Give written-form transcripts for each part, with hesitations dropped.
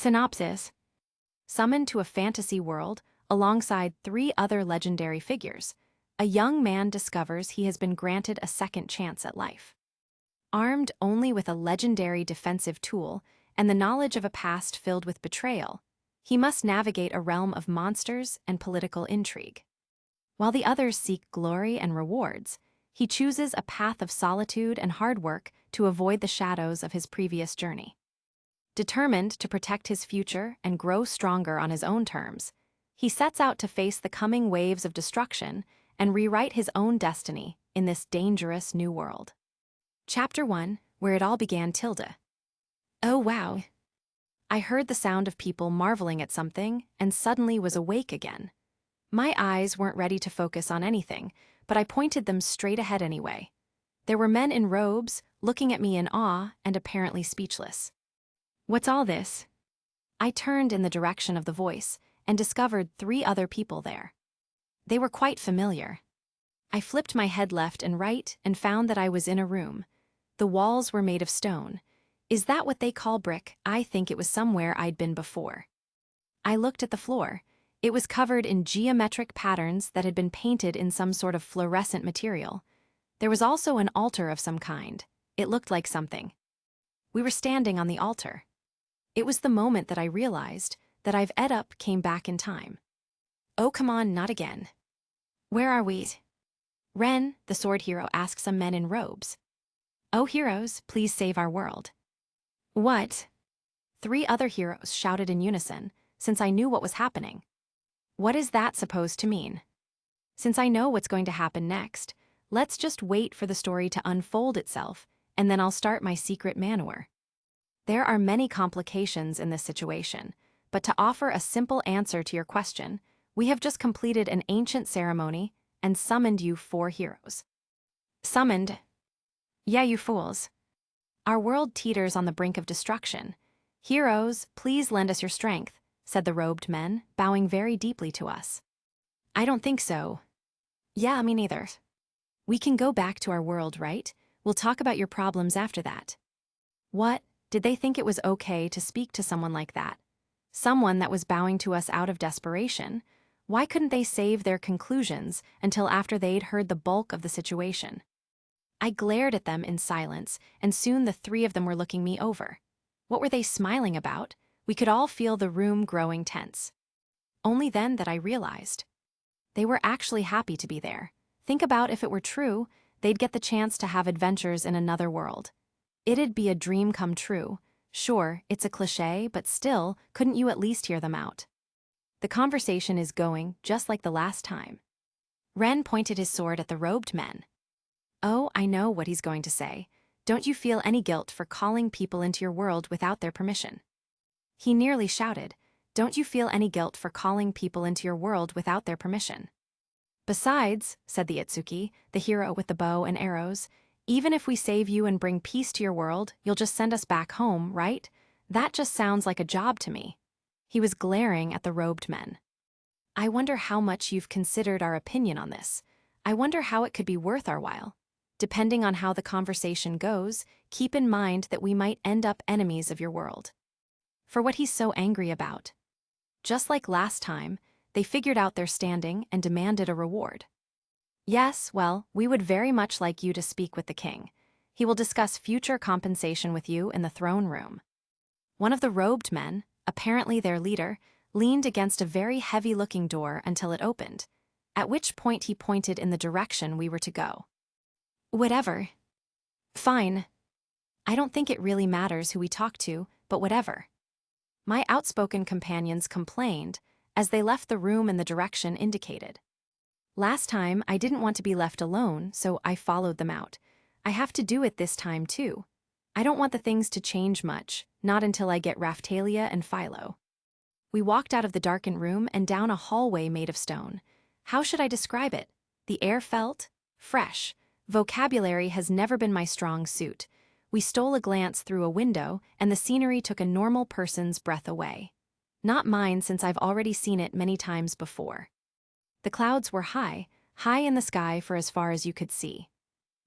Synopsis: summoned to a fantasy world alongside 3 other legendary figures, a young man discovers he has been granted a second chance at life. Armed only with a legendary defensive tool and the knowledge of a past filled with betrayal, he must navigate a realm of monsters and political intrigue. While the others seek glory and rewards, he chooses a path of solitude and hard work to avoid the shadows of his previous journey. Determined to protect his future and grow stronger on his own terms, he sets out to face the coming waves of destruction and rewrite his own destiny in this dangerous new world. Chapter 1, Where It All Began. Tilda. Oh wow. I heard the sound of people marveling at something and suddenly was awake again. My eyes weren't ready to focus on anything, but I pointed them straight ahead anyway. There were men in robes, looking at me in awe and apparently speechless. What's all this? I turned in the direction of the voice and discovered 3 other people there. They were quite familiar. I flipped my head left and right and found that I was in a room. The walls were made of stone. Is that what they call brick? I think it was somewhere I'd been before. I looked at the floor. It was covered in geometric patterns that had been painted in some sort of fluorescent material. There was also an altar of some kind. It looked like something. We were standing on the altar. It was the moment that I realized that I've came back in time. Oh, come on, not again. Where are we? Ren, the sword hero, asked some men in robes. Oh, heroes, please save our world. What? 3 other heroes shouted in unison, since I knew what was happening. What is that supposed to mean? Since I know what's going to happen next, let's just wait for the story to unfold itself, and then I'll start my secret maneuver. There are many complications in this situation, but to offer a simple answer to your question, we have just completed an ancient ceremony and summoned you 4 heroes. Summoned? Yeah, you fools. Our world teeters on the brink of destruction. Heroes, please lend us your strength, said the robed men, bowing very deeply to us. I don't think so. Yeah, me neither. We can go back to our world, right? We'll talk about your problems after that. What? Did they think it was okay to speak to someone like that? Someone that was bowing to us out of desperation? Why couldn't they save their conclusions until after they'd heard the bulk of the situation? I glared at them in silence, and soon the 3 of them were looking me over. What were they smiling about? We could all feel the room growing tense. Only then that I realized. They were actually happy to be there. Think about if it were true, they'd get the chance to have adventures in another world. It'd be a dream come true. Sure, it's a cliché, but still, couldn't you at least hear them out? The conversation is going just like the last time. Ren pointed his sword at the robed men. Oh, I know what he's going to say. Don't you feel any guilt for calling people into your world without their permission? He nearly shouted, don't you feel any guilt for calling people into your world without their permission? Besides, said the Itsuki, the hero with the bow and arrows, even if we save you and bring peace to your world, you'll just send us back home, right? That just sounds like a job to me. He was glaring at the robed men. I wonder how much you've considered our opinion on this. I wonder how it could be worth our while. Depending on how the conversation goes, keep in mind that we might end up enemies of your world. For what he's so angry about. Just like last time, they figured out their standing and demanded a reward. Yes, well, we would very much like you to speak with the king. He will discuss future compensation with you in the throne room. One of the robed men, apparently their leader, leaned against a very heavy-looking door until it opened, at which point he pointed in the direction we were to go. Whatever. Fine. I don't think it really matters who we talk to, but whatever. My outspoken companions complained as they left the room in the direction indicated. Last time, I didn't want to be left alone, so I followed them out. I have to do it this time, too. I don't want the things to change much, not until I get Raphtalia and Philo. We walked out of the darkened room and down a hallway made of stone. How should I describe it? The air felt fresh. Vocabulary has never been my strong suit. We stole a glance through a window, and the scenery took a normal person's breath away. Not mine, since I've already seen it many times before. The clouds were high in the sky for as far as you could see.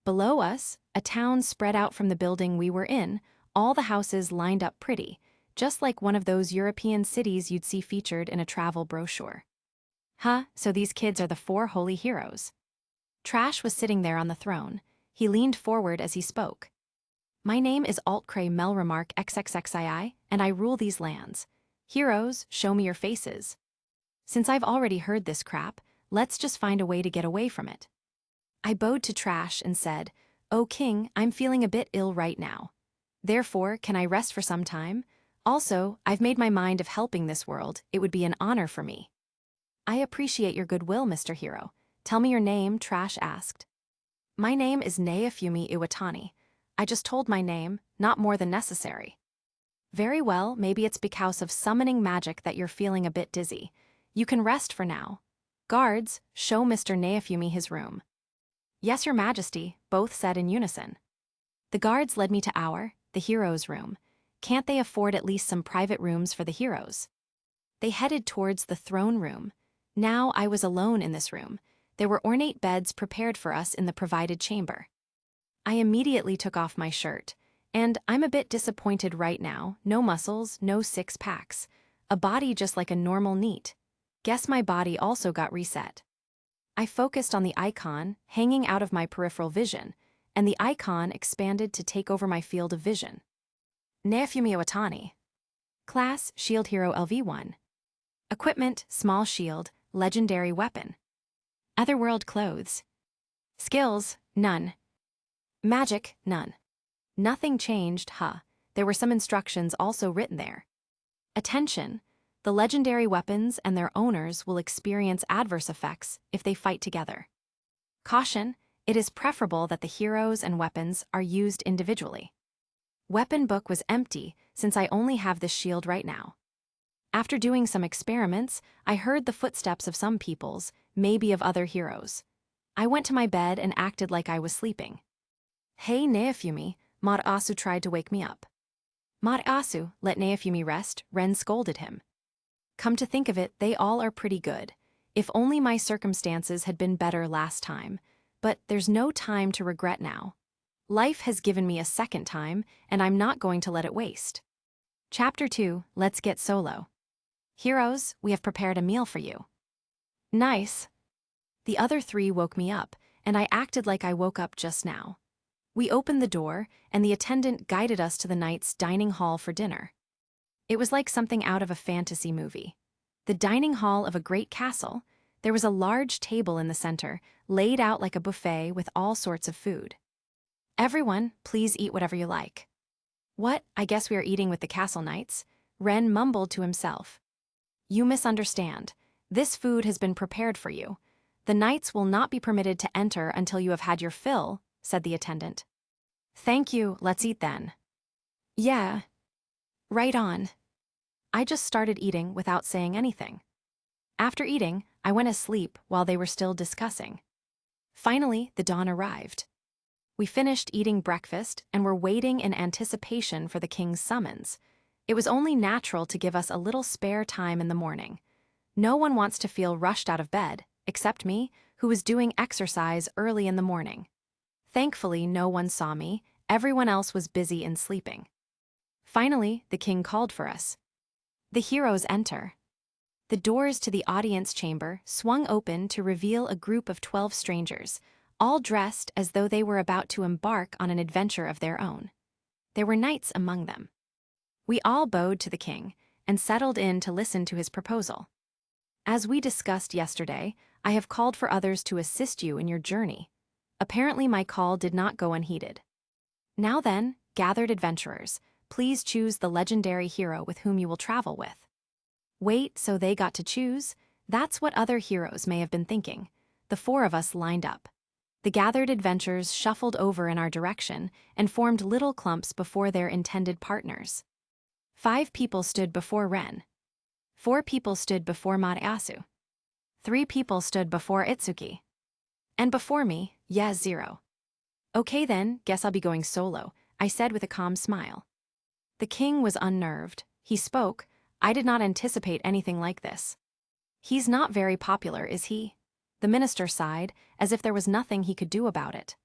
Below us, a town spread out from the building we were in, all the houses lined up pretty. just like one of those European cities you'd see featured in a travel brochure. Huh, so these kids are the four holy heroes. Trash was sitting there on the throne. He leaned forward as he spoke. My name is Altcray Melremark XXXII, and I rule these lands. Heroes, show me your faces. Since I've already heard this crap, let's just find a way to get away from it. I bowed to Trash and said, "Oh King, I'm feeling a bit ill right now. Therefore, can I rest for some time? Also, I've made my mind of helping this world. It would be an honor for me." "I appreciate your goodwill, Mr. Hero. Tell me your name," Trash asked. "My name is Neafumi Iwatani. I just told my name, not more than necessary." "Very well, maybe it's because of summoning magic that you're feeling a bit dizzy. You can rest for now. Guards, show Mr. Neafumi his room." "Yes, Your Majesty," both said in unison. The guards led me to the hero's room. Can't they afford at least some private rooms for the heroes? They headed towards the throne room. Now I was alone in this room. There were ornate beds prepared for us in the provided chamber. I immediately took off my shirt, and I'm a bit disappointed right now. No muscles, no six-packs. A body just like a normal NEET. Guess my body also got reset. I focused on the icon hanging out of my peripheral vision, and the icon expanded to take over my field of vision. Neafumi Iwatani. Class, Shield Hero LV1. Equipment, small shield, legendary weapon. Otherworld clothes. Skills, none. Magic, none. Nothing changed, There were some instructions also written there. Attention! The legendary weapons and their owners will experience adverse effects if they fight together. Caution! It is preferable that the heroes and weapons are used individually. Weapon book was empty since I only have this shield right now. After doing some experiments, I heard the footsteps of some people's, maybe of other heroes. I went to my bed and acted like I was sleeping. "Hey Neafumi," Asu tried to wake me up. "Asu, let Neafumi rest," Ren scolded him. Come to think of it, they all are pretty good. If only my circumstances had been better last time. But there's no time to regret now. Life has given me a second time, and I'm not going to let it waste. Chapter 2, Let's Get Solo. Heroes, we have prepared a meal for you. Nice. The other three woke me up, and I acted like I woke up just now. We opened the door, and the attendant guided us to the knight's dining hall for dinner. It was like something out of a fantasy movie. The dining hall of a great castle. There was a large table in the center, laid out like a buffet with all sorts of food. "Everyone, please eat whatever you like." "What, I guess we are eating with the castle knights," Ren mumbled to himself. "You misunderstand. This food has been prepared for you. The knights will not be permitted to enter until you have had your fill," said the attendant. "Thank you, let's eat then." "Yeah. Right on." I just started eating without saying anything. After eating, I went asleep while they were still discussing. Finally, the dawn arrived. We finished eating breakfast and were waiting in anticipation for the king's summons. It was only natural to give us a little spare time in the morning. No one wants to feel rushed out of bed, except me, who was doing exercise early in the morning. Thankfully, no one saw me. Everyone else was busy in sleeping. Finally, the king called for us. The heroes enter. The doors to the audience chamber swung open to reveal a group of 12 strangers, all dressed as though they were about to embark on an adventure of their own. There were knights among them. We all bowed to the king and settled in to listen to his proposal. "As we discussed yesterday, I have called for others to assist you in your journey. Apparently my call did not go unheeded. Now then, gathered adventurers, please choose the legendary hero with whom you will travel with." Wait, so they got to choose? That's what other heroes may have been thinking. The four of us lined up. The gathered adventurers shuffled over in our direction and formed little clumps before their intended partners. 5 people stood before Ren. 4 people stood before Asu. 3 people stood before Itsuki. And before me, 0. "Okay then, guess I'll be going solo," I said with a calm smile. The king was unnerved. He spoke. "I did not anticipate anything like this." "He's not very popular, is he?" The minister sighed, as if there was nothing he could do about it.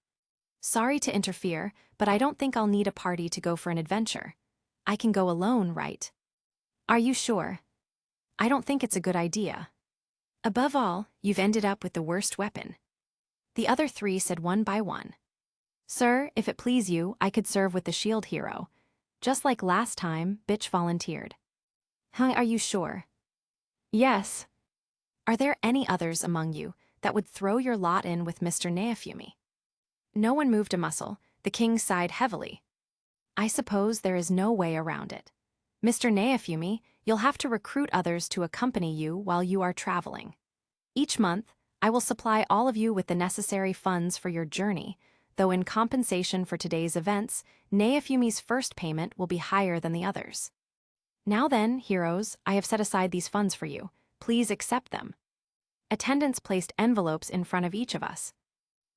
"Sorry to interfere, but I don't think I'll need a party to go for an adventure. I can go alone, right?" Are you sure? I don't think it's a good idea. Above all, you've ended up with the worst weapon. The other three said one by one. Sir, if it please you, I could serve with the shield hero. Just like last time, Bitch volunteered. Huh, are you sure? Yes. Are there any others among you that would throw your lot in with Mr. Neofumi? No one moved a muscle. The king sighed heavily. I suppose there is no way around it. Mr. Neofumi, you'll have to recruit others to accompany you while you are traveling. Each month, I will supply all of you with the necessary funds for your journey, though in compensation for today's events, Neofumi's first payment will be higher than the others. Now then, heroes, I have set aside these funds for you. Please accept them. Attendants placed envelopes in front of each of us.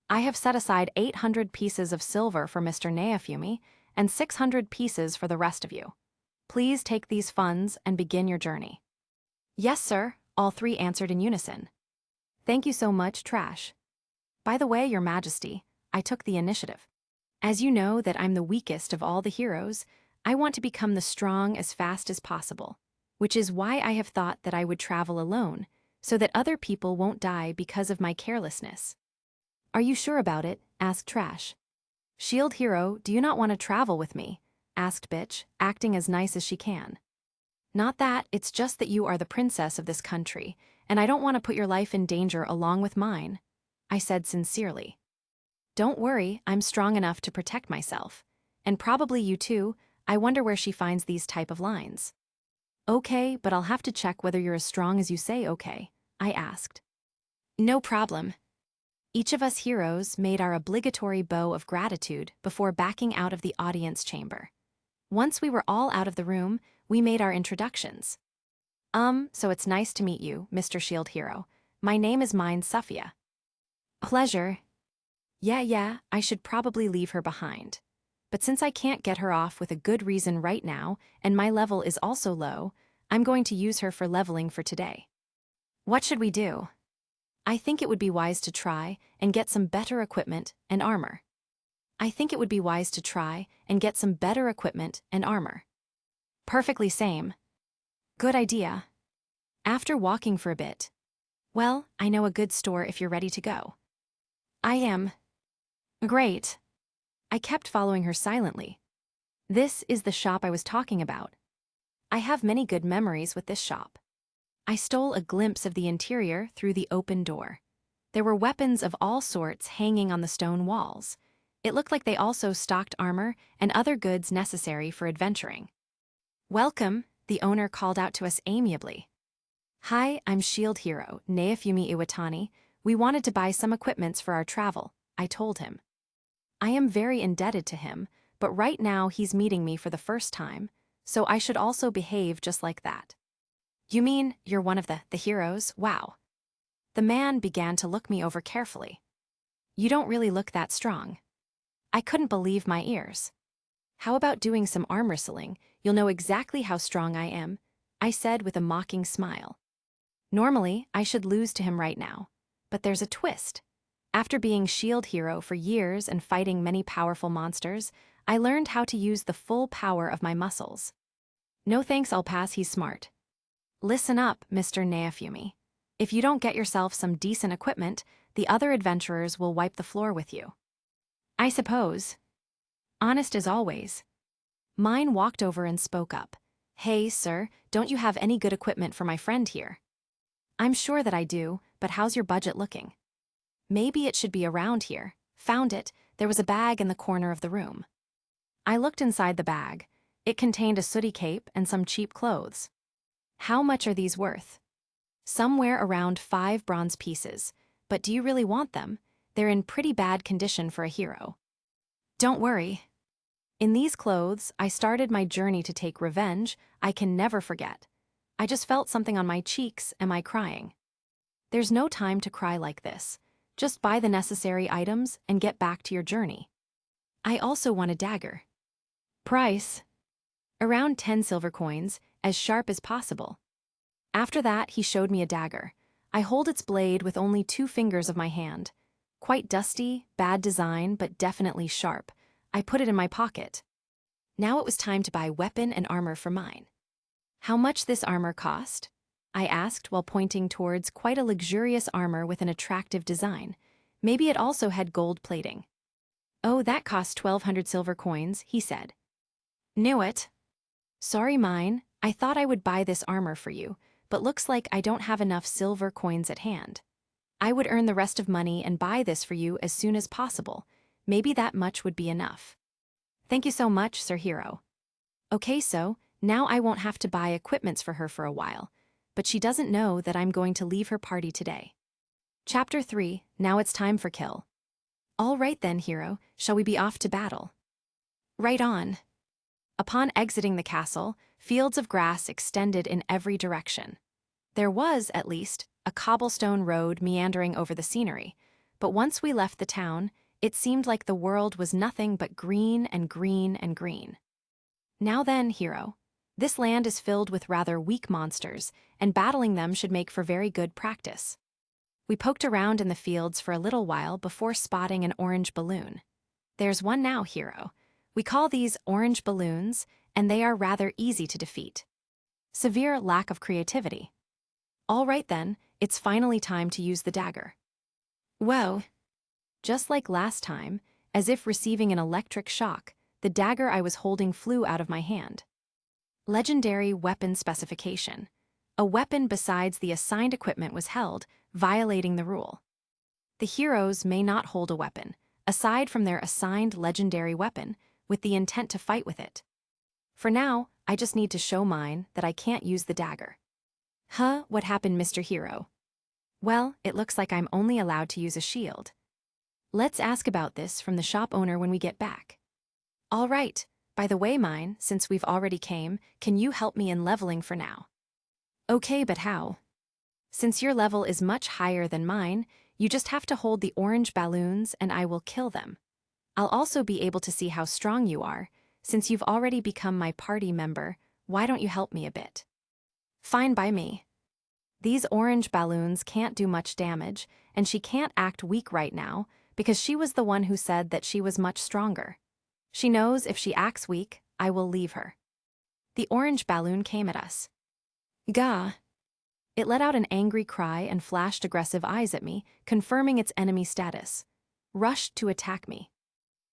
I have set aside 800 pieces of silver for Mr. Neofumi and 600 pieces for the rest of you. Please take these funds and begin your journey. Yes, sir, all three answered in unison. Thank you so much, Trash. By the way, Your Majesty, I took the initiative. As you know that I'm the weakest of all the heroes, I want to become the strong as fast as possible, which is why I have thought that I would travel alone, so that other people won't die because of my carelessness. Are you sure about it? Asked Trash. Shield Hero, do you not want to travel with me? Asked Bitch, acting as nice as she can. Not that, it's just that you are the princess of this country, and I don't want to put your life in danger along with mine, I said sincerely. Don't worry, I'm strong enough to protect myself. And probably you too. I wonder where she finds these type of lines. Okay, but I'll have to check whether you're as strong as you say, okay, I asked. No problem. Each of us heroes made our obligatory bow of gratitude before backing out of the audience chamber. Once we were all out of the room, we made our introductions. So it's nice to meet you, Mr. Shield Hero. My name is Safia. Pleasure. Yeah, I should probably leave her behind. But since I can't get her off with a good reason right now, and my level is also low, I'm going to use her for leveling for today. What should we do? I think it would be wise to try and get some better equipment and armor. Perfectly same. Good idea. After walking for a bit. Well, I know a good store if you're ready to go. I am. Great. I kept following her silently. This is the shop I was talking about. I have many good memories with this shop. I stole a glimpse of the interior through the open door. There were weapons of all sorts hanging on the stone walls. It looked like they also stocked armor and other goods necessary for adventuring. Welcome, the owner called out to us amiably. Hi, I'm Shield Hero, Neofumi Iwatani. We wanted to buy some equipments for our travel, I told him. I am very indebted to him, but right now he's meeting me for the first time, so I should also behave just like that. You mean you're one of the heroes? Wow. The man began to look me over carefully. You don't really look that strong. I couldn't believe my ears. How about doing some arm wrestling? You'll know exactly how strong I am, I said with a mocking smile. Normally, I should lose to him right now, but there's a twist. After being Shield Hero for years and fighting many powerful monsters, I learned how to use the full power of my muscles. No thanks, I'll pass, he's smart. Listen up, Mr. Neofumi. If you don't get yourself some decent equipment, the other adventurers will wipe the floor with you. I suppose. Honest as always. Mine walked over and spoke up. Hey, sir, don't you have any good equipment for my friend here? I'm sure that I do, but how's your budget looking? Maybe it should be around here. Found it. There was a bag in the corner of the room. I looked inside the bag. It contained a sooty cape and some cheap clothes. How much are these worth? Somewhere around 5 bronze pieces. But do you really want them? They're in pretty bad condition for a hero. Don't worry. In these clothes, I started my journey to take revenge I can never forget. I just felt something on my cheeks. Am I crying? There's no time to cry like this. Just buy the necessary items and get back to your journey. I also want a dagger. Price? Around 10 silver coins, as sharp as possible. After that, he showed me a dagger. I hold its blade with only 2 fingers of my hand. Quite dusty, bad design, but definitely sharp. I put it in my pocket. Now it was time to buy weapon and armor for mine. How much this armor cost? I asked while pointing towards quite a luxurious armor with an attractive design. Maybe it also had gold plating. Oh, that cost 1,200 silver coins, he said. Knew it. Sorry, mine. I thought I would buy this armor for you, but looks like I don't have enough silver coins at hand. I would earn the rest of money and buy this for you as soon as possible. Maybe that much would be enough. Thank you so much, Sir Hero. Okay, so now I won't have to buy equipments for her for a while, but she doesn't know that I'm going to leave her party today. Chapter 3, Now It's Time for Kill. All right then, hero, shall we be off to battle? Right on. Upon exiting the castle, fields of grass extended in every direction. There was, at least, a cobblestone road meandering over the scenery, but once we left the town, it seemed like the world was nothing but green and green and green. Now then, hero, this land is filled with rather weak monsters, and battling them should make for very good practice. We poked around in the fields for a little while before spotting an orange balloon. There's one now, hero. We call these orange balloons, and they are rather easy to defeat. Severe lack of creativity. All right then, it's finally time to use the dagger. Whoa! Just like last time, as if receiving an electric shock, the dagger I was holding flew out of my hand. Legendary weapon specification. A weapon besides the assigned equipment was held, violating the rule. The heroes may not hold a weapon, aside from their assigned legendary weapon, with the intent to fight with it. For now, I just need to show mine that I can't use the dagger. Huh, what happened, Mr. Hero? Well, it looks like I'm only allowed to use a shield. Let's ask about this from the shop owner when we get back. All right, by the way, mine, since we've already came, can you help me in leveling for now? Okay, but how? Since your level is much higher than mine, you just have to hold the orange balloons and I will kill them. I'll also be able to see how strong you are. Since you've already become my party member, why don't you help me a bit? Fine by me. These orange balloons can't do much damage, and she can't act weak right now because she was the one who said that she was much stronger. She knows if she acts weak, I will leave her. The orange balloon came at us. Gah! It let out an angry cry and flashed aggressive eyes at me, confirming its enemy status. Rushed to attack me.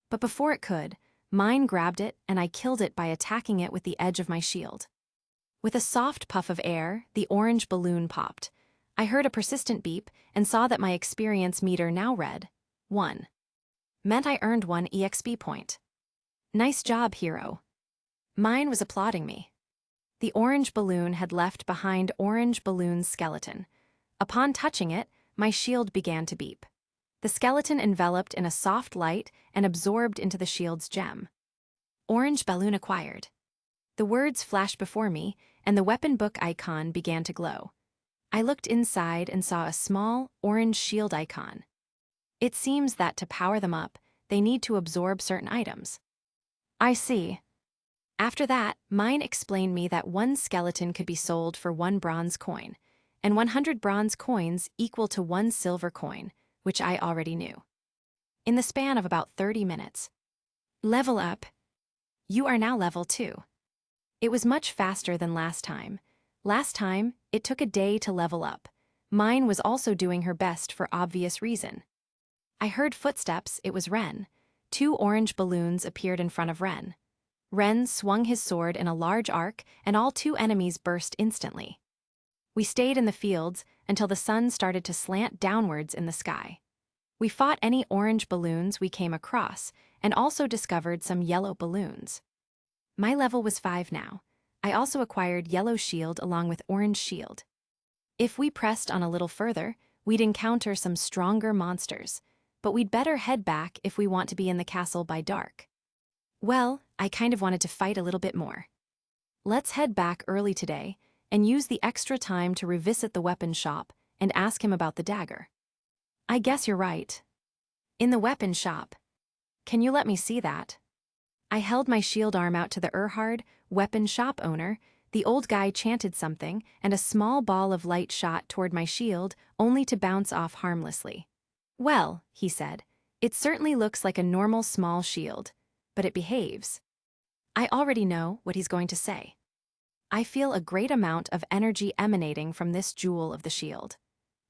But before it could, mine grabbed it and I killed it by attacking it with the edge of my shield. With a soft puff of air, the orange balloon popped. I heard a persistent beep and saw that my experience meter now read 1. Meant I earned 1 EXP point. Nice job, hero. Mine was applauding me. The orange balloon had left behind orange balloon's skeleton. Upon touching it, my shield began to beep. The skeleton enveloped in a soft light and absorbed into the shield's gem. Orange balloon acquired. The words flashed before me, and the weapon book icon began to glow. I looked inside and saw a small, orange shield icon. It seems that to power them up, they need to absorb certain items. I see. After that, mine explained me that 1 skeleton could be sold for 1 bronze coin, and 100 bronze coins equal to 1 silver coin, which I already knew. In the span of about 30 minutes. Level up. You are now level 2. It was much faster than last time. Last time, it took a day to level up. Mine was also doing her best for obvious reason. I heard footsteps, it was Ren. 2 orange balloons appeared in front of Ren. Ren swung his sword in a large arc, and all 2 enemies burst instantly. We stayed in the fields until the sun started to slant downwards in the sky. We fought any orange balloons we came across, and also discovered some yellow balloons. My level was 5 now. I also acquired yellow shield along with orange shield. If we pressed on a little further, we'd encounter some stronger monsters, but we'd better head back if we want to be in the castle by dark. Well, I kind of wanted to fight a little bit more. Let's head back early today and use the extra time to revisit the weapon shop and ask him about the dagger. I guess you're right. In the weapon shop. Can you let me see that? I held my shield arm out to the Erhard, weapon shop owner. The old guy chanted something, and a small ball of light shot toward my shield, only to bounce off harmlessly. Well, he said, it certainly looks like a normal small shield, but it behaves. I already know what he's going to say. I feel a great amount of energy emanating from this jewel of the shield.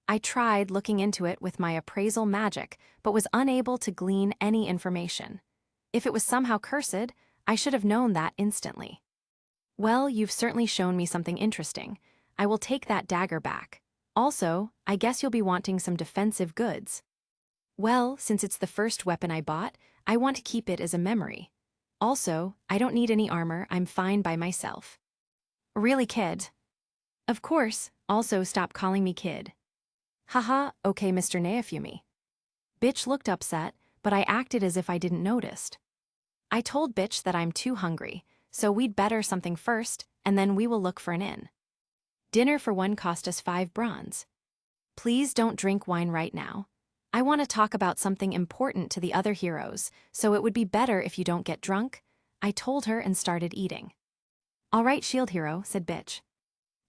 I tried looking into it with my appraisal magic, but was unable to glean any information. If it was somehow cursed, I should have known that instantly. Well, you've certainly shown me something interesting. I will take that dagger back. Also, I guess you'll be wanting some defensive goods. Well, since it's the first weapon I bought, I want to keep it as a memory. Also, I don't need any armor, I'm fine by myself. Really, kid? Of course, also stop calling me kid. Haha, okay, Mr. Naofumi. Bitch looked upset, but I acted as if I didn't notice. I told Bitch that I'm too hungry, so we'd better something first, and then we will look for an inn. Dinner for one cost us 5 bronze. Please don't drink wine right now. I want to talk about something important to the other heroes, so it would be better if you don't get drunk, I told her and started eating. All right, shield hero, said Bitch.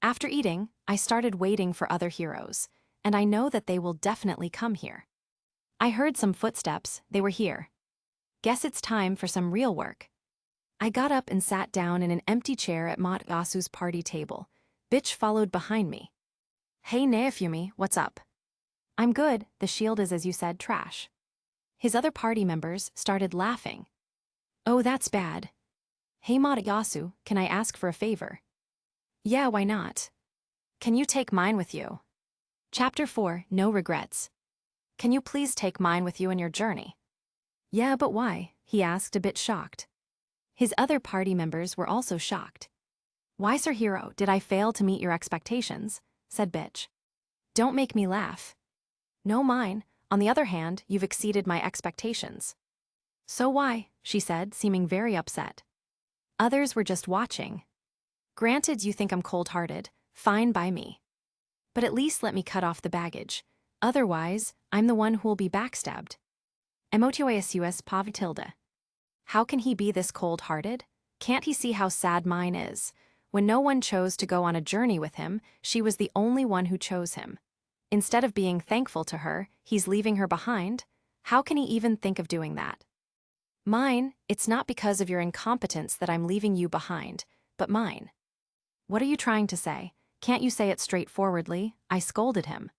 After eating, I started waiting for other heroes, and I know that they will definitely come here. I heard some footsteps, they were here. Guess it's time for some real work. I got up and sat down in an empty chair at Yasu's party table. Bitch followed behind me. Hey Naofumi, what's up? I'm good, the shield is as you said, trash. His other party members started laughing. Oh, that's bad. Hey Yasu, can I ask for a favor? Yeah, why not? Can you take mine with you? Chapter 4, No Regrets. Can you please take mine with you in your journey? Yeah, but why? He asked, a bit shocked. His other party members were also shocked. Why, Sir Hero, did I fail to meet your expectations? Said Bitch. Don't make me laugh. No, mine. On the other hand, you've exceeded my expectations. So why? She said, seeming very upset. Others were just watching. Granted, you think I'm cold-hearted, fine by me. But at least let me cut off the baggage. Otherwise, I'm the one who will be backstabbed. Emotious pav tilde. How can he be this cold-hearted? Can't he see how sad mine is? When no one chose to go on a journey with him, she was the only one who chose him. Instead of being thankful to her, he's leaving her behind. How can he even think of doing that? Mine, it's not because of your incompetence that I'm leaving you behind, but mine. What are you trying to say? Can't you say it straightforwardly? I scolded him.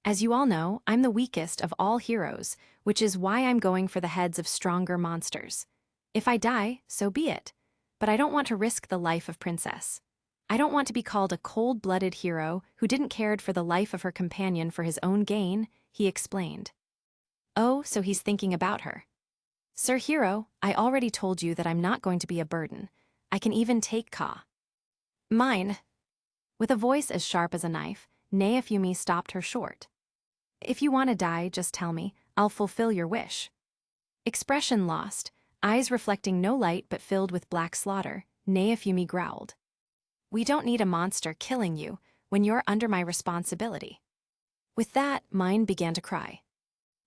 As you all know, I'm the weakest of all heroes, which is why I'm going for the heads of stronger monsters. If I die, so be it. But I don't want to risk the life of Princess. I don't want to be called a cold-blooded hero who didn't care for the life of her companion for his own gain, he explained. Oh, so he's thinking about her. Sir Hero, I already told you that I'm not going to be a burden. I can even take Ka. Mine. With a voice as sharp as a knife, Naofumi stopped her short. If you want to die, just tell me. I'll fulfill your wish. Expression lost, eyes reflecting no light but filled with black slaughter, Naofumi growled. We don't need a monster killing you when you're under my responsibility. With that, mine began to cry.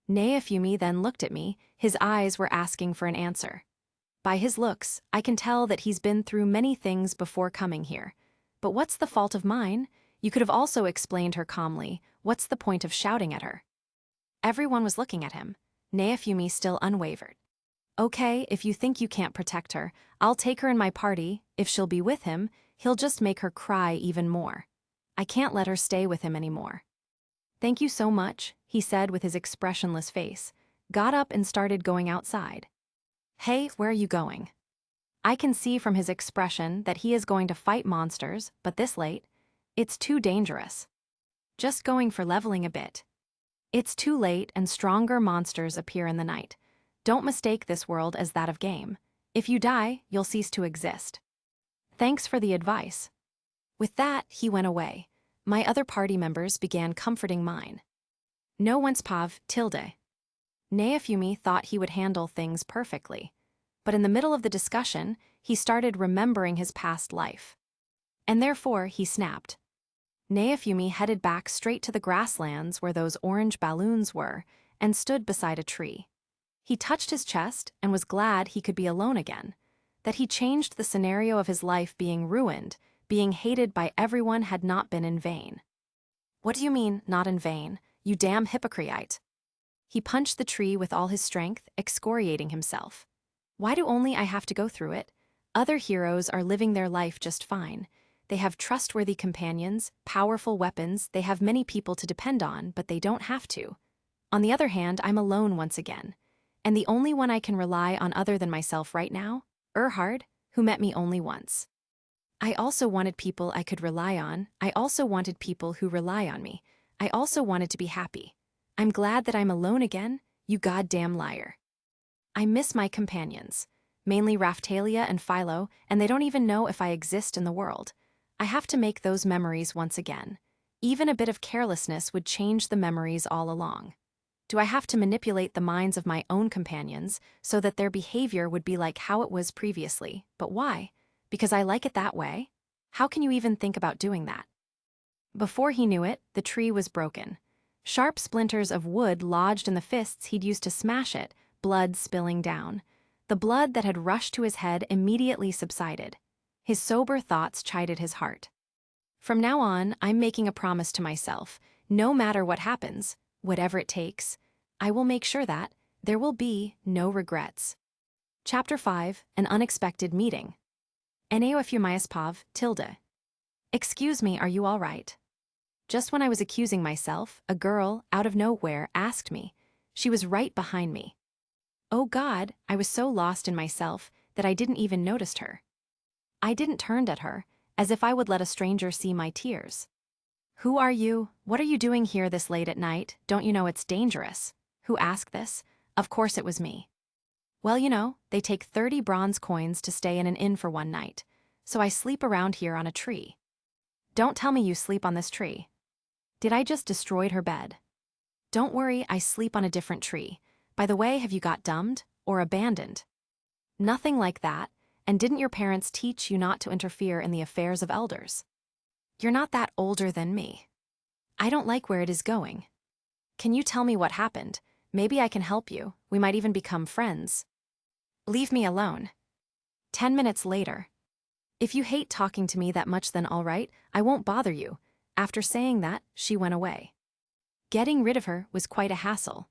Naofumi then looked at me, his eyes were asking for an answer. By his looks, I can tell that he's been through many things before coming here. But what's the fault of mine? You could have also explained her calmly. What's the point of shouting at her? Everyone was looking at him. Naofumi still unwavered. Okay, if you think you can't protect her, I'll take her in my party. If she'll be with him, he'll just make her cry even more. I can't let her stay with him anymore. Thank you so much, he said with his expressionless face, got up and started going outside. Hey, where are you going? I can see from his expression that he is going to fight monsters, but this late, it's too dangerous. Just going for leveling a bit. It's too late and stronger monsters appear in the night. Don't mistake this world as that of game. If you die, you'll cease to exist. Thanks for the advice. With that, he went away. My other party members began comforting mine. No one's pav tilde. Naofumi thought he would handle things perfectly. But in the middle of the discussion, he started remembering his past life. And therefore, he snapped. Naofumi headed back straight to the grasslands where those orange balloons were and stood beside a tree. He touched his chest and was glad he could be alone again, that he changed the scenario of his life being ruined, being hated by everyone had not been in vain. What do you mean, not in vain, you damn hypocrite? He punched the tree with all his strength, excoriating himself. Why do only I have to go through it? Other heroes are living their life just fine. They have trustworthy companions, powerful weapons, they have many people to depend on, but they don't have to. On the other hand, I'm alone once again. And the only one I can rely on other than myself right now? Erhard, who met me only once. I also wanted people I could rely on. I also wanted people who rely on me. I also wanted to be happy. I'm glad that I'm alone again, you goddamn liar. I miss my companions, mainly Raphtalia and Philo, and they don't even know if I exist in the world. I have to make those memories once again. Even a bit of carelessness would change the memories all along. Do I have to manipulate the minds of my own companions so that their behavior would be like how it was previously? But why? Because I like it that way? How can you even think about doing that? Before he knew it, the tree was broken. Sharp splinters of wood lodged in the fists he'd used to smash it, blood spilling down. The blood that had rushed to his head immediately subsided. His sober thoughts chided his heart. From now on, I'm making a promise to myself. No matter what happens, whatever it takes, I will make sure that there will be no regrets. Chapter 5, An Unexpected Meeting. Pav, tilde. Excuse me, are you all right? Just when I was accusing myself, a girl, out of nowhere, asked me. She was right behind me. Oh God, I was so lost in myself that I didn't even notice her. I didn't turn at her, as if I would let a stranger see my tears. Who are you? What are you doing here this late at night? Don't you know it's dangerous? Who asked this? Of course it was me. Well, they take 30 bronze coins to stay in an inn for one night, so I sleep around here on a tree. Don't tell me you sleep on this tree. Did I just destroy her bed? Don't worry, I sleep on a different tree. By the way, have you got dumbed or abandoned? Nothing like that, and didn't your parents teach you not to interfere in the affairs of elders? You're not that older than me. I don't like where it is going. Can you tell me what happened? Maybe I can help you. We might even become friends. Leave me alone. 10 minutes later. If you hate talking to me that much, then all right, I won't bother you. After saying that, she went away. Getting rid of her was quite a hassle.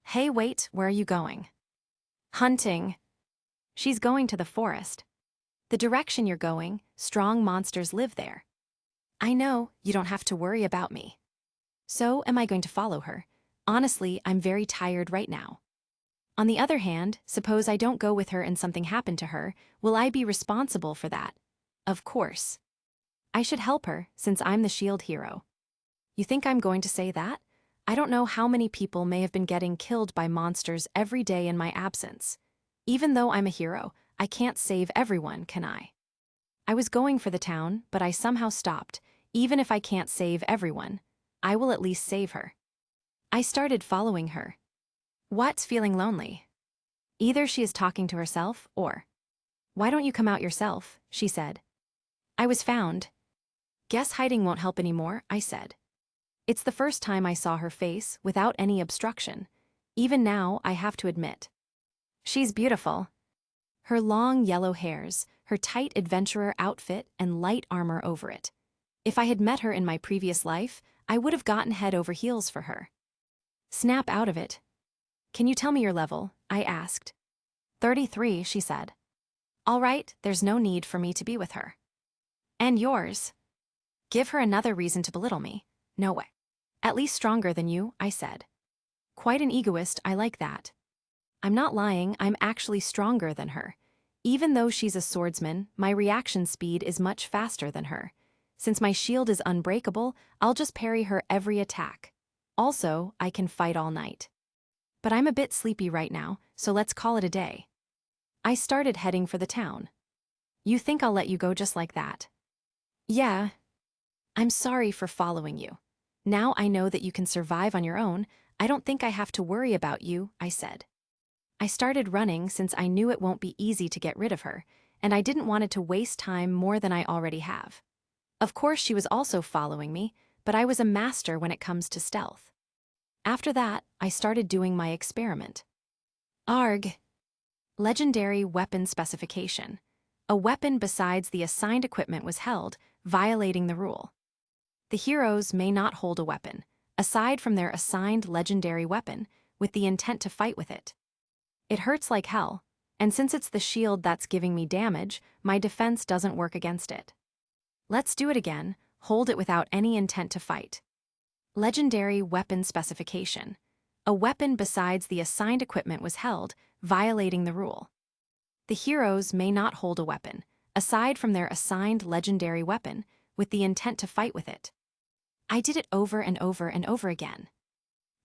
Hey, wait, where are you going? Hunting. She's going to the forest. The direction you're going, strong monsters live there. I know, you don't have to worry about me. So, am I going to follow her? Honestly, I'm very tired right now. On the other hand, suppose I don't go with her and something happened to her, will I be responsible for that? Of course. I should help her, since I'm the shield hero. You think I'm going to say that? I don't know how many people may have been getting killed by monsters every day in my absence. Even though I'm a hero, I can't save everyone, can I? I was going for the town, but I somehow stopped. Even if I can't save everyone, I will at least save her. I started following her. What's feeling lonely? Either she is talking to herself or... Why don't you come out yourself, she said. I was found. Guess hiding won't help anymore, I said. It's the first time I saw her face without any obstruction. Even now, I have to admit. She's beautiful. Her long yellow hairs, her tight adventurer outfit and light armor over it. If I had met her in my previous life, I would have gotten head over heels for her. Snap out of it. Can you tell me your level? I asked. 33, she said. All right, there's no need for me to be with her. And yours? Give her another reason to belittle me. No way. At least stronger than you, I said. Quite an egoist, I like that. I'm not lying, I'm actually stronger than her. Even though she's a swordsman, my reaction speed is much faster than her. Since my shield is unbreakable, I'll just parry her every attack. Also, I can fight all night. But I'm a bit sleepy right now, so let's call it a day. I started heading for the town. You think I'll let you go just like that? Yeah. I'm sorry for following you. Now I know that you can survive on your own. I don't think I have to worry about you, I said. I started running since I knew it won't be easy to get rid of her, and I didn't want it to waste time more than I already have. Of course, she was also following me, but I was a master when it comes to stealth. After that, I started doing my experiment. ARG. Legendary Weapon Specification. A weapon besides the assigned equipment was held, violating the rule. The heroes may not hold a weapon, aside from their assigned legendary weapon, with the intent to fight with it. It hurts like hell, and since it's the shield that's giving me damage, my defense doesn't work against it. Let's do it again. Hold it without any intent to fight. Legendary weapon specification. A weapon besides the assigned equipment was held, violating the rule. The heroes may not hold a weapon, aside from their assigned legendary weapon, with the intent to fight with it. I did it over and over and over again.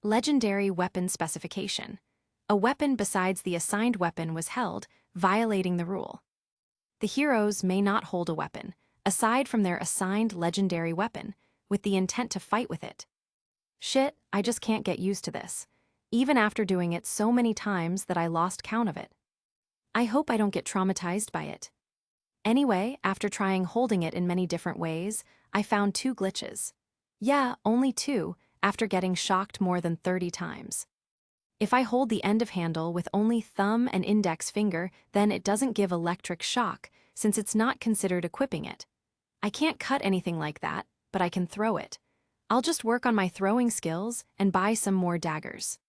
Legendary weapon specification. A weapon besides the assigned weapon was held, violating the rule. The heroes may not hold a weapon, aside from their assigned legendary weapon, with the intent to fight with it. Shit, I just can't get used to this, even after doing it so many times that I lost count of it. I hope I don't get traumatized by it. Anyway, after trying holding it in many different ways, I found 2 glitches. Yeah, only 2, after getting shocked more than 30 times. If I hold the end of handle with only thumb and index finger, then it doesn't give electric shock, since it's not considered equipping it. I can't cut anything like that, but I can throw it. I'll just work on my throwing skills and buy some more daggers.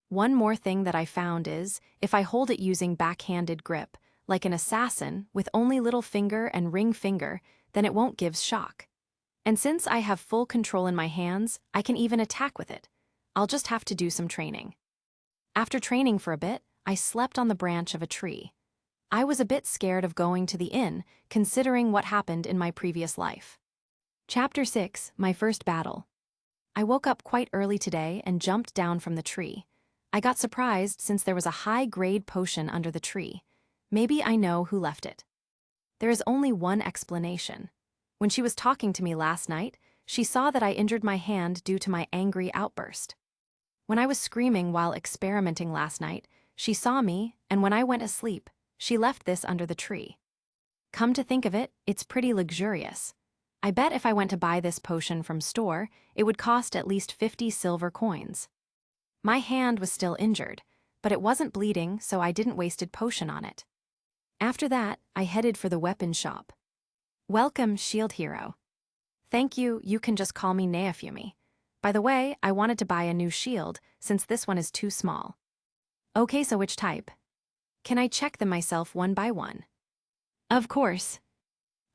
One more thing that I found is, if I hold it using backhanded grip, like an assassin with only little finger and ring finger, then it won't give shock. And since I have full control in my hands, I can even attack with it. I'll just have to do some training. After training for a bit, I slept on the branch of a tree. I was a bit scared of going to the inn, considering what happened in my previous life. Chapter 6, My First Battle. I woke up quite early today and jumped down from the tree. I got surprised since there was a high-grade potion under the tree. Maybe I know who left it. There is only one explanation. When she was talking to me last night, she saw that I injured my hand due to my angry outburst. When I was screaming while experimenting last night, she saw me, and when I went asleep, she left this under the tree. Come to think of it, it's pretty luxurious. I bet if I went to buy this potion from store, it would cost at least 50 silver coins. My hand was still injured, but it wasn't bleeding, so I didn't wasted potion on it. After that, I headed for the weapon shop. Welcome, shield hero. Thank you, you can just call me Neofumi. By the way, I wanted to buy a new shield, since this one is too small. Okay, so which type? Can I check them myself one by one? Of course.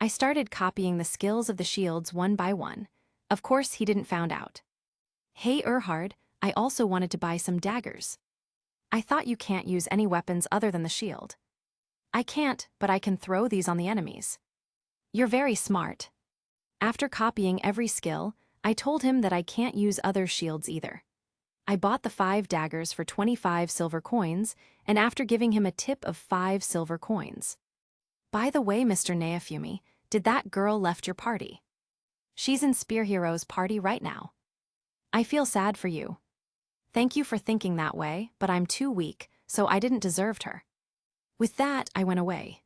I started copying the skills of the shields one by one. Of course, he didn't found out. Hey Erhard, I also wanted to buy some daggers. I thought you can't use any weapons other than the shield. I can't, but I can throw these on the enemies. You're very smart. After copying every skill, I told him that I can't use other shields either. I bought the 5 daggers for 25 silver coins, and after giving him a tip of 5 silver coins. By the way, Mr. Neofumi, did that girl left your party? She's in Spear Hero's party right now. I feel sad for you. Thank you for thinking that way, but I'm too weak, so I didn't deserve her. With that, I went away.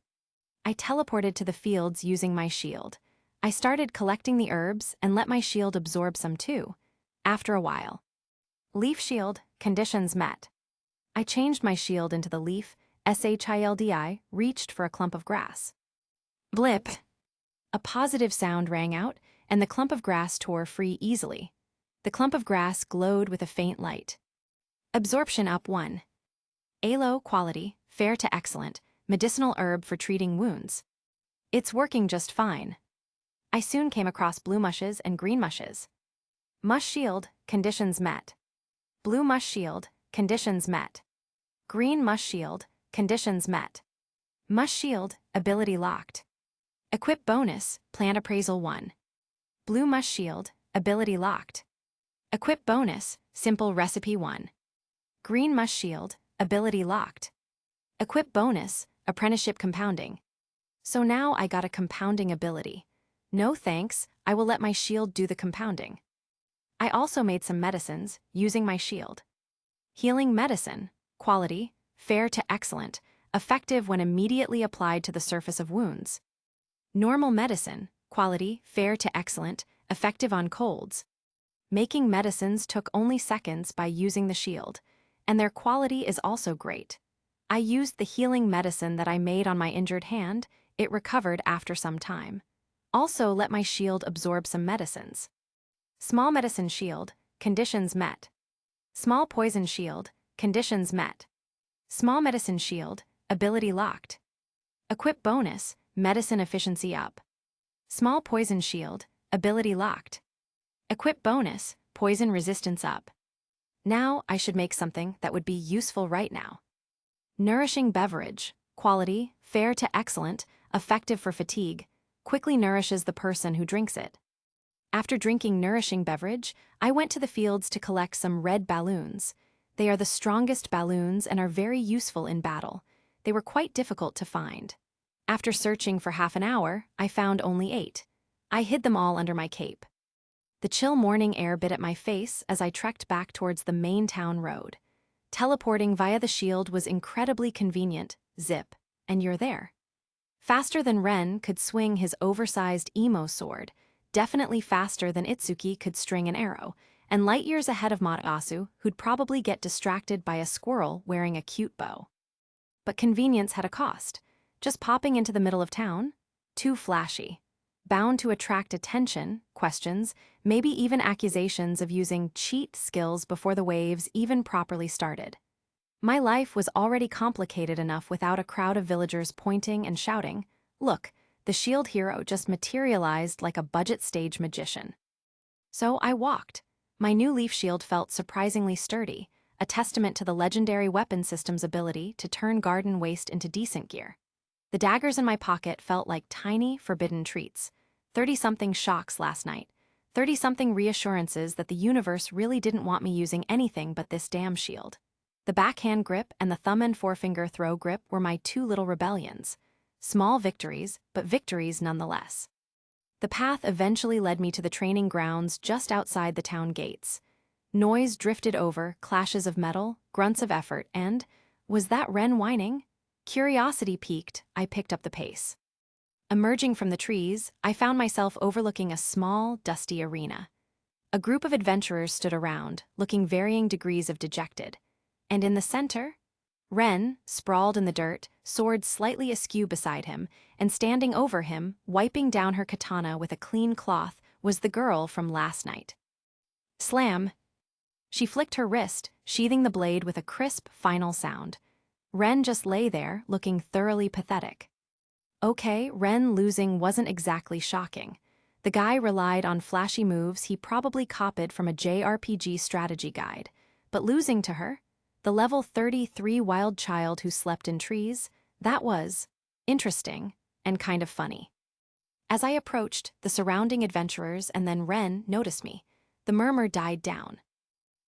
I teleported to the fields using my shield. I started collecting the herbs and let my shield absorb some too. After a while. Leaf shield, conditions met. I changed my shield into the leaf, SHILDI, reached for a clump of grass. Blip. A positive sound rang out, and the clump of grass tore free easily. The clump of grass glowed with a faint light. Absorption up 1. Aloe quality, fair to excellent, medicinal herb for treating wounds. It's working just fine. I soon came across blue mushes and green mushes. Mush shield, conditions met. Blue mush shield, conditions met. Green mush shield, conditions met. Mush shield, ability locked. Equip bonus, plant appraisal 1. Blue mush shield, ability locked. Equip bonus, simple recipe 1. Green mush shield, ability locked. Equip bonus, apprenticeship compounding. So now I got a compounding ability. No thanks, I will let my shield do the compounding. I also made some medicines, using my shield. Healing medicine, quality, fair to excellent, effective when immediately applied to the surface of wounds. Normal medicine, quality, fair to excellent, effective on colds. Making medicines took only seconds by using the shield, and their quality is also great. I used the healing medicine that I made on my injured hand, it recovered after some time. Also let my shield absorb some medicines. Small medicine shield, conditions met. Small poison shield, conditions met. Small medicine shield, ability locked. Equip bonus, medicine efficiency up. Small poison shield, ability locked. Equip bonus, poison resistance up. Now I should make something that would be useful right now. Nourishing beverage, quality, fair to excellent, effective for fatigue, quickly nourishes the person who drinks it. After drinking nourishing beverage, I went to the fields to collect some red balloons. They are the strongest balloons and are very useful in battle. They were quite difficult to find. After searching for half an hour, I found only 8. I hid them all under my cape. The chill morning air bit at my face as I trekked back towards the main town road. Teleporting via the shield was incredibly convenient, zip, and you're there. Faster than Ren could swing his oversized emo sword, definitely faster than Itsuki could string an arrow, and light years ahead of Mataasu, who'd probably get distracted by a squirrel wearing a cute bow. But convenience had a cost. Just popping into the middle of town? Too flashy. Bound to attract attention, questions, maybe even accusations of using cheat skills before the waves even properly started. My life was already complicated enough without a crowd of villagers pointing and shouting, "Look, the shield hero just materialized like a budget stage magician." So I walked. My new leaf shield felt surprisingly sturdy, a testament to the legendary weapon system's ability to turn garden waste into decent gear. The daggers in my pocket felt like tiny, forbidden treats. 30-something shocks last night. 30-something reassurances that the universe really didn't want me using anything but this damn shield. The backhand grip and the thumb and forefinger throw grip were my 2 little rebellions. Small victories, but victories nonetheless. The path eventually led me to the training grounds just outside the town gates. Noise drifted over, clashes of metal, grunts of effort, and, was that Ren whining? Curiosity piqued, I picked up the pace. Emerging from the trees, I found myself overlooking a small, dusty arena. A group of adventurers stood around, looking varying degrees of dejected. And in the center, Ren, sprawled in the dirt, sword slightly askew beside him, and standing over him, wiping down her katana with a clean cloth, was the girl from last night. Slam! She flicked her wrist, sheathing the blade with a crisp, final sound. Ren just lay there, looking thoroughly pathetic. Okay, Ren losing wasn't exactly shocking. The guy relied on flashy moves he probably copied from a JRPG strategy guide. But losing to her, the level 33 wild child who slept in trees, that was interesting and kind of funny. As I approached, the surrounding adventurers and then Ren noticed me. The murmur died down.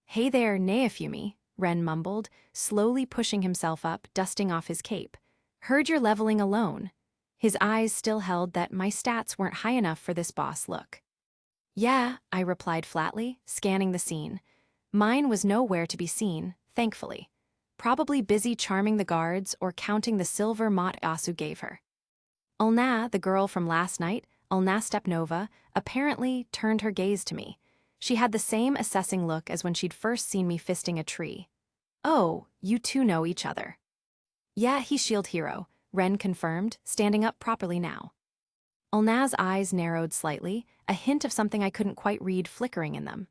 "Hey there, Neofumi," Ren mumbled, slowly pushing himself up, dusting off his cape. "Heard you're leveling alone." His eyes still held that my stats weren't high enough for this boss look. "Yeah," I replied flatly, scanning the scene. Mine was nowhere to be seen, thankfully. Probably busy charming the guards or counting the silver Asu gave her. Ulna, the girl from last night, Ulna Stepnova, apparently turned her gaze to me. She had the same assessing look as when she'd first seen me fisting a tree. "Oh, you two know each other." "Yeah, he's shield hero," Ren confirmed, standing up properly now. Ulna's eyes narrowed slightly, a hint of something I couldn't quite read flickering in them.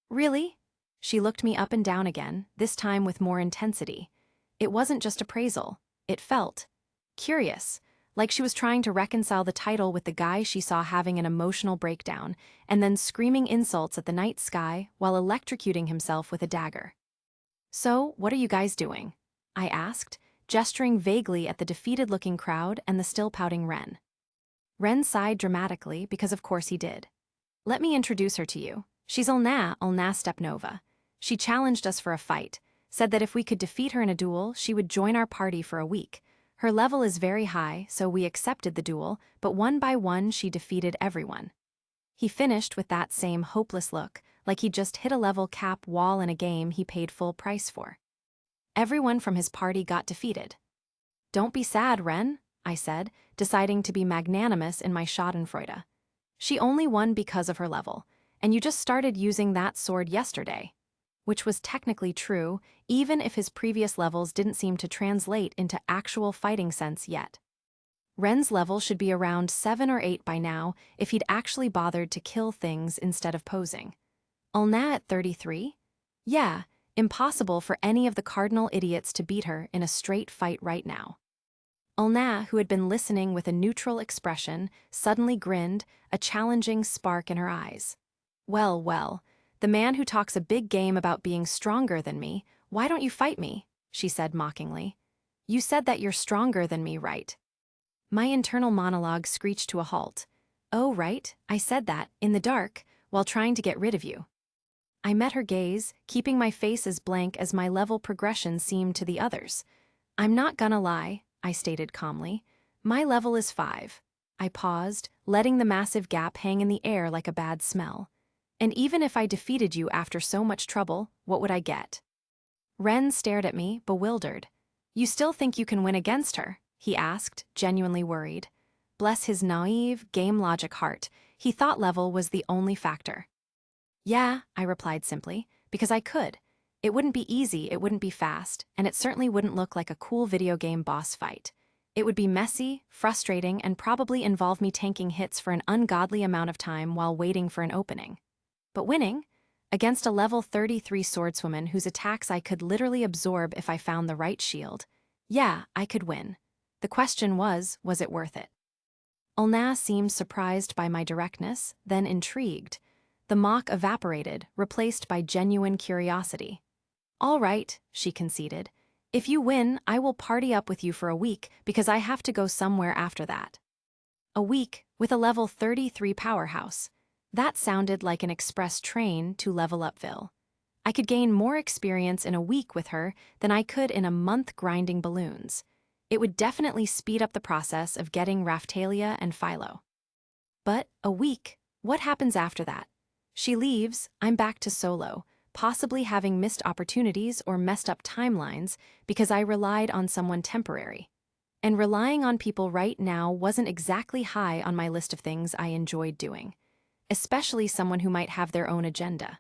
"Really?" She looked me up and down again, this time with more intensity. It wasn't just appraisal. It felt curious, like she was trying to reconcile the title with the guy she saw having an emotional breakdown, and then screaming insults at the night sky while electrocuting himself with a dagger. "So, what are you guys doing?" I asked, gesturing vaguely at the defeated-looking crowd and the still pouting Ren. Ren sighed dramatically because of course he did. "Let me introduce her to you. She's Ulna Stepnova. She challenged us for a fight, said that if we could defeat her in a duel, she would join our party for a week. Her level is very high, so we accepted the duel, but one by one she defeated everyone." He finished with that same hopeless look, like he'd just hit a level cap wall in a game he paid full price for. "Everyone from his party got defeated." "Don't be sad, Ren," I said, deciding to be magnanimous in my schadenfreude. "She only won because of her level, and you just started using that sword yesterday." Which was technically true, even if his previous levels didn't seem to translate into actual fighting sense yet. Ren's level should be around 7 or 8 by now if he'd actually bothered to kill things instead of posing. Ulna at 33? Yeah, impossible for any of the cardinal idiots to beat her in a straight fight right now. Ulna, who had been listening with a neutral expression, suddenly grinned, a challenging spark in her eyes. Well, well, the man who talks a big game about being stronger than me, why don't you fight me? She said mockingly. You said that you're stronger than me, right? My internal monologue screeched to a halt. Oh, right, I said that, in the dark, while trying to get rid of you. I met her gaze, keeping my face as blank as my level progression seemed to the others. I'm not gonna lie, I stated calmly. My level is 5. I paused, letting the massive gap hang in the air like a bad smell. And even if I defeated you after so much trouble, what would I get? Ren stared at me, bewildered. You still think you can win against her? He asked, genuinely worried. Bless his naive, game logic heart, he thought level was the only factor. Yeah, I replied simply, because I could. It wouldn't be easy, it wouldn't be fast, and it certainly wouldn't look like a cool video game boss fight. It would be messy, frustrating, and probably involve me tanking hits for an ungodly amount of time while waiting for an opening. But winning? Against a level 33 swordswoman whose attacks I could literally absorb if I found the right shield. Yeah, I could win. The question was it worth it? Ulna seemed surprised by my directness, then intrigued. The mock evaporated, replaced by genuine curiosity. All right, she conceded. If you win, I will party up with you for a week because I have to go somewhere after that. A week with a level 33 powerhouse. That sounded like an express train to Level Upville. I could gain more experience in a week with her than I could in a month grinding balloons. It would definitely speed up the process of getting Raphtalia and Philo. But a week, what happens after that? She leaves, I'm back to solo, possibly having missed opportunities or messed up timelines because I relied on someone temporary. And relying on people right now wasn't exactly high on my list of things I enjoyed doing, especially someone who might have their own agenda.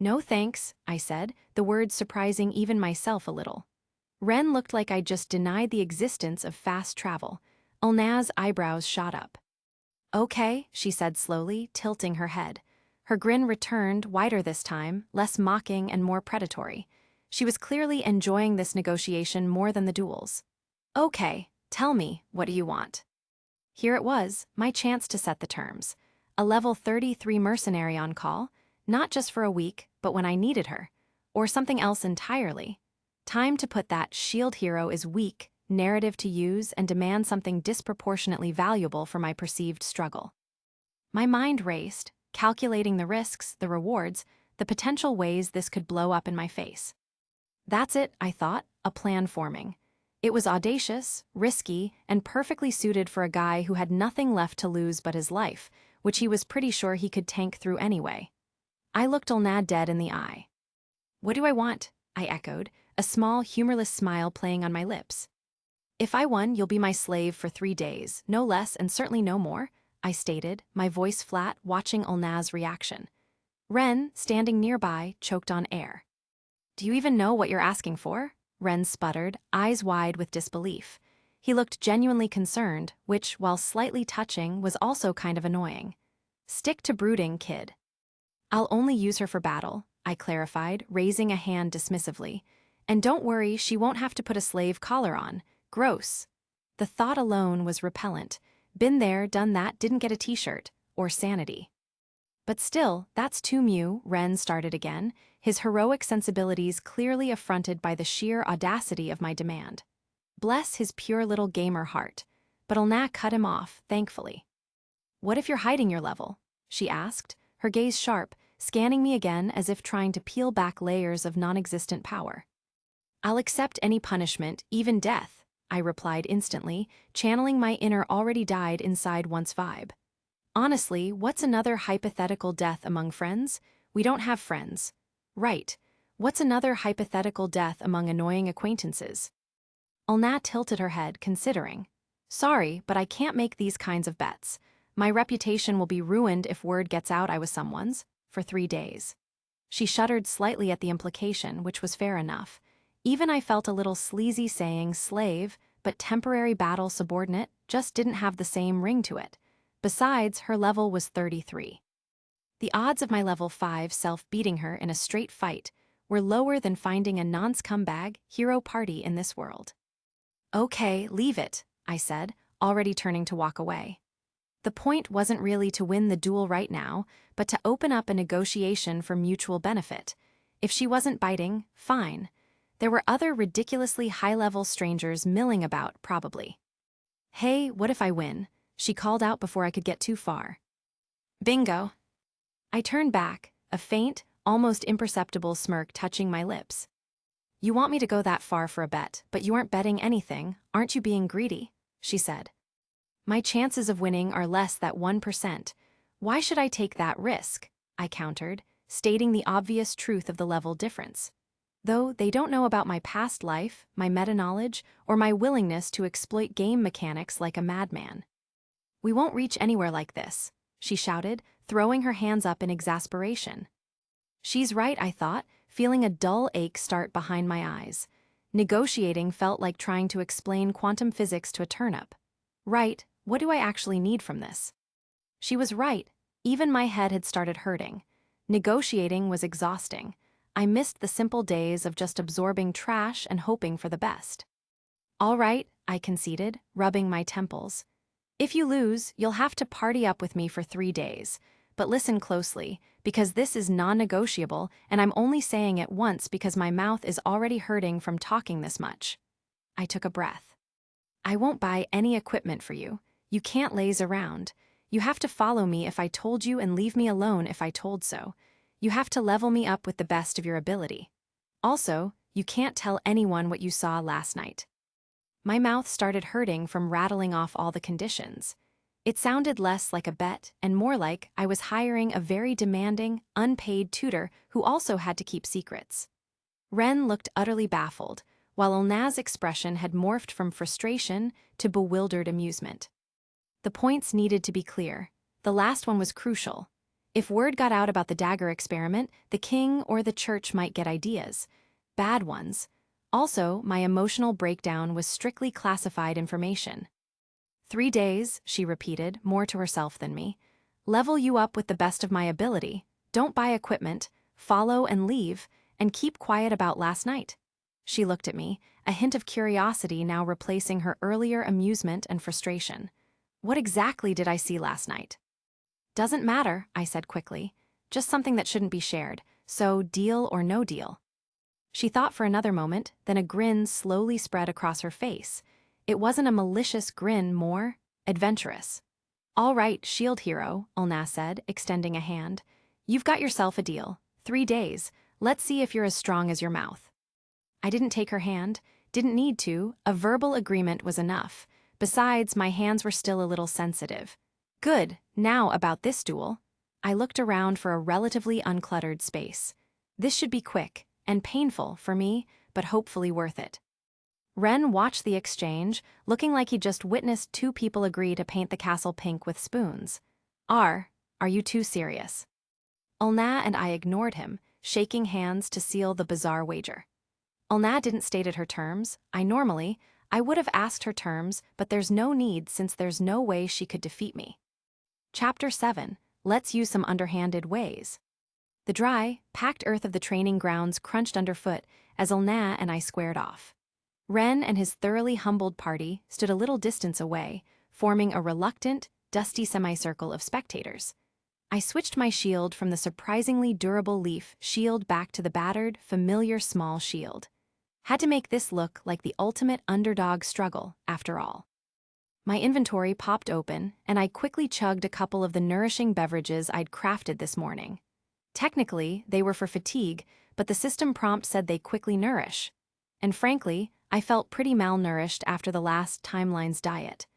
No thanks, I said, the words surprising even myself a little. Ren looked like I'd just denied the existence of fast travel. Ulna's eyebrows shot up. Okay, she said slowly, tilting her head. Her grin returned, wider this time, less mocking and more predatory. She was clearly enjoying this negotiation more than the duels. Okay, tell me, what do you want? Here it was, my chance to set the terms. A level 33 mercenary on call, not just for a week, but when I needed her. Or something else entirely. Time to put that shield hero is weak narrative to use and demand something disproportionately valuable for my perceived struggle. My mind raced, calculating the risks, the rewards, the potential ways this could blow up in my face. That's it, I thought, a plan forming. It was audacious, risky, and perfectly suited for a guy who had nothing left to lose but his life, which he was pretty sure he could tank through anyway. I looked Ulna dead in the eye. What do I want? I echoed, a small, humorless smile playing on my lips. If I won, you'll be my slave for 3 days, no less and certainly no more, I stated, my voice flat, watching Ulna's reaction. Ren, standing nearby, choked on air. Do you even know what you're asking for? Ren sputtered, eyes wide with disbelief. He looked genuinely concerned, which, while slightly touching, was also kind of annoying. Stick to brooding, kid. I'll only use her for battle, I clarified, raising a hand dismissively. And don't worry, she won't have to put a slave collar on. Gross. The thought alone was repellent. Been there, done that, didn't get a t-shirt. Or sanity. But still, that's too mu, Ren started again, his heroic sensibilities clearly affronted by the sheer audacity of my demand. Bless his pure little gamer heart. But Ulna cut him off, thankfully. What if you're hiding your level? She asked, her gaze sharp, scanning me again as if trying to peel back layers of non-existent power. I'll accept any punishment, even death, I replied instantly, channeling my inner already died inside once vibe. Honestly, what's another hypothetical death among friends? We don't have friends. Right. What's another hypothetical death among annoying acquaintances? Ulna tilted her head, considering. Sorry, but I can't make these kinds of bets. My reputation will be ruined if word gets out I was someone's, for 3 days. She shuddered slightly at the implication, which was fair enough. Even I felt a little sleazy saying slave, but temporary battle subordinate just didn't have the same ring to it. Besides, her level was 33. The odds of my level 5 self beating her in a straight fight were lower than finding a non-scumbag hero party in this world. Okay, leave it, I said, already turning to walk away. The point wasn't really to win the duel right now, but to open up a negotiation for mutual benefit. If she wasn't biting, fine. There were other ridiculously high-level strangers milling about, probably. Hey, what if I win? She called out before I could get too far. Bingo. I turned back, a faint, almost imperceptible smirk touching my lips. You want me to go that far for a bet, but you aren't betting anything, aren't you being greedy? She said. My chances of winning are less than 1%. Why should I take that risk? I countered, stating the obvious truth of the level difference. Though they don't know about my past life, my meta-knowledge, or my willingness to exploit game mechanics like a madman. We won't reach anywhere like this, she shouted, throwing her hands up in exasperation. She's right, I thought, feeling a dull ache start behind my eyes. Negotiating felt like trying to explain quantum physics to a turnip. Right, what do I actually need from this? She was right. Even my head had started hurting. Negotiating was exhausting. I missed the simple days of just absorbing trash and hoping for the best. All right, I conceded, rubbing my temples. If you lose, you'll have to party up with me for 3 days. But listen closely, because this is non-negotiable, and I'm only saying it once because my mouth is already hurting from talking this much. I took a breath. I won't buy any equipment for you. You can't laze around. You have to follow me if I told you and leave me alone if I told so. You have to level me up with the best of your ability. Also, you can't tell anyone what you saw last night. My mouth started hurting from rattling off all the conditions. It sounded less like a bet and more like I was hiring a very demanding, unpaid tutor who also had to keep secrets. Ren looked utterly baffled, while Ulna's expression had morphed from frustration to bewildered amusement. The points needed to be clear. The last one was crucial. If word got out about the dagger experiment, the king or the church might get ideas. Bad ones. Also, my emotional breakdown was strictly classified information. 3 days, she repeated, more to herself than me. Level you up with the best of my ability. Don't buy equipment, follow and leave, and keep quiet about last night. She looked at me, a hint of curiosity now replacing her earlier amusement and frustration. What exactly did I see last night? Doesn't matter, I said quickly. Just something that shouldn't be shared, so deal or no deal. She thought for another moment, then a grin slowly spread across her face. It wasn't a malicious grin, more adventurous. All right, shield hero, Ulna said, extending a hand. You've got yourself a deal. 3 days. Let's see if you're as strong as your mouth. I didn't take her hand, didn't need to, a verbal agreement was enough. Besides, my hands were still a little sensitive. Good, now about this duel. I looked around for a relatively uncluttered space. This should be quick and painful for me, but hopefully worth it. Ren watched the exchange, looking like he'd just witnessed 2 people agree to paint the castle pink with spoons. Are you too serious? Ulna and I ignored him, shaking hands to seal the bizarre wager. Ulna didn't state her terms. I would have asked her terms, but there's no need since there's no way she could defeat me. Chapter 7. Let's use some underhanded ways. The dry, packed earth of the training grounds crunched underfoot as Ulna and I squared off. Ren and his thoroughly humbled party stood a little distance away, forming a reluctant, dusty semicircle of spectators. I switched my shield from the surprisingly durable leaf shield back to the battered, familiar small shield. Had to make this look like the ultimate underdog struggle, after all. My inventory popped open, and I quickly chugged a couple of the nourishing beverages I'd crafted this morning. Technically, they were for fatigue, but the system prompt said they quickly nourish. And frankly, I felt pretty malnourished after the last Timeline's diet.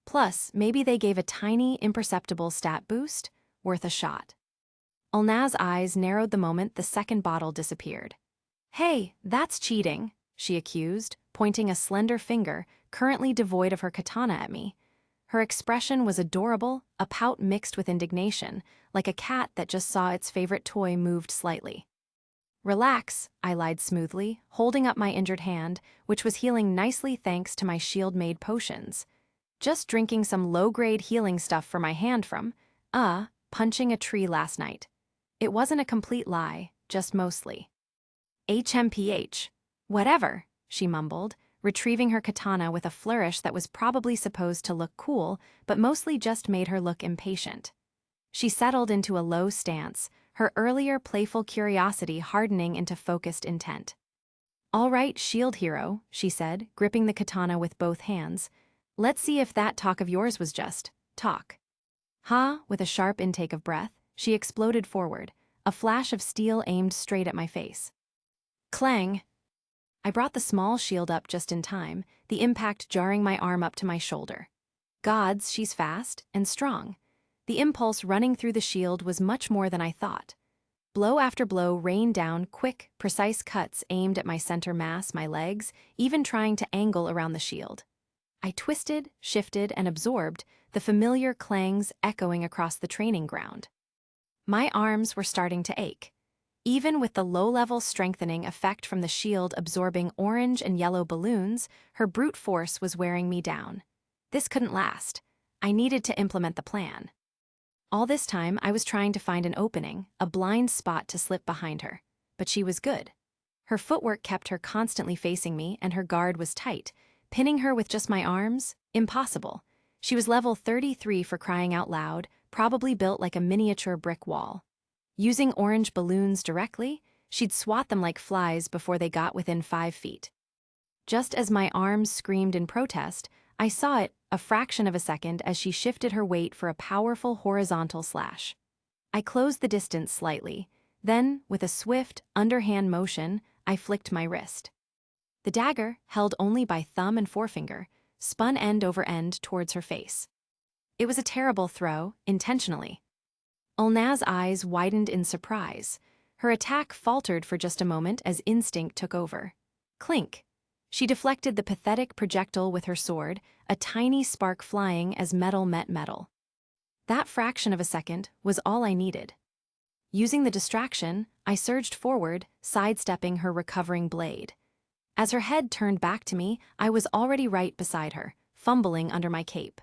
Plus, maybe they gave a tiny, imperceptible stat boost, worth a shot. Ulna's eyes narrowed the moment the second bottle disappeared. Hey, that's cheating, she accused, pointing a slender finger, currently devoid of her katana, at me. Her expression was adorable, a pout mixed with indignation, like a cat that just saw its favorite toy moved slightly. Relax, I lied smoothly, holding up my injured hand, which was healing nicely thanks to my shield-made potions. Just drinking some low-grade healing stuff for my hand from, punching a tree last night. It wasn't a complete lie, just mostly. HMPH. Whatever, she mumbled, retrieving her katana with a flourish that was probably supposed to look cool, but mostly just made her look impatient. She settled into a low stance, her earlier playful curiosity hardening into focused intent. "All right, shield hero," she said, gripping the katana with both hands. "Let's see if that talk of yours was just talk." With a sharp intake of breath, she exploded forward, a flash of steel aimed straight at my face. Clang! I brought the small shield up just in time, the impact jarring my arm up to my shoulder. Gods, she's fast and strong. The impulse running through the shield was much more than I thought. Blow after blow rained down, quick, precise cuts aimed at my center mass, my legs, even trying to angle around the shield. I twisted, shifted, and absorbed, the familiar clangs echoing across the training ground. My arms were starting to ache. Even with the low-level strengthening effect from the shield absorbing orange and yellow balloons, her brute force was wearing me down. This couldn't last. I needed to implement the plan. All this time, I was trying to find an opening, a blind spot to slip behind her. But she was good. Her footwork kept her constantly facing me, and her guard was tight. Pinning her with just my arms? Impossible. She was level 33 for crying out loud, probably built like a miniature brick wall. Using orange balloons directly, she'd swat them like flies before they got within 5 feet. Just as my arms screamed in protest, I saw it a fraction of a second as she shifted her weight for a powerful horizontal slash. I closed the distance slightly, then, with a swift, underhand motion, I flicked my wrist. The dagger, held only by thumb and forefinger, spun end over end towards her face. It was a terrible throw, intentionally. Ulna's eyes widened in surprise. Her attack faltered for just a moment as instinct took over. Clink! She deflected the pathetic projectile with her sword, a tiny spark flying as metal met metal. That fraction of a second was all I needed. Using the distraction, I surged forward, sidestepping her recovering blade. As her head turned back to me, I was already right beside her, fumbling under my cape.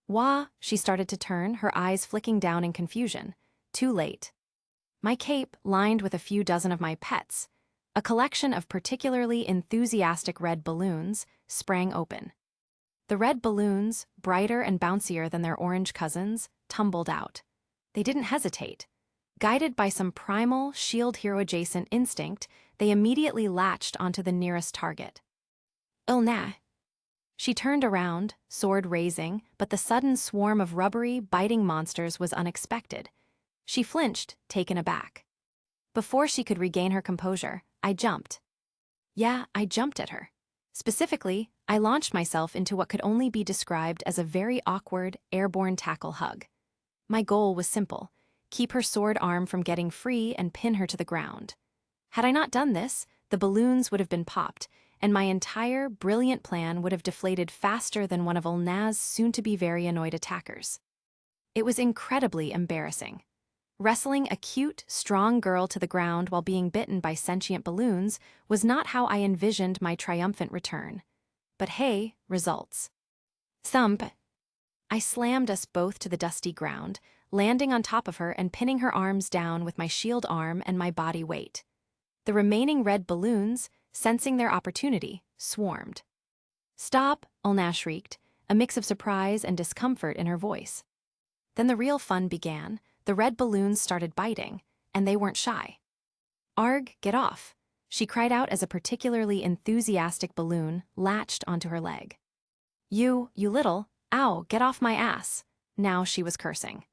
Wah! She started to turn, her eyes flicking down in confusion. Too late. My cape, lined with a few dozen of my pets, a collection of particularly enthusiastic red balloons, sprang open. The red balloons, brighter and bouncier than their orange cousins, tumbled out. They didn't hesitate. Guided by some primal, shield hero-adjacent instinct, they immediately latched onto the nearest target. Ulna! She turned around, sword raising, but the sudden swarm of rubbery, biting monsters was unexpected. She flinched, taken aback. Before she could regain her composure, I jumped. Yeah, I jumped at her. Specifically, I launched myself into what could only be described as a very awkward, airborne tackle hug. My goal was simple: keep her sword arm from getting free and pin her to the ground. Had I not done this, the balloons would have been popped, and my entire, brilliant plan would have deflated faster than one of Ulna's soon-to-be very annoyed attackers. It was incredibly embarrassing. Wrestling a cute, strong girl to the ground while being bitten by sentient balloons was not how I envisioned my triumphant return. But hey, results. Thump! I slammed us both to the dusty ground, landing on top of her and pinning her arms down with my shield arm and my body weight. The remaining red balloons, sensing their opportunity, swarmed. Stop! Ulna shrieked, a mix of surprise and discomfort in her voice. Then the real fun began. The red balloons started biting, and they weren't shy. Arg, get off! She cried out as a particularly enthusiastic balloon latched onto her leg. You little, ow, get off my ass! Now she was cursing.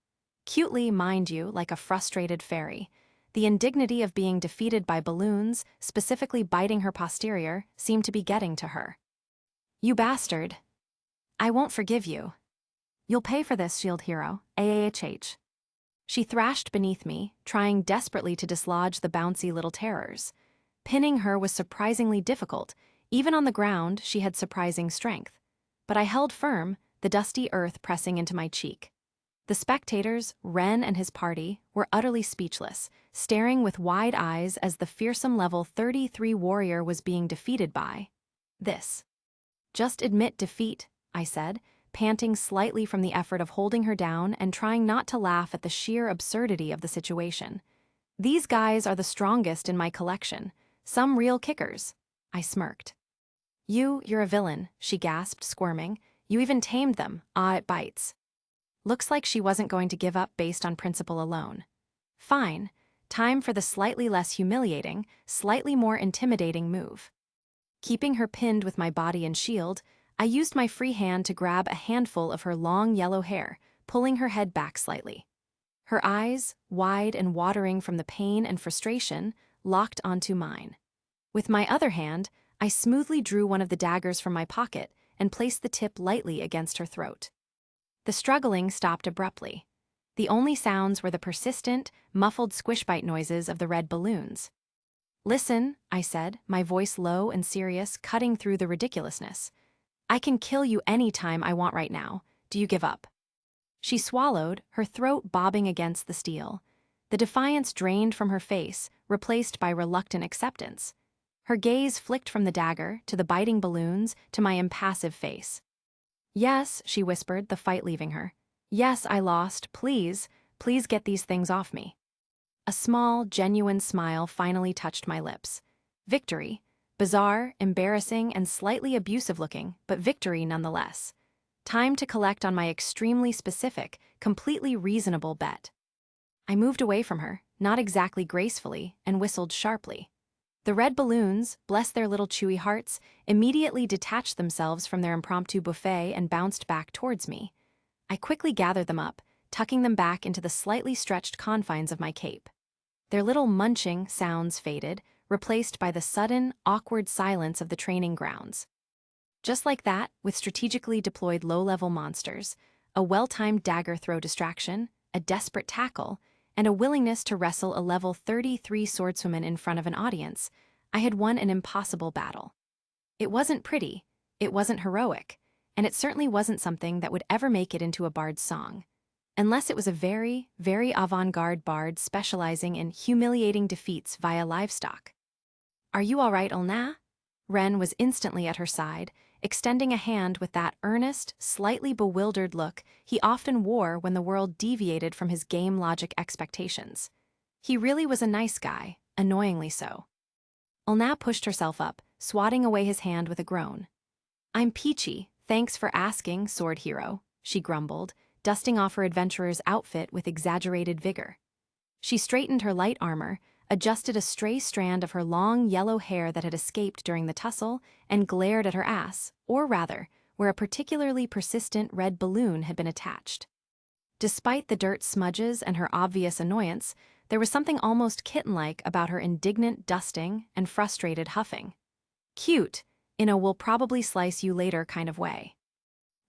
Cutely, mind you, like a frustrated fairy. The indignity of being defeated by balloons, specifically biting her posterior, seemed to be getting to her. You bastard! I won't forgive you. You'll pay for this, shield hero, AAHH. She thrashed beneath me, trying desperately to dislodge the bouncy little terrors. Pinning her was surprisingly difficult. Even on the ground, she had surprising strength. But I held firm, the dusty earth pressing into my cheek. The spectators, Ren and his party, were utterly speechless, staring with wide eyes as the fearsome level 33 warrior was being defeated by this. Just admit defeat, I said, panting slightly from the effort of holding her down and trying not to laugh at the sheer absurdity of the situation. These guys are the strongest in my collection, some real kickers. I smirked. You're a villain, she gasped, squirming. You even tamed them. Ah, it bites. Looks like she wasn't going to give up based on principle alone. Fine. Time for the slightly less humiliating, slightly more intimidating move. Keeping her pinned with my body and shield, I used my free hand to grab a handful of her long yellow hair, pulling her head back slightly. Her eyes, wide and watering from the pain and frustration, locked onto mine. With my other hand, I smoothly drew one of the daggers from my pocket and placed the tip lightly against her throat. The struggling stopped abruptly. The only sounds were the persistent, muffled squish-bite noises of the red balloons. Listen, I said, my voice low and serious, cutting through the ridiculousness. I can kill you any time I want right now. Do you give up? She swallowed, her throat bobbing against the steel. The defiance drained from her face, replaced by reluctant acceptance. Her gaze flicked from the dagger, to the biting balloons, to my impassive face. Yes, she whispered, the fight leaving her. Yes, I lost. Please get these things off me. A small, genuine smile finally touched my lips. Victory. Bizarre, embarrassing, and slightly abusive looking, but victory nonetheless. Time to collect on my extremely specific, completely reasonable bet. I moved away from her, not exactly gracefully, and whistled sharply. The red balloons, bless their little chewy hearts, immediately detached themselves from their impromptu buffet and bounced back towards me. I quickly gathered them up, tucking them back into the slightly stretched confines of my cape. Their little munching sounds faded, replaced by the sudden, awkward silence of the training grounds. Just like that, with strategically deployed low-level monsters, a well-timed dagger throw distraction, a desperate tackle, and a willingness to wrestle a level 33 swordswoman in front of an audience, I had won an impossible battle. It wasn't pretty, it wasn't heroic, and it certainly wasn't something that would ever make it into a bard's song. Unless it was a very, very avant-garde bard specializing in humiliating defeats via livestock. Are you all right, Ulna? Ren was instantly at her side, extending a hand with that earnest, slightly bewildered look he often wore when the world deviated from his game logic expectations. He really was a nice guy, annoyingly so. Ulna pushed herself up, swatting away his hand with a groan. I'm peachy, thanks for asking, sword hero, she grumbled, dusting off her adventurer's outfit with exaggerated vigor. She straightened her light armor, adjusted a stray strand of her long yellow hair that had escaped during the tussle, and glared at her ass, or rather, where a particularly persistent red balloon had been attached. Despite the dirt smudges and her obvious annoyance, there was something almost kitten-like about her indignant dusting and frustrated huffing. Cute, in a will probably slice you later kind of way.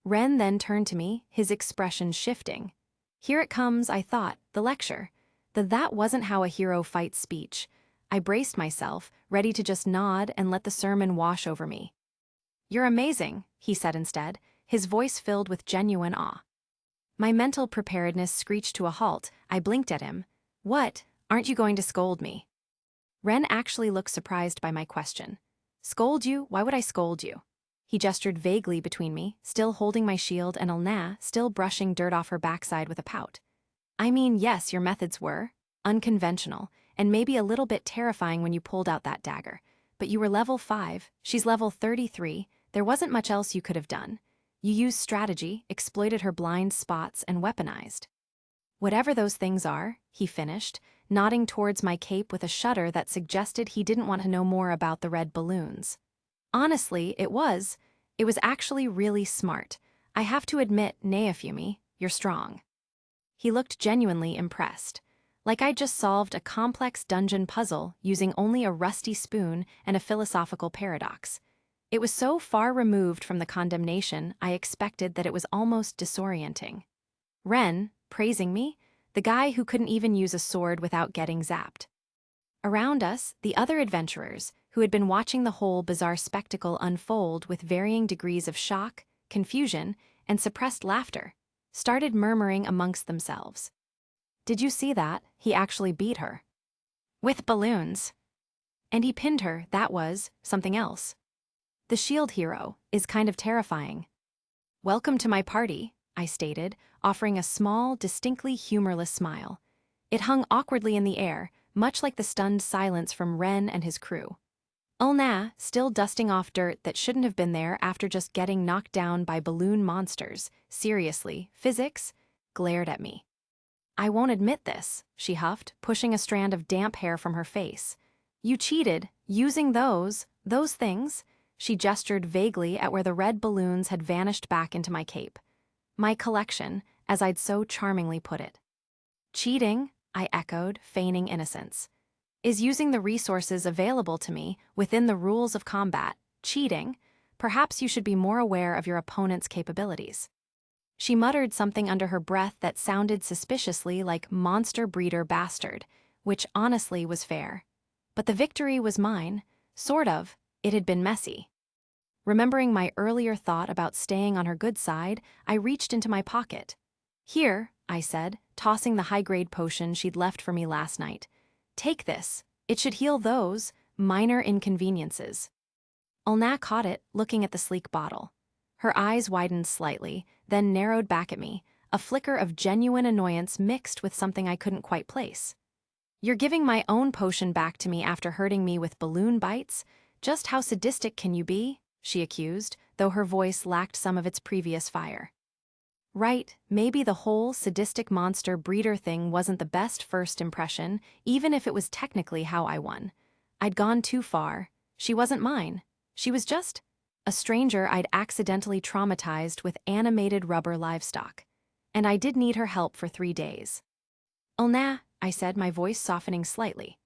Ren then turned to me, his expression shifting. Here it comes, I thought, the lecture. That wasn't how a hero fights speech. I braced myself, ready to just nod and let the sermon wash over me. You're amazing, he said instead, his voice filled with genuine awe. My mental preparedness screeched to a halt. I blinked at him. What? Aren't you going to scold me? Ren actually looked surprised by my question. Scold you? Why would I scold you? He gestured vaguely between me, still holding my shield, and Ulna, still brushing dirt off her backside with a pout. I mean, yes, your methods were unconventional, and maybe a little bit terrifying when you pulled out that dagger. But you were level 5, she's level 33, there wasn't much else you could have done. You used strategy, exploited her blind spots, and weaponized. Whatever those things are, he finished, nodding towards my cape with a shudder that suggested he didn't want to know more about the red balloons. Honestly, it was actually really smart. I have to admit, Neofumi, you're strong. He looked genuinely impressed, like I'd just solved a complex dungeon puzzle using only a rusty spoon and a philosophical paradox. It was so far removed from the condemnation I expected that it was almost disorienting. Ren, praising me, the guy who couldn't even use a sword without getting zapped. Around us, the other adventurers, who had been watching the whole bizarre spectacle unfold with varying degrees of shock, confusion, and suppressed laughter, started murmuring amongst themselves. Did you see that? He actually beat her. With balloons. And he pinned her, that was something else. The shield hero is kind of terrifying. Welcome to my party, I stated, offering a small, distinctly humorless smile. It hung awkwardly in the air, much like the stunned silence from Ren and his crew. Ulna, still dusting off dirt that shouldn't have been there after just getting knocked down by balloon monsters, seriously, physics, glared at me. I won't admit this, she huffed, pushing a strand of damp hair from her face. You cheated, using those things. She gestured vaguely at where the red balloons had vanished back into my cape. My collection, as I'd so charmingly put it. Cheating, I echoed, feigning innocence. Is using the resources available to me within the rules of combat cheating? Perhaps you should be more aware of your opponent's capabilities. She muttered something under her breath that sounded suspiciously like monster breeder bastard, which honestly was fair. But the victory was mine, sort of. It had been messy. Remembering my earlier thought about staying on her good side, I reached into my pocket. Here, I said, tossing the high-grade potion she'd left for me last night. Take this. It should heal those minor inconveniences. Ulna caught it, looking at the sleek bottle. Her eyes widened slightly, then narrowed back at me, a flicker of genuine annoyance mixed with something I couldn't quite place. You're giving my own potion back to me after hurting me with balloon bites? Just how sadistic can you be? She accused, though her voice lacked some of its previous fire. Right, maybe the whole sadistic monster breeder thing wasn't the best first impression, even if it was technically how I won. I'd gone too far. She wasn't mine. She was just a stranger I'd accidentally traumatized with animated rubber livestock. And I did need her help for 3 days. Ulna, I said, my voice softening slightly.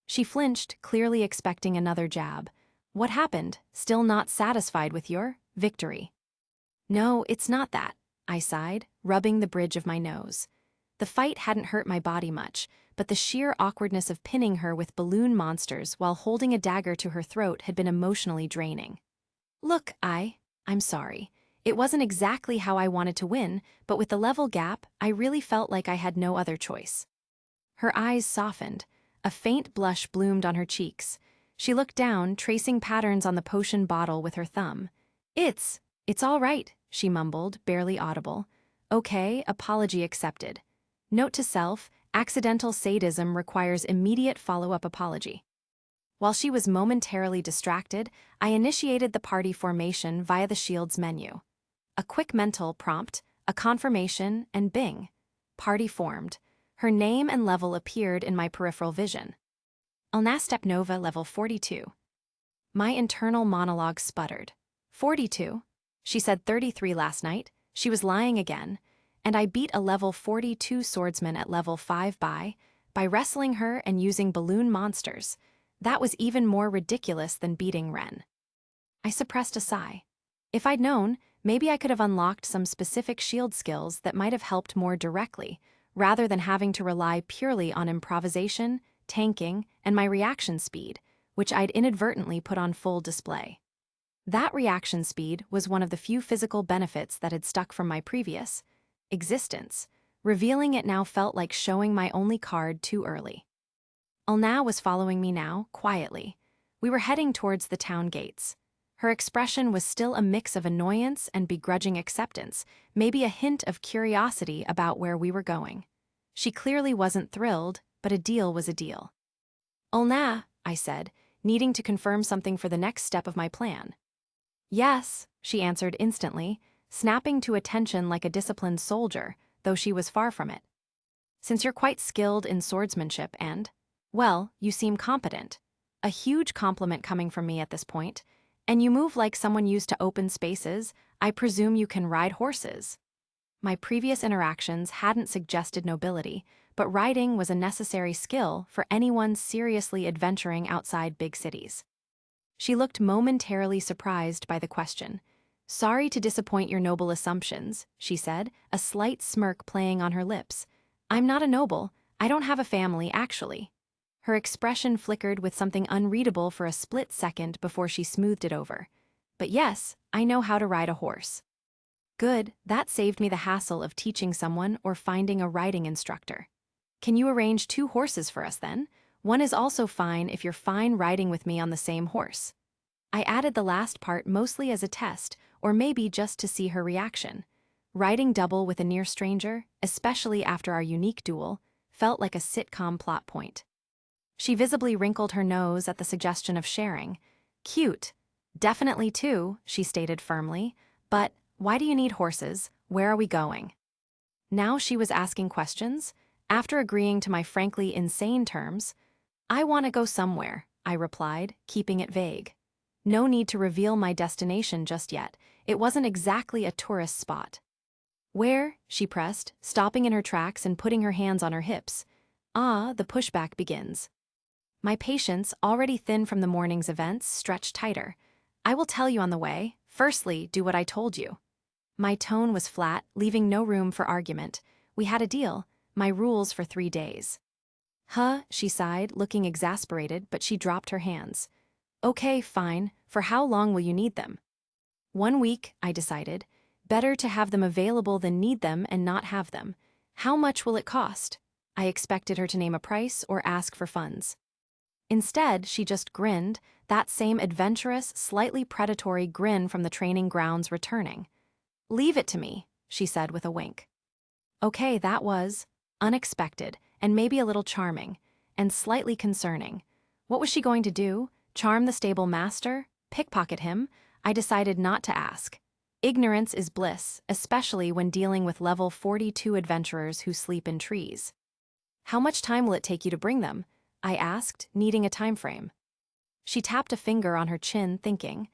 She flinched, clearly expecting another jab. What happened? Still not satisfied with your victory? No, it's not that, I sighed, rubbing the bridge of my nose. The fight hadn't hurt my body much, but the sheer awkwardness of pinning her with balloon monsters while holding a dagger to her throat had been emotionally draining. Look, I'm sorry. It wasn't exactly how I wanted to win, but with the level gap, I really felt like I had no other choice. Her eyes softened. A faint blush bloomed on her cheeks. She looked down, tracing patterns on the potion bottle with her thumb. It's all right, she mumbled, barely audible. Okay, apology accepted. Note to self, accidental sadism requires immediate follow-up apology. While she was momentarily distracted, I initiated the party formation via the shield's menu. A quick mental prompt, a confirmation, and bing. Party formed. Her name and level appeared in my peripheral vision. Ulna Stepnova, level 42. My internal monologue sputtered. 42? She said 33 last night. She was lying again. And I beat a level 42 swordsman at level 5 by wrestling her and using balloon monsters. That was even more ridiculous than beating Ren. I suppressed a sigh. If I'd known, maybe I could have unlocked some specific shield skills that might have helped more directly, rather than having to rely purely on improvisation, tanking, and my reaction speed, which I'd inadvertently put on full display. That reaction speed was one of the few physical benefits that had stuck from my previous existence. Revealing it now felt like showing my only card too early. Ulna was following me now, quietly. We were heading towards the town gates. Her expression was still a mix of annoyance and begrudging acceptance, maybe a hint of curiosity about where we were going. She clearly wasn't thrilled, but a deal was a deal. Ulna, I said, needing to confirm something for the next step of my plan. Yes, she answered instantly, snapping to attention like a disciplined soldier, though she was far from it. Since you're quite skilled in swordsmanship and, well, you seem competent. A huge compliment coming from me at this point. And you move like someone used to open spaces, I presume you can ride horses. My previous interactions hadn't suggested nobility, but riding was a necessary skill for anyone seriously adventuring outside big cities. She looked momentarily surprised by the question. Sorry to disappoint your noble assumptions, she said, a slight smirk playing on her lips. I'm not a noble. I don't have a family, actually. Her expression flickered with something unreadable for a split second before she smoothed it over. But yes, I know how to ride a horse. Good, that saved me the hassle of teaching someone or finding a riding instructor. Can you arrange 2 horses for us then? One is also fine if you're fine riding with me on the same horse. I added the last part mostly as a test, or maybe just to see her reaction. Riding double with a near stranger, especially after our unique duel, felt like a sitcom plot point. She visibly wrinkled her nose at the suggestion of sharing. Cute. Definitely too, she stated firmly. But why do you need horses? Where are we going? Now she was asking questions. After agreeing to my frankly insane terms, I want to go somewhere, I replied, keeping it vague. No need to reveal my destination just yet. It wasn't exactly a tourist spot. Where? She pressed, stopping in her tracks and putting her hands on her hips. Ah, the pushback begins. My patience, already thin from the morning's events, stretched tighter. I will tell you on the way. Firstly, do what I told you. My tone was flat, leaving no room for argument. We had a deal, my rules for 3 days. Huh, she sighed, looking exasperated, but she dropped her hands. Okay, fine. For how long will you need them? 1 week, I decided. Better to have them available than need them and not have them. How much will it cost? I expected her to name a price or ask for funds. Instead, she just grinned, that same adventurous, slightly predatory grin from the training grounds returning. Leave it to me, she said with a wink. Okay, that was unexpected and maybe a little charming and slightly concerning. What was she going to do? Charm the stable master? Pickpocket him? I decided not to ask. Ignorance is bliss, especially when dealing with level 42 adventurers who sleep in trees. How much time will it take you to bring them? I asked, needing a time frame. She tapped a finger on her chin, thinking,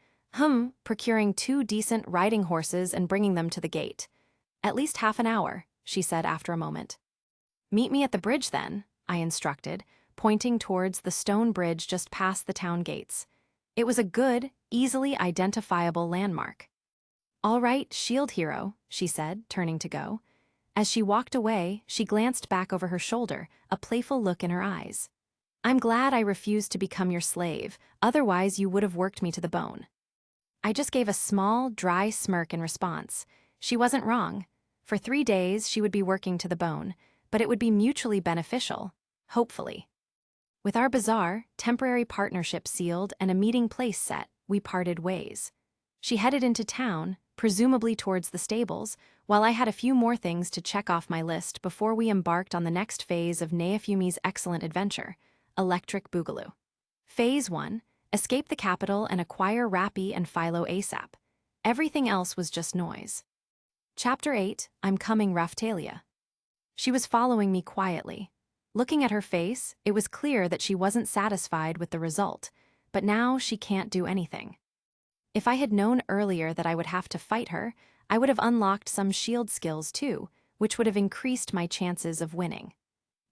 procuring 2 decent riding horses and bringing them to the gate. At least half an hour, she said after a moment. Meet me at the bridge then, I instructed, pointing towards the stone bridge just past the town gates. It was a good, easily identifiable landmark. All right, shield hero, she said, turning to go. As she walked away, she glanced back over her shoulder, a playful look in her eyes. I'm glad I refused to become your slave, otherwise you would have worked me to the bone. I just gave a small, dry smirk in response. She wasn't wrong. For 3 days, she would be working to the bone, but it would be mutually beneficial, hopefully. With our bizarre, temporary partnership sealed and a meeting place set, we parted ways. She headed into town, presumably towards the stables, while I had a few more things to check off my list before we embarked on the next phase of Neofumi's excellent adventure, Electric Boogaloo. Phase 1, escape the capital and acquire Rappy and Philo ASAP. Everything else was just noise. Chapter 8, I'm coming Raphtalia. She was following me quietly. Looking at her face, it was clear that she wasn't satisfied with the result, but now she can't do anything. If I had known earlier that I would have to fight her, I would have unlocked some shield skills too, which would have increased my chances of winning.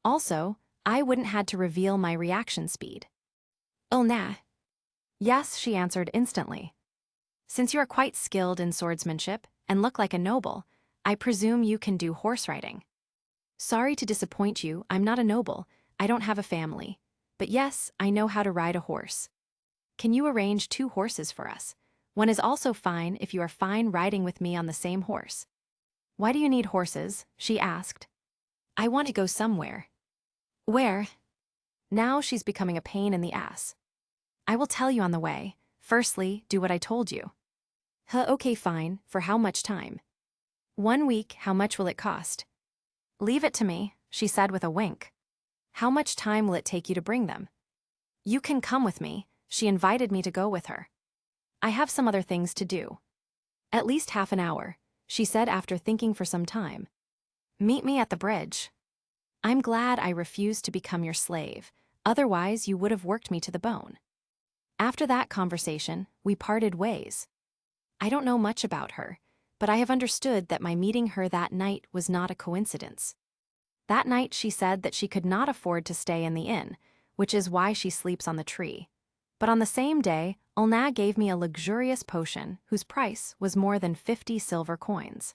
Also, I wouldn't had to reveal my reaction speed. Oh nah. Yes, she answered instantly. Since you are quite skilled in swordsmanship and look like a noble, I presume you can do horse riding. Sorry to disappoint you, I'm not a noble, I don't have a family. But yes, I know how to ride a horse. Can you arrange 2 horses for us? One is also fine if you are fine riding with me on the same horse. Why do you need horses? She asked. I want to go somewhere. Where? Now she's becoming a pain in the ass. I will tell you on the way. Firstly, do what I told you. Okay, fine. For how much time? 1 week. How much will it cost? Leave it to me, she said with a wink. How much time will it take you to bring them? You can come with me. She invited me to go with her. I have some other things to do. At least half an hour, she said after thinking for some time. Meet me at the bridge. I'm glad I refused to become your slave, otherwise you would have worked me to the bone. After that conversation, we parted ways. I don't know much about her, but I have understood that my meeting her that night was not a coincidence. That night she said that she could not afford to stay in the inn, which is why she sleeps on the tree. But on the same day, Ulna gave me a luxurious potion whose price was more than 50 silver coins.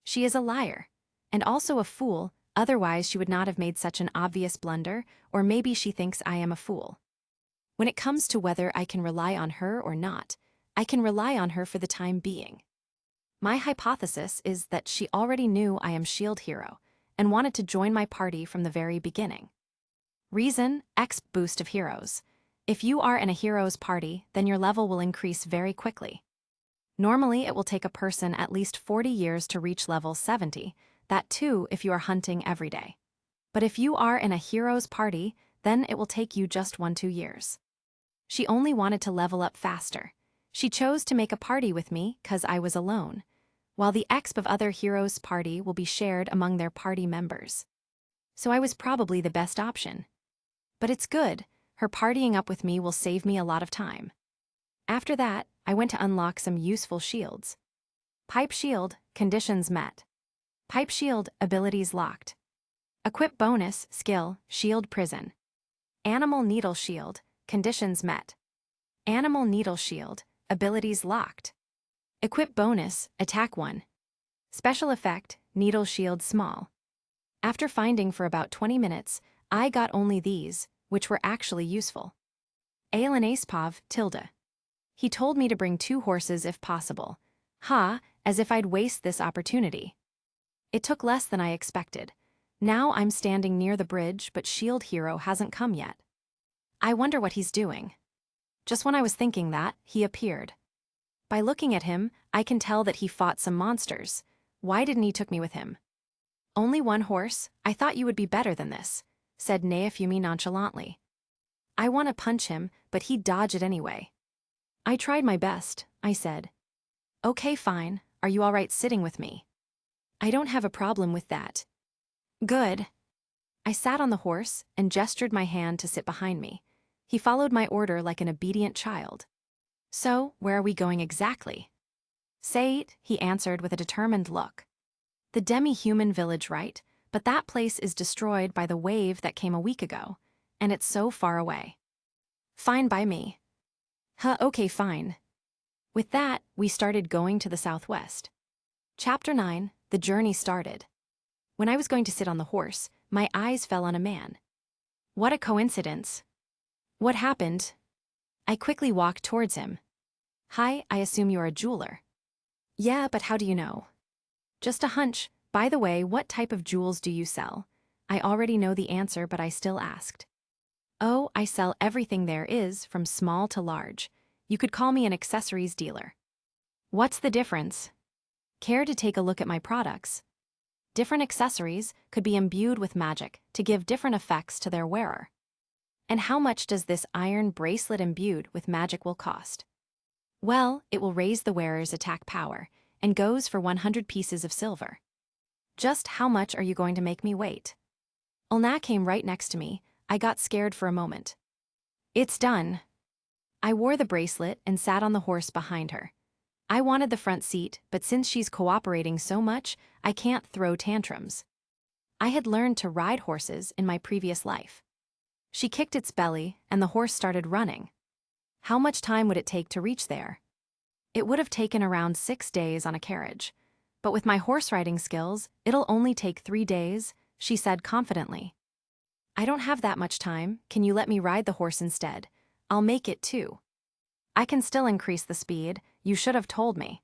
She is a liar, and also a fool, otherwise she would not have made such an obvious blunder, or maybe she thinks I am a fool. When it comes to whether I can rely on her or not, I can rely on her for the time being. My hypothesis is that she already knew I am Shield Hero, and wanted to join my party from the very beginning. Reason, X boost of heroes. If you are in a hero's party, then your level will increase very quickly. Normally, it will take a person at least 40 years to reach level 70, that too if you are hunting every day. But if you are in a hero's party, then it will take you just 1-2 years. She only wanted to level up faster. She chose to make a party with me 'cause I was alone, while the exp of other heroes' party will be shared among their party members. So I was probably the best option. But it's good, her partying up with me will save me a lot of time. After that, I went to unlock some useful shields. Pipe shield, conditions met. Pipe shield, abilities locked. Equip bonus, skill, shield prison. Animal needle shield, conditions met. Animal needle shield, abilities locked. Equip bonus, attack 1. Special effect, needle shield small. After finding for about 20 minutes, I got only these, which were actually useful. Ailanaspov, tilde. He told me to bring 2 horses if possible. As if I'd waste this opportunity. It took less than I expected. Now I'm standing near the bridge, but Shield Hero hasn't come yet. I wonder what he's doing. Just when I was thinking that, he appeared. By looking at him, I can tell that he fought some monsters. Why didn't he took me with him? Only 1 horse? I thought you would be better than this, said Naofumi nonchalantly. I want to punch him, but he'd dodge it anyway. I tried my best, I said. Okay, fine, are you all right sitting with me? I don't have a problem with that. Good. I sat on the horse and gestured my hand to sit behind me. He followed my order like an obedient child. So, where are we going exactly? Sait, he answered with a determined look. The demi-human village, right? But that place is destroyed by the wave that came a week ago, and it's so far away. Fine by me. Okay, fine. With that, we started going to the southwest. Chapter 9, the journey started. When I was going to sit on the horse, my eyes fell on a man. What a coincidence. What happened? I quickly walked towards him. Hi, I assume you're a jeweler. Yeah, but how do you know? Just a hunch. By the way, what type of jewels do you sell? I already know the answer, but I still asked. Oh, I sell everything there is, from small to large. You could call me an accessories dealer. What's the difference? Care to take a look at my products? Different accessories could be imbued with magic to give different effects to their wearer. And how much does this iron bracelet imbued with magic will cost? Well, it will raise the wearer's attack power and goes for 100 pieces of silver. Just how much are you going to make me wait? Ulna came right next to me. I got scared for a moment. It's done. I wore the bracelet and sat on the horse behind her. I wanted the front seat, but since she's cooperating so much, I can't throw tantrums. I had learned to ride horses in my previous life. She kicked its belly, and the horse started running. How much time would it take to reach there? It would have taken around 6 days on a carriage. But with my horse riding skills, it'll only take 3 days, she said confidently. I don't have that much time, can you let me ride the horse instead? I'll make it 2. I can still increase the speed, you should have told me.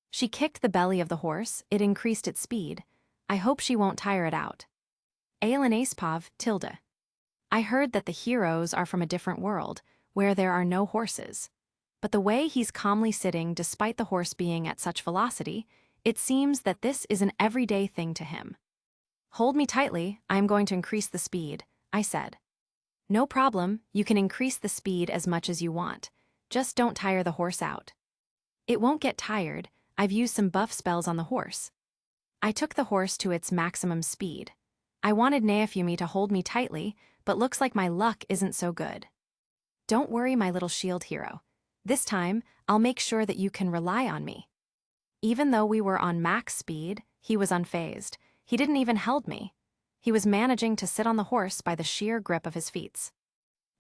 She kicked the belly of the horse, it increased its speed. I hope she won't tire it out. Ailanaspov, tilde. I heard that the heroes are from a different world, where there are no horses. But the way he's calmly sitting despite the horse being at such velocity, it seems that this is an everyday thing to him. Hold me tightly, I am going to increase the speed, I said. No problem, you can increase the speed as much as you want. Just don't tire the horse out. It won't get tired, I've used some buff spells on the horse. I took the horse to its maximum speed. I wanted Naofumi to hold me tightly, but looks like my luck isn't so good. Don't worry, my little shield hero. This time, I'll make sure that you can rely on me. Even though we were on max speed, he was unfazed. He didn't even held me. He was managing to sit on the horse by the sheer grip of his feet.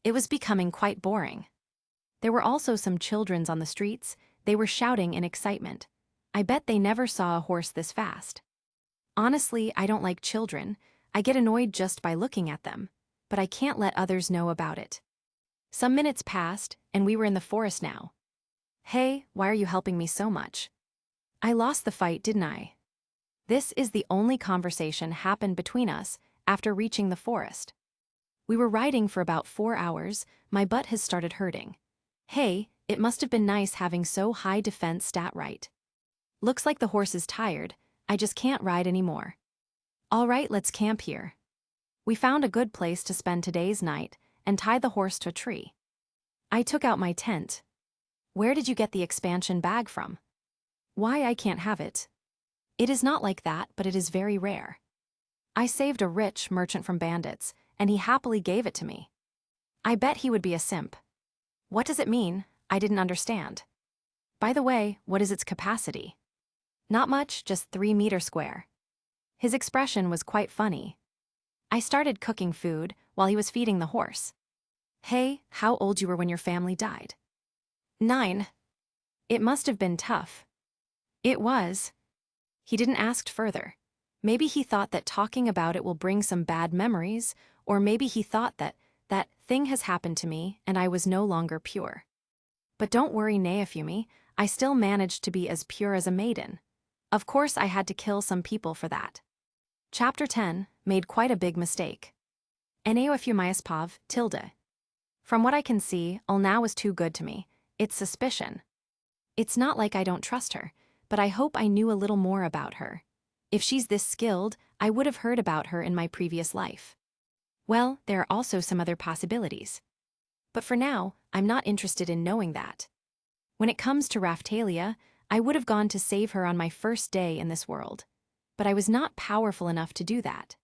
It was becoming quite boring. There were also some children on the streets. They were shouting in excitement. I bet they never saw a horse this fast. Honestly, I don't like children. I get annoyed just by looking at them. But I can't let others know about it. Some minutes passed, and we were in the forest now. Hey, why are you helping me so much? I lost the fight, didn't I? This is the only conversation happened between us after reaching the forest. We were riding for about 4 hours, my butt has started hurting. Hey, it must have been nice having so high defense stat right. Looks like the horse is tired, I just can't ride anymore. All right, let's camp here. We found a good place to spend today's night and tied the horse to a tree. I took out my tent. Where did you get the expansion bag from? Why I can't have it? It is not like that, but it is very rare. I saved a rich merchant from bandits, and he happily gave it to me. I bet he would be a simp. What does it mean? I didn't understand. By the way, what is its capacity? Not much, just 3 meters square. His expression was quite funny. I started cooking food while he was feeding the horse. Hey, how old you were when your family died? 9. It must have been tough. It was. He didn't ask further. Maybe he thought that talking about it will bring some bad memories, or maybe he thought that thing has happened to me and I was no longer pure. But don't worry, Neofumi, I still managed to be as pure as a maiden. Of course I had to kill some people for that. Chapter 10 made quite a big mistake. Neofumiaspav, tilde. From what I can see, Ulna was too good to me. It's suspicion. It's not like I don't trust her, but I hope I knew a little more about her. If she's this skilled, I would have heard about her in my previous life. Well, there are also some other possibilities. But for now, I'm not interested in knowing that. When it comes to Raphtalia, I would have gone to save her on my first day in this world. But I was not powerful enough to do that.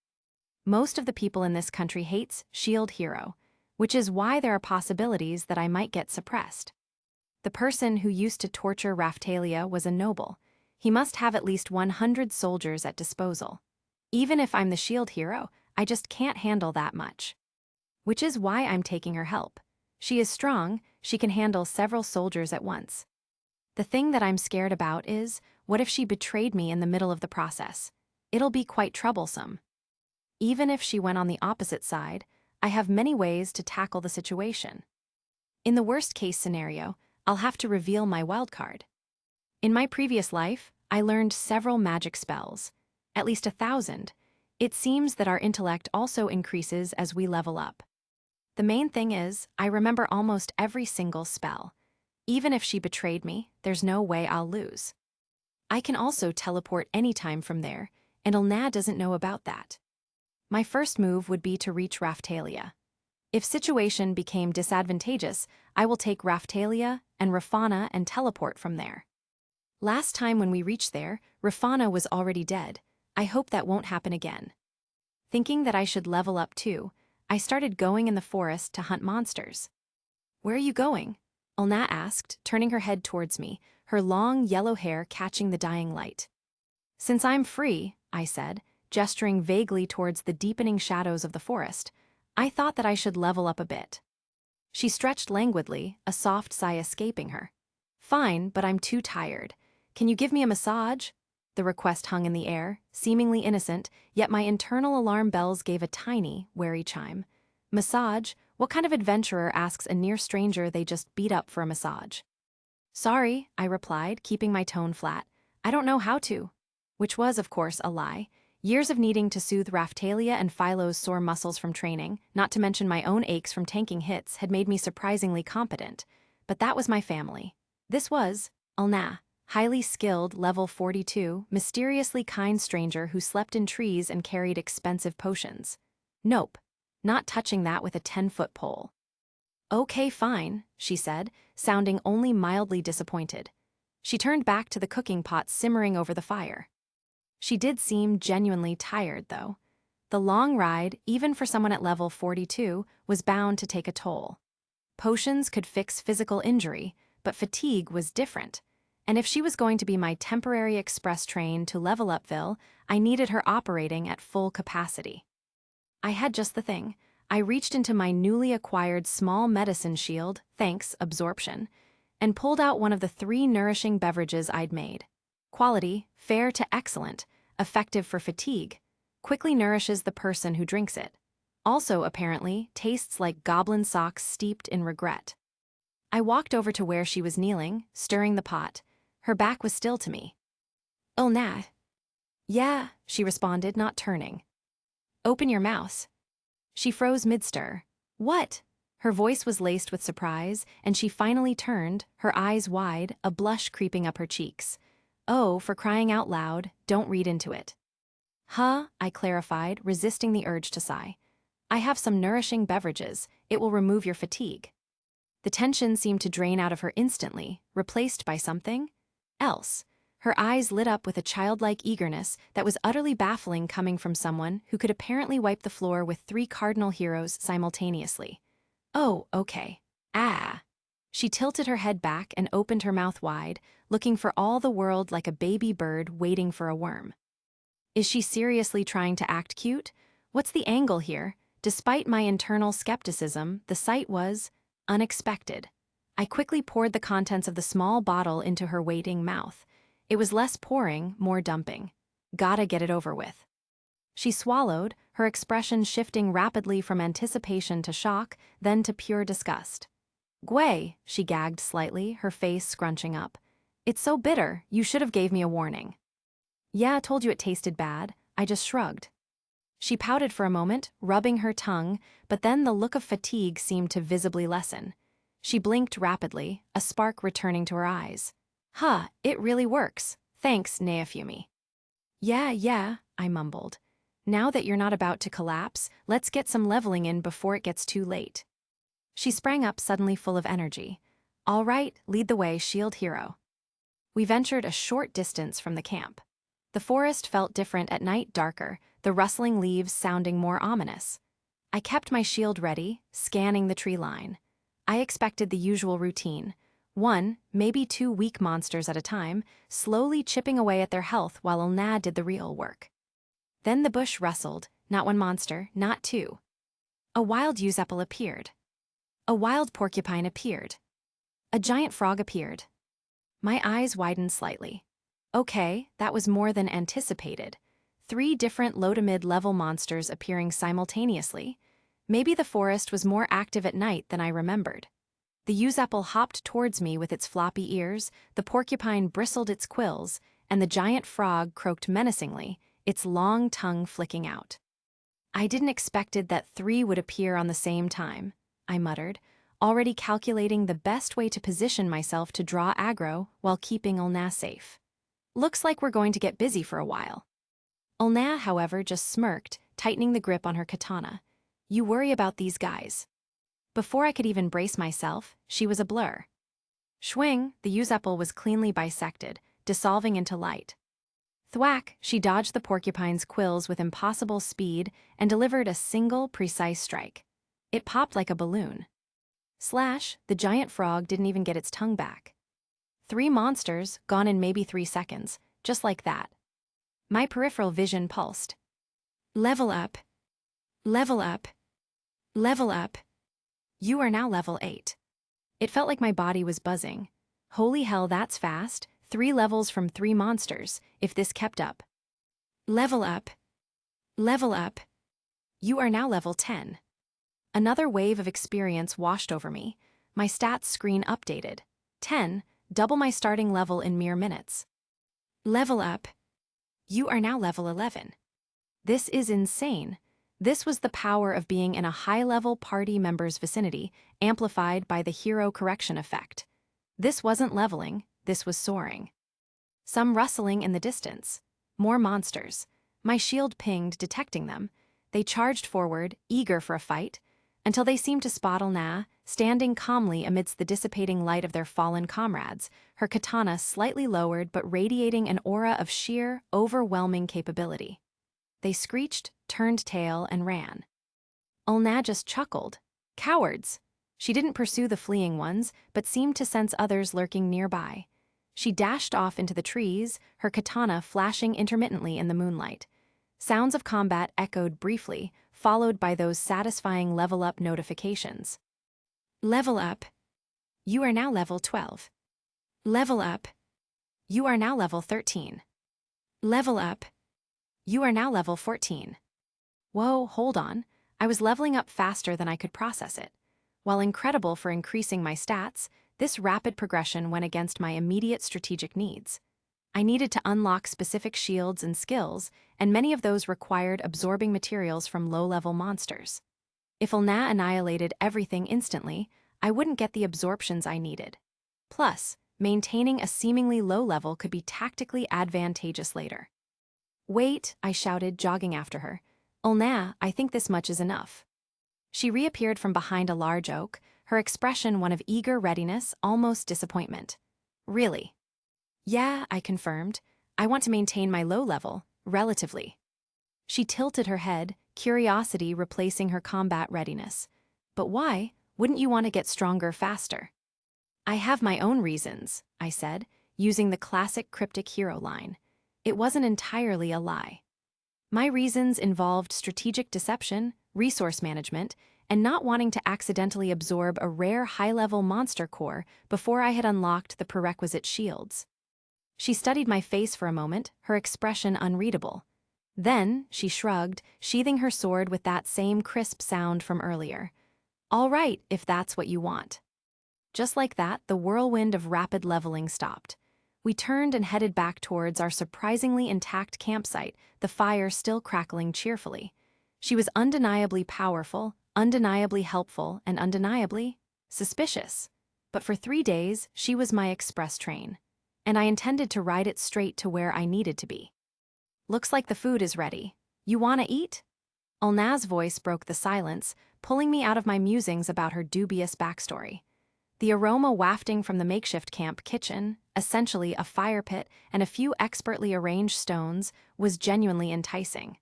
Most of the people in this country hates Shield Hero, which is why there are possibilities that I might get suppressed. The person who used to torture Raphtalia was a noble. He must have at least 100 soldiers at disposal. Even if I'm the Shield Hero, I just can't handle that much. Which is why I'm taking her help. She is strong, she can handle several soldiers at once. The thing that I'm scared about is, what if she betrayed me in the middle of the process? It'll be quite troublesome. Even if she went on the opposite side, I have many ways to tackle the situation. In the worst-case scenario, I'll have to reveal my wildcard. In my previous life, I learned several magic spells, at least 1,000. It seems that our intellect also increases as we level up. The main thing is, I remember almost every single spell. Even if she betrayed me, there's no way I'll lose. I can also teleport anytime from there, and Ulna doesn't know about that. My first move would be to reach Raphtalia. If situation became disadvantageous, I will take Raphtalia and Rafana and teleport from there. Last time when we reached there, Rafana was already dead. I hope that won't happen again. Thinking that I should level up too, I started going in the forest to hunt monsters. Where are you going? Ulna asked, turning her head towards me, her long yellow hair catching the dying light. Since I'm free, I said, gesturing vaguely towards the deepening shadows of the forest, I thought that I should level up a bit. She stretched languidly, a soft sigh escaping her. Fine, but I'm too tired. Can you give me a massage? The request hung in the air, seemingly innocent, yet my internal alarm bells gave a tiny, wary chime. Massage? What kind of adventurer asks a near stranger they just beat up for a massage? Sorry, I replied, keeping my tone flat. I don't know how to. Which was, of course, a lie. Years of needing to soothe Raphtalia and Philo's sore muscles from training, not to mention my own aches from tanking hits, had made me surprisingly competent. But that was my family. This was Ulna. Highly skilled, level 42, mysteriously kind stranger who slept in trees and carried expensive potions. Nope, not touching that with a 10-foot pole. Okay, fine, she said, sounding only mildly disappointed. She turned back to the cooking pot simmering over the fire. She did seem genuinely tired, though. The long ride, even for someone at level 42, was bound to take a toll. Potions could fix physical injury, but fatigue was different. And if she was going to be my temporary express train to level upville, I needed her operating at full capacity. I had just the thing. I reached into my newly acquired small medicine shield, thanks absorption, and pulled out one of the 3 nourishing beverages I'd made. Quality, fair to excellent, effective for fatigue, quickly nourishes the person who drinks it. Also, apparently, tastes like goblin socks steeped in regret. I walked over to where she was kneeling, stirring the pot. Her back was still to me. Ulna. Yeah, she responded, not turning. Open your mouth. She froze mid-stir. What? Her voice was laced with surprise, and she finally turned, her eyes wide, a blush creeping up her cheeks. Oh, for crying out loud, don't read into it. Huh, I clarified, resisting the urge to sigh. I have some nourishing beverages. It will remove your fatigue. The tension seemed to drain out of her instantly, replaced by something else. Her eyes lit up with a childlike eagerness that was utterly baffling coming from someone who could apparently wipe the floor with 3 cardinal heroes simultaneously. Oh, okay. Ah. She tilted her head back and opened her mouth wide, looking for all the world like a baby bird waiting for a worm. Is she seriously trying to act cute? What's the angle here? Despite my internal skepticism, the sight was unexpected. I quickly poured the contents of the small bottle into her waiting mouth. It was less pouring, more dumping. Gotta get it over with. She swallowed, her expression shifting rapidly from anticipation to shock, then to pure disgust. "Gwei," she gagged slightly, her face scrunching up. "It's so bitter, you should have gave me a warning." "Yeah, I told you it tasted bad." I just shrugged. She pouted for a moment, rubbing her tongue, but then the look of fatigue seemed to visibly lessen. She blinked rapidly, a spark returning to her eyes. "Huh, it really works. Thanks, Neofumi." Yeah, I mumbled. "Now that you're not about to collapse, let's get some leveling in before it gets too late." She sprang up suddenly full of energy. "All right, lead the way, shield hero." We ventured a short distance from the camp. The forest felt different at night, darker, the rustling leaves sounding more ominous. I kept my shield ready, scanning the tree line. I expected the usual routine. 1, maybe 2 weak monsters at a time, slowly chipping away at their health while Ulna did the real work. Then the bush rustled, not 1 monster, not 2. A wild Yuuzupple appeared. A wild porcupine appeared. A giant frog appeared. My eyes widened slightly. Okay, that was more than anticipated. 3 different low to mid-level monsters appearing simultaneously. Maybe the forest was more active at night than I remembered. The Yuuzupple hopped towards me with its floppy ears, the porcupine bristled its quills, and the giant frog croaked menacingly, its long tongue flicking out. I didn't expected that 3 would appear on the same time, I muttered, already calculating the best way to position myself to draw aggro while keeping Ulna safe. Looks like we're going to get busy for a while. Ulna, however, just smirked, tightening the grip on her katana. "You worry about these guys." Before I could even brace myself, she was a blur. Schwing, the Yuuzupple was cleanly bisected, dissolving into light. Thwack, she dodged the porcupine's quills with impossible speed and delivered a single, precise strike. It popped like a balloon. Slash, the giant frog didn't even get its tongue back. 3 monsters, gone in maybe 3 seconds, just like that. My peripheral vision pulsed. Level up. Level up. Level up. You are now level 8. It felt like my body was buzzing. Holy hell, that's fast. 3 levels from 3 monsters, if this kept up. Level up. Level up. You are now level 10. Another wave of experience washed over me. My stats screen updated. 10, double my starting level in mere minutes. Level up. You are now level 11. This is insane. This was the power of being in a high-level party member's vicinity, amplified by the hero correction effect. This wasn't leveling, this was soaring. Some rustling in the distance. More monsters. My shield pinged, detecting them. They charged forward, eager for a fight, until they seemed to spot Ulna, standing calmly amidst the dissipating light of their fallen comrades, her katana slightly lowered but radiating an aura of sheer, overwhelming capability. They screeched, turned tail, and ran. Ulna just chuckled. Cowards! She didn't pursue the fleeing ones, but seemed to sense others lurking nearby. She dashed off into the trees, her katana flashing intermittently in the moonlight. Sounds of combat echoed briefly, followed by those satisfying level-up notifications. Level up. You are now level 12. Level up. You are now level 13. Level up. You are now level 14. Whoa, hold on. I was leveling up faster than I could process it. While incredible for increasing my stats, this rapid progression went against my immediate strategic needs. I needed to unlock specific shields and skills, and many of those required absorbing materials from low-level monsters. If Ulna annihilated everything instantly, I wouldn't get the absorptions I needed. Plus, maintaining a seemingly low level could be tactically advantageous later. Wait, I shouted, jogging after her. Ulna, I think this much is enough. She reappeared from behind a large oak, her expression one of eager readiness, almost disappointment. Really? Yeah, I confirmed. I want to maintain my low level, relatively. She tilted her head, curiosity replacing her combat readiness. But why? Wouldn't you want to get stronger faster? I have my own reasons, I said, using the classic cryptic hero line. It wasn't entirely a lie. My reasons involved strategic deception, resource management, and not wanting to accidentally absorb a rare high-level monster core before I had unlocked the prerequisite shields. She studied my face for a moment, her expression unreadable. Then, she shrugged, sheathing her sword with that same crisp sound from earlier. All right, if that's what you want. Just like that, the whirlwind of rapid leveling stopped. We turned and headed back towards our surprisingly intact campsite, the fire still crackling cheerfully. She was undeniably powerful, undeniably helpful, and undeniably suspicious. But for 3 days, she was my express train, and I intended to ride it straight to where I needed to be. Looks like the food is ready. You wanna eat? Ulna's voice broke the silence, pulling me out of my musings about her dubious backstory. The aroma wafting from the makeshift camp kitchen, essentially a fire pit and a few expertly arranged stones, was genuinely enticing.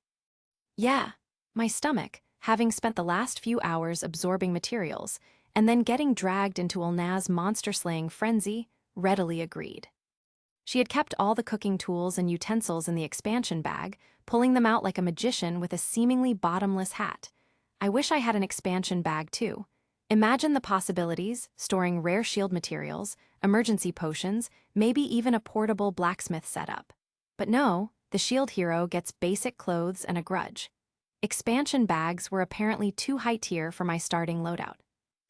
Yeah, my stomach, having spent the last few hours absorbing materials, and then getting dragged into Ulna's monster-slaying frenzy, readily agreed. She had kept all the cooking tools and utensils in the expansion bag, pulling them out like a magician with a seemingly bottomless hat. I wish I had an expansion bag too. Imagine the possibilities, storing rare shield materials, emergency potions, maybe even a portable blacksmith setup. But no, the shield hero gets basic clothes and a grudge. Expansion bags were apparently too high tier for my starting loadout.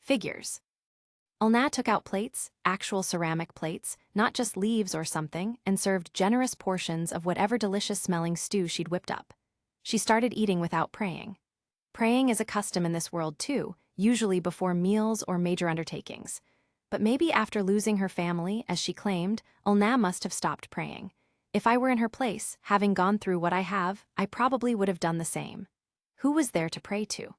Figures. Ulna took out plates, actual ceramic plates, not just leaves or something, and served generous portions of whatever delicious-smelling stew she'd whipped up. She started eating without praying. Praying is a custom in this world too, usually before meals or major undertakings. But maybe after losing her family, as she claimed, Ulna must have stopped praying. If I were in her place, having gone through what I have, I probably would have done the same. Who was there to pray to?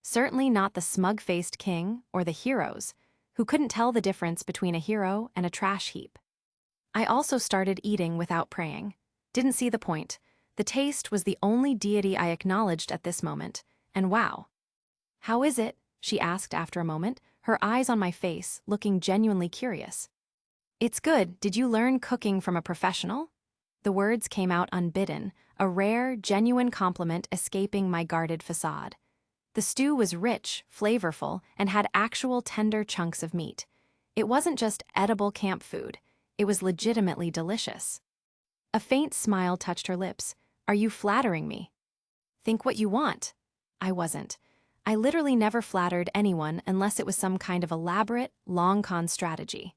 Certainly not the smug-faced king or the heroes, who couldn't tell the difference between a hero and a trash heap. I also started eating without praying. Didn't see the point. The taste was the only deity I acknowledged at this moment, and wow. How is it? She asked after a moment, her eyes on my face, looking genuinely curious. It's good. Did you learn cooking from a professional? The words came out unbidden, a rare, genuine compliment escaping my guarded facade. The stew was rich, flavorful, and had actual tender chunks of meat. It wasn't just edible camp food. It was legitimately delicious. A faint smile touched her lips. Are you flattering me? Think what you want. I wasn't. I literally never flattered anyone unless it was some kind of elaborate, long-con strategy.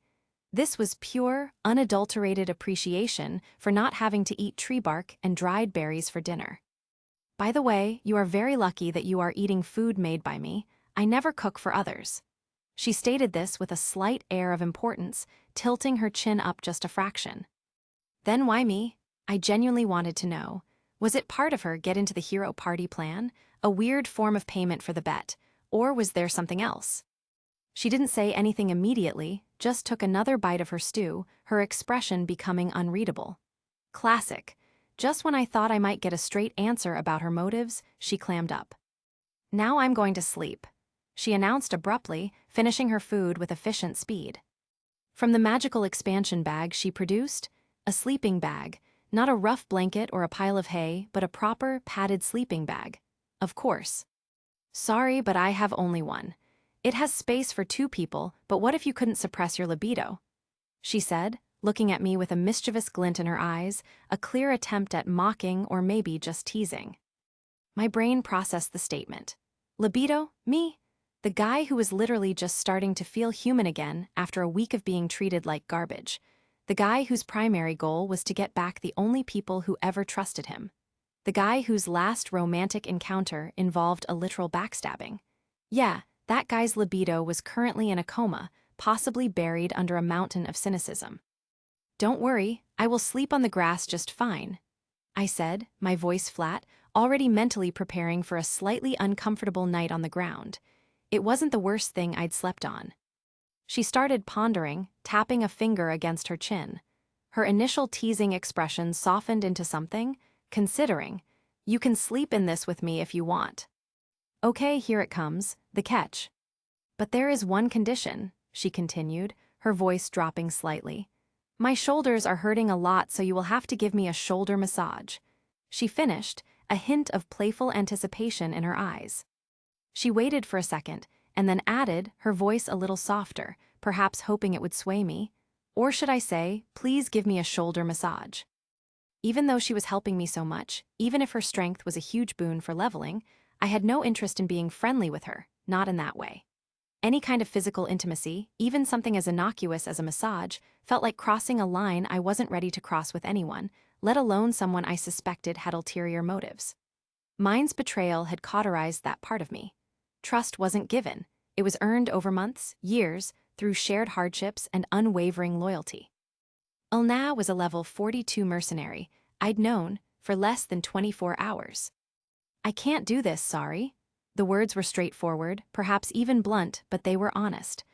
This was pure, unadulterated appreciation for not having to eat tree bark and dried berries for dinner. By the way, you are very lucky that you are eating food made by me. I never cook for others. She stated this with a slight air of importance, tilting her chin up just a fraction. Then why me? I genuinely wanted to know. Was it part of her get into the hero party plan, a weird form of payment for the bet, or was there something else? She didn't say anything immediately, just took another bite of her stew, her expression becoming unreadable. Classic. Just when I thought I might get a straight answer about her motives, she clammed up. Now I'm going to sleep, she announced abruptly, finishing her food with efficient speed. From the magical expansion bag she produced, a sleeping bag, not a rough blanket or a pile of hay, but a proper, padded sleeping bag. Of course. Sorry, but I have only one. It has space for 2 people, but what if you couldn't suppress your libido? She said, looking at me with a mischievous glint in her eyes, a clear attempt at mocking or maybe just teasing. My brain processed the statement. Libido? Me? The guy who was literally just starting to feel human again after a week of being treated like garbage. The guy whose primary goal was to get back the only people who ever trusted him. The guy whose last romantic encounter involved a literal backstabbing. Yeah, that guy's libido was currently in a coma, possibly buried under a mountain of cynicism. Don't worry, I will sleep on the grass just fine, I said, my voice flat, already mentally preparing for a slightly uncomfortable night on the ground. It wasn't the worst thing I'd slept on. She started pondering, tapping a finger against her chin. Her initial teasing expression softened into something, considering. You can sleep in this with me if you want. Okay, here it comes, the catch. But there is one condition, she continued, her voice dropping slightly. My shoulders are hurting a lot, so you will have to give me a shoulder massage. She finished, a hint of playful anticipation in her eyes. She waited for a second, and then added, her voice a little softer, perhaps hoping it would sway me. Or should I say, please give me a shoulder massage. Even though she was helping me so much, even if her strength was a huge boon for leveling, I had no interest in being friendly with her, not in that way. Any kind of physical intimacy, even something as innocuous as a massage, felt like crossing a line I wasn't ready to cross with anyone, let alone someone I suspected had ulterior motives. Mine's betrayal had cauterized that part of me. Trust wasn't given. It was earned over months, years, through shared hardships and unwavering loyalty. Ulna was a level 42 mercenary I'd known for less than 24 hours. I can't do this, sorry. The words were straightforward, perhaps even blunt, but they were honest.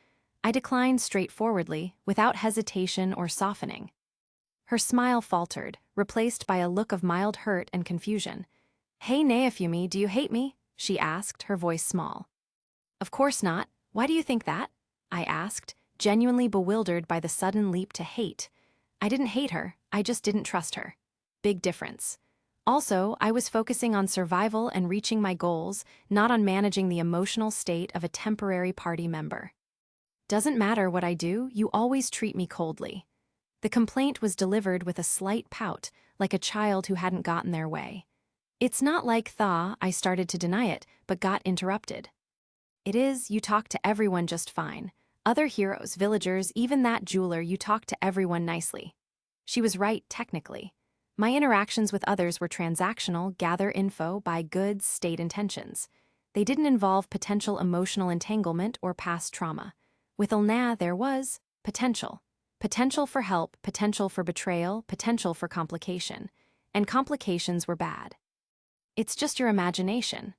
I declined straightforwardly, without hesitation or softening. Her smile faltered, replaced by a look of mild hurt and confusion. Hey Naofumi, do you hate me? She asked, her voice small. Of course not. Why do you think that? I asked, genuinely bewildered by the sudden leap to hate. I didn't hate her, I just didn't trust her. Big difference. Also, I was focusing on survival and reaching my goals, not on managing the emotional state of a temporary party member. Doesn't matter what I do, you always treat me coldly. The complaint was delivered with a slight pout, like a child who hadn't gotten their way. It's not like thaw, I started to deny it, but got interrupted. It is, you talk to everyone just fine. Other heroes, villagers, even that jeweler, you talk to everyone nicely. She was right, technically. My interactions with others were transactional, gather info, buy goods, state intentions. They didn't involve potential emotional entanglement or past trauma. With Ulna, there was potential. Potential for help, potential for betrayal, potential for complication. And complications were bad. It's just your imagination.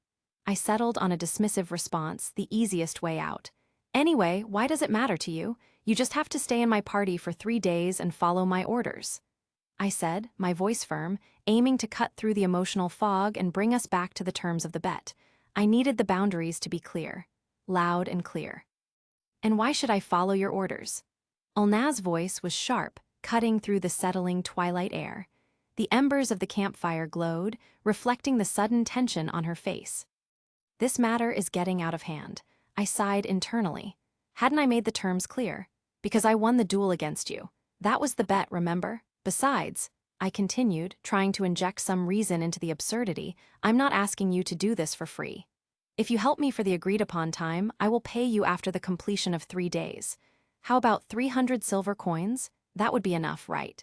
I settled on a dismissive response, the easiest way out. Anyway, why does it matter to you? You just have to stay in my party for 3 days and follow my orders. I said, my voice firm, aiming to cut through the emotional fog and bring us back to the terms of the bet. I needed the boundaries to be clear. Loud and clear. And why should I follow your orders? Ulna's voice was sharp, cutting through the settling twilight air. The embers of the campfire glowed, reflecting the sudden tension on her face. This matter is getting out of hand. I sighed internally. Hadn't I made the terms clear? Because I won the duel against you. That was the bet, remember? Besides, I continued, trying to inject some reason into the absurdity, I'm not asking you to do this for free. If you help me for the agreed-upon time, I will pay you after the completion of 3 days. How about 300 silver coins? That would be enough, right?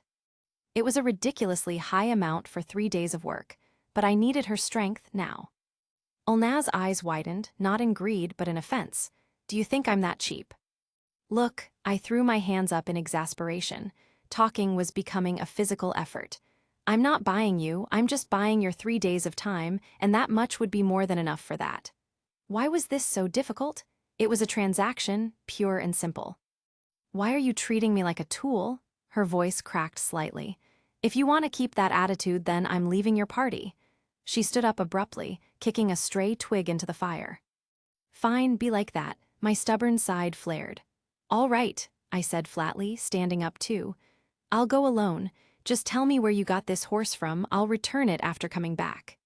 It was a ridiculously high amount for 3 days of work, but I needed her strength now. Ulna's eyes widened, not in greed but in offense. Do you think I'm that cheap? Look, I threw my hands up in exasperation. Talking was becoming a physical effort. I'm not buying you, I'm just buying your 3 days of time, and that much would be more than enough for that. Why was this so difficult? It was a transaction, pure and simple. Why are you treating me like a tool? Her voice cracked slightly. If you want to keep that attitude, then I'm leaving your party. She stood up abruptly, kicking a stray twig into the fire. Fine, be like that. My stubborn side flared. All right, I said flatly, standing up too. I'll go alone. Just tell me where you got this horse from, I'll return it after coming back.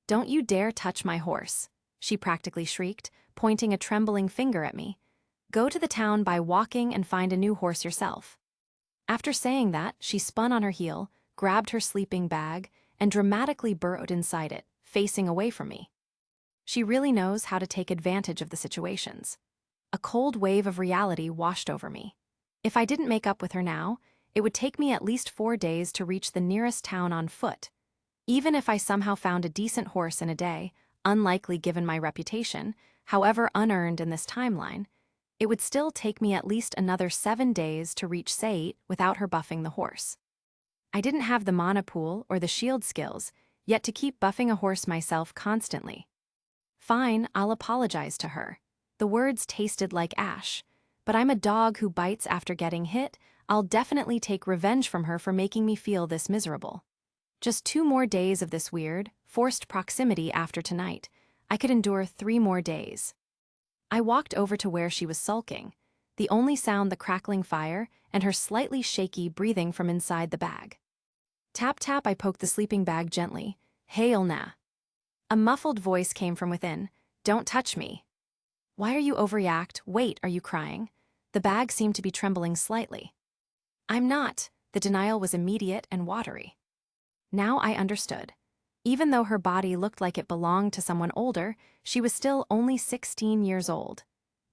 Don't you dare touch my horse, she practically shrieked, pointing a trembling finger at me. Go to the town by walking and find a new horse yourself. After saying that, she spun on her heel, grabbed her sleeping bag, and dramatically burrowed inside it, facing away from me. She really knows how to take advantage of the situations. A cold wave of reality washed over me. If I didn't make up with her now, it would take me at least 4 days to reach the nearest town on foot. Even if I somehow found a decent horse in a day, unlikely given my reputation, however unearned in this timeline, it would still take me at least another 7 days to reach Sait without her buffing the horse. I didn't have the mana pool or the shield skills, yet to keep buffing a horse myself constantly. Fine, I'll apologize to her. The words tasted like ash. But I'm a dog who bites after getting hit. I'll definitely take revenge from her for making me feel this miserable. Just 2 more days of this weird, forced proximity after tonight. I could endure 3 more days. I walked over to where she was sulking. The only sound the crackling fire and her slightly shaky breathing from inside the bag. Tap tap, I poked the sleeping bag gently. Hey, Ulna. A muffled voice came from within. Don't touch me. Why are you overreact? Wait, are you crying? The bag seemed to be trembling slightly. I'm not. The denial was immediate and watery. Now I understood. Even though her body looked like it belonged to someone older, she was still only 16 years old.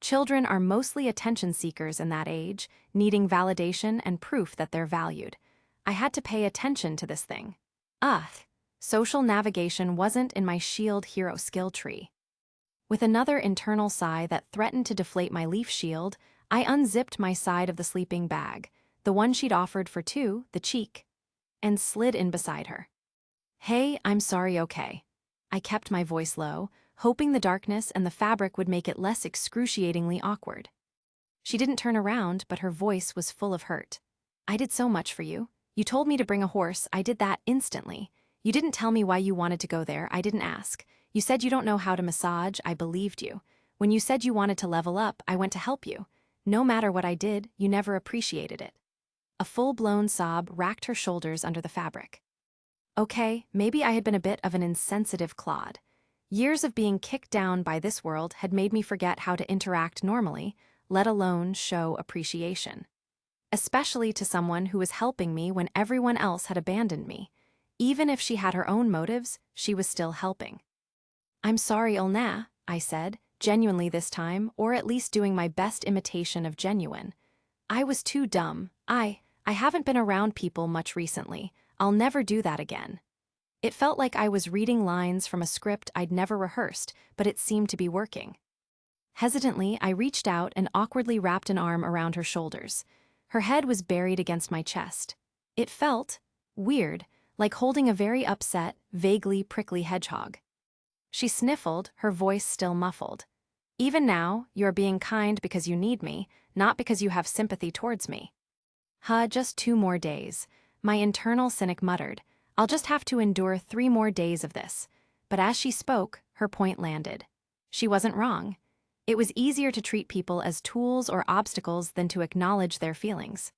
Children are mostly attention seekers in that age, needing validation and proof that they're valued. I had to pay attention to this thing. Social navigation wasn't in my shield hero skill tree. With another internal sigh that threatened to deflate my leaf shield, I unzipped my side of the sleeping bag, the one she'd offered for 2, the cheek, and slid in beside her. Hey, I'm sorry, okay. I kept my voice low, hoping the darkness and the fabric would make it less excruciatingly awkward. She didn't turn around, but her voice was full of hurt. I did so much for you. You told me to bring a horse, I did that instantly. You didn't tell me why you wanted to go there, I didn't ask. You said you don't know how to massage, I believed you. When you said you wanted to level up, I went to help you. No matter what I did, you never appreciated it. A full-blown sob racked her shoulders under the fabric. Okay, maybe I had been a bit of an insensitive clod. Years of being kicked down by this world had made me forget how to interact normally, let alone show appreciation. Especially to someone who was helping me when everyone else had abandoned me. Even if she had her own motives, she was still helping. I'm sorry, Ulna, I said, genuinely this time, or at least doing my best imitation of genuine. I was too dumb. I haven't been around people much recently. I'll never do that again. It felt like I was reading lines from a script I'd never rehearsed, but it seemed to be working. Hesitantly, I reached out and awkwardly wrapped an arm around her shoulders. Her head was buried against my chest. It felt weird, like holding a very upset, vaguely prickly hedgehog. She sniffled, her voice still muffled. Even now, you're being kind because you need me, not because you have sympathy towards me. Just 2 more days. My internal cynic muttered, I'll just have to endure 3 more days of this. But as she spoke, her point landed. She wasn't wrong. It was easier to treat people as tools or obstacles than to acknowledge their feelings.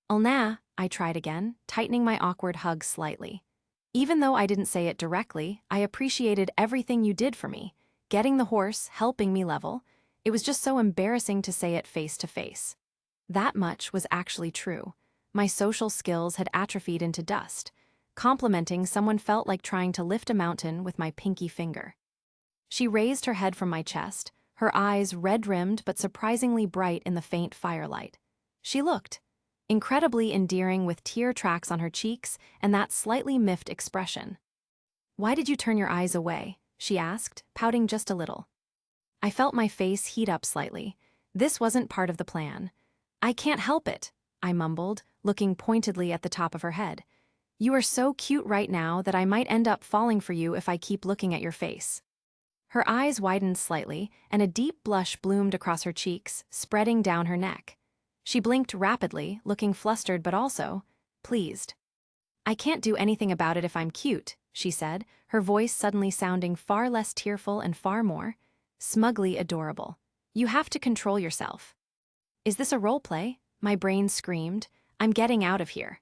Ulna, I tried again, tightening my awkward hug slightly. Even though I didn't say it directly, I appreciated everything you did for me. Getting the horse, helping me level. It was just so embarrassing to say it face to face. That much was actually true. My social skills had atrophied into dust. Complimenting someone felt like trying to lift a mountain with my pinky finger. She raised her head from my chest, her eyes red-rimmed but surprisingly bright in the faint firelight. She looked incredibly endearing with tear tracks on her cheeks and that slightly miffed expression. Why did you turn your eyes away? She asked, pouting just a little. I felt my face heat up slightly. This wasn't part of the plan. I can't help it, I mumbled, looking pointedly at the top of her head. You are so cute right now that I might end up falling for you if I keep looking at your face. Her eyes widened slightly, and a deep blush bloomed across her cheeks, spreading down her neck. She blinked rapidly, looking flustered but also pleased. I can't do anything about it if I'm cute, she said, her voice suddenly sounding far less tearful and far more smugly adorable. You have to control yourself. Is this a role play? My brain screamed. I'm getting out of here.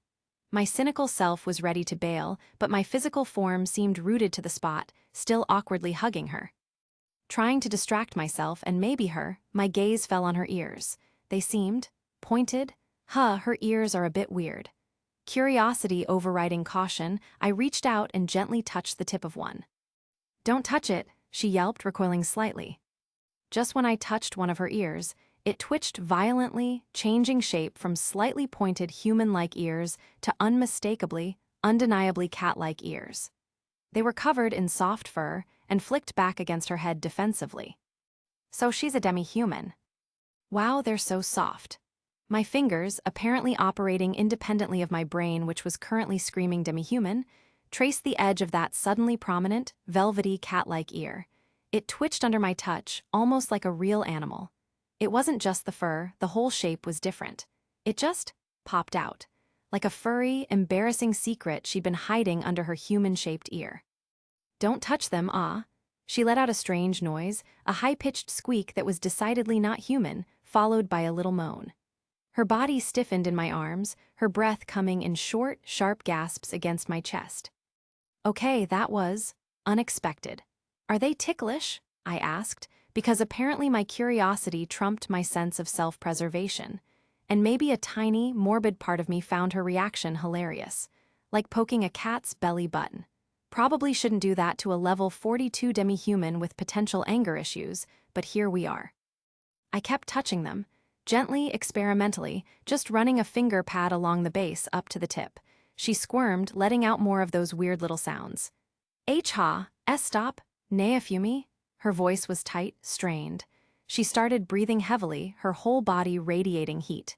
My cynical self was ready to bail, but my physical form seemed rooted to the spot, still awkwardly hugging her. Trying to distract myself and maybe her, my gaze fell on her ears. They seemed pointed. Her ears are a bit weird. Curiosity overriding caution, I reached out and gently touched the tip of one. Don't touch it, she yelped, recoiling slightly. Just when I touched one of her ears, it twitched violently, changing shape from slightly pointed human-like ears to unmistakably, undeniably cat-like ears. They were covered in soft fur and flicked back against her head defensively. So she's a demi-human. Wow, they're so soft. My fingers, apparently operating independently of my brain which was currently screaming demi-human, traced the edge of that suddenly prominent, velvety cat-like ear. It twitched under my touch, almost like a real animal. It wasn't just the fur, the whole shape was different. It just popped out, like a furry, embarrassing secret she'd been hiding under her human-shaped ear. "Don't touch them, ah." She let out a strange noise, a high-pitched squeak that was decidedly not human, followed by a little moan. Her body stiffened in my arms, her breath coming in short, sharp gasps against my chest. Okay, that was unexpected. "Are they ticklish?" I asked, because apparently my curiosity trumped my sense of self-preservation, and maybe a tiny, morbid part of me found her reaction hilarious, like poking a cat's belly button. Probably shouldn't do that to a level 42 demi-human with potential anger issues, but here we are. I kept touching them, gently, experimentally, just running a finger pad along the base up to the tip. She squirmed, letting out more of those weird little sounds. "Ha, stop, Neafumi." Her voice was tight, strained. She started breathing heavily, her whole body radiating heat.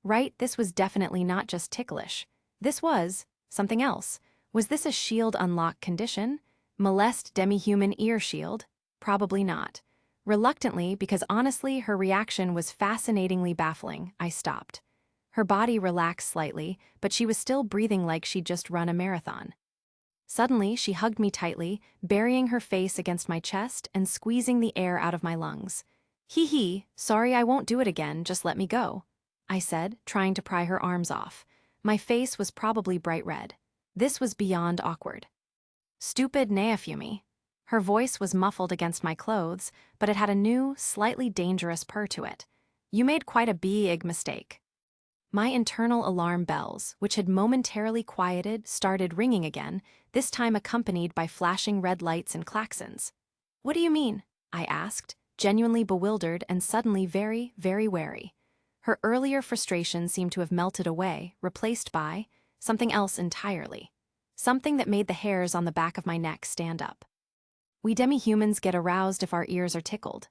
Right, this was definitely not just ticklish. This was something else. Was this a shield unlock condition? Molest demi-human ear shield? Probably not. Reluctantly, because honestly her reaction was fascinatingly baffling, I stopped. Her body relaxed slightly, but she was still breathing like she'd just run a marathon. Suddenly, she hugged me tightly, burying her face against my chest and squeezing the air out of my lungs. "Hee, sorry, I won't do it again, just let me go," I said, trying to pry her arms off. My face was probably bright red. This was beyond awkward. "Stupid Neafumi." Her voice was muffled against my clothes, but it had a new, slightly dangerous purr to it. "You made quite a big mistake." My internal alarm bells, which had momentarily quieted, started ringing again, this time accompanied by flashing red lights and klaxons. "What do you mean?" I asked, genuinely bewildered and suddenly very, very wary. Her earlier frustration seemed to have melted away, replaced by something else entirely. Something that made the hairs on the back of my neck stand up. "We demi-humans get aroused if our ears are tickled."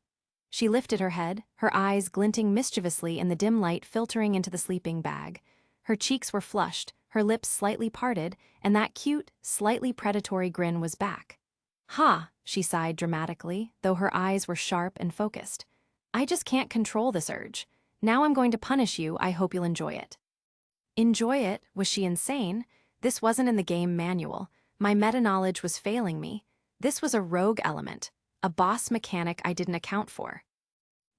She lifted her head, her eyes glinting mischievously in the dim light filtering into the sleeping bag. Her cheeks were flushed, her lips slightly parted, and that cute, slightly predatory grin was back. "Ha," she sighed dramatically, though her eyes were sharp and focused. "I just can't control this urge. Now I'm going to punish you, I hope you'll enjoy it." Enjoy it? Was she insane? This wasn't in the game manual. My meta-knowledge was failing me. This was a rogue element, a boss mechanic I didn't account for.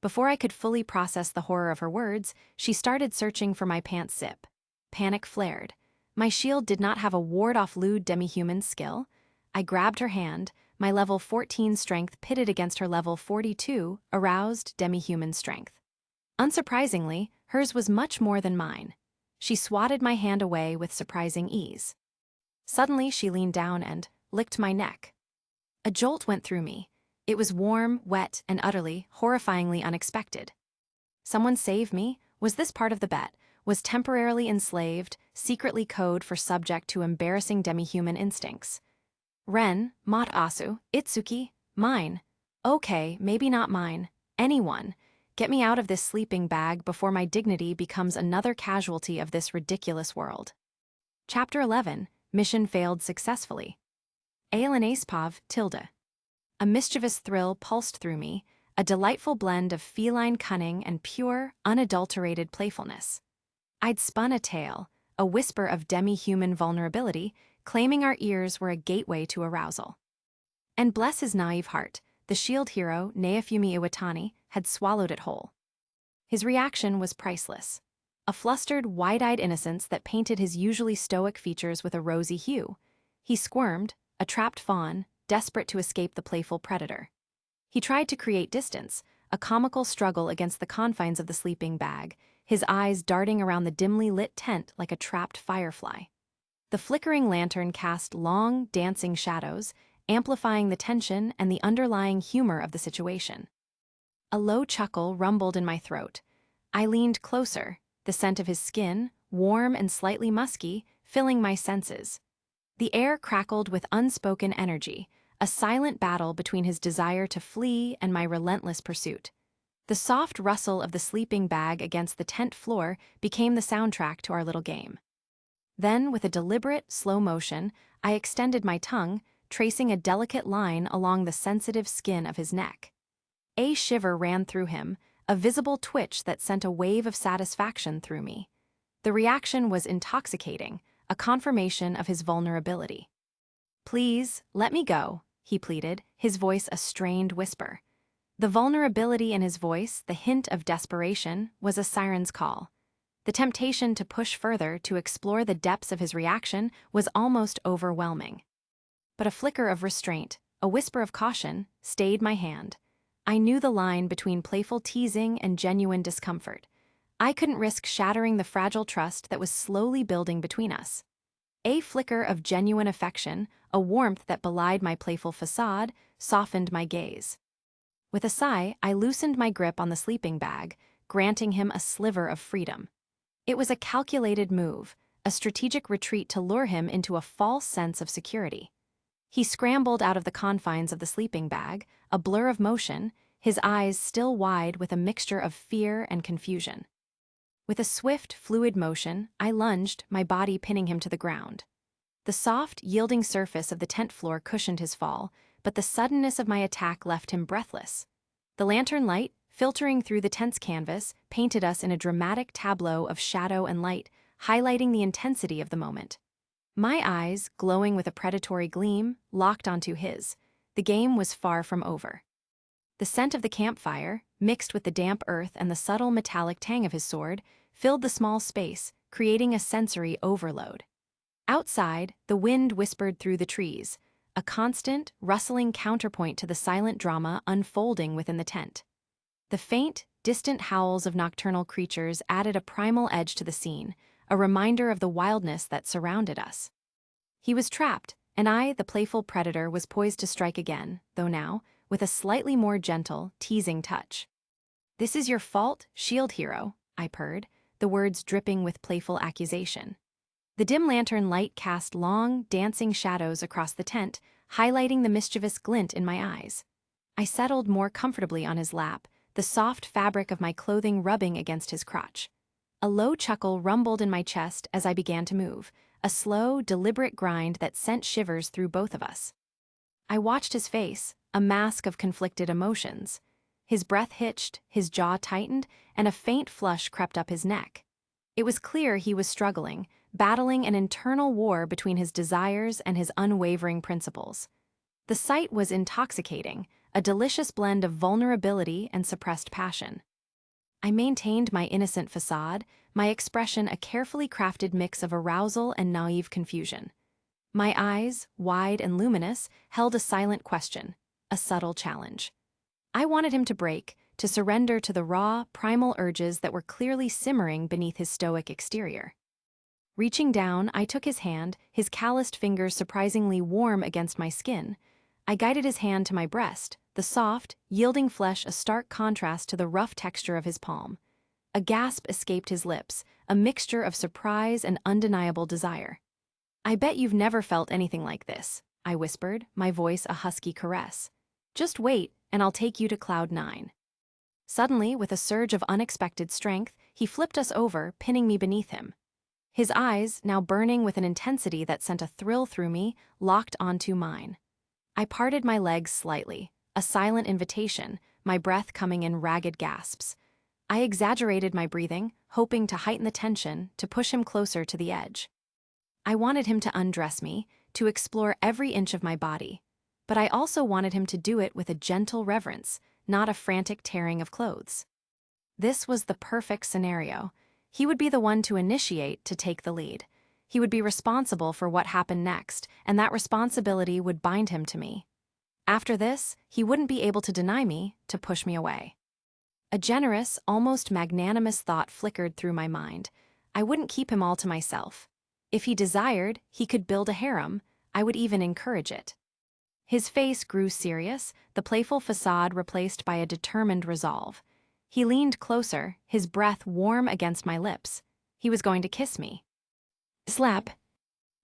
Before I could fully process the horror of her words, she started searching for my pants zip. Panic flared. My shield did not have a ward-off lewd demi-human skill. I grabbed her hand, my level 14 strength pitted against her level 42, aroused demi-human strength. Unsurprisingly, hers was much more than mine. She swatted my hand away with surprising ease. Suddenly, she leaned down and licked my neck. A jolt went through me. It was warm, wet, and utterly, horrifyingly unexpected. Someone save me? Was this part of the bet? Was temporarily enslaved, secretly code for subject to embarrassing demi-human instincts? "Ren, Mat Asu, Itsuki, mine." Okay, maybe not mine. Anyone. Get me out of this sleeping bag before my dignity becomes another casualty of this ridiculous world. Chapter 11, Mission Failed Successfully. Aelanaspav, tilde. A mischievous thrill pulsed through me, a delightful blend of feline cunning and pure, unadulterated playfulness. I'd spun a tale, a whisper of demi-human vulnerability, claiming our ears were a gateway to arousal. And bless his naive heart, the shield hero, Neafumi Iwatani, had swallowed it whole. His reaction was priceless. A flustered, wide-eyed innocence that painted his usually stoic features with a rosy hue. He squirmed, a trapped fawn, desperate to escape the playful predator. He tried to create distance, a comical struggle against the confines of the sleeping bag, his eyes darting around the dimly lit tent like a trapped firefly. The flickering lantern cast long, dancing shadows, amplifying the tension and the underlying humor of the situation. A low chuckle rumbled in my throat. I leaned closer, the scent of his skin, warm and slightly musky, filling my senses. The air crackled with unspoken energy, a silent battle between his desire to flee and my relentless pursuit. The soft rustle of the sleeping bag against the tent floor became the soundtrack to our little game. Then, with a deliberate, slow motion, I extended my tongue, tracing a delicate line along the sensitive skin of his neck. A shiver ran through him, a visible twitch that sent a wave of satisfaction through me. The reaction was intoxicating, a confirmation of his vulnerability. "Please, let me go," he pleaded, his voice a strained whisper. The vulnerability in his voice, the hint of desperation, was a siren's call. The temptation to push further, to explore the depths of his reaction, was almost overwhelming. But a flicker of restraint, a whisper of caution, stayed my hand. I knew the line between playful teasing and genuine discomfort. I couldn't risk shattering the fragile trust that was slowly building between us. A flicker of genuine affection, a warmth that belied my playful facade, softened my gaze. With a sigh, I loosened my grip on the sleeping bag, granting him a sliver of freedom. It was a calculated move, a strategic retreat to lure him into a false sense of security. He scrambled out of the confines of the sleeping bag, a blur of motion, his eyes still wide with a mixture of fear and confusion. With a swift, fluid motion, I lunged, my body pinning him to the ground. The soft, yielding surface of the tent floor cushioned his fall, but the suddenness of my attack left him breathless. The lantern light, filtering through the tent's canvas, painted us in a dramatic tableau of shadow and light, highlighting the intensity of the moment. My eyes, glowing with a predatory gleam, locked onto his. The game was far from over. The scent of the campfire, mixed with the damp earth and the subtle metallic tang of his sword, filled the small space, creating a sensory overload. Outside, the wind whispered through the trees, a constant, rustling counterpoint to the silent drama unfolding within the tent. The faint, distant howls of nocturnal creatures added a primal edge to the scene, a reminder of the wildness that surrounded us. He was trapped, and I, the playful predator, was poised to strike again, though now, with a slightly more gentle, teasing touch. "This is your fault, shield hero," I purred, the words dripping with playful accusation. The dim lantern light cast long, dancing shadows across the tent, highlighting the mischievous glint in my eyes. I settled more comfortably on his lap, the soft fabric of my clothing rubbing against his crotch. A low chuckle rumbled in my chest as I began to move, a slow, deliberate grind that sent shivers through both of us. I watched his face, a mask of conflicted emotions. His breath hitched, his jaw tightened, and a faint flush crept up his neck. It was clear he was struggling, battling an internal war between his desires and his unwavering principles. The sight was intoxicating, a delicious blend of vulnerability and suppressed passion. I maintained my innocent facade, my expression a carefully crafted mix of arousal and naive confusion. My eyes, wide and luminous, held a silent question, a subtle challenge. I wanted him to break, to surrender to the raw, primal urges that were clearly simmering beneath his stoic exterior. Reaching down, I took his hand, his calloused fingers surprisingly warm against my skin. I guided his hand to my breast, the soft, yielding flesh a stark contrast to the rough texture of his palm. A gasp escaped his lips, a mixture of surprise and undeniable desire. "I bet you've never felt anything like this," I whispered, my voice a husky caress. "Just wait, and I'll take you to Cloud 9. Suddenly, with a surge of unexpected strength, he flipped us over, pinning me beneath him. His eyes, now burning with an intensity that sent a thrill through me, locked onto mine. I parted my legs slightly, a silent invitation, my breath coming in ragged gasps. I exaggerated my breathing, hoping to heighten the tension, to push him closer to the edge. I wanted him to undress me, to explore every inch of my body. But I also wanted him to do it with a gentle reverence, not a frantic tearing of clothes. This was the perfect scenario. He would be the one to initiate, to take the lead. He would be responsible for what happened next, and that responsibility would bind him to me. After this, he wouldn't be able to deny me, to push me away. A generous, almost magnanimous thought flickered through my mind. I wouldn't keep him all to myself. If he desired, he could build a harem. I would even encourage it. His face grew serious, the playful facade replaced by a determined resolve. He leaned closer, his breath warm against my lips. He was going to kiss me. Slap!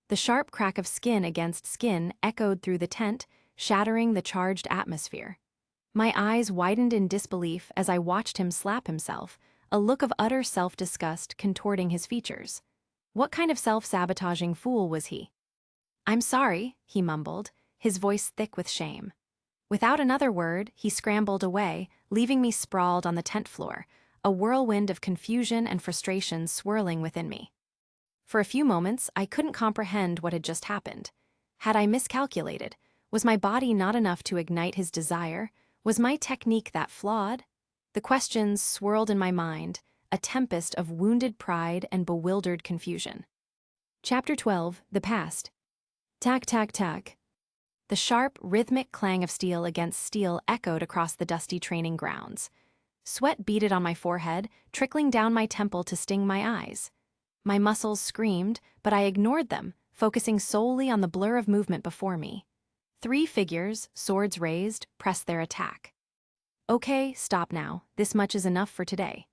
The sharp crack of skin against skin echoed through the tent, shattering the charged atmosphere. My eyes widened in disbelief as I watched him slap himself, a look of utter self-disgust contorting his features. What kind of self-sabotaging fool was he? "I'm sorry," he mumbled, his voice thick with shame. Without another word, he scrambled away, leaving me sprawled on the tent floor, a whirlwind of confusion and frustration swirling within me. For a few moments, I couldn't comprehend what had just happened. Had I miscalculated? Was my body not enough to ignite his desire? Was my technique that flawed? The questions swirled in my mind, a tempest of wounded pride and bewildered confusion. Chapter 12, The Past. Tack, tack, tack. The sharp, rhythmic clang of steel against steel echoed across the dusty training grounds. Sweat beaded on my forehead, trickling down my temple to sting my eyes. My muscles screamed, but I ignored them, focusing solely on the blur of movement before me. 3 figures, swords raised, pressed their attack. Okay, stop now. This much is enough for today.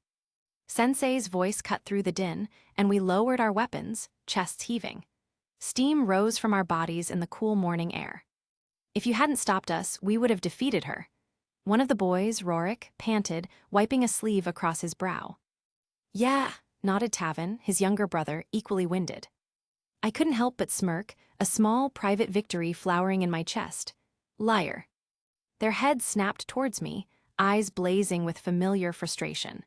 Sensei's voice cut through the din, and we lowered our weapons, chests heaving. Steam rose from our bodies in the cool morning air. If you hadn't stopped us, we would have defeated her. One of the boys, Rorik, panted, wiping a sleeve across his brow. Yeah, nodded Tavin, his younger brother, equally winded. I couldn't help but smirk, a small private victory flowering in my chest. Liar. Their heads snapped towards me, eyes blazing with familiar frustration.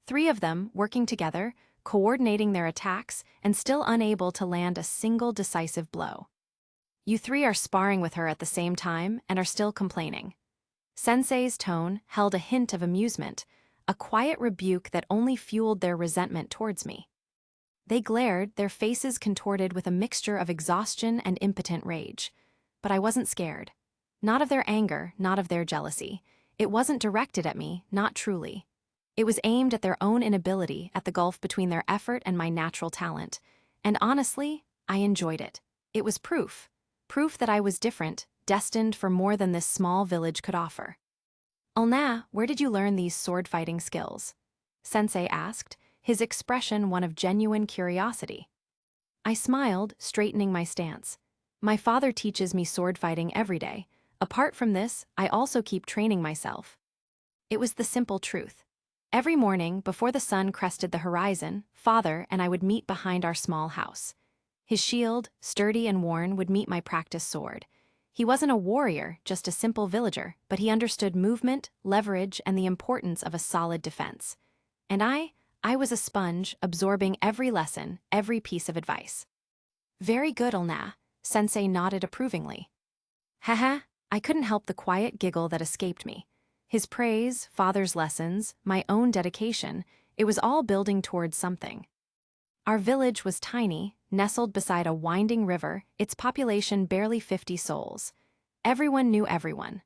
3 of them, working together, coordinating their attacks, and still unable to land a single decisive blow. You 3 are sparring with her at the same time and are still complaining. Sensei's tone held a hint of amusement, a quiet rebuke that only fueled their resentment towards me. They glared, their faces contorted with a mixture of exhaustion and impotent rage. But I wasn't scared. Not of their anger, not of their jealousy. It wasn't directed at me, not truly. It was aimed at their own inability, at the gulf between their effort and my natural talent. And honestly, I enjoyed it. It was proof. Proof that I was different, destined for more than this small village could offer. Ulna, where did you learn these sword-fighting skills? Sensei asked, his expression one of genuine curiosity. I smiled, straightening my stance. My father teaches me sword-fighting every day. Apart from this, I also keep training myself. It was the simple truth. Every morning, before the sun crested the horizon, Father and I would meet behind our small house. His shield, sturdy and worn, would meet my practice sword. He wasn't a warrior, just a simple villager, but he understood movement, leverage, and the importance of a solid defense. And I was a sponge, absorbing every lesson, every piece of advice. Very good, Ulna, Sensei nodded approvingly. Haha, I couldn't help the quiet giggle that escaped me. His praise, Father's lessons, my own dedication, it was all building towards something. Our village was tiny, nestled beside a winding river, its population barely 50 souls. Everyone knew everyone.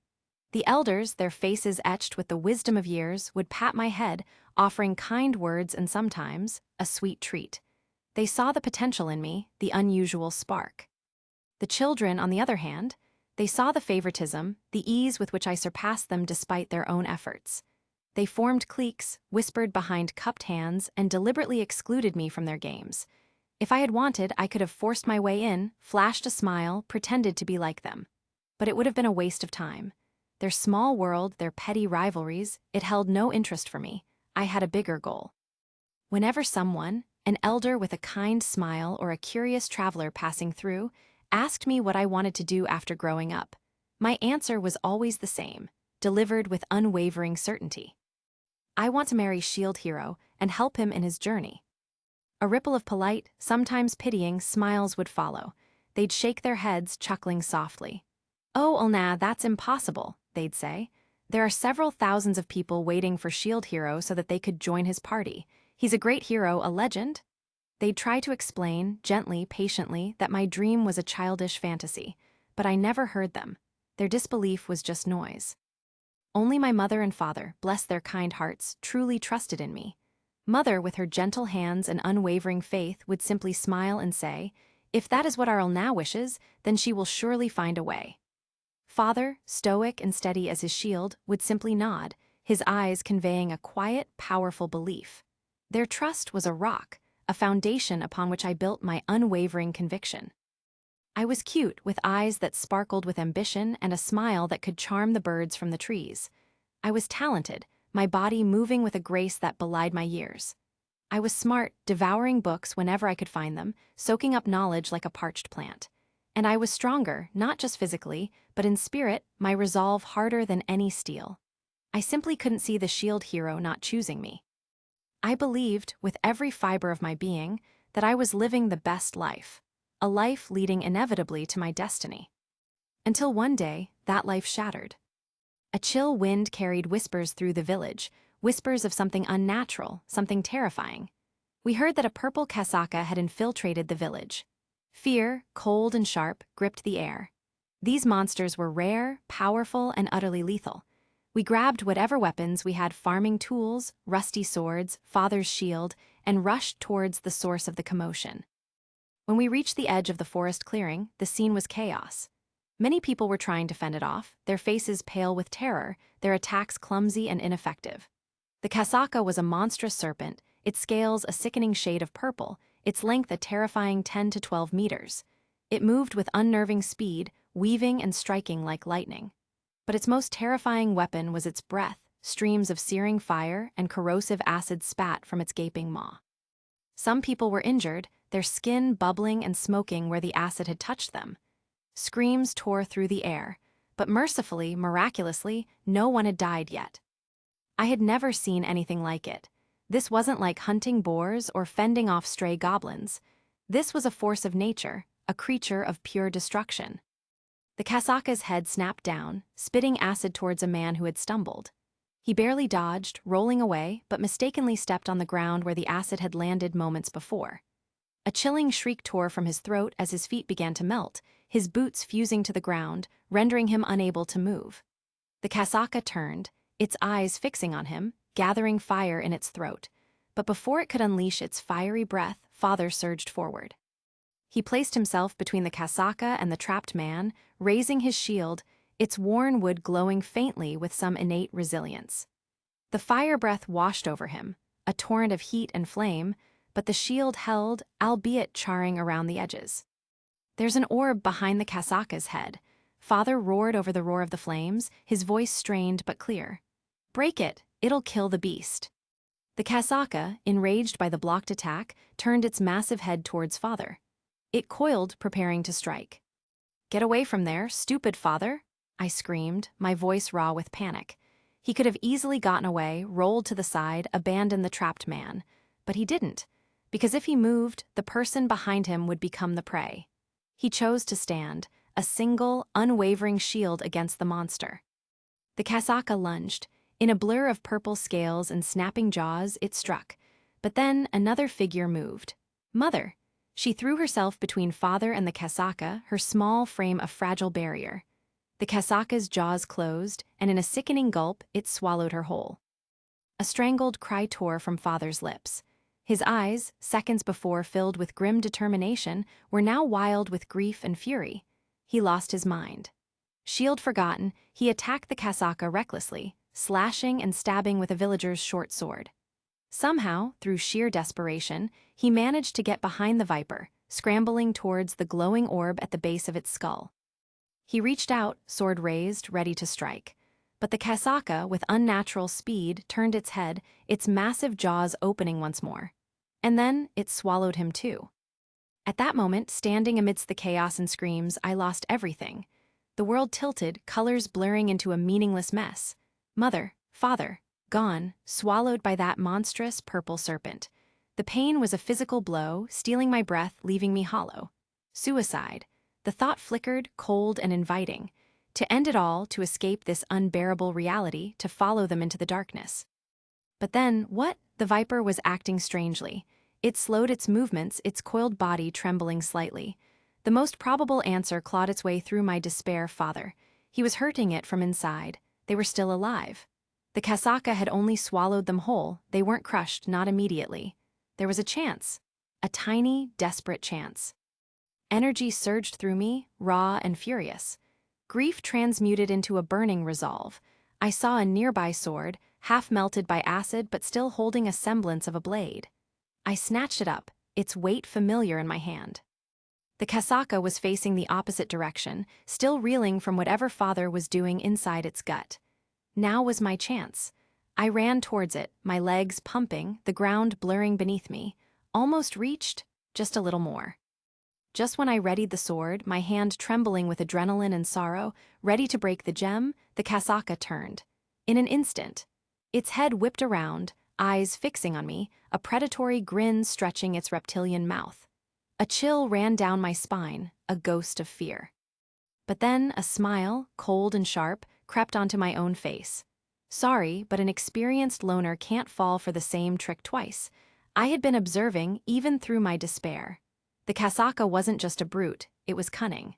The elders, their faces etched with the wisdom of years, would pat my head, offering kind words and sometimes a sweet treat. They saw the potential in me, the unusual spark. The children, on the other hand, they saw the favoritism, the ease with which I surpassed them despite their own efforts. They formed cliques, whispered behind cupped hands, and deliberately excluded me from their games. If I had wanted, I could have forced my way in, flashed a smile, pretended to be like them. But it would have been a waste of time. Their small world, their petty rivalries, it held no interest for me. I had a bigger goal. Whenever someone, an elder with a kind smile or a curious traveler passing through, asked me what I wanted to do after growing up, my answer was always the same, delivered with unwavering certainty. I want to marry Shield Hero and help him in his journey. A ripple of polite, sometimes pitying, smiles would follow. They'd shake their heads, chuckling softly. Oh, Ulna, that's impossible, they'd say. There are several thousands of people waiting for Shield Hero so that they could join his party. He's a great hero, a legend. They'd try to explain, gently, patiently, that my dream was a childish fantasy, but I never heard them. Their disbelief was just noise. Only my mother and father, bless their kind hearts, truly trusted in me. Mother, with her gentle hands and unwavering faith, would simply smile and say, if that is what our Ulna wishes, then she will surely find a way. Father, stoic and steady as his shield, would simply nod, his eyes conveying a quiet, powerful belief. Their trust was a rock, a foundation upon which I built my unwavering conviction. I was cute, with eyes that sparkled with ambition and a smile that could charm the birds from the trees. I was talented, my body moving with a grace that belied my years. I was smart, devouring books whenever I could find them, soaking up knowledge like a parched plant. And I was stronger, not just physically, but in spirit, my resolve harder than any steel. I simply couldn't see the shield hero not choosing me. I believed, with every fiber of my being, that I was living the best life, a life leading inevitably to my destiny. Until one day, that life shattered. A chill wind carried whispers through the village, whispers of something unnatural, something terrifying. We heard that a purple casaca had infiltrated the village. Fear, cold and sharp, gripped the air. These monsters were rare, powerful, and utterly lethal. We grabbed whatever weapons we had, farming tools, rusty swords, father's shield, and rushed towards the source of the commotion. When we reached the edge of the forest clearing, the scene was chaos. Many people were trying to fend it off, their faces pale with terror, their attacks clumsy and ineffective. The casaca was a monstrous serpent, its scales a sickening shade of purple, its length a terrifying 10 to 12 meters. It moved with unnerving speed, weaving and striking like lightning. But its most terrifying weapon was its breath, streams of searing fire and corrosive acid spat from its gaping maw. Some people were injured, their skin bubbling and smoking where the acid had touched them. Screams tore through the air, but mercifully, miraculously, no one had died yet. I had never seen anything like it. This wasn't like hunting boars or fending off stray goblins. This was a force of nature, a creature of pure destruction. The casaca's head snapped down, spitting acid towards a man who had stumbled. He barely dodged, rolling away, but mistakenly stepped on the ground where the acid had landed moments before. A chilling shriek tore from his throat as his feet began to melt, his boots fusing to the ground, rendering him unable to move. The casaca turned, its eyes fixing on him, gathering fire in its throat. But before it could unleash its fiery breath, Father surged forward. He placed himself between the casaca and the trapped man, raising his shield, its worn wood glowing faintly with some innate resilience. The fire breath washed over him, a torrent of heat and flame, but the shield held, albeit charring around the edges. "There's an orb behind the casaca's head." Father roared over the roar of the flames, his voice strained but clear. "Break it, it'll kill the beast." The casaca, enraged by the blocked attack, turned its massive head towards Father. It coiled, preparing to strike. "Get away from there, stupid Father!" I screamed, my voice raw with panic. He could have easily gotten away, rolled to the side, abandoned the trapped man. But he didn't, because if he moved, the person behind him would become the prey. He chose to stand, a single, unwavering shield against the monster. The casaca lunged. In a blur of purple scales and snapping jaws, it struck. But then another figure moved. Mother. She threw herself between Father and the casaca, her small frame a fragile barrier. The casaca's jaws closed, and in a sickening gulp, it swallowed her whole. A strangled cry tore from Father's lips. His eyes, seconds before filled with grim determination, were now wild with grief and fury. He lost his mind. Shield forgotten, he attacked the casaca recklessly, slashing and stabbing with a villager's short sword. Somehow, through sheer desperation, he managed to get behind the viper, scrambling towards the glowing orb at the base of its skull. He reached out, sword raised, ready to strike. But the casaca, with unnatural speed, turned its head, its massive jaws opening once more. And then it swallowed him too. At that moment, standing amidst the chaos and screams, I lost everything. The world tilted, colors blurring into a meaningless mess. Mother, Father, gone, swallowed by that monstrous purple serpent. The pain was a physical blow, stealing my breath, leaving me hollow. Suicide. The thought flickered, cold and inviting. To end it all, to escape this unbearable reality, to follow them into the darkness. But then, what? The viper was acting strangely. It slowed its movements, its coiled body trembling slightly. The most probable answer clawed its way through my despair. Father. He was hurting it from inside. They were still alive. The casaca had only swallowed them whole. They weren't crushed, not immediately. There was a chance. A tiny, desperate chance. Energy surged through me, raw and furious. Grief transmuted into a burning resolve. I saw a nearby sword, half melted by acid but still holding a semblance of a blade. I snatched it up, its weight familiar in my hand. The casaca was facing the opposite direction, still reeling from whatever Father was doing inside its gut. Now was my chance. I ran towards it, my legs pumping, the ground blurring beneath me. Almost reached, just a little more. Just when I readied the sword, my hand trembling with adrenaline and sorrow, ready to break the gem, the casaca turned. In an instant. Its head whipped around, eyes fixing on me, a predatory grin stretching its reptilian mouth. A chill ran down my spine, a ghost of fear. But then a smile, cold and sharp, crept onto my own face. Sorry, but an experienced loner can't fall for the same trick twice. I had been observing even through my despair. The casaca wasn't just a brute, it was cunning.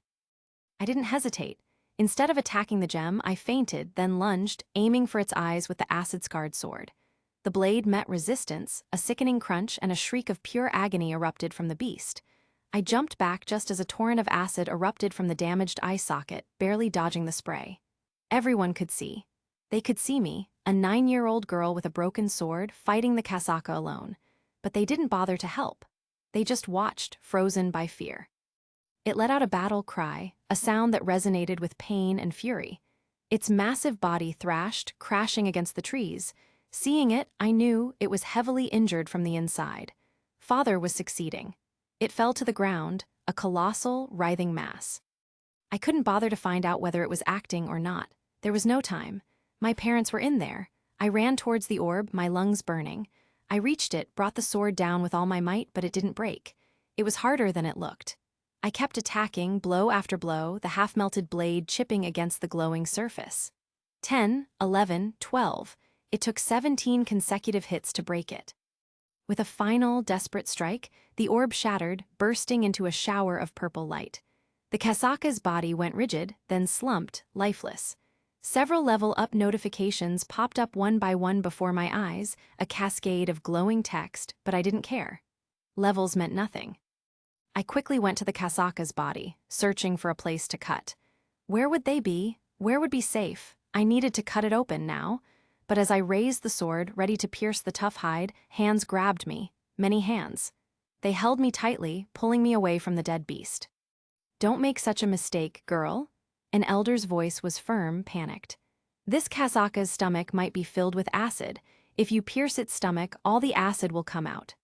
I didn't hesitate. Instead of attacking the gem, I feinted, then lunged, aiming for its eyes with the acid-scarred sword. The blade met resistance, a sickening crunch and a shriek of pure agony erupted from the beast. I jumped back just as a torrent of acid erupted from the damaged eye socket, barely dodging the spray. Everyone could see. They could see me, a 9-year-old girl with a broken sword, fighting the casaca alone. But they didn't bother to help. They just watched, frozen by fear. It let out a battle cry, a sound that resonated with pain and fury. Its massive body thrashed, crashing against the trees. Seeing it, I knew it was heavily injured from the inside. Father was succeeding. It fell to the ground, a colossal, writhing mass. I couldn't bother to find out whether it was acting or not. There was no time. My parents were in there. I ran towards the orb, my lungs burning. I reached it, brought the sword down with all my might, but it didn't break. It was harder than it looked. I kept attacking, blow after blow, the half-melted blade chipping against the glowing surface. 10, 11, 12. It took 17 consecutive hits to break it. With a final, desperate strike, the orb shattered, bursting into a shower of purple light. The casaca's body went rigid, then slumped, lifeless. Several level-up notifications popped up one by one before my eyes, a cascade of glowing text, but I didn't care. Levels meant nothing. I quickly went to the casaca's body, searching for a place to cut. Where would they be? Where would be safe? I needed to cut it open now. But as I raised the sword, ready to pierce the tough hide, hands grabbed me, many hands. They held me tightly, pulling me away from the dead beast. "Don't make such a mistake, girl." An elder's voice was firm, panicked. "This casaca's stomach might be filled with acid. If you pierce its stomach, all the acid will come out."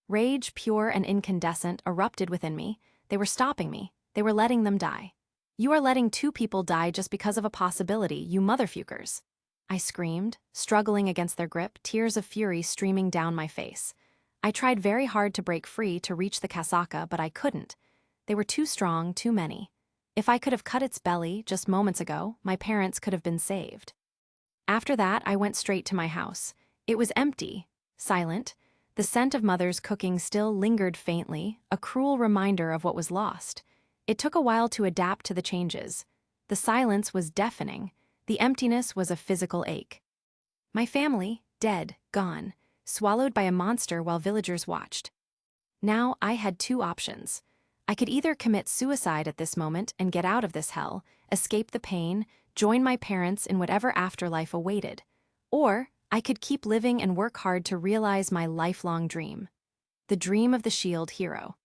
Rage, pure and incandescent, erupted within me. They were stopping me. They were letting them die. "You are letting 2 people die just because of a possibility, you motherfuckers." I screamed, struggling against their grip, tears of fury streaming down my face. I tried very hard to break free to reach the casaca, but I couldn't. They were too strong, too many. If I could have cut its belly just moments ago, my parents could have been saved. After that, I went straight to my house. It was empty, silent. The scent of mother's cooking still lingered faintly, a cruel reminder of what was lost. It took a while to adapt to the changes. The silence was deafening. The emptiness was a physical ache. My family, dead, gone, swallowed by a monster while villagers watched. Now I had 2 options. I could either commit suicide at this moment and get out of this hell, escape the pain, join my parents in whatever afterlife awaited. Or I could keep living and work hard to realize my lifelong dream. The dream of the shield hero.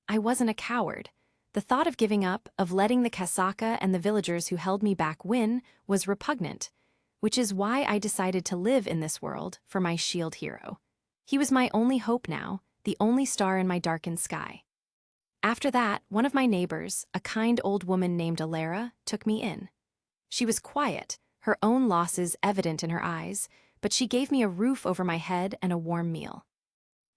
I wasn't a coward. The thought of giving up, of letting the casaca and the villagers who held me back win, was repugnant, which is why I decided to live in this world for my shield hero. He was my only hope now, the only star in my darkened sky. After that, one of my neighbors, a kind old woman named Alara, took me in. She was quiet, her own losses evident in her eyes, but she gave me a roof over my head and a warm meal.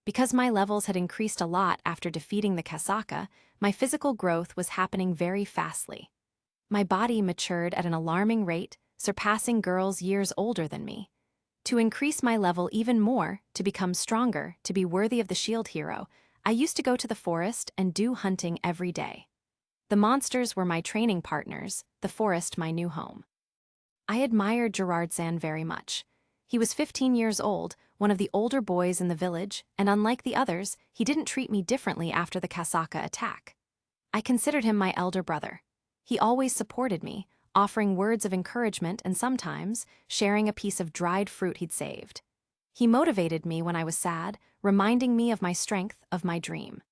Because my levels had increased a lot after defeating the casaca, my physical growth was happening very fastly. My body matured at an alarming rate, surpassing girls years older than me. To increase my level even more, to become stronger, to be worthy of the shield hero, I used to go to the forest and do hunting every day. The monsters were my training partners, the forest my new home. I admired Gerardsan very much. He was 15 years old, one of the older boys in the village, and unlike the others, he didn't treat me differently after the casaca attack. I considered him my elder brother. He always supported me, offering words of encouragement and sometimes sharing a piece of dried fruit he'd saved. He motivated me when I was sad, reminding me of my strength, of my dream.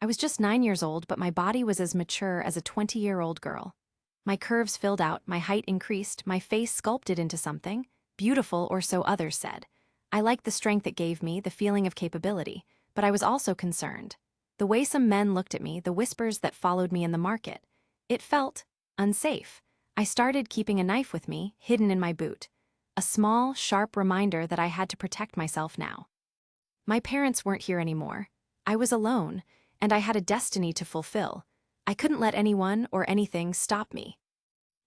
I was just 9 years old, but my body was as mature as a 20-year-old girl. My curves filled out, my height increased, my face sculpted into something, beautiful or so others said. I liked the strength it gave me, the feeling of capability, but I was also concerned. The way some men looked at me, the whispers that followed me in the market. It felt unsafe. I started keeping a knife with me, hidden in my boot. A small, sharp reminder that I had to protect myself now. My parents weren't here anymore. I was alone, and I had a destiny to fulfill. I couldn't let anyone or anything stop me.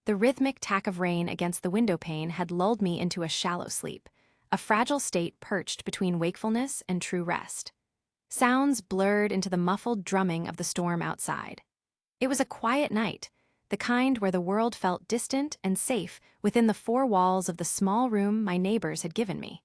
The rhythmic tack of rain against the window pane had lulled me into a shallow sleep, a fragile state perched between wakefulness and true rest. Sounds blurred into the muffled drumming of the storm outside. It was a quiet night, the kind where the world felt distant and safe within the four walls of the small room my neighbors had given me.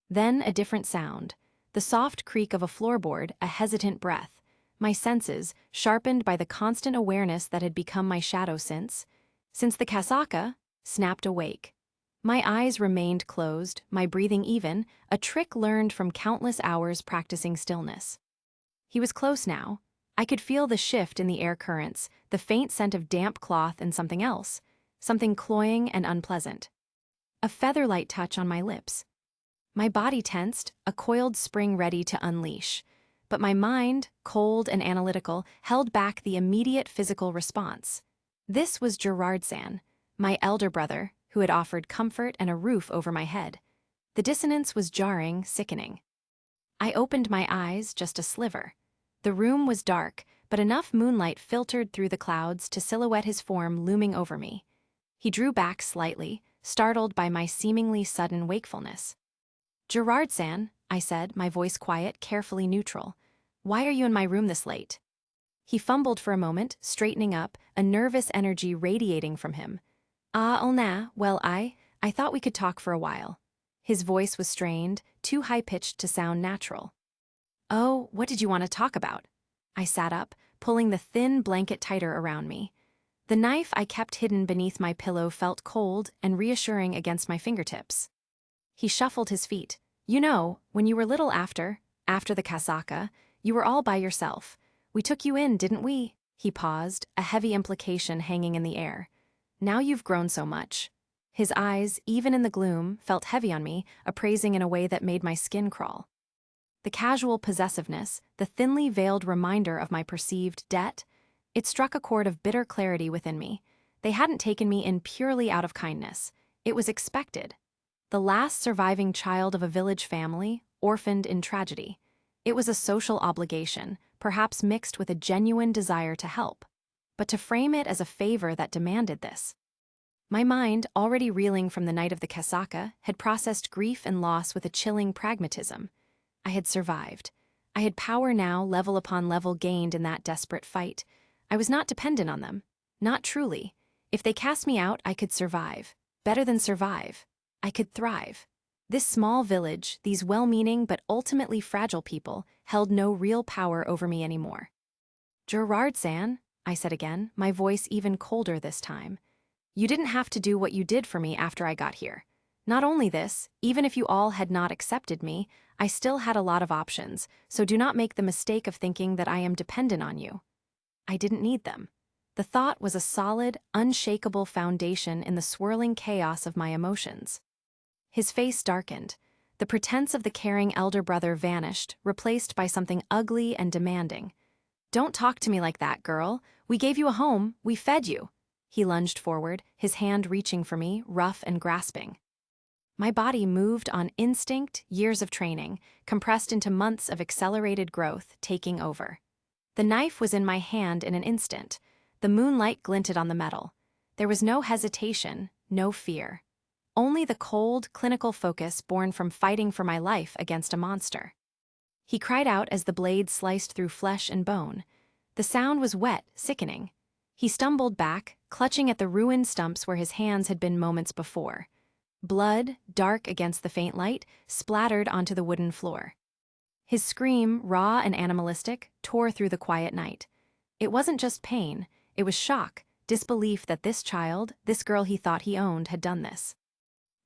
Then a different sound, the soft creak of a floorboard, a hesitant breath, my senses, sharpened by the constant awareness that had become my shadow since the casaca, snapped awake. My eyes remained closed, my breathing even, a trick learned from countless hours practicing stillness. He was close now. I could feel the shift in the air currents, the faint scent of damp cloth and something else, something cloying and unpleasant. A feather-light touch on my lips. My body tensed, a coiled spring ready to unleash. But my mind, cold and analytical, held back the immediate physical response. This was Gerardsan, my elder brother, who had offered comfort and a roof over my head. The dissonance was jarring, sickening. I opened my eyes, just a sliver. The room was dark, but enough moonlight filtered through the clouds to silhouette his form looming over me. He drew back slightly, startled by my seemingly sudden wakefulness. "Gerardsan," I said, my voice quiet, carefully neutral. "Why are you in my room this late?" He fumbled for a moment, straightening up, a nervous energy radiating from him. Olna, well, I thought we could talk for a while." His voice was strained, too high-pitched to sound natural. "Oh, what did you want to talk about?" I sat up, pulling the thin blanket tighter around me. The knife I kept hidden beneath my pillow felt cold and reassuring against my fingertips. He shuffled his feet. "You know, when you were little after the casaca, you were all by yourself. We took you in, didn't we?" He paused, a heavy implication hanging in the air. "Now you've grown so much." His eyes, even in the gloom, felt heavy on me, appraising in a way that made my skin crawl. The casual possessiveness, the thinly veiled reminder of my perceived debt, it struck a chord of bitter clarity within me. They hadn't taken me in purely out of kindness. It was expected. The last surviving child of a village family, orphaned in tragedy. It was a social obligation, perhaps mixed with a genuine desire to help. But to frame it as a favor that demanded this. My mind, already reeling from the night of the casaca, had processed grief and loss with a chilling pragmatism. I had survived. I had power now, level upon level gained in that desperate fight. I was not dependent on them. Not truly. If they cast me out, I could survive. Better than survive. I could thrive. This small village, these well-meaning but ultimately fragile people, held no real power over me anymore. "Gerardsan," I said again, my voice even colder this time. "You didn't have to do what you did for me after I got here. Not only this, even if you all had not accepted me, I still had a lot of options, so do not make the mistake of thinking that I am dependent on you." I didn't need them. The thought was a solid, unshakable foundation in the swirling chaos of my emotions. His face darkened. The pretense of the caring elder brother vanished, replaced by something ugly and demanding. "Don't talk to me like that, girl. We gave you a home, we fed you." He lunged forward, his hand reaching for me, rough and grasping. My body moved on instinct, years of training, compressed into months of accelerated growth, taking over. The knife was in my hand in an instant. The moonlight glinted on the metal. There was no hesitation, no fear. Only the cold, clinical focus born from fighting for my life against a monster. He cried out as the blade sliced through flesh and bone. The sound was wet, sickening. He stumbled back, clutching at the ruined stumps where his hands had been moments before. Blood, dark against the faint light, splattered onto the wooden floor. His scream, raw and animalistic, tore through the quiet night. It wasn't just pain, it was shock, disbelief that this child, this girl he thought he owned, had done this.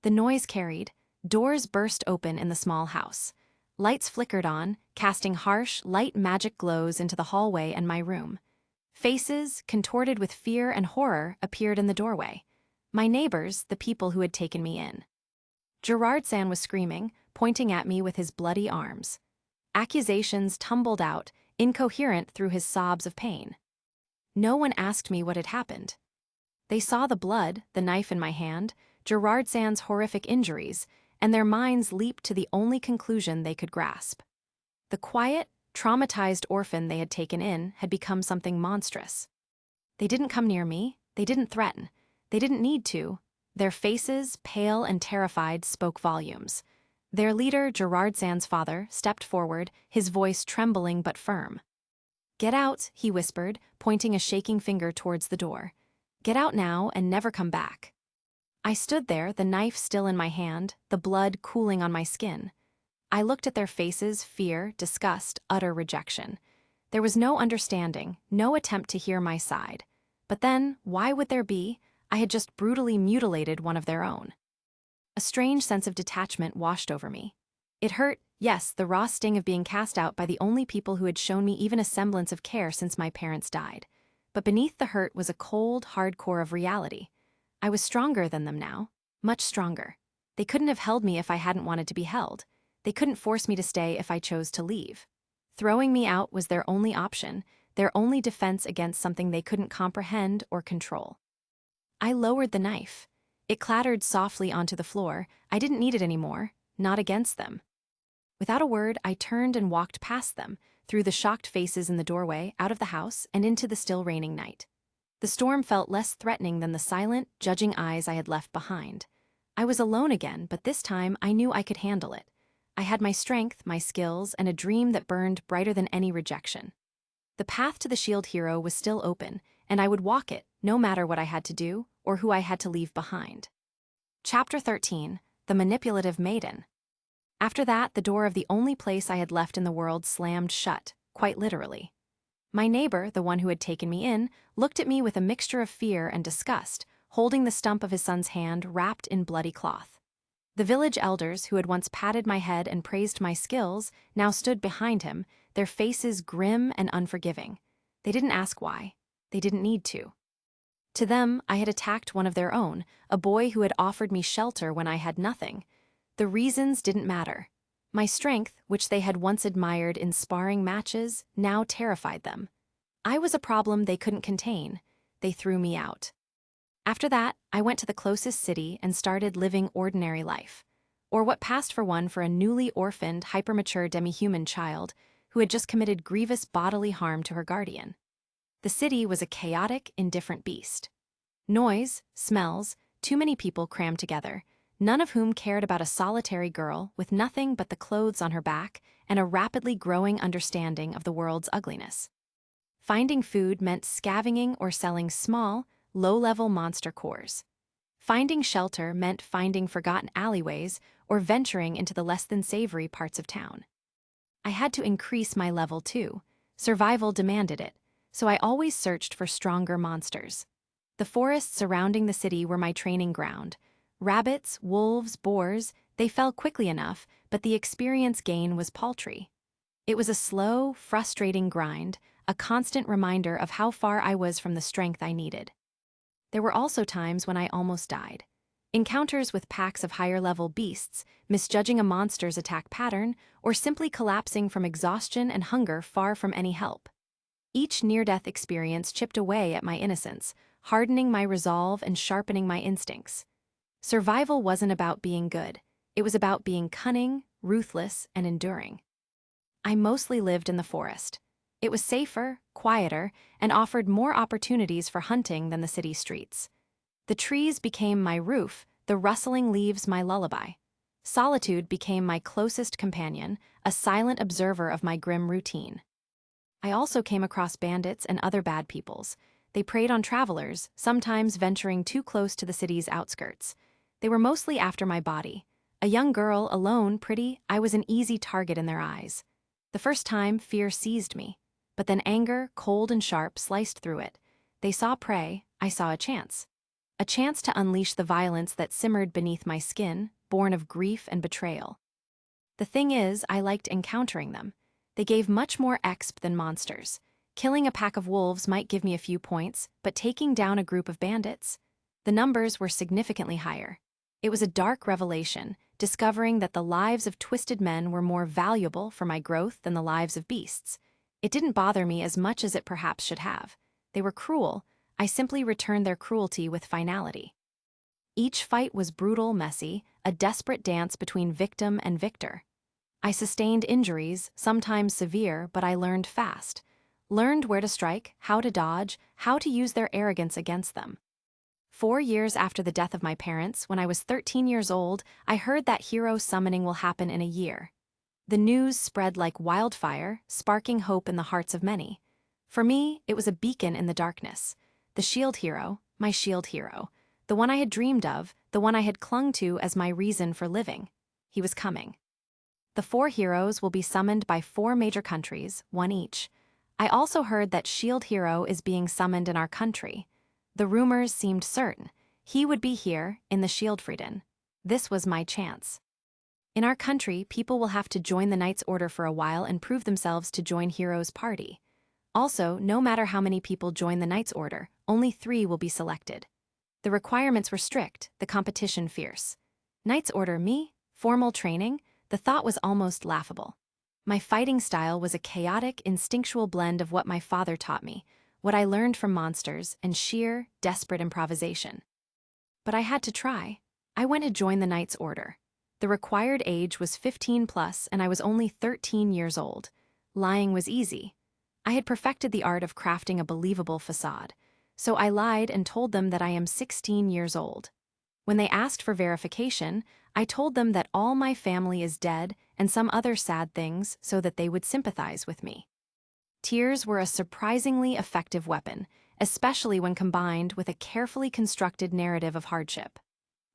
The noise carried. Doors burst open in the small house. Lights flickered on, casting harsh, light magic glows into the hallway and my room. Faces, contorted with fear and horror, appeared in the doorway. My neighbors, the people who had taken me in. Gerardsan was screaming, pointing at me with his bloody arms. Accusations tumbled out, incoherent through his sobs of pain. No one asked me what had happened. They saw the blood, the knife in my hand, Gerard Sand's horrific injuries, and their minds leaped to the only conclusion they could grasp. The quiet, traumatized orphan they had taken in had become something monstrous. They didn't come near me, they didn't threaten, they didn't need to. Their faces, pale and terrified, spoke volumes. Their leader, Gerard Sand's father, stepped forward, his voice trembling but firm. "Get out," he whispered, pointing a shaking finger towards the door. "Get out now and never come back." I stood there, the knife still in my hand, the blood cooling on my skin. I looked at their faces, fear, disgust, utter rejection. There was no understanding, no attempt to hear my side. But then, why would there be? I had just brutally mutilated one of their own. A strange sense of detachment washed over me. It hurt, yes, the raw sting of being cast out by the only people who had shown me even a semblance of care since my parents died. But beneath the hurt was a cold, hard core of reality. I was stronger than them now, much stronger. They couldn't have held me if I hadn't wanted to be held. They couldn't force me to stay if I chose to leave. Throwing me out was their only option, their only defense against something they couldn't comprehend or control. I lowered the knife. It clattered softly onto the floor. I didn't need it anymore, not against them. Without a word, I turned and walked past them, through the shocked faces in the doorway, out of the house, and into the still raining night. The storm felt less threatening than the silent, judging eyes I had left behind. I was alone again, but this time I knew I could handle it. I had my strength, my skills, and a dream that burned brighter than any rejection. The path to the Shield Hero was still open, and I would walk it, no matter what I had to do, or who I had to leave behind. Chapter 13, The Manipulative Maiden. After that, the door of the only place I had left in the world slammed shut, quite literally. My neighbor, the one who had taken me in, looked at me with a mixture of fear and disgust, holding the stump of his son's hand wrapped in bloody cloth. The village elders, who had once patted my head and praised my skills, now stood behind him, their faces grim and unforgiving. They didn't ask why. They didn't need to. To them, I had attacked one of their own, a boy who had offered me shelter when I had nothing. The reasons didn't matter. My strength, which they had once admired in sparring matches, now terrified them. I was a problem they couldn't contain. They threw me out. After that, I went to the closest city and started living ordinary life, or what passed for one for a newly orphaned, hypermature demi-human child who had just committed grievous bodily harm to her guardian. The city was a chaotic, indifferent beast. Noise, smells, too many people crammed together, none of whom cared about a solitary girl with nothing but the clothes on her back and a rapidly growing understanding of the world's ugliness. Finding food meant scavenging or selling small, low-level monster cores. Finding shelter meant finding forgotten alleyways or venturing into the less-than-savory parts of town. I had to increase my level too. Survival demanded it, so I always searched for stronger monsters. The forests surrounding the city were my training ground. Rabbits, wolves, boars, they fell quickly enough, but the experience gain was paltry. It was a slow, frustrating grind, a constant reminder of how far I was from the strength I needed. There were also times when I almost died. Encounters with packs of higher-level beasts, misjudging a monster's attack pattern, or simply collapsing from exhaustion and hunger far from any help. Each near-death experience chipped away at my innocence, hardening my resolve and sharpening my instincts. Survival wasn't about being good. It was about being cunning, ruthless, and enduring. I mostly lived in the forest. It was safer, quieter, and offered more opportunities for hunting than the city streets. The trees became my roof, the rustling leaves my lullaby. Solitude became my closest companion, a silent observer of my grim routine. I also came across bandits and other bad peoples. They preyed on travelers, sometimes venturing too close to the city's outskirts. They were mostly after my body. A young girl, alone, pretty, I was an easy target in their eyes. The first time, fear seized me. But then anger, cold and sharp, sliced through it. They saw prey, I saw a chance. A chance to unleash the violence that simmered beneath my skin, born of grief and betrayal. The thing is, I liked encountering them. They gave much more exp than monsters. Killing a pack of wolves might give me a few points, but taking down a group of bandits? The numbers were significantly higher. It was a dark revelation, discovering that the lives of twisted men were more valuable for my growth than the lives of beasts. It didn't bother me as much as it perhaps should have. They were cruel. I simply returned their cruelty with finality. Each fight was brutal, messy, a desperate dance between victim and victor. I sustained injuries, sometimes severe, but I learned fast. Learned where to strike, how to dodge, how to use their arrogance against them. 4 years after the death of my parents, when I was 13 years old, I heard that hero summoning will happen in a year. The news spread like wildfire, sparking hope in the hearts of many. For me, it was a beacon in the darkness. The shield hero, my shield hero. The one I had dreamed of, the one I had clung to as my reason for living. He was coming. The 4 heroes will be summoned by 4 major countries, one each. I also heard that Shield Hero is being summoned in our country. The rumors seemed certain. He would be here, in the Shieldfrieden. This was my chance. In our country, people will have to join the Knight's Order for a while and prove themselves to join Hero's party. Also, no matter how many people join the Knight's Order, only 3 will be selected. The requirements were strict, the competition fierce. Knight's Order me? Formal training? The thought was almost laughable. My fighting style was a chaotic, instinctual blend of what my father taught me, what I learned from monsters, and sheer, desperate improvisation. But I had to try. I went to join the Knight's Order. The required age was 15 plus, and I was only 13 years old. Lying was easy. I had perfected the art of crafting a believable facade, so I lied and told them that I am 16 years old. When they asked for verification, I told them that all my family is dead and some other sad things so that they would sympathize with me. Tears were a surprisingly effective weapon, especially when combined with a carefully constructed narrative of hardship.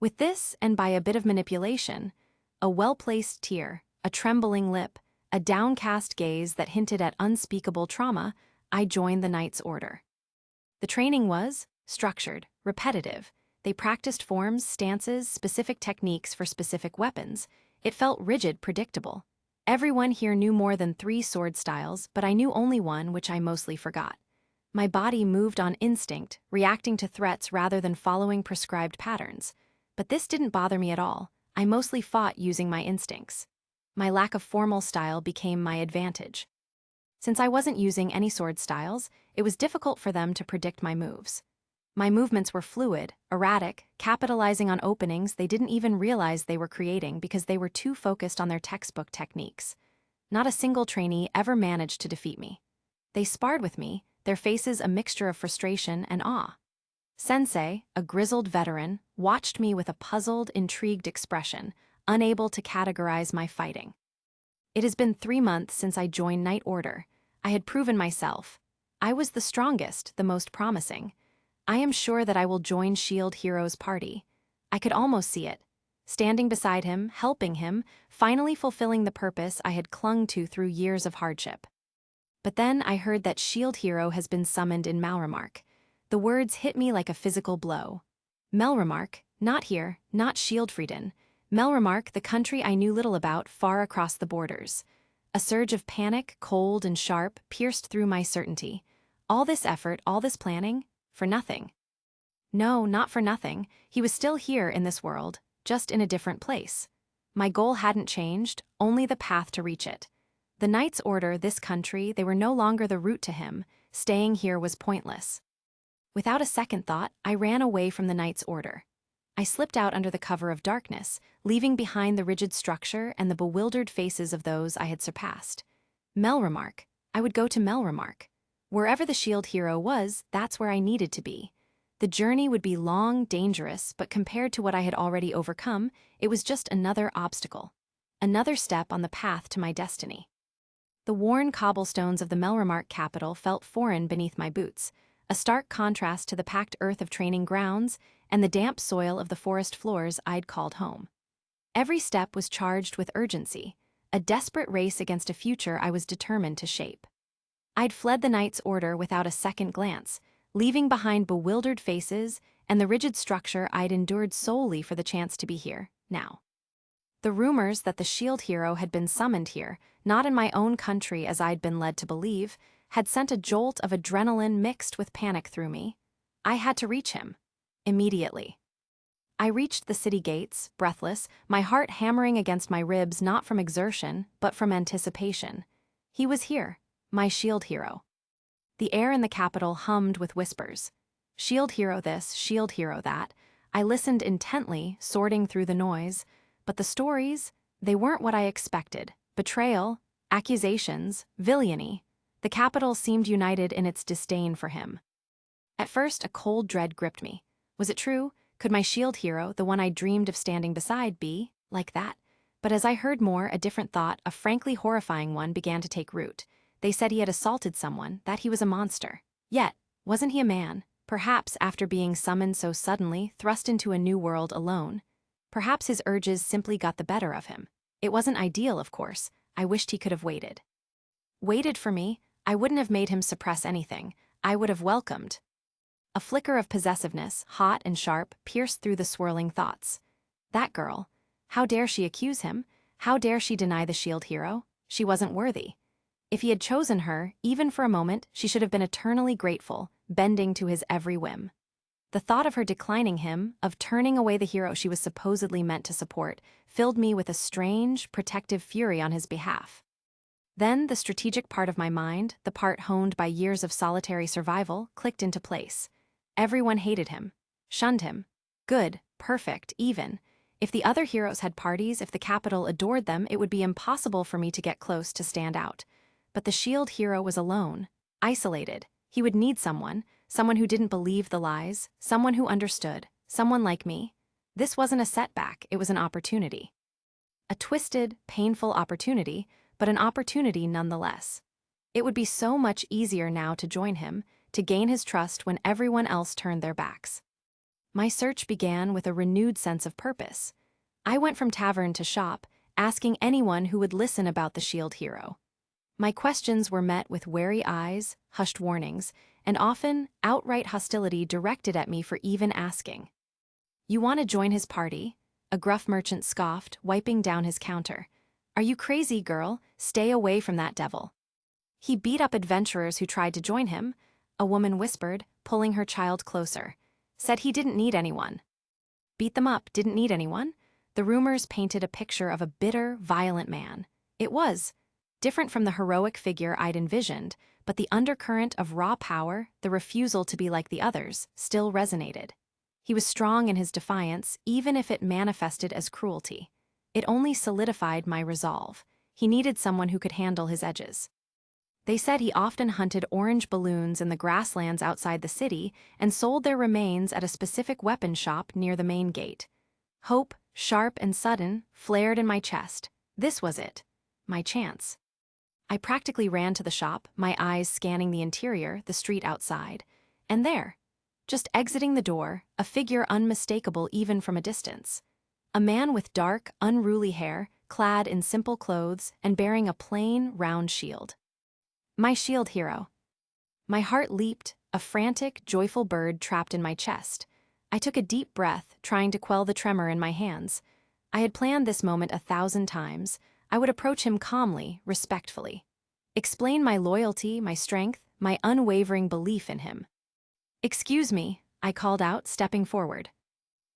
With this, and by a bit of manipulation, a well-placed tear, a trembling lip, a downcast gaze that hinted at unspeakable trauma, I joined the Knight's Order. The training was structured, repetitive. They practiced forms, stances, specific techniques for specific weapons. It felt rigid, predictable. Everyone here knew more than 3 sword styles, but I knew only one, which I mostly forgot. My body moved on instinct, reacting to threats rather than following prescribed patterns. But this didn't bother me at all. I mostly fought using my instincts. My lack of formal style became my advantage. Since I wasn't using any sword styles, it was difficult for them to predict my moves. My movements were fluid, erratic, capitalizing on openings they didn't even realize they were creating because they were too focused on their textbook techniques. Not a single trainee ever managed to defeat me. They sparred with me, their faces a mixture of frustration and awe. Sensei, a grizzled veteran, watched me with a puzzled, intrigued expression, unable to categorize my fighting. It has been 3 months since I joined Knight Order. I had proven myself. I was the strongest, the most promising. I am sure that I will join Shield Hero's party. I could almost see it. Standing beside him, helping him, finally fulfilling the purpose I had clung to through years of hardship. But then I heard that Shield Hero has been summoned in Malremark. The words hit me like a physical blow. Melremark, not here, not Shieldfrieden. Melremark, the country I knew little about, far across the borders. A surge of panic, cold and sharp, pierced through my certainty. All this effort, all this planning, for nothing. No, not for nothing. He was still here in this world, just in a different place. My goal hadn't changed, only the path to reach it. The Knight's Order, this country, they were no longer the route to him. Staying here was pointless. Without a second thought, I ran away from the Knight's Order. I slipped out under the cover of darkness, leaving behind the rigid structure and the bewildered faces of those I had surpassed. Melremark. I would go to Melremark. Wherever the Shield Hero was, that's where I needed to be. The journey would be long, dangerous, but compared to what I had already overcome, it was just another obstacle. Another step on the path to my destiny. The worn cobblestones of the Melremark capital felt foreign beneath my boots, a stark contrast to the packed earth of training grounds and the damp soil of the forest floors I'd called home. Every step was charged with urgency, a desperate race against a future I was determined to shape. I'd fled the Knight's Order without a second glance, leaving behind bewildered faces and the rigid structure I'd endured solely for the chance to be here, now. The rumors that the Shield Hero had been summoned here, not in my own country as I'd been led to believe, had sent a jolt of adrenaline mixed with panic through me. I had to reach him. Immediately. I reached the city gates, breathless, my heart hammering against my ribs not from exertion, but from anticipation. He was here. My shield hero. The air in the capital hummed with whispers. Shield hero this, shield hero that. I listened intently, sorting through the noise, but the stories, they weren't what I expected. Betrayal, accusations, villainy. The capital seemed united in its disdain for him. At first, a cold dread gripped me. Was it true? Could my shield hero, the one I dreamed of standing beside, be like that? But as I heard more, a different thought, a frankly horrifying one, began to take root. They said he had assaulted someone, that he was a monster. Yet, wasn't he a man? Perhaps after being summoned so suddenly, thrust into a new world alone. Perhaps his urges simply got the better of him. It wasn't ideal, of course. I wished he could have waited. Waited for me? I wouldn't have made him suppress anything. I would have welcomed. A flicker of possessiveness, hot and sharp, pierced through the swirling thoughts. That girl. How dare she accuse him? How dare she deny the shield hero? She wasn't worthy. If he had chosen her, even for a moment, she should have been eternally grateful, bending to his every whim. The thought of her declining him, of turning away the hero she was supposedly meant to support, filled me with a strange, protective fury on his behalf. Then the strategic part of my mind, the part honed by years of solitary survival, clicked into place. Everyone hated him, shunned him. Good, perfect, even. If the other heroes had parties, if the capital adored them, it would be impossible for me to get close, to stand out. But the shield hero was alone, isolated. He would need someone who didn't believe the lies, someone who understood, someone like me. This wasn't a setback, it was an opportunity. A twisted, painful opportunity, but an opportunity nonetheless. It would be so much easier now to join him, to gain his trust when everyone else turned their backs. My search began with a renewed sense of purpose. I went from tavern to shop, asking anyone who would listen about the shield hero. My questions were met with wary eyes, hushed warnings, and often outright hostility directed at me for even asking. "You want to join his party?" A gruff merchant scoffed, wiping down his counter. "Are you crazy, girl? Stay away from that devil." He beat up adventurers who tried to join him, a woman whispered, pulling her child closer. Said he didn't need anyone. Beat them up, didn't need anyone? The rumors painted a picture of a bitter, violent man. It was different from the heroic figure I'd envisioned, but the undercurrent of raw power, the refusal to be like the others, still resonated. He was strong in his defiance, even if it manifested as cruelty. It only solidified my resolve. He needed someone who could handle his edges. They said he often hunted orange balloons in the grasslands outside the city and sold their remains at a specific weapon shop near the main gate. Hope, sharp and sudden, flared in my chest. This was it. My chance. I practically ran to the shop, my eyes scanning the interior, the street outside. And there, just exiting the door, a figure unmistakable even from a distance. A man with dark, unruly hair, clad in simple clothes and bearing a plain, round shield. My shield hero. My heart leaped, a frantic, joyful bird trapped in my chest. I took a deep breath, trying to quell the tremor in my hands. I had planned this moment 1,000 times. I would approach him calmly, respectfully. Explain my loyalty, my strength, my unwavering belief in him. "Excuse me," I called out, stepping forward.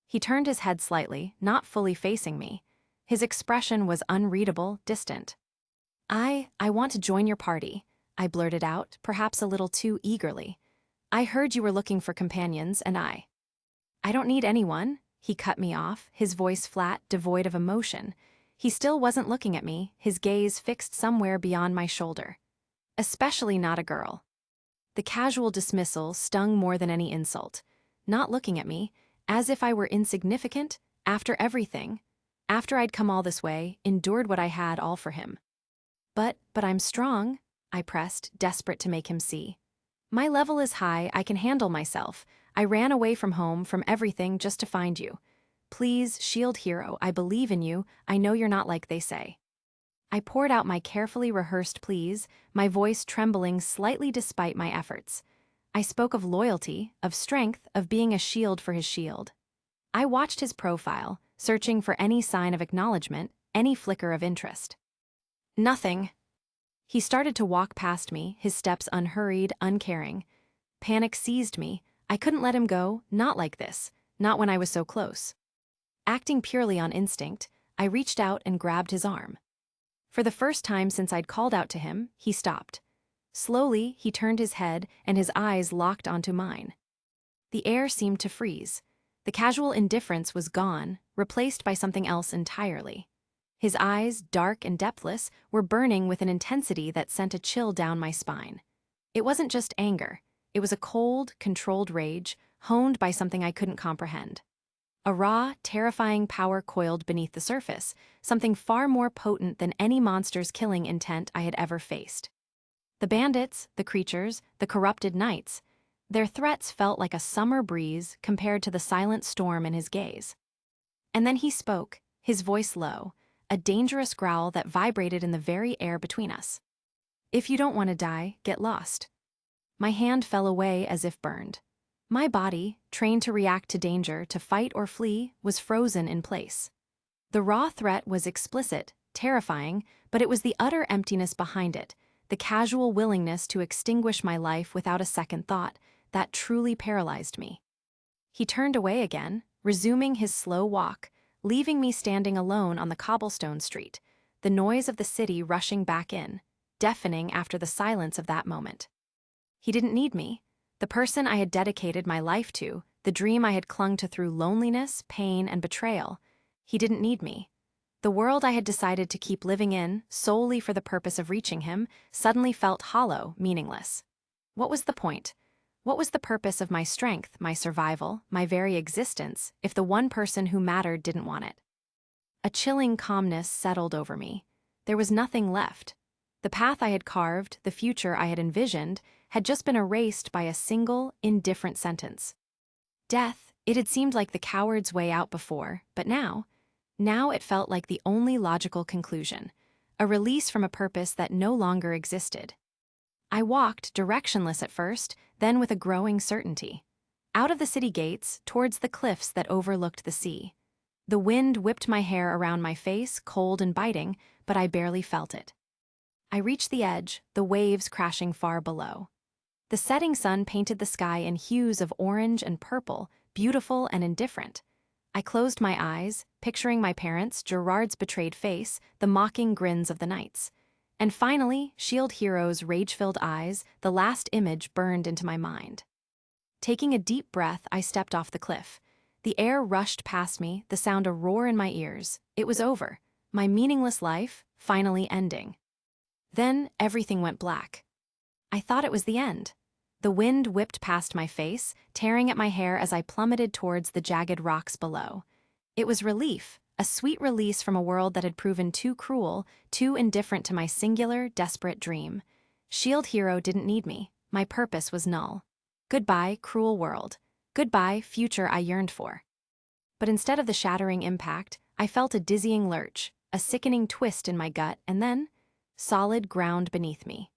He turned his head slightly, not fully facing me. His expression was unreadable, distant. I want to join your party," I blurted out, perhaps a little too eagerly. "I heard you were looking for companions, and I don't need anyone," he cut me off, his voice flat, devoid of emotion. He still wasn't looking at me, his gaze fixed somewhere beyond my shoulder. "Especially not a girl." The casual dismissal stung more than any insult. Not looking at me, as if I were insignificant, after everything. After I'd come all this way, endured what I had all for him. But I'm strong," I pressed, desperate to make him see. "My level is high, I can handle myself. I ran away from home, from everything, just to find you. Please, shield hero, I believe in you, I know you're not like they say." I poured out my carefully rehearsed pleas, my voice trembling slightly despite my efforts. I spoke of loyalty, of strength, of being a shield for his shield. I watched his profile, searching for any sign of acknowledgement, any flicker of interest. Nothing. He started to walk past me, his steps unhurried, uncaring. Panic seized me. I couldn't let him go, not like this, not when I was so close. Acting purely on instinct, I reached out and grabbed his arm. For the first time since I'd called out to him, he stopped. Slowly, he turned his head and his eyes locked onto mine. The air seemed to freeze. The casual indifference was gone, replaced by something else entirely. His eyes, dark and depthless, were burning with an intensity that sent a chill down my spine. It wasn't just anger. It was a cold, controlled rage, honed by something I couldn't comprehend. A raw, terrifying power coiled beneath the surface, something far more potent than any monster's killing intent I had ever faced. The bandits, the creatures, the corrupted knights, their threats felt like a summer breeze compared to the silent storm in his gaze. And then he spoke, his voice low, a dangerous growl that vibrated in the very air between us. "If you don't want to die, get lost." My hand fell away as if burned. My body, trained to react to danger, to fight or flee, was frozen in place. The raw threat was explicit, terrifying, but it was the utter emptiness behind it, the casual willingness to extinguish my life without a second thought, that truly paralyzed me. He turned away again, resuming his slow walk, leaving me standing alone on the cobblestone street, the noise of the city rushing back in, deafening after the silence of that moment. He didn't need me. The person I had dedicated my life to, the dream I had clung to through loneliness, pain, and betrayal, he didn't need me. The world I had decided to keep living in, solely for the purpose of reaching him, suddenly felt hollow, meaningless. What was the point? What was the purpose of my strength, my survival, my very existence, if the one person who mattered didn't want it? A chilling calmness settled over me. There was nothing left. The path I had carved, the future I had envisioned, had just been erased by a single, indifferent sentence. Death, it had seemed like the coward's way out before, but now it felt like the only logical conclusion, a release from a purpose that no longer existed. I walked, directionless at first, then with a growing certainty. Out of the city gates, towards the cliffs that overlooked the sea. The wind whipped my hair around my face, cold and biting, but I barely felt it. I reached the edge, the waves crashing far below. The setting sun painted the sky in hues of orange and purple, beautiful and indifferent. I closed my eyes, picturing my parents, Gerard's betrayed face, the mocking grins of the knights. And finally, Shield Hero's rage-filled eyes, the last image burned into my mind. Taking a deep breath, I stepped off the cliff. The air rushed past me, the sound a roar in my ears. It was over. My meaningless life, finally ending. Then, everything went black. I thought it was the end. The wind whipped past my face, tearing at my hair as I plummeted towards the jagged rocks below. It was relief. A sweet release from a world that had proven too cruel, too indifferent to my singular, desperate dream. Shield Hero didn't need me. My purpose was null. Goodbye, cruel world. Goodbye, future I yearned for. But instead of the shattering impact, I felt a dizzying lurch, a sickening twist in my gut, and then solid ground beneath me.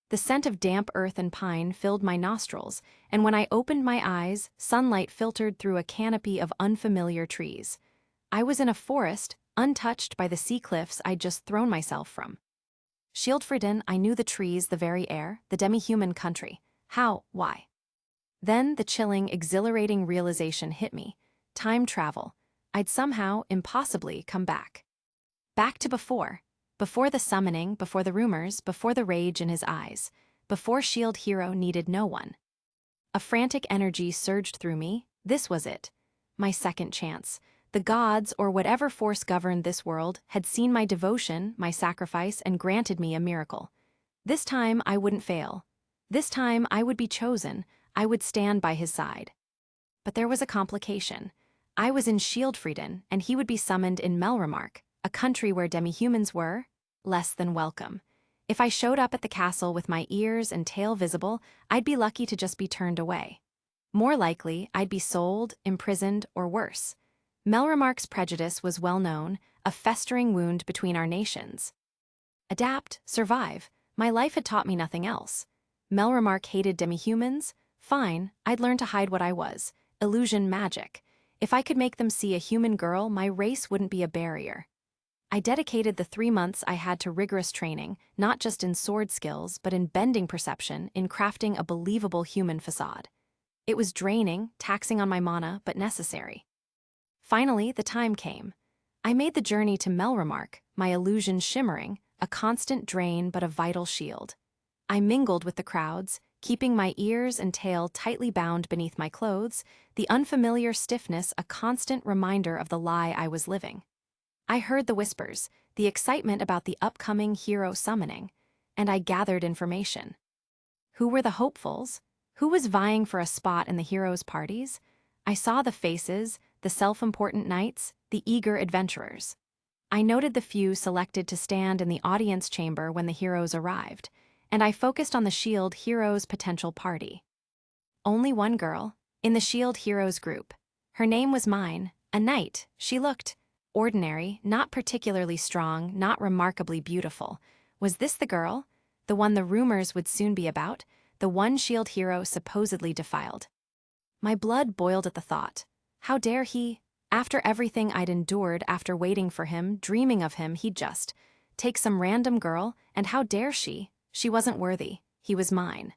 The scent of damp earth and pine filled my nostrils, and when I opened my eyes, sunlight filtered through a canopy of unfamiliar trees. I was in a forest, untouched by the sea cliffs I'd just thrown myself from. Shieldfrieden, I knew the trees, the very air, the demi-human country. How? Why? Then the chilling, exhilarating realization hit me. Time travel. I'd somehow, impossibly, come back. Back to before. Before the summoning, before the rumors, before the rage in his eyes. Before Shield Hero needed no one. A frantic energy surged through me. This was it. My second chance. The gods, or whatever force governed this world, had seen my devotion, my sacrifice, and granted me a miracle. This time I wouldn't fail. This time I would be chosen. I would stand by his side. But there was a complication. I was in Shieldfrieden, and he would be summoned in Melremark, a country where demi-humans were less than welcome. If I showed up at the castle with my ears and tail visible, I'd be lucky to just be turned away. More likely, I'd be sold, imprisoned, or worse. Melremark's prejudice was well known, a festering wound between our nations. Adapt, survive. My life had taught me nothing else. Melremark hated demi-humans? Fine, I'd learn to hide what I was. Illusion magic. If I could make them see a human girl, my race wouldn't be a barrier. I dedicated the 3 months I had to rigorous training, not just in sword skills, but in bending perception, in crafting a believable human facade. It was draining, taxing on my mana, but necessary. Finally, the time came. I made the journey to Melremark, my illusion shimmering, a constant drain but a vital shield. I mingled with the crowds, keeping my ears and tail tightly bound beneath my clothes, the unfamiliar stiffness a constant reminder of the lie I was living. I heard the whispers, the excitement about the upcoming hero summoning, and I gathered information. Who were the hopefuls? Who was vying for a spot in the heroes' parties? I saw the faces, the self-important knights, the eager adventurers. I noted the few selected to stand in the audience chamber when the heroes arrived, and I focused on the Shield Heroes' potential party. Only one girl, in the Shield Heroes group. Her name was mine, a knight. She looked ordinary, not particularly strong, not remarkably beautiful. Was this the girl? The one the rumors would soon be about? The one Shield hero supposedly defiled? My blood boiled at the thought. How dare he? After everything I'd endured, after waiting for him, dreaming of him, he'd just take some random girl, and how dare she? She wasn't worthy. He was mine.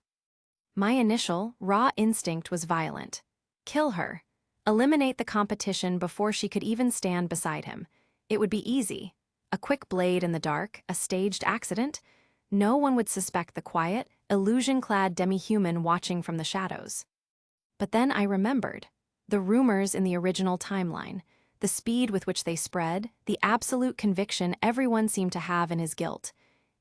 My initial, raw instinct was violent. Kill her. Eliminate the competition before she could even stand beside him. It would be easy. A quick blade in the dark, a staged accident. No one would suspect the quiet, illusion-clad demi-human watching from the shadows. But then I remembered. The rumors in the original timeline, the speed with which they spread, the absolute conviction everyone seemed to have in his guilt.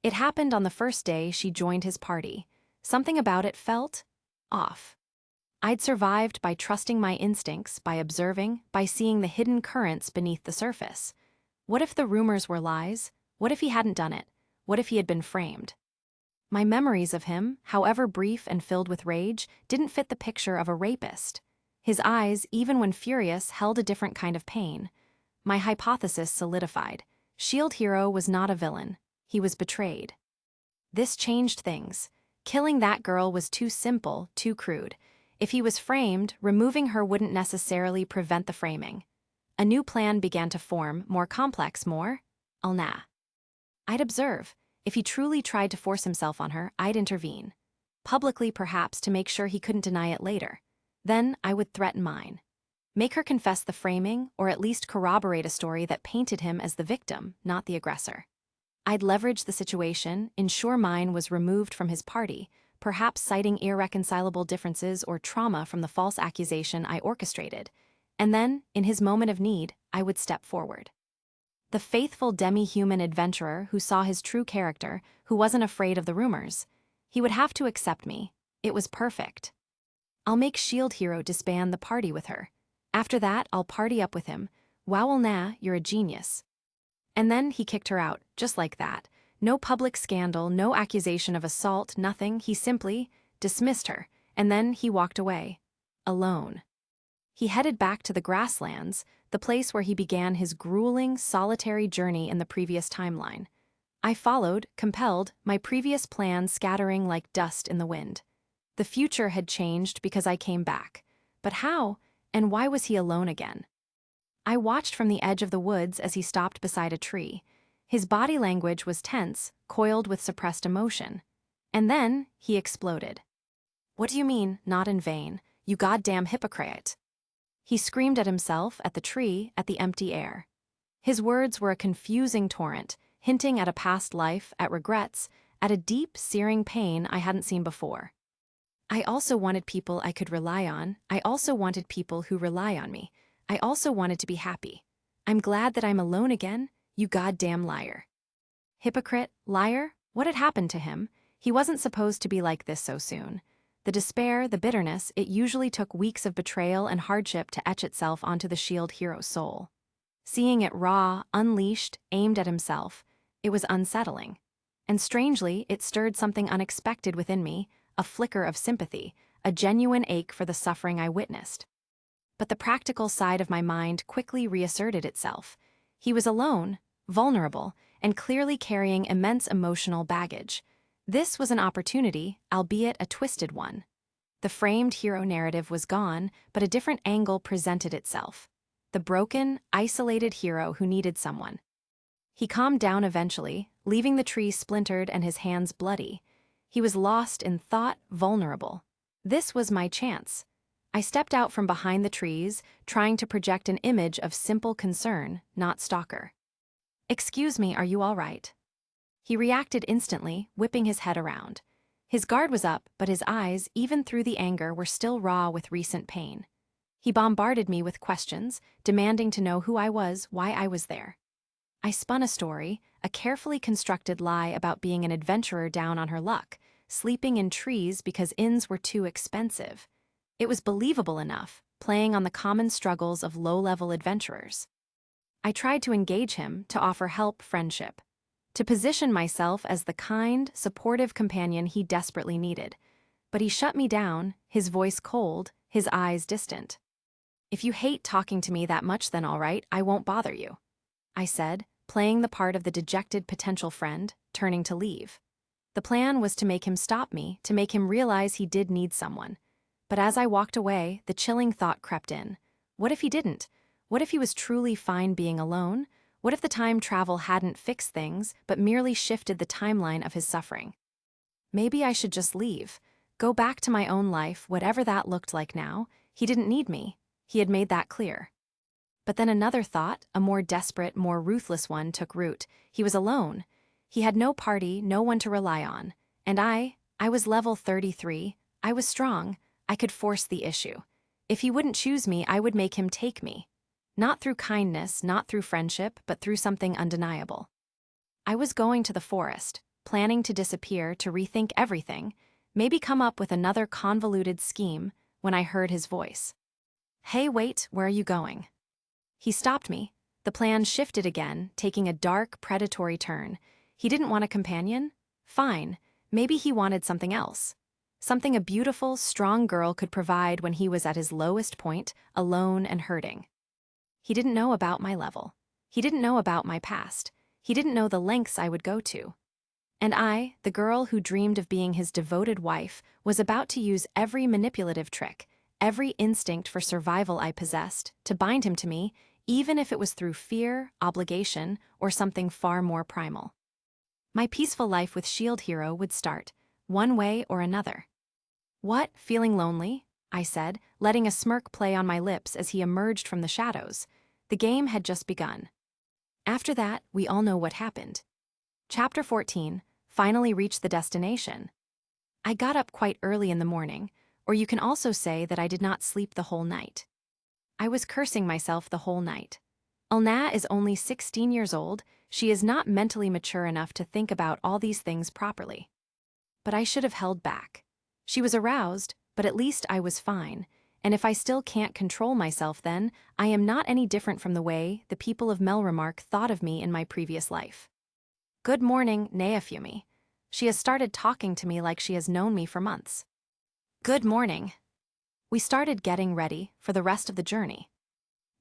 It happened on the first day she joined his party. Something about it felt off. I'd survived by trusting my instincts, by observing, by seeing the hidden currents beneath the surface. What if the rumors were lies? What if he hadn't done it? What if he had been framed? My memories of him, however brief and filled with rage, didn't fit the picture of a rapist. His eyes, even when furious, held a different kind of pain. My hypothesis solidified. Shield Hero was not a villain. He was betrayed. This changed things. Killing that girl was too simple, too crude. If he was framed, removing her wouldn't necessarily prevent the framing. A new plan began to form, more complex, more nah. I'd observe. If he truly tried to force himself on her, I'd intervene. Publicly, perhaps, to make sure he couldn't deny it later. Then I would threaten mine. Make her confess the framing, or at least corroborate a story that painted him as the victim, not the aggressor. I'd leverage the situation, ensure mine was removed from his party, perhaps citing irreconcilable differences or trauma from the false accusation I orchestrated. And then, in his moment of need, I would step forward. The faithful demi-human adventurer who saw his true character, who wasn't afraid of the rumors. He would have to accept me. It was perfect. I'll make Shield Hero disband the party with her. After that, I'll party up with him. Wow, nah, you're a genius. And then he kicked her out, just like that. No public scandal, no accusation of assault, nothing. He simply dismissed her, and then he walked away. Alone. He headed back to the grasslands, the place where he began his grueling, solitary journey in the previous timeline. I followed, compelled, my previous plans scattering like dust in the wind. The future had changed because I came back. But how, and why was he alone again? I watched from the edge of the woods as he stopped beside a tree. His body language was tense, coiled with suppressed emotion. And then, he exploded. "What do you mean, not in vain? You goddamn hypocrite!" He screamed at himself, at the tree, at the empty air. His words were a confusing torrent, hinting at a past life, at regrets, at a deep, searing pain I hadn't seen before. I also wanted people I could rely on. I also wanted people who rely on me. I also wanted to be happy. I'm glad that I'm alone again, you goddamn liar. Hypocrite, liar? What had happened to him? He wasn't supposed to be like this so soon. The despair, the bitterness, it usually took weeks of betrayal and hardship to etch itself onto the Shield Hero's soul. Seeing it raw, unleashed, aimed at himself, it was unsettling. And strangely, it stirred something unexpected within me, a flicker of sympathy, a genuine ache for the suffering I witnessed. But the practical side of my mind quickly reasserted itself. He was alone, vulnerable, and clearly carrying immense emotional baggage. This was an opportunity, albeit a twisted one. The framed hero narrative was gone, but a different angle presented itself. The broken, isolated hero who needed someone. He calmed down eventually, leaving the tree splintered and his hands bloody. He was lost in thought, vulnerable. This was my chance. I stepped out from behind the trees, trying to project an image of simple concern, not stalker. "Excuse me, are you all right?" He reacted instantly, whipping his head around. His guard was up, but his eyes, even through the anger, were still raw with recent pain. He bombarded me with questions, demanding to know who I was, why I was there. I spun a story, a carefully constructed lie about being an adventurer down on her luck, sleeping in trees because inns were too expensive. It was believable enough, playing on the common struggles of low-level adventurers. I tried to engage him, to offer help, friendship, to position myself as the kind, supportive companion he desperately needed. But he shut me down, his voice cold, his eyes distant. "If you hate talking to me that much, then all right, I won't bother you," I said, playing the part of the dejected potential friend, turning to leave. The plan was to make him stop me, to make him realize he did need someone. But as I walked away, the chilling thought crept in. What if he didn't? What if he was truly fine being alone? What if the time travel hadn't fixed things, but merely shifted the timeline of his suffering? Maybe I should just leave, go back to my own life, whatever that looked like now. He didn't need me. He had made that clear. But then another thought, a more desperate, more ruthless one, took root. He was alone. He had no party, no one to rely on. And I was level 33. I was strong. I could force the issue. If he wouldn't choose me, I would make him take me. Not through kindness, not through friendship, but through something undeniable. I was going to the forest, planning to disappear, to rethink everything, maybe come up with another convoluted scheme, when I heard his voice. "Hey, wait, where are you going?" He stopped me. The plan shifted again, taking a dark, predatory turn. He didn't want a companion? Fine. Maybe he wanted something else. Something a beautiful, strong girl could provide when he was at his lowest point, alone and hurting. He didn't know about my level. He didn't know about my past. He didn't know the lengths I would go to. And I, the girl who dreamed of being his devoted wife, was about to use every manipulative trick, every instinct for survival I possessed, to bind him to me, even if it was through fear, obligation, or something far more primal. My peaceful life with Shield Hero would start, one way or another. "What, feeling lonely?" I said, letting a smirk play on my lips as he emerged from the shadows. The game had just begun. After that, we all know what happened. Chapter 14, finally reached the destination. I got up quite early in the morning, or you can also say that I did not sleep the whole night. I was cursing myself the whole night. Ulna is only 16 years old. She is not mentally mature enough to think about all these things properly. But I should have held back. She was aroused, but at least I was fine, and if I still can't control myself, then I am not any different from the way the people of Melremark thought of me in my previous life. "Good morning, Neafumi." She has started talking to me like she has known me for months. "Good morning." We started getting ready for the rest of the journey.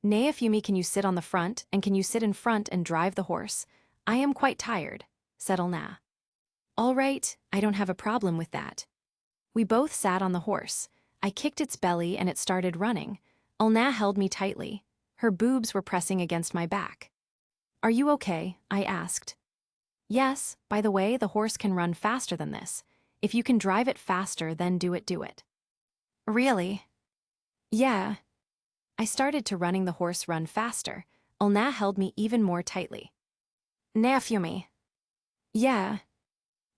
"Neafumi, can you sit on the front, and can you sit in front and drive the horse? I am quite tired," said Ulna. "All right, I don't have a problem with that." We both sat on the horse. I kicked its belly and it started running. Ulna held me tightly. Her boobs were pressing against my back. "Are you okay?" I asked. "Yes, by the way, the horse can run faster than this. If you can drive it faster, then do it. "Really?" "Yeah." I started to running the horse run faster. Ulna held me even more tightly. "Neafumi." "Yeah."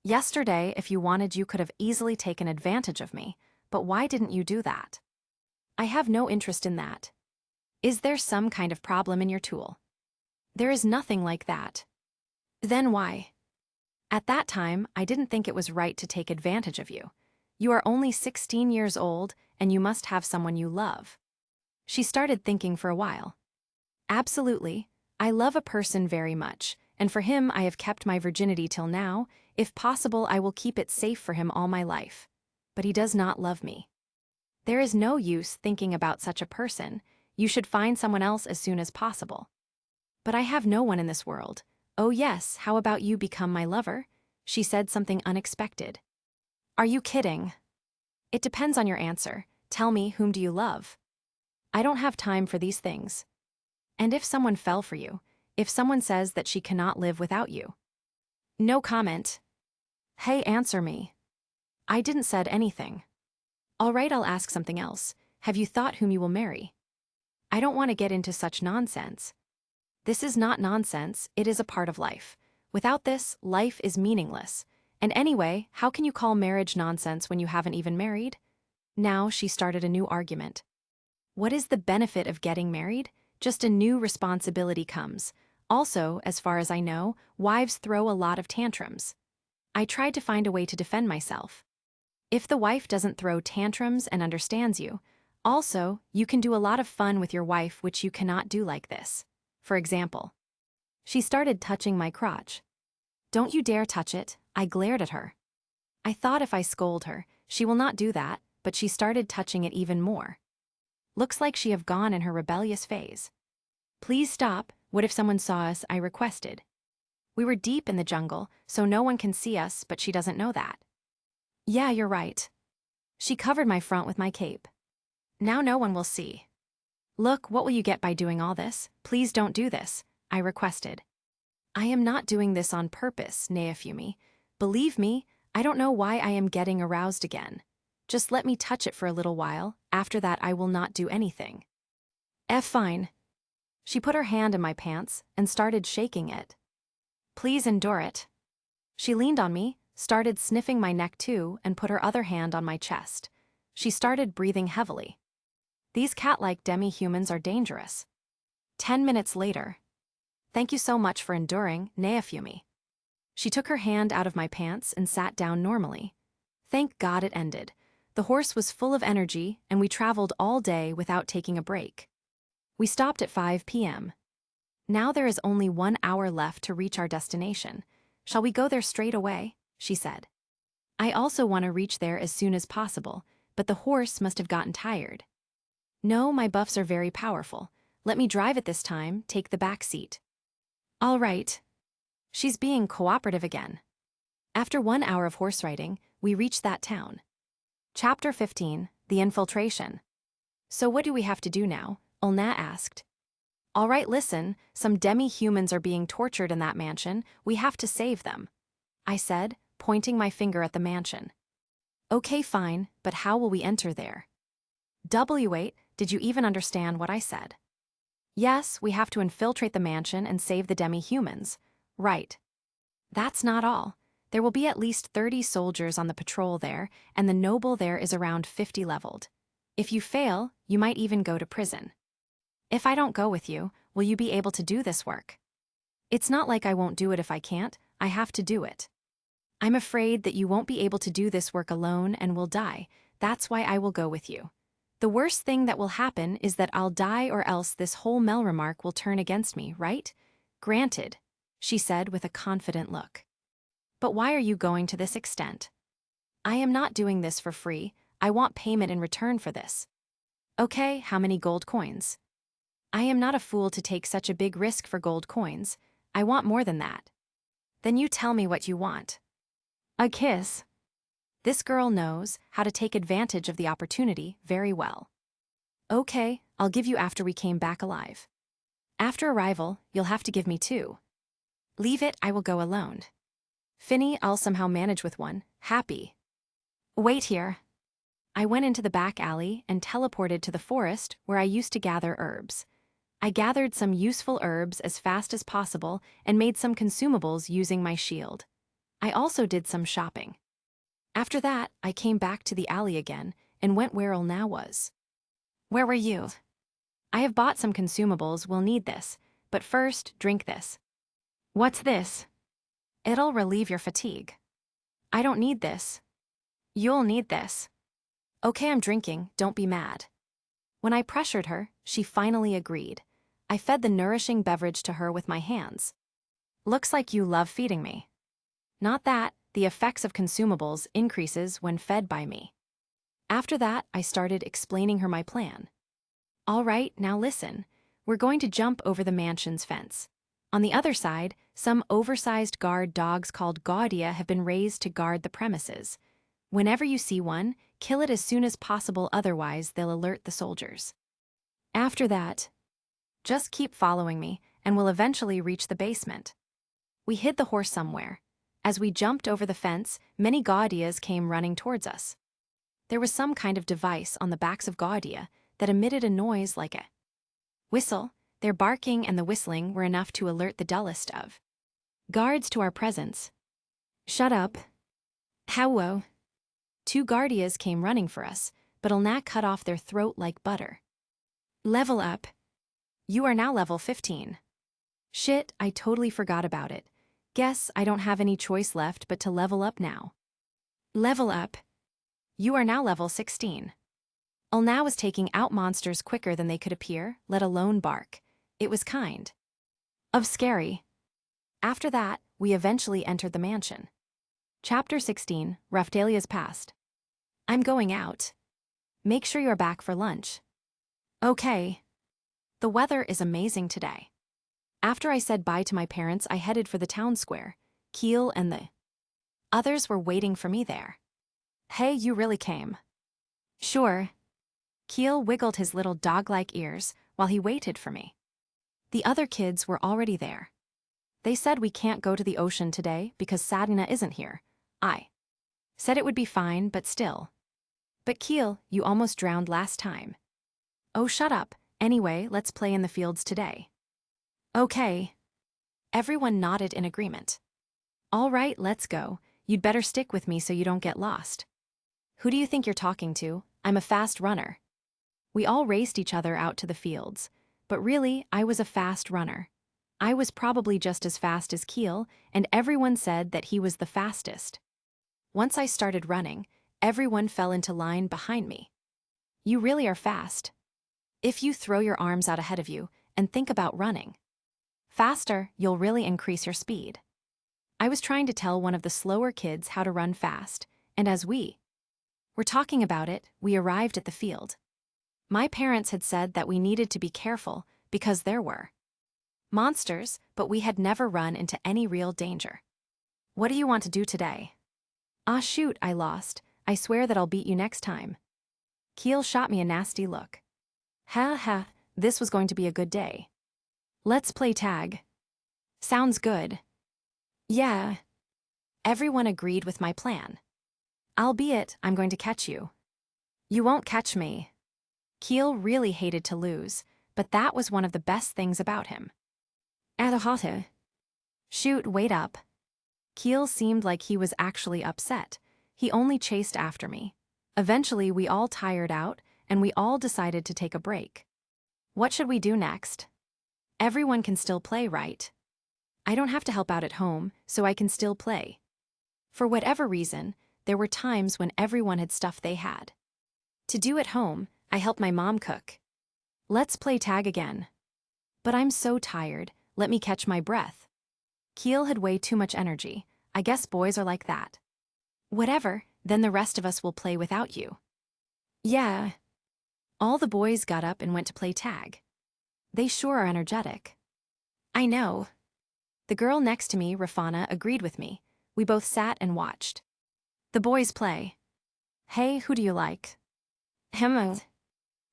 "Yesterday, if you wanted, you could have easily taken advantage of me, but why didn't you do that?" "I have no interest in that." "Is there some kind of problem in your tool?" "There is nothing like that." "Then why?" "At that time, I didn't think it was right to take advantage of you. You are only 16 years old, and you must have someone you love." She started thinking for a while. "Absolutely. I love a person very much, and for him I have kept my virginity till now. If possible, I will keep it safe for him all my life. But he does not love me. There is no use thinking about such a person. You should find someone else as soon as possible." "But I have no one in this world." "Oh yes, how about you become my lover?" She said something unexpected. "Are you kidding?" "It depends on your answer. Tell me, whom do you love?" "I don't have time for these things." "And if someone fell for you? If someone says that she cannot live without you?" "No comment." "Hey, answer me." "I didn't said anything." "All right, I'll ask something else. Have you thought whom you will marry?" "I don't want to get into such nonsense." "This is not nonsense, it is a part of life. Without this, life is meaningless. And anyway, how can you call marriage nonsense when you haven't even married? Now she started a new argument. What is the benefit of getting married? Just a new responsibility comes. Also, as far as I know, wives throw a lot of tantrums. I tried to find a way to defend myself. If the wife doesn't throw tantrums and understands you, also, you can do a lot of fun with your wife which you cannot do like this. For example, she started touching my crotch. Don't you dare touch it, I glared at her. I thought if I scold her, she will not do that, but she started touching it even more. Looks like she have gone in her rebellious phase. Please stop, what if someone saw us, I requested. We were deep in the jungle, so no one can see us, but she doesn't know that. Yeah, you're right. She covered my front with my cape. Now no one will see. Look, what will you get by doing all this? Please don't do this, I requested. I am not doing this on purpose, Naofumi. Believe me, I don't know why I am getting aroused again. Just let me touch it for a little while, after that I will not do anything. Fine. She put her hand in my pants and started shaking it. Please endure it. She leaned on me, started sniffing my neck too, and put her other hand on my chest. She started breathing heavily. These cat-like demi-humans are dangerous. 10 minutes later. Thank you so much for enduring, Naofumi. She took her hand out of my pants and sat down normally. Thank God it ended. The horse was full of energy, and we traveled all day without taking a break. We stopped at 5 p.m. Now there is only 1 hour left to reach our destination. Shall we go there straight away? She said. I also want to reach there as soon as possible, but the horse must have gotten tired. No, my buffs are very powerful. Let me drive it this time, take the back seat. All right. She's being cooperative again. After 1 hour of horse riding, we reached that town. Chapter 15, The Infiltration. So what do we have to do now? Ulna asked. All right, listen, some demi-humans are being tortured in that mansion. We have to save them, I said, pointing my finger at the mansion. Okay, fine, but how will we enter there? W8, did you even understand what I said? Yes, we have to infiltrate the mansion and save the demi-humans. Right. That's not all. There will be at least 30 soldiers on the patrol there, and the noble there is around 50 leveled. If you fail, you might even go to prison. If I don't go with you, will you be able to do this work? It's not like I won't do it if I can't, I have to do it. I'm afraid that you won't be able to do this work alone and will die, that's why I will go with you. The worst thing that will happen is that I'll die or else this whole Mel remark will turn against me, right? Granted, she said with a confident look. But why are you going to this extent? I am not doing this for free, I want payment in return for this. Okay, how many gold coins? I am not a fool to take such a big risk for gold coins, I want more than that. Then you tell me what you want. A kiss. This girl knows how to take advantage of the opportunity very well. Okay, I'll give you after we came back alive. After arrival, you'll have to give me 2. Leave it, I will go alone. Finny, I'll somehow manage with 1, happy. Wait here. I went into the back alley and teleported to the forest where I used to gather herbs. I gathered some useful herbs as fast as possible and made some consumables using my shield. I also did some shopping. After that, I came back to the alley again and went where Ulna was. Where were you? I have bought some consumables, we'll need this, but first, drink this. What's this? It'll relieve your fatigue. I don't need this. You'll need this. Okay, I'm drinking, don't be mad. When I pressured her, she finally agreed. I fed the nourishing beverage to her with my hands. Looks like you love feeding me. Not that, the effects of consumables increases when fed by me. After that, I started explaining her my plan. All right, now listen. We're going to jump over the mansion's fence. On the other side, some oversized guard dogs called Gaudia have been raised to guard the premises. Whenever you see one, kill it as soon as possible, otherwise they'll alert the soldiers. After that, just keep following me, and we'll eventually reach the basement. We hid the horse somewhere. As we jumped over the fence, many Gaudias came running towards us. There was some kind of device on the backs of Gaudia that emitted a noise like a whistle. Their barking and the whistling were enough to alert the dullest of guards to our presence. Shut up. How? Two guardias came running for us, but Ilnak cut off their throat like butter. Level up. You are now level 15. Shit, I totally forgot about it. Guess I don't have any choice left but to level up now. Level up. You are now level 16. Ilnak was taking out monsters quicker than they could appear, let alone bark. It was kind of scary. After that, we eventually entered the mansion. Chapter 16, Raphtalia's Past. I'm going out. Make sure you're back for lunch. Okay. The weather is amazing today. After I said bye to my parents, I headed for the town square. Keel and the others were waiting for me there. Hey, you really came? Sure. Keel wiggled his little dog-like ears while he waited for me. The other kids were already there. They said we can't go to the ocean today because Sadina isn't here. I said it would be fine, but still. But Keel, you almost drowned last time. Oh, shut up. Anyway, let's play in the fields today. Okay. Everyone nodded in agreement. All right, let's go. You'd better stick with me so you don't get lost. Who do you think you're talking to? I'm a fast runner. We all raced each other out to the fields, but really, I was a fast runner. I was probably just as fast as Keel, and everyone said that he was the fastest. Once I started running, everyone fell into line behind me. You really are fast. If you throw your arms out ahead of you and think about running faster, you'll really increase your speed. I was trying to tell one of the slower kids how to run fast, and as we were talking about it, we arrived at the field. My parents had said that we needed to be careful because there were monsters, but we had never run into any real danger. What do you want to do today? Ah, shoot, I lost. I swear that I'll beat you next time. Keel shot me a nasty look. Ha ha, this was going to be a good day. Let's play tag. Sounds good. Yeah. Everyone agreed with my plan. Albeit, I'm going to catch you. You won't catch me. Keel really hated to lose, but that was one of the best things about him. Adahata. Shoot, wait up. Keel seemed like he was actually upset. He only chased after me. Eventually, we all tired out, and we all decided to take a break. What should we do next? Everyone can still play, right? I don't have to help out at home, so I can still play. For whatever reason, there were times when everyone had stuff they had to do at home. I helped my mom cook. Let's play tag again. But I'm so tired, let me catch my breath. Keel had way too much energy. I guess boys are like that. Whatever, then the rest of us will play without you. Yeah. All the boys got up and went to play tag. They sure are energetic. I know. The girl next to me, Rafana, agreed with me. We both sat and watched the boys play. Hey, who do you like? Hemo.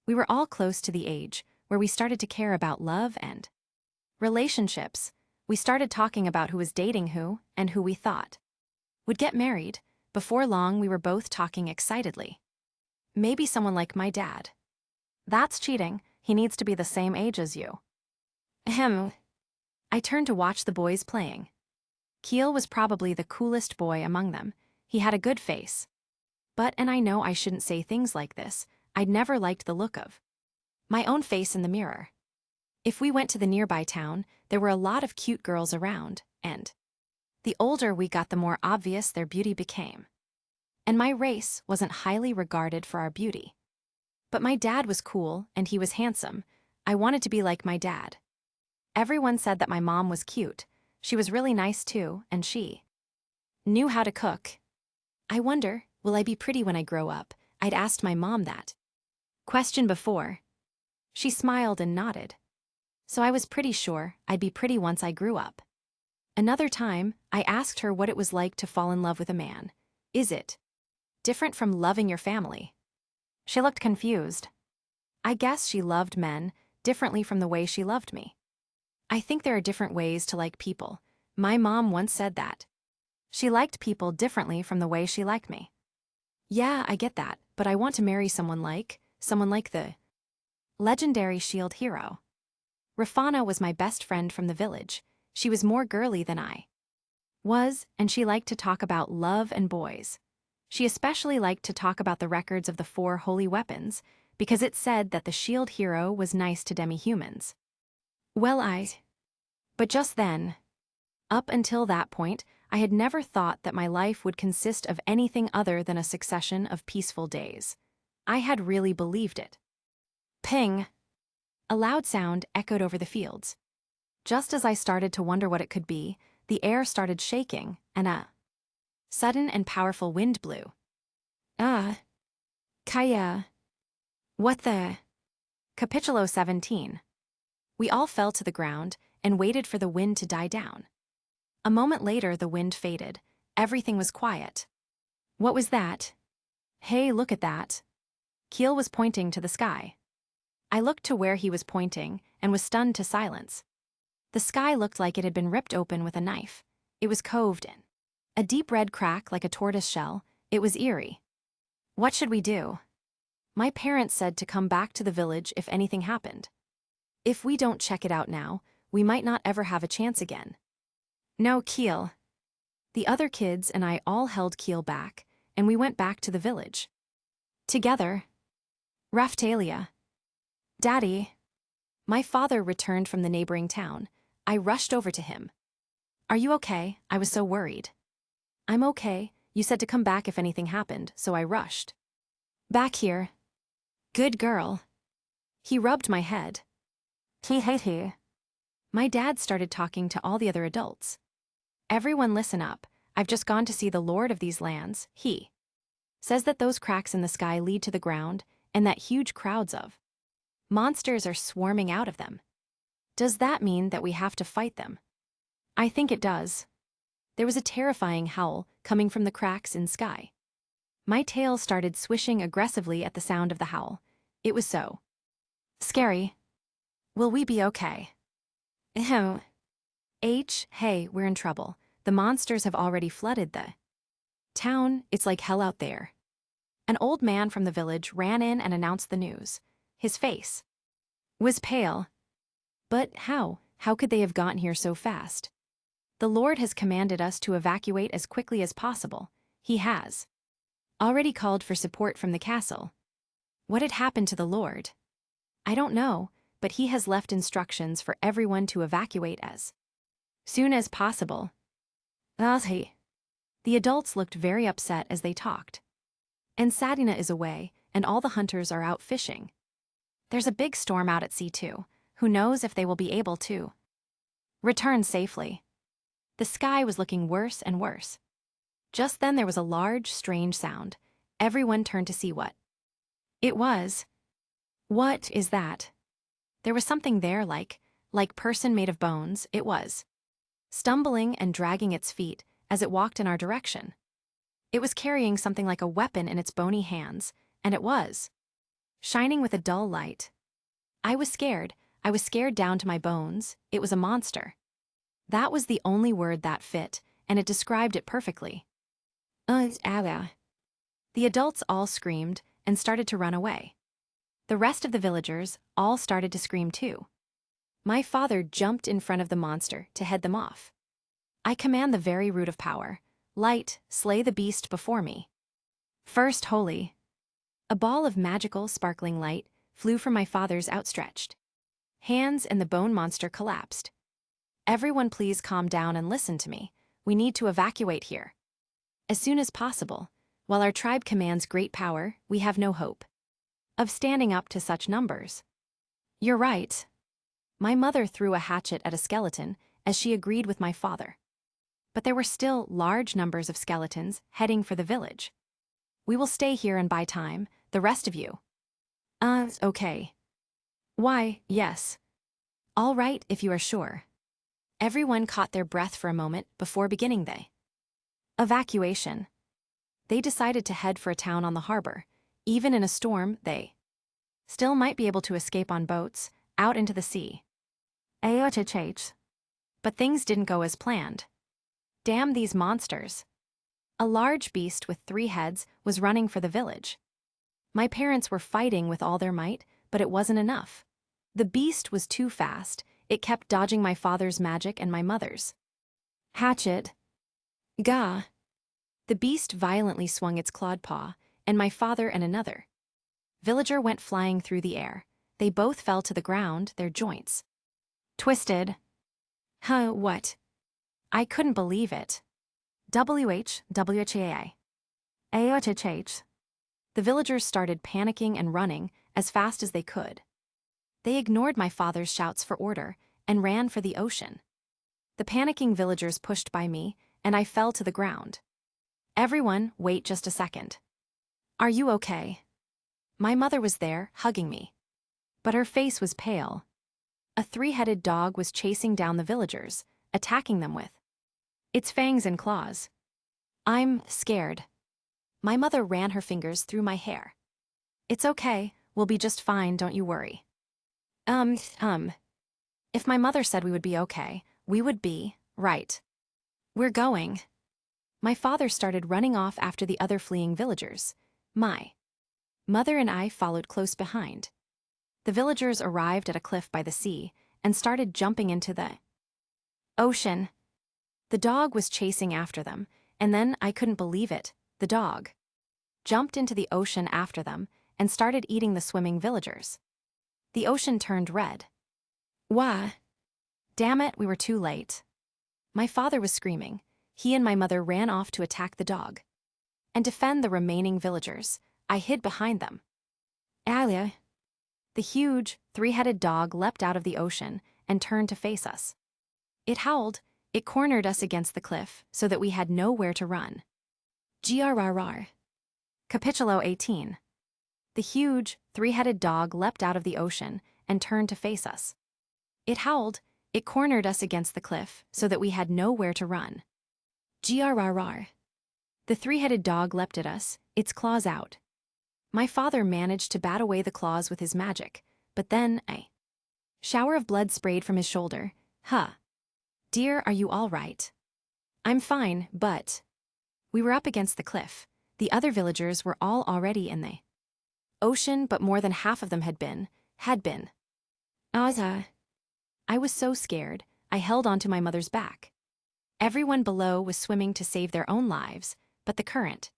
We were all close to the age where we started to care about love and relationships. We started talking about who was dating who and who we thought would get married. Before long, we were both talking excitedly. Maybe someone like my dad. That's cheating. He needs to be the same age as you. Ahem. I turned to watch the boys playing. Keel was probably the coolest boy among them. He had a good face. But, and I know I shouldn't say things like this, I'd never liked the look of my own face in the mirror. If we went to the nearby town, there were a lot of cute girls around, and the older we got, the more obvious their beauty became. And my race wasn't highly regarded for our beauty. But my dad was cool, and he was handsome. I wanted to be like my dad. Everyone said that my mom was cute. She was really nice too, and she knew how to cook. I wonder, will I be pretty when I grow up? I'd asked my mom that question before. She smiled and nodded. So I was pretty sure I'd be pretty once I grew up. Another time, I asked her what it was like to fall in love with a man. Is it different from loving your family? She looked confused. I guess she loved men differently from the way she loved me. I think there are different ways to like people. My mom once said that. She liked people differently from the way she liked me. Yeah, I get that, but I want to marry someone like the legendary shield hero. Rafana was my best friend from the village. She was more girly than I was, and she liked to talk about love and boys. She especially liked to talk about the records of the 4 holy weapons, because it said that the shield hero was nice to demi-humans. But just then, up until that point, I had never thought that my life would consist of anything other than a succession of peaceful days. I had really believed it. Ping! A loud sound echoed over the fields. Just as I started to wonder what it could be, the air started shaking, and a sudden and powerful wind blew. Kaya. What the? Capitulo 17. We all fell to the ground and waited for the wind to die down. A moment later, the wind faded. Everything was quiet. What was that? Hey, look at that. Keel was pointing to the sky. I looked to where he was pointing and was stunned to silence. The sky looked like it had been ripped open with a knife. It was coved in a deep red crack like a tortoise shell. It was eerie. What should we do? My parents said to come back to the village if anything happened. If we don't check it out now, we might not ever have a chance again. No, Keel. The other kids and I all held Keel back, and we went back to the village. Together. Raftalia. Daddy. My father returned from the neighboring town. I rushed over to him. Are you okay? I was so worried. I'm okay. You said to come back if anything happened, so I rushed. Back here. Good girl. He rubbed my head. He. My dad started talking to all the other adults. Everyone listen up. I've just gone to see the Lord of these lands. He says that those cracks in the sky lead to the ground, and that huge crowds of monsters are swarming out of them. Does that mean that we have to fight them? I think it does. There was a terrifying howl coming from the cracks in sky. My tail started swishing aggressively at the sound of the howl. It was so scary. Will we be okay? Hey, we're in trouble. The monsters have already flooded the town. It's like hell out there. An old man from the village ran in and announced the news. His face was pale. But how? How could they have gotten here so fast? The Lord has commanded us to evacuate as quickly as possible. He has already called for support from the castle. What had happened to the Lord? I don't know, but he has left instructions for everyone to evacuate as soon as possible. The adults looked very upset as they talked. And Sadina is away, and all the hunters are out fishing. There's a big storm out at sea too. Who knows if they will be able to return safely. The sky was looking worse and worse. Just then there was a large, strange sound. Everyone turned to see what it was. What is that? There was something there like person made of bones. It was stumbling and dragging its feet as it walked in our direction. It was carrying something like a weapon in its bony hands, and it was shining with a dull light. I was scared. I was scared down to my bones. It was a monster. That was the only word that fit, and it described it perfectly. The adults all screamed and started to run away. The rest of the villagers all started to scream too. My father jumped in front of the monster to head them off. I command the very root of power. Light, slay the beast before me. First holy. A ball of magical, sparkling light flew from my father's outstretched hands, and the bone monster collapsed. Everyone please calm down and listen to me. We need to evacuate here as soon as possible. While our tribe commands great power, we have no hope of standing up to such numbers. You're right. My mother threw a hatchet at a skeleton as she agreed with my father. But there were still large numbers of skeletons heading for the village. We will stay here and buy time, the rest of you. Okay. Why, yes. All right, if you are sure. Everyone caught their breath for a moment before beginning the evacuation. They decided to head for a town on the harbor. Even in a storm, they still might be able to escape on boats, out into the sea. But things didn't go as planned. Damn these monsters. A large beast with 3 heads was running for the village. My parents were fighting with all their might, but it wasn't enough. The beast was too fast. It kept dodging my father's magic and my mother's hatchet. Gah. The beast violently swung its clawed paw, and my father and another villager went flying through the air. They both fell to the ground, their joints twisted. What? I couldn't believe it. WHWHAI. AOTHH. The villagers started panicking and running as fast as they could. They ignored my father's shouts for order and ran for the ocean. The panicking villagers pushed by me, and I fell to the ground. Everyone, wait just a second. Are you okay? My mother was there, hugging me. But her face was pale. A three-headed dog was chasing down the villagers, attacking them with its fangs and claws. I'm scared. My mother ran her fingers through my hair. It's okay, we'll be just fine, don't you worry. If my mother said we would be okay, we would be, right. We're going. My father started running off after the other fleeing villagers. My mother and I followed close behind. The villagers arrived at a cliff by the sea and started jumping into the ocean. The dog was chasing after them, and then I couldn't believe it. The dog jumped into the ocean after them and started eating the swimming villagers. The ocean turned red. Wah! Damn it, we were too late. My father was screaming. He and my mother ran off to attack the dog and defend the remaining villagers. I hid behind them. Alia. The huge, three-headed dog leapt out of the ocean and turned to face us. It howled. It cornered us against the cliff so that we had nowhere to run. GRRR. Capitulo 18. The huge, three-headed dog leapt out of the ocean and turned to face us. It howled. It cornered us against the cliff so that we had nowhere to run. GRRR. The three-headed dog leapt at us, its claws out. My father managed to bat away the claws with his magic, but then a shower of blood sprayed from his shoulder. Dear, are you all right? I'm fine, but we were up against the cliff. The other villagers were all already in the ocean, but more than half of them had been. I was so scared, I held onto my mother's back. Everyone below was swimming to save their own lives, but the current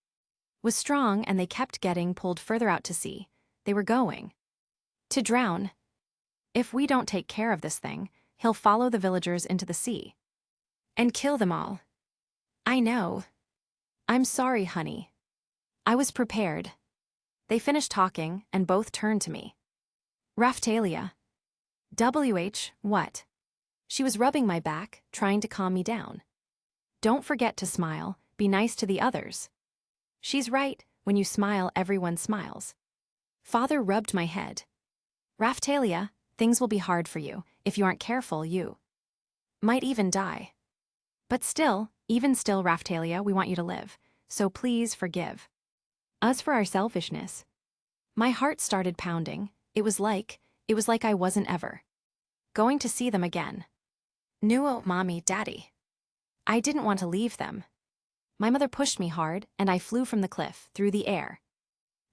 was strong and they kept getting pulled further out to sea. They were going to drown. If we don't take care of this thing, he'll follow the villagers into the sea and kill them all. I know. I'm sorry, honey. I was prepared. They finished talking and both turned to me. Raphtalia. What? She was rubbing my back, trying to calm me down. Don't forget to smile, be nice to the others. She's right, when you smile everyone smiles. Father rubbed my head. Raphtalia, things will be hard for you. If you aren't careful, you might even die. But still, even still, Raphtalia, we want you to live, so please forgive us for our selfishness. My heart started pounding. It was like I wasn't ever going to see them again. No, Mommy, Daddy. I didn't want to leave them. My mother pushed me hard, and I flew from the cliff, through the air,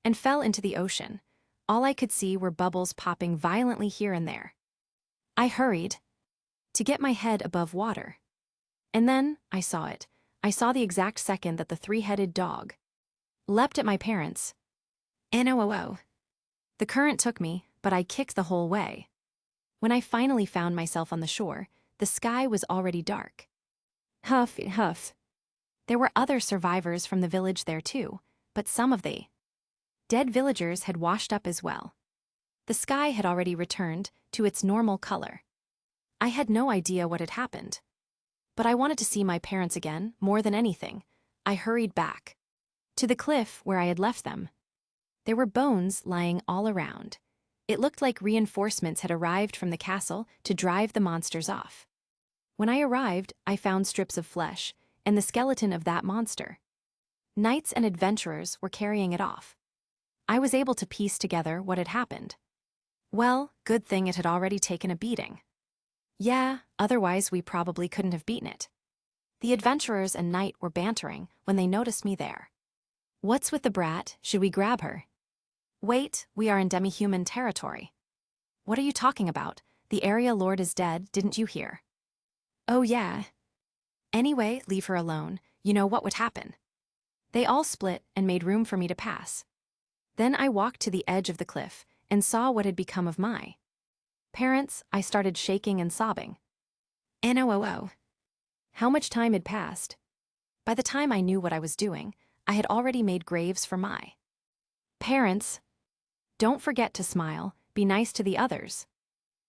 and fell into the ocean. All I could see were bubbles popping violently here and there. I hurried to get my head above water. And then, I saw it. I saw the exact second that the three-headed dog leapt at my parents. NOOO. The current took me, but I kicked the whole way. When I finally found myself on the shore, the sky was already dark. Huff, huff. There were other survivors from the village there too, but some of the dead villagers had washed up as well. The sky had already returned to its normal color. I had no idea what had happened. But I wanted to see my parents again, more than anything. I hurried back to the cliff where I had left them. There were bones lying all around. It looked like reinforcements had arrived from the castle to drive the monsters off. When I arrived, I found strips of flesh and the skeleton of that monster. Knights and adventurers were carrying it off. I was able to piece together what had happened. Well, good thing it had already taken a beating. Yeah, otherwise we probably couldn't have beaten it. The adventurers and knight were bantering when they noticed me there. What's with the brat? Should we grab her? Wait, we are in demi-human territory. What are you talking about? The area lord is dead, didn't you hear? Oh yeah. Anyway, leave her alone. You know what would happen. They all split and made room for me to pass. Then I walked to the edge of the cliff and saw what had become of my parents. I started shaking and sobbing. NOOO. How much time had passed? By the time I knew what I was doing, I had already made graves for my parents. Don't forget to smile, be nice to the others.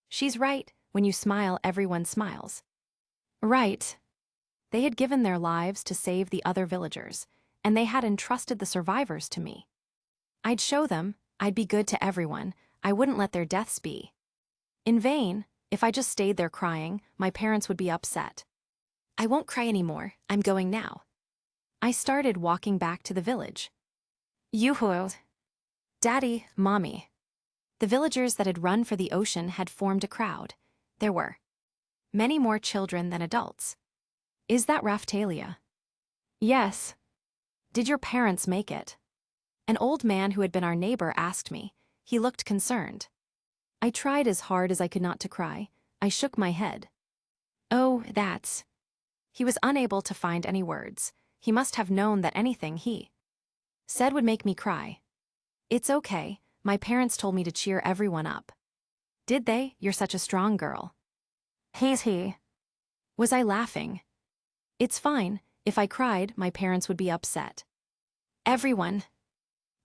She's right, when you smile, everyone smiles. Right. They had given their lives to save the other villagers, and they had entrusted the survivors to me. I'd show them, I'd be good to everyone, I wouldn't let their deaths be in vain. If I just stayed there crying, my parents would be upset. I won't cry anymore, I'm going now. I started walking back to the village. Yoo-hoo. Daddy, Mommy. The villagers that had run for the ocean had formed a crowd. There were many more children than adults. Is that Raphtalia? Yes. Did your parents make it? An old man who had been our neighbor asked me. He looked concerned. I tried as hard as I could not to cry. I shook my head. Oh, that's... He was unable to find any words. He must have known that anything he said would make me cry. It's okay, my parents told me to cheer everyone up. Did they? You're such a strong girl. He. Was I laughing? It's fine, if I cried, my parents would be upset. Everyone.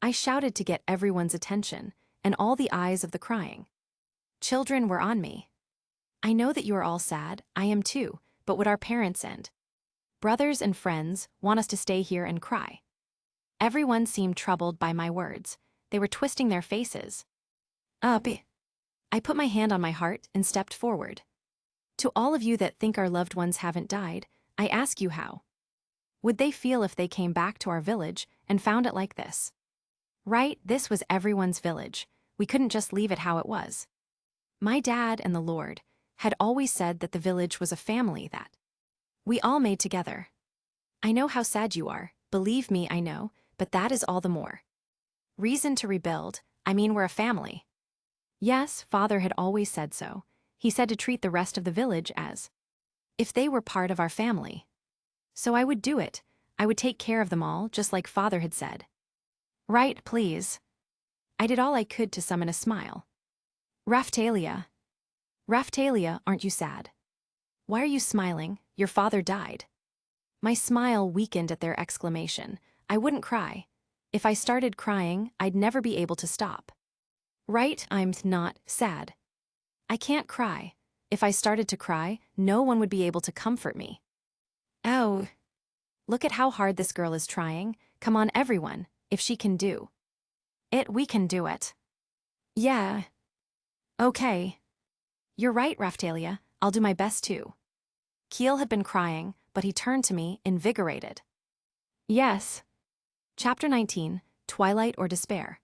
I shouted to get everyone's attention, and all the eyes of the crying children were on me. I know that you are all sad, I am too, but would our parents and brothers and friends want us to stay here and cry? Everyone seemed troubled by my words. They were twisting their faces. I put my hand on my heart and stepped forward. To all of you that think our loved ones haven't died, I ask you how would they feel if they came back to our village and found it like this? Right, this was everyone's village. We couldn't just leave it how it was. My dad and the Lord had always said that the village was a family that we all made together. I know how sad you are, believe me, I know, but that is all the more reason to rebuild. I mean, we're a family. Yes, Father had always said so. He said to treat the rest of the village as if they were part of our family. So I would do it. I would take care of them all, just like Father had said. Right, please. I did all I could to summon a smile. Raphtalia. Raphtalia, aren't you sad? Why are you smiling? Your father died. My smile weakened at their exclamation. I wouldn't cry. If I started crying, I'd never be able to stop. Right, I'm not sad. I can't cry. If I started to cry, no one would be able to comfort me. Oh. Look at how hard this girl is trying. Come on, everyone. If she can do it, we can do it. Yeah. Okay. You're right, Raphtalia. I'll do my best too. Keel had been crying, but he turned to me, invigorated. Yes. Chapter 19, Twilight or Despair.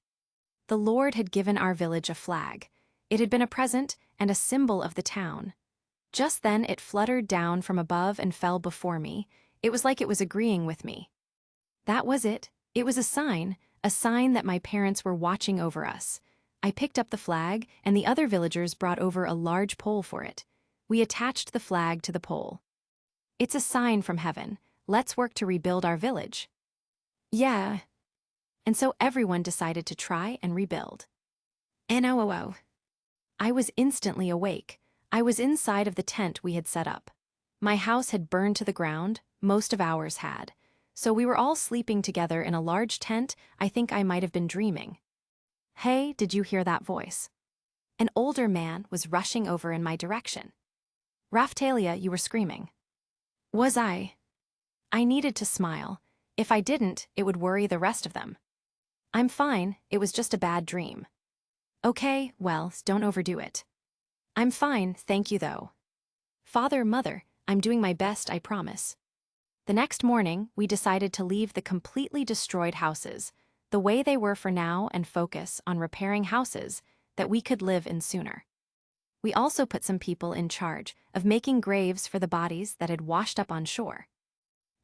The Lord had given our village a flag. It had been a present and a symbol of the town. Just then it fluttered down from above and fell before me. It was like it was agreeing with me. That was it. It was a sign that my parents were watching over us. I picked up the flag, and the other villagers brought over a large pole for it. We attached the flag to the pole. It's a sign from heaven. Let's work to rebuild our village. Yeah. And so everyone decided to try and rebuild. NOOO. I was instantly awake. I was inside of the tent we had set up. My house had burned to the ground, most of ours had. So we were all sleeping together in a large tent. I think I might have been dreaming. Hey, did you hear that voice? An older man was rushing over in my direction. Raphtalia, you were screaming. Was I? I needed to smile. If I didn't, it would worry the rest of them. I'm fine, it was just a bad dream. Okay, well, don't overdo it. I'm fine, thank you though. Father, Mother, I'm doing my best, I promise. The next morning, we decided to leave the completely destroyed houses the way they were for now and focus on repairing houses that we could live in sooner. We also put some people in charge of making graves for the bodies that had washed up on shore.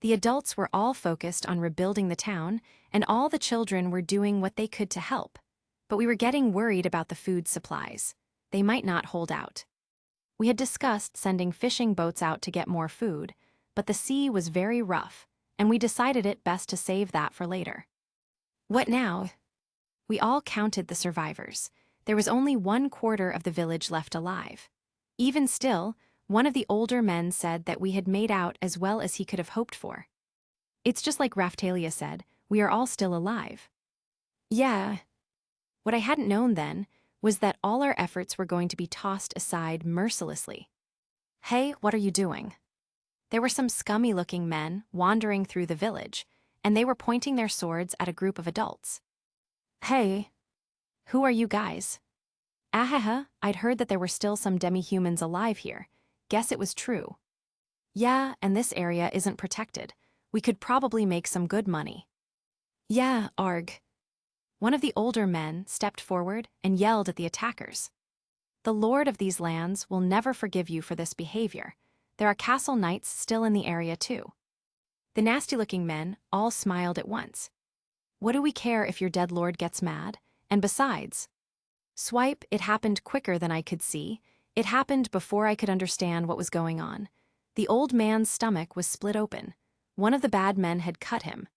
The adults were all focused on rebuilding the town, and all the children were doing what they could to help. But we were getting worried about the food supplies. They might not hold out. We had discussed sending fishing boats out to get more food, but the sea was very rough, and we decided it best to save that for later. What now? We all counted the survivors. There was only 1/4 of the village left alive. Even still, one of the older men said that we had made out as well as he could have hoped for. It's just like Raftalia said, we are all still alive. Yeah. What I hadn't known then was that all our efforts were going to be tossed aside mercilessly. Hey, what are you doing? There were some scummy-looking men wandering through the village, and they were pointing their swords at a group of adults. Hey, who are you guys? Ahaha, I'd heard that there were still some demi-humans alive here. Guess it was true. Yeah, and this area isn't protected. We could probably make some good money. Yeah, arg. One of the older men stepped forward and yelled at the attackers. The lord of these lands will never forgive you for this behavior. There are castle knights still in the area too. The nasty-looking men all smiled at once. What do we care if your dead lord gets mad? And besides, swipe, it happened quicker than I could see. It happened before I could understand what was going on. The old man's stomach was split open. One of the bad men had cut him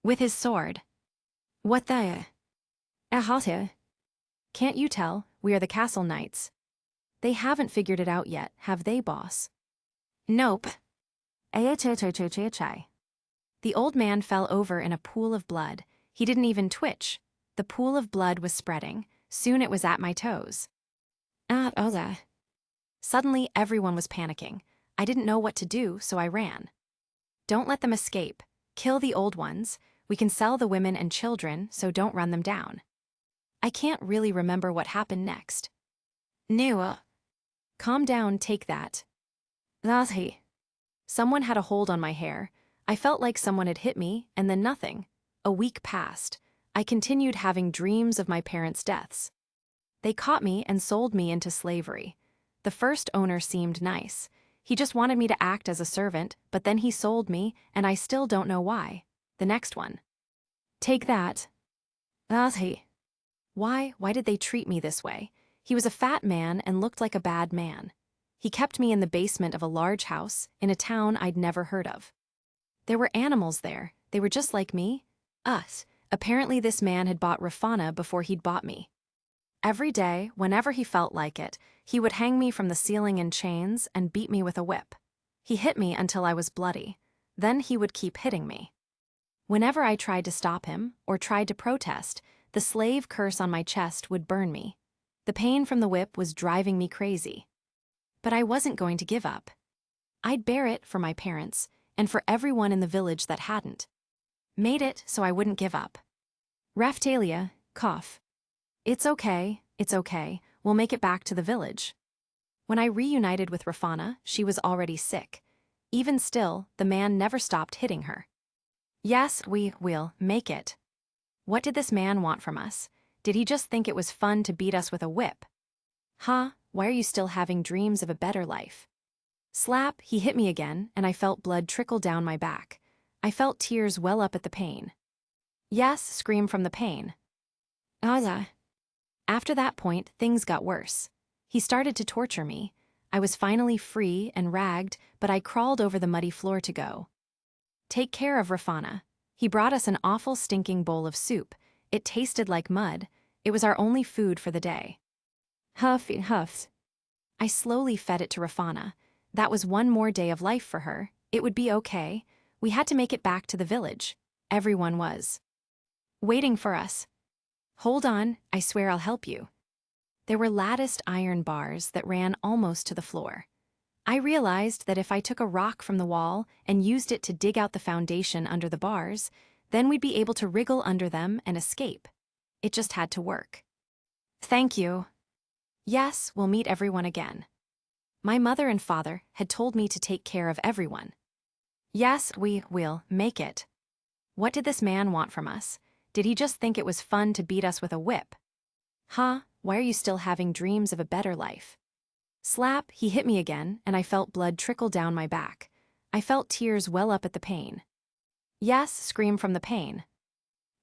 with his sword. What the? Ahate? Can't you tell? We are the castle knights. They haven't figured it out yet, have they, boss? Nope. The old man fell over in a pool of blood. He didn't even twitch. The pool of blood was spreading. Soon it was at my toes. Suddenly, everyone was panicking. I didn't know what to do, so I ran. Don't let them escape. Kill the old ones. We can sell the women and children, so don't run them down. I can't really remember what happened next. Calm down, take that. Someone had a hold on my hair. I felt like someone had hit me, and then nothing. A week passed. I continued having dreams of my parents' deaths. They caught me and sold me into slavery. The first owner seemed nice. He just wanted me to act as a servant, but then he sold me, and I still don't know why. The next one. Take that. Why did they treat me this way? He was a fat man and looked like a bad man. He kept me in the basement of a large house, in a town I'd never heard of. There were animals there. They were just like me. Us. Apparently this man had bought Rafana before he'd bought me. Every day, whenever he felt like it, he would hang me from the ceiling in chains and beat me with a whip. He hit me until I was bloody. Then he would keep hitting me. Whenever I tried to stop him, or tried to protest, the slave curse on my chest would burn me. The pain from the whip was driving me crazy. But I wasn't going to give up. I'd bear it for my parents, and for everyone in the village that hadn't. Made it so I wouldn't give up. Raftalia, cough. It's okay, we'll make it back to the village. When I reunited with Rafana, she was already sick. Even still, the man never stopped hitting her. Yes, we will make it. What did this man want from us? Did he just think it was fun to beat us with a whip? Huh, why are you still having dreams of a better life? Slap, he hit me again, and I felt blood trickle down my back. I felt tears well up at the pain. Yes, scream from the pain. After that point, things got worse. He started to torture me. I was finally free and ragged, but I crawled over the muddy floor to go. Take care of Rafana. He brought us an awful stinking bowl of soup. It tasted like mud. It was our only food for the day. Huff it huffs. I slowly fed it to Rafana. That was one more day of life for her. It would be okay. We had to make it back to the village. Everyone was waiting for us. Hold on, I swear I'll help you. There were latticed iron bars that ran almost to the floor. I realized that if I took a rock from the wall and used it to dig out the foundation under the bars, then we'd be able to wriggle under them and escape. It just had to work. Thank you. Yes, we'll meet everyone again. My mother and father had told me to take care of everyone. Yes, we will make it. What did this man want from us? Did he just think it was fun to beat us with a whip? Huh, why are you still having dreams of a better life? Slap, he hit me again, and I felt blood trickle down my back. I felt tears well up at the pain. Yes, scream from the pain.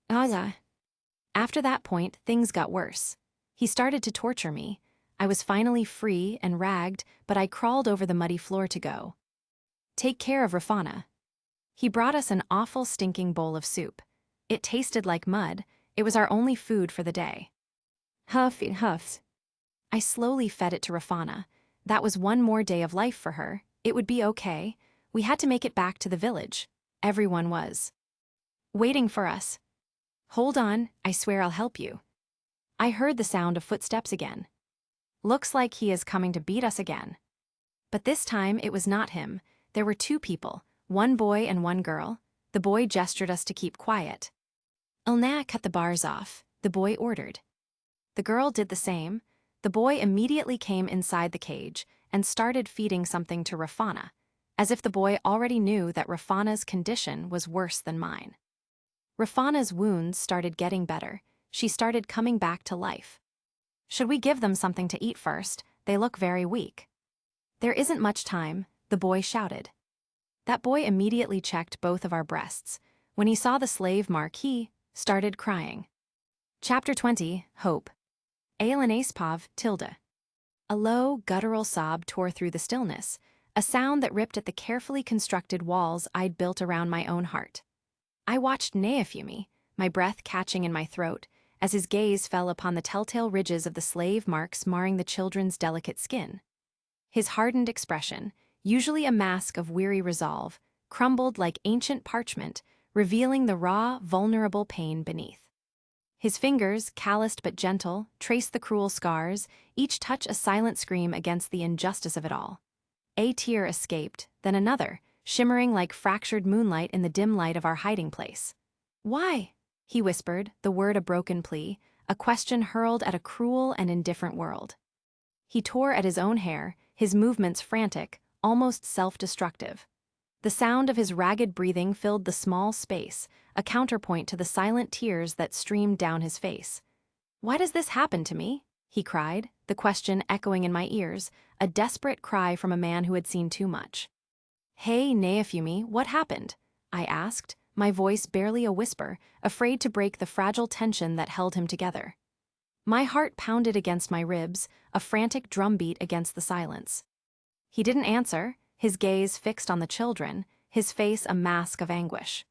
After that point, things got worse. He started to torture me. I was finally free and ragged, but I crawled over the muddy floor to go. Take care of Rafana. He brought us an awful stinking bowl of soup. It tasted like mud. It was our only food for the day. Huff it huffs. I slowly fed it to Rafana. That was one more day of life for her. It would be okay. We had to make it back to the village. Everyone was waiting for us. Hold on, I swear I'll help you. I heard the sound of footsteps again. Looks like he is coming to beat us again. But this time it was not him. There were two people, one boy and one girl. The boy gestured us to keep quiet. Elna cut the bars off, the boy ordered. The girl did the same. The boy immediately came inside the cage and started feeding something to Rafana, as if the boy already knew that Rafana's condition was worse than mine. Rafana's wounds started getting better. She started coming back to life. Should we give them something to eat first? They look very weak. There isn't much time, the boy shouted. That boy immediately checked both of our breasts. When he saw the slave mark, he started crying. Chapter 20, Hope. Aelenaspav, tilde. A low, guttural sob tore through the stillness, a sound that ripped at the carefully constructed walls I'd built around my own heart. I watched Neafumi, my breath catching in my throat, as his gaze fell upon the telltale ridges of the slave marks marring the children's delicate skin. His hardened expression, usually a mask of weary resolve, crumbled like ancient parchment, revealing the raw, vulnerable pain beneath. His fingers, calloused but gentle, traced the cruel scars, each touch a silent scream against the injustice of it all. A tear escaped, then another, shimmering like fractured moonlight in the dim light of our hiding place. Why? He whispered, the word a broken plea, a question hurled at a cruel and indifferent world. He tore at his own hair, his movements frantic, almost self-destructive. The sound of his ragged breathing filled the small space, a counterpoint to the silent tears that streamed down his face. Why does this happen to me? He cried, the question echoing in my ears, a desperate cry from a man who had seen too much. Hey, Neafumi, what happened? I asked, my voice barely a whisper, afraid to break the fragile tension that held him together. My heart pounded against my ribs, a frantic drumbeat against the silence. He didn't answer, his gaze fixed on the children, his face a mask of anguish.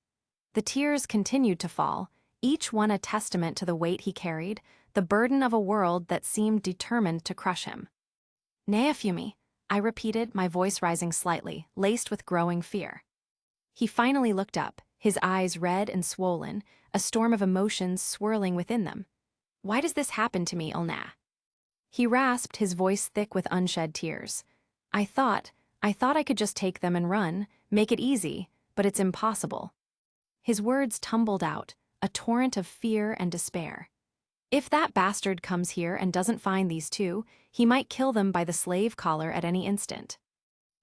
The tears continued to fall, each one a testament to the weight he carried, the burden of a world that seemed determined to crush him. Neafumi, I repeated, my voice rising slightly, laced with growing fear. He finally looked up, his eyes red and swollen, a storm of emotions swirling within them. Why does this happen to me, Elna? He rasped, his voice thick with unshed tears. I thought I could just take them and run, make it easy, but it's impossible. His words tumbled out, a torrent of fear and despair. If that bastard comes here and doesn't find these two, he might kill them by the slave collar at any instant.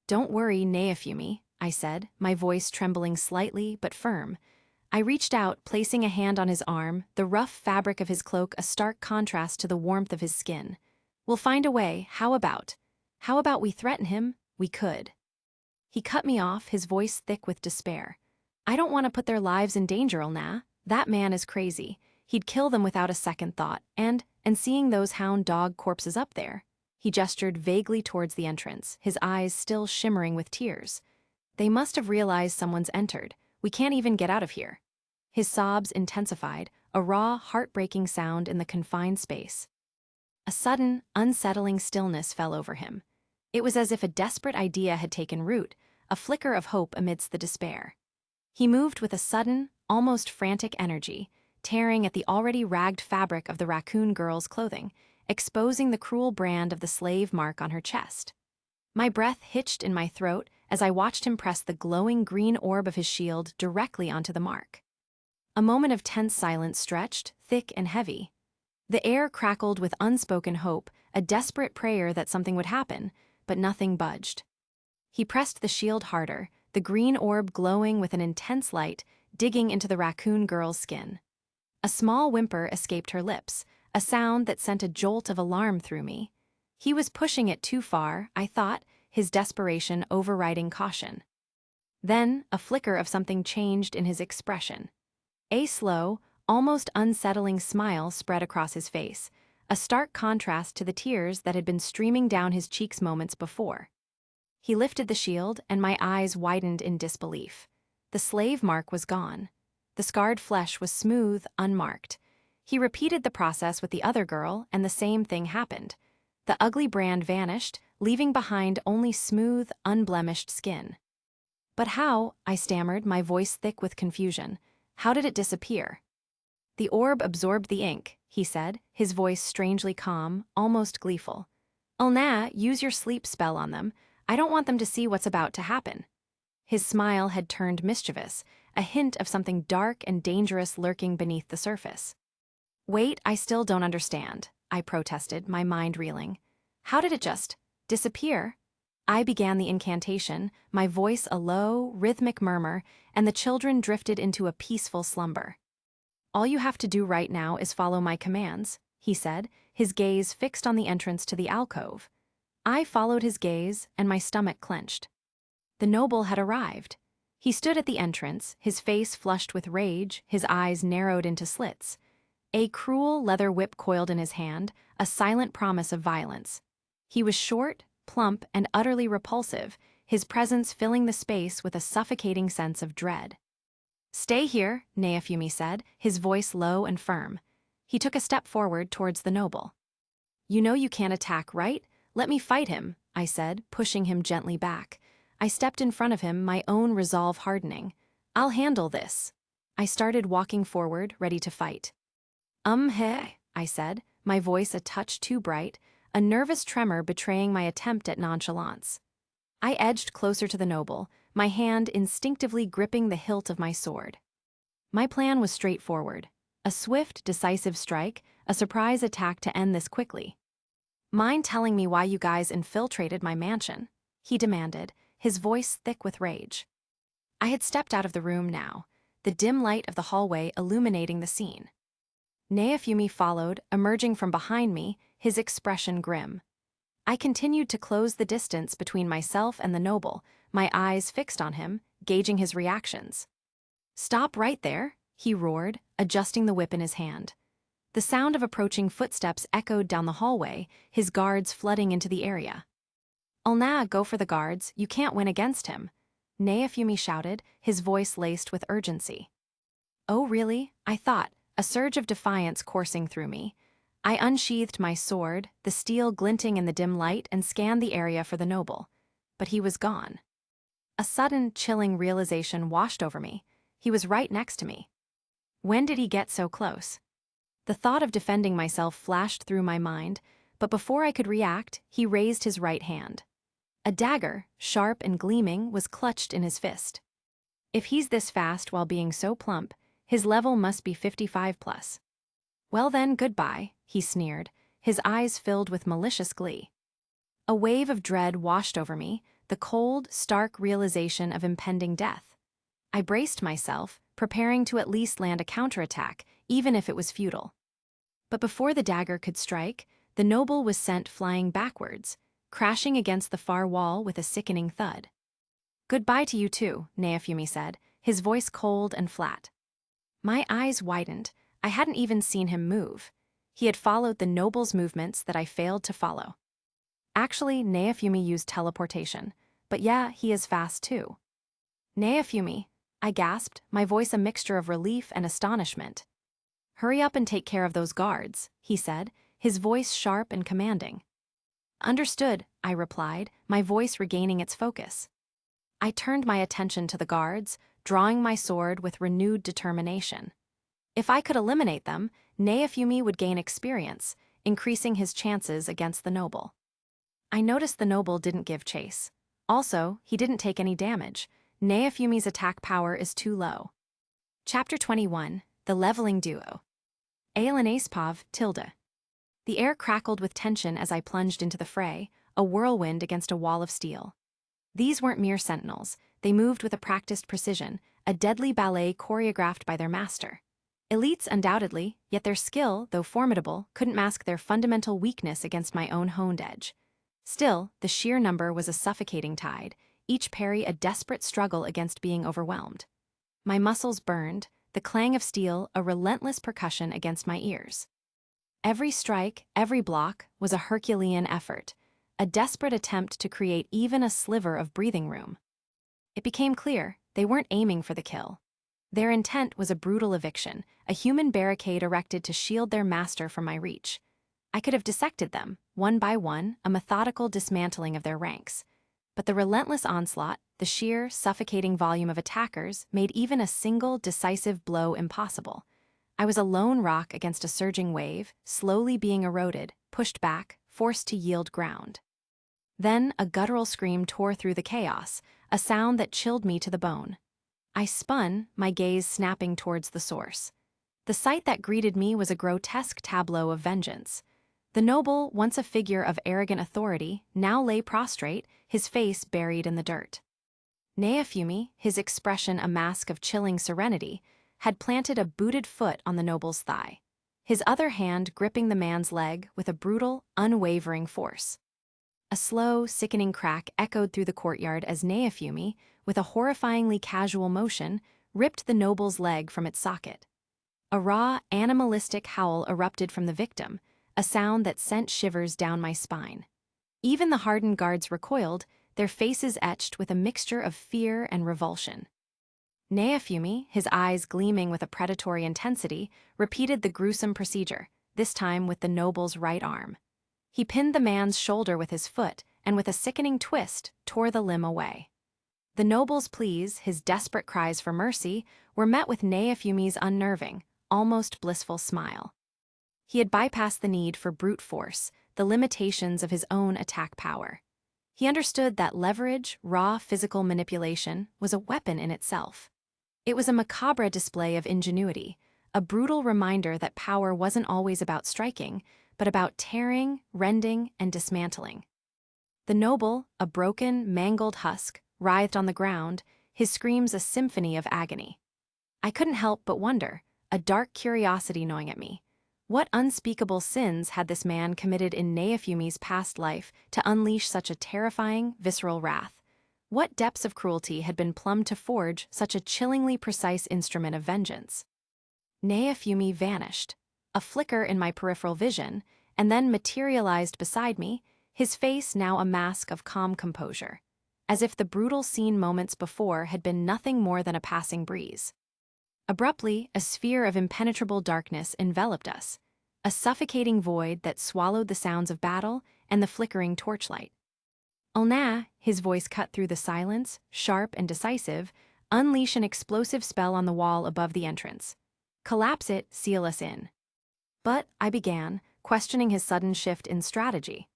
Don't worry, Neafumi, I said, my voice trembling slightly but firm. I reached out, placing a hand on his arm, the rough fabric of his cloak a stark contrast to the warmth of his skin. We'll find a way, how about? How about we threaten him? We could. He cut me off, his voice thick with despair. I don't want to put their lives in danger, Elna. That man is crazy. He'd kill them without a second thought, and seeing those hound dog corpses up there. He gestured vaguely towards the entrance, his eyes still shimmering with tears. They must have realized someone's entered. We can't even get out of here. His sobs intensified, a raw, heartbreaking sound in the confined space. A sudden, unsettling stillness fell over him. It was as if a desperate idea had taken root, a flicker of hope amidst the despair. He moved with a sudden, almost frantic energy, tearing at the already ragged fabric of the raccoon girl's clothing, exposing the cruel brand of the slave mark on her chest. My breath hitched in my throat as I watched him press the glowing green orb of his shield directly onto the mark. A moment of tense silence stretched, thick and heavy. The air crackled with unspoken hope, a desperate prayer that something would happen, but nothing budged. He pressed the shield harder, the green orb glowing with an intense light, digging into the raccoon girl's skin. A small whimper escaped her lips, a sound that sent a jolt of alarm through me. He was pushing it too far, I thought, his desperation overriding caution. Then, a flicker of something changed in his expression. A slow, almost unsettling smile spread across his face, a stark contrast to the tears that had been streaming down his cheeks moments before. He lifted the shield, and my eyes widened in disbelief. The slave mark was gone. The scarred flesh was smooth, unmarked. He repeated the process with the other girl, and the same thing happened. The ugly brand vanished, leaving behind only smooth, unblemished skin. But how, I stammered, my voice thick with confusion. How did it disappear? The orb absorbed the ink, he said, his voice strangely calm, almost gleeful. Ulna, use your sleep spell on them. I don't want them to see what's about to happen. His smile had turned mischievous, a hint of something dark and dangerous lurking beneath the surface. Wait, I still don't understand, I protested, my mind reeling. How did it just disappear? I began the incantation, my voice a low, rhythmic murmur, and the children drifted into a peaceful slumber. All you have to do right now is follow my commands, he said, his gaze fixed on the entrance to the alcove. I followed his gaze, and my stomach clenched. The noble had arrived. He stood at the entrance, his face flushed with rage, his eyes narrowed into slits. A cruel leather whip coiled in his hand, a silent promise of violence. He was short, plump, and utterly repulsive, his presence filling the space with a suffocating sense of dread. Stay here, Neofumi said, his voice low and firm. He took a step forward towards the noble. You know you can't attack, right? Let me fight him, I said, pushing him gently back. I stepped in front of him, my own resolve hardening. I'll handle this. I started walking forward, ready to fight. Hey, I said, my voice a touch too bright, a nervous tremor betraying my attempt at nonchalance. I edged closer to the noble, my hand instinctively gripping the hilt of my sword. My plan was straightforward. A swift, decisive strike, a surprise attack to end this quickly. Mind telling me why you guys infiltrated my mansion? He demanded, his voice thick with rage. I had stepped out of the room now, the dim light of the hallway illuminating the scene. Neofumi followed, emerging from behind me, his expression grim. I continued to close the distance between myself and the noble, my eyes fixed on him, gauging his reactions. Stop right there, he roared, adjusting the whip in his hand. The sound of approaching footsteps echoed down the hallway, his guards flooding into the area. Ulna, go for the guards, you can't win against him, Neofumi shouted, his voice laced with urgency. Oh really? I thought, a surge of defiance coursing through me. I unsheathed my sword, the steel glinting in the dim light, and scanned the area for the noble. But he was gone. A sudden, chilling realization washed over me. He was right next to me. When did he get so close? The thought of defending myself flashed through my mind, but before I could react, he raised his right hand. A dagger, sharp and gleaming, was clutched in his fist. If he's this fast while being so plump, his level must be 55 plus. Well then, goodbye, he sneered, his eyes filled with malicious glee. A wave of dread washed over me, the cold, stark realization of impending death. I braced myself, preparing to at least land a counterattack, even if it was futile. But before the dagger could strike, the noble was sent flying backwards, crashing against the far wall with a sickening thud. Goodbye to you too, Neofumi said, his voice cold and flat. My eyes widened. I hadn't even seen him move. He had followed the noble's movements that I failed to follow. Actually, Neofumi used teleportation, but yeah, he is fast too. Neofumi, I gasped, my voice a mixture of relief and astonishment. Hurry up and take care of those guards, he said, his voice sharp and commanding. Understood, I replied, my voice regaining its focus. I turned my attention to the guards, drawing my sword with renewed determination. If I could eliminate them, Neofumi would gain experience, increasing his chances against the noble. I noticed the noble didn't give chase. Also, he didn't take any damage. Neofumi's attack power is too low. Chapter 21, The Leveling Duo. Aelenaspav, tilde. The air crackled with tension as I plunged into the fray, a whirlwind against a wall of steel. These weren't mere sentinels, they moved with a practiced precision, a deadly ballet choreographed by their master. Elites undoubtedly, yet their skill, though formidable, couldn't mask their fundamental weakness against my own honed edge. Still, the sheer number was a suffocating tide, each parry a desperate struggle against being overwhelmed. My muscles burned, the clang of steel a relentless percussion against my ears. Every strike, every block, was a Herculean effort, a desperate attempt to create even a sliver of breathing room. It became clear, They weren't aiming for the kill. Their intent was a brutal eviction, a human barricade erected to shield their master from my reach. I could have dissected them, one by one, a methodical dismantling of their ranks. But the relentless onslaught, the sheer, suffocating volume of attackers, made even a single, decisive blow impossible. I was a lone rock against a surging wave, slowly being eroded, pushed back, forced to yield ground. Then a guttural scream tore through the chaos, a sound that chilled me to the bone. I spun, my gaze snapping towards the source. The sight that greeted me was a grotesque tableau of vengeance. The noble, once a figure of arrogant authority, now lay prostrate, his face buried in the dirt. Neofumi, his expression a mask of chilling serenity, had planted a booted foot on the noble's thigh, his other hand gripping the man's leg with a brutal, unwavering force. A slow, sickening crack echoed through the courtyard as Neofumi, with a horrifyingly casual motion, ripped the noble's leg from its socket. A raw, animalistic howl erupted from the victim, a sound that sent shivers down my spine. Even the hardened guards recoiled, their faces etched with a mixture of fear and revulsion. Neofumi, his eyes gleaming with a predatory intensity, repeated the gruesome procedure, this time with the noble's right arm. He pinned the man's shoulder with his foot and with a sickening twist tore the limb away. The noble's pleas, his desperate cries for mercy, were met with Neofumi's unnerving, almost blissful smile. He had bypassed the need for brute force, the limitations of his own attack power. He understood that leverage, raw physical manipulation, was a weapon in itself. It was a macabre display of ingenuity, a brutal reminder that power wasn't always about striking, but about tearing, rending, and dismantling. The noble, a broken, mangled husk, writhed on the ground, his screams a symphony of agony. I couldn't help but wonder, a dark curiosity gnawing at me. What unspeakable sins had this man committed in Neofumi's past life to unleash such a terrifying, visceral wrath? What depths of cruelty had been plumbed to forge such a chillingly precise instrument of vengeance? Neofumi vanished, a flicker in my peripheral vision, and then materialized beside me, his face now a mask of calm composure, as if the brutal scene moments before had been nothing more than a passing breeze. Abruptly, a sphere of impenetrable darkness enveloped us, a suffocating void that swallowed the sounds of battle and the flickering torchlight. Ulna, his voice cut through the silence, sharp and decisive, unleash an explosive spell on the wall above the entrance. Collapse it, seal us in. But, I began, questioning his sudden shift in strategy.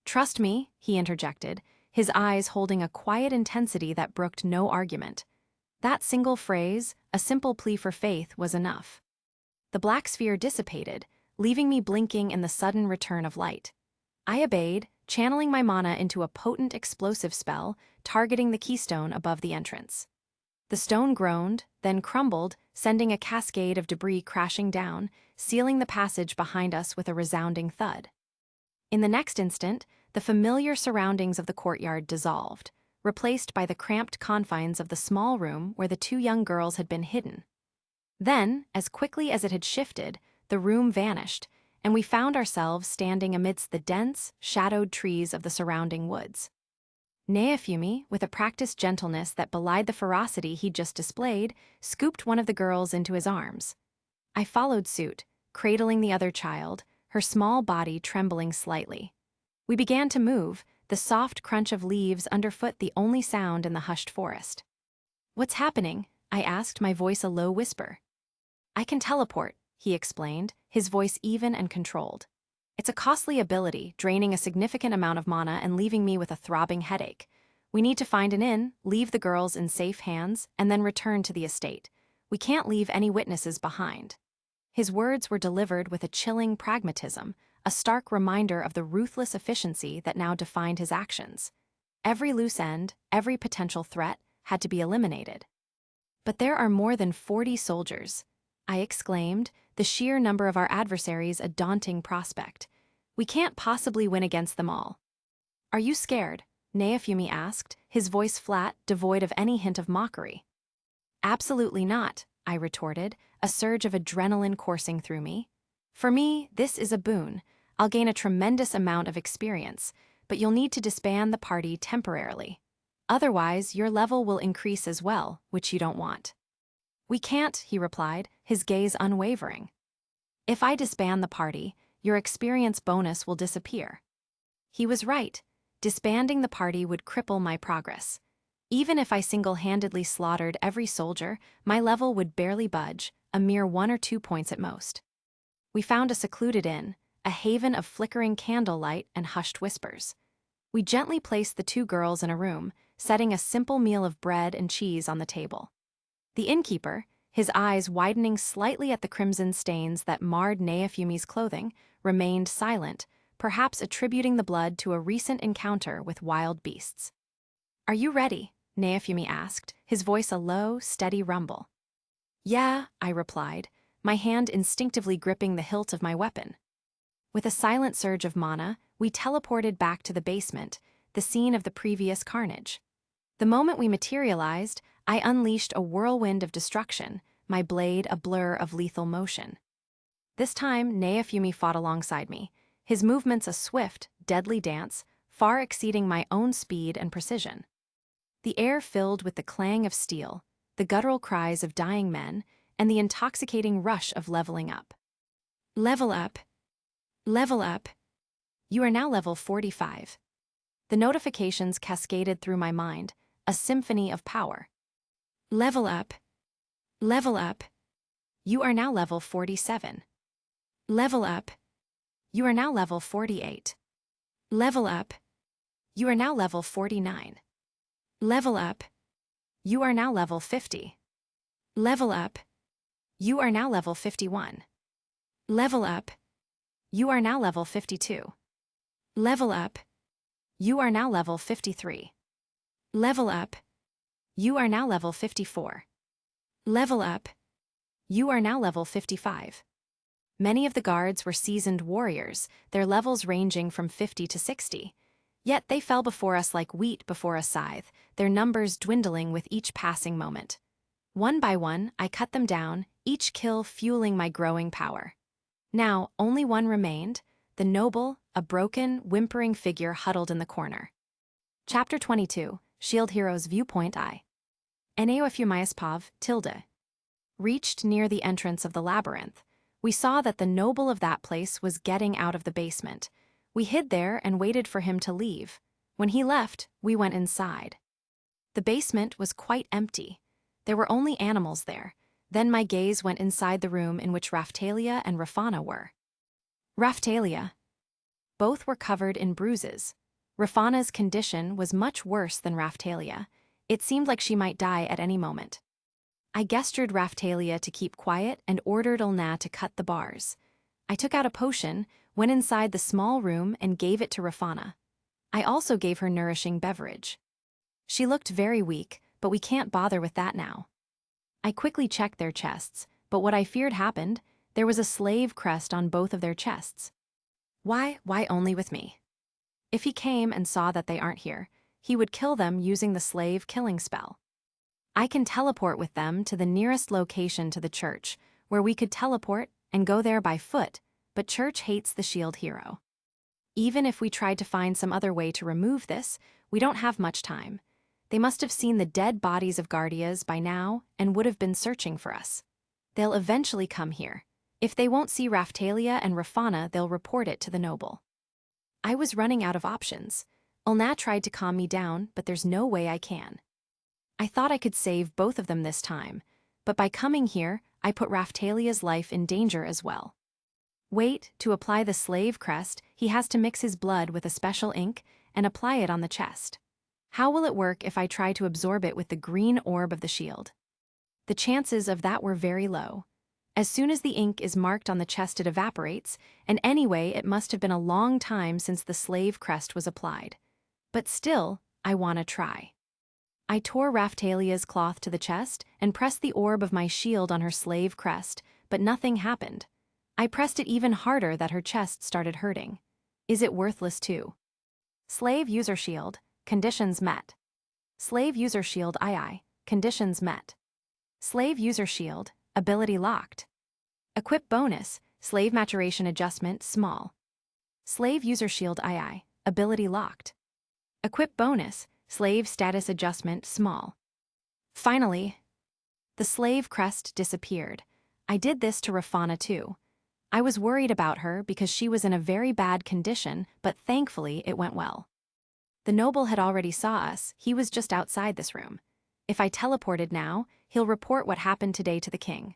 Trust me, he interjected, his eyes holding a quiet intensity that brooked no argument. That single phrase, a simple plea for faith, was enough. The black sphere dissipated, leaving me blinking in the sudden return of light. I obeyed, channeling my mana into a potent explosive spell, targeting the keystone above the entrance. The stone groaned, then crumbled, sending a cascade of debris crashing down, sealing the passage behind us with a resounding thud. In the next instant, the familiar surroundings of the courtyard dissolved, replaced by the cramped confines of the small room where the two young girls had been hidden. Then, as quickly as it had shifted, the room vanished, and we found ourselves standing amidst the dense, shadowed trees of the surrounding woods. Neofumi, with a practiced gentleness that belied the ferocity he'd just displayed, scooped one of the girls into his arms. I followed suit, cradling the other child, her small body trembling slightly. We began to move, the soft crunch of leaves underfoot the only sound in the hushed forest. "What's happening?" I asked, my voice a low whisper. "I can teleport," he explained, his voice even and controlled. "It's a costly ability, draining a significant amount of mana and leaving me with a throbbing headache. We need to find an inn, leave the girls in safe hands, and then return to the estate. We can't leave any witnesses behind." His words were delivered with a chilling pragmatism, a stark reminder of the ruthless efficiency that now defined his actions. Every loose end, every potential threat, had to be eliminated. "But there are more than 40 soldiers," I exclaimed, the sheer number of our adversaries a daunting prospect. "We can't possibly win against them all." "Are you scared?" Neofumi asked, his voice flat, devoid of any hint of mockery. "Absolutely not," I retorted, a surge of adrenaline coursing through me. "For me, this is a boon. I'll gain a tremendous amount of experience, but you'll need to disband the party temporarily." Otherwise, your level will increase as well, which you don't want. We can't, he replied, his gaze unwavering. If I disband the party, your experience bonus will disappear. He was right. Disbanding the party would cripple my progress. Even if I single-handedly slaughtered every soldier, my level would barely budge, a mere 1 or 2 points at most. We found a secluded inn, a haven of flickering candlelight and hushed whispers. We gently placed the 2 girls in a room, setting a simple meal of bread and cheese on the table. The innkeeper, his eyes widening slightly at the crimson stains that marred Naofumi's clothing, remained silent, perhaps attributing the blood to a recent encounter with wild beasts. "Are you ready?" Naofumi asked, his voice a low, steady rumble. "Yeah," I replied, my hand instinctively gripping the hilt of my weapon. With a silent surge of mana, we teleported back to the basement, the scene of the previous carnage. The moment we materialized, I unleashed a whirlwind of destruction, my blade a blur of lethal motion. This time, Naofumi fought alongside me, his movements a swift, deadly dance, far exceeding my own speed and precision. The air filled with the clang of steel, the guttural cries of dying men, and the intoxicating rush of leveling up. Level up. Level up. You are now level 45. The notifications cascaded through my mind, a symphony of power. Level up. Level up. You are now level 47. Level up. You are now level 48. Level up. You are now level 49. Level up. You are now level 50. Level up. You are now level 51. Level up. You are now level 52. Level up. You are now level 53. Level up. You are now level 54. Level up. You are now level 55. Many of the guards were seasoned warriors, their levels ranging from 50 to 60. Yet they fell before us like wheat before a scythe, their numbers dwindling with each passing moment. One by one, I cut them down, each kill fueling my growing power. Now, only one remained, the noble, a broken, whimpering figure huddled in the corner. Chapter 22, Shield Hero's Viewpoint I. Naofumi tilde. Reached near the entrance of the labyrinth, we saw that the noble of that place was getting out of the basement. We hid there and waited for him to leave. When he left, we went inside. The basement was quite empty. There were only animals there. Then my gaze went inside the room in which Raphtalia and Rafana were. Raphtalia. Both were covered in bruises. Rafana's condition was much worse than Raphtalia. It seemed like she might die at any moment. I gestured Raphtalia to keep quiet and ordered Ulna to cut the bars. I took out a potion, went inside the small room and gave it to Rafana. I also gave her nourishing beverage. She looked very weak, but we can't bother with that now. I quickly checked their chests, but what I feared happened. There was a slave crest on both of their chests. Why only with me? If he came and saw that they aren't here, he would kill them using the slave killing spell. I can teleport with them to the nearest location to the church, where we could teleport and go there by foot, but church hates the shield hero. Even if we tried to find some other way to remove this, we don't have much time. They must have seen the dead bodies of Guardias by now and would have been searching for us. They'll eventually come here. If they won't see Raphtalia and Rafana, they'll report it to the noble. I was running out of options. Ulna tried to calm me down, but there's no way I can. I thought I could save both of them this time, but by coming here, I put Raphtalia's life in danger as well. Wait, to apply the slave crest, he has to mix his blood with a special ink and apply it on the chest. How will it work if I try to absorb it with the green orb of the shield? The chances of that were very low. As soon as the ink is marked on the chest, it evaporates, and anyway, it must have been a long time since the slave crest was applied. But still, I want to try. I tore Raphtalia's cloth to the chest and pressed the orb of my shield on her slave crest, but nothing happened. I pressed it even harder that her chest started hurting. Is it worthless too? Slave user shield, conditions met. Slave user shield II, conditions met. Slave user shield, ability locked. Equip bonus, slave maturation adjustment small. Slave user shield II, ability locked. Equip bonus, slave status adjustment small. Finally, the slave crest disappeared. I did this to Rafana too. I was worried about her because she was in a very bad condition, but thankfully it went well. The noble had already saw us, he was just outside this room. If I teleported now, he'll report what happened today to the king.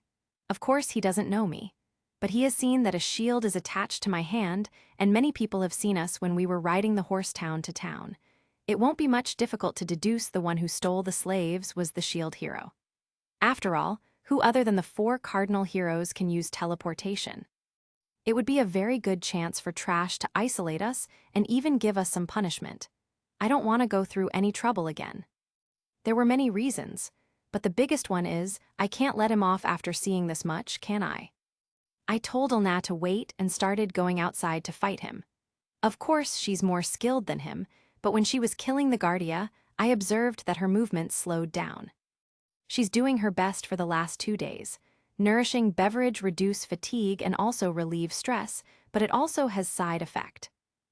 Of course he doesn't know me. But he has seen that a shield is attached to my hand, and many people have seen us when we were riding the horse town to town. It won't be much difficult to deduce the one who stole the slaves was the shield hero. After all, who other than the 4 cardinal heroes can use teleportation? It would be a very good chance for Trash to isolate us and even give us some punishment. I don't want to go through any trouble again. There were many reasons, but the biggest one is I can't let him off after seeing this much, can I? I told Elna to wait and started going outside to fight him. Of course, she's more skilled than him, but when she was killing the Guardia, I observed that her movements slowed down. She's doing her best for the last 2 days. Nourishing beverage reduce fatigue and also relieve stress, but it also has side effect.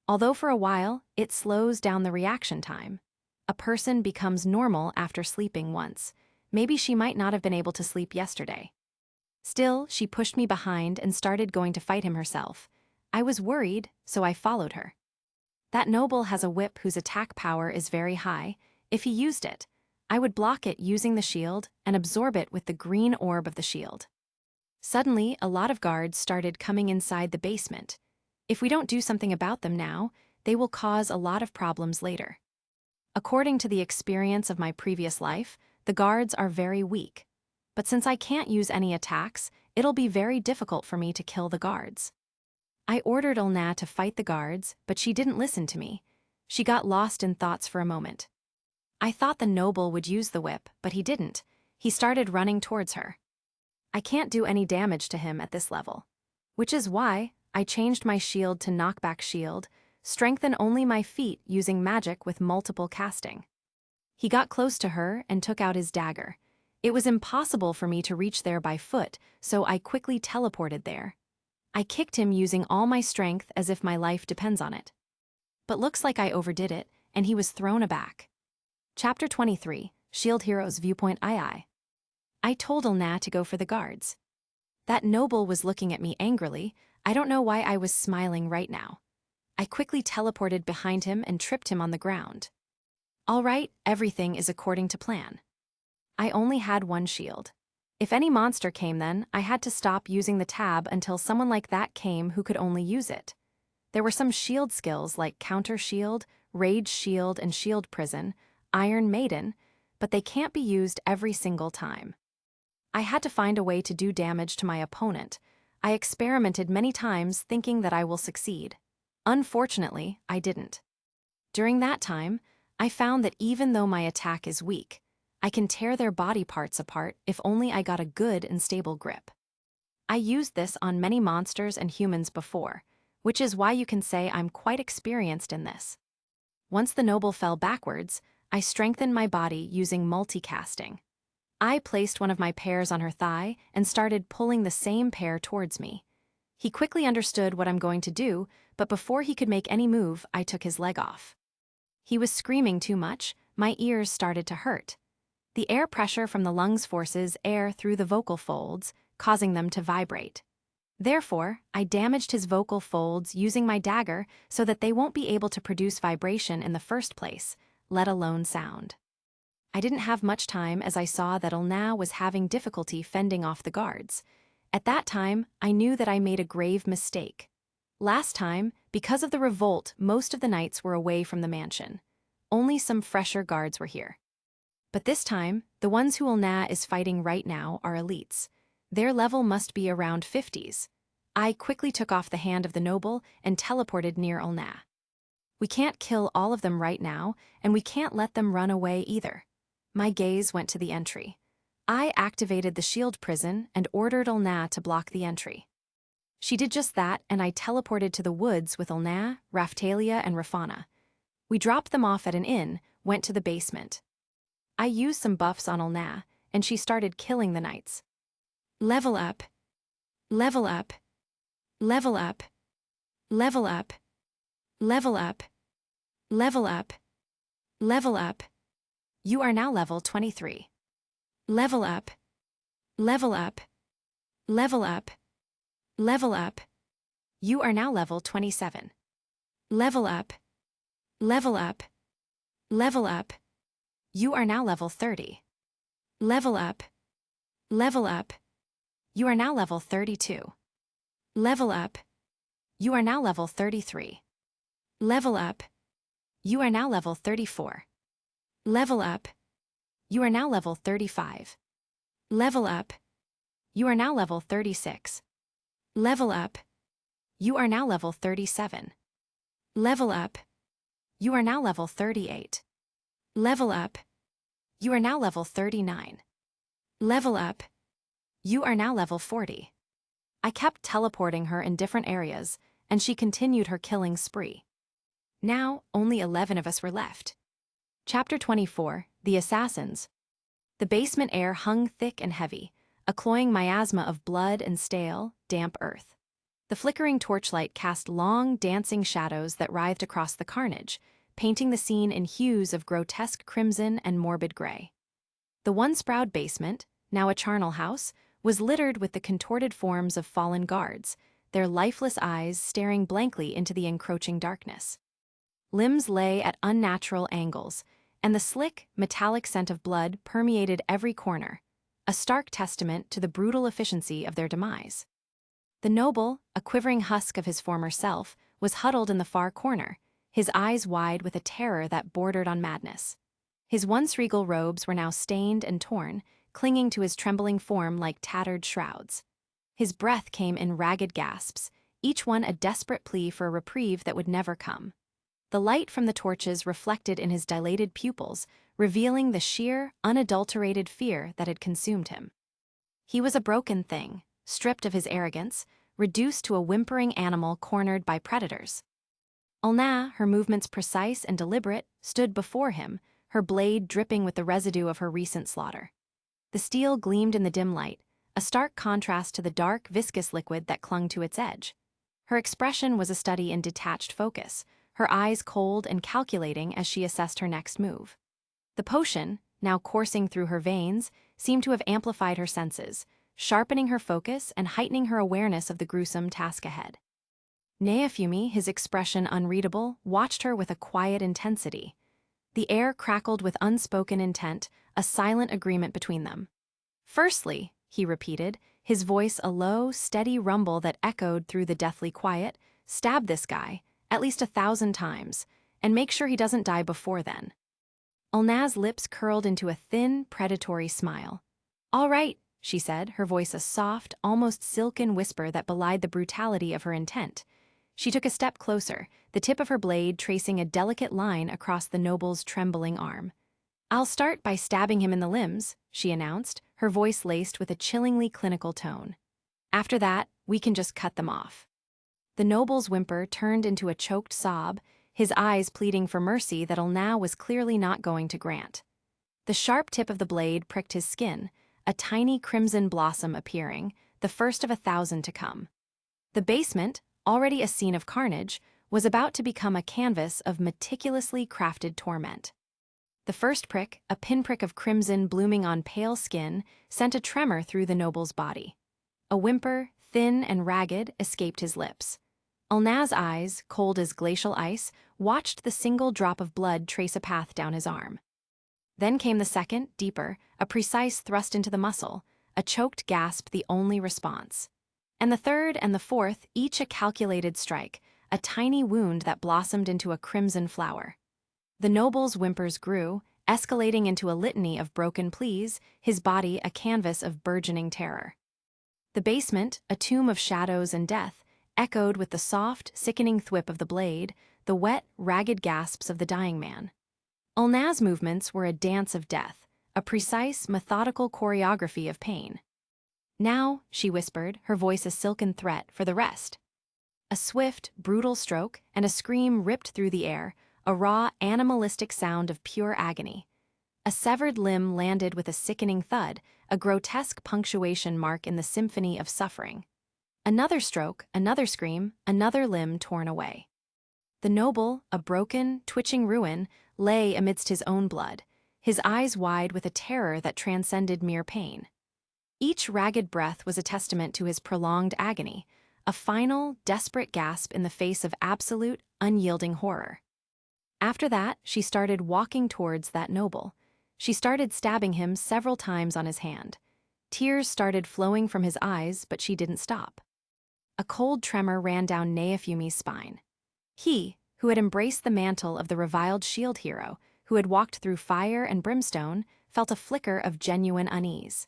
Although for a while, it slows down the reaction time. A person becomes normal after sleeping once. Maybe she might not have been able to sleep yesterday. Still, she pushed me behind and started going to fight him herself. I was worried, so I followed her. That noble has a whip whose attack power is very high. If he used it, I would block it using the shield and absorb it with the green orb of the shield. Suddenly, a lot of guards started coming inside the basement. If we don't do something about them now, they will cause a lot of problems later. According to the experience of my previous life, the guards are very weak. But since I can't use any attacks, it'll be very difficult for me to kill the guards. I ordered Elna to fight the guards, but she didn't listen to me. She got lost in thoughts for a moment. I thought the noble would use the whip, but he didn't. He started running towards her. I can't do any damage to him at this level. Which is why I changed my shield to knockback shield, strengthen only my feet using magic with multiple casting. He got close to her and took out his dagger. It was impossible for me to reach there by foot, so I quickly teleported there. I kicked him using all my strength as if my life depends on it. But looks like I overdid it, and he was thrown aback. Chapter 23, Shield Hero's Viewpoint II. I told Elna to go for the guards. That noble was looking at me angrily. I don't know why I was smiling right now. I quickly teleported behind him and tripped him on the ground. All right, everything is according to plan. I only had 1 shield. If any monster came then, I had to stop using the tab until someone like that came who could only use it. There were some shield skills like Counter Shield, Rage Shield, and Shield Prison, Iron Maiden, but they can't be used every single time. I had to find a way to do damage to my opponent. I experimented many times thinking that I will succeed. Unfortunately, I didn't. During that time, I found that even though my attack is weak, I can tear their body parts apart if only I got a good and stable grip. I used this on many monsters and humans before, which is why you can say I'm quite experienced in this. Once the noble fell backwards, I strengthened my body using multicasting. I placed one of my pairs on her thigh and started pulling the same pair towards me. He quickly understood what I'm going to do, but before he could make any move, I took his leg off. He was screaming too much, my ears started to hurt. The air pressure from the lungs forces air through the vocal folds, causing them to vibrate. Therefore, I damaged his vocal folds using my dagger so that they won't be able to produce vibration in the first place, let alone sound. I didn't have much time as I saw that Elna was having difficulty fending off the guards. At that time, I knew that I made a grave mistake. Last time, because of the revolt, most of the knights were away from the mansion. Only some fresher guards were here. But this time, the ones who Elna is fighting right now are elites. Their level must be around 50s. I quickly took off the hand of the noble and teleported near Elna. We can't kill all of them right now, and we can't let them run away either. My gaze went to the entry. I activated the shield prison and ordered Elna to block the entry. She did just that, and I teleported to the woods with Elna, Raphtalia, and Rafana. We dropped them off at an inn, went to the basement. I used some buffs on Elna, and she started killing the knights. Level up. Level up. Level up. Level up. Level up. Level up. Level up. You are now level 23. Level up. Level up. Level up. Level up. You are now level 27. Level up. Level up. Level up. You are now level 30. Level up. Level up. You are now level 32. Level up. You are now level 33. Level up. You are now level 34. Level up. You are now level 35. Level up. You are now level 36. Level up. You are now level 37. Level up. You are now level 38. Level up. You are now level 39. Level up. You are now level 40. I kept teleporting her in different areas, and she continued her killing spree. Now, only 11 of us were left. Chapter 24, The Assassins. The basement air hung thick and heavy, a cloying miasma of blood and stale, damp earth. The flickering torchlight cast long, dancing shadows that writhed across the carnage, painting the scene in hues of grotesque crimson and morbid gray. The once-proud basement, now a charnel house, was littered with the contorted forms of fallen guards, their lifeless eyes staring blankly into the encroaching darkness. Limbs lay at unnatural angles, and the slick, metallic scent of blood permeated every corner, a stark testament to the brutal efficiency of their demise. The noble, a quivering husk of his former self, was huddled in the far corner, his eyes wide with a terror that bordered on madness. His once regal robes were now stained and torn, clinging to his trembling form like tattered shrouds. His breath came in ragged gasps, each one a desperate plea for a reprieve that would never come. The light from the torches reflected in his dilated pupils, revealing the sheer, unadulterated fear that had consumed him. He was a broken thing, stripped of his arrogance, reduced to a whimpering animal cornered by predators. Ulna, her movements precise and deliberate, stood before him, her blade dripping with the residue of her recent slaughter. The steel gleamed in the dim light, a stark contrast to the dark, viscous liquid that clung to its edge. Her expression was a study in detached focus, her eyes cold and calculating as she assessed her next move. The potion, now coursing through her veins, seemed to have amplified her senses, sharpening her focus and heightening her awareness of the gruesome task ahead. Neafumi, his expression unreadable, watched her with a quiet intensity. The air crackled with unspoken intent, a silent agreement between them. "Firstly," he repeated, his voice a low, steady rumble that echoed through the deathly quiet, "stab this guy, at least 1,000 times, and make sure he doesn't die before then." Ulna's lips curled into a thin, predatory smile. "All right," she said, her voice a soft, almost silken whisper that belied the brutality of her intent. She took a step closer, the tip of her blade tracing a delicate line across the noble's trembling arm. "I'll start by stabbing him in the limbs," she announced, her voice laced with a chillingly clinical tone. "After that, we can just cut them off." The noble's whimper turned into a choked sob, his eyes pleading for mercy that Ulna was clearly not going to grant. The sharp tip of the blade pricked his skin, a tiny crimson blossom appearing, the first of 1,000 to come. The basement, already a scene of carnage, was about to become a canvas of meticulously crafted torment. The first prick, a pinprick of crimson blooming on pale skin, sent a tremor through the noble's body. A whimper, thin and ragged, escaped his lips. Ulna's eyes, cold as glacial ice, watched the single drop of blood trace a path down his arm. Then came the second, deeper, a precise thrust into the muscle, a choked gasp the only response. And the third and the fourth, each a calculated strike, a tiny wound that blossomed into a crimson flower. The noble's whimpers grew, escalating into a litany of broken pleas, his body a canvas of burgeoning terror. The basement, a tomb of shadows and death, echoed with the soft, sickening thwip of the blade, the wet, ragged gasps of the dying man. Ulna's movements were a dance of death, a precise, methodical choreography of pain. "Now," she whispered, her voice a silken threat for the rest. A swift, brutal stroke, and a scream ripped through the air, a raw, animalistic sound of pure agony. A severed limb landed with a sickening thud, a grotesque punctuation mark in the symphony of suffering. Another stroke, another scream, another limb torn away. The noble, a broken, twitching ruin, lay amidst his own blood, his eyes wide with a terror that transcended mere pain. Each ragged breath was a testament to his prolonged agony, a final, desperate gasp in the face of absolute, unyielding horror. After that, she started walking towards that noble. She started stabbing him several times on his hand. Tears started flowing from his eyes, but she didn't stop. A cold tremor ran down Naofumi's spine. He, who had embraced the mantle of the reviled shield hero, who had walked through fire and brimstone, felt a flicker of genuine unease.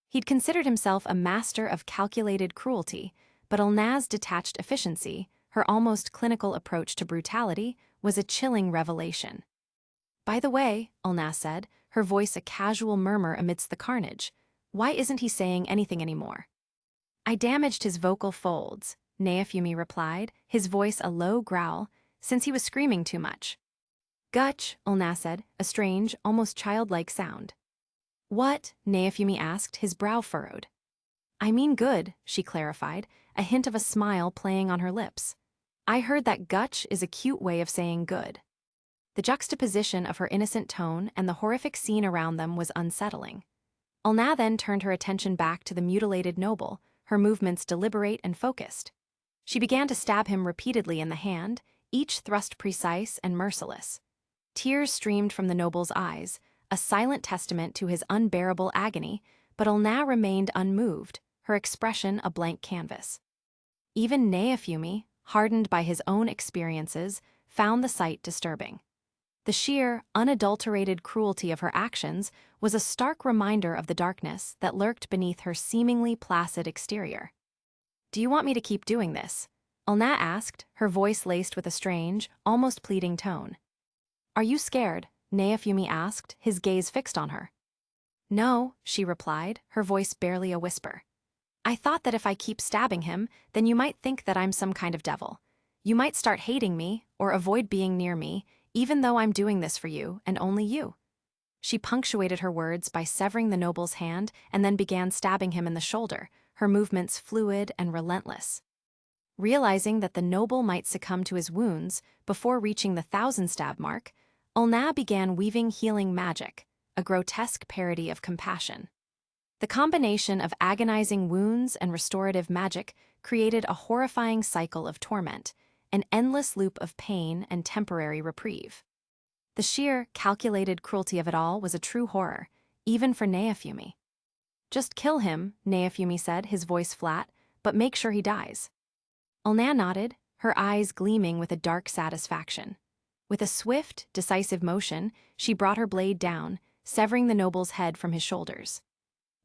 He'd considered himself a master of calculated cruelty, but Ulna's detached efficiency, her almost clinical approach to brutality, was a chilling revelation. "By the way," Ulna said, her voice a casual murmur amidst the carnage, "why isn't he saying anything anymore?" "I damaged his vocal folds," Naofumi replied, his voice a low growl, "since he was screaming too much." "Gutch," Ulna said, a strange, almost childlike sound. "What?" Naofumi asked, his brow furrowed. "I mean good," she clarified, a hint of a smile playing on her lips. "I heard that gutch is a cute way of saying good." The juxtaposition of her innocent tone and the horrific scene around them was unsettling. Ulna then turned her attention back to the mutilated noble, her movements deliberate and focused. She began to stab him repeatedly in the hand, each thrust precise and merciless. Tears streamed from the noble's eyes, a silent testament to his unbearable agony, but Ulna remained unmoved, her expression a blank canvas. Even Naofumi, hardened by his own experiences, found the sight disturbing. The sheer, unadulterated cruelty of her actions was a stark reminder of the darkness that lurked beneath her seemingly placid exterior. "Do you want me to keep doing this?" Ulna asked, her voice laced with a strange, almost pleading tone. "Are you scared?" Naofumi asked, his gaze fixed on her. "No," she replied, her voice barely a whisper. "I thought that if I keep stabbing him, then you might think that I'm some kind of devil. You might start hating me, or avoid being near me, even though I'm doing this for you, and only you." She punctuated her words by severing the noble's hand and then began stabbing him in the shoulder, her movements fluid and relentless. Realizing that the noble might succumb to his wounds before reaching the 1,000-stab mark, Ulna began weaving healing magic, a grotesque parody of compassion. The combination of agonizing wounds and restorative magic created a horrifying cycle of torment, an endless loop of pain and temporary reprieve. The sheer, calculated cruelty of it all was a true horror, even for Naofumi. "Just kill him," Naofumi said, his voice flat, "but make sure he dies." Ulna nodded, her eyes gleaming with a dark satisfaction. With a swift, decisive motion, she brought her blade down, severing the noble's head from his shoulders.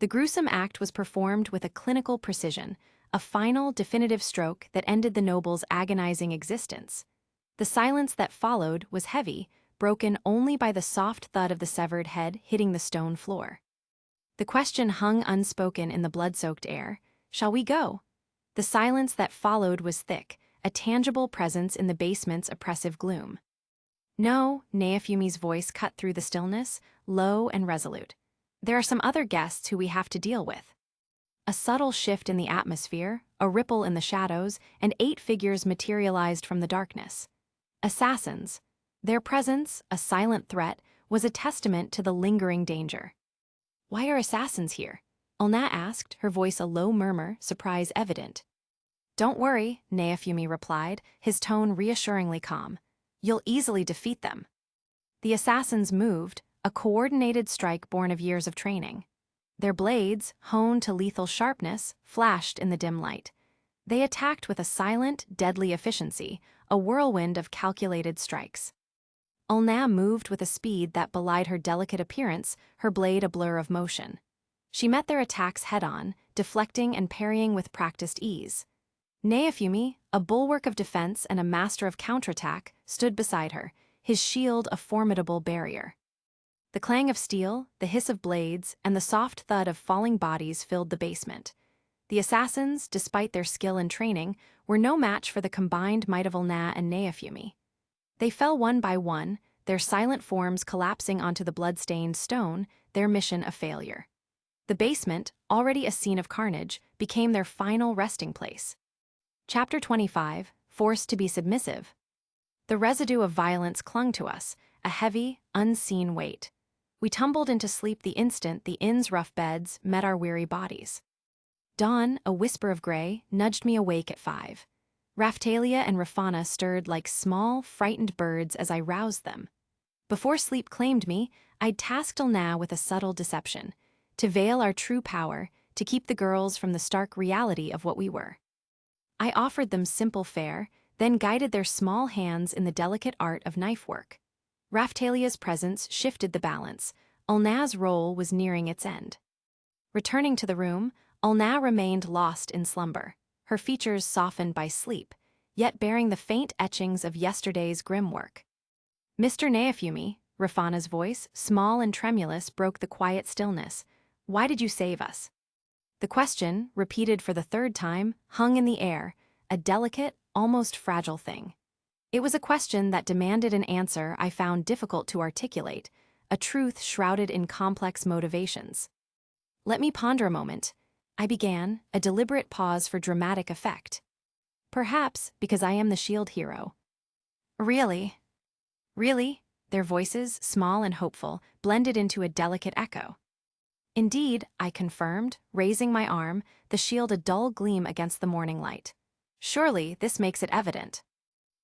The gruesome act was performed with a clinical precision, a final, definitive stroke that ended the noble's agonizing existence. The silence that followed was heavy, broken only by the soft thud of the severed head hitting the stone floor. The question hung unspoken in the blood-soaked air, "Shall we go?" The silence that followed was thick, a tangible presence in the basement's oppressive gloom. "No," Naofumi's voice cut through the stillness, low and resolute. "There are some other guests who we have to deal with." A subtle shift in the atmosphere, a ripple in the shadows, and 8 figures materialized from the darkness. Assassins. Their presence, a silent threat, was a testament to the lingering danger. "Why are assassins here?" Ulna asked, her voice a low murmur, surprise evident. "Don't worry," Naofumi replied, his tone reassuringly calm. "You'll easily defeat them." The assassins moved, a coordinated strike born of years of training. Their blades, honed to lethal sharpness, flashed in the dim light. They attacked with a silent, deadly efficiency, a whirlwind of calculated strikes. Ulna moved with a speed that belied her delicate appearance, her blade a blur of motion. She met their attacks head-on, deflecting and parrying with practiced ease. Naofumi, a bulwark of defense and a master of counterattack, stood beside her, his shield a formidable barrier. The clang of steel, the hiss of blades, and the soft thud of falling bodies filled the basement. The assassins, despite their skill and training, were no match for the combined might of Ulna and Naofumi. They fell one by one, their silent forms collapsing onto the blood-stained stone, their mission a failure. The basement, already a scene of carnage, became their final resting place. Chapter 25, Forced to be Submissive. The residue of violence clung to us, a heavy, unseen weight. We tumbled into sleep the instant the inn's rough beds met our weary bodies. Dawn, a whisper of gray, nudged me awake at 5. Raphtalia and Rafana stirred like small, frightened birds as I roused them. Before sleep claimed me, I'd tasked Elna with a subtle deception, to veil our true power, to keep the girls from the stark reality of what we were. I offered them simple fare, then guided their small hands in the delicate art of knife work. Raphtalia's presence shifted the balance. Elna's role was nearing its end. Returning to the room, Elna remained lost in slumber, her features softened by sleep, yet bearing the faint etchings of yesterday's grim work. "Mr. Neafumi," Rafana's voice, small and tremulous, broke the quiet stillness. "Why did you save us?" The question, repeated for the third time, hung in the air, a delicate, almost fragile thing. It was a question that demanded an answer I found difficult to articulate, a truth shrouded in complex motivations. "Let me ponder a moment," I began, a deliberate pause for dramatic effect. "Perhaps because I am the shield hero." "Really? Really?" Their voices, small and hopeful, blended into a delicate echo. "Indeed," I confirmed, raising my arm, the shield a dull gleam against the morning light. "Surely this makes it evident."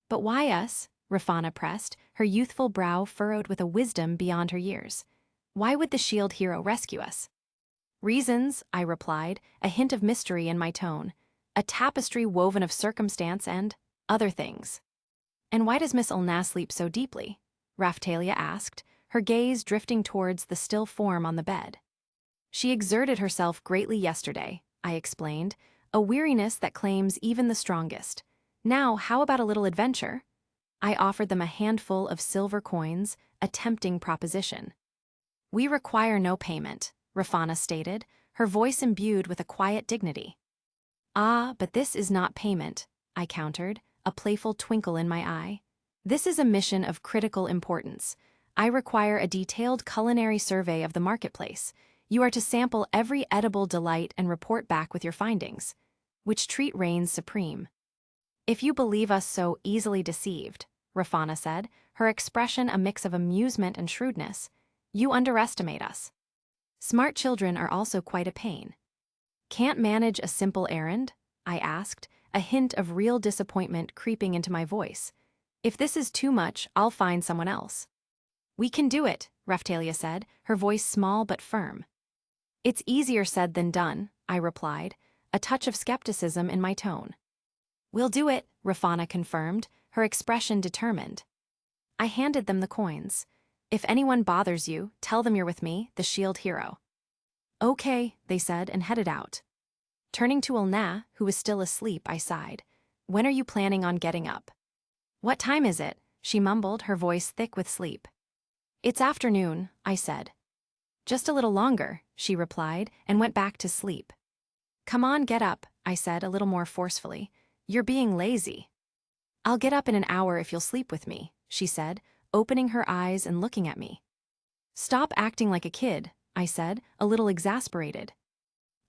"But why us?" Rafana pressed, her youthful brow furrowed with a wisdom beyond her years. "Why would the shield hero rescue us?" "Reasons," I replied, a hint of mystery in my tone. "A tapestry woven of circumstance and other things." "And why does Miss Elna sleep so deeply?" Raphtalia asked, her gaze drifting towards the still form on the bed. "She exerted herself greatly yesterday," I explained, "a weariness that claims even the strongest. Now, how about a little adventure?" I offered them a handful of silver coins, a tempting proposition. "We require no payment," Rafana stated, her voice imbued with a quiet dignity. "Ah, but this is not payment," I countered, a playful twinkle in my eye. "This is a mission of critical importance. I require a detailed culinary survey of the marketplace. You are to sample every edible delight and report back with your findings. Which treat reigns supreme?" "If you believe us so easily deceived," Rafana said, her expression a mix of amusement and shrewdness, "you underestimate us. Smart children are also quite a pain." "Can't manage a simple errand?" I asked, a hint of real disappointment creeping into my voice. "If this is too much, I'll find someone else." "We can do it," Raphtalia said, her voice small but firm. "It's easier said than done," I replied, a touch of skepticism in my tone. "We'll do it," Rafana confirmed, her expression determined. I handed them the coins. "If anyone bothers you, tell them you're with me, the shield hero." "Okay," they said and headed out. Turning to Elna, who was still asleep, I sighed. "When are you planning on getting up?" "What time is it?" she mumbled, her voice thick with sleep. "It's afternoon," I said. "Just a little longer," she replied, and went back to sleep. "Come on, get up," I said a little more forcefully. "You're being lazy." "I'll get up in an hour if you'll sleep with me," she said, opening her eyes and looking at me. "Stop acting like a kid," I said, a little exasperated.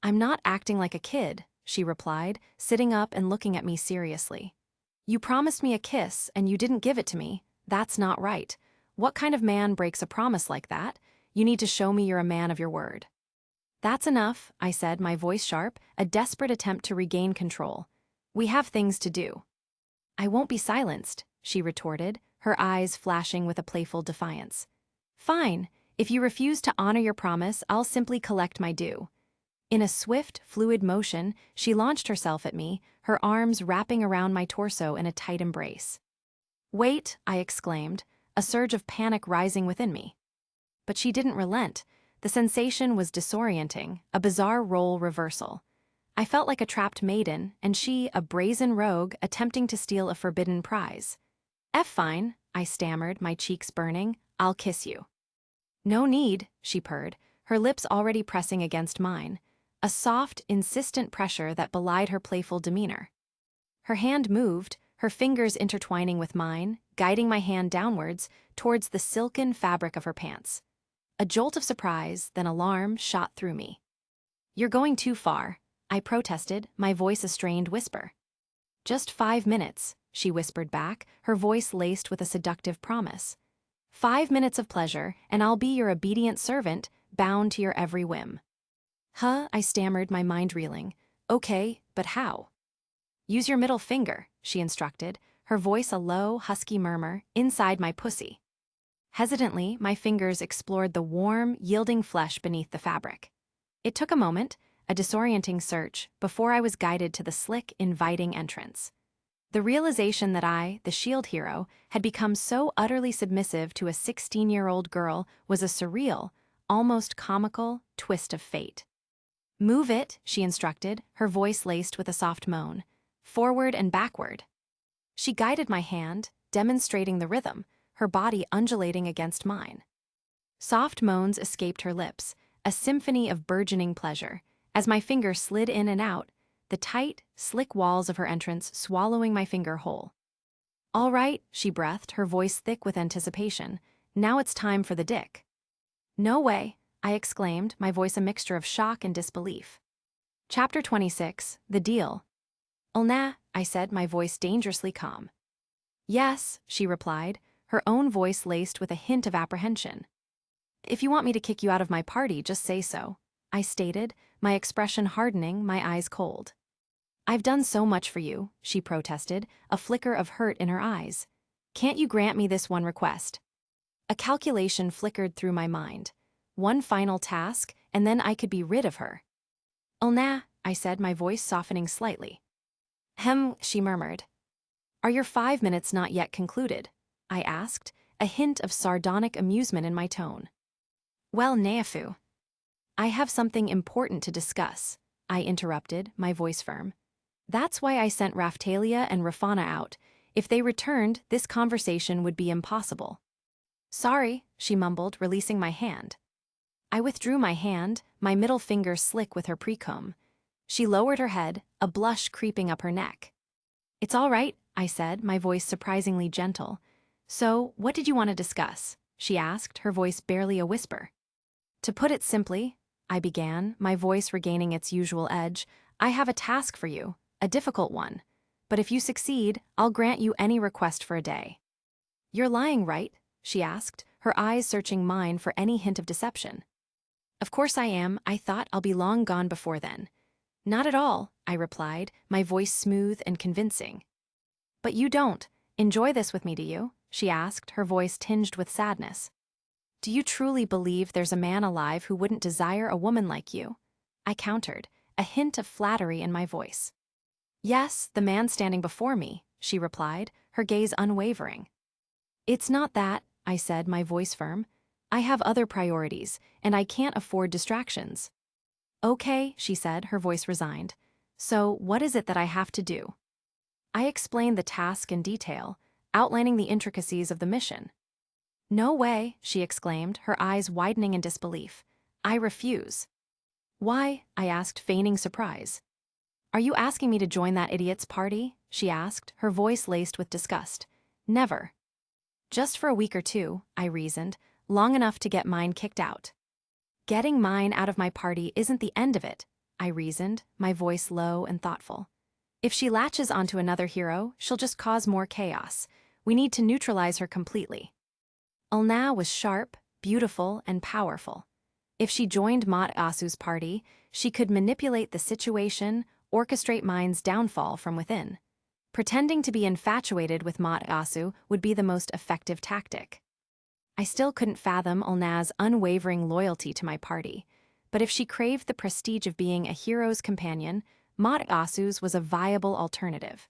"I'm not acting like a kid," she replied, sitting up and looking at me seriously. "You promised me a kiss and you didn't give it to me. That's not right. What kind of man breaks a promise like that? You need to show me you're a man of your word." "That's enough," I said, my voice sharp, a desperate attempt to regain control. "We have things to do." "I won't be silenced," she retorted, her eyes flashing with a playful defiance. "Fine. If you refuse to honor your promise, I'll simply collect my due." In a swift, fluid motion, she launched herself at me, her arms wrapping around my torso in a tight embrace. "Wait," I exclaimed, a surge of panic rising within me. But she didn't relent. The sensation was disorienting, a bizarre role reversal. I felt like a trapped maiden, and she, a brazen rogue, attempting to steal a forbidden prize. "Fine," I stammered, my cheeks burning. "I'll kiss you." "No need," she purred, her lips already pressing against mine, a soft, insistent pressure that belied her playful demeanor. Her hand moved, her fingers intertwining with mine, guiding my hand downwards, towards the silken fabric of her pants. A jolt of surprise, then alarm, shot through me. "You're going too far," I protested, my voice a strained whisper. "Just 5 minutes," she whispered back, her voice laced with a seductive promise. 5 minutes of pleasure, and I'll be your obedient servant, bound to your every whim. Huh, I stammered, my mind reeling. Okay, but how? Use your middle finger, she instructed, her voice a low, husky murmur, inside my pussy. Hesitantly, my fingers explored the warm, yielding flesh beneath the fabric. It took a moment, a disorienting search, before I was guided to the slick, inviting entrance. The realization that I, the shield hero, had become so utterly submissive to a 16-year-old girl was a surreal, almost comical twist of fate. Move it, she instructed, her voice laced with a soft moan. Forward and backward. She guided my hand, demonstrating the rhythm, her body undulating against mine. Soft moans escaped her lips, a symphony of burgeoning pleasure, as my finger slid in and out, the tight, slick walls of her entrance swallowing my finger whole. All right, she breathed, her voice thick with anticipation. Now it's time for the dick. No way, I exclaimed, my voice a mixture of shock and disbelief. Chapter 26, The Deal. Nah, I said, my voice dangerously calm. Yes, she replied, her own voice laced with a hint of apprehension. If you want me to kick you out of my party, just say so, I stated, my expression hardening, my eyes cold. I've done so much for you, she protested, a flicker of hurt in her eyes. Can't you grant me this one request? A calculation flickered through my mind. One final task, and then I could be rid of her. Nah, I said, my voice softening slightly. She murmured. Are your 5 minutes not yet concluded? I asked, a hint of sardonic amusement in my tone. Well, Neafu. I have something important to discuss, I interrupted, my voice firm. That's why I sent Raftalia and Rafana out. If they returned, this conversation would be impossible. Sorry, she mumbled, releasing my hand. I withdrew my hand, my middle finger slick with her precomb. She lowered her head, a blush creeping up her neck. It's all right, I said, my voice surprisingly gentle. So, what did you want to discuss? She asked, her voice barely a whisper. To put it simply, I began, my voice regaining its usual edge, I have a task for you, a difficult one. But if you succeed, I'll grant you any request for a day. You're lying, right? She asked, her eyes searching mine for any hint of deception. Of course I am, I thought I'll be long gone before then. Not at all, I replied, my voice smooth and convincing. But you don't enjoy this with me, do you? She asked, her voice tinged with sadness. Do you truly believe there's a man alive who wouldn't desire a woman like you? I countered, a hint of flattery in my voice. Yes, the man standing before me, she replied, her gaze unwavering. It's not that, I said, my voice firm. I have other priorities, and I can't afford distractions. Okay, she said, her voice resigned. So, what is it that I have to do? I explained the task in detail, outlining the intricacies of the mission. No way, she exclaimed, her eyes widening in disbelief. I refuse. Why? I asked, feigning surprise. Are you asking me to join that idiot's party? She asked, her voice laced with disgust. Never. Just for a week or two, I reasoned, long enough to get mine kicked out. Getting mine out of my party isn't the end of it, I reasoned, my voice low and thoughtful. If she latches onto another hero, she'll just cause more chaos. We need to neutralize her completely. Ulna was sharp, beautiful, and powerful. If she joined Mat Asu's party, she could manipulate the situation, orchestrate mine's downfall from within. Pretending to be infatuated with Mat Asu would be the most effective tactic. I still couldn't fathom Ulna's unwavering loyalty to my party, but if she craved the prestige of being a hero's companion, Mat Asu's was a viable alternative.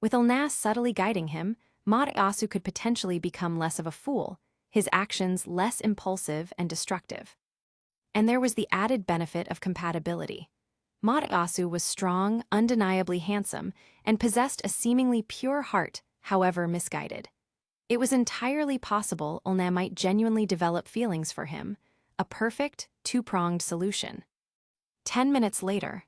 With Ulna subtly guiding him, Mat Asu could potentially become less of a fool, his actions less impulsive and destructive. And there was the added benefit of compatibility. Mat Asu was strong, undeniably handsome, and possessed a seemingly pure heart, however misguided. It was entirely possible Ulna might genuinely develop feelings for him, a perfect, two-pronged solution. 10 minutes later.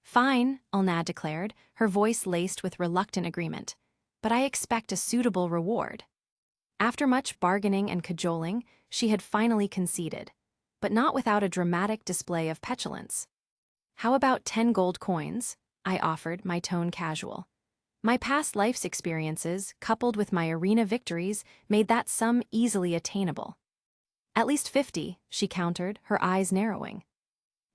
Fine, Ulna declared, her voice laced with reluctant agreement. But I expect a suitable reward. After much bargaining and cajoling, she had finally conceded, but not without a dramatic display of petulance. How about 10 gold coins? I offered, my tone casual. My past life's experiences, coupled with my arena victories, made that sum easily attainable. At least 50, she countered, her eyes narrowing.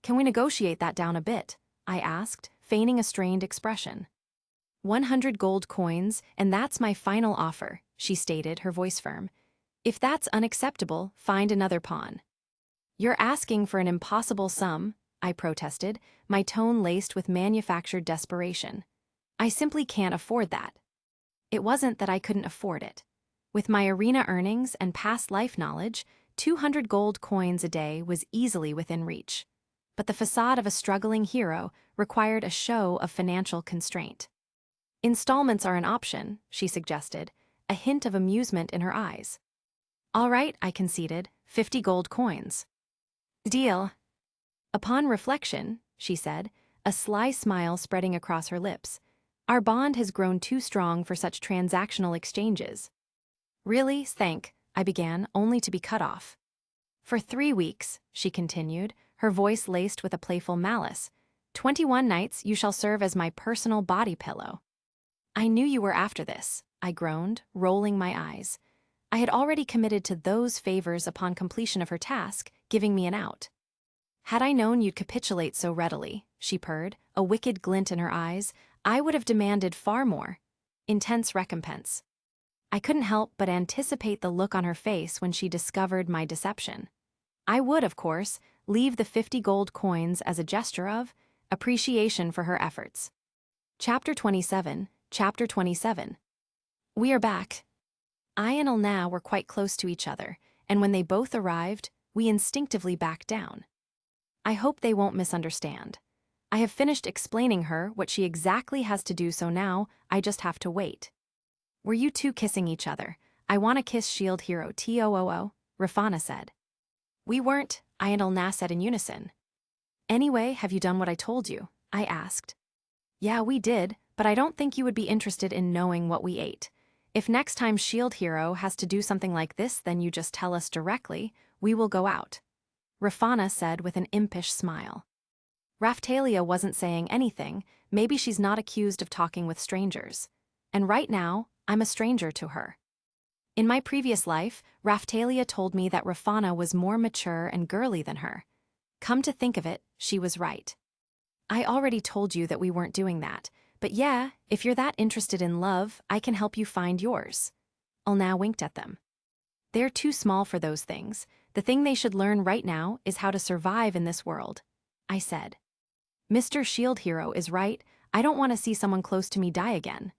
Can we negotiate that down a bit? I asked, feigning a strained expression. 100 gold coins, and that's my final offer, she stated, her voice firm. If that's unacceptable, find another pawn. You're asking for an impossible sum, I protested, my tone laced with manufactured desperation. I simply can't afford that. It wasn't that I couldn't afford it. With my arena earnings and past life knowledge, 200 gold coins a day was easily within reach. But the facade of a struggling hero required a show of financial constraint. Installments are an option, she suggested, a hint of amusement in her eyes. All right, I conceded, 50 gold coins. Deal. Upon reflection, she said, a sly smile spreading across her lips, our bond has grown too strong for such transactional exchanges. Really, I began, only to be cut off. For 3 weeks, she continued, her voice laced with a playful malice, 21 nights you shall serve as my personal body pillow. I knew you were after this, I groaned, rolling my eyes. I had already committed to those favors upon completion of her task, giving me an out. Had I known you'd capitulate so readily, she purred, a wicked glint in her eyes, I would have demanded far more. Intense recompense. I couldn't help but anticipate the look on her face when she discovered my deception. I would, of course, leave the 50 gold coins as a gesture of appreciation for her efforts. Chapter 27. We are back. I and Elna were quite close to each other, and when they both arrived, we instinctively backed down. I hope they won't misunderstand. I have finished explaining her what she exactly has to do, so now I just have to wait. Were you two kissing each other? I want to kiss Shield Hero Too, Rafana said. We weren't, I and Elna said in unison. Anyway, have you done what I told you? I asked. Yeah, we did, but I don't think you would be interested in knowing what we ate. If next time Shield Hero has to do something like this, then you just tell us directly, we will go out. Rafana said with an impish smile. Raphtalia wasn't saying anything, maybe she's not accused of talking with strangers. And right now, I'm a stranger to her. In my previous life, Raphtalia told me that Rafana was more mature and girly than her. Come to think of it, she was right. I already told you that we weren't doing that, but yeah, if you're that interested in love, I can help you find yours. Elna winked at them. They're too small for those things. The thing they should learn right now is how to survive in this world, I said. Mr. Shield Hero is right, I don't want to see someone close to me die again,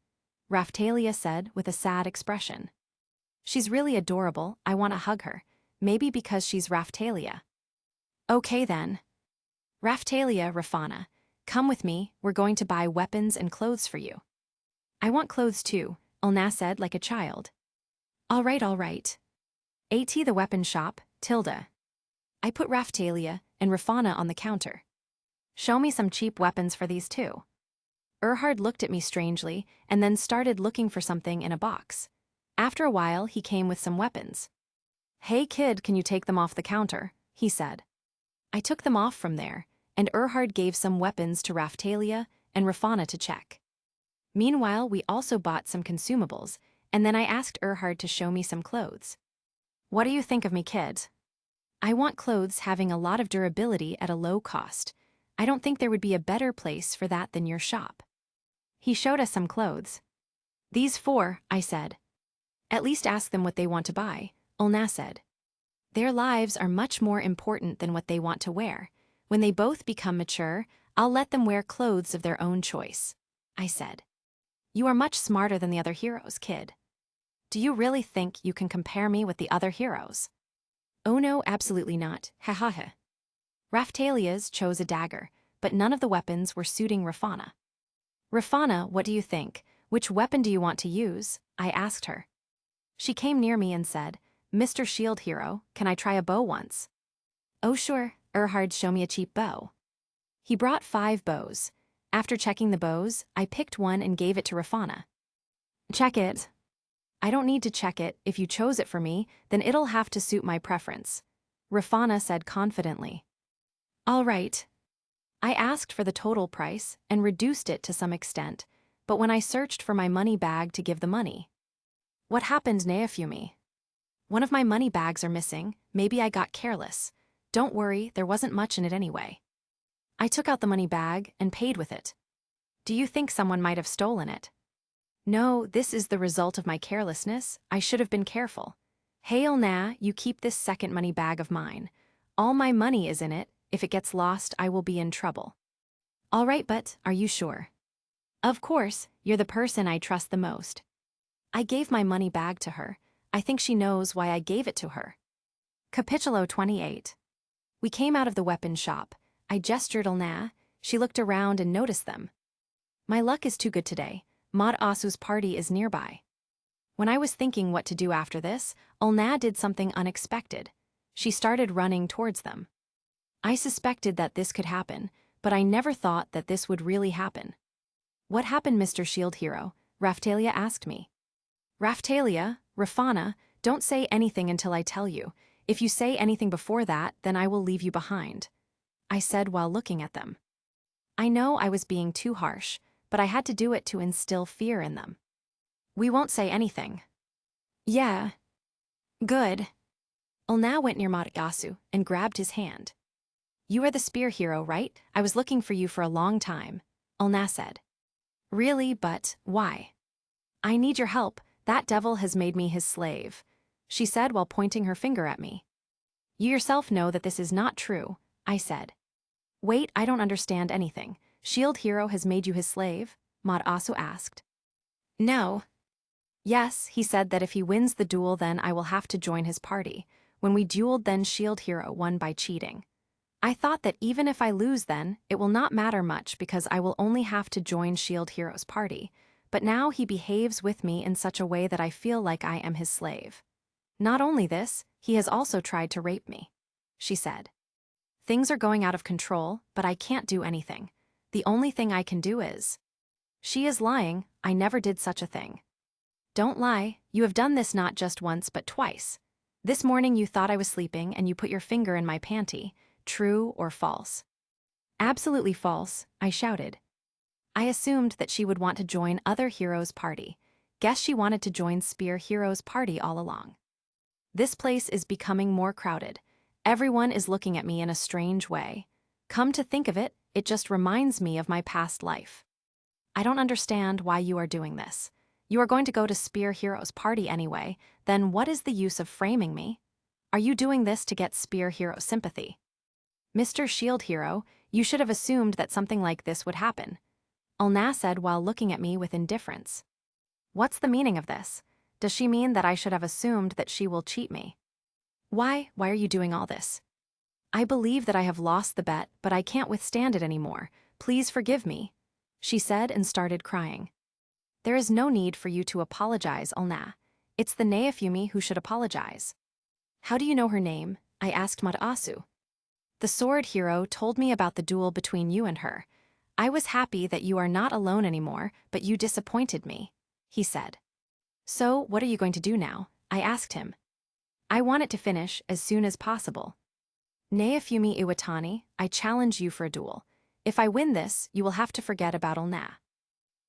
Raphtalia said with a sad expression. She's really adorable, I want to hug her, maybe because she's Raphtalia. Okay then. Raphtalia, Rafana, come with me, we're going to buy weapons and clothes for you. I want clothes too, Elna said like a child. All right. At the weapon shop, Tilda. I put Raphtalia and Rafana on the counter. Show me some cheap weapons for these two. Erhard looked at me strangely and then started looking for something in a box. After a while, he came with some weapons. Hey kid, can you take them off the counter? He said. I took them off from there, and Erhard gave some weapons to Raphtalia and Rafana to check. Meanwhile, we also bought some consumables, and then I asked Erhard to show me some clothes. What do you think of me, kid? I want clothes having a lot of durability at a low cost. I don't think there would be a better place for that than your shop. He showed us some clothes. These 4, I said. At least ask them what they want to buy, Elna said. Their lives are much more important than what they want to wear. When they both become mature, I'll let them wear clothes of their own choice, I said. You are much smarter than the other heroes, kid. Do you really think you can compare me with the other heroes? Oh no, absolutely not, ha ha ha. Raphtalia's chose a dagger, but none of the weapons were suiting Rafana. Rafana, what do you think? Which weapon do you want to use? I asked her. She came near me and said, Mr. Shield Hero, can I try a bow once? Oh sure, Erhard, show me a cheap bow. He brought 5 bows. After checking the bows, I picked one and gave it to Rafana. Check it. I don't need to check it. If you chose it for me, then it'll have to suit my preference, Rafana said confidently. All right. I asked for the total price and reduced it to some extent, but when I searched for my money bag to give the money. What happened, Naofumi? One of my money bags are missing, maybe I got careless. Don't worry, there wasn't much in it anyway. I took out the money bag and paid with it. Do you think someone might have stolen it? No, this is the result of my carelessness. I should have been careful. Hail Na, you keep this second money bag of mine. All my money is in it. If it gets lost, I will be in trouble. All right, but are you sure? Of course, you're the person I trust the most. I gave my money bag to her. I think she knows why I gave it to her. Capítulo 28. We came out of the weapon shop. I gestured Ulna. She looked around and noticed them. My luck is too good today. Maud Asu's party is nearby. When I was thinking what to do after this, Ulna did something unexpected. She started running towards them. I suspected that this could happen, but I never thought that this would really happen. What happened, Mr. Shield Hero? Raphtalia asked me. Raphtalia, Rafana, don't say anything until I tell you. If you say anything before that, then I will leave you behind, I said while looking at them. I know I was being too harsh, but I had to do it to instill fear in them. We won't say anything. Yeah. Good. Ulna went near Matagasu and grabbed his hand. You are the spear hero, right? I was looking for you for a long time, Ulna said. Really, but why? I need your help. That devil has made me his slave, she said while pointing her finger at me. You yourself know that this is not true, I said. Wait, I don't understand anything. Shield Hero has made you his slave? Maud Asu asked. No. Yes, he said that if he wins the duel then I will have to join his party. When we dueled then Shield Hero won by cheating. I thought that even if I lose then, it will not matter much because I will only have to join Shield Hero's party. But now he behaves with me in such a way that I feel like I am his slave. Not only this, he has also tried to rape me, she said. Things are going out of control, but I can't do anything. The only thing I can do is... She is lying, I never did such a thing. Don't lie, you have done this not just once but twice. This morning you thought I was sleeping and you put your finger in my panty. True or false? Absolutely false, I shouted. I assumed that she would want to join other heroes' party. Guess she wanted to join Spear Hero's party all along. This place is becoming more crowded. Everyone is looking at me in a strange way. Come to think of it, it just reminds me of my past life. I don't understand why you are doing this. You are going to go to Spear Hero's party anyway, then what is the use of framing me? Are you doing this to get Spear Hero sympathy? Mr. Shield Hero, you should have assumed that something like this would happen, Ulna said while looking at me with indifference. What's the meaning of this? Does she mean that I should have assumed that she will cheat me? Why are you doing all this? I believe that I have lost the bet, but I can't withstand it anymore. Please forgive me, she said and started crying. There is no need for you to apologize, Ulna. It's the Naofumi who should apologize. How do you know her name? I asked Maud Asu. The sword hero told me about the duel between you and her. I was happy that you are not alone anymore, but you disappointed me, he said. So, what are you going to do now? I asked him. I want it to finish as soon as possible. Naofumi Iwatani, I challenge you for a duel. If I win this, you will have to forget about Ulna.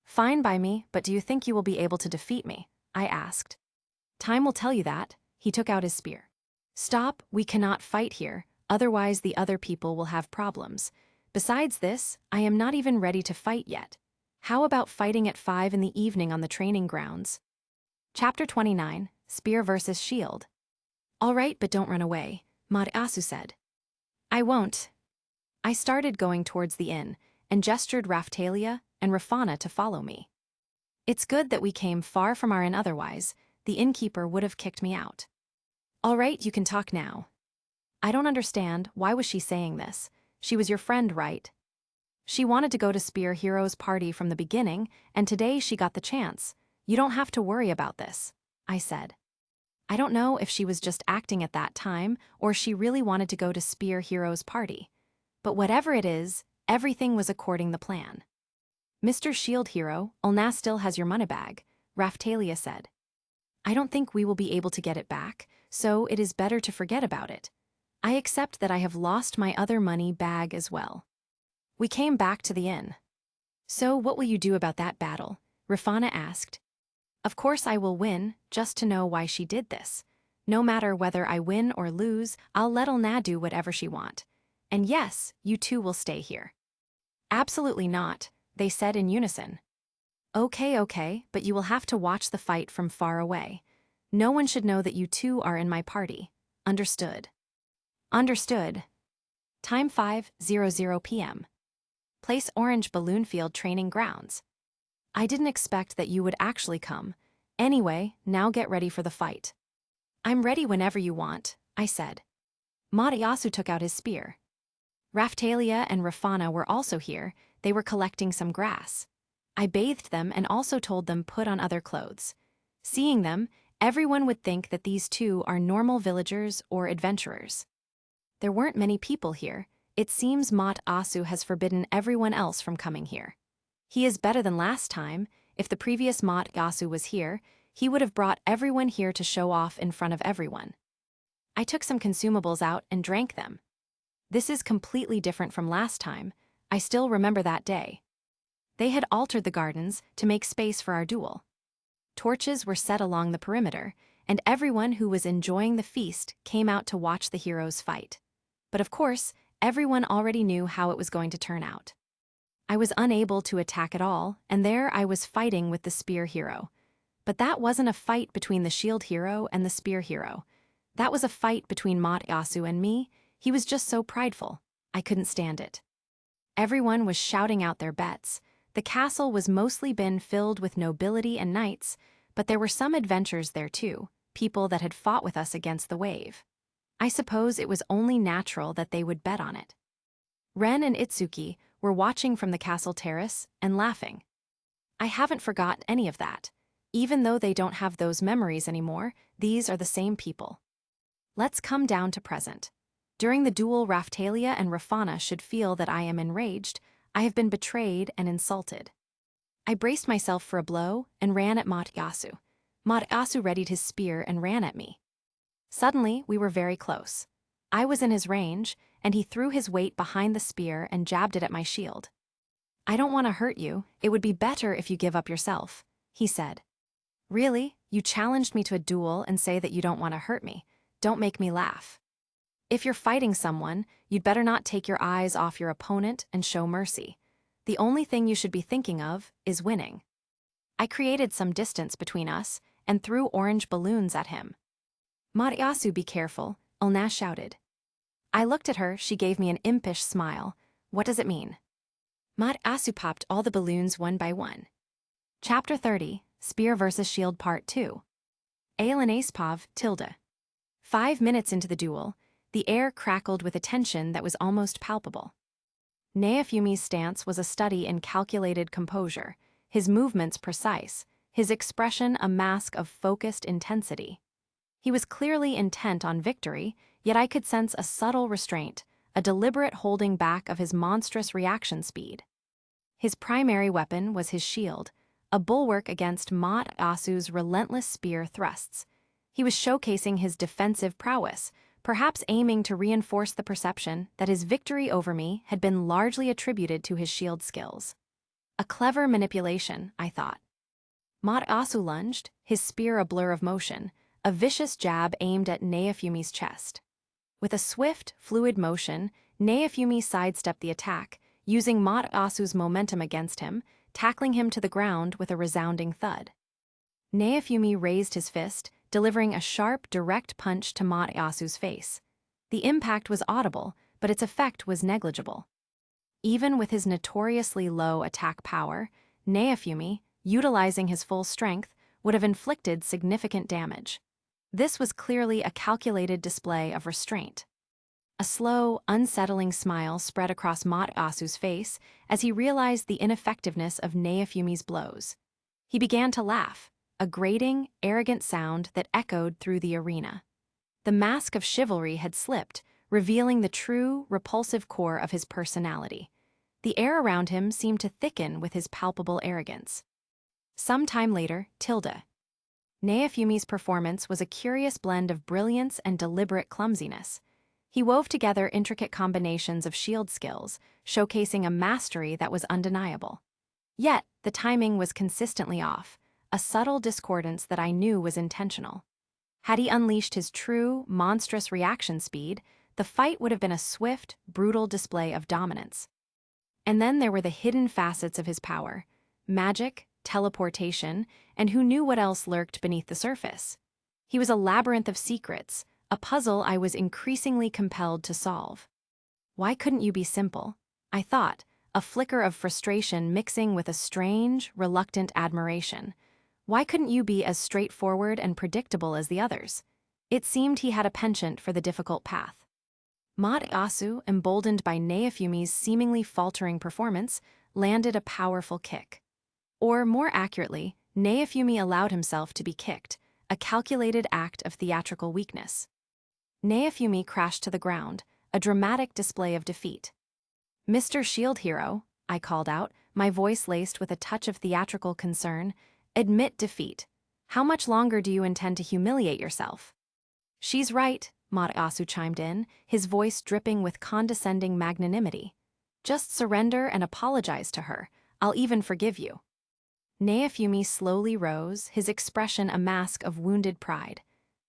Fine by me, but do you think you will be able to defeat me? I asked. Time will tell you that. He took out his spear. Stop, we cannot fight here, otherwise the other people will have problems. Besides this, I am not even ready to fight yet. How about fighting at 5 in the evening on the training grounds? Chapter 29, Spear vs. Shield. All right, but don't run away, Maud Asu said. I won't. I started going towards the inn, and gestured Raphtalia and Rafana to follow me. It's good that we came far from our inn, otherwise, the innkeeper would have kicked me out. All right, you can talk now. I don't understand, why was she saying this? She was your friend, right? She wanted to go to Spear Hero's party from the beginning, and today she got the chance. You don't have to worry about this, I said. I don't know if she was just acting at that time, or she really wanted to go to Spear Hero's party. But whatever it is, everything was according the plan. Mr. Shield Hero, Ulna still has your money bag, Raphtalia said. I don't think we will be able to get it back, so it is better to forget about it. I accept that I have lost my other money bag as well. We came back to the inn. So what will you do about that battle? Rafana asked. Of course I will win, just to know why she did this. No matter whether I win or lose, I'll let Elna do whatever she want. And yes, you two will stay here. Absolutely not, they said in unison. Okay, but you will have to watch the fight from far away. No one should know that you two are in my party. Understood. Understood. Time 5:00 p.m. Place Orange Balloon Field Training Grounds. I didn't expect that you would actually come. Anyway, now get ready for the fight. I'm ready whenever you want, I said. Mataasu took out his spear. Raphtalia and Rafana were also here. They were collecting some grass. I bathed them and also told them put on other clothes. Seeing them, everyone would think that these two are normal villagers or adventurers. There weren't many people here. It seems Mataasu has forbidden everyone else from coming here. He is better than last time. If the previous Mataasu was here, he would have brought everyone here to show off in front of everyone. I took some consumables out and drank them. This is completely different from last time. I still remember that day. They had altered the gardens to make space for our duel. Torches were set along the perimeter, and everyone who was enjoying the feast came out to watch the heroes fight. But of course, everyone already knew how it was going to turn out. I was unable to attack at all, and there I was fighting with the spear hero. But that wasn't a fight between the shield hero and the spear hero. That was a fight between Mataasu and me. He was just so prideful. I couldn't stand it. Everyone was shouting out their bets. The castle was mostly been filled with nobility and knights, but there were some adventurers there too, people that had fought with us against the wave. I suppose it was only natural that they would bet on it. Ren and Itsuki were watching from the castle terrace and laughing. I haven't forgotten any of that. Even though they don't have those memories anymore, these are the same people. Let's come down to present. During the duel, Raphtalia and Rafana should feel that I am enraged. I have been betrayed and insulted. I braced myself for a blow and ran at Mataasu. Mataasu readied his spear and ran at me. Suddenly, we were very close. I was in his range, and he threw his weight behind the spear and jabbed it at my shield. I don't want to hurt you. It would be better if you give up yourself, he said. Really? You challenged me to a duel and say that you don't want to hurt me. Don't make me laugh. If you're fighting someone, you'd better not take your eyes off your opponent and show mercy. The only thing you should be thinking of is winning. I created some distance between us and threw orange balloons at him. Mataasu, be careful, Elna shouted. I looked at her, she gave me an impish smile. What does it mean? Mataasu popped all the balloons one by one. Chapter 30, Spear vs. Shield Part 2. Aelenaspav, tilde. 5 minutes into the duel, the air crackled with a tension that was almost palpable. Naofumi's stance was a study in calculated composure, his movements precise, his expression a mask of focused intensity. He was clearly intent on victory, yet I could sense a subtle restraint, a deliberate holding back of his monstrous reaction speed. His primary weapon was his shield, a bulwark against Matasu's relentless spear thrusts. He was showcasing his defensive prowess, perhaps aiming to reinforce the perception that his victory over me had been largely attributed to his shield skills. A clever manipulation, I thought. Mataasu lunged, his spear a blur of motion, a vicious jab aimed at Naofumi's chest. With a swift, fluid motion, Naofumi sidestepped the attack, using Matasu's momentum against him, tackling him to the ground with a resounding thud. Naofumi raised his fist, delivering a sharp, direct punch to Matasu's face. The impact was audible, but its effect was negligible. Even with his notoriously low attack power, Naofumi, utilizing his full strength, would have inflicted significant damage. This was clearly a calculated display of restraint. A slow, unsettling smile spread across Matasu's face as he realized the ineffectiveness of Naofumi's blows. He began to laugh, a grating, arrogant sound that echoed through the arena. The mask of chivalry had slipped, revealing the true, repulsive core of his personality. The air around him seemed to thicken with his palpable arrogance. Some time later, tilde. Naofumi's performance was a curious blend of brilliance and deliberate clumsiness. He wove together intricate combinations of shield skills, showcasing a mastery that was undeniable. Yet, the timing was consistently off, a subtle discordance that I knew was intentional. Had he unleashed his true, monstrous reaction speed, the fight would have been a swift, brutal display of dominance. And then there were the hidden facets of his power: magic, teleportation, and who knew what else lurked beneath the surface. He was a labyrinth of secrets, a puzzle I was increasingly compelled to solve. Why couldn't you be simple? I thought, a flicker of frustration mixing with a strange, reluctant admiration. Why couldn't you be as straightforward and predictable as the others? It seemed he had a penchant for the difficult path. Asu, emboldened by Neofumi's seemingly faltering performance, landed a powerful kick. Or, more accurately, Neofumi allowed himself to be kicked, a calculated act of theatrical weakness. Neofumi crashed to the ground, a dramatic display of defeat. "Mr. Shield Hero," I called out, my voice laced with a touch of theatrical concern, "admit defeat. How much longer do you intend to humiliate yourself?" "She's right," Asu chimed in, his voice dripping with condescending magnanimity. "Just surrender and apologize to her. I'll even forgive you." Neofumi slowly rose, his expression a mask of wounded pride.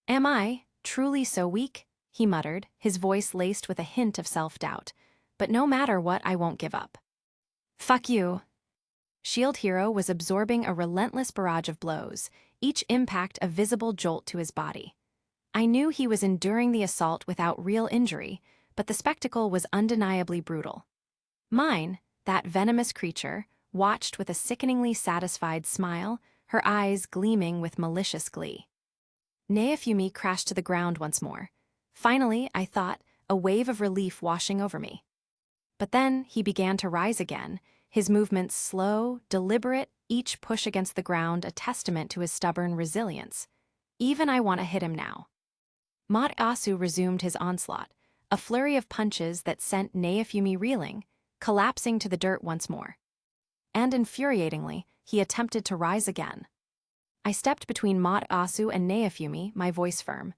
"Am I truly so weak?" he muttered, his voice laced with a hint of self-doubt. "But no matter what, I won't give up." "Fuck you." Shield Hero was absorbing a relentless barrage of blows, each impact a visible jolt to his body. I knew he was enduring the assault without real injury, but the spectacle was undeniably brutal. Mine, that venomous creature, watched with a sickeningly satisfied smile, her eyes gleaming with malicious glee. Neofumi crashed to the ground once more. Finally, I thought, a wave of relief washing over me. But then he began to rise again, his movements slow, deliberate, each push against the ground a testament to his stubborn resilience. "Even I want to hit him now." Asu resumed his onslaught, a flurry of punches that sent Neofumi reeling, collapsing to the dirt once more. And infuriatingly, he attempted to rise again. I stepped between Asu and Neofumi, my voice firm.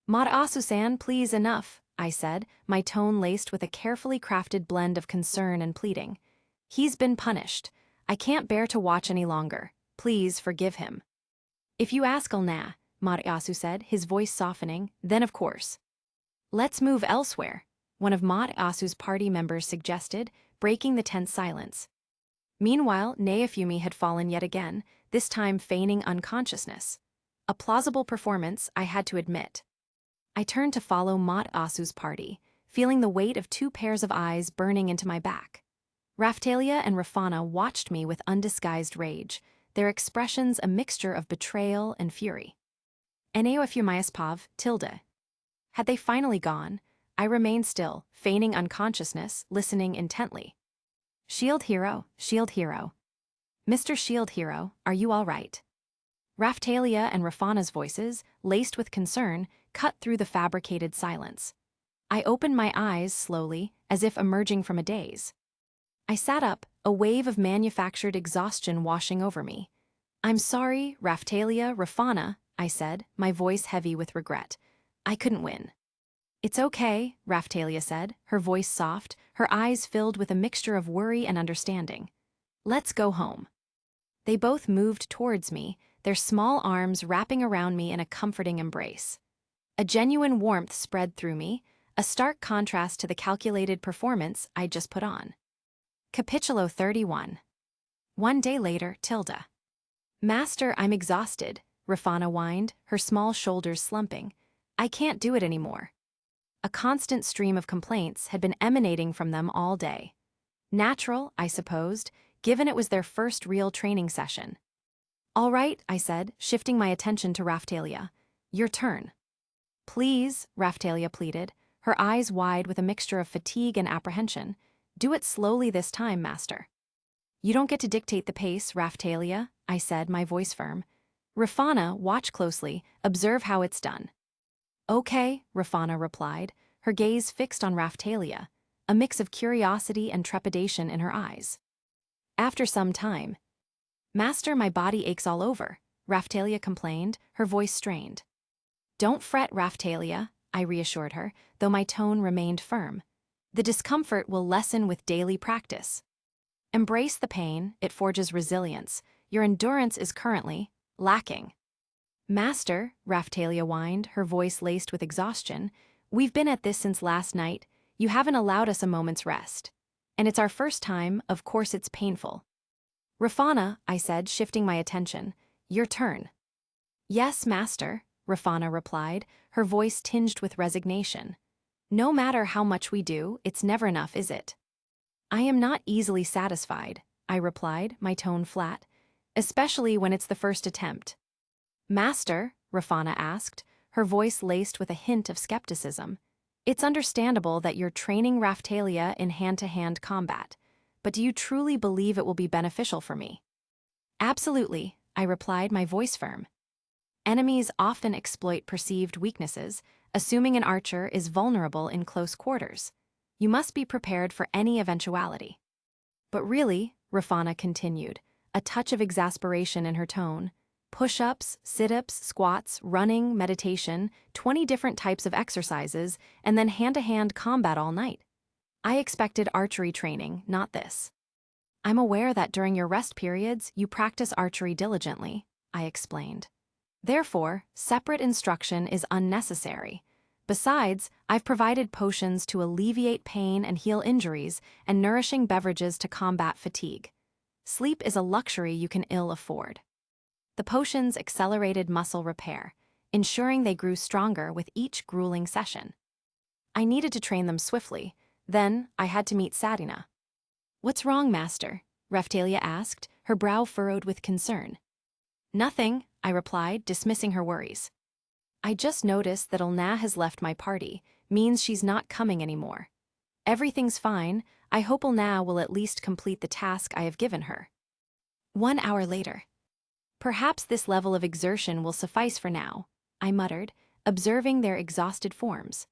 "Asu-san, please, enough," I said, my tone laced with a carefully crafted blend of concern and pleading. "He's been punished. I can't bear to watch any longer. Please forgive him." "If you ask, I'll nah," Asu said, his voice softening. "Then of course." "Let's move elsewhere," one of Asu's party members suggested, breaking the tense silence. Meanwhile, Neofumi had fallen yet again, this time feigning unconsciousness. A plausible performance, I had to admit. I turned to follow Asu's party, feeling the weight of two pairs of eyes burning into my back. Raphtalia and Rafana watched me with undisguised rage, their expressions a mixture of betrayal and fury. Neofumiaspav, tilde. Had they finally gone? I remained still, feigning unconsciousness, listening intently. Shield Hero, Shield Hero. Mr. Shield Hero, are you all right?" Raphtalia and Rafana's voices, laced with concern, cut through the fabricated silence. I opened my eyes slowly, as if emerging from a daze. I sat up, a wave of manufactured exhaustion washing over me. "I'm sorry, Raphtalia, Rafana," I said, my voice heavy with regret. "I couldn't win." "It's okay," Raphtalia said, her voice soft, her eyes filled with a mixture of worry and understanding. "Let's go home." They both moved towards me, their small arms wrapping around me in a comforting embrace. A genuine warmth spread through me, a stark contrast to the calculated performance I'd just put on. Capitulo 31. One day later, tilde. "Master, I'm exhausted," Rafana whined, her small shoulders slumping. "I can't do it anymore." A constant stream of complaints had been emanating from them all day. Natural, I supposed, given it was their first real training session. "All right," I said, shifting my attention to Raphtalia. "Your turn." "Please," Raphtalia pleaded, her eyes wide with a mixture of fatigue and apprehension. "Do it slowly this time, Master." "You don't get to dictate the pace, Raphtalia," I said, my voice firm. "Rafana, watch closely, observe how it's done." "Okay," Rafana replied, her gaze fixed on Raphtalia, a mix of curiosity and trepidation in her eyes. After some time, "Master, my body aches all over," Raphtalia complained, her voice strained. "Don't fret, Raphtalia," I reassured her, though my tone remained firm. "The discomfort will lessen with daily practice." Embrace the pain, it forges resilience. Your endurance is currently lacking. Master, Raphtalia whined, her voice laced with exhaustion, we've been at this since last night. You haven't allowed us a moment's rest. And it's our first time, of course it's painful. Rafana, I said, shifting my attention, your turn. Yes, Master, Rafana replied, her voice tinged with resignation. No matter how much we do, it's never enough, is it? I am not easily satisfied, I replied, my tone flat, especially when it's the first attempt. Master, Rafana asked, her voice laced with a hint of skepticism. It's understandable that you're training Raphtalia in hand-to-hand combat, but do you truly believe it will be beneficial for me? Absolutely, I replied, my voice firm. Enemies often exploit perceived weaknesses, assuming an archer is vulnerable in close quarters. You must be prepared for any eventuality. But really, Rafana continued, a touch of exasperation in her tone, push-ups, sit-ups, squats, running, meditation, 20 different types of exercises, and then hand-to-hand combat all night. I expected archery training, not this. I'm aware that during your rest periods, you practice archery diligently, I explained. Therefore, separate instruction is unnecessary. Besides, I've provided potions to alleviate pain and heal injuries, and nourishing beverages to combat fatigue. Sleep is a luxury you can ill afford. The potions accelerated muscle repair, ensuring they grew stronger with each grueling session. I needed to train them swiftly, then I had to meet Sadina. What's wrong, Master? Raphtalia asked, her brow furrowed with concern. Nothing, I replied, dismissing her worries. I just noticed that Ulna has left my party, means she's not coming anymore. Everything's fine, I hope Ulna will at least complete the task I have given her. 1 hour later. Perhaps this level of exertion will suffice for now, I muttered, observing their exhausted forms.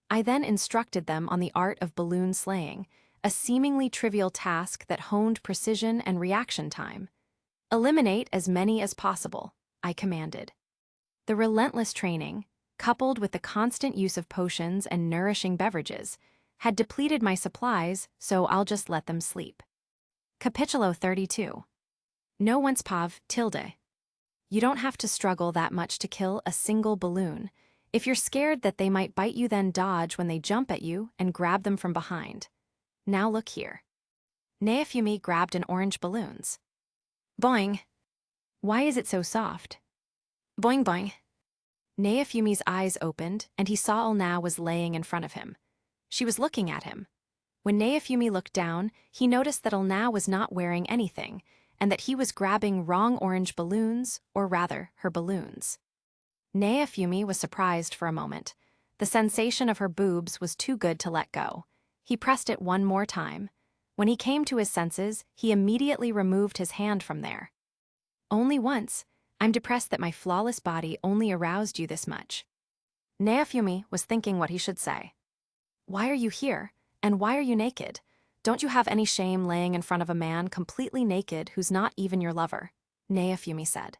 I then instructed them on the art of balloon slaying, a seemingly trivial task that honed precision and reaction time. Eliminate as many as possible, I commanded. The relentless training, coupled with the constant use of potions and nourishing beverages, had depleted my supplies, so I'll just let them sleep. Capitulo 32. No one's pav, tilde. You don't have to struggle that much to kill a single balloon. If you're scared that they might bite you, then dodge when they jump at you and grab them from behind. Now look here. Neofumi grabbed an orange balloons. Boing. Why is it so soft? Boing boing. Neofumi's eyes opened, and he saw Ulna was laying in front of him. She was looking at him. When Neofumi looked down, he noticed that Ulna was not wearing anything, and that he was grabbing wrong orange balloons, or rather, her balloons. Neofumi was surprised for a moment. The sensation of her boobs was too good to let go. He pressed it one more time. When he came to his senses, he immediately removed his hand from there. Only once. I'm depressed that my flawless body only aroused you this much. Neofumi was thinking what he should say. Why are you here? And why are you naked? Don't you have any shame laying in front of a man completely naked who's not even your lover? Neofumi said.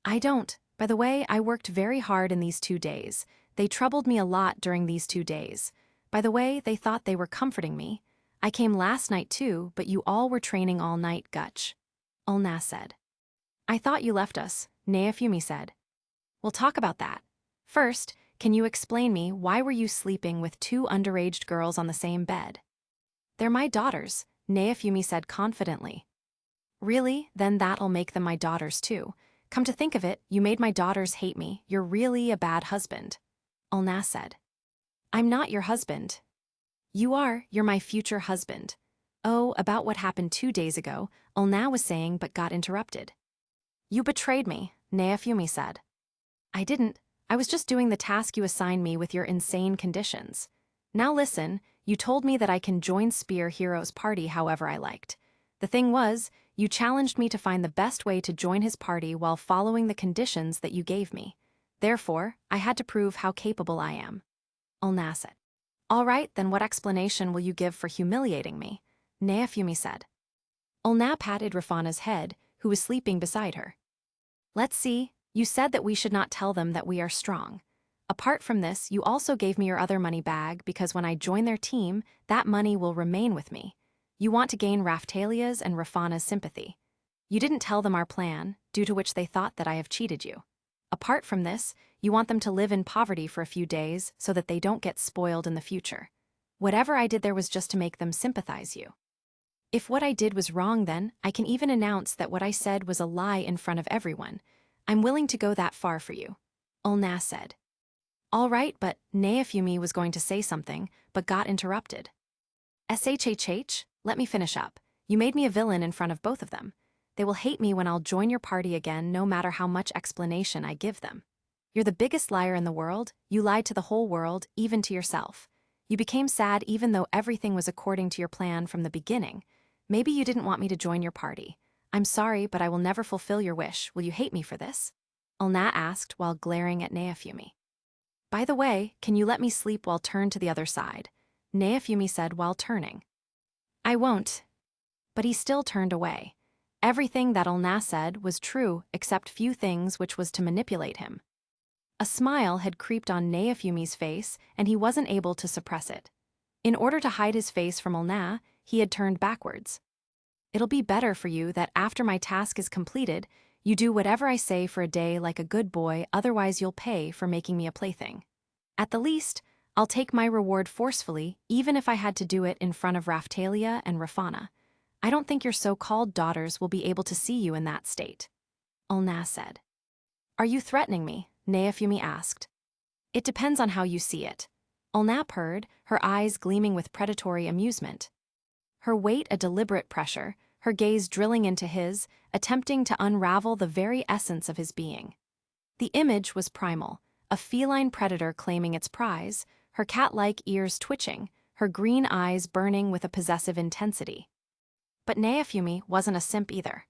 I don't. By the way, I worked very hard in these 2 days. They troubled me a lot during these 2 days. By the way, they thought they were comforting me. I came last night too, but you all were training all night, Gutch. Ulna said. I thought you left us, Neofumi said. We'll talk about that. First, can you explain me why were you sleeping with 2 underage girls on the same bed? They're my daughters, Neofumi said confidently. Really? Then that'll make them my daughters too. Come to think of it, you made my daughters hate me. You're really a bad husband. Ulna said. I'm not your husband. You are, you're my future husband. Oh, about what happened 2 days ago, Ulna was saying but got interrupted. You betrayed me, Neofumi said. I didn't. I was just doing the task you assigned me with your insane conditions. Now listen, you told me that I can join Spear Hero's party however I liked. The thing was, you challenged me to find the best way to join his party while following the conditions that you gave me. Therefore, I had to prove how capable I am. Ulna said. All right, then what explanation will you give for humiliating me? Neofumi said. Ulna patted Rafana's head, who was sleeping beside her. Let's see, you said that we should not tell them that we are strong. Apart from this, you also gave me your other money bag because when I join their team, that money will remain with me. You want to gain Raphtalia's and Rafana's sympathy. You didn't tell them our plan, due to which they thought that I have cheated you. Apart from this, you want them to live in poverty for a few days so that they don't get spoiled in the future. Whatever I did there was just to make them sympathize you. If what I did was wrong then, I can even announce that what I said was a lie in front of everyone. I'm willing to go that far for you. Ulna said. All right, but Naofumi was going to say something, but got interrupted. SHHH, let me finish up. You made me a villain in front of both of them. They will hate me when I'll join your party again no matter how much explanation I give them. You're the biggest liar in the world, you lied to the whole world, even to yourself. You became sad even though everything was according to your plan from the beginning. Maybe you didn't want me to join your party. I'm sorry, but I will never fulfill your wish. Will you hate me for this? Ulna asked while glaring at Naofumi. By the way, can you let me sleep while turned to the other side? Naofumi said while turning. I won't. But he still turned away. Everything that Ulna said was true except few things, which was to manipulate him. A smile had creeped on Naofumi's face and he wasn't able to suppress it. In order to hide his face from Ulna, he had turned backwards. It'll be better for you that after my task is completed, you do whatever I say for a day like a good boy, otherwise you'll pay for making me a plaything. At the least, I'll take my reward forcefully, even if I had to do it in front of Raphtalia and Rafana. I don't think your so-called daughters will be able to see you in that state. Ulna said. Are you threatening me? Naofumi asked. It depends on how you see it. Ulna purred, her eyes gleaming with predatory amusement. Her weight a deliberate pressure, her gaze drilling into his, attempting to unravel the very essence of his being. The image was primal, a feline predator claiming its prize, her cat-like ears twitching, her green eyes burning with a possessive intensity. But Naofumi wasn't a simp either.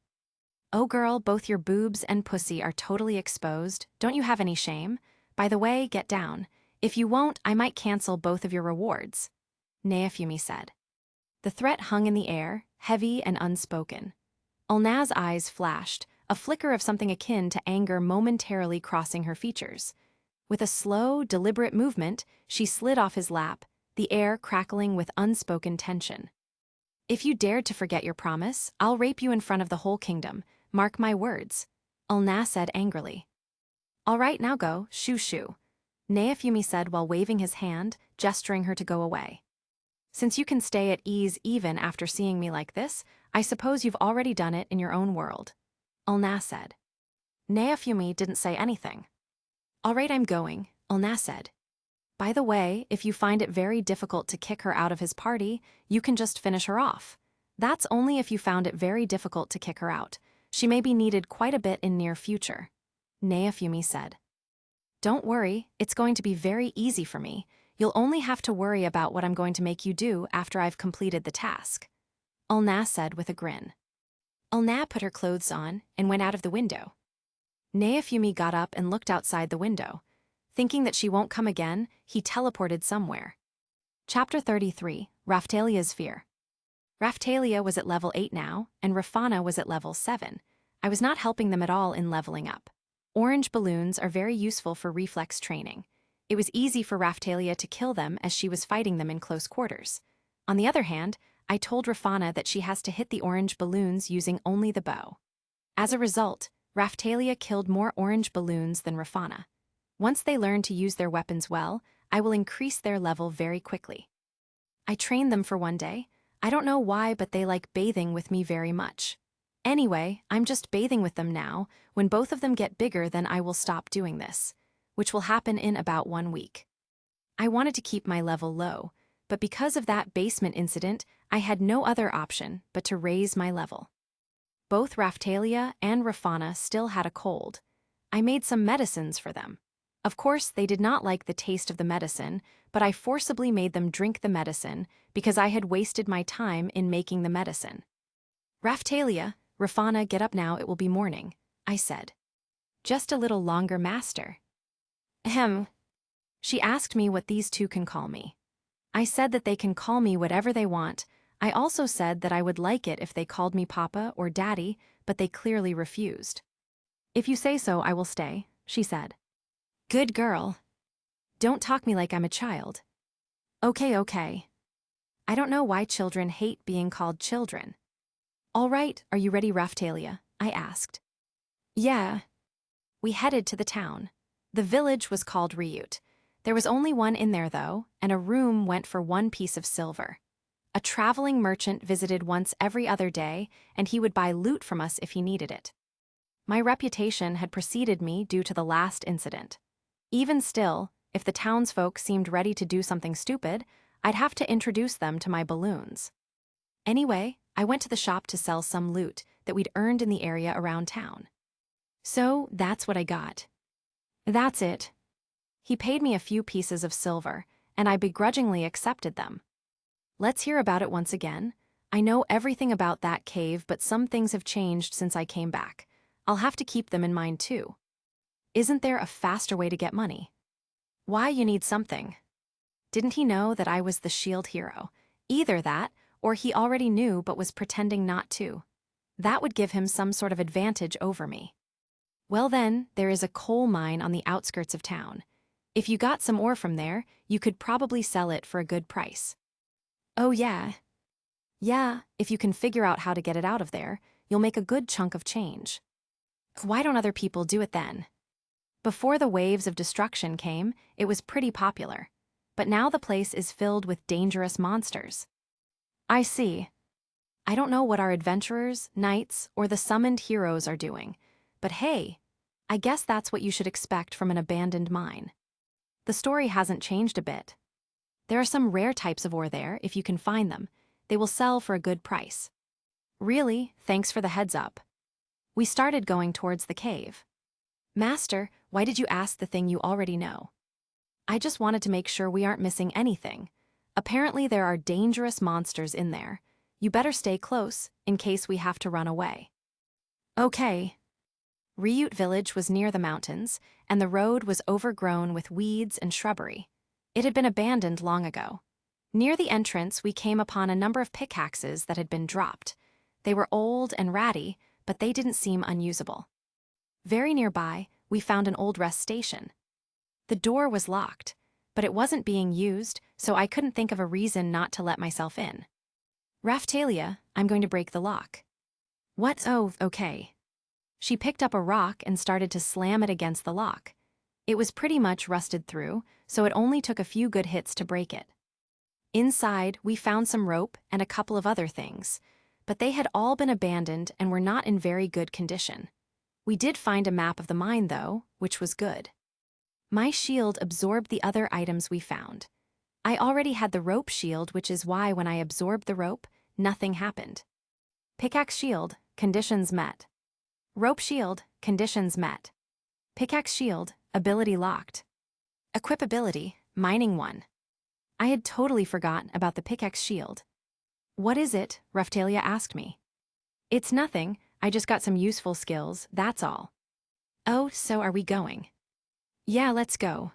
Oh girl, both your boobs and pussy are totally exposed, don't you have any shame? By the way, get down. If you won't, I might cancel both of your rewards. Naofumi said. The threat hung in the air, heavy and unspoken. Ulna's eyes flashed, a flicker of something akin to anger momentarily crossing her features. With a slow, deliberate movement, she slid off his lap, the air crackling with unspoken tension. If you dared to forget your promise, I'll rape you in front of the whole kingdom. Mark my words, Ulna said angrily. All right, now go, shoo. Naofumi said while waving his hand, gesturing her to go away. Since you can stay at ease even after seeing me like this, I suppose you've already done it in your own world, Ulna said. Naofumi didn't say anything. All right, I'm going, Ulna said. By the way, if you find it very difficult to kick her out of his party, you can just finish her off. That's only if you found it very difficult to kick her out. She may be needed quite a bit in near future, Naofumi said. Don't worry, it's going to be very easy for me. You'll only have to worry about what I'm going to make you do after I've completed the task, Ulna said with a grin. Ulna put her clothes on and went out of the window. Naofumi got up and looked outside the window. Thinking that she won't come again, he teleported somewhere. Chapter 33, Raphtalia's Fear. Raphtalia was at level 8 now, and Rafana was at level 7. I was not helping them at all in leveling up. Orange balloons are very useful for reflex training. It was easy for Raphtalia to kill them as she was fighting them in close quarters. On the other hand, I told Rafana that she has to hit the orange balloons using only the bow. As a result, Raphtalia killed more orange balloons than Rafana. Once they learn to use their weapons well, I will increase their level very quickly. I trained them for one day. I don't know why, but they like bathing with me very much. Anyway, I'm just bathing with them now. When both of them get bigger, then I will stop doing this, which will happen in about 1 week. I wanted to keep my level low, but because of that basement incident, I had no other option but to raise my level. Both Raphtalia and Rafana still had a cold. I made some medicines for them. Of course, they did not like the taste of the medicine, but I forcibly made them drink the medicine because I had wasted my time in making the medicine. Raphtalia, Rafana, get up now, it will be morning, I said. Just a little longer, master. Ahem. She asked me what these two can call me. I said that they can call me whatever they want. I also said that I would like it if they called me Papa or Daddy, but they clearly refused. If you say so, I will stay, she said. Good girl. Don't talk me like I'm a child. Okay. I don't know why children hate being called children. All right, are you ready, Raphtalia? I asked. Yeah. We headed to the town. The village was called Ryut. There was only one in there, though, and a room went for 1 piece of silver. A traveling merchant visited once every other day, and he would buy loot from us if he needed it. My reputation had preceded me due to the last incident. Even still, if the townsfolk seemed ready to do something stupid, I'd have to introduce them to my balloons. Anyway, I went to the shop to sell some loot that we'd earned in the area around town. So that's what I got. That's it. He paid me a few pieces of silver, and I begrudgingly accepted them. Let's hear about it once again. I know everything about that cave, but some things have changed since I came back. I'll have to keep them in mind too. Isn't there a faster way to get money? Why, you need something. Didn't he know that I was the shield hero? Either that, or he already knew but was pretending not to. That would give him some sort of advantage over me. Well then, there is a coal mine on the outskirts of town. If you got some ore from there, you could probably sell it for a good price. Oh yeah. Yeah, if you can figure out how to get it out of there, you'll make a good chunk of change. Why don't other people do it then? Before the waves of destruction came, it was pretty popular. But now the place is filled with dangerous monsters. I see. I don't know what our adventurers, knights, or the summoned heroes are doing, but hey, I guess that's what you should expect from an abandoned mine. The story hasn't changed a bit. There are some rare types of ore there, if you can find them. They will sell for a good price. Really, thanks for the heads up. We started going towards the cave. Master, why did you ask the thing you already know? I just wanted to make sure we aren't missing anything. Apparently there are dangerous monsters in there. You better stay close, in case we have to run away. Okay. Ryut village was near the mountains, and the road was overgrown with weeds and shrubbery. It had been abandoned long ago. Near the entrance, we came upon a number of pickaxes that had been dropped. They were old and ratty, but they didn't seem unusable. Very nearby, we found an old rest station. The door was locked, but it wasn't being used, so I couldn't think of a reason not to let myself in. Raphtalia, I'm going to break the lock. What? Oh, okay. She picked up a rock and started to slam it against the lock. It was pretty much rusted through, so it only took a few good hits to break it. Inside, we found some rope and a couple of other things, but they had all been abandoned and were not in very good condition. We did find a map of the mine, though, which was good. My shield absorbed the other items we found. I already had the rope shield, which is why when I absorbed the rope, nothing happened. Pickaxe shield, conditions met. Rope shield, conditions met. Pickaxe shield, ability locked. Equip ability, mining 1. I had totally forgotten about the pickaxe shield. What is it? Raphtalia asked me. It's nothing, I just got some useful skills, that's all. Oh, so are we going? Yeah, let's go.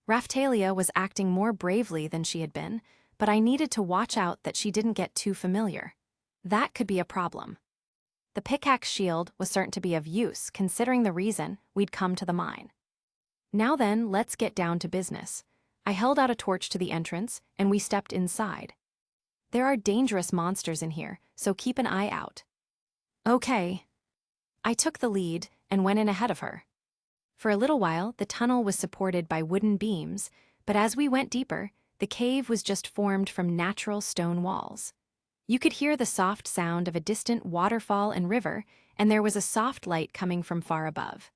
Raphtalia was acting more bravely than she had been, but I needed to watch out that she didn't get too familiar. That could be a problem. The pickaxe shield was certain to be of use, considering the reason we'd come to the mine. Now then, let's get down to business. I held out a torch to the entrance, and we stepped inside. There are dangerous monsters in here, so keep an eye out. Okay. I took the lead and went in ahead of her. For a little while, the tunnel was supported by wooden beams, but as we went deeper, the cave was just formed from natural stone walls. You could hear the soft sound of a distant waterfall and river, and there was a soft light coming from far above.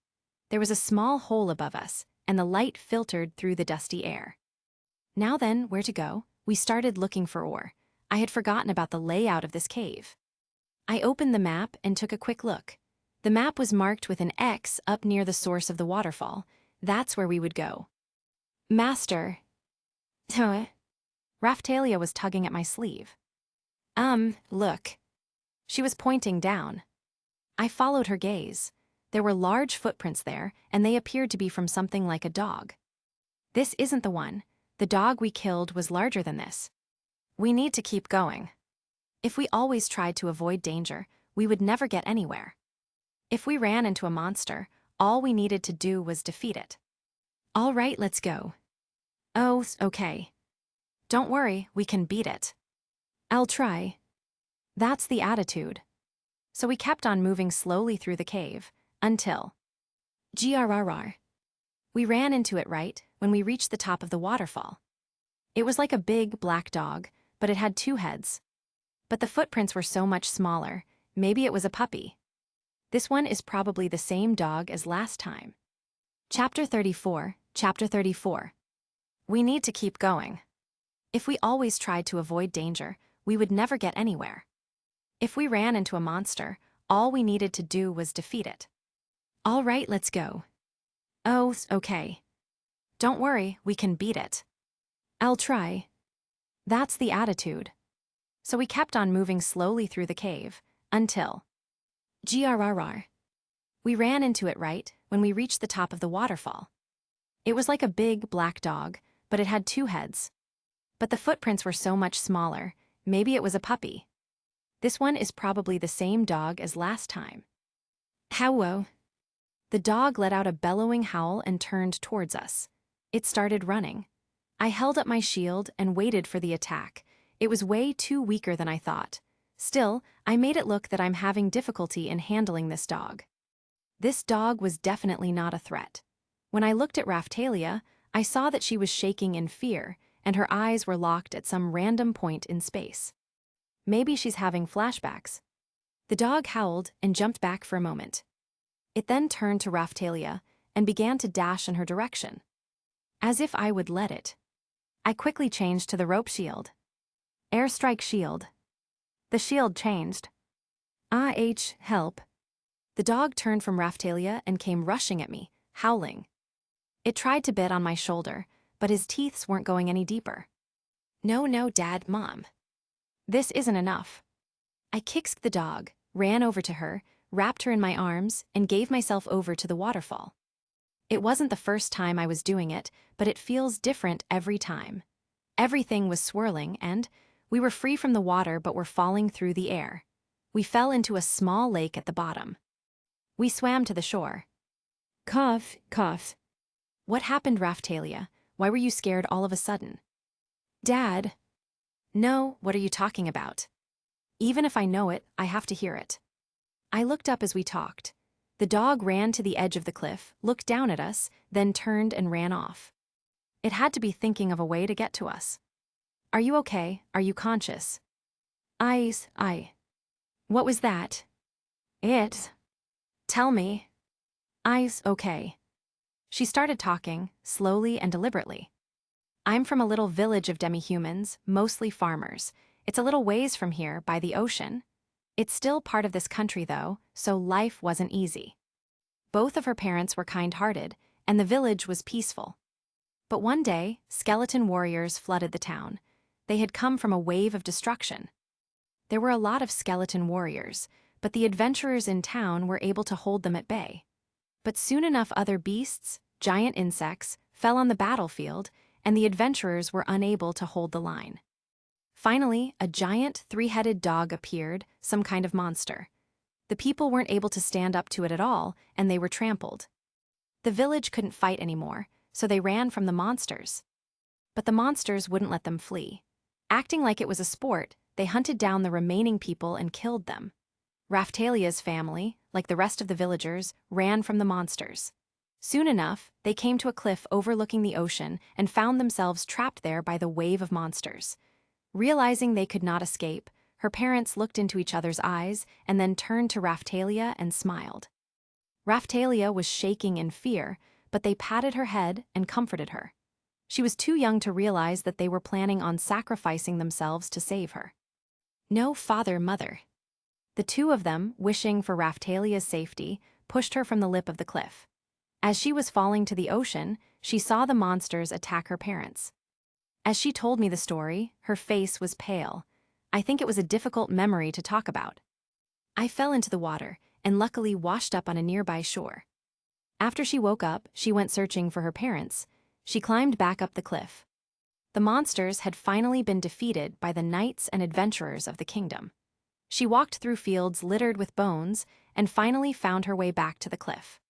There was a small hole above us, and the light filtered through the dusty air. Now then, where to go? We started looking for ore. I had forgotten about the layout of this cave. I opened the map and took a quick look. The map was marked with an X up near the source of the waterfall. That's where we would go. Master. Raphtalia was tugging at my sleeve. Look. She was pointing down. I followed her gaze. There were large footprints there, and they appeared to be from something like a dog. This isn't the one. The dog we killed was larger than this. We need to keep going. If we always tried to avoid danger, we would never get anywhere. If we ran into a monster, all we needed to do was defeat it. All right, let's go. Oh, okay. Don't worry, we can beat it. I'll try. That's the attitude. So we kept on moving slowly through the cave, until… Grrr. We ran into it right when we reached the top of the waterfall. It was like a big black dog, but it had two heads. But the footprints were so much smaller, maybe it was a puppy. This one is probably the same dog as last time. Chapter 34. We need to keep going. If we always tried to avoid danger, we would never get anywhere. If we ran into a monster, all we needed to do was defeat it. All right, let's go. Oh, okay. Don't worry, we can beat it. I'll try. That's the attitude. So we kept on moving slowly through the cave, until… Grrr. We ran into it right when we reached the top of the waterfall. It was like a big black dog, but it had two heads. But the footprints were so much smaller, maybe it was a puppy. This one is probably the same dog as last time. How? The dog let out a bellowing howl and turned towards us. It started running. I held up my shield and waited for the attack. It was way too weaker than I thought. Still, I made it look that I'm having difficulty in handling this dog. This dog was definitely not a threat. When I looked at Raphtalia, I saw that she was shaking in fear, and her eyes were locked at some random point in space. Maybe she's having flashbacks. The dog howled and jumped back for a moment. It then turned to Raphtalia and began to dash in her direction. As if I would let it. I quickly changed to the rope shield. Airstrike shield. The shield changed. Help. The dog turned from Raphtalia and came rushing at me, howling. It tried to bit on my shoulder, but his teeth weren't going any deeper. No, Dad, Mom. This isn't enough. I kicked the dog, ran over to her, wrapped her in my arms, and gave myself over to the waterfall. It wasn't the first time I was doing it, but it feels different every time. Everything was swirling, and we were free from the water but were falling through the air. We fell into a small lake at the bottom. We swam to the shore. Cough. What happened, Raphtalia? Why were you scared all of a sudden? Dad. No, what are you talking about? Even if I know it, I have to hear it. I looked up as we talked. The dog ran to the edge of the cliff, looked down at us, then turned and ran off. It had to be thinking of a way to get to us. Are you okay? Are you conscious? What was that? Tell me. Okay. She started talking, slowly and deliberately. I'm from a little village of demi-humans, mostly farmers. It's a little ways from here, by the ocean. It's still part of this country, though, so life wasn't easy. Both of her parents were kind-hearted, and the village was peaceful. But one day, skeleton warriors flooded the town. They had come from a wave of destruction. There were a lot of skeleton warriors, but the adventurers in town were able to hold them at bay. But soon enough other beasts, giant insects, fell on the battlefield, and the adventurers were unable to hold the line. Finally, a giant three-headed dog appeared, some kind of monster. The people weren't able to stand up to it at all, and they were trampled. The village couldn't fight anymore, so they ran from the monsters. But the monsters wouldn't let them flee. Acting like it was a sport, they hunted down the remaining people and killed them. Raphtalia's family, like the rest of the villagers, ran from the monsters. Soon enough, they came to a cliff overlooking the ocean and found themselves trapped there by the wave of monsters. Realizing they could not escape, her parents looked into each other's eyes and then turned to Raphtalia and smiled. Raphtalia was shaking in fear, but they patted her head and comforted her. She was too young to realize that they were planning on sacrificing themselves to save her. No father, mother. The two of them, wishing for Raphtalia's safety, pushed her from the lip of the cliff. As she was falling to the ocean, she saw the monsters attack her parents. As she told me the story, her face was pale. I think it was a difficult memory to talk about. I fell into the water and luckily washed up on a nearby shore. After she woke up, she went searching for her parents. She climbed back up the cliff. The monsters had finally been defeated by the knights and adventurers of the kingdom. She walked through fields littered with bones and finally found her way back to the cliff.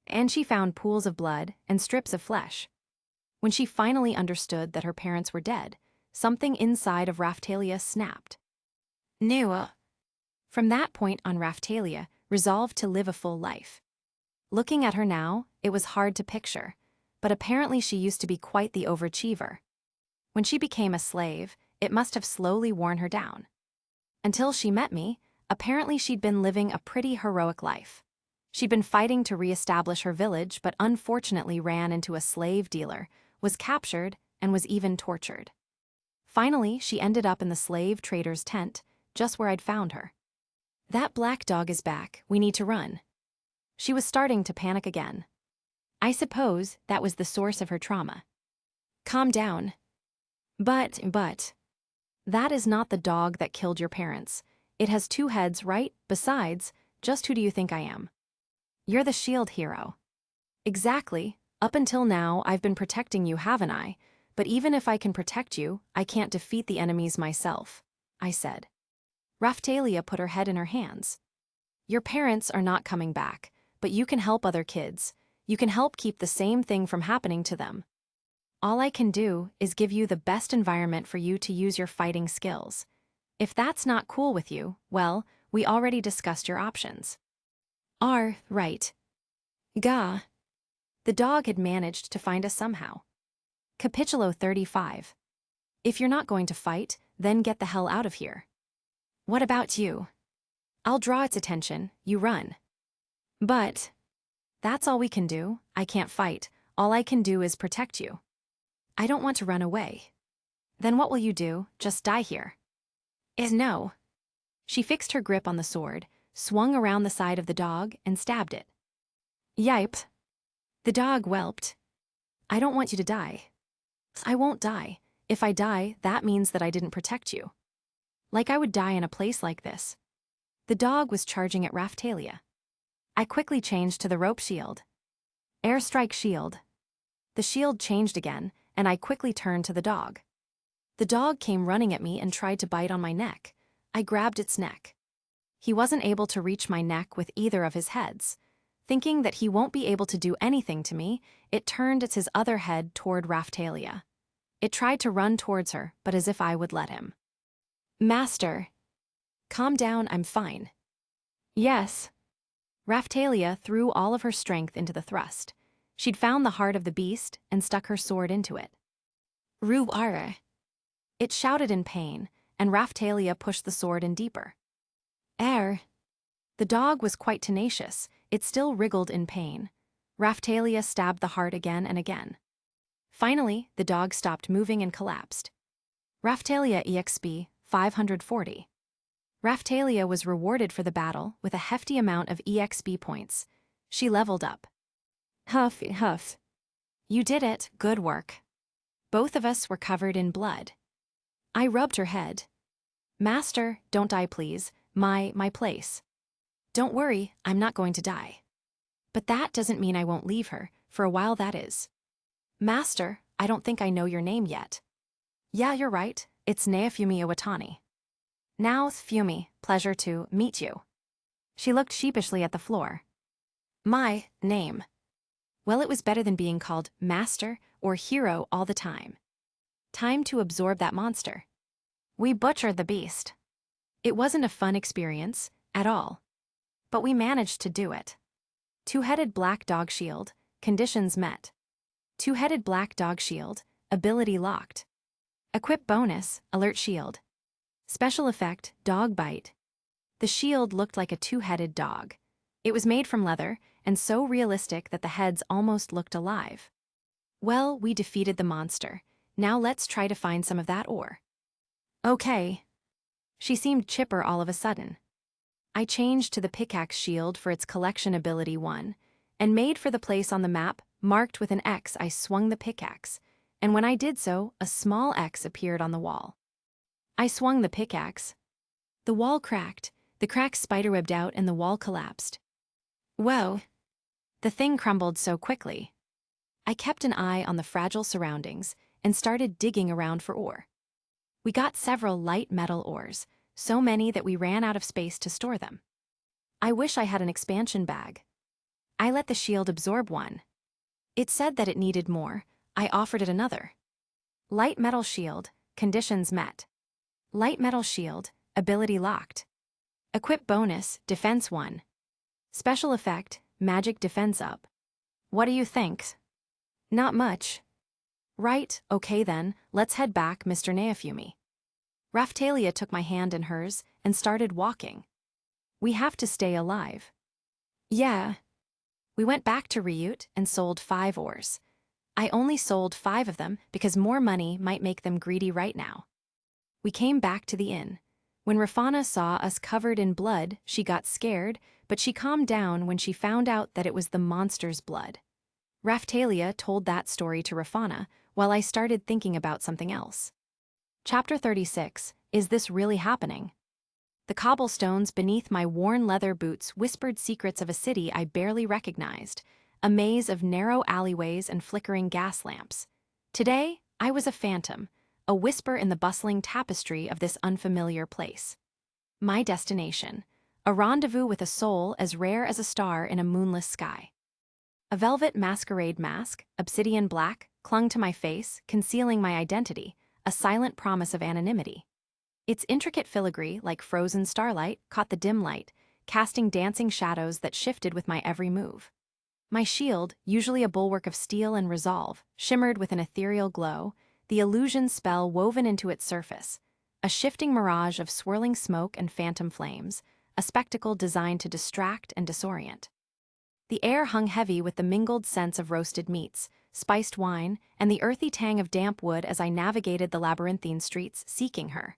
And she found pools of blood and strips of flesh. When she finally understood that her parents were dead, something inside of Raphtalia snapped. New. From that point on, Raphtalia resolved to live a full life. Looking at her now, it was hard to picture, but apparently she used to be quite the overachiever. When she became a slave, it must have slowly worn her down. Until she met me, apparently she'd been living a pretty heroic life. She'd been fighting to re-establish her village, but unfortunately ran into a slave dealer, was captured, and was even tortured. Finally, she ended up in the slave trader's tent, just where I'd found her. That black dog is back, we need to run. She was starting to panic again. I suppose that was the source of her trauma. Calm down. But, that is not the dog that killed your parents. It has 2 heads, right? Besides, just who do you think I am? You're the shield hero. Exactly. Up until now, I've been protecting you, haven't I? But even if I can protect you, I can't defeat the enemies myself, I said. Raphtalia put her head in her hands. Your parents are not coming back, but you can help other kids. You can help keep the same thing from happening to them. All I can do is give you the best environment for you to use your fighting skills. If that's not cool with you, well, we already discussed your options. Right. Gah. The dog had managed to find us somehow. Capitulo 35. If you're not going to fight, then get the hell out of here. What about you? I'll draw its attention, you run. But that's all we can do. I can't fight. All I can do is protect you. I don't want to run away. Then what will you do? Just die here? No. She fixed her grip on the sword, swung around the side of the dog, and stabbed it. Yipe. The dog whelped. I don't want you to die. I won't die. If I die, that means that I didn't protect you. Like I would die in a place like this. The dog was charging at Raphtalia. I quickly changed to the rope shield. Airstrike shield. The shield changed again, and I quickly turned to the dog. The dog came running at me and tried to bite on my neck. I grabbed its neck. He wasn't able to reach my neck with either of his heads. Thinking that he won't be able to do anything to me, it turned its other head toward Raphtalia. It tried to run towards her, but as if I would let him. Master. Calm down, I'm fine. Yes. Raphtalia threw all of her strength into the thrust. She'd found the heart of the beast and stuck her sword into it. Ruara. It shouted in pain, and Raphtalia pushed the sword in deeper. The dog was quite tenacious. It still wriggled in pain. Raphtalia stabbed the heart again and again. Finally, the dog stopped moving and collapsed. Raphtalia EXP 540. Raphtalia was rewarded for the battle with a hefty amount of EXP points. She leveled up. Huff. You did it, good work. Both of us were covered in blood. I rubbed her head. Master, don't die please, my place. Don't worry, I'm not going to die. But that doesn't mean I won't leave her, for a while that is. Master, I don't think I know your name yet. Yeah, you're right, it's Naofumi Iwatani. Now, Fumi, pleasure to meet you. She looked sheepishly at the floor. My name. Well, it was better than being called Master or Hero all the time. Time to absorb that monster. We butchered the beast. It wasn't a fun experience, at all. But we managed to do it. 2-headed black dog shield, conditions met. 2-headed black dog shield, ability locked. Equip bonus, alert shield. Special effect, dog bite. The shield looked like a 2-headed dog. It was made from leather, and so realistic that the heads almost looked alive. Well, we defeated the monster. Now let's try to find some of that ore. Okay. She seemed chipper all of a sudden. I changed to the pickaxe shield for its collection ability 1, and made for the place on the map marked with an X. I swung the pickaxe, and when I did so, a small X appeared on the wall. I swung the pickaxe. The wall cracked, the cracks spiderwebbed out, and the wall collapsed. Whoa! The thing crumbled so quickly. I kept an eye on the fragile surroundings and started digging around for ore. We got several light metal ores, so many that we ran out of space to store them. I wish I had an expansion bag. I let the shield absorb one. It said that it needed more. I offered it another. Light metal shield, conditions met. Light metal shield, ability locked. Equip bonus, defense 1. Special effect, magic defense up. What do you think? Not much. Right, okay then, let's head back, Mr. Neofumi. Raphtalia took my hand in hers and started walking. We have to stay alive. Yeah. We went back to Ryut and sold 5 ores. I only sold 5 of them because more money might make them greedy right now. We came back to the inn. When Rafana saw us covered in blood, she got scared, but she calmed down when she found out that it was the monster's blood. Raphtalia told that story to Rafana while I started thinking about something else. Chapter 36, Is This Really Happening? The cobblestones beneath my worn leather boots whispered secrets of a city I barely recognized, a maze of narrow alleyways and flickering gas lamps. Today, I was a phantom, a whisper in the bustling tapestry of this unfamiliar place. My destination, a rendezvous with a soul as rare as a star in a moonless sky. A velvet masquerade mask, obsidian black, clung to my face, concealing my identity, a silent promise of anonymity. Its intricate filigree, like frozen starlight, caught the dim light, casting dancing shadows that shifted with my every move. My shield, usually a bulwark of steel and resolve, shimmered with an ethereal glow, the illusion spell woven into its surface, a shifting mirage of swirling smoke and phantom flames, a spectacle designed to distract and disorient. The air hung heavy with the mingled scents of roasted meats, spiced wine, and the earthy tang of damp wood as I navigated the labyrinthine streets seeking her.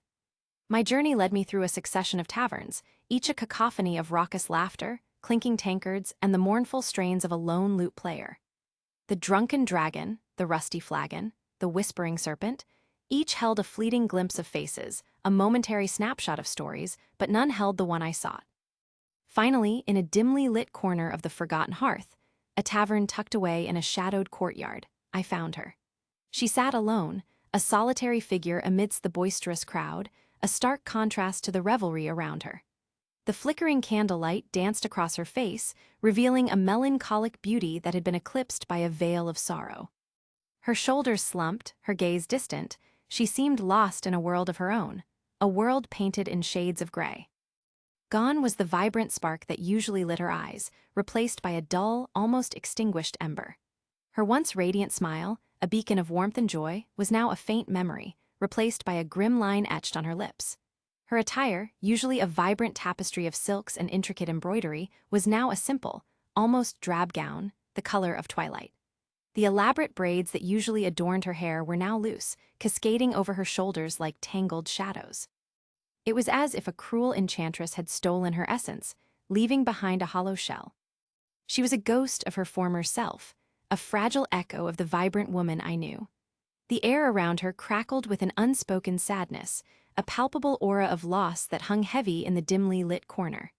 My journey led me through a succession of taverns, each a cacophony of raucous laughter, clinking tankards, and the mournful strains of a lone lute player. The drunken dragon, the rusty flagon, the whispering serpent, each held a fleeting glimpse of faces, a momentary snapshot of stories, but none held the one I sought. Finally, in a dimly lit corner of the forgotten hearth, a tavern tucked away in a shadowed courtyard, I found her. She sat alone, a solitary figure amidst the boisterous crowd, a stark contrast to the revelry around her. The flickering candlelight danced across her face, revealing a melancholic beauty that had been eclipsed by a veil of sorrow. Her shoulders slumped, her gaze distant, she seemed lost in a world of her own, a world painted in shades of gray. Gone was the vibrant spark that usually lit her eyes, replaced by a dull, almost extinguished ember. Her once radiant smile, a beacon of warmth and joy, was now a faint memory, replaced by a grim line etched on her lips. Her attire, usually a vibrant tapestry of silks and intricate embroidery, was now a simple, almost drab gown, the color of twilight. The elaborate braids that usually adorned her hair were now loose, cascading over her shoulders like tangled shadows. It was as if a cruel enchantress had stolen her essence, leaving behind a hollow shell. She was a ghost of her former self, a fragile echo of the vibrant woman I knew. The air around her crackled with an unspoken sadness, a palpable aura of loss that hung heavy in the dimly lit corner.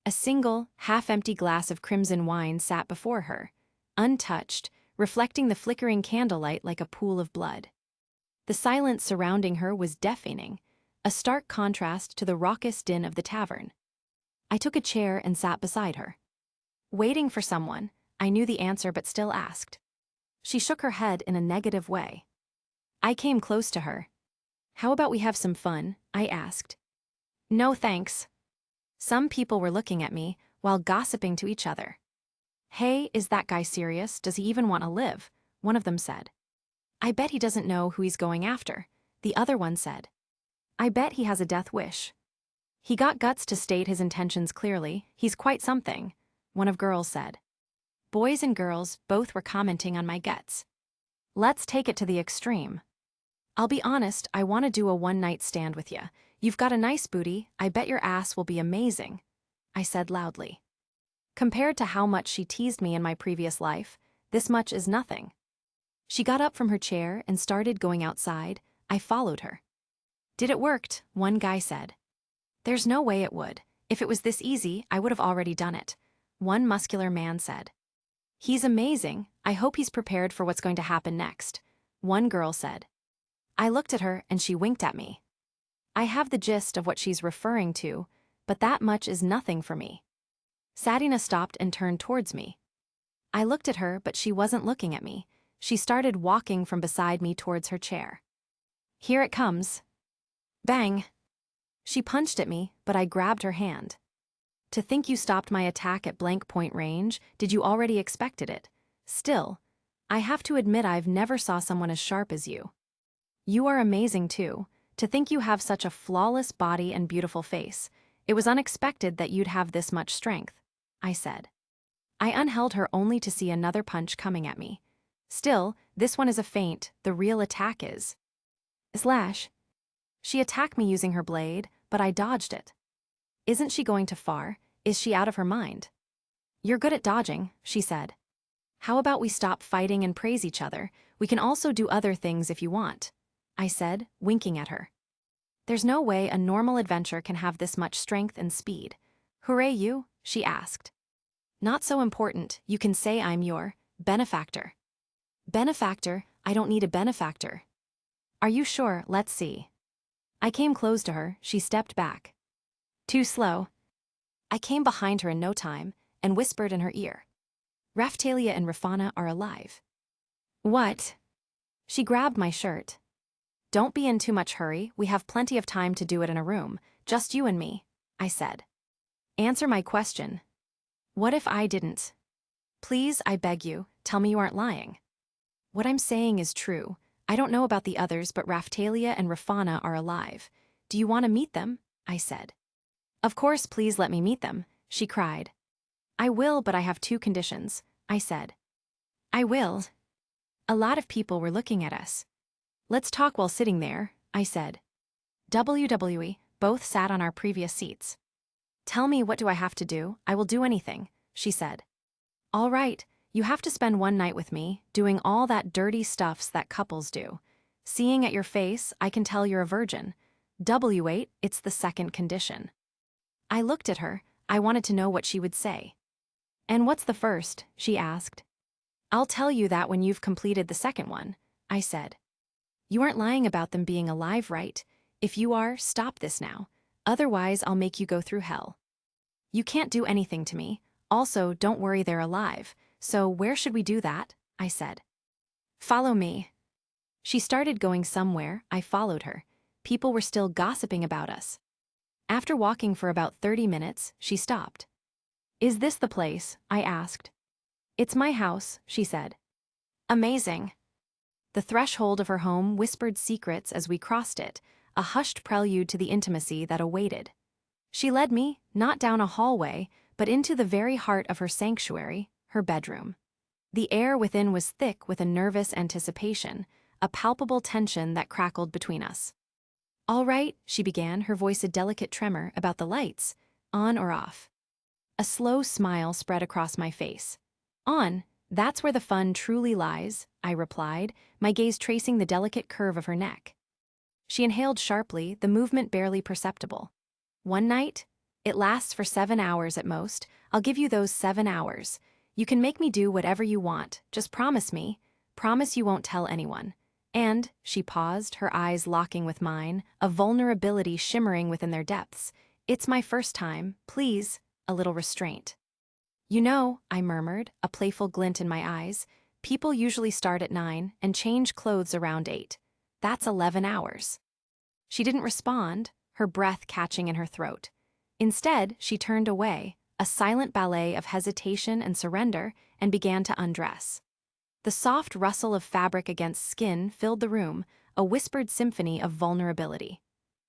A single, half-empty glass of crimson wine sat before her, untouched, reflecting the flickering candlelight like a pool of blood. The silence surrounding her was deafening, a stark contrast to the raucous din of the tavern. I took a chair and sat beside her. Waiting for someone, I knew the answer but still asked. She shook her head in a negative way. I came close to her. How about we have some fun? I asked. No thanks. Some people were looking at me while gossiping to each other. Hey, is that guy serious? Does he even want to live? One of them said. I bet he doesn't know who he's going after, the other one said. I bet he has a death wish. He got guts to state his intentions clearly, he's quite something, one of girls said. Boys and girls both were commenting on my guts. Let's take it to the extreme. I'll be honest, I want to do a one-night stand with you. You've got a nice booty, I bet your ass will be amazing, I said loudly. Compared to how much she teased me in my previous life, this much is nothing. She got up from her chair and started going outside. I followed her. Did it worked? One guy said. There's no way it would. If it was this easy, I would have already done it, one muscular man said. He's amazing, I hope he's prepared for what's going to happen next, one girl said. I looked at her and she winked at me. I have the gist of what she's referring to, but that much is nothing for me. Sadina stopped and turned towards me. I looked at her but she wasn't looking at me. She started walking from beside me towards her chair. Here it comes. Bang! She punched at me, but I grabbed her hand. To think you stopped my attack at blank point range, did you already expected it? Still, I have to admit I've never saw someone as sharp as you. You are amazing too. To think you have such a flawless body and beautiful face. It was unexpected that you'd have this much strength, I said. I unheld her only to see another punch coming at me. Still, this one is a feint, the real attack is. Slash. She attacked me using her blade, but I dodged it. Isn't she going too far? Is she out of her mind? You're good at dodging, she said. How about we stop fighting and praise each other? We can also do other things if you want, I said, winking at her. There's no way a normal adventure can have this much strength and speed. Hooray you? She asked. Not so important, you can say I'm your benefactor. Benefactor? I don't need a benefactor. Are you sure? Let's see. I came close to her, she stepped back. Too slow. I came behind her in no time and whispered in her ear. Raphtalia and Rafana are alive. What? She grabbed my shirt. Don't be in too much hurry, we have plenty of time to do it in a room, just you and me, I said. Answer my question. What if I didn't? Please, I beg you, tell me you aren't lying. What I'm saying is true. I don't know about the others, but Raphtalia and Rafana are alive. Do you want to meet them? I said. Of course, please let me meet them, she cried. I will, but I have two conditions, I said. I will. A lot of people were looking at us. Let's talk while sitting there, I said. WWE, both sat on our previous seats. Tell me, what do I have to do? I will do anything, she said. All right, you have to spend one night with me, doing all that dirty stuffs that couples do. Seeing at your face, I can tell you're a virgin. W8, it's the second condition. I looked at her, I wanted to know what she would say. And what's the first? She asked. I'll tell you that when you've completed the second one, I said. You aren't lying about them being alive, right? If you are, stop this now. Otherwise, I'll make you go through hell. You can't do anything to me. Also, don't worry, they're alive. So where should we do that? I said. Follow me. She started going somewhere, I followed her. People were still gossiping about us. After walking for about 30 minutes, she stopped. Is this the place? I asked. It's my house, she said. Amazing. The threshold of her home whispered secrets as we crossed it, a hushed prelude to the intimacy that awaited. She led me, not down a hallway, but into the very heart of her sanctuary, her bedroom. The air within was thick with a nervous anticipation, a palpable tension that crackled between us. All right, she began, her voice a delicate tremor. About the lights, on or off? A slow smile spread across my face. On, that's where the fun truly lies, I replied, my gaze tracing the delicate curve of her neck. She inhaled sharply, the movement barely perceptible. One night? It lasts for 7 hours at most. I'll give you those 7 hours. You can make me do whatever you want, just promise me. Promise you won't tell anyone. And, she paused, her eyes locking with mine, a vulnerability shimmering within their depths. It's my first time, please, a little restraint. You know, I murmured, a playful glint in my eyes, people usually start at 9 and change clothes around 8. That's 11 hours. She didn't respond, her breath catching in her throat. Instead, she turned away, a silent ballet of hesitation and surrender, and began to undress. The soft rustle of fabric against skin filled the room, a whispered symphony of vulnerability.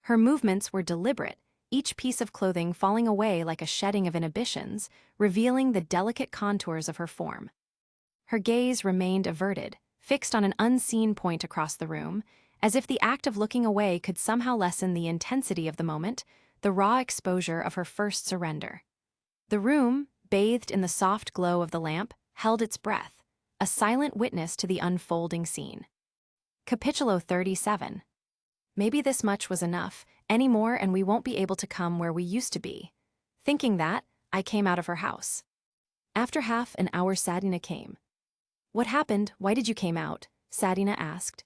Her movements were deliberate, each piece of clothing falling away like a shedding of inhibitions, revealing the delicate contours of her form. Her gaze remained averted, fixed on an unseen point across the room, as if the act of looking away could somehow lessen the intensity of the moment, the raw exposure of her first surrender. The room, bathed in the soft glow of the lamp, held its breath, a silent witness to the unfolding scene. Capítulo 37. Maybe this much was enough, any more and we won't be able to come where we used to be. Thinking that, I came out of her house. After half an hour Sadina came. What happened? Why did you came out? Sadina asked.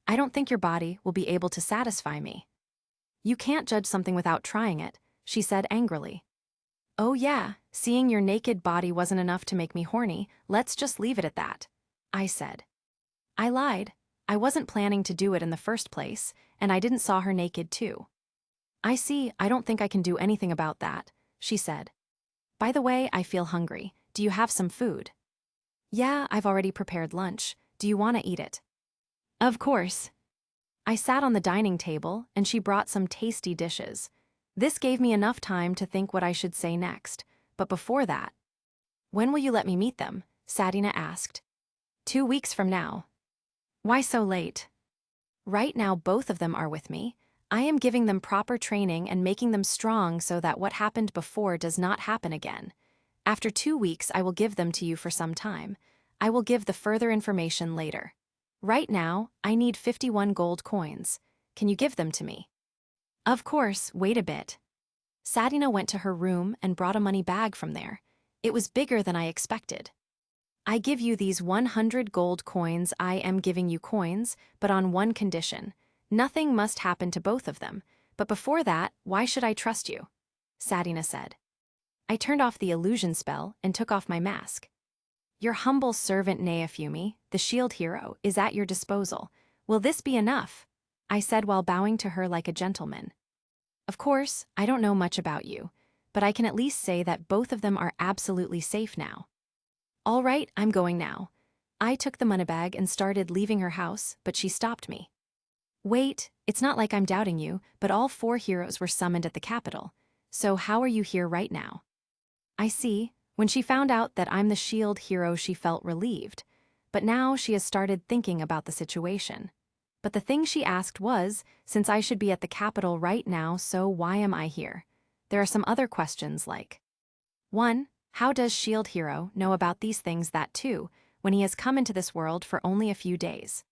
I don't think your body will be able to satisfy me. You can't judge something without trying it, she said angrily. Oh yeah, seeing your naked body wasn't enough to make me horny, let's just leave it at that, I said. I lied. I wasn't planning to do it in the first place, and I didn't saw her naked too. I see, I don't think I can do anything about that, she said. By the way, I feel hungry. Do you have some food? Yeah, I've already prepared lunch. Do you want to eat it? Of course. I sat on the dining table, and she brought some tasty dishes. This gave me enough time to think what I should say next, but before that, when will you let me meet them? Sadina asked. 2 weeks from now. Why so late? Right now both of them are with me. I am giving them proper training and making them strong so that what happened before does not happen again. After 2 weeks, I will give them to you for some time. I will give the further information later. Right now, I need 51 gold coins. Can you give them to me? Of course, wait a bit. Sadina went to her room and brought a money bag from there. It was bigger than I expected. I give you these 100 gold coins. I am giving you coins, but on one condition. Nothing must happen to both of them. But before that, why should I trust you? Sadina said. I turned off the illusion spell and took off my mask. Your humble servant Neafumi, the shield hero, is at your disposal. Will this be enough? I said while bowing to her like a gentleman. Of course, I don't know much about you, but I can at least say that both of them are absolutely safe now. All right, I'm going now. I took the money bag and started leaving her house, but she stopped me. Wait, it's not like I'm doubting you, but all 4 heroes were summoned at the capital. So how are you here right now? I see. When she found out that I'm the shield hero, she felt relieved. But now she has started thinking about the situation. But the thing she asked was, since I should be at the capital right now, so why am I here? There are some other questions like 1. How does shield hero know about these things that too, when he has come into this world for only a few days?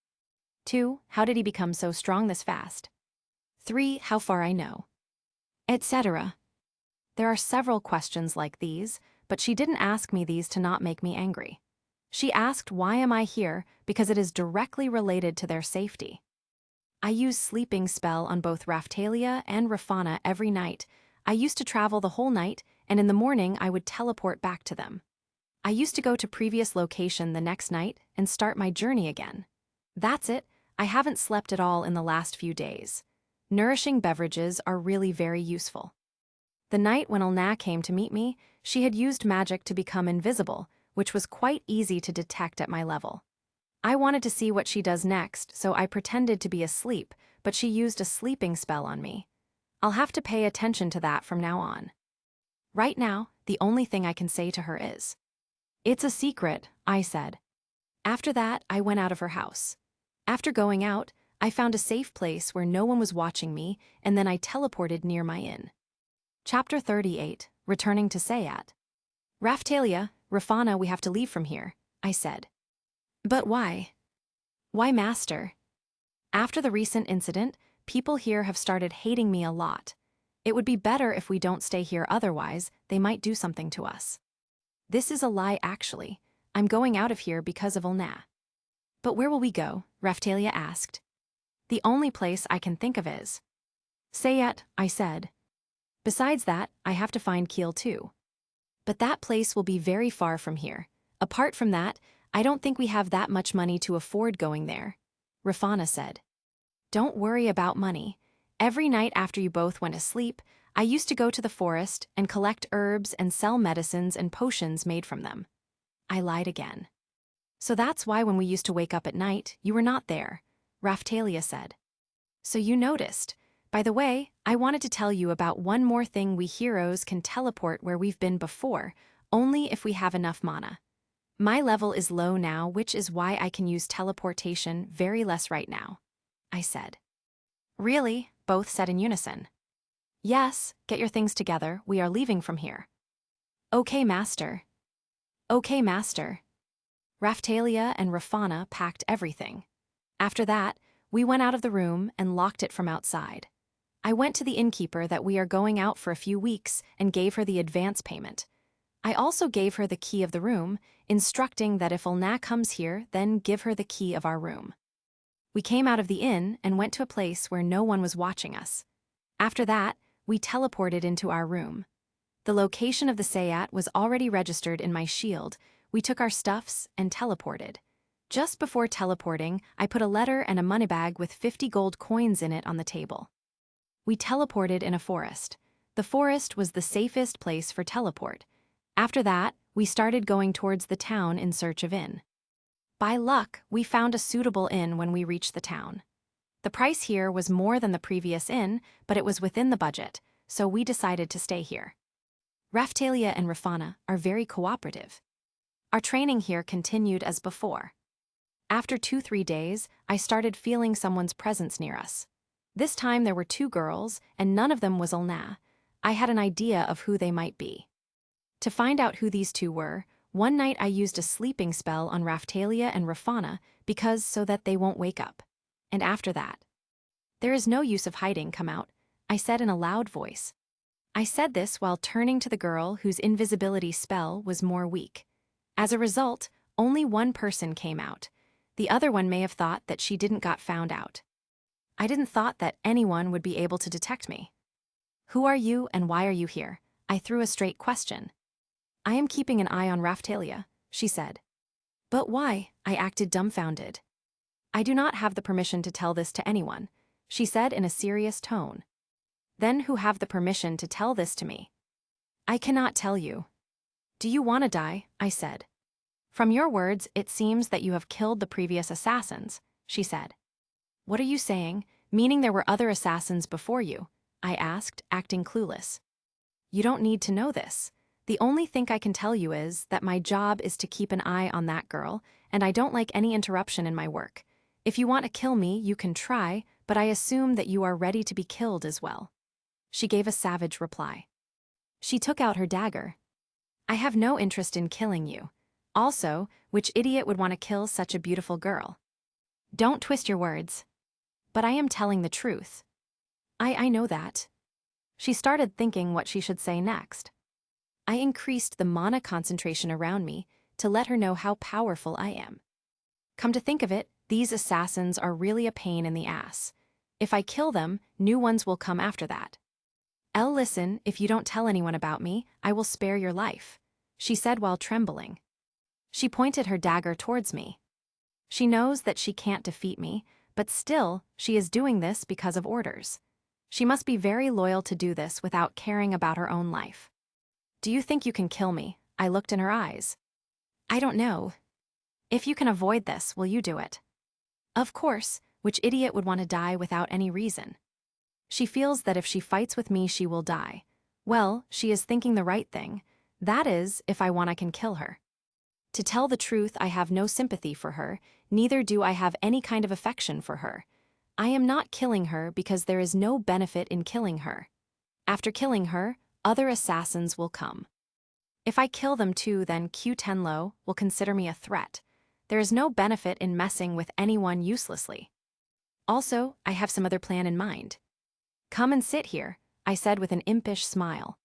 2. How did he become so strong this fast? 3. How far I know? Etc. There are several questions like these, but she didn't ask me these to not make me angry. She asked why am I here because it is directly related to their safety. I use sleeping spell on both Raphtalia and Rafana every night. I used to travel the whole night, and in the morning I would teleport back to them. I used to go to previous location the next night and start my journey again. That's it. I haven't slept at all in the last few days. Nourishing beverages are really very useful. The night when Elna came to meet me, she had used magic to become invisible, which was quite easy to detect at my level. I wanted to see what she does next, so I pretended to be asleep, but she used a sleeping spell on me. I'll have to pay attention to that from now on. Right now, the only thing I can say to her is, "It's a secret," I said. After that, I went out of her house. After going out, I found a safe place where no one was watching me, and then I teleported near my inn. Chapter 38, Returning to Sayat. Raphtalia, Rafana, we have to leave from here, I said. But why? Why, master? After the recent incident, people here have started hating me a lot. It would be better if we don't stay here, otherwise, they might do something to us. This is a lie, actually. I'm going out of here because of Elna. But where will we go? Raphtalia asked. The only place I can think of is Sayat, I said. Besides that, I have to find Kiel too. But that place will be very far from here. Apart from that, I don't think we have that much money to afford going there, Rafana said. Don't worry about money. Every night after you both went to sleep, I used to go to the forest and collect herbs and sell medicines and potions made from them. I lied again. So that's why when we used to wake up at night, you were not there, Raphtalia said. So you noticed. By the way, I wanted to tell you about one more thing. We heroes can teleport where we've been before, only if we have enough mana. My level is low now, which is why I can use teleportation very less right now, I said. Really? Both said in unison. Yes, get your things together, we are leaving from here. Okay, master. Okay, master. Raphtalia and Rafana packed everything. After that, we went out of the room and locked it from outside. I went to the innkeeper that we are going out for a few weeks and gave her the advance payment. I also gave her the key of the room, instructing that if Elna comes here, then give her the key of our room. We came out of the inn and went to a place where no one was watching us. After that, we teleported into our room. The location of the Sayat was already registered in my shield. We took our stuffs and teleported. Just before teleporting, I put a letter and a money bag with 50 gold coins in it on the table. We teleported in a forest. The forest was the safest place for teleport. After that, we started going towards the town in search of inn. By luck, we found a suitable inn when we reached the town. The price here was more than the previous inn, but it was within the budget, so we decided to stay here. Raphtalia and Rafana are very cooperative. Our training here continued as before. After 2-3 days, I started feeling someone's presence near us. This time there were 2 girls, and none of them was Ulna. I had an idea of who they might be. To find out who these 2 were, one night I used a sleeping spell on Raphtalia and Rafana so that they won't wake up. And after that, "There is no use of hiding, come out," I said in a loud voice. I said this while turning to the girl whose invisibility spell was more weak. As a result, only one person came out. The other one may have thought that she didn't got found out. I didn't thought that anyone would be able to detect me. "Who are you and why are you here?" I threw a straight question. "I am keeping an eye on Raphtalia," she said. "But why?" I acted dumbfounded. "I do not have the permission to tell this to anyone," she said in a serious tone. "Then who have the permission to tell this to me?" "I cannot tell you." "Do you want to die?" I said. "From your words, it seems that you have killed the previous assassins," she said. "What are you saying, meaning there were other assassins before you?" I asked, acting clueless. "You don't need to know this. The only thing I can tell you is that my job is to keep an eye on that girl, and I don't like any interruption in my work. If you want to kill me, you can try, but I assume that you are ready to be killed as well." She gave a savage reply. She took out her dagger. "I have no interest in killing you. Also, which idiot would want to kill such a beautiful girl? Don't twist your words." "But I am telling the truth." I know that." She started thinking what she should say next. I increased the mana concentration around me to let her know how powerful I am. Come to think of it, these assassins are really a pain in the ass. If I kill them, new ones will come after that. Listen, if you don't tell anyone about me, I will spare your life," she said while trembling. She pointed her dagger towards me. She knows that she can't defeat me, but still, she is doing this because of orders. She must be very loyal to do this without caring about her own life. "Do you think you can kill me?" I looked in her eyes. "I don't know." "If you can avoid this, will you do it?" "Of course, which idiot would want to die without any reason?" She feels that if she fights with me, she will die. Well, she is thinking the right thing. That is, if I want, I can kill her. To tell the truth, I have no sympathy for her, neither do I have any kind of affection for her. I am not killing her because there is no benefit in killing her. After killing her, other assassins will come. If I kill them too, then Q Tenlo will consider me a threat. There is no benefit in messing with anyone uselessly. Also, I have some other plan in mind. "Come and sit here," I said with an impish smile.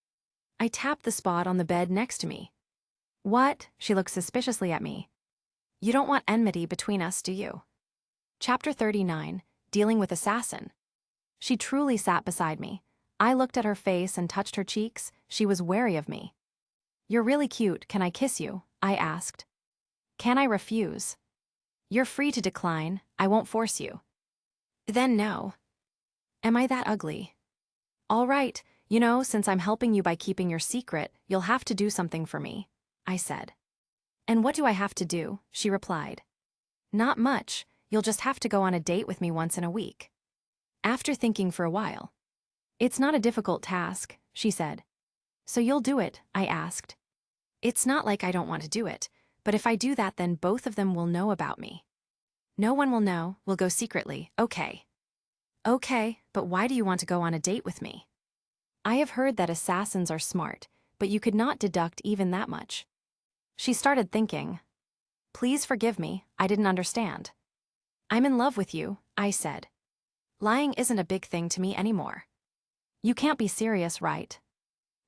I tapped the spot on the bed next to me. "What?" She looked suspiciously at me. "You don't want enmity between us, do you?" Chapter 39, Dealing with Assassin. She truly sat beside me. I looked at her face and touched her cheeks. She was wary of me. "You're really cute, can I kiss you?" I asked. "Can I refuse?" "You're free to decline, I won't force you." "Then no." "Am I that ugly?" "All right, since I'm helping you by keeping your secret, you'll have to do something for me," I said. "And what do I have to do?" she replied. "Not much, you'll just have to go on a date with me once in a week." After thinking for a while, "It's not a difficult task," she said. "So you'll do it?" I asked. "It's not like I don't want to do it, but if I do that, then both of them will know about me." "No one will know, we'll go secretly, okay." "Okay, but why do you want to go on a date with me?" "I have heard that assassins are smart, but you could not deduct even that much." She started thinking. "Please forgive me, I didn't understand." "I'm in love with you," I said. "Lying isn't a big thing to me anymore." "You can't be serious, right?"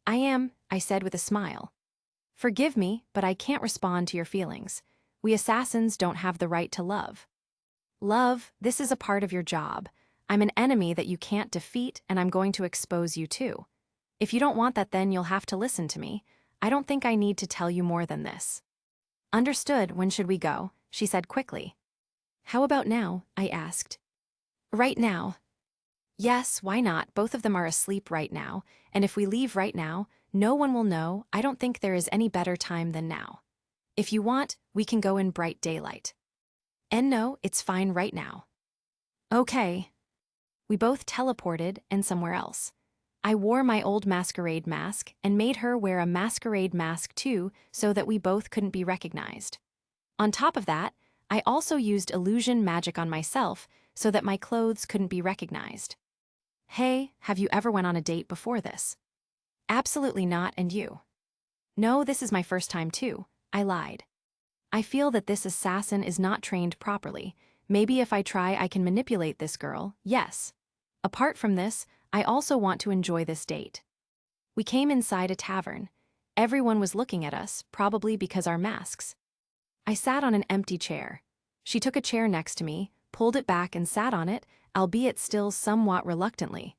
"I am," I said with a smile. "Forgive me, but I can't respond to your feelings. We assassins don't have the right to love." "Love, this is a part of your job. I'm an enemy that you can't defeat, and I'm going to expose you too. If you don't want that, then you'll have to listen to me. I don't think I need to tell you more than this." "Understood, when should we go?" she said quickly. How about now? I asked. Right now. Yes, why not? Both of them are asleep right now, and if we leave right now, no one will know. I don't think there is any better time than now. If you want, we can go in bright daylight. And no, it's fine right now. Okay. We both teleported and somewhere else. I wore my old masquerade mask and made her wear a masquerade mask too so that we both couldn't be recognized. On top of that, I also used illusion magic on myself so that my clothes couldn't be recognized. Hey, have you ever went on a date before this? Absolutely not, and you? No, this is my first time too, I lied. I feel that this assassin is not trained properly. Maybe if I try I can manipulate this girl, yes. Apart from this, I also want to enjoy this date. We came inside a tavern. Everyone was looking at us, probably because our masks. I sat on an empty chair. She took a chair next to me, pulled it back and sat on it, albeit still somewhat reluctantly.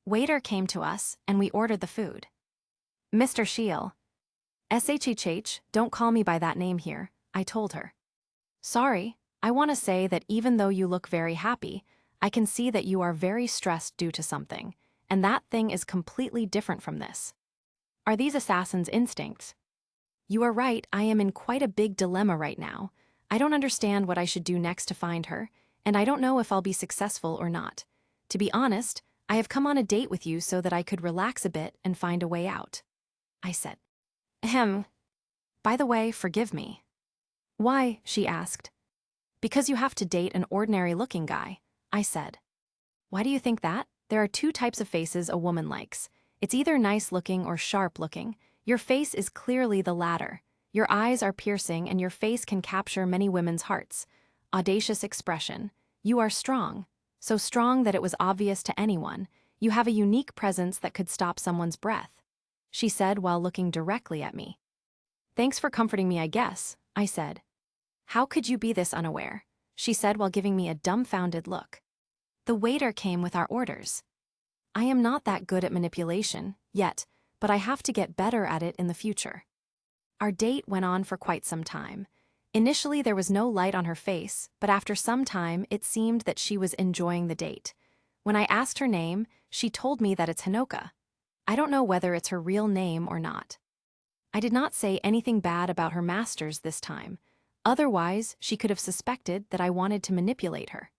Waiter came to us, and we ordered the food. Mr. Shiel. SHHH, don't call me by that name here, I told her. Sorry, I want to say that even though you look very happy, I can see that you are very stressed due to something, and that thing is completely different from this. Are these assassins' instincts? You are right, I am in quite a big dilemma right now. I don't understand what I should do next to find her, and I don't know if I'll be successful or not. To be honest, I have come on a date with you so that I could relax a bit and find a way out. I said. Ahem. By the way, forgive me. Why? She asked. Because you have to date an ordinary-looking guy, I said. Why do you think that? There are two types of faces a woman likes. It's either nice-looking or sharp-looking. Your face is clearly the latter. Your eyes are piercing and your face can capture many women's hearts. Audacious expression. You are strong. So strong that it was obvious to anyone. You have a unique presence that could stop someone's breath, she said while looking directly at me. Thanks for comforting me, I guess, I said. How could you be this unaware? She said while giving me a dumbfounded look. The waiter came with our orders. I am not that good at manipulation, yet, but I have to get better at it in the future. Our date went on for quite some time. Initially there was no light on her face, but after some time it seemed that she was enjoying the date. When I asked her name, she told me that it's Hanoka. I don't know whether it's her real name or not. I did not say anything bad about her masters this time. Otherwise, she could have suspected that I wanted to manipulate her.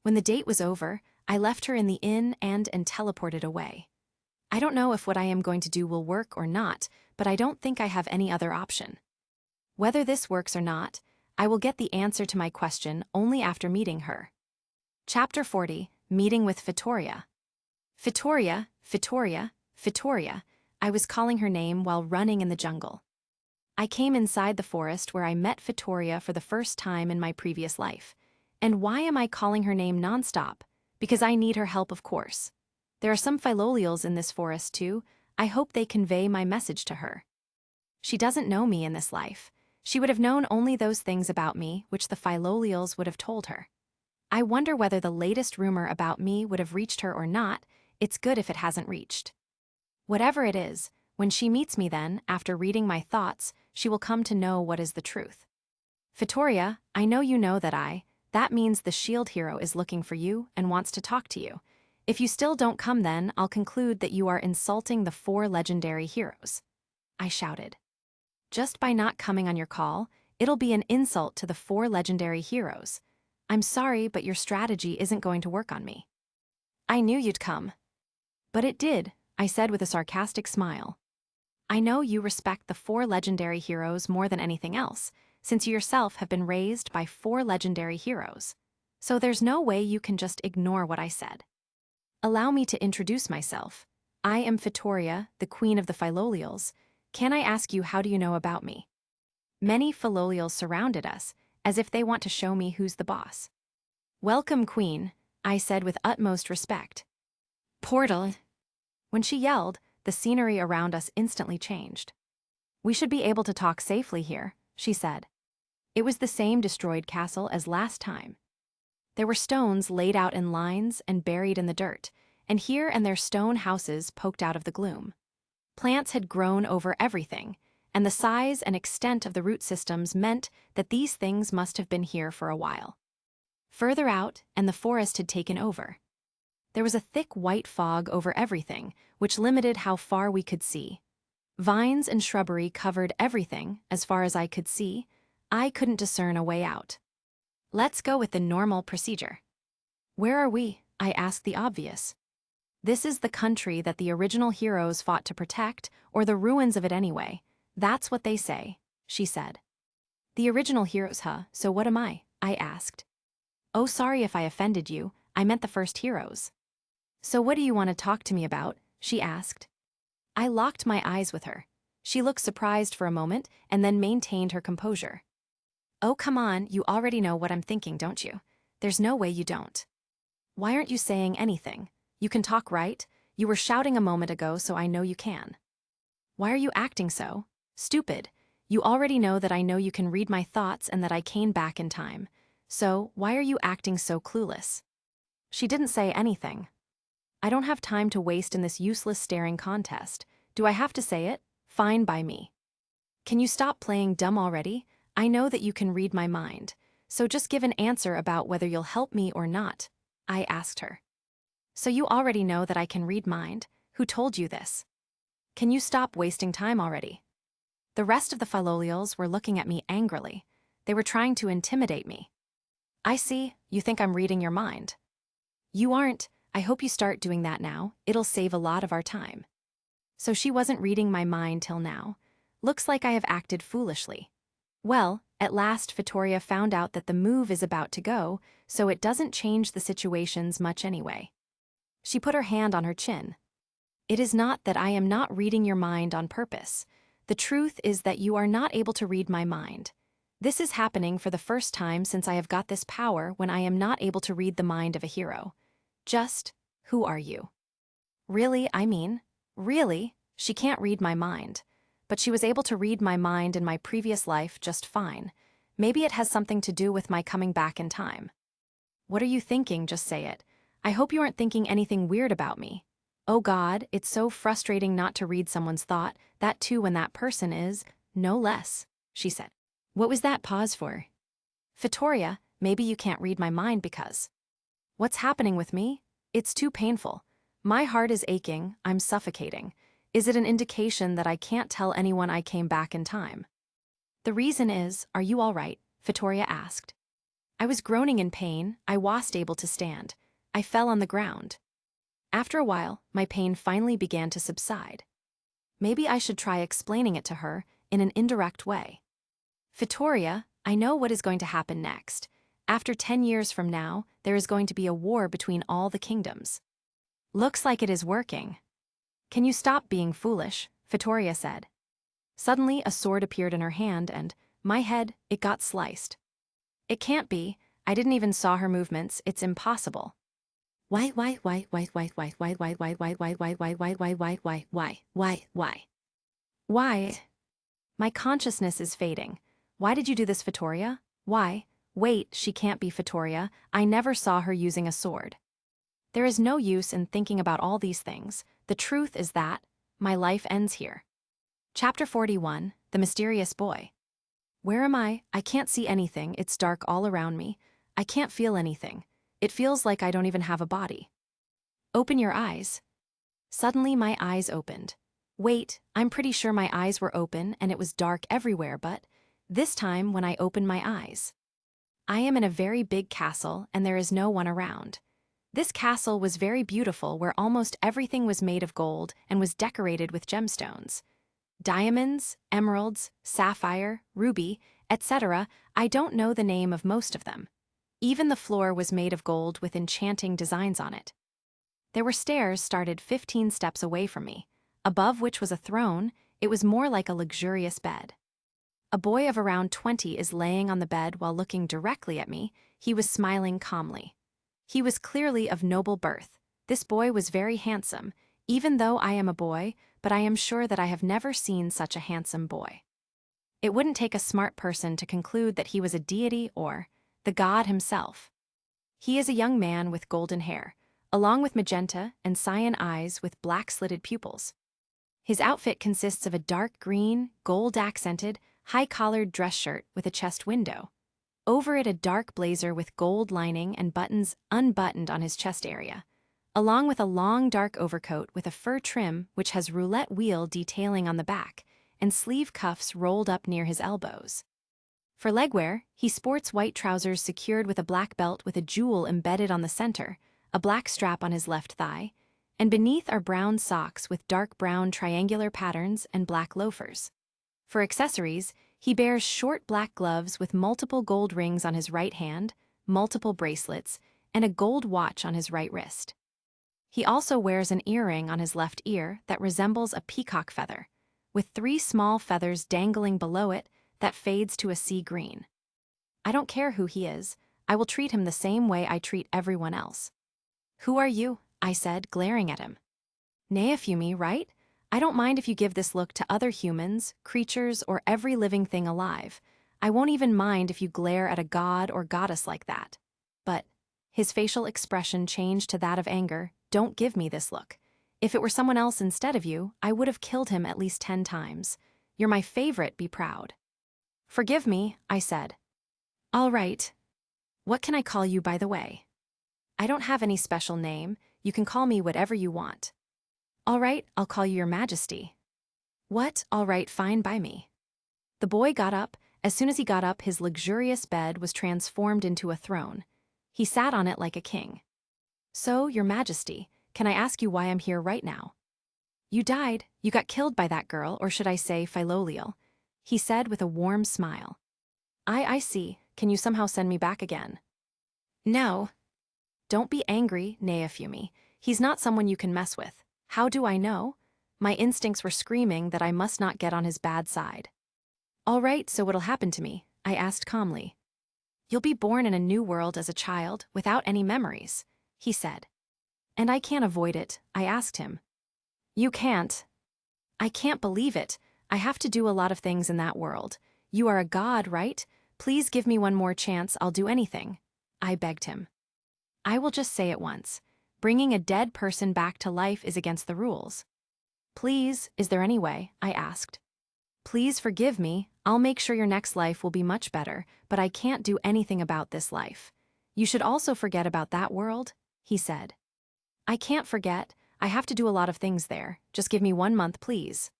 When the date was over, I left her in the inn and teleported away. I don't know if what I am going to do will work or not, but I don't think I have any other option. Whether this works or not, I will get the answer to my question only after meeting her. Chapter 40, Meeting with Vittoria. Vittoria, Vittoria, Vittoria. I was calling her name while running in the jungle. I came inside the forest where I met Vittoria for the first time in my previous life. And why am I calling her name nonstop? Because I need her help, of course. There are some philolials in this forest too. I hope they convey my message to her. She doesn't know me in this life. She would have known only those things about me which the philolials would have told her. I wonder whether the latest rumor about me would have reached her or not. It's good if it hasn't reached. Whatever it is, when she meets me then, after reading my thoughts, she will come to know what is the truth. Vittoria, I know you know that means the shield hero is looking for you and wants to talk to you. If you still don't come then, I'll conclude that you are insulting the 4 legendary heroes. I shouted. Just by not coming on your call, it'll be an insult to the 4 legendary heroes. I'm sorry, but your strategy isn't going to work on me. I knew you'd come. But it did, I said with a sarcastic smile. I know you respect the 4 legendary heroes more than anything else, since you yourself have been raised by 4 legendary heroes. So there's no way you can just ignore what I said. Allow me to introduce myself. I am Vittoria, the queen of the philolials. Can I ask you, how do you know about me? Many philolials surrounded us, as if they want to show me who's the boss. Welcome, queen, I said with utmost respect. Portal. When she yelled, the scenery around us instantly changed. We should be able to talk safely here, she said. It was the same destroyed castle as last time. There were stones laid out in lines and buried in the dirt, and here and there stone houses poked out of the gloom. Plants had grown over everything, and the size and extent of the root systems meant that these things must have been here for a while. Further out, and the forest had taken over. There was a thick white fog over everything, which limited how far we could see. Vines and shrubbery covered everything, as far as I could see. I couldn't discern a way out. Let's go with the normal procedure. Where are we? I asked the obvious. This is the country that the original heroes fought to protect, or the ruins of it anyway. That's what they say, she said. The original heroes, huh? So what am I? I asked. Oh, sorry if I offended you. I meant the first heroes. So what do you want to talk to me about? She asked. I locked my eyes with her. She looked surprised for a moment and then maintained her composure. Oh, come on, you already know what I'm thinking, don't you? There's no way you don't. Why aren't you saying anything? You can talk, right? You were shouting a moment ago, so I know you can. Why are you acting so? Stupid. You already know that I know you can read my thoughts and that I came back in time. So, why are you acting so clueless? She didn't say anything. I don't have time to waste in this useless staring contest. Do I have to say it? Fine by me. Can you stop playing dumb already? I know that you can read my mind. So just give an answer about whether you'll help me or not, I asked her. So you already know that I can read mind? Who told you this? Can you stop wasting time already? The rest of the Philolials were looking at me angrily. They were trying to intimidate me. I see, you think I'm reading your mind. You aren't. I hope you start doing that now. It'll save a lot of our time. So she wasn't reading my mind till now. Looks like I have acted foolishly. Well, at last Vittoria found out that the move is about to go, so it doesn't change the situations much anyway. She put her hand on her chin. It is not that I am not reading your mind on purpose. The truth is that you are not able to read my mind. This is happening for the first time since I have got this power when I am not able to read the mind of a hero. Just, who are you? Really, really? She can't read my mind. But she was able to read my mind in my previous life just fine. Maybe it has something to do with my coming back in time. What are you thinking? Just say it. I hope you aren't thinking anything weird about me. Oh God, it's so frustrating not to read someone's thought, that too when that person is, no less, she said. What was that pause for? Vittoria, maybe you can't read my mind because... What's happening with me? It's too painful. My heart is aching, I'm suffocating. Is it an indication that I can't tell anyone I came back in time? The reason is, are you all right? Vittoria asked. I was groaning in pain, I wasn't able to stand. I fell on the ground. After a while, my pain finally began to subside. Maybe I should try explaining it to her in an indirect way. Vittoria, I know what is going to happen next. After 10 years from now, there is going to be a war between all the kingdoms. Looks like it is working. Can you stop being foolish? Vittoria said. Suddenly, a sword appeared in her hand and, my head, it got sliced. It can't be. I didn't even saw her movements. It's impossible. Why? My consciousness is fading. Why did you do this, Vittoria? Why? Wait, she can't be Vittoria. I never saw her using a sword. There is no use in thinking about all these things. The truth is that my life ends here. Chapter 41, The Mysterious Boy. Where am I? I can't see anything. It's dark all around me. I can't feel anything. It feels like I don't even have a body. Open your eyes. Suddenly my eyes opened. Wait, I'm pretty sure my eyes were open and it was dark everywhere, but this time when I opened my eyes. I am in a very big castle and there is no one around. This castle was very beautiful where almost everything was made of gold and was decorated with gemstones. Diamonds, emeralds, sapphire, ruby, etc. I don't know the name of most of them. Even the floor was made of gold with enchanting designs on it. There were stairs started 15 steps away from me, above which was a throne. It was more like a luxurious bed. A boy of around 20 is laying on the bed while looking directly at me. He was smiling calmly. He was clearly of noble birth. This boy was very handsome, even though I am a boy, but I am sure that I have never seen such a handsome boy. It wouldn't take a smart person to conclude that he was a deity or the god himself. He is a young man with golden hair, along with magenta and cyan eyes with black slitted pupils. His outfit consists of a dark green, gold-accented, high-collared dress shirt with a chest window. Over it a dark blazer with gold lining and buttons unbuttoned on his chest area, along with a long dark overcoat with a fur trim which has roulette wheel detailing on the back and sleeve cuffs rolled up near his elbows. For legwear, he sports white trousers secured with a black belt with a jewel embedded on the center, a black strap on his left thigh, and beneath are brown socks with dark brown triangular patterns and black loafers. For accessories, he bears short black gloves with multiple gold rings on his right hand, multiple bracelets, and a gold watch on his right wrist. He also wears an earring on his left ear that resembles a peacock feather, with 3 small feathers dangling below it that fades to a sea green. I don't care who he is, I will treat him the same way I treat everyone else. "Who are you?" I said, glaring at him. "Neofumi, right? I don't mind if you give this look to other humans, creatures, or every living thing alive. I won't even mind if you glare at a god or goddess like that. But," his facial expression changed to that of anger, "don't give me this look. If it were someone else instead of you, I would have killed him at least 10 times. You're my favorite, be proud." "Forgive me," I said. "All right. What can I call you, by the way?" "I don't have any special name. You can call me whatever you want." "All right, I'll call you Your Majesty." "What? All right, fine by me." The boy got up. As soon as he got up, his luxurious bed was transformed into a throne. He sat on it like a king. "So, Your Majesty, can I ask you why I'm here right now?" "You died. You got killed by that girl, or should I say Philolial," he said with a warm smile. I see. Can you somehow send me back again?" "No." "Don't be angry, Neofumi. He's not someone you can mess with." "How do I know?" My instincts were screaming that I must not get on his bad side. "All right, so what'll happen to me?" I asked calmly. "You'll be born in a new world as a child, without any memories," he said. "And I can't avoid it," I asked him. "You can't." "I can't believe it. I have to do a lot of things in that world. You are a god, right? Please give me one more chance, I'll do anything," I begged him. "I will just say it once. Bringing a dead person back to life is against the rules." "Please, is there any way?" I asked. "Please forgive me, I'll make sure your next life will be much better, but I can't do anything about this life. You should also forget about that world," he said. "I can't forget, I have to do a lot of things there. Just give me 1 month, please."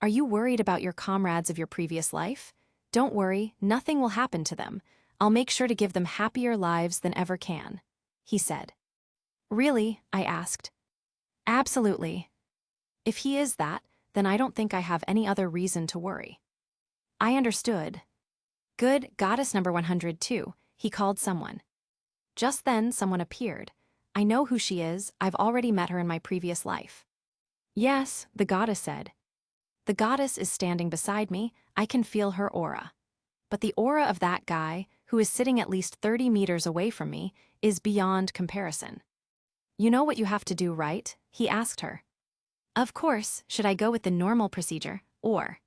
"Are you worried about your comrades of your previous life? Don't worry, nothing will happen to them. I'll make sure to give them happier lives than ever can," he said. "Really?" I asked. "Absolutely. If he is that, then I don't think I have any other reason to worry." I understood. "Good, goddess number 102, he called someone. Just then, someone appeared. "I know who she is, I've already met her in my previous life." "Yes," the goddess said. "The goddess is standing beside me, I can feel her aura. But the aura of that guy, who is sitting at least 30 meters away from me, is beyond comparison." "You know what you have to do, right?" he asked her. "Of course, should I go with the normal procedure, or?"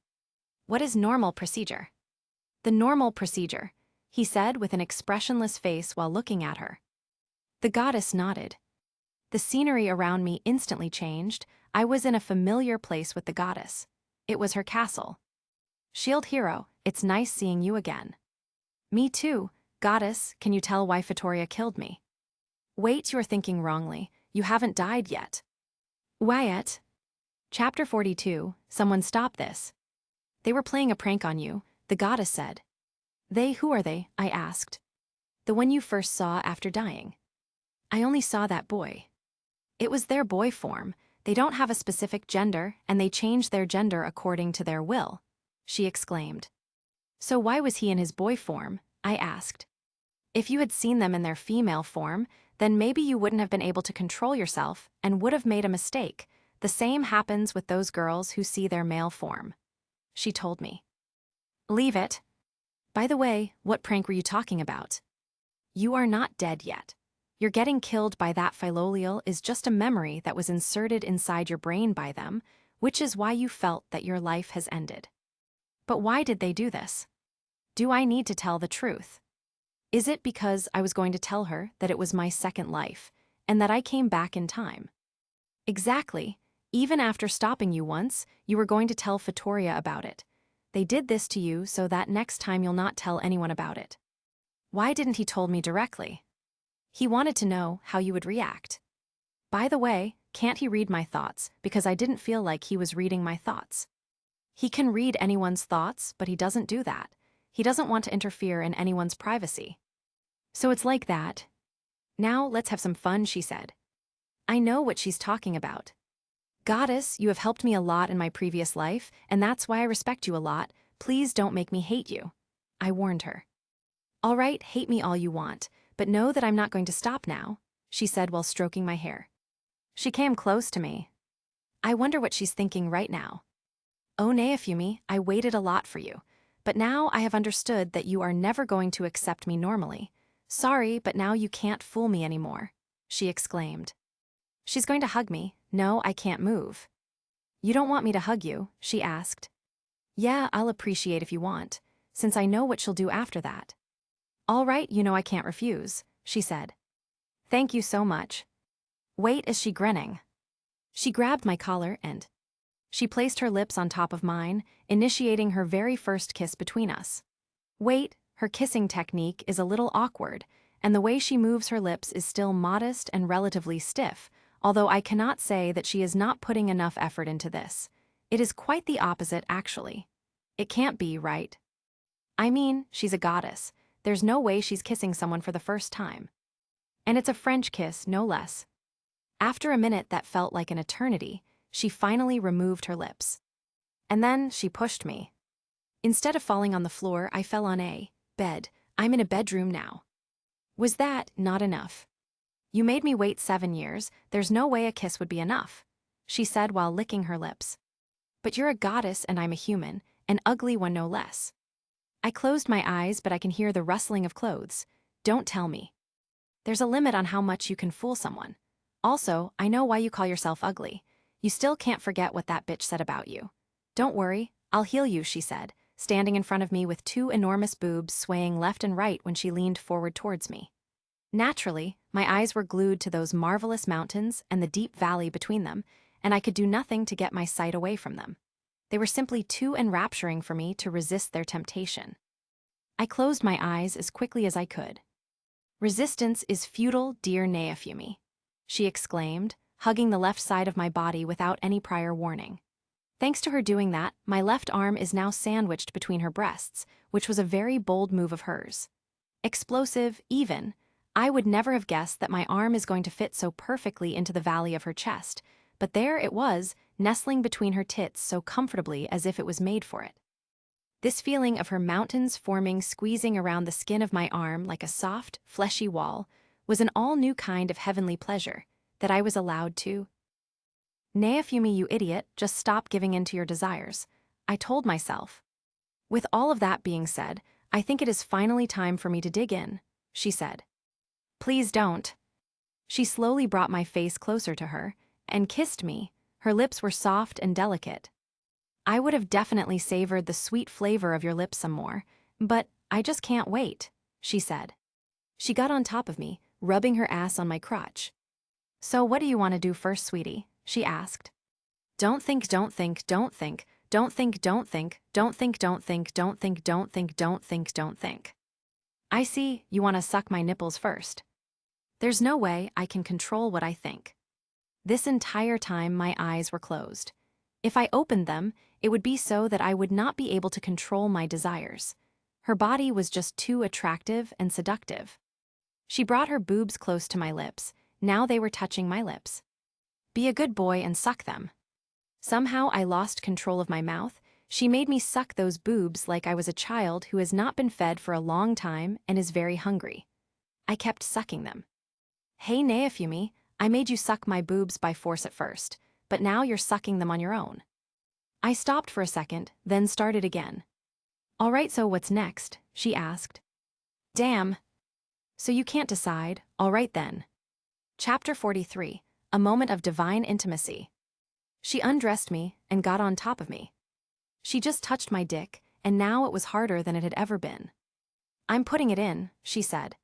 "What is normal procedure?" "The normal procedure," he said with an expressionless face while looking at her. The goddess nodded. The scenery around me instantly changed. I was in a familiar place with the goddess. It was her castle. "Shield Hero, it's nice seeing you again." "Me too. Goddess, can you tell why Fatoria killed me?" "Wait, you're thinking wrongly. You haven't died yet." "Wyatt." Chapter 42, Someone Stop This. "They were playing a prank on you," the goddess said. "They, who are they?" I asked. "The one you first saw after dying." "I only saw that boy." "It was their boy form. They don't have a specific gender, and they change their gender according to their will," she exclaimed. "So why was he in his boy form?" I asked. "If you had seen them in their female form, then maybe you wouldn't have been able to control yourself and would have made a mistake. The same happens with those girls who see their male form," she told me. "Leave it. By the way, what prank were you talking about?" "You are not dead yet. Your getting killed by that Philolial is just a memory that was inserted inside your brain by them, which is why you felt that your life has ended." "But why did they do this? Do I need to tell the truth? Is it because I was going to tell her that it was my second life, and that I came back in time?" "Exactly. Even after stopping you once, you were going to tell Fatoria about it. They did this to you so that next time you'll not tell anyone about it. Why didn't he told me directly? He wanted to know how you would react. By the way, can't he read my thoughts, because I didn't feel like he was reading my thoughts. He can read anyone's thoughts, but he doesn't do that. He doesn't want to interfere in anyone's privacy. So it's like that. Now let's have some fun, she said. I know what she's talking about. Goddess, you have helped me a lot in my previous life, and that's why I respect you a lot. Please don't make me hate you. I warned her. All right, hate me all you want, but know that I'm not going to stop now, she said while stroking my hair. She came close to me. I wonder what she's thinking right now. Oh Naofumi, I waited a lot for you, but now I have understood that you are never going to accept me normally. Sorry, but now you can't fool me anymore, she exclaimed. She's going to hug me. No, I can't move. You don't want me to hug you, she asked. Yeah, I'll appreciate if you want, since I know what she'll do after that. All right, you know I can't refuse, she said. Thank you so much. Wait, is she grinning? She grabbed my collar and she placed her lips on top of mine, initiating her very first kiss between us. Wait, her kissing technique is a little awkward, and the way she moves her lips is still modest and relatively stiff, although I cannot say that she is not putting enough effort into this. It is quite the opposite, actually. It can't be, right? I mean, she's a goddess. There's no way she's kissing someone for the first time. And it's a French kiss, no less. After a minute that felt like an eternity, she finally removed her lips. And then she pushed me. Instead of falling on the floor, I fell on a bed. I'm in a bedroom now. Was that not enough? You made me wait 7 years, there's no way a kiss would be enough, she said while licking her lips. But you're a goddess and I'm a human, an ugly one no less. I closed my eyes, but I can hear the rustling of clothes. Don't tell me. There's a limit on how much you can fool someone. Also, I know why you call yourself ugly. You still can't forget what that bitch said about you. Don't worry, I'll heal you, she said, standing in front of me with 2 enormous boobs swaying left and right when she leaned forward towards me. Naturally, my eyes were glued to those marvelous mountains and the deep valley between them, and I could do nothing to get my sight away from them. They were simply too enrapturing for me to resist their temptation. I closed my eyes as quickly as I could. Resistance is futile, dear Naofumi, she exclaimed, hugging the left side of my body without any prior warning. Thanks to her doing that, my left arm is now sandwiched between her breasts, which was a very bold move of hers. Explosive, even. I would never have guessed that my arm is going to fit so perfectly into the valley of her chest, but there it was, nestling between her tits so comfortably as if it was made for it. This feeling of her mountains forming, squeezing around the skin of my arm like a soft, fleshy wall, was an all-new kind of heavenly pleasure that I was allowed to. Naofumi, you idiot, just stop giving in to your desires, I told myself. With all of that being said, I think it is finally time for me to dig in, she said. Please don't. She slowly brought my face closer to her and kissed me. Her lips were soft and delicate. I would have definitely savored the sweet flavor of your lips some more, but I just can't wait, she said. She got on top of me, rubbing her ass on my crotch. So what do you want to do first, sweetie? She asked. Don't think, don't think, don't think, don't think, don't think, don't think, don't think, don't think, don't think, don't think, don't think. I see, you want to suck my nipples first. There's no way I can control what I think. This entire time my eyes were closed. If I opened them, it would be so that I would not be able to control my desires. Her body was just too attractive and seductive. She brought her boobs close to my lips. Now they were touching my lips. Be a good boy and suck them. Somehow I lost control of my mouth. She made me suck those boobs like I was a child who has not been fed for a long time and is very hungry. I kept sucking them. Hey Naofumi, I made you suck my boobs by force at first, but now you're sucking them on your own. I stopped for a second, then started again. All right, so what's next? She asked. Damn. So you can't decide, all right then. Chapter 43, A Moment of Divine Intimacy. She undressed me and got on top of me. She just touched my dick, and now it was harder than it had ever been. I'm putting it in, she said.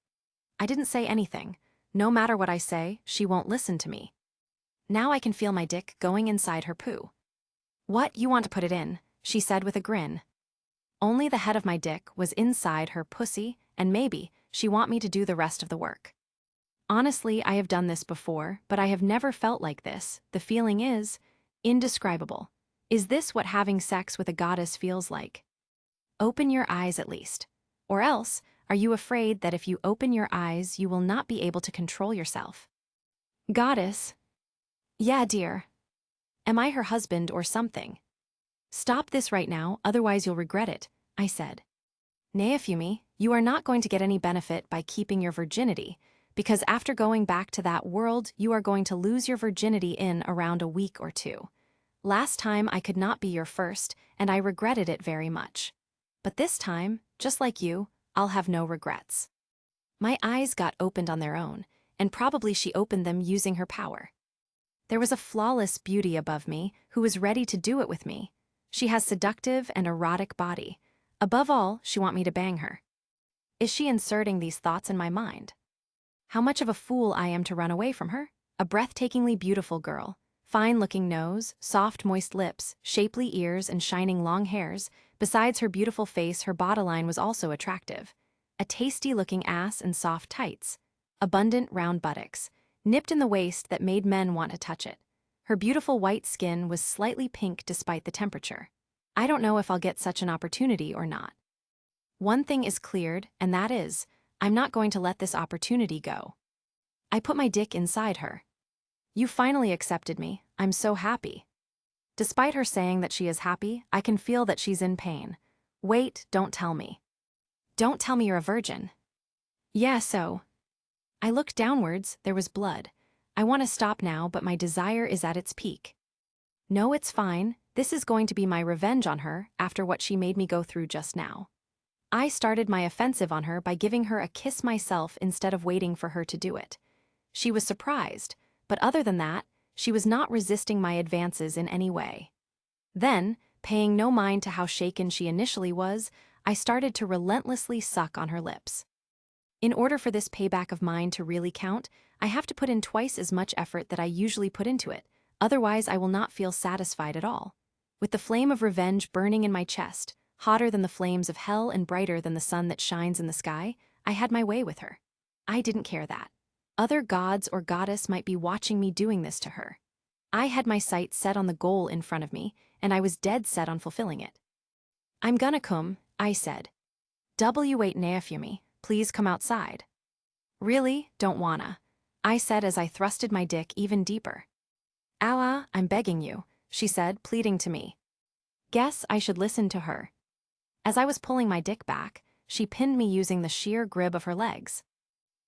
I didn't say anything. No matter what I say, she won't listen to me. Now I can feel my dick going inside her poo. What, you want to put it in? She said with a grin. Only the head of my dick was inside her pussy, and maybe she want me to do the rest of the work. Honestly, I have done this before, but I have never felt like this. The feeling is indescribable. Is this what having sex with a goddess feels like? Open your eyes at least. Or else, are you afraid that if you open your eyes, you will not be able to control yourself? Goddess? Yeah, dear. Am I her husband or something? Stop this right now, otherwise you'll regret it, I said. Naofumi, you are not going to get any benefit by keeping your virginity, because after going back to that world, you are going to lose your virginity in around a week or two. Last time I could not be your first, and I regretted it very much. But this time, just like you, I'll have no regrets. My eyes got opened on their own, and probably she opened them using her power. There was a flawless beauty above me who was ready to do it with me. She has seductive and erotic body. Above all, she want me to bang her. Is she inserting these thoughts in my mind? How much of a fool I am to run away from her? A breathtakingly beautiful girl. Fine-looking nose, soft moist lips, shapely ears, and shining long hairs. Besides her beautiful face, her bodyline was also attractive. A tasty-looking ass and soft tights. Abundant round buttocks, nipped in the waist that made men want to touch it. Her beautiful white skin was slightly pink despite the temperature. I don't know if I'll get such an opportunity or not. One thing is cleared, and that is, I'm not going to let this opportunity go. I put my dick inside her. You finally accepted me. I'm so happy. Despite her saying that she is happy, I can feel that she's in pain. Wait, don't tell me. Don't tell me you're a virgin. Yeah, so. I looked downwards, there was blood. I want to stop now, but my desire is at its peak. No, it's fine. This is going to be my revenge on her after what she made me go through just now. I started my offensive on her by giving her a kiss myself instead of waiting for her to do it. She was surprised, but other than that, she was not resisting my advances in any way. Then, paying no mind to how shaken she initially was, I started to relentlessly suck on her lips. In order for this payback of mine to really count, I have to put in twice as much effort that I usually put into it, otherwise I will not feel satisfied at all. With the flame of revenge burning in my chest, hotter than the flames of hell and brighter than the sun that shines in the sky, I had my way with her. I didn't care that. Other gods or goddess might be watching me doing this to her. I had my sights set on the goal in front of me, and I was dead set on fulfilling it. I'm gonna come, I said. W8 Naofumi, please come outside. Really? Don't wanna, I said as I thrusted my dick even deeper. Ow, I'm begging you, she said, pleading to me. Guess I should listen to her. As I was pulling my dick back, she pinned me using the sheer grip of her legs.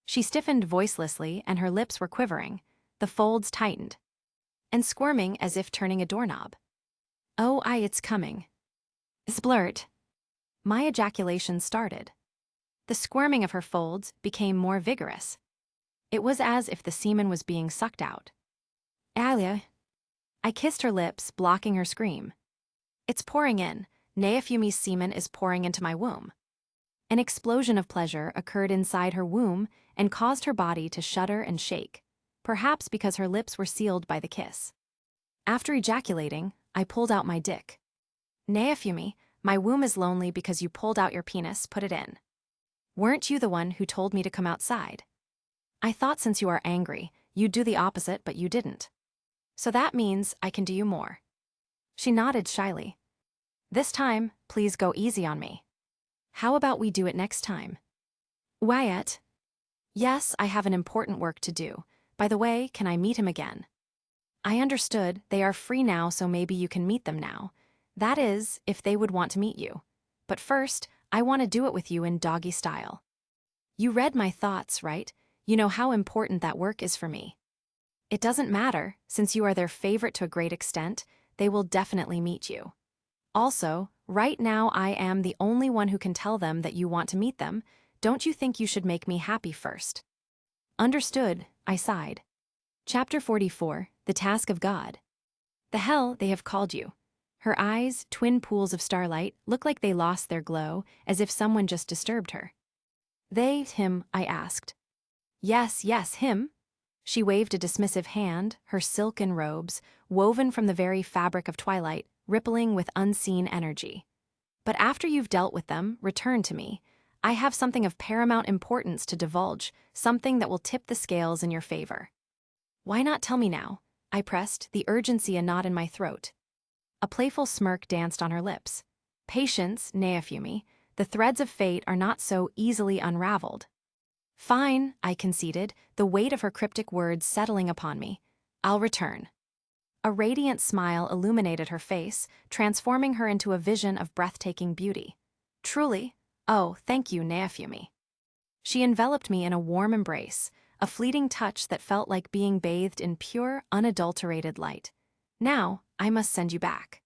She stiffened voicelessly and her lips were quivering, the folds tightened, and squirming as if turning a doorknob. Oh, it's coming. Splurt. My ejaculation started. The squirming of her folds became more vigorous. It was as if the semen was being sucked out. Alia. I kissed her lips, blocking her scream. It's pouring in. Naofumi's semen is pouring into my womb. An explosion of pleasure occurred inside her womb and caused her body to shudder and shake, perhaps because her lips were sealed by the kiss. After ejaculating, I pulled out my dick. Naofumi, my womb is lonely because you pulled out your penis, put it in. Weren't you the one who told me to come outside? I thought since you are angry, you'd do the opposite, but you didn't. So that means I can do you more. She nodded shyly. This time, please go easy on me. How about we do it next time? Wyatt? Yes, I have an important work to do. By the way, can I meet him again? I understood, they are free now, so maybe you can meet them now. That is, if they would want to meet you. But first, I want to do it with you in doggy style. You read my thoughts, right? You know how important that work is for me. It doesn't matter, since you are their favorite to a great extent, they will definitely meet you. Also, right now I am the only one who can tell them that you want to meet them. Don't you think you should make me happy first? Understood, I sighed. Chapter 44, The Task of God. The hell they have called you. Her eyes, twin pools of starlight, look like they lost their glow, as if someone just disturbed her. They, him, I asked. Yes, him. She waved a dismissive hand, her silken robes, woven from the very fabric of twilight, rippling with unseen energy. But after you've dealt with them, return to me. I have something of paramount importance to divulge, something that will tip the scales in your favor. Why not tell me now? I pressed, the urgency a knot in my throat. A playful smirk danced on her lips. Patience, Neofumi. The threads of fate are not so easily unraveled. Fine, I conceded, the weight of her cryptic words settling upon me. I'll return. A radiant smile illuminated her face, transforming her into a vision of breathtaking beauty. Truly? Oh, thank you, Neofumi. She enveloped me in a warm embrace, a fleeting touch that felt like being bathed in pure, unadulterated light. Now, I must send you back.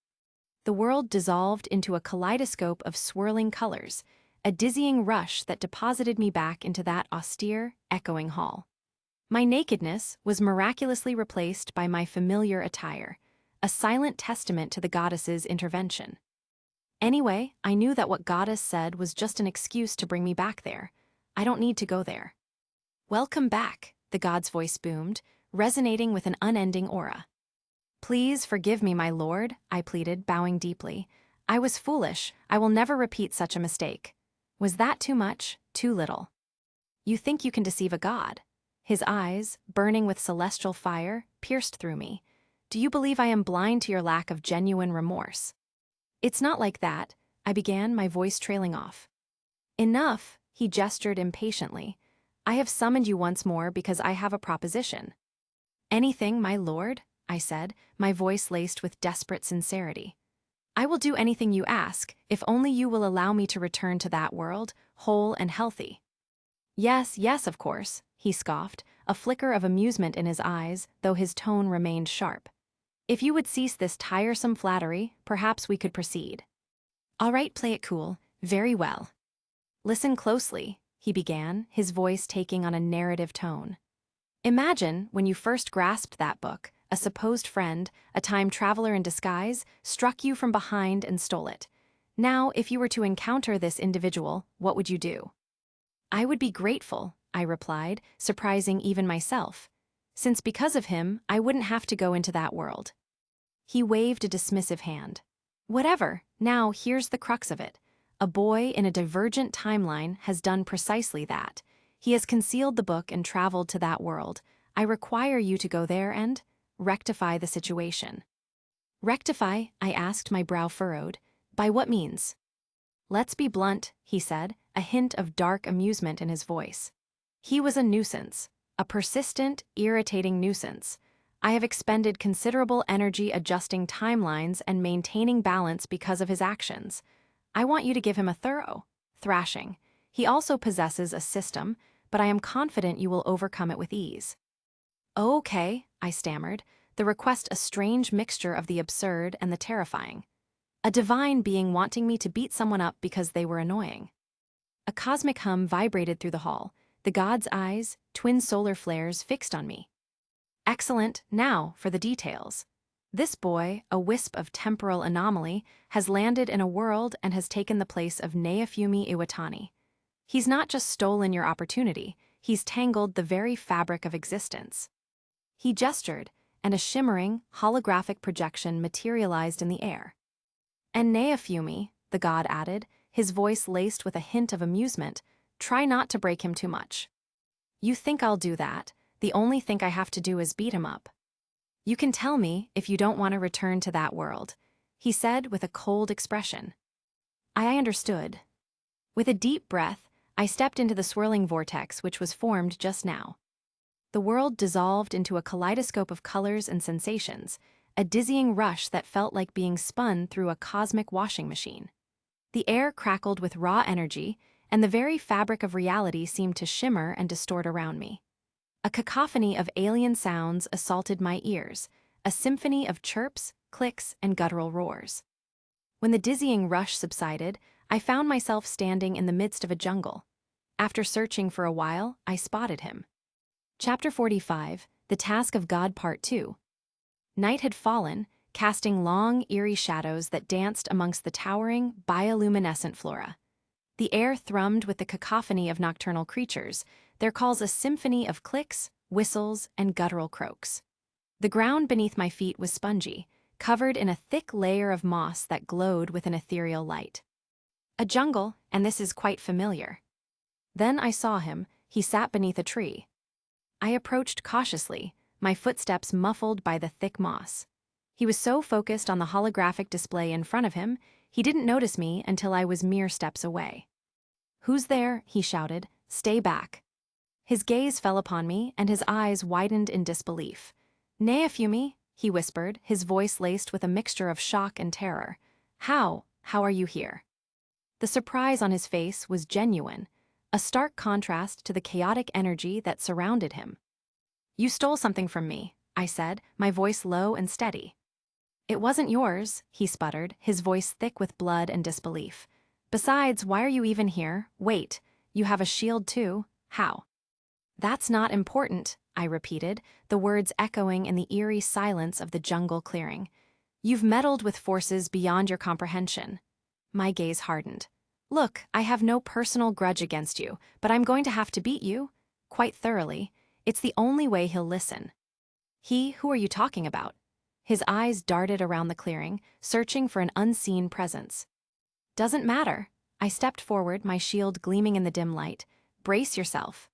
The world dissolved into a kaleidoscope of swirling colors, a dizzying rush that deposited me back into that austere, echoing hall. My nakedness was miraculously replaced by my familiar attire, a silent testament to the goddess's intervention. Anyway, I knew that what goddess said was just an excuse to bring me back there. I don't need to go there. Welcome back, the god's voice boomed, resonating with an unending aura. Please forgive me, my lord, I pleaded, bowing deeply. I was foolish. I will never repeat such a mistake. Was that too much, too little? You think you can deceive a god? His eyes, burning with celestial fire, pierced through me. Do you believe I am blind to your lack of genuine remorse? It's not like that, I began, my voice trailing off. Enough, he gestured impatiently. I have summoned you once more because I have a proposition. Anything, my lord, I said, my voice laced with desperate sincerity. I will do anything you ask, if only you will allow me to return to that world, whole and healthy. Yes, yes, of course, he scoffed, a flicker of amusement in his eyes, though his tone remained sharp. If you would cease this tiresome flattery, perhaps we could proceed. All right, play it cool. Very well. Listen closely, he began, his voice taking on a narrative tone. Imagine, when you first grasped that book, a supposed friend, a time traveler in disguise, struck you from behind and stole it. Now, if you were to encounter this individual, what would you do? I would be grateful, I replied, surprising even myself, since because of him, I wouldn't have to go into that world. He waved a dismissive hand. Whatever, now here's the crux of it. A boy in a divergent timeline has done precisely that. He has concealed the book and traveled to that world. I require you to go there and rectify the situation. Rectify? I asked, my brow furrowed. By what means? Let's be blunt, he said, a hint of dark amusement in his voice. He was a nuisance, a persistent, irritating nuisance. I have expended considerable energy adjusting timelines and maintaining balance because of his actions. I want you to give him a thorough thrashing. He also possesses a system, but I am confident you will overcome it with ease. Okay, I stammered, the request a strange mixture of the absurd and the terrifying. A divine being wanting me to beat someone up because they were annoying. A cosmic hum vibrated through the hall, the god's eyes, twin solar flares, fixed on me. Excellent, now for the details. This boy, a wisp of temporal anomaly, has landed in a world and has taken the place of Neofumi Iwatani. He's not just stolen your opportunity, he's tangled the very fabric of existence. He gestured, and a shimmering, holographic projection materialized in the air. And Neofumi, the god added, his voice laced with a hint of amusement, try not to break him too much. You think I'll do that? The only thing I have to do is beat him up. You can tell me if you don't want to return to that world, he said with a cold expression. I understood. With a deep breath, I stepped into the swirling vortex which was formed just now. The world dissolved into a kaleidoscope of colors and sensations, a dizzying rush that felt like being spun through a cosmic washing machine. The air crackled with raw energy, and the very fabric of reality seemed to shimmer and distort around me. A cacophony of alien sounds assaulted my ears, a symphony of chirps, clicks, and guttural roars. When the dizzying rush subsided, I found myself standing in the midst of a jungle. After searching for a while, I spotted him. Chapter 45, The Task of God Part 2. Night had fallen, casting long, eerie shadows that danced amongst the towering, bioluminescent flora. The air thrummed with the cacophony of nocturnal creatures, their calls a symphony of clicks, whistles, and guttural croaks. The ground beneath my feet was spongy, covered in a thick layer of moss that glowed with an ethereal light. A jungle, and this is quite familiar. Then I saw him. He sat beneath a tree. I approached cautiously, my footsteps muffled by the thick moss. He was so focused on the holographic display in front of him, he didn't notice me until I was mere steps away. "Who's there?" he shouted. "Stay back." His gaze fell upon me, and his eyes widened in disbelief. "Neafumi," he whispered, his voice laced with a mixture of shock and terror. How are you here?" The surprise on his face was genuine, a stark contrast to the chaotic energy that surrounded him. "You stole something from me," I said, my voice low and steady. "It wasn't yours," he sputtered, his voice thick with blood and disbelief. "Besides, why are you even here? Wait, you have a shield too? How?" "That's not important," I repeated, the words echoing in the eerie silence of the jungle clearing. "You've meddled with forces beyond your comprehension." My gaze hardened. "Look, I have no personal grudge against you, but I'm going to have to beat you. Quite thoroughly. It's the only way he'll listen." Who are you talking about?" His eyes darted around the clearing, searching for an unseen presence. "Doesn't matter." I stepped forward, my shield gleaming in the dim light. "Brace yourself."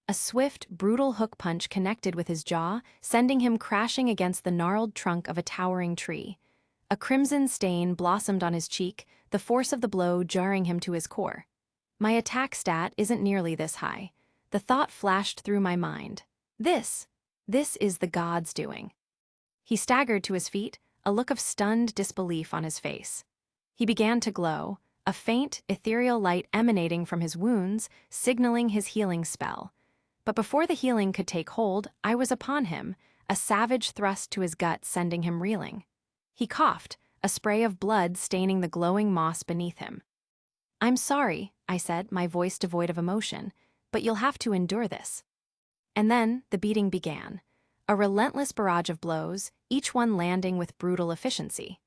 A swift, brutal hook punch connected with his jaw, sending him crashing against the gnarled trunk of a towering tree. A crimson stain blossomed on his cheek, the force of the blow jarring him to his core. My attack stat isn't nearly this high. The thought flashed through my mind. This is the gods' doing. He staggered to his feet, a look of stunned disbelief on his face. He began to glow, a faint, ethereal light emanating from his wounds, signaling his healing spell. But before the healing could take hold, I was upon him, a savage thrust to his gut sending him reeling. He coughed, a spray of blood staining the glowing moss beneath him. "I'm sorry," I said, my voice devoid of emotion, "but you'll have to endure this." And then the beating began. A relentless barrage of blows, each one landing with brutal efficiency.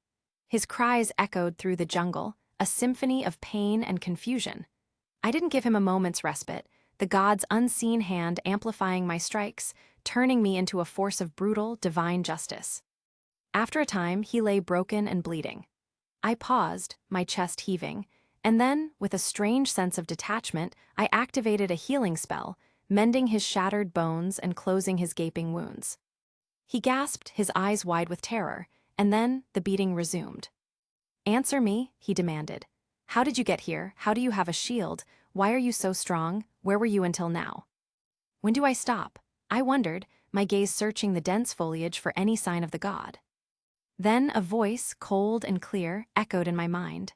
His cries echoed through the jungle, a symphony of pain and confusion. I didn't give him a moment's respite, the god's unseen hand amplifying my strikes, turning me into a force of brutal, divine justice. After a time, he lay broken and bleeding. I paused, my chest heaving, and then, with a strange sense of detachment, I activated a healing spell, mending his shattered bones and closing his gaping wounds. He gasped, his eyes wide with terror, and then the beating resumed. "Answer me," he demanded. "How did you get here? How do you have a shield? Why are you so strong? Where were you until now?" "When do I stop?" I wondered, my gaze searching the dense foliage for any sign of the god. Then a voice, cold and clear, echoed in my mind.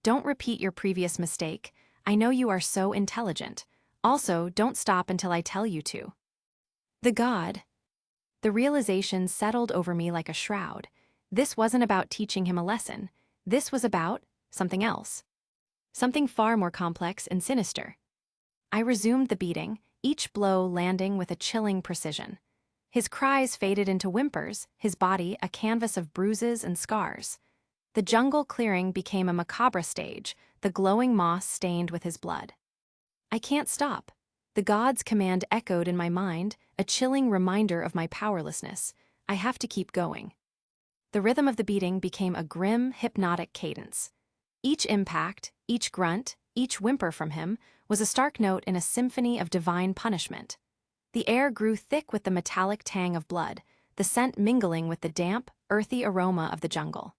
"Don't repeat your previous mistake. I know you are so intelligent. Also, don't stop until I tell you to." The god. The realization settled over me like a shroud. This wasn't about teaching him a lesson. This was about something else. Something far more complex and sinister. I resumed the beating, each blow landing with a chilling precision. His cries faded into whimpers, his body a canvas of bruises and scars. The jungle clearing became a macabre stage, the glowing moss stained with his blood. "I can't stop." The god's command echoed in my mind, a chilling reminder of my powerlessness. I have to keep going. The rhythm of the beating became a grim, hypnotic cadence. Each impact, each grunt, each whimper from him was a stark note in a symphony of divine punishment. The air grew thick with the metallic tang of blood, the scent mingling with the damp, earthy aroma of the jungle.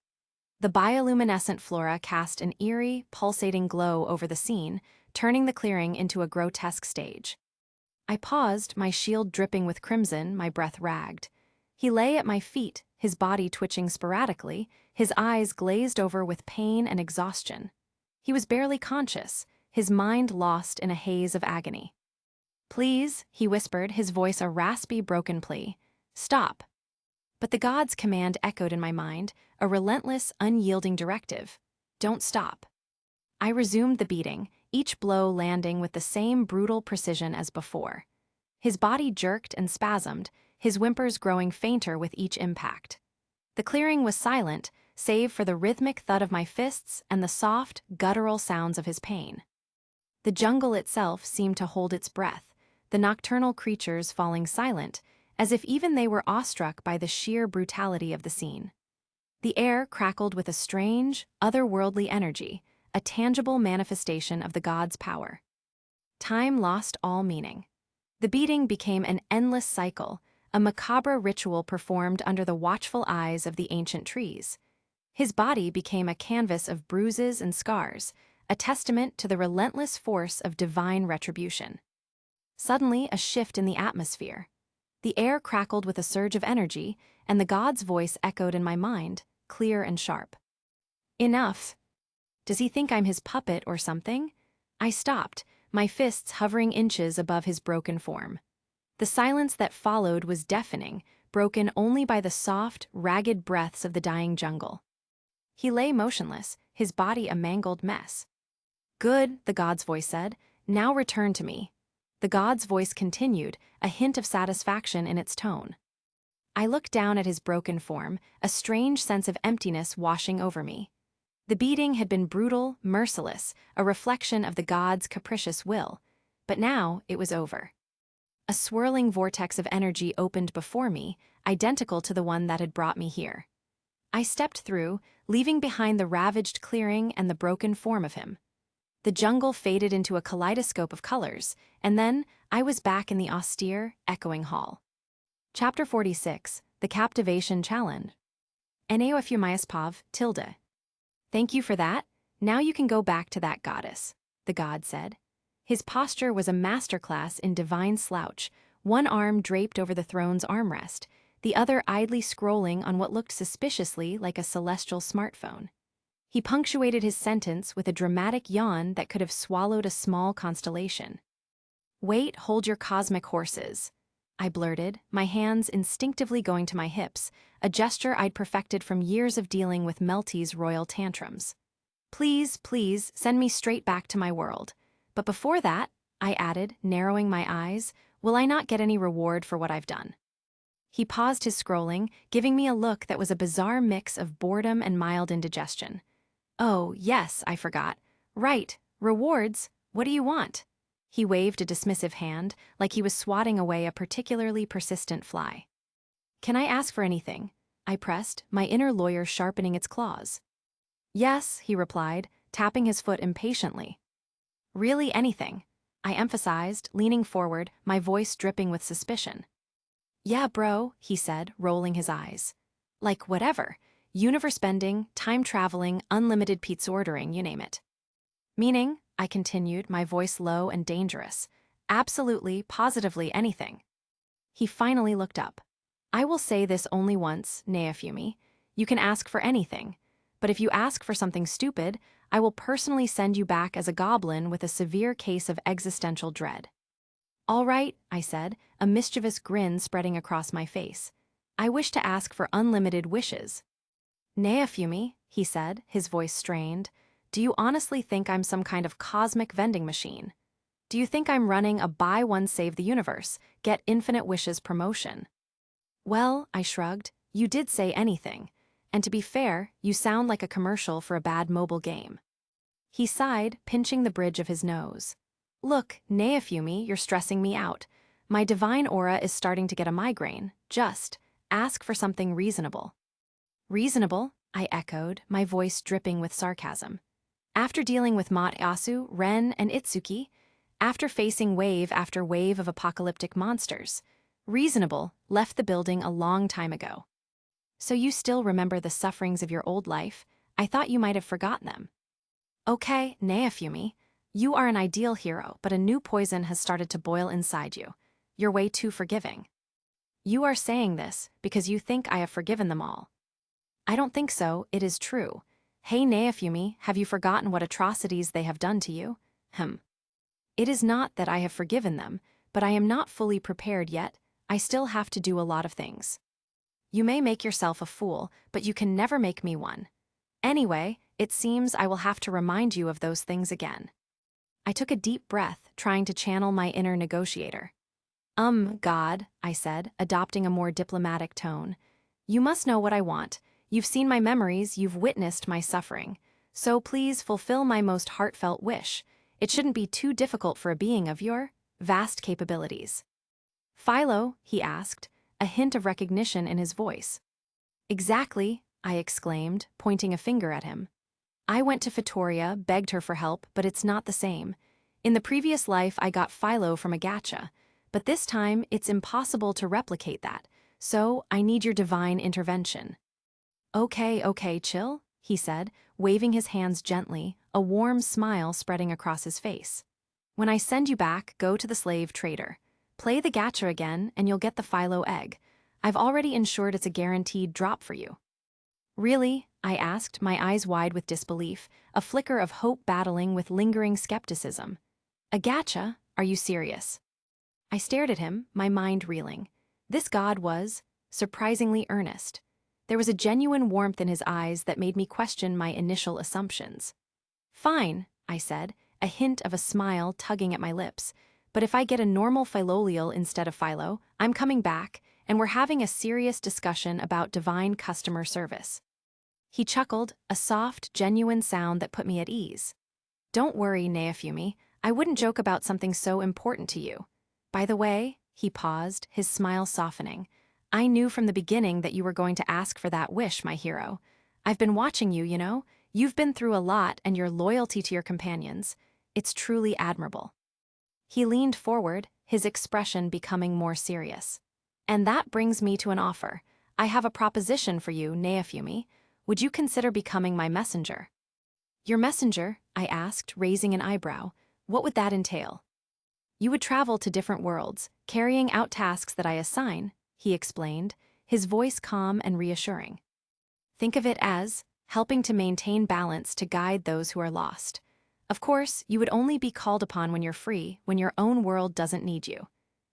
The bioluminescent flora cast an eerie, pulsating glow over the scene, turning the clearing into a grotesque stage. I paused, my shield dripping with crimson, my breath ragged. He lay at my feet, his body twitching sporadically, his eyes glazed over with pain and exhaustion. He was barely conscious, his mind lost in a haze of agony. "Please," he whispered, his voice a raspy, broken plea. "Stop." But the god's command echoed in my mind, a relentless, unyielding directive. "Don't stop." I resumed the beating, each blow landing with the same brutal precision as before. His body jerked and spasmed, his whimpers growing fainter with each impact. The clearing was silent, save for the rhythmic thud of my fists and the soft, guttural sounds of his pain. The jungle itself seemed to hold its breath, the nocturnal creatures falling silent, as if even they were awestruck by the sheer brutality of the scene. The air crackled with a strange, otherworldly energy, a tangible manifestation of the gods' power. Time lost all meaning. The beating became an endless cycle, a macabre ritual performed under the watchful eyes of the ancient trees. His body became a canvas of bruises and scars, a testament to the relentless force of divine retribution. Suddenly, a shift in the atmosphere. The air crackled with a surge of energy, and the god's voice echoed in my mind, clear and sharp. Enough. Does he think I'm his puppet or something? I stopped, my fists hovering inches above his broken form. The silence that followed was deafening, broken only by the soft, ragged breaths of the dying jungle. He lay motionless, his body a mangled mess. Good, the god's voice said. Now return to me. The god's voice continued, a hint of satisfaction in its tone. I looked down at his broken form, a strange sense of emptiness washing over me. The beating had been brutal, merciless, a reflection of the god's capricious will, but now it was over. A swirling vortex of energy opened before me, identical to the one that had brought me here. I stepped through, leaving behind the ravaged clearing and the broken form of him. The jungle faded into a kaleidoscope of colors, and then I was back in the austere, echoing hall. Chapter 46, The Captivation Challenge. Pav, tilde. Thank you for that. Now you can go back to that goddess, the god said. His posture was a masterclass in divine slouch, one arm draped over the throne's armrest, the other idly scrolling on what looked suspiciously like a celestial smartphone. He punctuated his sentence with a dramatic yawn that could have swallowed a small constellation. Wait, hold your cosmic horses, I blurted, my hands instinctively going to my hips, a gesture I'd perfected from years of dealing with Melty's royal tantrums. Please, please, send me straight back to my world. But before that, I added, narrowing my eyes, will I not get any reward for what I've done? He paused his scrolling, giving me a look that was a bizarre mix of boredom and mild indigestion. Oh, yes, I forgot. Right, rewards, what do you want? He waved a dismissive hand, like he was swatting away a particularly persistent fly. Can I ask for anything? I pressed, my inner lawyer sharpening its claws. Yes, he replied, tapping his foot impatiently. Really anything, I emphasized, leaning forward, my voice dripping with suspicion. Yeah, bro, he said, rolling his eyes. Like whatever. Universe bending, time traveling, unlimited pizza ordering, you name it. Meaning, I continued, my voice low and dangerous. Absolutely, positively anything. He finally looked up. I will say this only once, Neofumi. You can ask for anything. But if you ask for something stupid, I will personally send you back as a goblin with a severe case of existential dread. All right, I said, a mischievous grin spreading across my face. I wish to ask for unlimited wishes. Neofumi, he said, his voice strained. Do you honestly think I'm some kind of cosmic vending machine? Do you think I'm running a buy one save the universe, get infinite wishes promotion? Well, I shrugged, you did say anything. And to be fair, you sound like a commercial for a bad mobile game. He sighed, pinching the bridge of his nose. Look, Neofumi, you're stressing me out. My divine aura is starting to get a migraine. Just ask for something reasonable. Reasonable? I echoed, my voice dripping with sarcasm. After dealing with Mat-Yasu, Ren, and Itsuki, after facing wave after wave of apocalyptic monsters, reasonable left the building a long time ago. So you still remember the sufferings of your old life? I thought you might have forgotten them. Okay, Neofumi, you are an ideal hero, but a new poison has started to boil inside you. You're way too forgiving. You are saying this because you think I have forgiven them all. I don't think so, it is true. Hey Neofumi, have you forgotten what atrocities they have done to you? It is not that I have forgiven them, but I am not fully prepared yet. I still have to do a lot of things. You may make yourself a fool, but you can never make me one. Anyway, it seems I will have to remind you of those things again. I took a deep breath, trying to channel my inner negotiator. God, I said, adopting a more diplomatic tone. You must know what I want. You've seen my memories, you've witnessed my suffering. So please fulfill my most heartfelt wish. It shouldn't be too difficult for a being of your vast capabilities. Philo, he asked, a hint of recognition in his voice. Exactly, I exclaimed, pointing a finger at him. I went to Vittoria, begged her for help, but it's not the same. In the previous life, I got Philo from a gacha, but this time it's impossible to replicate that, so I need your divine intervention. Okay, chill, he said, waving his hands gently, a warm smile spreading across his face. When I send you back, go to the slave trader. Play the gacha again, and you'll get the Philo egg. I've already ensured it's a guaranteed drop for you. Really? I asked, my eyes wide with disbelief, a flicker of hope battling with lingering skepticism. A gacha? Are you serious? I stared at him, my mind reeling. This god was surprisingly earnest. There was a genuine warmth in his eyes that made me question my initial assumptions. Fine, I said, a hint of a smile tugging at my lips. But if I get a normal Philolial instead of Philo, I'm coming back, and we're having a serious discussion about divine customer service. He chuckled, a soft, genuine sound that put me at ease. Don't worry, Neofumi, I wouldn't joke about something so important to you. By the way, he paused, his smile softening. I knew from the beginning that you were going to ask for that wish, my hero. I've been watching you, you know? You've been through a lot, and your loyalty to your companions. It's truly admirable. He leaned forward, his expression becoming more serious. And that brings me to an offer. I have a proposition for you, Neofumi. Would you consider becoming my messenger? Your messenger? I asked, raising an eyebrow. What would that entail? You would travel to different worlds, carrying out tasks that I assign, he explained, his voice calm and reassuring. Think of it as helping to maintain balance to guide those who are lost. Of course, you would only be called upon when you're free, when your own world doesn't need you.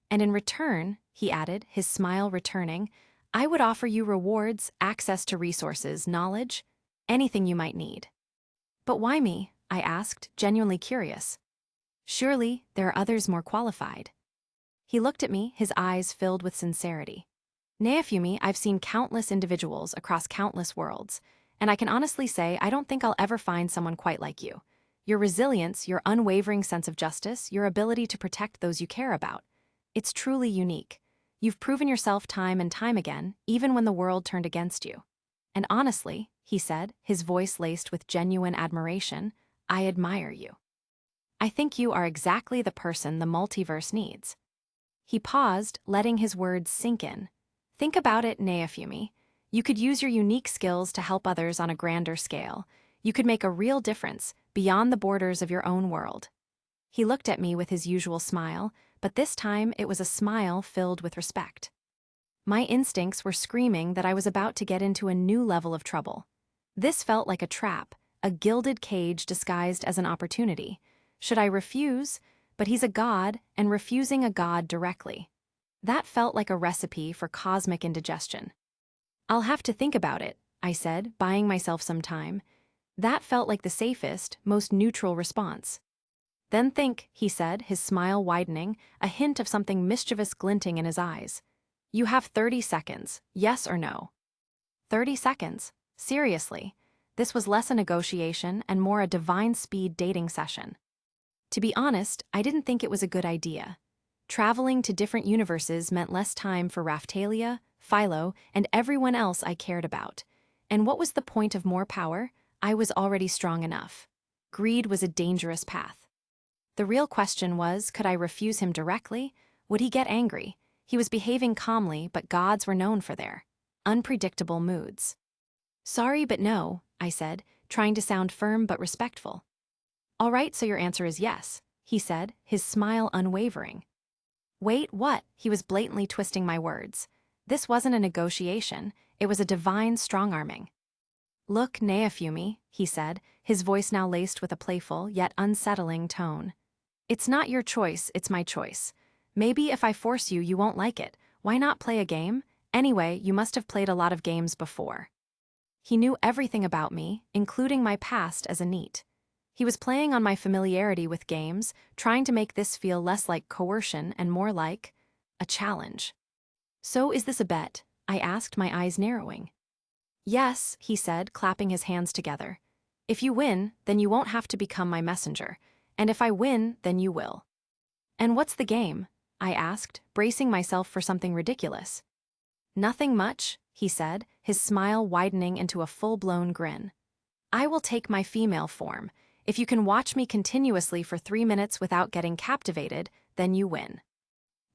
And in return, he added, his smile returning, I would offer you rewards, access to resources, knowledge, anything you might need. But why me? I asked, genuinely curious. Surely, there are others more qualified. He looked at me, his eyes filled with sincerity. Neofumi, I've seen countless individuals across countless worlds, and I can honestly say I don't think I'll ever find someone quite like you. Your resilience, your unwavering sense of justice, your ability to protect those you care about. It's truly unique. You've proven yourself time and time again, even when the world turned against you. And honestly, he said, his voice laced with genuine admiration, I admire you. I think you are exactly the person the multiverse needs. He paused, letting his words sink in. Think about it, Neofumi. You could use your unique skills to help others on a grander scale. You could make a real difference, beyond the borders of your own world. He looked at me with his usual smile, but this time it was a smile filled with respect. My instincts were screaming that I was about to get into a new level of trouble. This felt like a trap, a gilded cage disguised as an opportunity. Should I refuse? But he's a god, and refusing a god directly. That felt like a recipe for cosmic indigestion. I'll have to think about it, I said, buying myself some time. That felt like the safest, most neutral response. Then think, he said, his smile widening, a hint of something mischievous glinting in his eyes. You have 30 seconds, yes or no? 30 seconds? Seriously. This was less a negotiation and more a divine speed dating session. To be honest, I didn't think it was a good idea. Traveling to different universes meant less time for Raphtalia, Philo, and everyone else I cared about. And what was the point of more power? I was already strong enough. Greed was a dangerous path. The real question was, could I refuse him directly? Would he get angry? He was behaving calmly, but gods were known for their unpredictable moods. Sorry, but no, I said, trying to sound firm but respectful. All right, so your answer is yes, he said, his smile unwavering. Wait, what? He was blatantly twisting my words. This wasn't a negotiation, it was a divine strong-arming. Look, Neofumi, he said, his voice now laced with a playful yet unsettling tone. It's not your choice, it's my choice. Maybe if I force you, you won't like it. Why not play a game? Anyway, you must have played a lot of games before. He knew everything about me, including my past as a NEET. He was playing on my familiarity with games, trying to make this feel less like coercion and more like a challenge. So is this a bet? I asked, my eyes narrowing. Yes, he said, clapping his hands together. If you win, then you won't have to become my messenger. And if I win, then you will. And what's the game? I asked, bracing myself for something ridiculous. Nothing much, he said, his smile widening into a full-blown grin. I will take my female form. If you can watch me continuously for 3 minutes without getting captivated, then you win.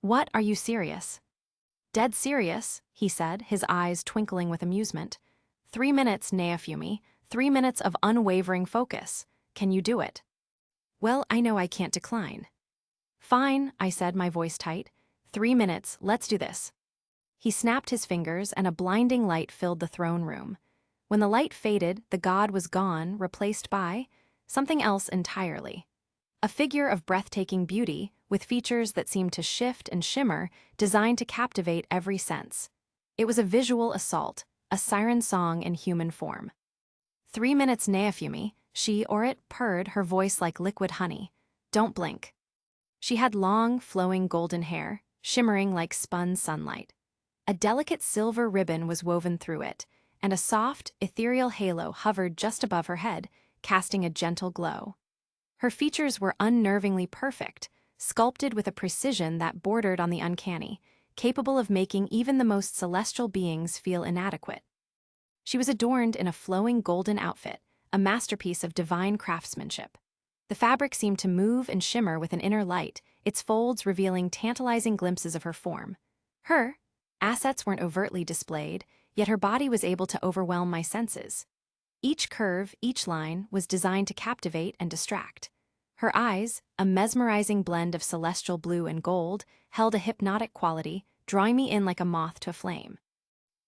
What, are you serious? Dead serious, he said, his eyes twinkling with amusement. 3 minutes, Neofumi, 3 minutes of unwavering focus. Can you do it? Well, I know I can't decline. Fine, I said, my voice tight. 3 minutes, let's do this. He snapped his fingers and a blinding light filled the throne room. When the light faded, the god was gone, replaced by something else entirely. A figure of breathtaking beauty, with features that seemed to shift and shimmer, designed to captivate every sense. It was a visual assault, a siren song in human form. 3 minutes, Neofumi, she or it purred, her voice like liquid honey. Don't blink. She had long, flowing golden hair, shimmering like spun sunlight. A delicate silver ribbon was woven through it, and a soft, ethereal halo hovered just above her head, casting a gentle glow. Her features were unnervingly perfect, sculpted with a precision that bordered on the uncanny, capable of making even the most celestial beings feel inadequate. She was adorned in a flowing golden outfit, a masterpiece of divine craftsmanship. The fabric seemed to move and shimmer with an inner light, its folds revealing tantalizing glimpses of her form. Her assets weren't overtly displayed, yet her body was able to overwhelm my senses. Each curve, each line, was designed to captivate and distract. Her eyes, a mesmerizing blend of celestial blue and gold, held a hypnotic quality, drawing me in like a moth to a flame.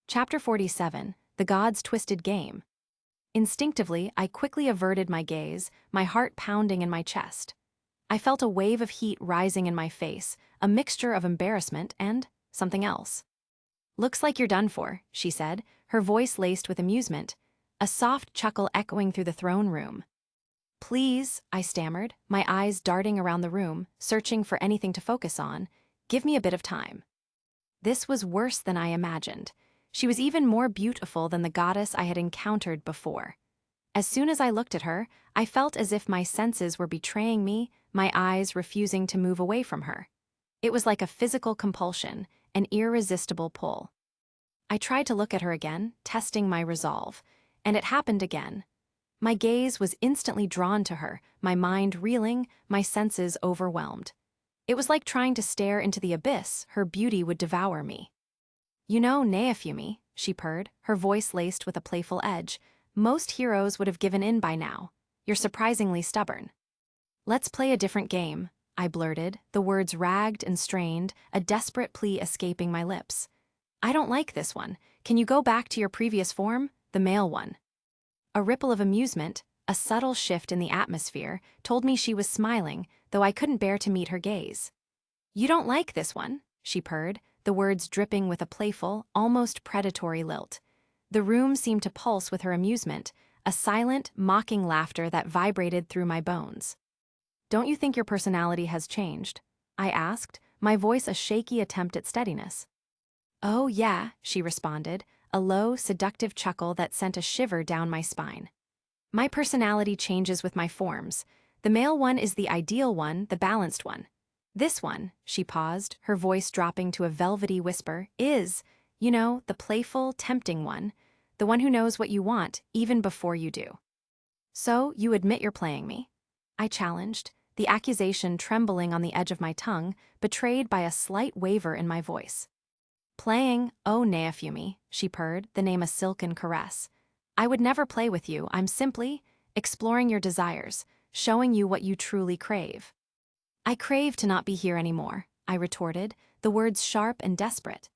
Chapter 47, The God's Twisted Game. Instinctively, I quickly averted my gaze, my heart pounding in my chest. I felt a wave of heat rising in my face, a mixture of embarrassment and something else. Looks like you're done for, she said, her voice laced with amusement, a soft chuckle echoing through the throne room. Please, I stammered, my eyes darting around the room, searching for anything to focus on. Give me a bit of time. This was worse than I imagined. She was even more beautiful than the goddess I had encountered before. As soon as I looked at her, I felt as if my senses were betraying me, my eyes refusing to move away from her. It was like a physical compulsion, an irresistible pull. I tried to look at her again, testing my resolve, and it happened again. My gaze was instantly drawn to her, my mind reeling, my senses overwhelmed. It was like trying to stare into the abyss, her beauty would devour me. You know, Neofumi, she purred, her voice laced with a playful edge, most heroes would have given in by now. You're surprisingly stubborn. Let's play a different game, I blurted, the words ragged and strained, a desperate plea escaping my lips. I don't like this one. Can you go back to your previous form, the male one? A ripple of amusement, a subtle shift in the atmosphere, told me she was smiling, though I couldn't bear to meet her gaze. You don't like this one, she purred, the words dripping with a playful, almost predatory lilt. The room seemed to pulse with her amusement, a silent, mocking laughter that vibrated through my bones. Don't you think your personality has changed? I asked, my voice a shaky attempt at steadiness. Oh yeah, she responded, a low, seductive chuckle that sent a shiver down my spine. My personality changes with my forms. The male one is the ideal one, the balanced one. This one, she paused, her voice dropping to a velvety whisper, is, you know, the playful, tempting one, the one who knows what you want even before you do. So, you admit you're playing me? I challenged, the accusation trembling on the edge of my tongue, betrayed by a slight waver in my voice. Playing, oh Neofumi, she purred, the name a silken caress. I would never play with you, I'm simply exploring your desires, showing you what you truly crave. I crave to not be here anymore, I retorted, the words sharp and desperate.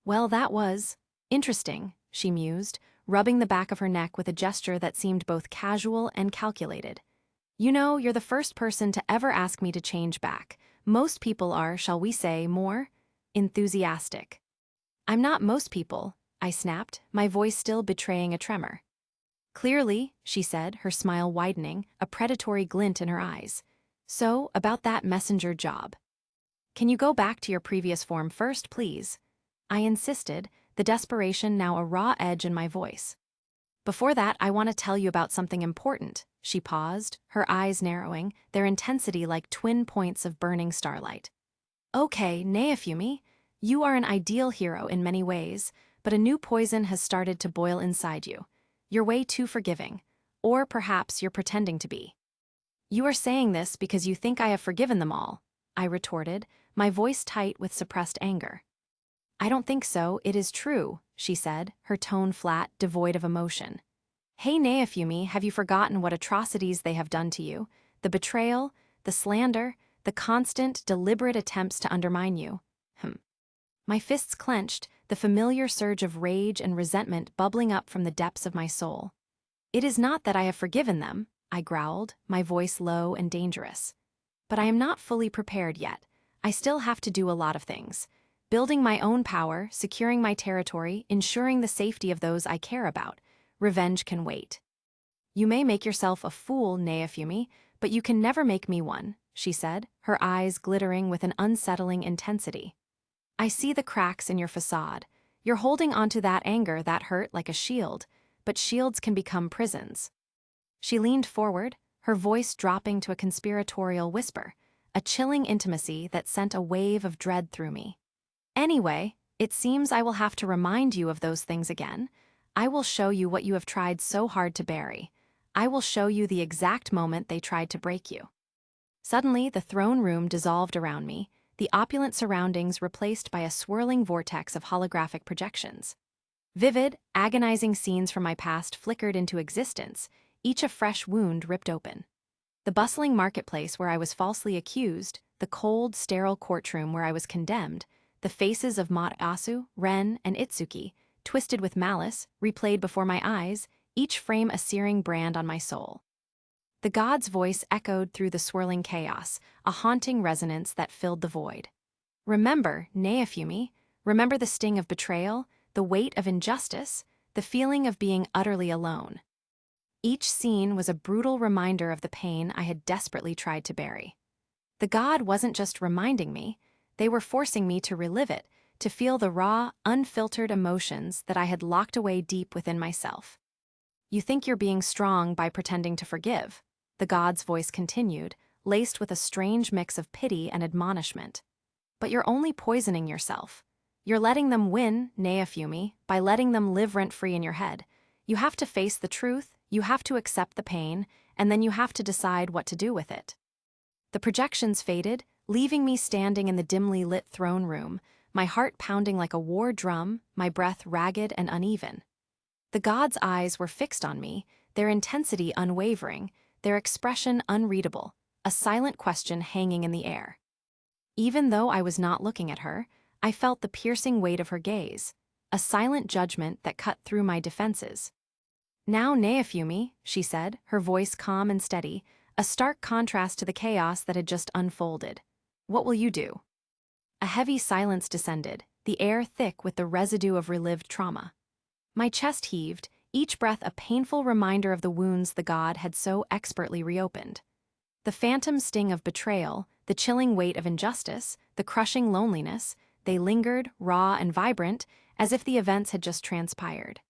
Well, that was interesting, she mused, rubbing the back of her neck with a gesture that seemed both casual and calculated. You know, you're the first person to ever ask me to change back. Most people are, shall we say, more enthusiastic. I'm not most people, I snapped, my voice still betraying a tremor. Clearly, she said, her smile widening, a predatory glint in her eyes. So, about that messenger job. Can you go back to your previous form first, please? I insisted, the desperation now a raw edge in my voice. Before that, I want to tell you about something important, She paused, her eyes narrowing, their intensity like twin points of burning starlight. Okay, Neofumi, you are an ideal hero in many ways, but a new poison has started to boil inside you. You're way too forgiving. Or perhaps you're pretending to be. You are saying this because you think I have forgiven them all, I retorted, my voice tight with suppressed anger. I don't think so, it is true, she said, her tone flat, devoid of emotion. Hey Neofumi, have you forgotten what atrocities they have done to you? The betrayal, the slander, the constant, deliberate attempts to undermine you. My fists clenched, the familiar surge of rage and resentment bubbling up from the depths of my soul. It is not that I have forgiven them, I growled, my voice low and dangerous. But I am not fully prepared yet. I still have to do a lot of things. Building my own power, securing my territory, ensuring the safety of those I care about. Revenge can wait. You may make yourself a fool, Neofumi, but you can never make me one, she said, her eyes glittering with an unsettling intensity. I see the cracks in your facade. You're holding onto that anger, that hurt, like a shield, but shields can become prisons. She leaned forward, her voice dropping to a conspiratorial whisper, a chilling intimacy that sent a wave of dread through me. Anyway, it seems I will have to remind you of those things again. I will show you what you have tried so hard to bury. I will show you the exact moment they tried to break you. Suddenly, the throne room dissolved around me, the opulent surroundings replaced by a swirling vortex of holographic projections. Vivid, agonizing scenes from my past flickered into existence, each a fresh wound ripped open. The bustling marketplace where I was falsely accused, the cold, sterile courtroom where I was condemned, the faces of Asu, Ren, and Itsuki, twisted with malice, replayed before my eyes, each frame a searing brand on my soul. The god's voice echoed through the swirling chaos, a haunting resonance that filled the void. Remember, Neofumi, remember the sting of betrayal, the weight of injustice, the feeling of being utterly alone. Each scene was a brutal reminder of the pain I had desperately tried to bury. The god wasn't just reminding me, they were forcing me to relive it, to feel the raw, unfiltered emotions that I had locked away deep within myself. You think you're being strong by pretending to forgive, the god's voice continued, laced with a strange mix of pity and admonishment. But you're only poisoning yourself. You're letting them win, Neofumi, by letting them live rent-free in your head. You have to face the truth, you have to accept the pain, and then you have to decide what to do with it. The projections faded, leaving me standing in the dimly lit throne room, my heart pounding like a war drum, my breath ragged and uneven. The god's eyes were fixed on me, their intensity unwavering, their expression unreadable, a silent question hanging in the air. Even though I was not looking at her, I felt the piercing weight of her gaze, a silent judgment that cut through my defenses. Now, Neofumi, she said, her voice calm and steady, a stark contrast to the chaos that had just unfolded. What will you do? A heavy silence descended, the air thick with the residue of relived trauma. My chest heaved, each breath a painful reminder of the wounds the god had so expertly reopened. The phantom sting of betrayal, the chilling weight of injustice, the crushing loneliness, they lingered, raw and vibrant, as if the events had just transpired.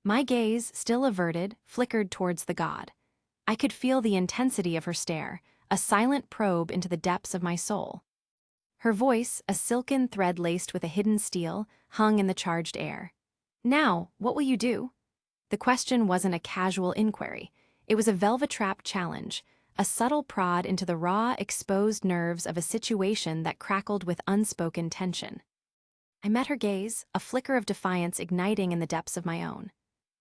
My gaze, still averted, flickered towards the god. I could feel the intensity of her stare, a silent probe into the depths of my soul. Her voice, a silken thread laced with a hidden steel, hung in the charged air. Now, what will you do? The question wasn't a casual inquiry. It was a velvet-trap challenge, a subtle prod into the raw, exposed nerves of a situation that crackled with unspoken tension. I met her gaze, a flicker of defiance igniting in the depths of my own.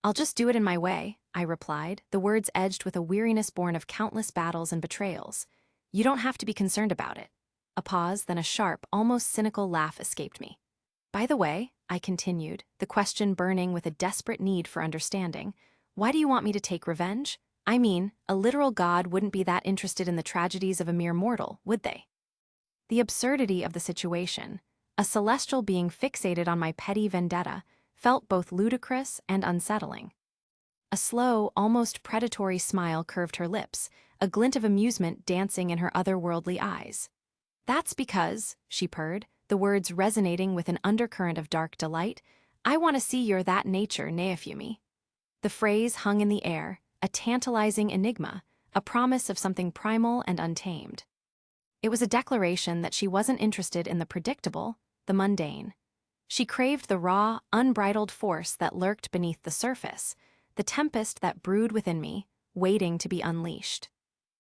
I'll just do it in my way, I replied, the words edged with a weariness born of countless battles and betrayals. You don't have to be concerned about it. A pause, then a sharp, almost cynical laugh escaped me. By the way, I continued, the question burning with a desperate need for understanding, why do you want me to take revenge? I mean, a literal god wouldn't be that interested in the tragedies of a mere mortal, would they? The absurdity of the situation, a celestial being fixated on my petty vendetta, felt both ludicrous and unsettling. A slow, almost predatory smile curved her lips, a glint of amusement dancing in her otherworldly eyes. That's because, she purred, the words resonating with an undercurrent of dark delight, I want to see you're that nature, Neofumi. The phrase hung in the air, a tantalizing enigma, a promise of something primal and untamed. It was a declaration that she wasn't interested in the predictable, the mundane. She craved the raw, unbridled force that lurked beneath the surface, the tempest that brewed within me, waiting to be unleashed.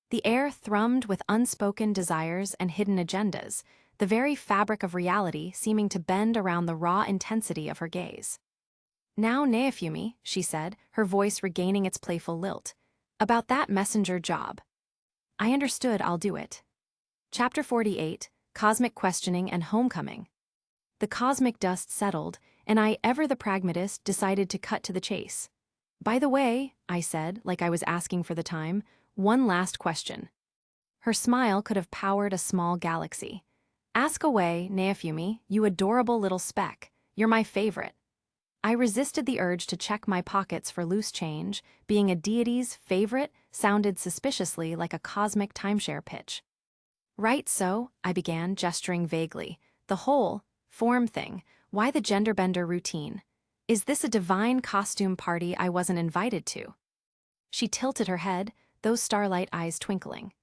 The air thrummed with unspoken desires and hidden agendas, the very fabric of reality seeming to bend around the raw intensity of her gaze. "Now, Neofumi," she said, her voice regaining its playful lilt. "About that messenger job." I understood. "I'll do it." Chapter 48, Cosmic Questioning and Homecoming. The cosmic dust settled, and I, ever the pragmatist, decided to cut to the chase. "By the way," I said, like I was asking for the time, "one last question." Her smile could have powered a small galaxy. "Ask away, Neofumi, you adorable little speck. You're my favorite." I resisted the urge to check my pockets for loose change. Being a deity's favorite sounded suspiciously like a cosmic timeshare pitch. "Right, so," I began, gesturing vaguely. "The whole form thing, why the genderbender routine? Is this a divine costume party I wasn't invited to?" She tilted her head, those starlight eyes twinkling.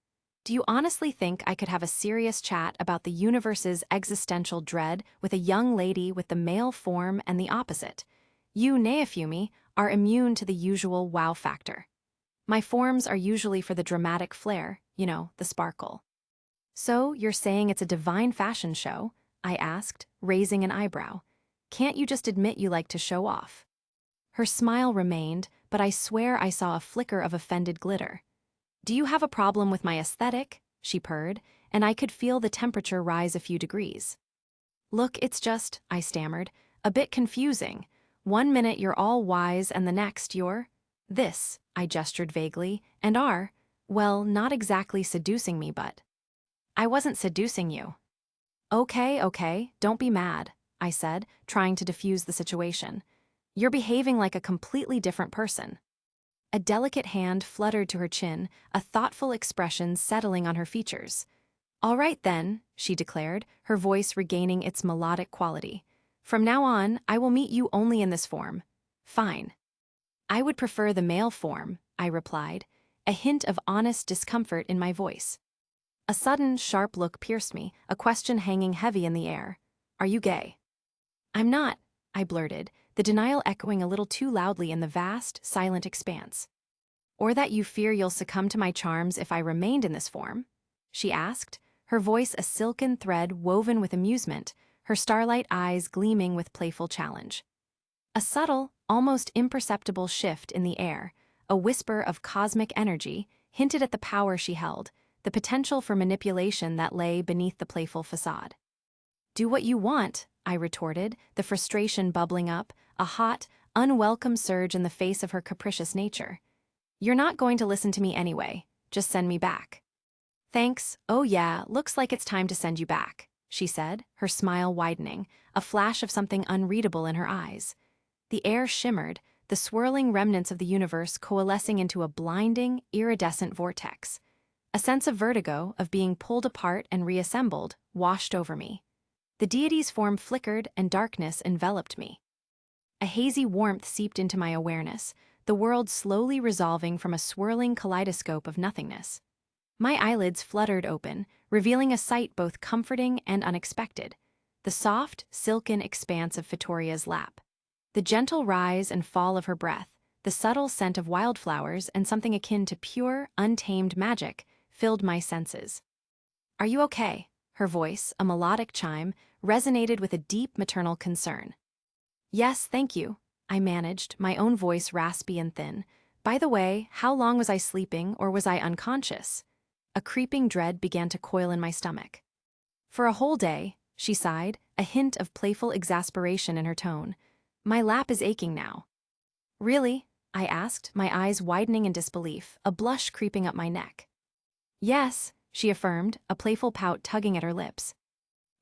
"Do you honestly think I could have a serious chat about the universe's existential dread with a young lady with the male form and the opposite? You, Neofumi, are immune to the usual wow factor. My forms are usually for the dramatic flair, the sparkle." "So, you're saying it's a divine fashion show?" I asked, raising an eyebrow. "Can't you just admit you like to show off?" Her smile remained, but I swear I saw a flicker of offended glitter. "Do you have a problem with my aesthetic?" she purred, and I could feel the temperature rise a few degrees. "Look, it's just," I stammered, "a bit confusing. One minute you're all wise and the next you're this," I gestured vaguely, "and are, well, not exactly seducing me, but." "I wasn't seducing you." Okay, don't be mad," I said, trying to diffuse the situation. "You're behaving like a completely different person." A delicate hand fluttered to her chin, a thoughtful expression settling on her features. "All right then," she declared, her voice regaining its melodic quality. "From now on, I will meet you only in this form." "Fine." "I would prefer the male form," I replied, a hint of honest discomfort in my voice. A sudden, sharp look pierced me, a question hanging heavy in the air. "Are you gay?" "I'm not," I blurted, the denial echoing a little too loudly in the vast, silent expanse. "Or that you fear you'll succumb to my charms if I remained in this form?" she asked, her voice a silken thread woven with amusement, her starlight eyes gleaming with playful challenge. A subtle, almost imperceptible shift in the air, a whisper of cosmic energy, hinted at the power she held, the potential for manipulation that lay beneath the playful facade. "Do what you want," I retorted, the frustration bubbling up, a hot, unwelcome surge in the face of her capricious nature. "You're not going to listen to me anyway. Just send me back." "Thanks. Oh yeah, looks like it's time to send you back," she said, her smile widening, a flash of something unreadable in her eyes. The air shimmered, the swirling remnants of the universe coalescing into a blinding, iridescent vortex. A sense of vertigo, of being pulled apart and reassembled, washed over me. The deity's form flickered and darkness enveloped me. A hazy warmth seeped into my awareness, the world slowly resolving from a swirling kaleidoscope of nothingness. My eyelids fluttered open, revealing a sight both comforting and unexpected: the soft, silken expanse of Fitoria's lap. The gentle rise and fall of her breath, the subtle scent of wildflowers and something akin to pure, untamed magic, filled my senses. "Are you okay?" Her voice, a melodic chime, resonated with a deep maternal concern. "Yes, thank you," I managed, my own voice raspy and thin. "By the way, how long was I sleeping, or was I unconscious?" A creeping dread began to coil in my stomach. "For a whole day," she sighed, a hint of playful exasperation in her tone. "My lap is aching now." "Really?" I asked, my eyes widening in disbelief, a blush creeping up my neck. "Yes," she affirmed, a playful pout tugging at her lips.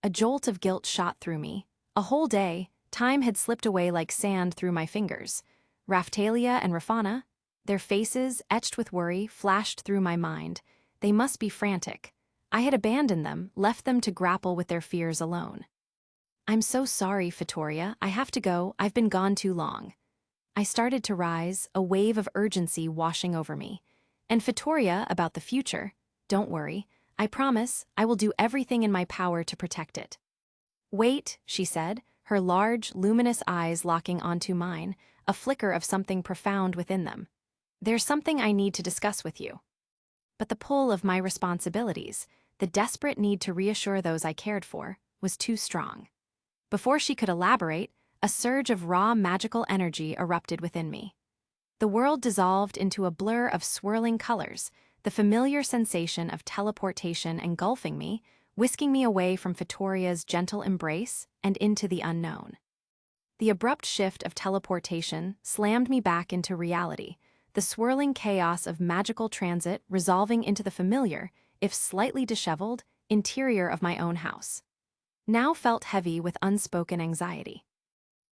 A jolt of guilt shot through me. A whole day, time had slipped away like sand through my fingers. Raphtalia and Rafana, their faces, etched with worry, flashed through my mind. They must be frantic. I had abandoned them, left them to grapple with their fears alone. "I'm so sorry, Fitoria. I have to go. I've been gone too long." I started to rise, a wave of urgency washing over me. And Vittoria about the future. Don't worry. I promise I will do everything in my power to protect it. Wait, she said, her large, luminous eyes locking onto mine, a flicker of something profound within them. There's something I need to discuss with you. But the pull of my responsibilities, the desperate need to reassure those I cared for, was too strong. Before she could elaborate, a surge of raw magical energy erupted within me. The world dissolved into a blur of swirling colors, the familiar sensation of teleportation engulfing me, whisking me away from Vittoria's gentle embrace and into the unknown. The abrupt shift of teleportation slammed me back into reality, the swirling chaos of magical transit resolving into the familiar, if slightly disheveled, interior of my own house. Now felt heavy with unspoken anxiety.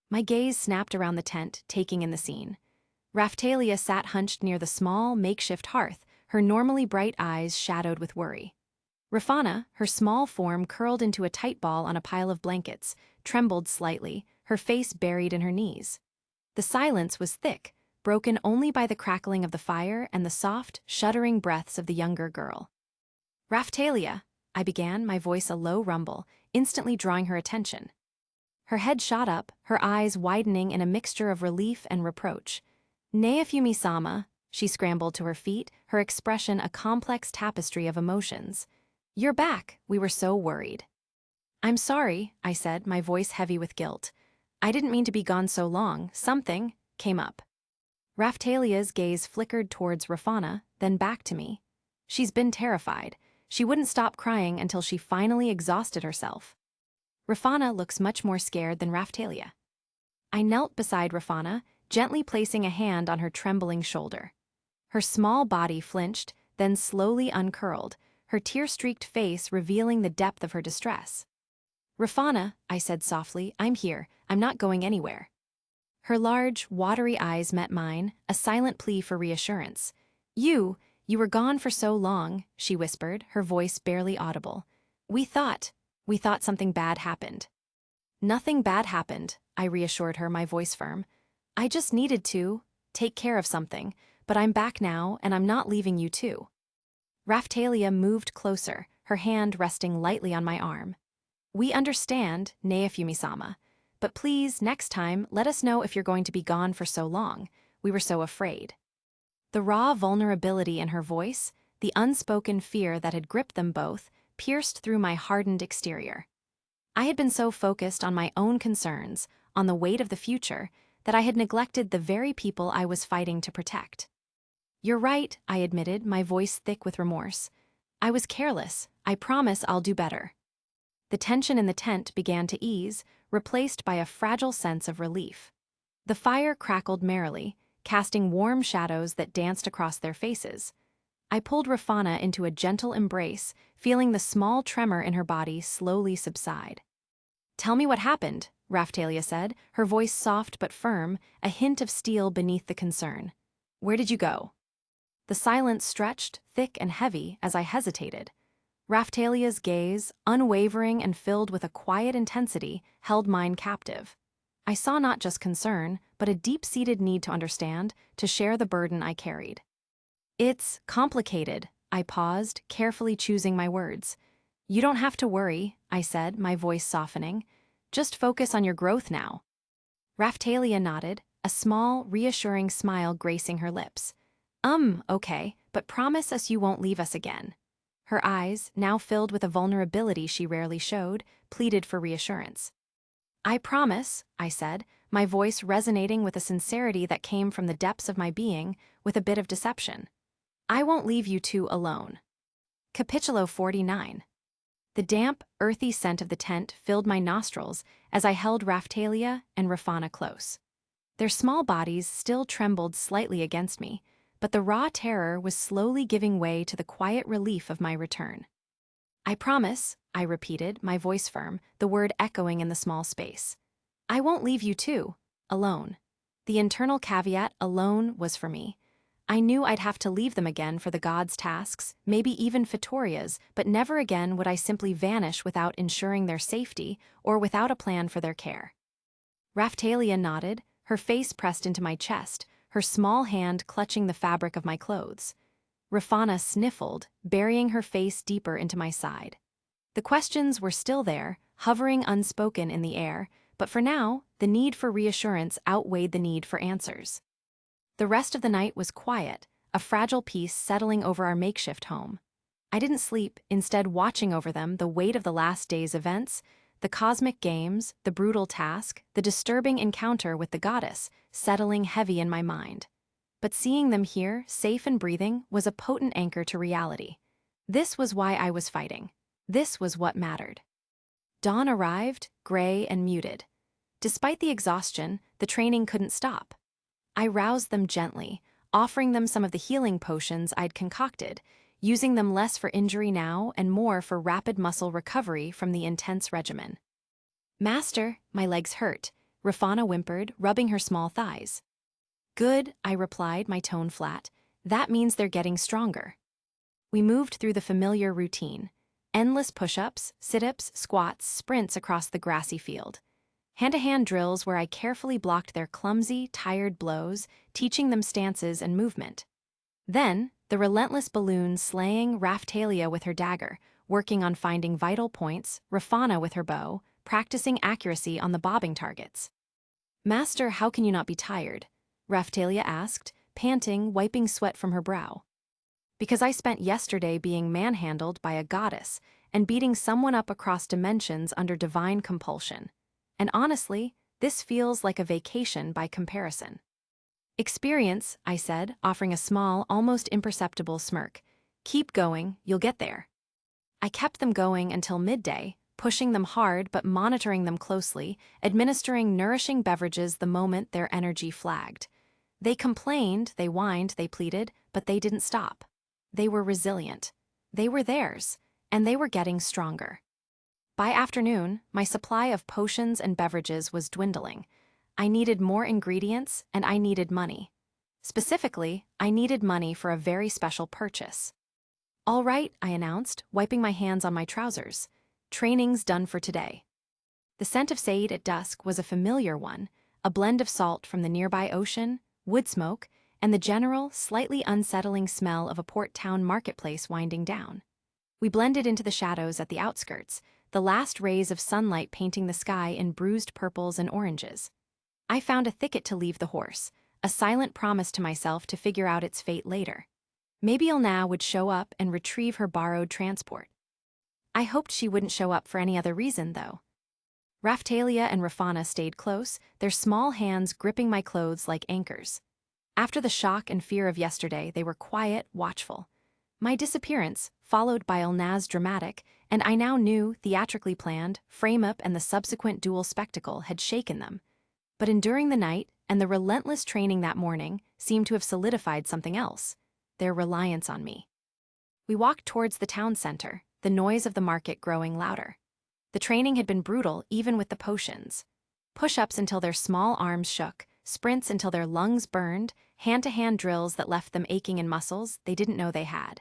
My gaze snapped around the tent, taking in the scene. Raphtalia sat hunched near the small, makeshift hearth, her normally bright eyes shadowed with worry. Rafana, her small form curled into a tight ball on a pile of blankets, trembled slightly, her face buried in her knees. The silence was thick, broken only by the crackling of the fire and the soft, shuddering breaths of the younger girl. "Raphtalia," I began, my voice a low rumble, instantly drawing her attention. Her head shot up, her eyes widening in a mixture of relief and reproach. "Neafumi-sama," she scrambled to her feet, her expression a complex tapestry of emotions. "You're back, we were so worried." "I'm sorry," I said, my voice heavy with guilt. "I didn't mean to be gone so long, something came up." Raphtalia's gaze flickered towards Rafana, then back to me. She's been terrified. She wouldn't stop crying until she finally exhausted herself. Rafana looks much more scared than Raphtalia. I knelt beside Rafana, gently placing a hand on her trembling shoulder. Her small body flinched, then slowly uncurled, her tear-streaked face revealing the depth of her distress. "Rafana," I said softly, "I'm here. I'm not going anywhere." Her large, watery eyes met mine, a silent plea for reassurance. You were gone for so long," she whispered, her voice barely audible. We thought something bad happened." "Nothing bad happened," I reassured her, my voice firm. "I just needed to take care of something, but I'm back now and I'm not leaving you too." Raphtalia moved closer, her hand resting lightly on my arm. "We understand, Neafumi-sama, but please, next time, let us know if you're going to be gone for so long. We were so afraid." The raw vulnerability in her voice, the unspoken fear that had gripped them both, pierced through my hardened exterior. I had been so focused on my own concerns, on the weight of the future, that I had neglected the very people I was fighting to protect. "You're right," I admitted, my voice thick with remorse. "I was careless. I promise I'll do better." The tension in the tent began to ease, replaced by a fragile sense of relief. The fire crackled merrily, casting warm shadows that danced across their faces. I pulled Rafana into a gentle embrace, feeling the small tremor in her body slowly subside. "Tell me what happened," Raphtalia said, her voice soft but firm, a hint of steel beneath the concern. "Where did you go?" The silence stretched, thick and heavy, as I hesitated. Raphtalia's gaze, unwavering and filled with a quiet intensity, held mine captive. I saw not just concern, but a deep-seated need to understand, to share the burden I carried. "It's complicated," I paused, carefully choosing my words. "You don't have to worry," I said, my voice softening. "Just focus on your growth now." Raphtalia nodded, a small, reassuring smile gracing her lips. Okay, but promise us you won't leave us again." Her eyes, now filled with a vulnerability she rarely showed, pleaded for reassurance. "I promise," I said, my voice resonating with a sincerity that came from the depths of my being, with a bit of deception. "I won't leave you two alone." Capítulo 49. The damp, earthy scent of the tent filled my nostrils as I held Raphtalia and Rafana close. Their small bodies still trembled slightly against me, but the raw terror was slowly giving way to the quiet relief of my return. "I promise," I repeated, my voice firm, the word echoing in the small space. "I won't leave you two alone." The internal caveat "alone" was for me. I knew I'd have to leave them again for the gods' tasks, maybe even Vittoria's, but never again would I simply vanish without ensuring their safety or without a plan for their care. Raphtalia nodded, her face pressed into my chest, her small hand clutching the fabric of my clothes. Rafana sniffled, burying her face deeper into my side. The questions were still there, hovering unspoken in the air, but for now, the need for reassurance outweighed the need for answers. The rest of the night was quiet, a fragile peace settling over our makeshift home. I didn't sleep, instead watching over them the weight of the last day's events, the cosmic games, the brutal task, the disturbing encounter with the goddess, settling heavy in my mind. But seeing them here, safe and breathing, was a potent anchor to reality. This was why I was fighting. This was what mattered. Dawn arrived, gray and muted. Despite the exhaustion, the training couldn't stop. I roused them gently, offering them some of the healing potions I'd concocted, using them less for injury now and more for rapid muscle recovery from the intense regimen. "Master, my legs hurt," Rafana whimpered, rubbing her small thighs. "Good," I replied, my tone flat. "That means they're getting stronger." We moved through the familiar routine. Endless push-ups, sit-ups, squats, sprints across the grassy field. Hand-to-hand drills where I carefully blocked their clumsy, tired blows, teaching them stances and movement. Then, the relentless balloon slaying, Raphtalia with her dagger, working on finding vital points, Rafana with her bow, practicing accuracy on the bobbing targets. "Master, how can you not be tired?" Raphtalia asked, panting, wiping sweat from her brow. "Because I spent yesterday being manhandled by a goddess and beating someone up across dimensions under divine compulsion. And honestly, this feels like a vacation by comparison." "Experience," I said, offering a small, almost imperceptible smirk. "Keep going, you'll get there." I kept them going until midday, pushing them hard but monitoring them closely, administering nourishing beverages the moment their energy flagged. They complained, they whined, they pleaded, but they didn't stop. They were resilient. They were theirs, and they were getting stronger. By afternoon, my supply of potions and beverages was dwindling. I needed more ingredients, and I needed money. Specifically, I needed money for a very special purchase. "All right," I announced, wiping my hands on my trousers. "Training's done for today." The scent of sage at dusk was a familiar one, a blend of salt from the nearby ocean, wood smoke, and the general, slightly unsettling smell of a port town marketplace winding down. We blended into the shadows at the outskirts, the last rays of sunlight painting the sky in bruised purples and oranges. I found a thicket to leave the horse, a silent promise to myself to figure out its fate later. Maybe Ilna would show up and retrieve her borrowed transport. I hoped she wouldn't show up for any other reason, though. Raphtalia and Rafana stayed close, their small hands gripping my clothes like anchors. After the shock and fear of yesterday, they were quiet, watchful. My disappearance, followed by Ilna's dramatic, and I now knew, theatrically planned, frame-up and the subsequent dual spectacle had shaken them. But enduring the night, and the relentless training that morning, seemed to have solidified something else: their reliance on me. We walked towards the town center, the noise of the market growing louder. The training had been brutal even with the potions. Push-ups until their small arms shook, sprints until their lungs burned, hand-to-hand drills that left them aching in muscles they didn't know they had.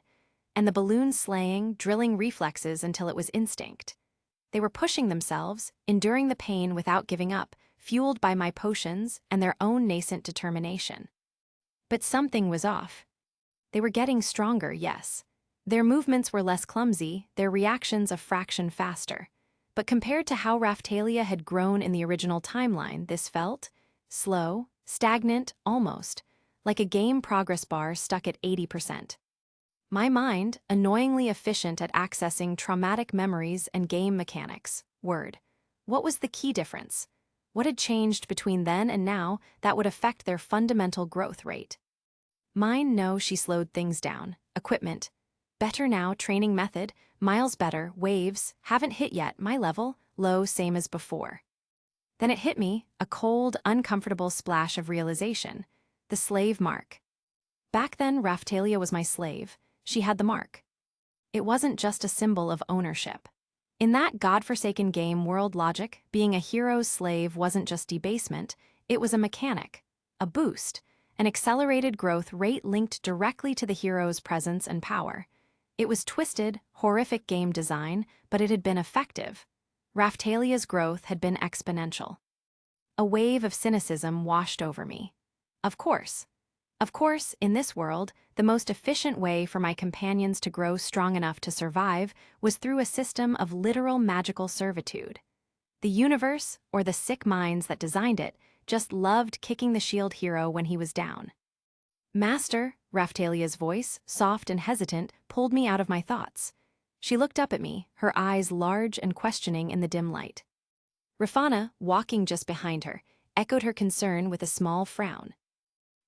And the balloon slaying, drilling reflexes until it was instinct. They were pushing themselves, enduring the pain without giving up, fueled by my potions and their own nascent determination. But something was off. They were getting stronger, yes. Their movements were less clumsy, their reactions a fraction faster. But compared to how Raphtalia had grown in the original timeline, this felt slow, stagnant, almost, like a game progress bar stuck at 80%. My mind, annoyingly efficient at accessing traumatic memories and game mechanics. Word. What was the key difference? What had changed between then and now that would affect their fundamental growth rate? Mine, no, she slowed things down. Equipment. Better now, training method, miles better, waves, haven't hit yet, my level, low, same as before. Then it hit me, a cold, uncomfortable splash of realization. The slave mark. Back then, Raphtalia was my slave. She had the mark. It wasn't just a symbol of ownership. In that godforsaken game world logic, being a hero's slave wasn't just debasement, it was a mechanic, a boost, an accelerated growth rate linked directly to the hero's presence and power. It was twisted, horrific game design, but it had been effective. Raphtalia's growth had been exponential. A wave of cynicism washed over me. Of course. Of course, in this world, the most efficient way for my companions to grow strong enough to survive was through a system of literal magical servitude. The universe, or the sick minds that designed it, just loved kicking the shield hero when he was down. Master, Raphtalia's voice, soft and hesitant, pulled me out of my thoughts. She looked up at me, her eyes large and questioning in the dim light. Rafana, walking just behind her, echoed her concern with a small frown.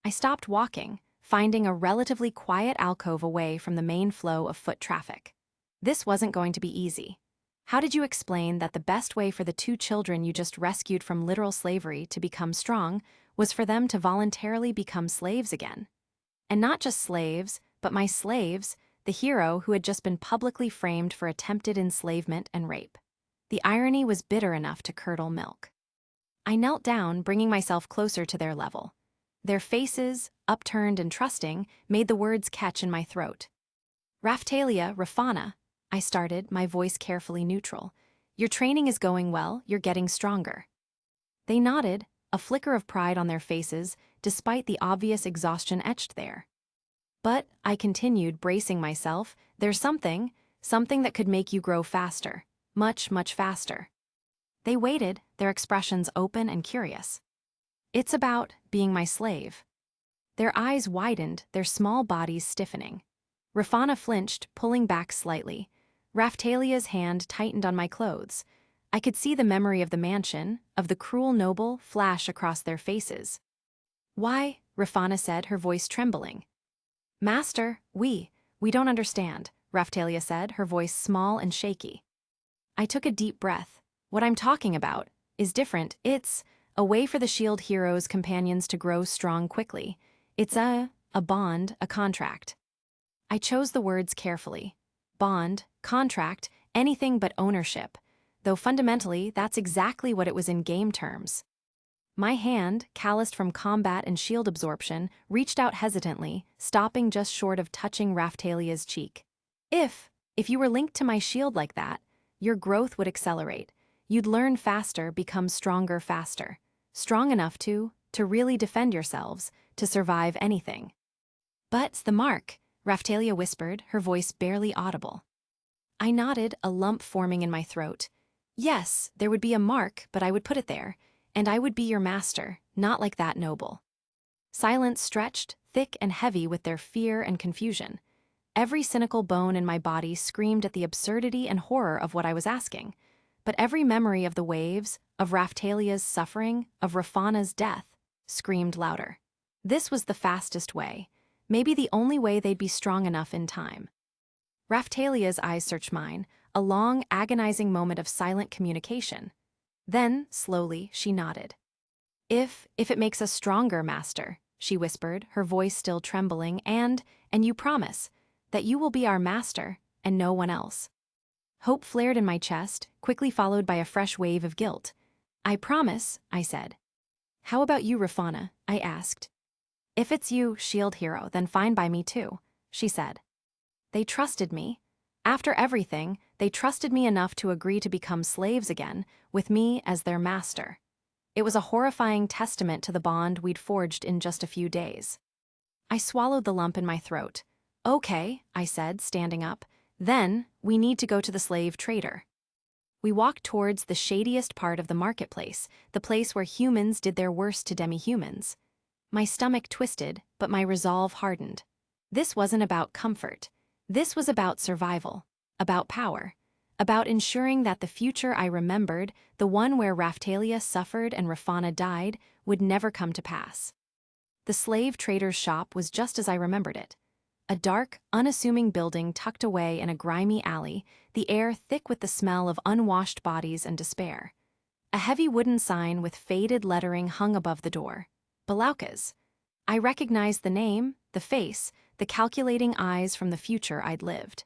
I stopped walking, finding a relatively quiet alcove away from the main flow of foot traffic. This wasn't going to be easy. How did you explain that the best way for the 2 children you just rescued from literal slavery to become strong was for them to voluntarily become slaves again? And not just slaves, but my slaves, the hero who had just been publicly framed for attempted enslavement and rape. The irony was bitter enough to curdle milk. I knelt down, bringing myself closer to their level. Their faces, upturned and trusting, made the words catch in my throat. Raphtalia, Rafana, I started, my voice carefully neutral. Your training is going well, you're getting stronger. They nodded, a flicker of pride on their faces, despite the obvious exhaustion etched there. But, I continued, bracing myself, there's something that could make you grow faster. Much, much faster. They waited, their expressions open and curious. It's about being my slave. Their eyes widened, their small bodies stiffening. Rafana flinched, pulling back slightly. Raphtalia's hand tightened on my clothes. I could see the memory of the mansion, of the cruel noble, flash across their faces. Why? Rafana said, her voice trembling. Master, we don't understand, Raphtalia said, her voice small and shaky. I took a deep breath. What I'm talking about is different. It's a way for the shield hero's companions to grow strong quickly. It's a bond, a contract. I chose the words carefully. Bond, contract, anything but ownership, though fundamentally that's exactly what it was in game terms. My hand, calloused from combat and shield absorption, reached out hesitantly, stopping just short of touching Raphtalia's cheek. If you were linked to my shield like that, your growth would accelerate. You'd learn faster, become stronger faster. Strong enough to really defend yourselves, to survive anything. But's the mark, Raphtalia whispered, her voice barely audible. I nodded, a lump forming in my throat. Yes, there would be a mark, but I would put it there, and I would be your master, not like that noble. Silence stretched, thick and heavy with their fear and confusion. Every cynical bone in my body screamed at the absurdity and horror of what I was asking, but every memory of the waves, of Raphtalia's suffering, of Rafana's death, screamed louder. This was the fastest way, maybe the only way they'd be strong enough in time. Raphtalia's eyes searched mine, a long, agonizing moment of silent communication. Then, slowly, she nodded. If it makes us stronger, Master, she whispered, her voice still trembling, and you promise that you will be our master and no one else. Hope flared in my chest, quickly followed by a fresh wave of guilt. I promise, I said. How about you, Rafana? I asked. If it's you, shield hero, then fine by me too, she said. They trusted me. After everything, they trusted me enough to agree to become slaves again, with me as their master. It was a horrifying testament to the bond we'd forged in just a few days. I swallowed the lump in my throat. Okay, I said, standing up. Then, we need to go to the slave trader. We walked towards the shadiest part of the marketplace, the place where humans did their worst to demi-humans. My stomach twisted, but my resolve hardened. This wasn't about comfort. This was about survival, about power, about ensuring that the future I remembered, the one where Raphtalia suffered and Rafana died, would never come to pass. The slave trader's shop was just as I remembered it. A dark, unassuming building tucked away in a grimy alley, the air thick with the smell of unwashed bodies and despair. A heavy wooden sign with faded lettering hung above the door. Belauka's. I recognized the name, the face, the calculating eyes from the future I'd lived.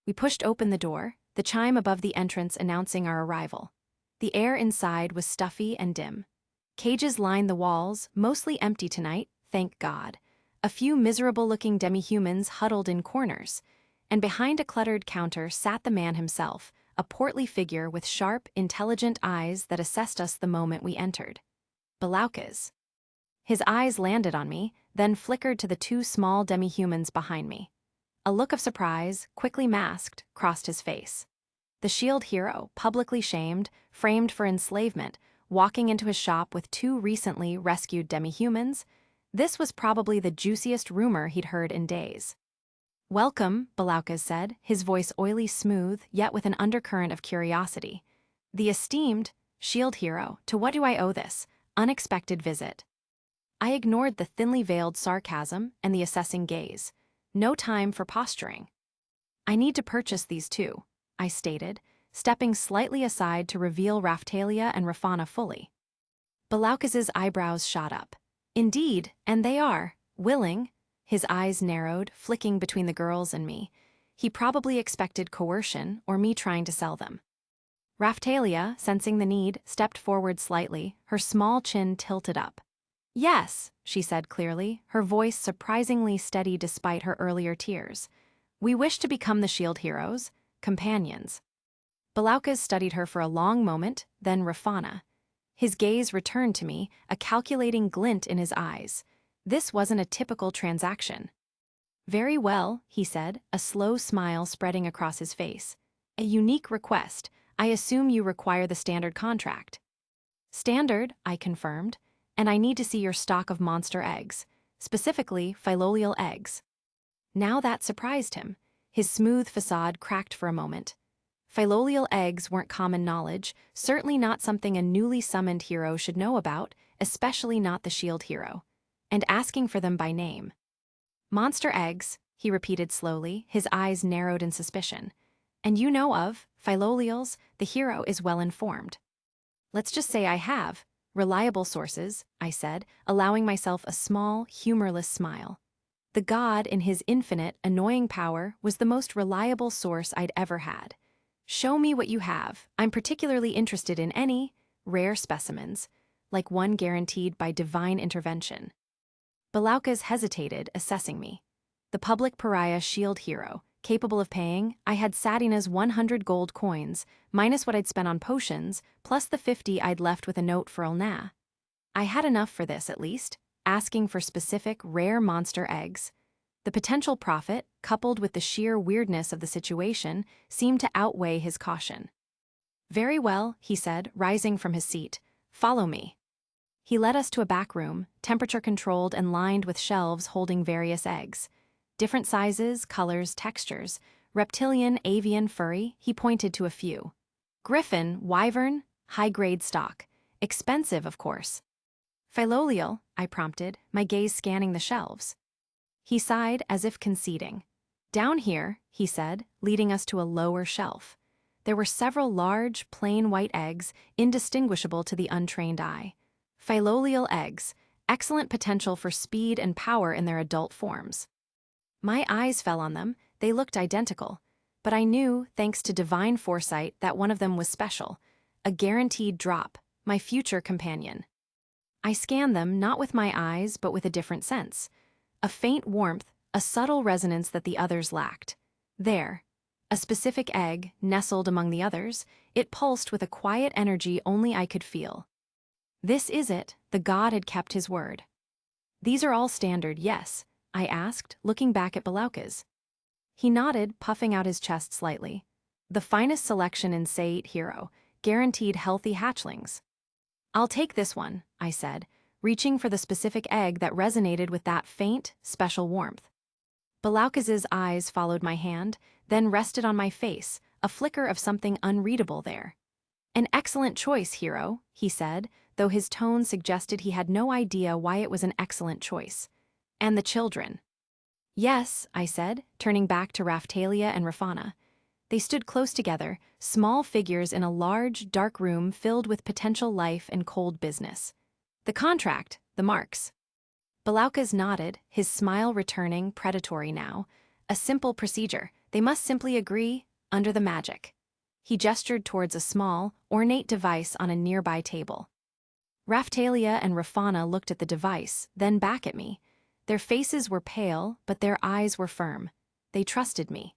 We pushed open the door, the chime above the entrance announcing our arrival. The air inside was stuffy and dim. Cages lined the walls, mostly empty tonight, thank God. A few miserable-looking demi-humans huddled in corners, and behind a cluttered counter sat the man himself, a portly figure with sharp, intelligent eyes that assessed us the moment we entered. Belaukas. His eyes landed on me, then flickered to the two small demi-humans behind me. A look of surprise, quickly masked, crossed his face. The shield hero, publicly shamed, framed for enslavement, walking into his shop with two recently rescued demi-humans, this was probably the juiciest rumor he'd heard in days. "Welcome," Belaukas said, his voice oily smooth, yet with an undercurrent of curiosity. "The esteemed shield hero, to what do I owe this unexpected visit?" I ignored the thinly veiled sarcasm and the assessing gaze. No time for posturing. "I need to purchase these two," I stated, stepping slightly aside to reveal Raphtalia and Rafana fully. Belaukas's eyebrows shot up. "Indeed, and they are willing." His eyes narrowed, flicking between the girls and me. He probably expected coercion or me trying to sell them. Raphtalia, sensing the need, stepped forward slightly, her small chin tilted up. "Yes," she said clearly, her voice surprisingly steady despite her earlier tears. "We wish to become the shield heroes, companions." Belaukas studied her for a long moment, then Rafana. His gaze returned to me, a calculating glint in his eyes. This wasn't a typical transaction. "Very well," he said, a slow smile spreading across his face. "A unique request. I assume you require the standard contract." "Standard," I confirmed, "and I need to see your stock of monster eggs, specifically phylloleal eggs." Now that surprised him. His smooth facade cracked for a moment. Phylloleal eggs weren't common knowledge, certainly not something a newly summoned hero should know about, especially not the shield hero. And asking for them by name. "Monster eggs," he repeated slowly, his eyes narrowed in suspicion. "And you know of phylloleals, the hero is well informed." "Let's just say I have reliable sources," I said, allowing myself a small, humorless smile. The god, in his infinite, annoying power, was the most reliable source I'd ever had. "Show me what you have. I'm particularly interested in any rare specimens, like one guaranteed by divine intervention." Belaukas hesitated, assessing me. The public pariah shield hero, capable of paying, I had Satina's 100 gold coins, minus what I'd spent on potions, plus the 50 I'd left with a note for Elna. I had enough for this, at least, asking for specific, rare monster eggs. The potential profit, coupled with the sheer weirdness of the situation, seemed to outweigh his caution. "Very well," he said, rising from his seat. "Follow me." He led us to a back room, temperature-controlled and lined with shelves holding various eggs. Different sizes, colors, textures. Reptilian, avian, furry, he pointed to a few. Griffin, wyvern, high-grade stock. Expensive, of course. "Phylloleal," I prompted, my gaze scanning the shelves. He sighed as if conceding. "Down here," he said, leading us to a lower shelf. There were several large, plain white eggs, indistinguishable to the untrained eye. Phylloleal eggs, excellent potential for speed and power in their adult forms. My eyes fell on them, they looked identical. But I knew, thanks to divine foresight, that one of them was special. A guaranteed drop, my future companion. I scanned them not with my eyes, but with a different sense. A faint warmth, a subtle resonance that the others lacked. There. A specific egg, nestled among the others, it pulsed with a quiet energy only I could feel. This is it, the god had kept his word. "These are all standard, yes?" I asked, looking back at Belaukas. He nodded, puffing out his chest slightly. "The finest selection in Sait Hero, guaranteed healthy hatchlings." "I'll take this one," I said, reaching for the specific egg that resonated with that faint, special warmth. Belaukas's eyes followed my hand, then rested on my face, a flicker of something unreadable there. "An excellent choice, hero," he said, though his tone suggested he had no idea why it was an excellent choice. "And the children." "Yes," I said, turning back to Raphtalia and Rafana. They stood close together, small figures in a large, dark room filled with potential life and cold business. "The contract, the marks." Belaukas nodded, his smile returning, predatory now. "A simple procedure. They must simply agree, under the magic." He gestured towards a small, ornate device on a nearby table. Raphtalia and Rafana looked at the device, then back at me. Their faces were pale, but their eyes were firm. They trusted me.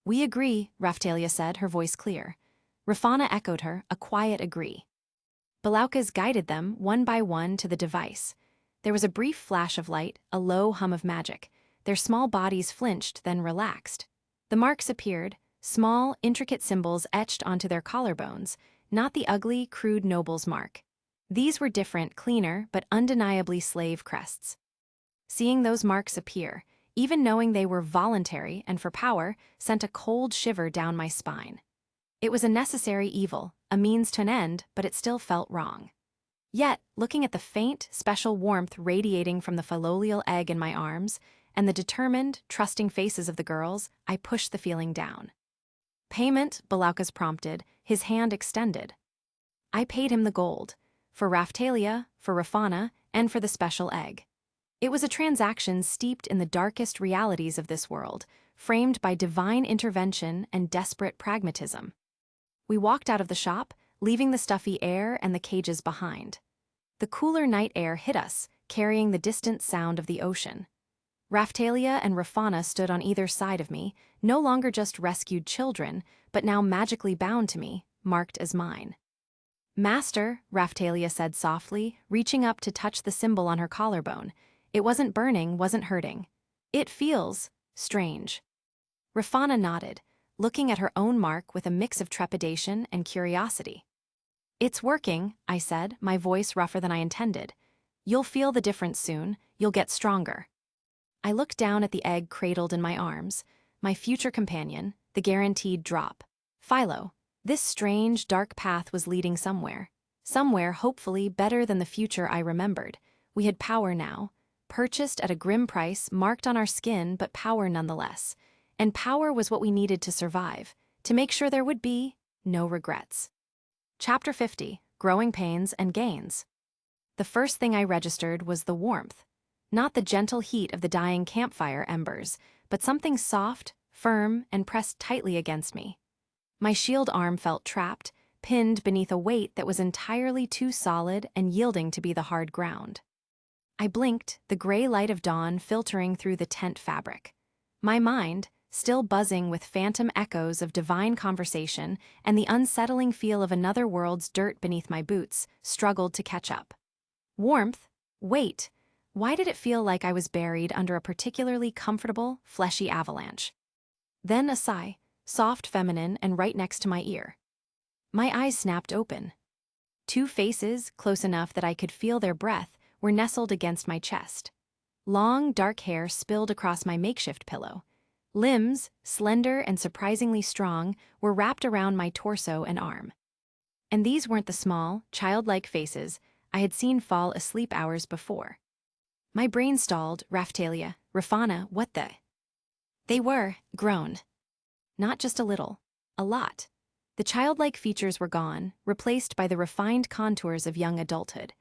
"We agree," Raphtalia said, her voice clear. Rafana echoed her, a quiet agree. Belaukas guided them, one by one, to the device. There was a brief flash of light, a low hum of magic. Their small bodies flinched, then relaxed. The marks appeared, small, intricate symbols etched onto their collarbones, not the ugly, crude noble's mark. These were different, cleaner, but undeniably slave crests. Seeing those marks appear, even knowing they were voluntary and for power, sent a cold shiver down my spine. It was a necessary evil, a means to an end, but it still felt wrong. Yet, looking at the faint, special warmth radiating from the fallolial egg in my arms, and the determined, trusting faces of the girls, I pushed the feeling down. "Payment," Belaukas prompted, his hand extended. I paid him the gold, for Raphtalia, for Rafana, and for the special egg. It was a transaction steeped in the darkest realities of this world, framed by divine intervention and desperate pragmatism. We walked out of the shop, leaving the stuffy air and the cages behind. The cooler night air hit us, carrying the distant sound of the ocean. Raphtalia and Rafana stood on either side of me, no longer just rescued children, but now magically bound to me, marked as mine. "Master," Raphtalia said softly, reaching up to touch the symbol on her collarbone. It wasn't burning, wasn't hurting. "It feels strange." Rafana nodded, looking at her own mark with a mix of trepidation and curiosity. "It's working," I said, my voice rougher than I intended. "You'll feel the difference soon, you'll get stronger." I looked down at the egg cradled in my arms, my future companion, the guaranteed drop. Philo. This strange, dark path was leading somewhere. Somewhere, hopefully, better than the future I remembered. We had power now. Purchased at a grim price, marked on our skin, but power nonetheless. And power was what we needed to survive, to make sure there would be no regrets. Chapter 50, Growing Pains and Gains. The first thing I registered was the warmth. Not the gentle heat of the dying campfire embers, but something soft, firm, and pressed tightly against me. My shield arm felt trapped, pinned beneath a weight that was entirely too solid and yielding to be the hard ground. I blinked, the gray light of dawn filtering through the tent fabric. My mind, still buzzing with phantom echoes of divine conversation and the unsettling feel of another world's dirt beneath my boots, struggled to catch up. Warmth? Wait, why did it feel like I was buried under a particularly comfortable, fleshy avalanche? Then a sigh, soft, feminine, and right next to my ear. My eyes snapped open. Two faces, close enough that I could feel their breath, were nestled against my chest. Long, dark hair spilled across my makeshift pillow. Limbs, slender and surprisingly strong, were wrapped around my torso and arm. And these weren't the small, childlike faces I had seen fall asleep hours before. My brain stalled. Raphtalia, Rafana, what the? They were grown. Not just a little, a lot. The childlike features were gone, replaced by the refined contours of young adulthood.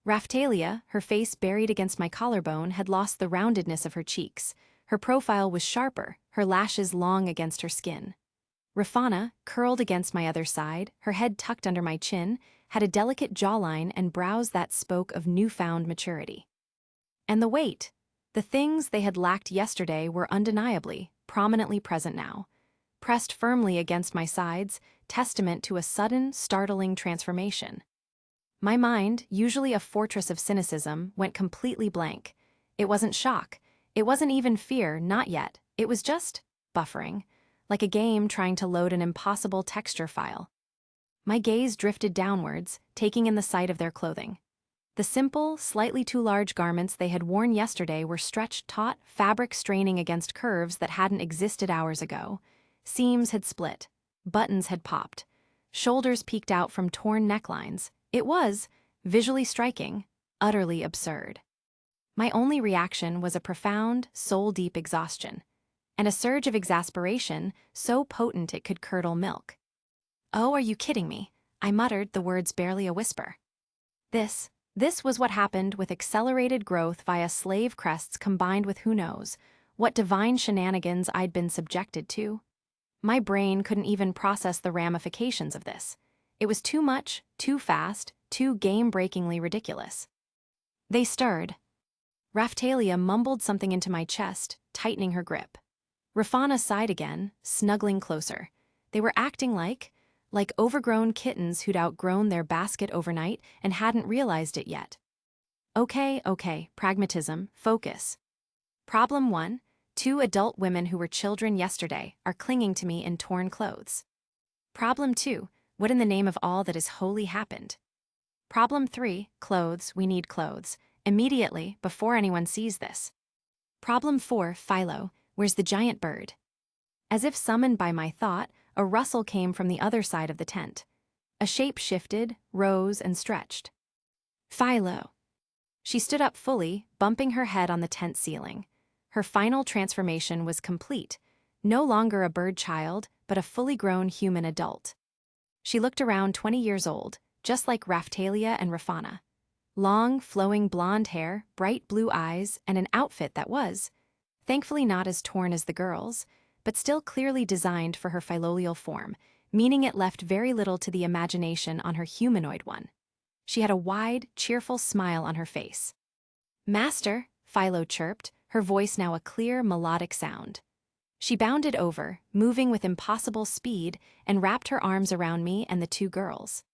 Raphtalia, her face buried against my collarbone, had lost the roundedness of her cheeks. Her profile was sharper, her lashes long against her skin. Rafana, curled against my other side, her head tucked under my chin, had a delicate jawline and brows that spoke of newfound maturity. And the weight. The things they had lacked yesterday were undeniably, prominently present now. Pressed firmly against my sides, testament to a sudden, startling transformation. My mind, usually a fortress of cynicism, went completely blank. It wasn't shock. It wasn't even fear, not yet. It was just buffering, like a game trying to load an impossible texture file. My gaze drifted downwards, taking in the sight of their clothing. The simple, slightly too large garments they had worn yesterday were stretched taut, fabric straining against curves that hadn't existed hours ago. Seams had split. Buttons had popped. Shoulders peeked out from torn necklines. It was, visually striking, utterly absurd. My only reaction was a profound, soul-deep exhaustion, and a surge of exasperation so potent it could curdle milk. "Oh, are you kidding me?" I muttered, the words barely a whisper. This was what happened with accelerated growth via slave crests combined with who knows what divine shenanigans I'd been subjected to. My brain couldn't even process the ramifications of this. It was too much, too fast, too game-breakingly ridiculous. They stirred. Raphtalia mumbled something into my chest, tightening her grip. Rafana sighed again, snuggling closer. They were acting like like overgrown kittens who'd outgrown their basket overnight and hadn't realized it yet. Okay, pragmatism, focus. Problem 1. 2 adult women who were children yesterday are clinging to me in torn clothes. Problem 2. What in the name of all that is holy happened? Problem 3. Clothes, we need clothes. Immediately, before anyone sees this. Problem 4. Philo, where's the giant bird? As if summoned by my thought, a rustle came from the other side of the tent. A shape shifted, rose, and stretched. Philo. She stood up fully, bumping her head on the tent ceiling. Her final transformation was complete, no longer a bird child, but a fully grown human adult. She looked around 20 years old, just like Raphtalia and Rafana. Long, flowing blonde hair, bright blue eyes, and an outfit that was, thankfully not as torn as the girls, but still clearly designed for her philolial form, meaning it left very little to the imagination on her humanoid one. She had a wide, cheerful smile on her face. "Master," Philo chirped, her voice now a clear, melodic sound. She bounded over, moving with impossible speed, and wrapped her arms around me and the 2 girls.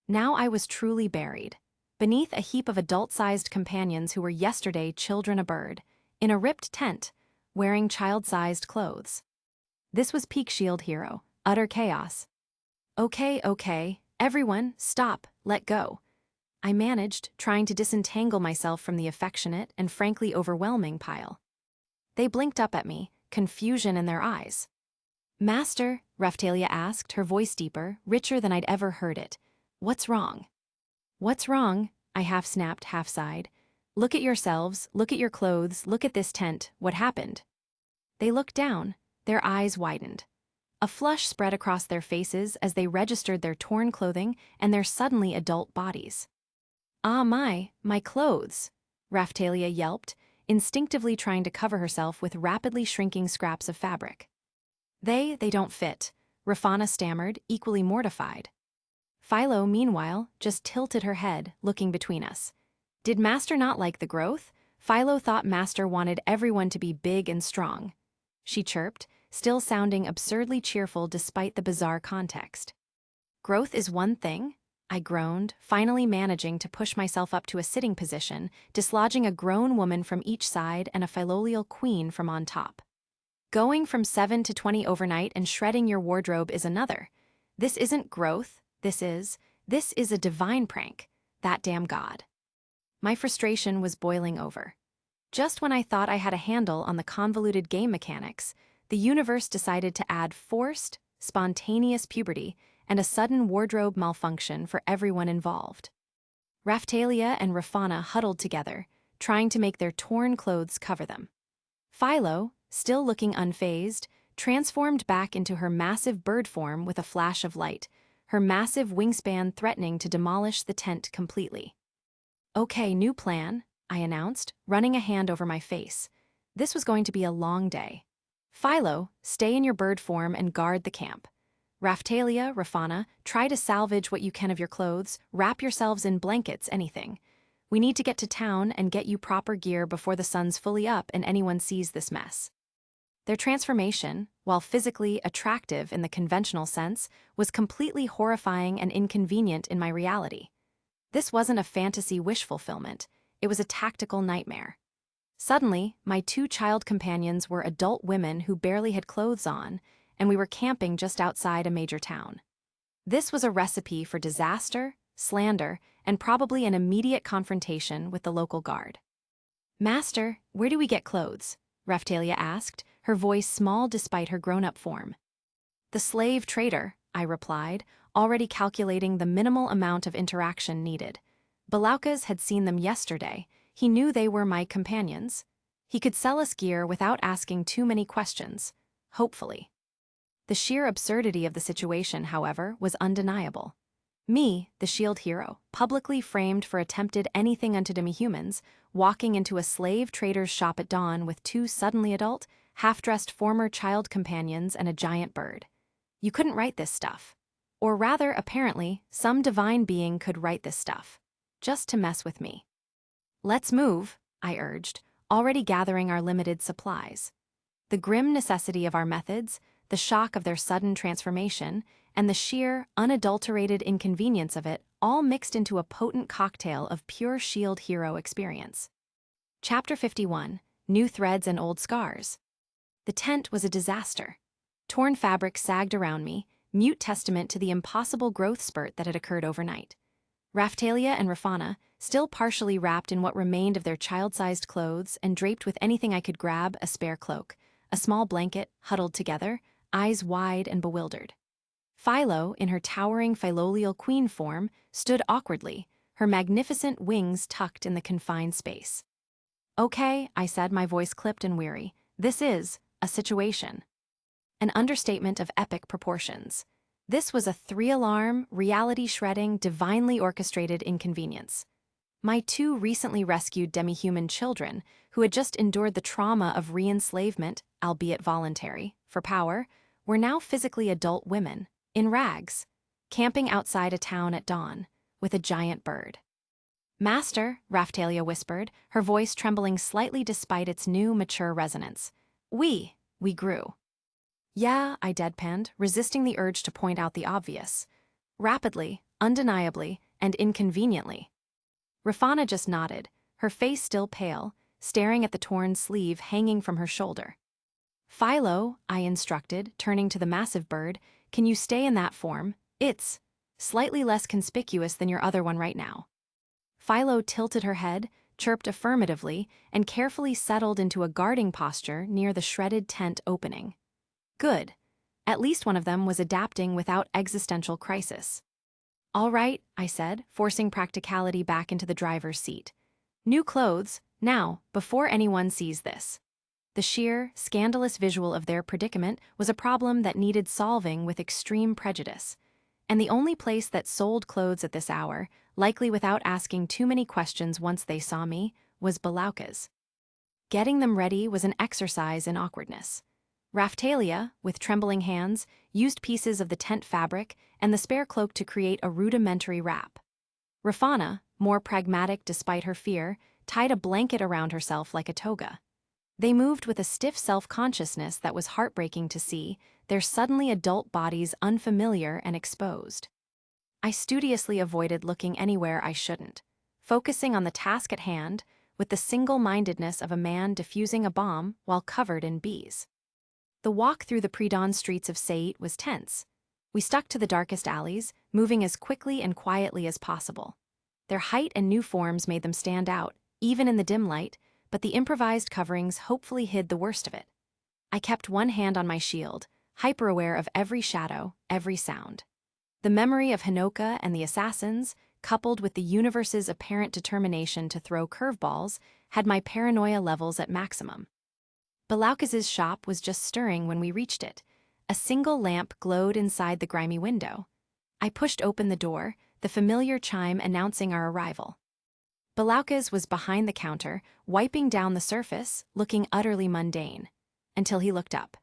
Now I was truly buried, beneath a heap of adult-sized companions who were yesterday children a bird, in a ripped tent, wearing child-sized clothes. This was peak Shield Hero, utter chaos. Okay, everyone, stop, let go. I managed, trying to disentangle myself from the affectionate and frankly overwhelming pile. They blinked up at me, confusion in their eyes. "Master," Raphtalia asked, her voice deeper, richer than I'd ever heard it. "What's wrong?" "What's wrong?" I half snapped, half sighed. "Look at yourselves, look at your clothes, look at this tent, what happened?" They looked down, their eyes widened. A flush spread across their faces as they registered their torn clothing and their suddenly adult bodies. "Ah, my clothes," Raphtalia yelped, instinctively trying to cover herself with rapidly shrinking scraps of fabric. They don't fit," Rafana stammered, equally mortified. Philo, meanwhile, just tilted her head, looking between us. Did Master not like the growth? Philo thought Master wanted everyone to be big and strong. She chirped, still sounding absurdly cheerful despite the bizarre context. "Growth is one thing," I groaned, finally managing to push myself up to a sitting position, dislodging a grown woman from each side and a philolial queen from on top. "Going from 7 to 20 overnight and shredding your wardrobe is another. This isn't growth, this is a divine prank. That damn god." My frustration was boiling over. Just when I thought I had a handle on the convoluted game mechanics, the universe decided to add forced, spontaneous puberty and a sudden wardrobe malfunction for everyone involved. Raphtalia and Rafana huddled together, trying to make their torn clothes cover them. Philo, still looking unfazed, transformed back into her massive bird form with a flash of light, her massive wingspan threatening to demolish the tent completely. "Okay, new plan," I announced, running a hand over my face. This was going to be a long day. "Philo, stay in your bird form and guard the camp. Raphtalia, Rafana, try to salvage what you can of your clothes, wrap yourselves in blankets, anything. We need to get to town and get you proper gear before the sun's fully up and anyone sees this mess." Their transformation, while physically attractive in the conventional sense, was completely horrifying and inconvenient in my reality. This wasn't a fantasy wish fulfillment, it was a tactical nightmare. Suddenly, my 2 child companions were adult women who barely had clothes on, and we were camping just outside a major town. This was a recipe for disaster, slander, and probably an immediate confrontation with the local guard. "Master, where do we get clothes?" Raphtalia asked, her voice small despite her grown-up form. "The slave trader," I replied, already calculating the minimal amount of interaction needed. Belaukas had seen them yesterday. He knew they were my companions. He could sell us gear without asking too many questions, hopefully. The sheer absurdity of the situation, however, was undeniable. Me, the shield hero, publicly framed for attempted anything unto demi-humans, walking into a slave trader's shop at dawn with 2 suddenly adult, half-dressed former child companions and a giant bird. You couldn't write this stuff. Or rather, apparently, some divine being could write this stuff. Just to mess with me. "Let's move," I urged, already gathering our limited supplies. The grim necessity of our methods, the shock of their sudden transformation, and the sheer, unadulterated inconvenience of it all mixed into a potent cocktail of pure Shield hero experience. Chapter 51, New Threads and Old Scars. The tent was a disaster. Torn fabric sagged around me, mute testament to the impossible growth spurt that had occurred overnight. Raphtalia and Rafana, still partially wrapped in what remained of their child-sized clothes and draped with anything I could grab, a spare cloak, a small blanket, huddled together, eyes wide and bewildered. Philo, in her towering philolial queen form, stood awkwardly, her magnificent wings tucked in the confined space. "Okay," I said, my voice clipped and weary. "This is a situation." An understatement of epic proportions. This was a three-alarm, reality-shredding, divinely orchestrated inconvenience. My two recently rescued demi-human children, who had just endured the trauma of re-enslavement, albeit voluntary, for power, were now physically adult women, in rags, camping outside a town at dawn, with a giant bird. "Master," Raphtalia whispered, her voice trembling slightly despite its new, mature resonance. We grew." "Yeah," I deadpanned, resisting the urge to point out the obvious. "Rapidly, undeniably, and inconveniently." Rafana just nodded, her face still pale, staring at the torn sleeve hanging from her shoulder. "Philo," I instructed, turning to the massive bird, "can you stay in that form? It's slightly less conspicuous than your other one right now." Philo tilted her head, chirped affirmatively, and carefully settled into a guarding posture near the shredded tent opening. Good. At least one of them was adapting without existential crisis. "All right," I said, forcing practicality back into the driver's seat. "New clothes, now, before anyone sees this." The sheer, scandalous visual of their predicament was a problem that needed solving with extreme prejudice. And the only place that sold clothes at this hour, likely without asking too many questions once they saw me, was Belauka's. Getting them ready was an exercise in awkwardness. Raphtalia, with trembling hands, used pieces of the tent fabric and the spare cloak to create a rudimentary wrap. Rafana, more pragmatic despite her fear, tied a blanket around herself like a toga. They moved with a stiff self-consciousness that was heartbreaking to see, their suddenly adult bodies unfamiliar and exposed. I studiously avoided looking anywhere I shouldn't, focusing on the task at hand with the single-mindedness of a man defusing a bomb while covered in bees. The walk through the pre-dawn streets of Sait was tense. We stuck to the darkest alleys, moving as quickly and quietly as possible. Their height and new forms made them stand out, even in the dim light, but the improvised coverings hopefully hid the worst of it. I kept one hand on my shield, hyper-aware of every shadow, every sound. The memory of Hinoka and the assassins, coupled with the universe's apparent determination to throw curveballs, had my paranoia levels at maximum. Belauka's shop was just stirring when we reached it. A single lamp glowed inside the grimy window. I pushed open the door, the familiar chime announcing our arrival. Belauka's was behind the counter, wiping down the surface, looking utterly mundane, until he looked up.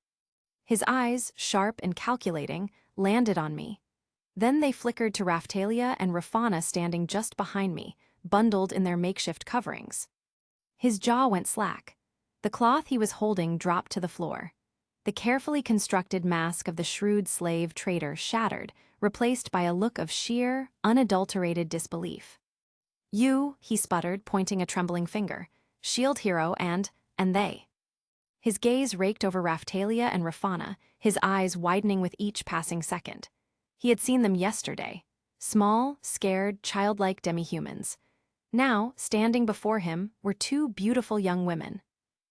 His eyes, sharp and calculating, landed on me. Then they flickered to Raphtalia and Rafana standing just behind me, bundled in their makeshift coverings. His jaw went slack. The cloth he was holding dropped to the floor. The carefully constructed mask of the shrewd slave trader shattered, replaced by a look of sheer, unadulterated disbelief. "You," he sputtered, pointing a trembling finger. "Shield hero and they." His gaze raked over Raphtalia and Rafana, his eyes widening with each passing second. He had seen them yesterday. Small, scared, childlike demi-humans. Now, standing before him, were two beautiful young women.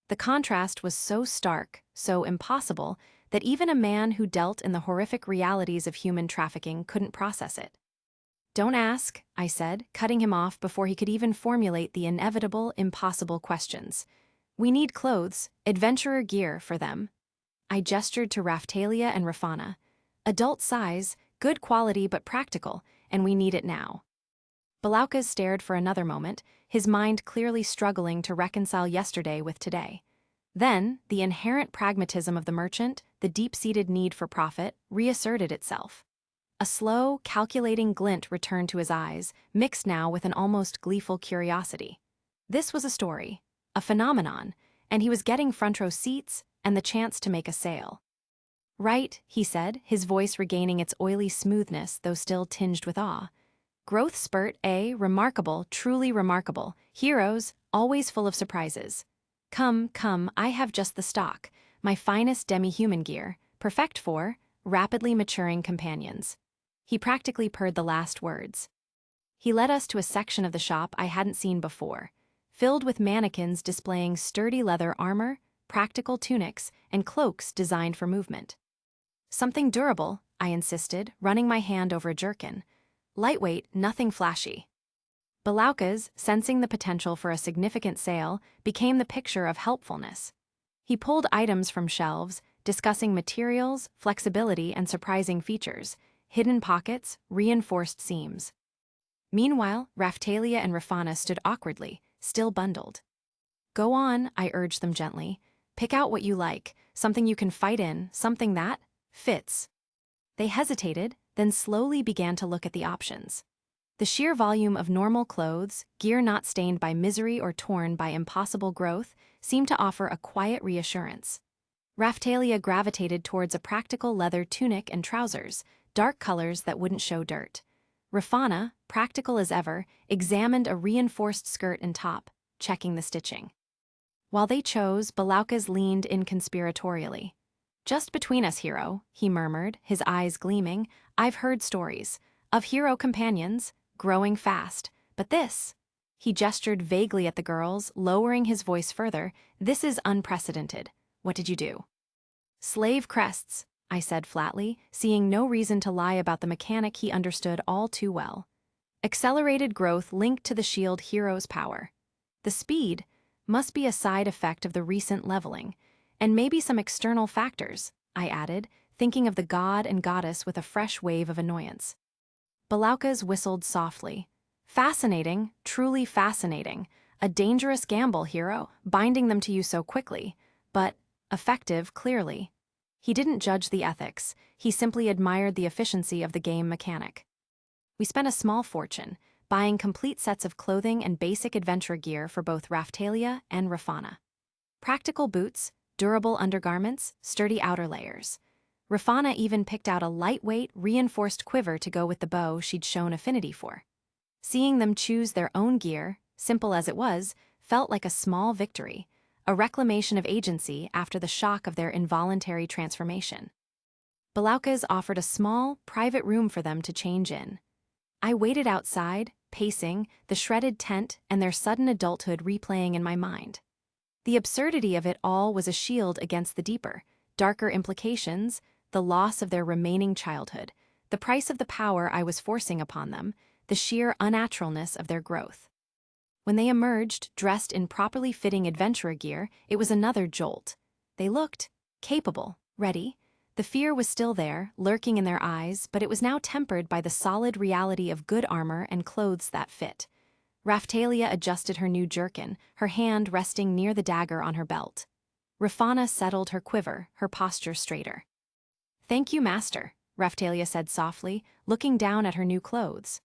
The contrast was so stark, so impossible, that even a man who dealt in the horrific realities of human trafficking couldn't process it. "Don't ask," I said, cutting him off before he could even formulate the inevitable, impossible questions. "We need clothes, adventurer gear for them." I gestured to Raphtalia and Rafana. "Adult size, good quality but practical, and we need it now." Belauka stared for another moment, his mind clearly struggling to reconcile yesterday with today. Then, the inherent pragmatism of the merchant, the deep-seated need for profit, reasserted itself. A slow, calculating glint returned to his eyes, mixed now with an almost gleeful curiosity. This was a story, a phenomenon, and he was getting front-row seats and the chance to make a sale. Right, he said, his voice regaining its oily smoothness though still tinged with awe. Growth spurt, remarkable, truly remarkable. Heroes, always full of surprises. Come, come, I have just the stock, my finest demi-human gear, perfect for rapidly maturing companions. He practically purred the last words. He led us to a section of the shop I hadn't seen before, filled with mannequins displaying sturdy leather armor, practical tunics, and cloaks designed for movement. Something durable, I insisted, running my hand over a jerkin. Lightweight, nothing flashy. Belaukas, sensing the potential for a significant sale, became the picture of helpfulness. He pulled items from shelves, discussing materials, flexibility, and surprising features, hidden pockets, reinforced seams. Meanwhile, Raphtalia and Rafana stood awkwardly, still bundled. Go on, I urged them gently. Pick out what you like, something you can fight in, something that fits. They hesitated, then slowly began to look at the options. The sheer volume of normal clothes, gear not stained by misery or torn by impossible growth, seemed to offer a quiet reassurance. Raphtalia gravitated towards a practical leather tunic and trousers, dark colors that wouldn't show dirt. Rafana, practical as ever, examined a reinforced skirt and top, checking the stitching. While they chose, Belaukas leaned inconspiratorially. Just between us, hero, he murmured, his eyes gleaming, I've heard stories of hero companions, growing fast, but this… He gestured vaguely at the girls, lowering his voice further, this is unprecedented. What did you do? Slave crests, I said flatly, seeing no reason to lie about the mechanic he understood all too well. Accelerated growth linked to the shield hero's power. The speed must be a side effect of the recent leveling, and maybe some external factors, I added, thinking of the god and goddess with a fresh wave of annoyance. Belaukas whistled softly. Fascinating, truly fascinating. A dangerous gamble, hero, binding them to you so quickly, but effective, clearly. He didn't judge the ethics, he simply admired the efficiency of the game mechanic. We spent a small fortune, buying complete sets of clothing and basic adventure gear for both Raphtalia and Rafana. Practical boots, durable undergarments, sturdy outer layers. Rafana even picked out a lightweight, reinforced quiver to go with the bow she'd shown affinity for. Seeing them choose their own gear, simple as it was, felt like a small victory, a reclamation of agency after the shock of their involuntary transformation. Belaukas offered a small, private room for them to change in. I waited outside, pacing, the shredded tent and their sudden adulthood replaying in my mind. The absurdity of it all was a shield against the deeper, darker implications, the loss of their remaining childhood, the price of the power I was forcing upon them, the sheer unnaturalness of their growth. When they emerged, dressed in properly fitting adventurer gear, it was another jolt. They looked capable, ready. The fear was still there, lurking in their eyes, but it was now tempered by the solid reality of good armor and clothes that fit. Raphtalia adjusted her new jerkin, her hand resting near the dagger on her belt. Rafana settled her quiver, her posture straighter. Thank you, master, Raphtalia said softly, looking down at her new clothes.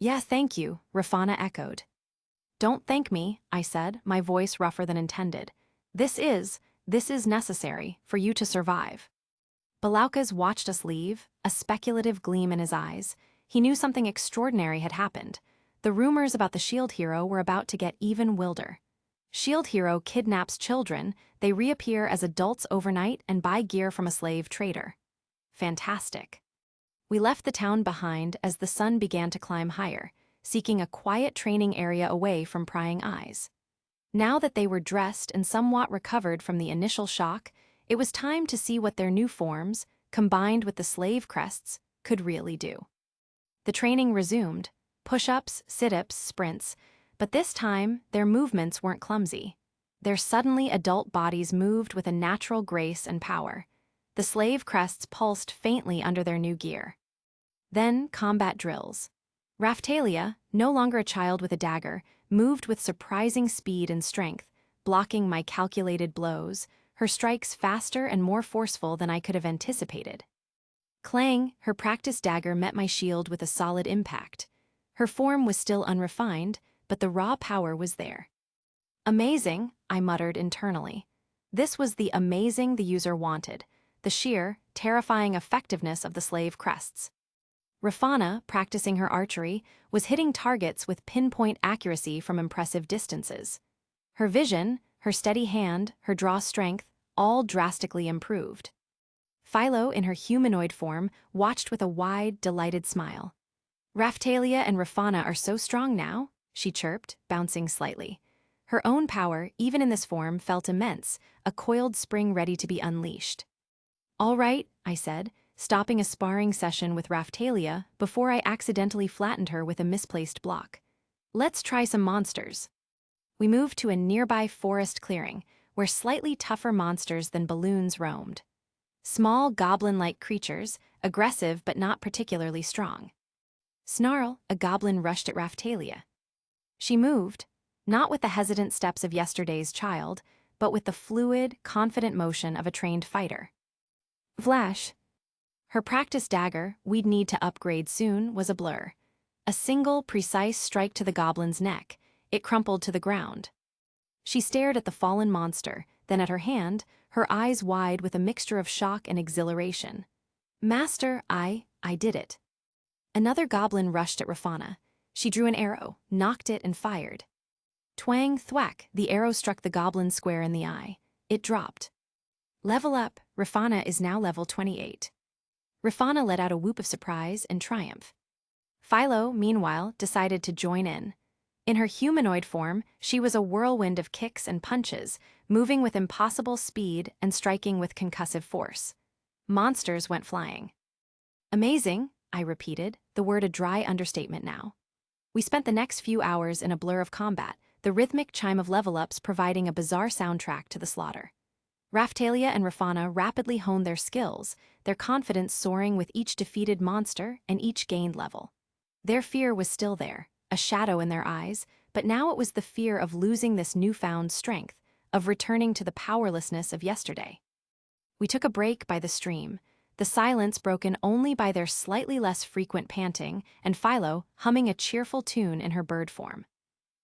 Yeah, thank you, Rafana echoed. Don't thank me, I said, my voice rougher than intended. This is necessary for you to survive. Belaukas watched us leave, a speculative gleam in his eyes. He knew something extraordinary had happened. The rumors about the shield hero were about to get even wilder. Shield hero kidnaps children, they reappear as adults overnight and buy gear from a slave trader. Fantastic. We left the town behind as the sun began to climb higher, seeking a quiet training area away from prying eyes. Now that they were dressed and somewhat recovered from the initial shock, it was time to see what their new forms, combined with the slave crests, could really do. The training resumed, push-ups, sit-ups, sprints, but this time their movements weren't clumsy. Their suddenly adult bodies moved with a natural grace and power. The slave crests pulsed faintly under their new gear. Then combat drills. Raphtalia, no longer a child with a dagger, moved with surprising speed and strength, blocking my calculated blows, her strikes faster and more forceful than I could have anticipated. Clang, her practiced dagger met my shield with a solid impact. Her form was still unrefined, but the raw power was there. Amazing, I muttered internally. This was the amazing the user wanted. the sheer, terrifying effectiveness of the slave crests. Rafana, practicing her archery, was hitting targets with pinpoint accuracy from impressive distances. Her vision, her steady hand, her draw strength, all drastically improved. Philo, in her humanoid form, watched with a wide, delighted smile. "Raphtalia and Rafana are so strong now," she chirped, bouncing slightly. Her own power, even in this form, felt immense, a coiled spring ready to be unleashed. "All right," I said, stopping a sparring session with Raphtalia before I accidentally flattened her with a misplaced block. "Let's try some monsters." We moved to a nearby forest clearing, where slightly tougher monsters than balloons roamed. Small goblin-like creatures, aggressive but not particularly strong. Snarl, a goblin rushed at Raphtalia. She moved, not with the hesitant steps of yesterday's child, but with the fluid, confident motion of a trained fighter. Flash. Her practice dagger, we'd need to upgrade soon, was a blur. A single, precise strike to the goblin's neck. It crumpled to the ground. She stared at the fallen monster, then at her hand, her eyes wide with a mixture of shock and exhilaration. "Master, I did it." Another goblin rushed at Rafana. She drew an arrow, knocked it, and fired. Twang, thwack, the arrow struck the goblin square in the eye. It dropped. Level up, Rafana is now level 28. Rafana let out a whoop of surprise and triumph. Philo, meanwhile, decided to join in. In her humanoid form, she was a whirlwind of kicks and punches, moving with impossible speed and striking with concussive force. Monsters went flying. "Amazing," I repeated, the word a dry understatement now. We spent the next few hours in a blur of combat, the rhythmic chime of level-ups providing a bizarre soundtrack to the slaughter. Raphtalia and Rafana rapidly honed their skills, their confidence soaring with each defeated monster and each gained level. Their fear was still there, a shadow in their eyes, but now it was the fear of losing this newfound strength, of returning to the powerlessness of yesterday. We took a break by the stream, the silence broken only by their slightly less frequent panting and Philo humming a cheerful tune in her bird form.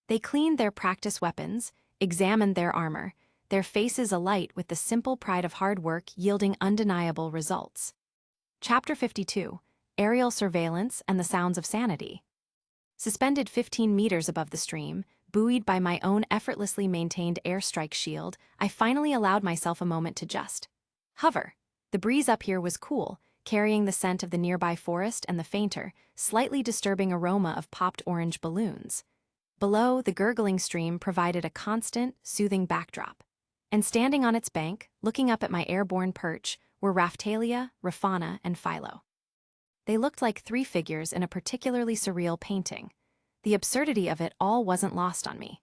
They cleaned their practice weapons, examined their armor, their faces alight with the simple pride of hard work yielding undeniable results. Chapter 52, Aerial Surveillance and the Sounds of Sanity. Suspended 15 meters above the stream, buoyed by my own effortlessly maintained airstrike shield, I finally allowed myself a moment to just hover. The breeze up here was cool, carrying the scent of the nearby forest and the fainter, slightly disturbing aroma of popped orange balloons. Below, the gurgling stream provided a constant, soothing backdrop. And standing on its bank, looking up at my airborne perch, were Raphtalia, Rafana, and Philo. They looked like three figures in a particularly surreal painting. The absurdity of it all wasn't lost on me.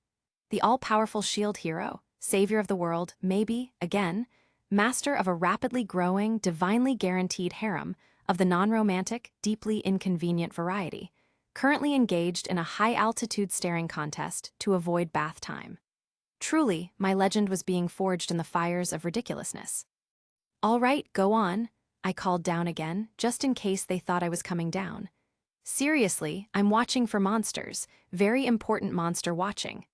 The all-powerful shield hero, savior of the world, maybe, again, master of a rapidly growing, divinely guaranteed harem of the non-romantic, deeply inconvenient variety, currently engaged in a high-altitude staring contest to avoid bath time. Truly, my legend was being forged in the fires of ridiculousness. "All right, go on," I called down again, just in case they thought I was coming down. "Seriously, I'm watching for monsters, very important monster watching."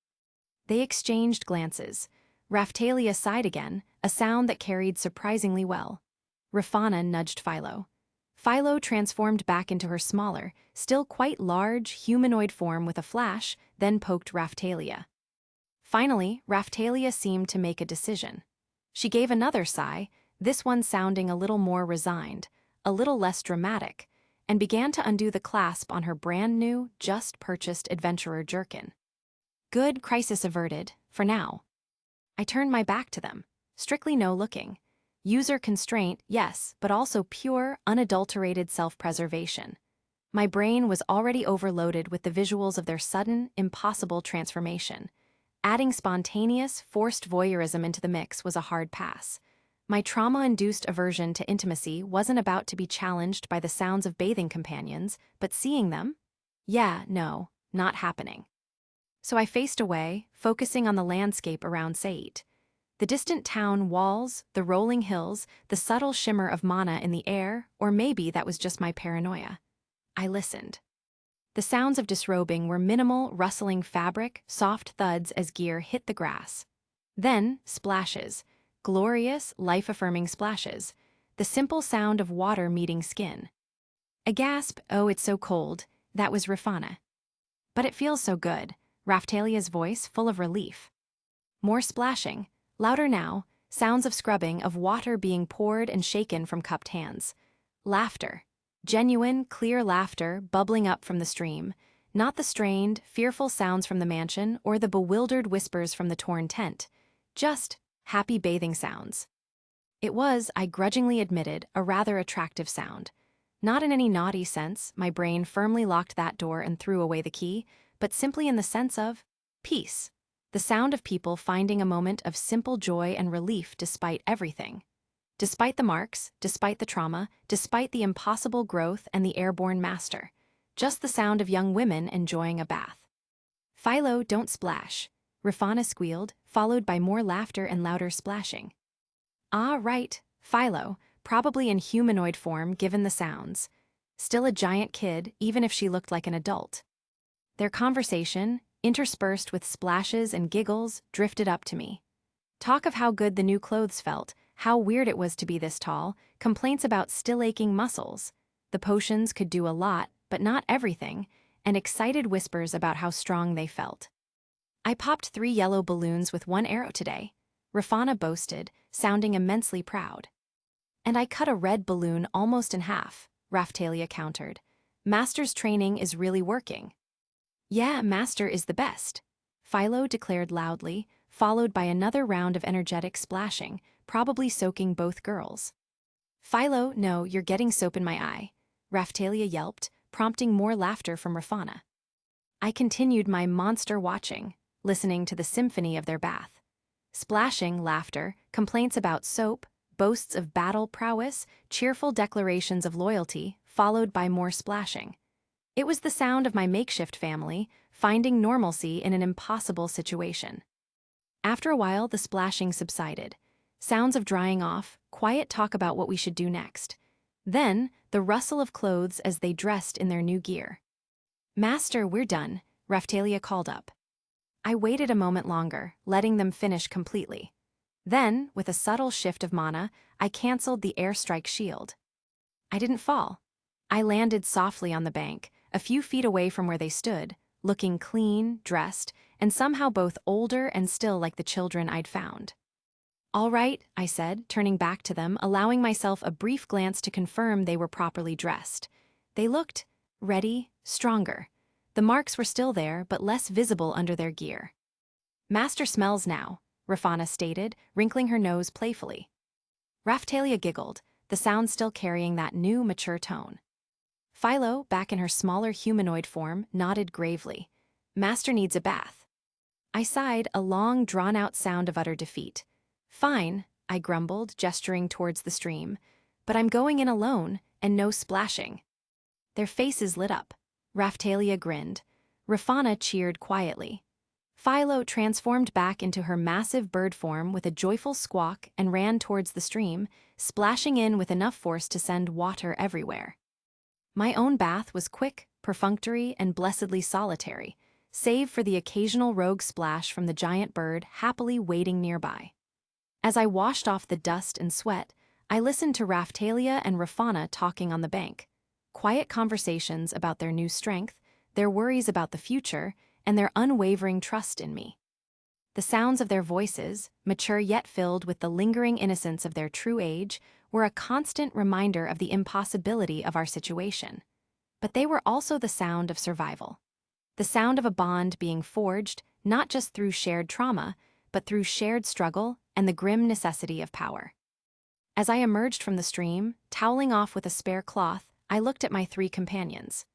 They exchanged glances. Raphtalia sighed again, a sound that carried surprisingly well. Rafana nudged Philo. Philo transformed back into her smaller, still quite large, humanoid form with a flash, then poked Raphtalia. Finally, Raphtalia seemed to make a decision. She gave another sigh, this one sounding a little more resigned, a little less dramatic, and began to undo the clasp on her brand-new, just-purchased adventurer jerkin. Good, crisis averted, for now. I turned my back to them. Strictly no looking. User constraint, yes, but also pure, unadulterated self-preservation. My brain was already overloaded with the visuals of their sudden, impossible transformation. Adding spontaneous, forced voyeurism into the mix was a hard pass. My trauma-induced aversion to intimacy wasn't about to be challenged by the sounds of bathing companions, but seeing them? Yeah, no, not happening. So I faced away, focusing on the landscape around Sait. The distant town walls, the rolling hills, the subtle shimmer of mana in the air, or maybe that was just my paranoia. I listened. The sounds of disrobing were minimal, rustling fabric, soft thuds as gear hit the grass. Then, splashes. Glorious, life-affirming splashes. The the simple sound of water meeting skin. A gasp, "Oh, it's so cold," that was Rafana. "But it feels so good," Raphtalia's voice full of relief. More splashing, louder now, sounds of scrubbing, of water being poured and shaken from cupped hands. Laughter. Genuine, clear laughter bubbling up from the stream, not the strained, fearful sounds from the mansion or the bewildered whispers from the torn tent. Just happy bathing sounds. It was, I grudgingly admitted, a rather attractive sound. Not in any naughty sense, my brain firmly locked that door and threw away the key, but simply in the sense of peace. The sound of people finding a moment of simple joy and relief despite everything. Despite the marks, despite the trauma, despite the impossible growth and the airborne master. Just the sound of young women enjoying a bath. "Philo, don't splash," Rafana squealed, followed by more laughter and louder splashing. Ah, right, Philo, probably in humanoid form given the sounds. Still a giant kid, even if she looked like an adult. Their conversation, interspersed with splashes and giggles, drifted up to me. Talk of how good the new clothes felt, how weird it was to be this tall, complaints about still aching muscles. The potions could do a lot, but not everything, and excited whispers about how strong they felt. "I popped 3 yellow balloons with 1 arrow today," Rafana boasted, sounding immensely proud. "And I cut a red balloon almost in half," Raphtalia countered. "Master's training is really working." "Yeah, Master is the best," Philo declared loudly, followed by another round of energetic splashing, probably soaking both girls. "Philo, no, you're getting soap in my eye," Raphtalia yelped, prompting more laughter from Rafana. I continued my monster watching, listening to the symphony of their bath. Splashing, laughter, complaints about soap, boasts of battle prowess, cheerful declarations of loyalty, followed by more splashing. It was the sound of my makeshift family, finding normalcy in an impossible situation. After a while, the splashing subsided. Sounds of drying off, quiet talk about what we should do next. Then, the rustle of clothes as they dressed in their new gear. "Master, we're done," Raphtalia called up. I waited a moment longer, letting them finish completely. Then, with a subtle shift of mana, I canceled the airstrike shield. I didn't fall. I landed softly on the bank, a few feet away from where they stood, looking clean, dressed, and somehow both older and still like the children I'd found. "All right," I said, turning back to them, allowing myself a brief glance to confirm they were properly dressed. They looked ready, stronger. The marks were still there, but less visible under their gear. "Master smells now," Rafana stated, wrinkling her nose playfully. Raphtalia giggled, the sound still carrying that new, mature tone. Philo, back in her smaller humanoid form, nodded gravely. "Master needs a bath." I sighed, a long, drawn-out sound of utter defeat. "Fine," I grumbled, gesturing towards the stream, "but I'm going in alone, and no splashing." Their faces lit up. Raphtalia grinned. Rafana cheered quietly. Philo transformed back into her massive bird form with a joyful squawk and ran towards the stream, splashing in with enough force to send water everywhere. My own bath was quick, perfunctory, and blessedly solitary, save for the occasional rogue splash from the giant bird happily waiting nearby. As I washed off the dust and sweat, I listened to Raphtalia and Rafana talking on the bank. Quiet conversations about their new strength, their worries about the future, and their unwavering trust in me. The sounds of their voices, mature yet filled with the lingering innocence of their true age, were a constant reminder of the impossibility of our situation. But they were also the sound of survival. The sound of a bond being forged, not just through shared trauma, but through shared struggle and the grim necessity of power. As I emerged from the stream, toweling off with a spare cloth, I looked at my 3 companions.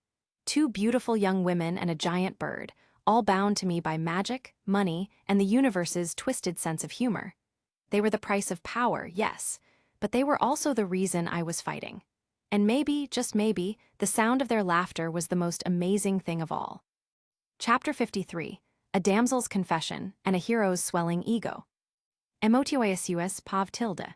2 beautiful young women and a giant bird, all bound to me by magic, money, and the universe's twisted sense of humor. They were the price of power, yes, but they were also the reason I was fighting. And maybe, just maybe, the sound of their laughter was the most amazing thing of all. Chapter 53, A Damsel's Confession and a Hero's Swelling Ego. Emotious pav tilde.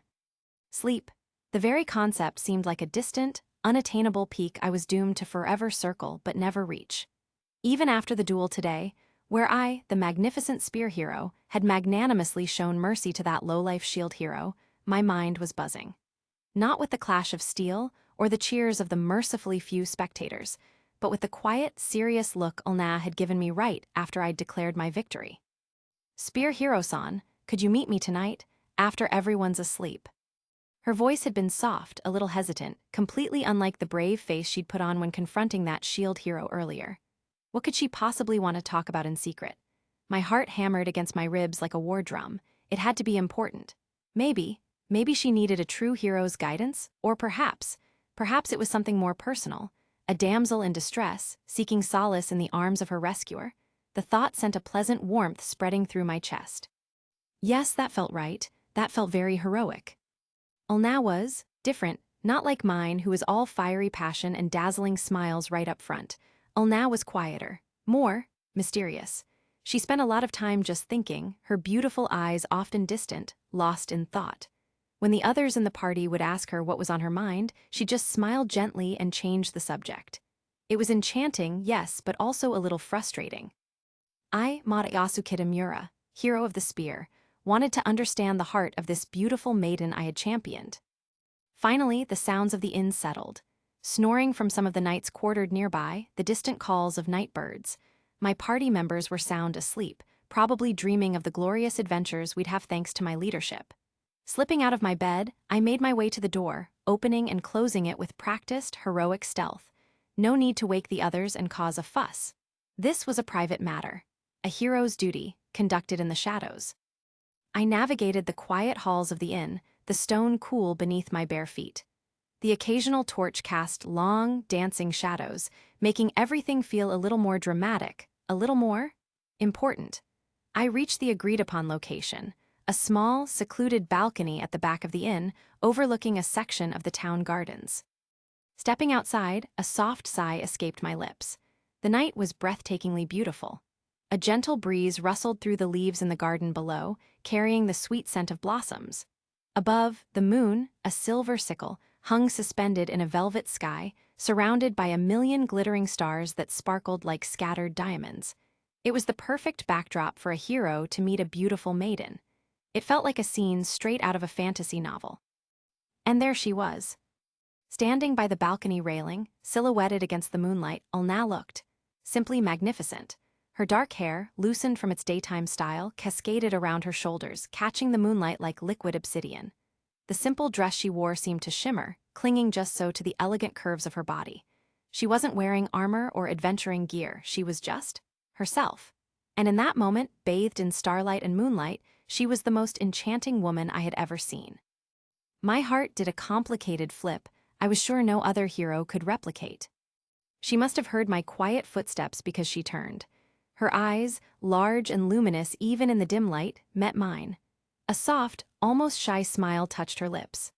Sleep. The very concept seemed like a distant, unattainable peak I was doomed to forever circle but never reach. Even after the duel today, where I, the magnificent spear hero, had magnanimously shown mercy to that low-life shield hero, my mind was buzzing. Not with the clash of steel or the cheers of the mercifully few spectators, but with the quiet, serious look Ulna had given me right after I'd declared my victory. "Spear Hiro-san, could you meet me tonight, after everyone's asleep?" Her voice had been soft, a little hesitant, completely unlike the brave face she'd put on when confronting that shield hero earlier. What could she possibly want to talk about in secret? My heart hammered against my ribs like a war drum. It had to be important. Maybe she needed a true hero's guidance, or perhaps it was something more personal, a damsel in distress, seeking solace in the arms of her rescuer. The thought sent a pleasant warmth spreading through my chest. Yes, that felt right. That felt very heroic. Ulna was different, not like mine, who was all fiery passion and dazzling smiles right up front. Ulna was quieter, more mysterious. She spent a lot of time just thinking, her beautiful eyes often distant, lost in thought. When the others in the party would ask her what was on her mind, she just smiled gently and changed the subject. It was enchanting, yes, but also a little frustrating. I, Matayasu Kitamura, hero of the spear, wanted to understand the heart of this beautiful maiden I had championed. Finally, the sounds of the inn settled. Snoring from some of the knights quartered nearby, the distant calls of night birds. My party members were sound asleep, probably dreaming of the glorious adventures we'd have thanks to my leadership. Slipping out of my bed, I made my way to the door, opening and closing it with practiced, heroic stealth. No need to wake the others and cause a fuss. This was a private matter, a hero's duty, conducted in the shadows. I navigated the quiet halls of the inn, the stone cool beneath my bare feet. The occasional torch cast long, dancing shadows, making everything feel a little more dramatic, a little more important. I reached the agreed-upon location, a small, secluded balcony at the back of the inn, overlooking a section of the town gardens. Stepping outside, a soft sigh escaped my lips. The night was breathtakingly beautiful. A gentle breeze rustled through the leaves in the garden below, carrying the sweet scent of blossoms. Above, the moon, a silver sickle, hung suspended in a velvet sky, surrounded by a million glittering stars that sparkled like scattered diamonds. It was the perfect backdrop for a hero to meet a beautiful maiden. It felt like a scene straight out of a fantasy novel. And there she was. Standing by the balcony railing, silhouetted against the moonlight, Ulna looked simply magnificent. Her dark hair, loosened from its daytime style, cascaded around her shoulders, catching the moonlight like liquid obsidian. The simple dress she wore seemed to shimmer, clinging just so to the elegant curves of her body. She wasn't wearing armor or adventuring gear, she was just herself. And in that moment, bathed in starlight and moonlight, she was the most enchanting woman I had ever seen. My heart did a complicated flip I was sure no other hero could replicate. She must have heard my quiet footsteps because she turned. Her eyes, large and luminous even in the dim light, met mine. A soft, almost shy smile touched her lips.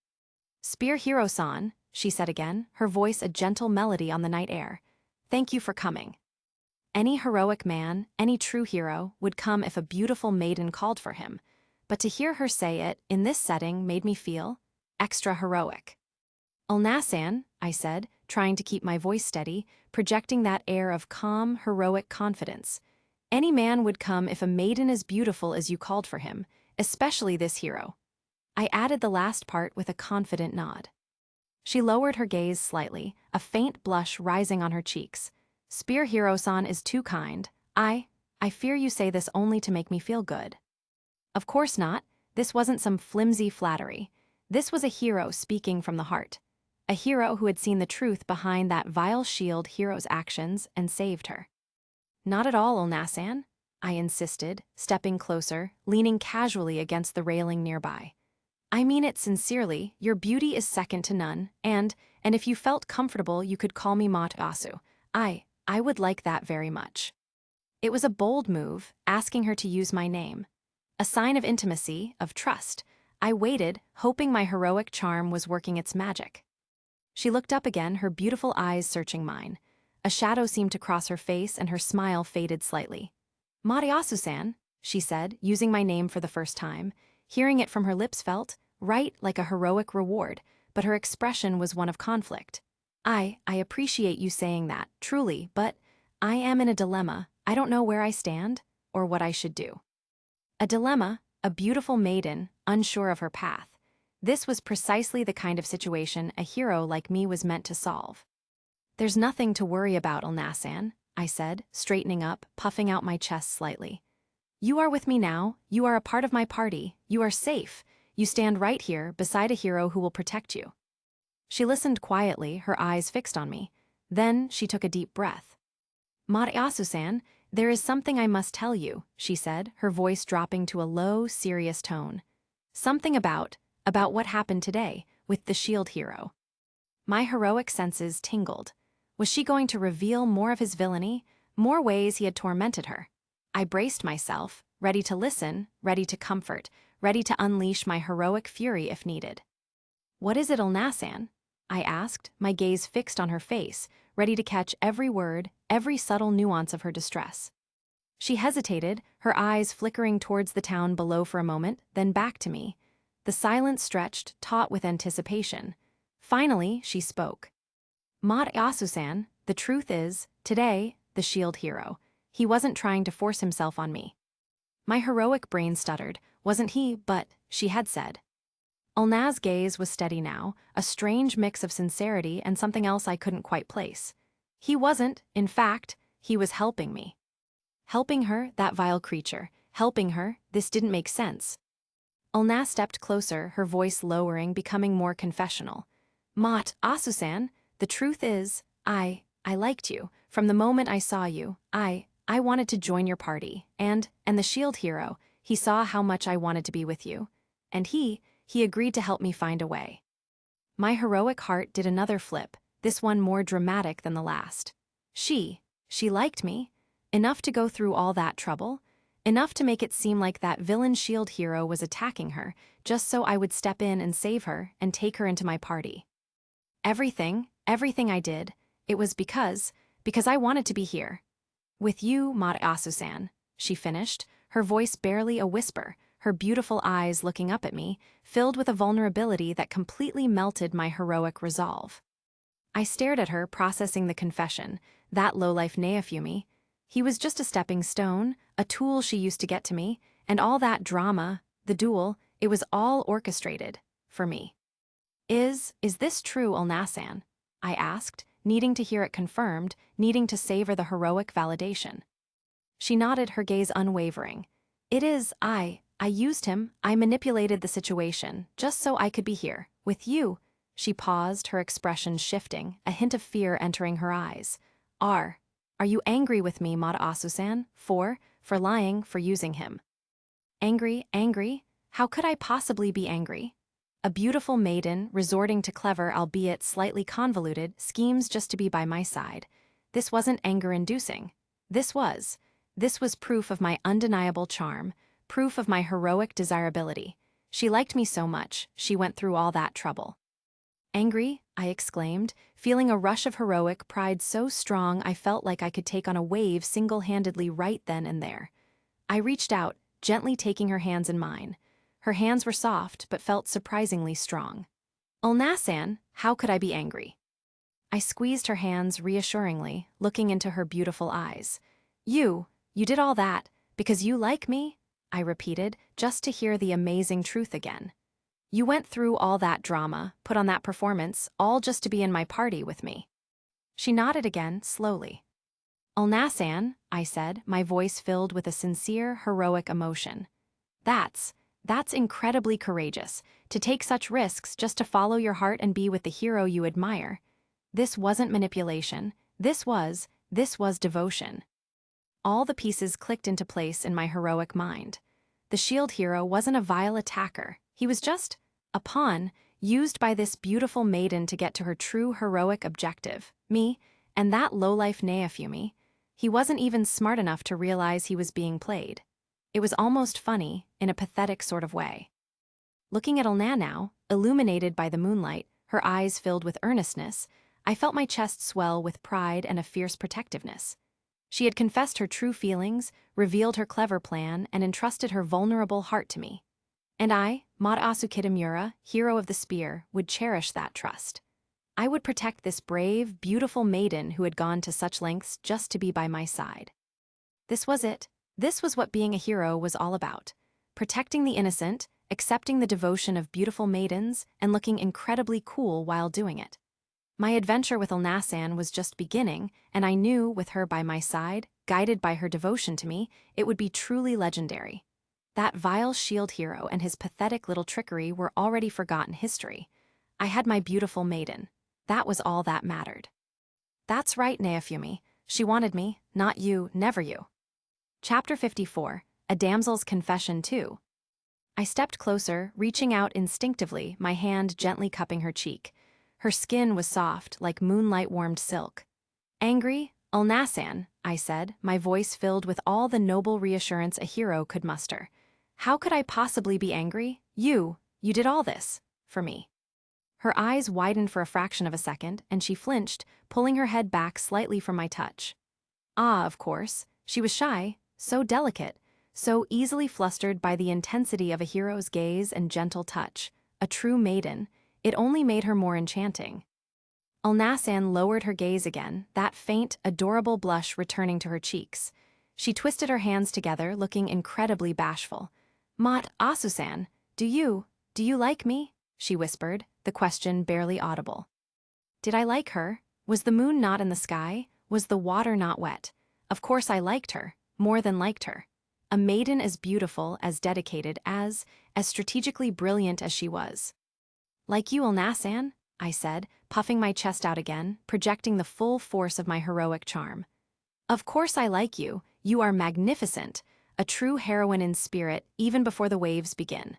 "Spear Hiro-san," she said again, her voice a gentle melody on the night air. "Thank you for coming." Any heroic man, any true hero, would come if a beautiful maiden called for him, but to hear her say it, in this setting, made me feel extra heroic. "Ulna-san," I said, trying to keep my voice steady, projecting that air of calm, heroic confidence. "Any man would come if a maiden as beautiful as you called for him, especially this hero." I added the last part with a confident nod. She lowered her gaze slightly, a faint blush rising on her cheeks. "Spear Hiro-san is too kind. I fear you say this only to make me feel good." Of course not. This wasn't some flimsy flattery. This was a hero speaking from the heart. A hero who had seen the truth behind that vile shield hero's actions and saved her. "Not at all, Ulna-san," I insisted, stepping closer, leaning casually against the railing nearby. "I mean it sincerely. Your beauty is second to none, and if you felt comfortable, you could call me Matayasu. I would like that very much." It was a bold move, asking her to use my name. A sign of intimacy, of trust. I waited, hoping my heroic charm was working its magic. She looked up again, her beautiful eyes searching mine. A shadow seemed to cross her face and her smile faded slightly. "Matayasu-san," she said, using my name for the first time. Hearing it from her lips felt right like a heroic reward, but her expression was one of conflict. I appreciate you saying that, truly, but I am in a dilemma. I don't know where I stand or what I should do." A dilemma, a beautiful maiden, unsure of her path. This was precisely the kind of situation a hero like me was meant to solve. There's nothing to worry about, Elnasan, I said, straightening up, puffing out my chest slightly. You are with me now, you are a part of my party, you are safe, you stand right here beside a hero who will protect you. She listened quietly, her eyes fixed on me. Then she took a deep breath. Mariasu-san, there is something I must tell you, she said, her voice dropping to a low, serious tone. Something about what happened today, with the shield hero. My heroic senses tingled. Was she going to reveal more of his villainy, more ways he had tormented her? I braced myself, ready to listen, ready to comfort, ready to unleash my heroic fury if needed. What is it, Elnasan? I asked, my gaze fixed on her face, ready to catch every word, every subtle nuance of her distress. She hesitated, her eyes flickering towards the town below for a moment, then back to me. The silence stretched, taut with anticipation. Finally, she spoke. Mariasu-san, the truth is, today, the shield hero. He wasn't trying to force himself on me. My heroic brain stuttered. Wasn't he, but, she had said. Elna's gaze was steady now, a strange mix of sincerity and something else I couldn't quite place. He wasn't, in fact, he was helping me. Helping her, that vile creature. Helping her, this didn't make sense. Elna stepped closer, her voice lowering, becoming more confessional. Asusan, the truth is, I liked you. From the moment I saw you, I wanted to join your party. And the shield hero, he saw how much I wanted to be with you. And he agreed to help me find a way. My heroic heart did another flip, this one more dramatic than the last. She liked me. Enough to go through all that trouble. Enough to make it seem like that villain shield hero was attacking her, just so I would step in and save her and take her into my party. Everything I did, it was because I wanted to be here. With you, Mariasu-san, she finished, her voice barely a whisper, her beautiful eyes looking up at me, filled with a vulnerability that completely melted my heroic resolve. I stared at her, processing the confession, that lowlife Neofumi. He was just a stepping stone, a tool she used to get to me, and all that drama, the duel, it was all orchestrated, for me. Is this true, Elnasan? I asked, needing to hear it confirmed, needing to savor the heroic validation. She nodded, her gaze unwavering. It is, I used him, I manipulated the situation, just so I could be here, with you. She paused, her expression shifting, a hint of fear entering her eyes. Are you angry with me, Mariasu-san, for lying, for using him? Angry? How could I possibly be angry? A beautiful maiden, resorting to clever, albeit slightly convoluted, schemes just to be by my side. This wasn't anger-inducing. This was proof of my undeniable charm, proof of my heroic desirability. She liked me so much, she went through all that trouble. Angry? I exclaimed, feeling a rush of heroic pride so strong I felt like I could take on a wave single-handedly right then and there. I reached out, gently taking her hands in mine. Her hands were soft, but felt surprisingly strong. Elnasan, how could I be angry? I squeezed her hands reassuringly, looking into her beautiful eyes. You did all that, because you like me? I repeated, just to hear the amazing truth again. You went through all that drama, put on that performance, all just to be in my party with me. She nodded again, slowly. Elnasan, I said, my voice filled with a sincere, heroic emotion. That's incredibly courageous, to take such risks just to follow your heart and be with the hero you admire. This wasn't manipulation, this was devotion. All the pieces clicked into place in my heroic mind. The shield hero wasn't a vile attacker, he was just a pawn, used by this beautiful maiden to get to her true heroic objective, me, and that lowlife Neofumi. He wasn't even smart enough to realize he was being played. It was almost funny, in a pathetic sort of way. Looking at Elna now, illuminated by the moonlight, her eyes filled with earnestness, I felt my chest swell with pride and a fierce protectiveness. She had confessed her true feelings, revealed her clever plan, and entrusted her vulnerable heart to me. And I, Mariasu Kitamura, hero of the spear, would cherish that trust. I would protect this brave, beautiful maiden who had gone to such lengths just to be by my side. This was it. This was what being a hero was all about. Protecting the innocent, accepting the devotion of beautiful maidens and looking incredibly cool while doing it. My adventure with Elnasan was just beginning, and I knew, with her by my side, guided by her devotion to me, it would be truly legendary. That vile shield hero and his pathetic little trickery were already forgotten history. I had my beautiful maiden. That was all that mattered. That's right, Neofumi. She wanted me, not you, never you. Chapter 54, A Damsel's Confession 2. I stepped closer, reaching out instinctively, my hand gently cupping her cheek. Her skin was soft, like moonlight-warmed silk. Angry? Elnasan, I said, my voice filled with all the noble reassurance a hero could muster. How could I possibly be angry? You did all this, for me. Her eyes widened for a fraction of a second, and she flinched, pulling her head back slightly from my touch. Of course, she was shy, so delicate, so easily flustered by the intensity of a hero's gaze and gentle touch. A true maiden, it only made her more enchanting. Elnasan lowered her gaze again, that faint, adorable blush returning to her cheeks. She twisted her hands together, looking incredibly bashful. Mat Asusan, do you like me? She whispered, the question barely audible. Did I like her? Was the moon not in the sky? Was the water not wet? Of course I liked her, more than liked her. A maiden as beautiful, as dedicated, as strategically brilliant as she was. Like you, Elnasan? I said, puffing my chest out again, projecting the full force of my heroic charm. Of course I like you. You are magnificent, a true heroine in spirit, even before the waves begin.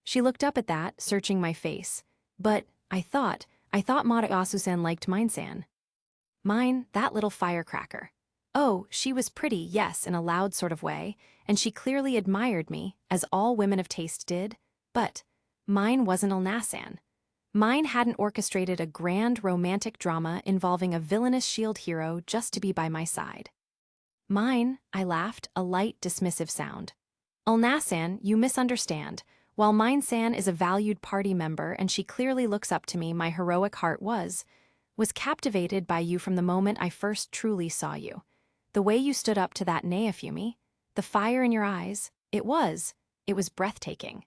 She looked up at that, searching my face. But, I thought Mata Asusan liked Mine-san. Mine, that little firecracker. Oh, she was pretty, yes, in a loud sort of way, and she clearly admired me, as all women of taste did, but mine wasn't Elnasan. Mine hadn't orchestrated a grand romantic drama involving a villainous shield hero just to be by my side. Mine, I laughed, a light, dismissive sound. Elnasan, you misunderstand. While Mine-san is a valued party member and she clearly looks up to me, my heroic heart was captivated by you from the moment I first truly saw you. The way you stood up to that Neofumi, the fire in your eyes, it was breathtaking.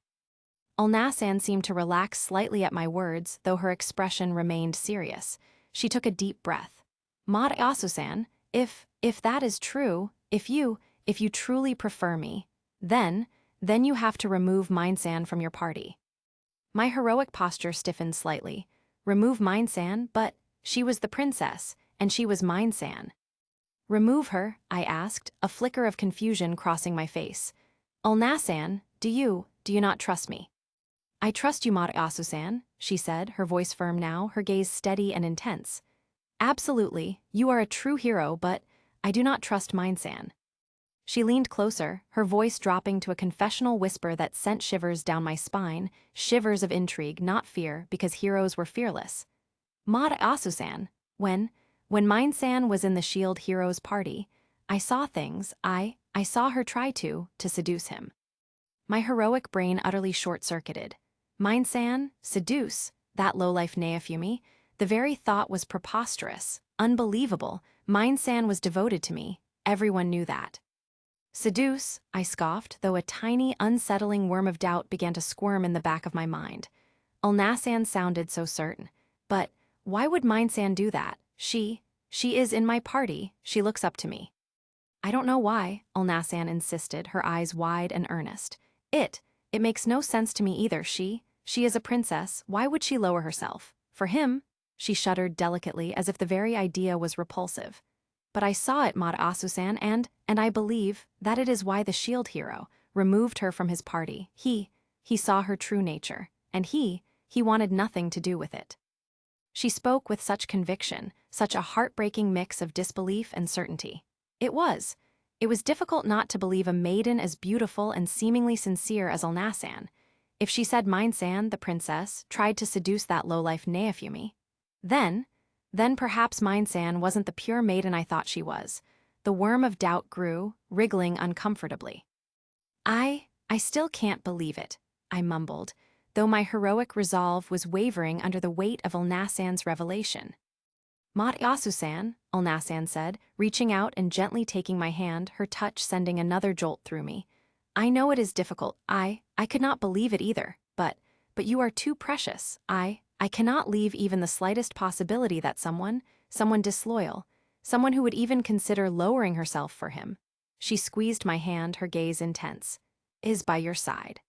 Elnasan seemed to relax slightly at my words, though her expression remained serious. She took a deep breath. Mat Asusan, if that is true, if you truly prefer me, then you have to remove Mine-san from your party. My heroic posture stiffened slightly. Remove Mine-san, but she was the princess, and she was Mine-san. Remove her? I asked, a flicker of confusion crossing my face. Elnasan, do you not trust me? I trust you, Mat Asusan, she said, her voice firm now, her gaze steady and intense. Absolutely, you are a true hero, but I do not trust Mine-san. She leaned closer, her voice dropping to a confessional whisper that sent shivers down my spine, shivers of intrigue, not fear, because heroes were fearless. Mat Asusan, when Mine-san was in the shield hero's party, I saw things, I saw her try to seduce him. My heroic brain utterly short-circuited. Mine-san, seduce, that lowlife Neofumi, the very thought was preposterous, unbelievable. Mine-san was devoted to me, everyone knew that. Seduce, I scoffed, though a tiny, unsettling worm of doubt began to squirm in the back of my mind. Elnasan sounded so certain. But why would Mine-san do that? She is in my party, she looks up to me. I don't know why, Elnasan insisted, her eyes wide and earnest. It makes no sense to me either. She is a princess, why would she lower herself? For him, she shuddered delicately as if the very idea was repulsive. But I saw it, Mat Asusan, and I believe that it is why the shield hero removed her from his party. He saw her true nature, and he wanted nothing to do with it. She spoke with such conviction, such a heartbreaking mix of disbelief and certainty. It was difficult not to believe a maiden as beautiful and seemingly sincere as Elnasan. If she said Mine-san, the princess, tried to seduce that lowlife Neofumi, then perhaps Mine-san wasn't the pure maiden I thought she was. The worm of doubt grew, wriggling uncomfortably. I still can't believe it, I mumbled, though my heroic resolve was wavering under the weight of Elnasan's revelation. Mat Asusan, Elnasan said, reaching out and gently taking my hand, her touch sending another jolt through me. I know it is difficult. I could not believe it either, but you are too precious. I cannot leave even the slightest possibility that someone disloyal, someone who would even consider lowering herself for him. She squeezed my hand, her gaze intense. Is by your side.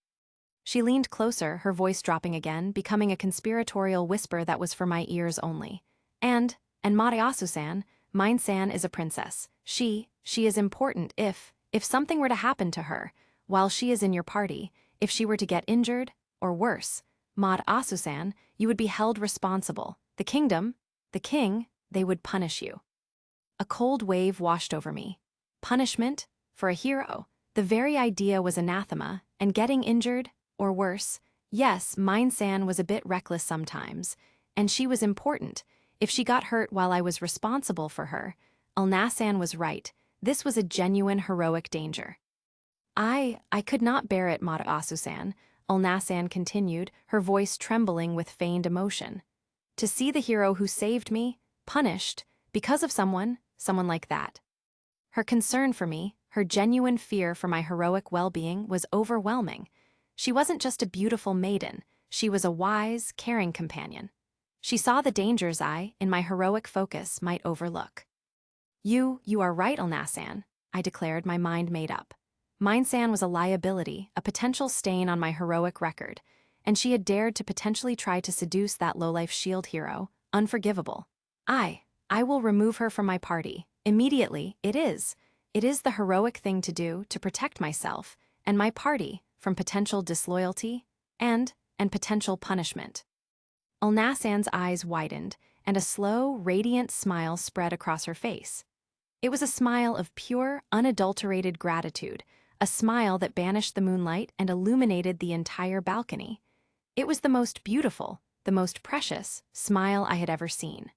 She leaned closer, her voice dropping again, becoming a conspiratorial whisper that was for my ears only. And Mariasu-san, mine-san is a princess. She is important if something were to happen to her, while she is in your party, if she were to get injured, or worse, Mariasu-san, you would be held responsible. The kingdom, the king, they would punish you. A cold wave washed over me. Punishment? For a hero? The very idea was anathema, and getting injured, or worse, yes, mine-san was a bit reckless sometimes, and she was important. If she got hurt while I was responsible for her, Ulna-san was right. This was a genuine heroic danger. I could not bear it, Mariasu-san, Ulna-san continued, her voice trembling with feigned emotion. To see the hero who saved me, punished, because of someone like that. Her concern for me, her genuine fear for my heroic well-being was overwhelming. She wasn't just a beautiful maiden, she was a wise, caring companion. She saw the dangers I, in my heroic focus, might overlook. You are right, Ulna-san, I declared, my mind made up. Mine-san was a liability, a potential stain on my heroic record, and she had dared to potentially try to seduce that low-life shield hero, unforgivable. I will remove her from my party, immediately. It is the heroic thing to do to protect myself and my party from potential disloyalty and potential punishment. Ulna-san's eyes widened, and a slow, radiant smile spread across her face. It was a smile of pure, unadulterated gratitude, a smile that banished the moonlight and illuminated the entire balcony. It was the most beautiful, the most precious smile I had ever seen.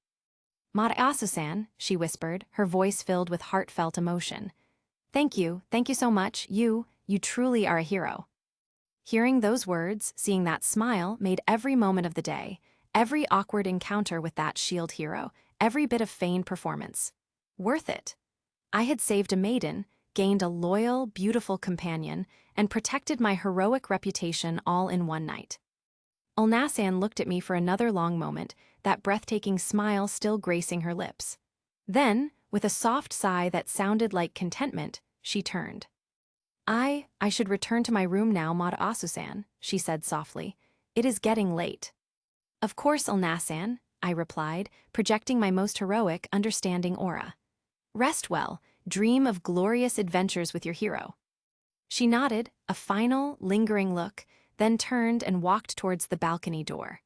Mariasu-san, she whispered, her voice filled with heartfelt emotion. Thank you so much, you truly are a hero. Hearing those words, seeing that smile, made every moment of the day, every awkward encounter with that shield hero, every bit of feigned performance, worth it. I had saved a maiden, gained a loyal, beautiful companion, and protected my heroic reputation all in one night. Ulna-san looked at me for another long moment, that breathtaking smile still gracing her lips. Then, with a soft sigh that sounded like contentment, she turned. I should return to my room now, Mariasu-san, she said softly. It is getting late. Of course, Ulna-san, I replied, projecting my most heroic, understanding aura. Rest well, dream of glorious adventures with your hero. She nodded, a final, lingering look, then turned and walked towards the balcony door.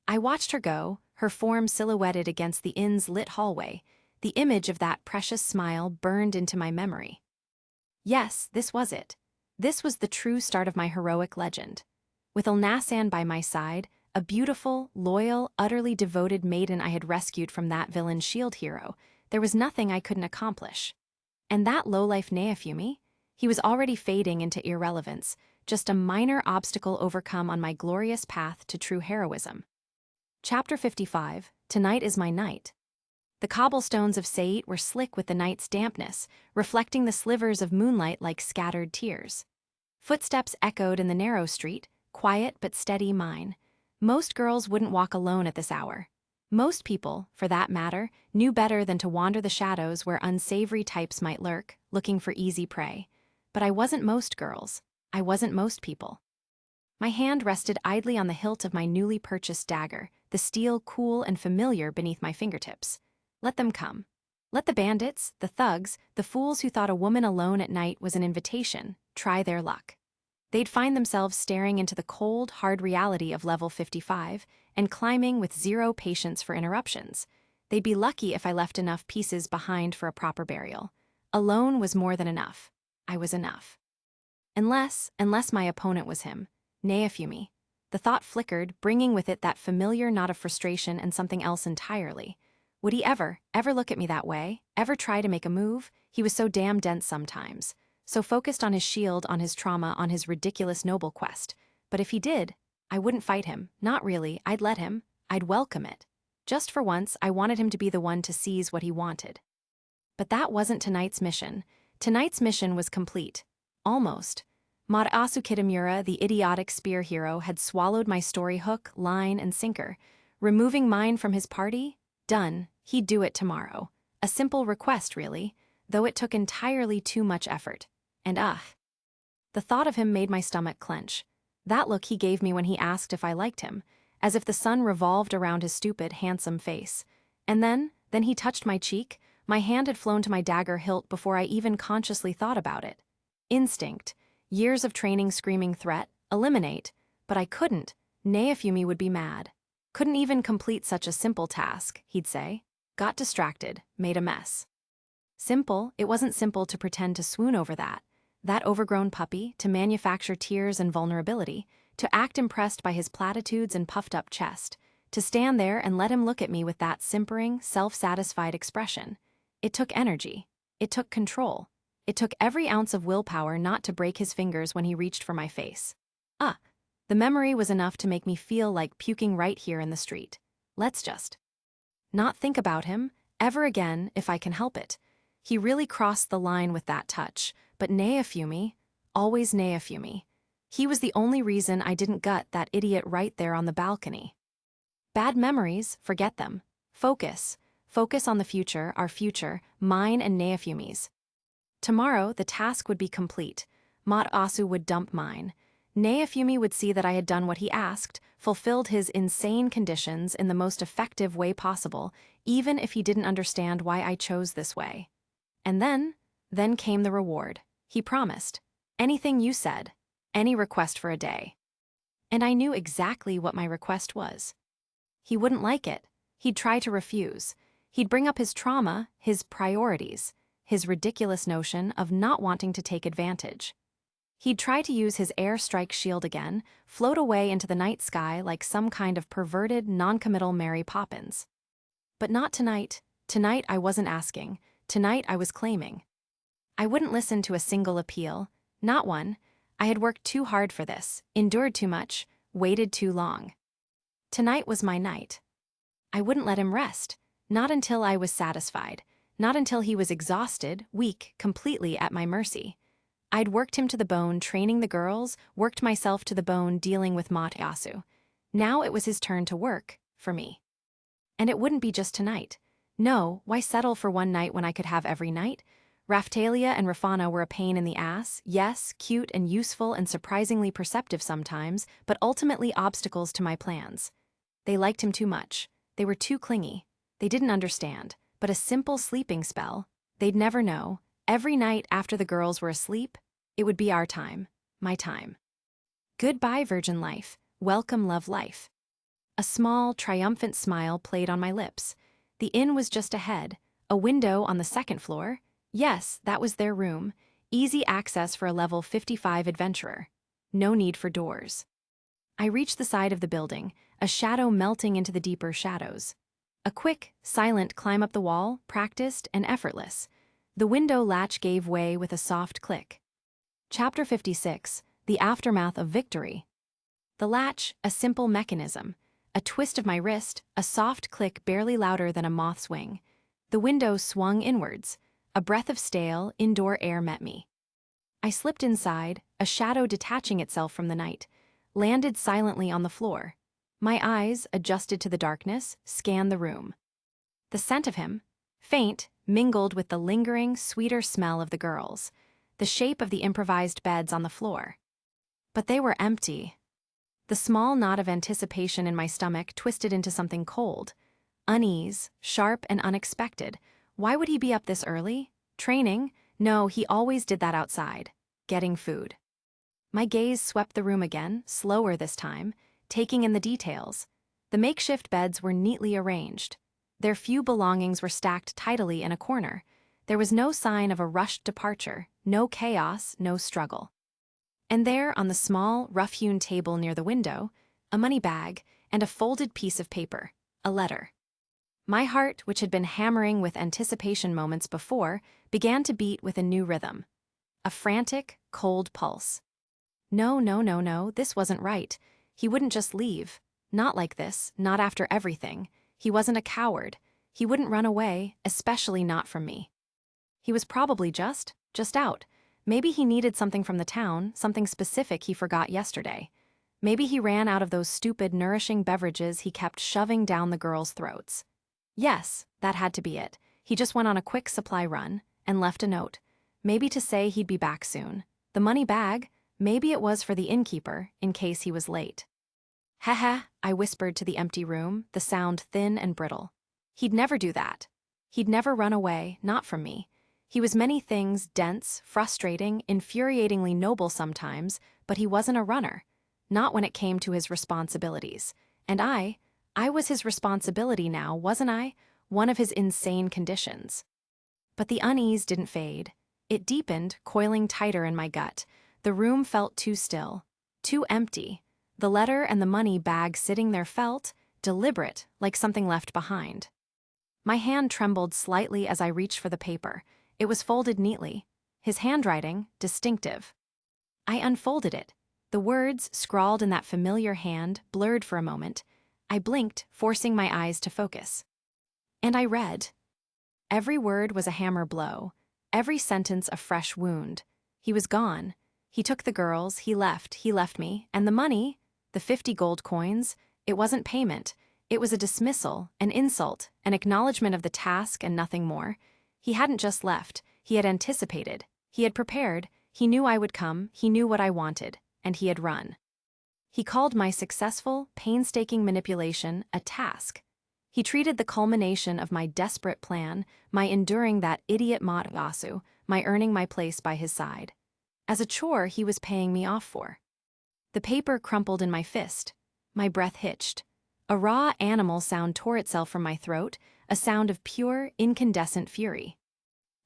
I watched her go, her form silhouetted against the inn's lit hallway. The image of that precious smile burned into my memory. Yes, this was it. This was the true start of my heroic legend. With Ulna-san by my side, a beautiful, loyal, utterly devoted maiden I had rescued from that villain shield hero, there was nothing I couldn't accomplish. And that lowlife Naofumi? He was already fading into irrelevance, just a minor obstacle overcome on my glorious path to true heroism. Chapter 55, Tonight is My Night. The cobblestones of Seit were slick with the night's dampness, reflecting the slivers of moonlight like scattered tears. Footsteps echoed in the narrow street, quiet but steady mine. Most girls wouldn't walk alone at this hour. Most people, for that matter, knew better than to wander the shadows where unsavory types might lurk, looking for easy prey. But I wasn't most girls. I wasn't most people. My hand rested idly on the hilt of my newly purchased dagger, the steel cool and familiar beneath my fingertips. Let them come. Let the bandits, the thugs, the fools who thought a woman alone at night was an invitation, try their luck. They'd find themselves staring into the cold, hard reality of level 55 and climbing with zero patience for interruptions. They'd be lucky if I left enough pieces behind for a proper burial. Alone was more than enough. I was enough. Unless my opponent was him, Naofumi. The thought flickered, bringing with it that familiar knot of frustration and something else entirely. Would he ever look at me that way? Ever try to make a move? He was so damn dense sometimes. So focused on his shield, on his trauma, on his ridiculous noble quest. But if he did, I wouldn't fight him. Not really. I'd let him. I'd welcome it. Just for once, I wanted him to be the one to seize what he wanted. But that wasn't tonight's mission. Tonight's mission was complete. Almost. Marasu Kitamura, the idiotic spear hero, had swallowed my story hook, line, and sinker. Removing mine from his party? Done. He'd do it tomorrow. A simple request, really, though it took entirely too much effort. And the thought of him made my stomach clench. That look he gave me when he asked if I liked him, as if the sun revolved around his stupid, handsome face. And then he touched my cheek. My hand had flown to my dagger hilt before I even consciously thought about it. Instinct. Years of training screaming threat, eliminate, but I couldn't. Naofumi would be mad. Couldn't even complete such a simple task, he'd say. Got distracted, made a mess. Simple, it wasn't simple to pretend to swoon over that overgrown puppy, to manufacture tears and vulnerability, to act impressed by his platitudes and puffed-up chest, to stand there and let him look at me with that simpering, self-satisfied expression. It took energy. It took control. It took every ounce of willpower not to break his fingers when he reached for my face. The memory was enough to make me feel like puking right here in the street. Let's just not think about him ever again if I can help it. He really crossed the line with that touch, but Naofumi, always Naofumi. He was the only reason I didn't gut that idiot right there on the balcony. Bad memories, forget them. Focus. Focus on the future, our future, mine and Naofumi's. Tomorrow, the task would be complete. Marasu would dump mine. Naofumi would see that I had done what he asked, fulfilled his insane conditions in the most effective way possible, even if he didn't understand why I chose this way. And then came the reward. He promised. Anything you said. Any request for a day. And I knew exactly what my request was. He wouldn't like it. He'd try to refuse. He'd bring up his trauma, his priorities, his ridiculous notion of not wanting to take advantage. He'd try to use his airstrike shield again, float away into the night sky like some kind of perverted, non-committal Mary Poppins. But not tonight. Tonight I wasn't asking. Tonight I was claiming. I wouldn't listen to a single appeal. Not one. I had worked too hard for this, endured too much, waited too long. Tonight was my night. I wouldn't let him rest. Not until I was satisfied. Not until he was exhausted, weak, completely at my mercy. I'd worked him to the bone training the girls, worked myself to the bone dealing with Marasu. Now it was his turn to work, for me. And it wouldn't be just tonight. No, why settle for one night when I could have every night? Raphtalia and Rafana were a pain in the ass, yes, cute and useful and surprisingly perceptive sometimes, but ultimately obstacles to my plans. They liked him too much. They were too clingy. They didn't understand. But a simple sleeping spell, they'd never know. Every night after the girls were asleep, it would be our time, my time. Goodbye, virgin life. Welcome, love life. A small, triumphant smile played on my lips. The inn was just ahead, a window on the second floor. Yes, that was their room. Easy access for a level 55 adventurer. No need for doors. I reached the side of the building, a shadow melting into the deeper shadows. A quick, silent climb up the wall, practiced and effortless. The window latch gave way with a soft click. Chapter 56, The Aftermath of Victory. The latch, a simple mechanism. A twist of my wrist, a soft click barely louder than a moth's wing. The window swung inwards. A breath of stale, indoor air met me. I slipped inside, a shadow detaching itself from the night, landed silently on the floor. My eyes, adjusted to the darkness, scanned the room. The scent of him, faint, mingled with the lingering, sweeter smell of the girls, the shape of the improvised beds on the floor. But they were empty. The small knot of anticipation in my stomach twisted into something cold. Unease, sharp and unexpected. Why would he be up this early? Training? No, he always did that outside. Getting food. My gaze swept the room again, slower this time, taking in the details. The makeshift beds were neatly arranged. Their few belongings were stacked tidily in a corner. There was no sign of a rushed departure, no chaos, no struggle. And there, on the small, rough-hewn table near the window, a money bag and a folded piece of paper, a letter. My heart, which had been hammering with anticipation moments before, began to beat with a new rhythm. A frantic, cold pulse. No, this wasn't right. He wouldn't just leave. Not like this, not after everything. He wasn't a coward. He wouldn't run away, especially not from me. He was probably just out. Maybe he needed something from the town, something specific he forgot yesterday. Maybe he ran out of those stupid, nourishing beverages he kept shoving down the girls' throats. Yes, that had to be it. He just went on a quick supply run and left a note. Maybe to say he'd be back soon. The money bag, maybe it was for the innkeeper, in case he was late. "Haha," I whispered to the empty room, the sound thin and brittle. He'd never do that. He'd never run away, not from me. He was many things, dense, frustrating, infuriatingly noble sometimes, but he wasn't a runner. Not when it came to his responsibilities. And I was his responsibility now, wasn't I? One of his insane conditions. But the unease didn't fade. It deepened, coiling tighter in my gut. The room felt too still, too empty. The letter and the money bag sitting there felt deliberate, like something left behind. My hand trembled slightly as I reached for the paper. It was folded neatly. His handwriting, distinctive. I unfolded it. The words, scrawled in that familiar hand, blurred for a moment. I blinked, forcing my eyes to focus. And I read. Every word was a hammer blow. Every sentence a fresh wound. He was gone. He took the girls, he left me, and the money, the 50 gold coins, it wasn't payment. It was a dismissal, an insult, an acknowledgement of the task and nothing more. He hadn't just left, he had anticipated, he had prepared, he knew I would come, he knew what I wanted, and he had run. He called my successful, painstaking manipulation a task. He treated the culmination of my desperate plan, my enduring that idiot Mataasu, my earning my place by his side, as a chore he was paying me off for. The paper crumpled in my fist. My breath hitched. A raw animal sound tore itself from my throat, a sound of pure, incandescent fury.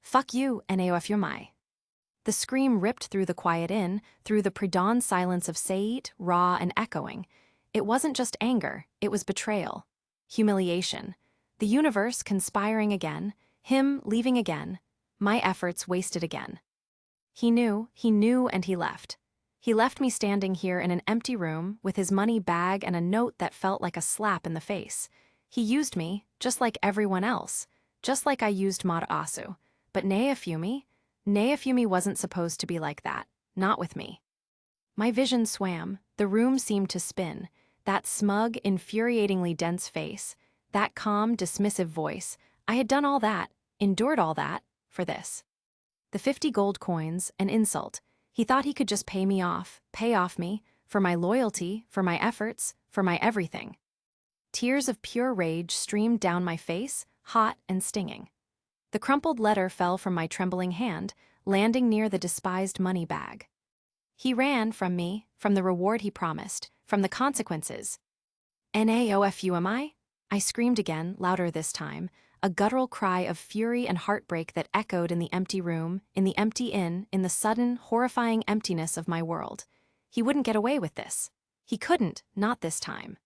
"Fuck you, Naofumai." The scream ripped through the quiet inn, through the pre-dawn silence of Sait, raw and echoing. It wasn't just anger, it was betrayal. Humiliation. The universe conspiring again, him leaving again, my efforts wasted again. He knew, and he left. He left me standing here in an empty room with his money bag and a note that felt like a slap in the face. He used me, just like everyone else, just like I used Mataasu. But Naofumi wasn't supposed to be like that, not with me. My vision swam, the room seemed to spin. That smug, infuriatingly dense face, that calm, dismissive voice, I had done all that, endured all that, for this. The 50 gold coins, an insult. He thought he could just pay off me, for my loyalty, for my efforts, for my everything. Tears of pure rage streamed down my face, hot and stinging. The crumpled letter fell from my trembling hand, landing near the despised money bag. He ran from me, from the reward he promised, from the consequences. "Naofumi?" I screamed again, louder this time, a guttural cry of fury and heartbreak that echoed in the empty room, in the empty inn, in the sudden, horrifying emptiness of my world. He wouldn't get away with this. He couldn't, not this time.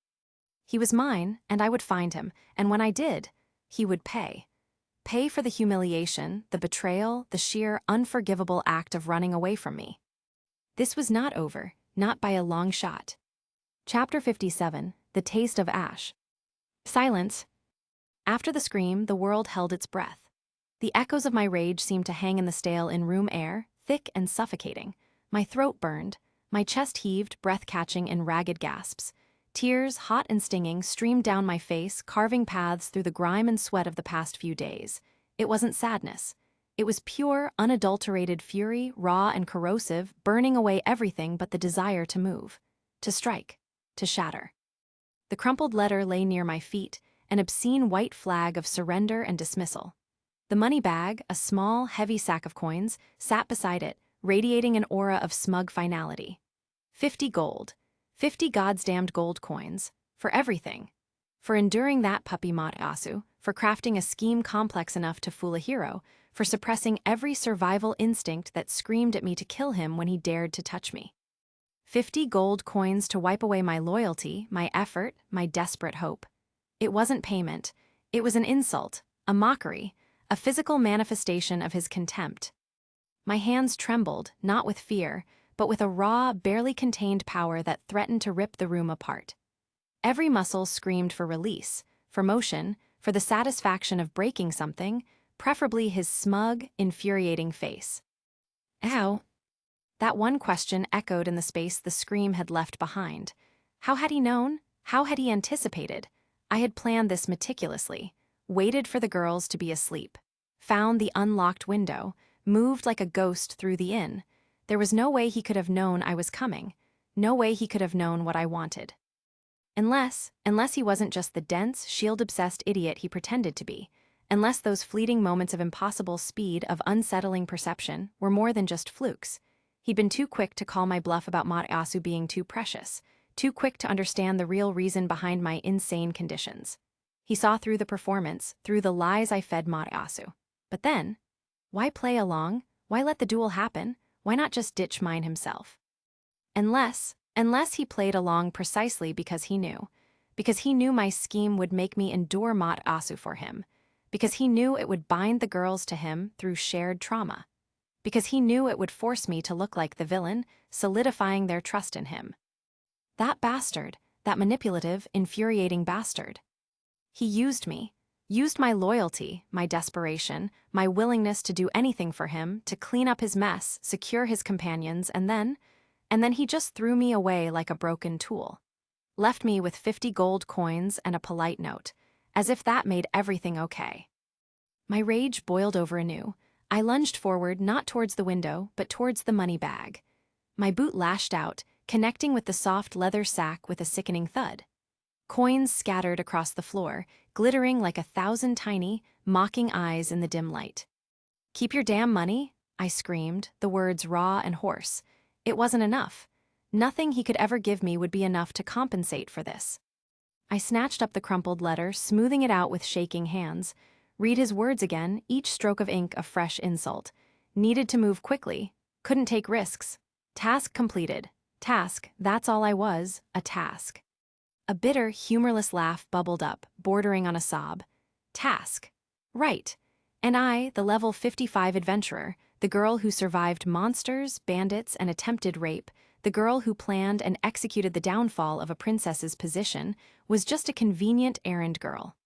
He was mine, and I would find him, and when I did, he would pay. Pay for the humiliation, the betrayal, the sheer, unforgivable act of running away from me. This was not over, not by a long shot. Chapter 57, The Taste of Ash. Silence. After the scream, the world held its breath. The echoes of my rage seemed to hang in the stale in-room air, thick and suffocating. My throat burned, my chest heaved, breath catching in ragged gasps. Tears, hot and stinging, streamed down my face, carving paths through the grime and sweat of the past few days. It wasn't sadness. It was pure, unadulterated fury, raw and corrosive, burning away everything but the desire to move, to strike, to shatter. The crumpled letter lay near my feet, an obscene white flag of surrender and dismissal. The money bag, a small, heavy sack of coins, sat beside it, radiating an aura of smug finality. 50 gold. 50 goddamned gold coins. For everything. For enduring that puppy Mataasu, for crafting a scheme complex enough to fool a hero, for suppressing every survival instinct that screamed at me to kill him when he dared to touch me. 50 gold coins to wipe away my loyalty, my effort, my desperate hope. It wasn't payment. It was an insult, a mockery, a physical manifestation of his contempt. My hands trembled, not with fear, but with a raw, barely contained power that threatened to rip the room apart. Every muscle screamed for release, for motion, for the satisfaction of breaking something, preferably his smug, infuriating face. Ow. That one question echoed in the space the scream had left behind. How had he known? How had he anticipated? I had planned this meticulously, waited for the girls to be asleep, found the unlocked window, moved like a ghost through the inn. There was no way he could have known I was coming, no way he could have known what I wanted. Unless he wasn't just the dense, shield-obsessed idiot he pretended to be. Unless those fleeting moments of impossible speed, of unsettling perception, were more than just flukes. He'd been too quick to call my bluff about Mataasu being too precious, too quick to understand the real reason behind my insane conditions. He saw through the performance, through the lies I fed Mataasu. But then, why play along? Why let the duel happen? Why not just ditch mine himself? Unless he played along precisely because he knew my scheme would make me endure Mataasu for him, because he knew it would bind the girls to him through shared trauma, because he knew it would force me to look like the villain, solidifying their trust in him. That bastard, that manipulative, infuriating bastard. He used me, used my loyalty, my desperation, my willingness to do anything for him, to clean up his mess, secure his companions, and then he just threw me away like a broken tool. Left me with 50 gold coins and a polite note, as if that made everything okay. My rage boiled over anew. I lunged forward, not towards the window, but towards the money bag. My boot lashed out, connecting with the soft leather sack with a sickening thud. Coins scattered across the floor, glittering like 1,000 tiny, mocking eyes in the dim light. "Keep your damn money," I screamed, the words raw and hoarse. It wasn't enough. Nothing he could ever give me would be enough to compensate for this. I snatched up the crumpled letter, smoothing it out with shaking hands. Read his words again, each stroke of ink a fresh insult. Needed to move quickly. Couldn't take risks. Task completed. Task, that's all I was, a task. A bitter, humorless laugh bubbled up, bordering on a sob. Task. Right. And I, the level 55 adventurer, the girl who survived monsters, bandits, and attempted rape, the girl who planned and executed the downfall of a princess's position, was just a convenient errand girl.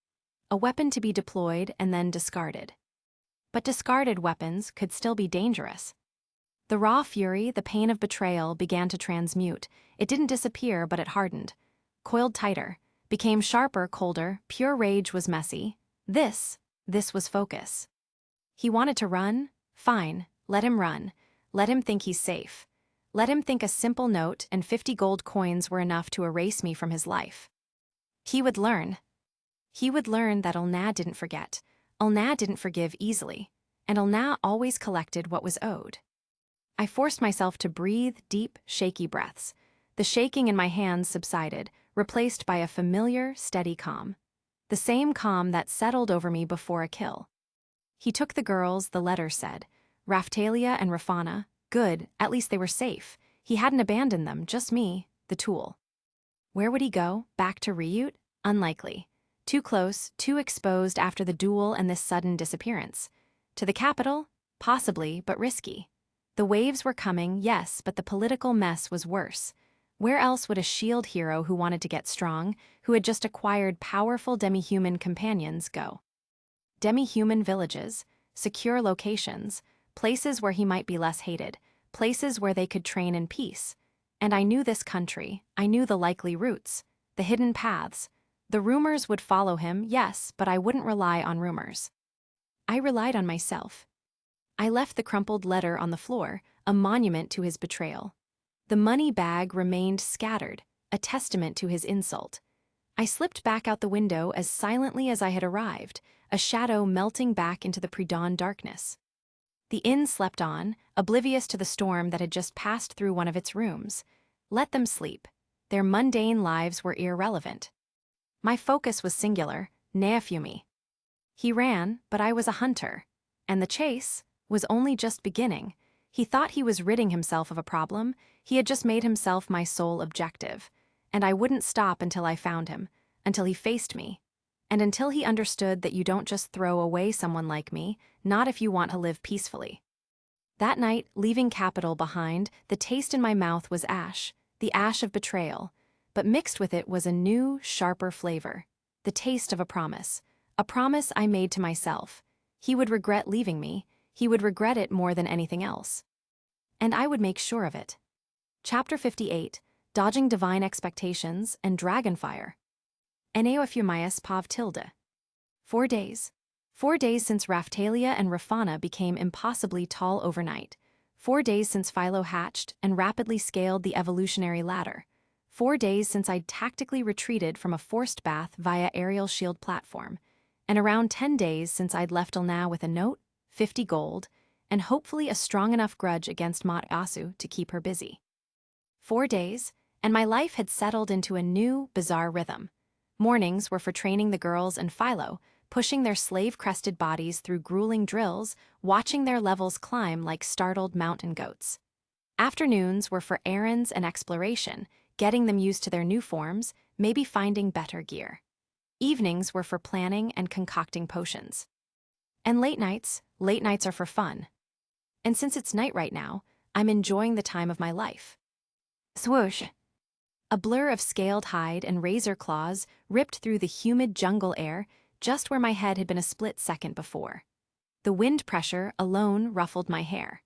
A weapon to be deployed and then discarded. But discarded weapons could still be dangerous. The raw fury, the pain of betrayal, began to transmute. It didn't disappear, but it hardened. Coiled tighter. Became sharper, colder. Pure rage was messy. This was focus. He wanted to run? Fine, let him run. Let him think he's safe. Let him think a simple note and 50 gold coins were enough to erase me from his life. He would learn. He would learn that Ulna didn't forget. Ulna didn't forgive easily. And Ulna always collected what was owed. I forced myself to breathe deep, shaky breaths. The shaking in my hands subsided, replaced by a familiar, steady calm. The same calm that settled over me before a kill. He took the girls, the letter said. Raphtalia and Rafana. Good, at least they were safe. He hadn't abandoned them, just me, the tool. Where would he go? Back to Ryut? Unlikely. Too close, too exposed after the duel and this sudden disappearance. To the capital? Possibly, but risky. The waves were coming, yes, but the political mess was worse. Where else would a shield hero who wanted to get strong, who had just acquired powerful demi-human companions, go? Demi-human villages, secure locations, places where he might be less hated, places where they could train in peace. And I knew this country, I knew the likely routes, the hidden paths. The rumors would follow him, yes, but I wouldn't rely on rumors. I relied on myself. I left the crumpled letter on the floor, a monument to his betrayal. The money bag remained scattered, a testament to his insult. I slipped back out the window as silently as I had arrived, a shadow melting back into the pre-dawn darkness. The inn slept on, oblivious to the storm that had just passed through one of its rooms. Let them sleep. Their mundane lives were irrelevant. My focus was singular, Neafumi. He ran, but I was a hunter. And the chase was only just beginning. He thought he was ridding himself of a problem. He had just made himself my sole objective. And I wouldn't stop until I found him, until he faced me. And until he understood that you don't just throw away someone like me, not if you want to live peacefully. That night, leaving capital behind, the taste in my mouth was ash, the ash of betrayal. But mixed with it was a new, sharper flavor, the taste of a promise I made to myself. He would regret leaving me, he would regret it more than anything else. And I would make sure of it. Chapter 58, Dodging Divine Expectations and Dragonfire. Eneophumias Pav tilde. 4 days. 4 days since Raphtalia and Rafana became impossibly tall overnight. 4 days since Philo hatched and rapidly scaled the evolutionary ladder. 4 days since I'd tactically retreated from a forced bath via aerial shield platform. And around 10 days since I'd left Ilna with a note, 50 gold, and hopefully a strong enough grudge against Mat Asu to keep her busy. 4 days, and my life had settled into a new, bizarre rhythm. Mornings were for training the girls and Philo, pushing their slave-crested bodies through grueling drills, watching their levels climb like startled mountain goats. Afternoons were for errands and exploration, getting them used to their new forms, maybe finding better gear. Evenings were for planning and concocting potions. And late nights are for fun. And since it's night right now, I'm enjoying the time of my life. Swoosh! A blur of scaled hide and razor claws ripped through the humid jungle air just where my head had been a split second before. The wind pressure alone ruffled my hair.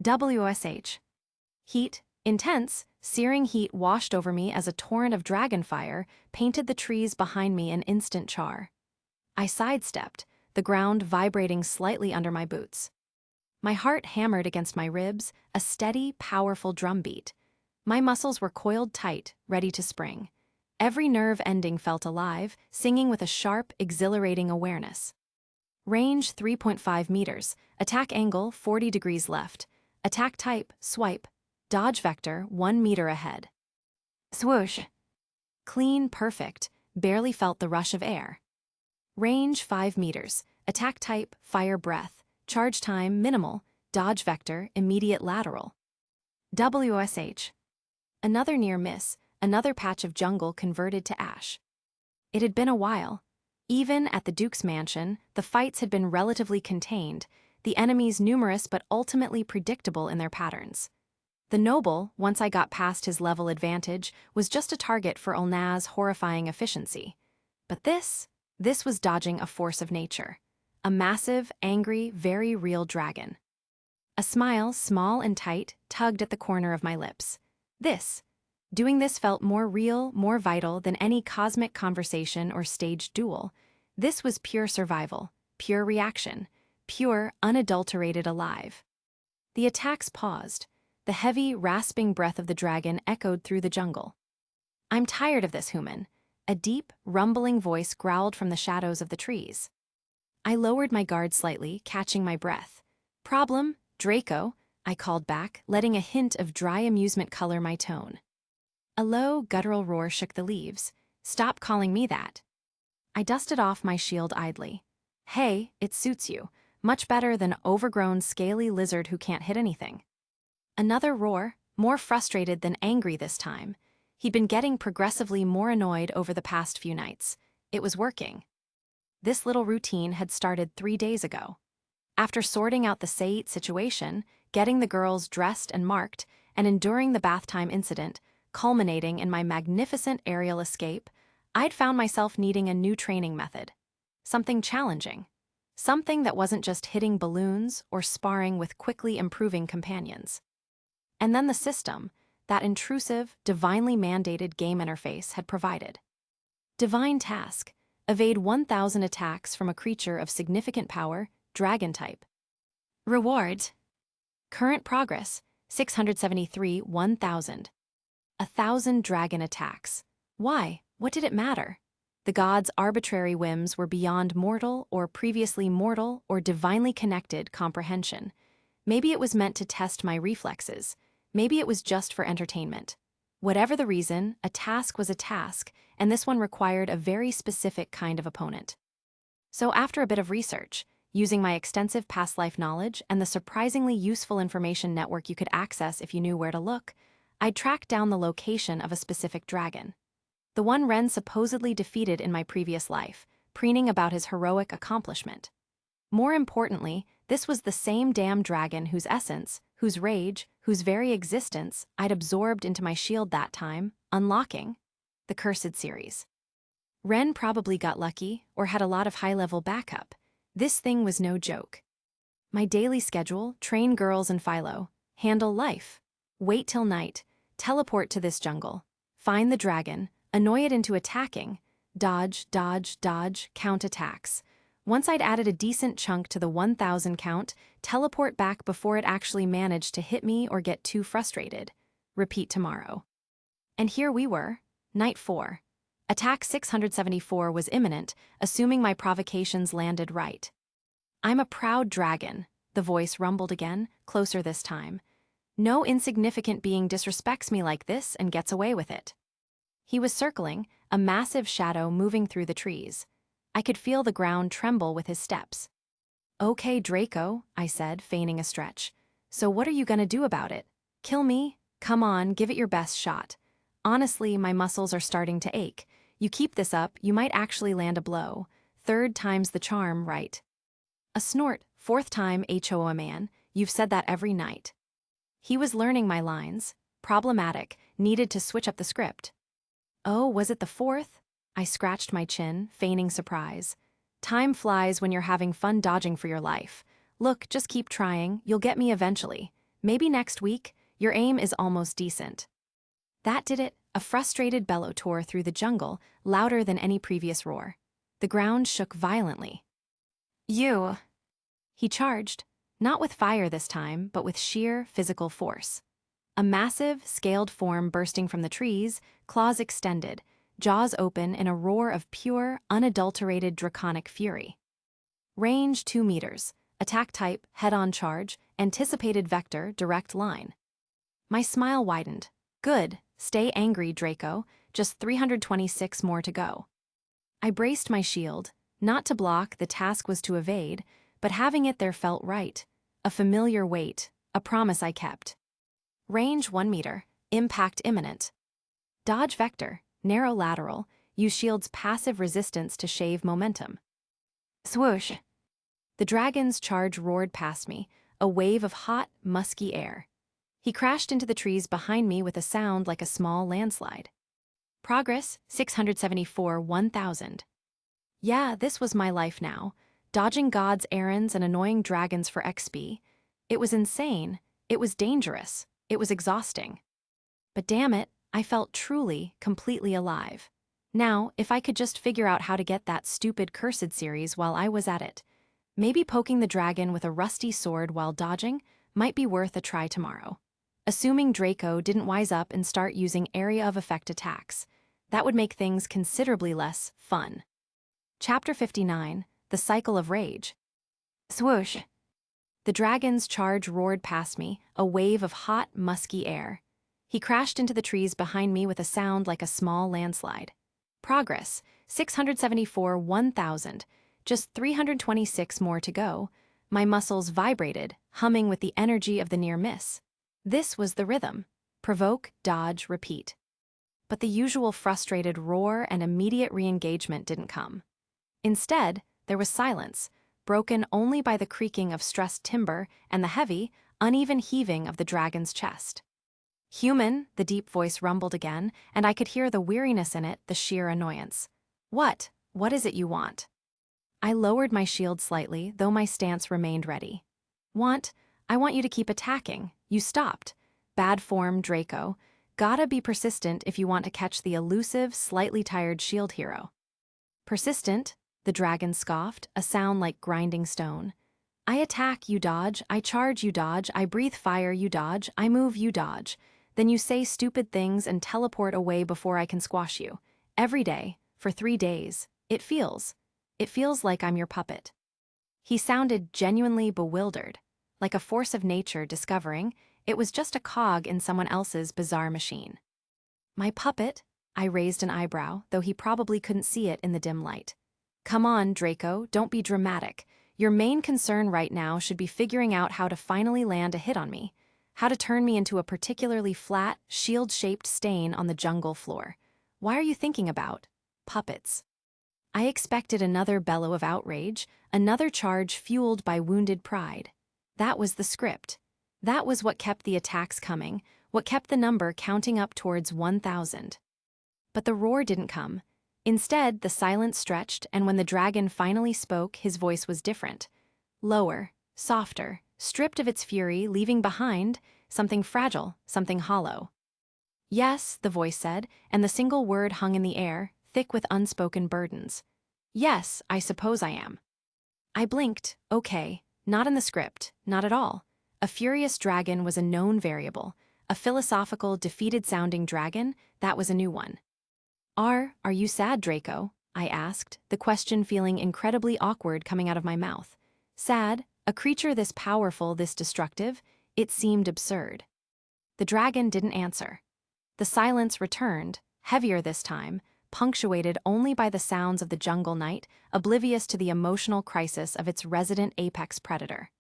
WSH. Heat, intense, searing heat washed over me as a torrent of dragonfire painted the trees behind me an instant char. I sidestepped, the ground vibrating slightly under my boots. My heart hammered against my ribs, a steady, powerful drumbeat. My muscles were coiled tight, ready to spring. Every nerve ending felt alive, singing with a sharp, exhilarating awareness. Range 3.5 meters, attack angle 40 degrees left, attack type, swipe, dodge vector 1 meter ahead. Swoosh! Clean, perfect, barely felt the rush of air. Range 5 meters, attack type, fire breath, charge time minimal, dodge vector immediate lateral. WSH. Another near miss, another patch of jungle converted to ash. It had been a while. Even at the Duke's mansion, the fights had been relatively contained, the enemies numerous but ultimately predictable in their patterns. The noble, once I got past his level advantage, was just a target for Ulna's horrifying efficiency. But this was dodging a force of nature. A massive, angry, very real dragon. A smile, small and tight, tugged at the corner of my lips. Doing this felt more real, more vital than any cosmic conversation or staged duel. This was pure survival, pure reaction, pure, unadulterated alive. The attacks paused. The heavy, rasping breath of the dragon echoed through the jungle. I'm tired of this, human. A deep, rumbling voice growled from the shadows of the trees. I lowered my guard slightly, catching my breath. Problem, Draco, I called back, letting a hint of dry amusement color my tone. A low, guttural roar shook the leaves. Stop calling me that. I dusted off my shield idly. Hey, it suits you. Much better than overgrown, scaly lizard who can't hit anything. Another roar, more frustrated than angry this time. He'd been getting progressively more annoyed over the past few nights. It was working. This little routine had started 3 days ago. After sorting out the Sait situation, getting the girls dressed and marked, and enduring the bath time incident, culminating in my magnificent aerial escape, I'd found myself needing a new training method. Something challenging. Something that wasn't just hitting balloons or sparring with quickly improving companions. And then the system, that intrusive, divinely mandated game interface, had provided. Divine task: evade 1,000 attacks from a creature of significant power, dragon type. Reward: current progress, 673 1,000. 1,000 dragon attacks. Why? What did it matter? The gods' arbitrary whims were beyond mortal or previously mortal or divinely connected comprehension. Maybe it was meant to test my reflexes. Maybe it was just for entertainment. Whatever the reason, a task was a task, and this one required a very specific kind of opponent. So after a bit of research, using my extensive past life knowledge and the surprisingly useful information network you could access if you knew where to look, I tracked down the location of a specific dragon. The one Ren supposedly defeated in my previous life, preening about his heroic accomplishment. More importantly, this was the same damn dragon whose essence, whose rage, whose very existence I'd absorbed into my shield that time, unlocking the Cursed series. Ren probably got lucky or had a lot of high-level backup. This thing was no joke. My daily schedule: train girls and Philo, Handle life. Wait till night. Teleport to this jungle. Find the dragon. Annoy it into attacking. Dodge, dodge, dodge, count attacks. Once I'd added a decent chunk to the 1,000 count, teleport back before it actually managed to hit me or get too frustrated. Repeat tomorrow. And here we were, night 4. Attack 674 was imminent, assuming my provocations landed right. I'm a proud dragon, the voice rumbled again, closer this time. No insignificant being disrespects me like this and gets away with it. He was circling, a massive shadow moving through the trees. I could feel the ground tremble with his steps. Okay, Draco, I said, feigning a stretch. So what are you gonna do about it? Kill me? Come on, give it your best shot. Honestly, my muscles are starting to ache. You keep this up, you might actually land a blow. 3rd time's the charm, right? A snort, 4th time, HO a man. You've said that every night. He was learning my lines. Problematic, needed to switch up the script. Oh, was it the 4th? I scratched my chin, feigning surprise. Time flies when you're having fun dodging for your life. Look, just keep trying, you'll get me eventually. Maybe next week, your aim is almost decent. That did it, a frustrated bellow tore through the jungle, louder than any previous roar. The ground shook violently. You! He charged, not with fire this time, but with sheer physical force. A massive, scaled form bursting from the trees, claws extended, jaws open in a roar of pure, unadulterated draconic fury. Range 2 meters, attack type, head-on charge, anticipated vector, direct line. My smile widened. Good, stay angry, Draco, just 326 more to go. I braced my shield, not to block, the task was to evade, but having it there felt right. A familiar weight, a promise I kept. Range 1 meter, impact imminent. Dodge vector, narrow lateral, use shield's passive resistance to shave momentum. Swoosh! The dragon's charge roared past me, a wave of hot, musky air. He crashed into the trees behind me with a sound like a small landslide. Progress, 674, 1,000. Yeah, this was my life now, dodging gods' errands and annoying dragons for XP. It was insane, it was dangerous, it was exhausting. But damn it, I felt truly, completely alive. Now, if I could just figure out how to get that stupid cursed series while I was at it, maybe poking the dragon with a rusty sword while dodging might be worth a try tomorrow. Assuming Draco didn't wise up and start using area of effect attacks, that would make things considerably less fun. Chapter 59, The Cycle of Rage. Swoosh! The dragon's charge roared past me, a wave of hot, musky air. He crashed into the trees behind me with a sound like a small landslide. Progress, 674, 1,000, just 326 more to go. My muscles vibrated, humming with the energy of the near miss. This was the rhythm. Provoke, dodge, repeat. But the usual frustrated roar and immediate re-engagement didn't come. Instead, there was silence, broken only by the creaking of stressed timber and the heavy, uneven heaving of the dragon's chest. Human, the deep voice rumbled again, and I could hear the weariness in it, the sheer annoyance. What is it you want? I lowered my shield slightly, though my stance remained ready. I want you to keep attacking. You stopped. Bad form, Draco. Gotta be persistent if you want to catch the elusive, slightly tired shield hero. Persistent? The dragon scoffed, a sound like grinding stone. I attack, you dodge. I charge, you dodge. I breathe fire, you dodge. I move, you dodge. Then you say stupid things and teleport away before I can squash you. Every day, for 3 days. It feels like I'm your puppet. He sounded genuinely bewildered, like a force of nature discovering it was just a cog in someone else's bizarre machine. My puppet? I raised an eyebrow, though he probably couldn't see it in the dim light. Come on, Draco, don't be dramatic. Your main concern right now should be figuring out how to finally land a hit on me, how to turn me into a particularly flat, shield-shaped stain on the jungle floor. Why are you thinking about puppets? I expected another bellow of outrage, another charge fueled by wounded pride. That was the script. That was what kept the attacks coming, what kept the number counting up towards 1,000. But the roar didn't come. Instead, the silence stretched, and when the dragon finally spoke, his voice was different. Lower, softer, stripped of its fury, leaving behind something fragile, something hollow. Yes, the voice said, and the single word hung in the air, thick with unspoken burdens. Yes, I suppose I am. I blinked. Okay, not in the script, not at all. A furious dragon was a known variable. A philosophical, defeated-sounding dragon, that was a new one. Are you sad, Draco? I asked, the question feeling incredibly awkward coming out of my mouth. Sad? A creature this powerful, this destructive? It seemed absurd. The dragon didn't answer. The silence returned, heavier this time, punctuated only by the sounds of the jungle night, oblivious to the emotional crisis of its resident apex predator.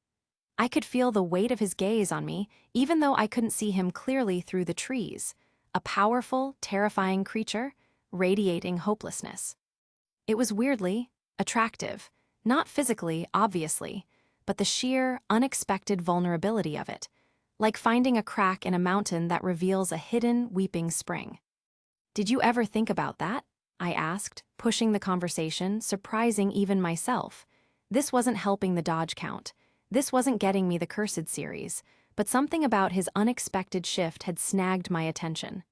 I could feel the weight of his gaze on me, even though I couldn't see him clearly through the trees. A powerful, terrifying creature, radiating hopelessness. It was weirdly attractive, not physically, obviously, but the sheer, unexpected vulnerability of it, like finding a crack in a mountain that reveals a hidden, weeping spring. Did you ever think about that? I asked, pushing the conversation, surprising even myself. This wasn't helping the dodge count. This wasn't getting me the Cursed series, but something about his unexpected shift had snagged my attention.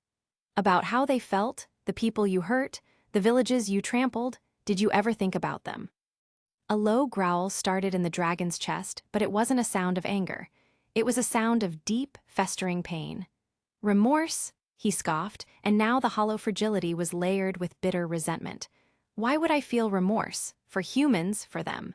About how they felt, the people you hurt, the villages you trampled, did you ever think about them? A low growl started in the dragon's chest, but it wasn't a sound of anger. It was a sound of deep, festering pain. Remorse? He scoffed, and now the hollow fragility was layered with bitter resentment. Why would I feel remorse? For humans, for them.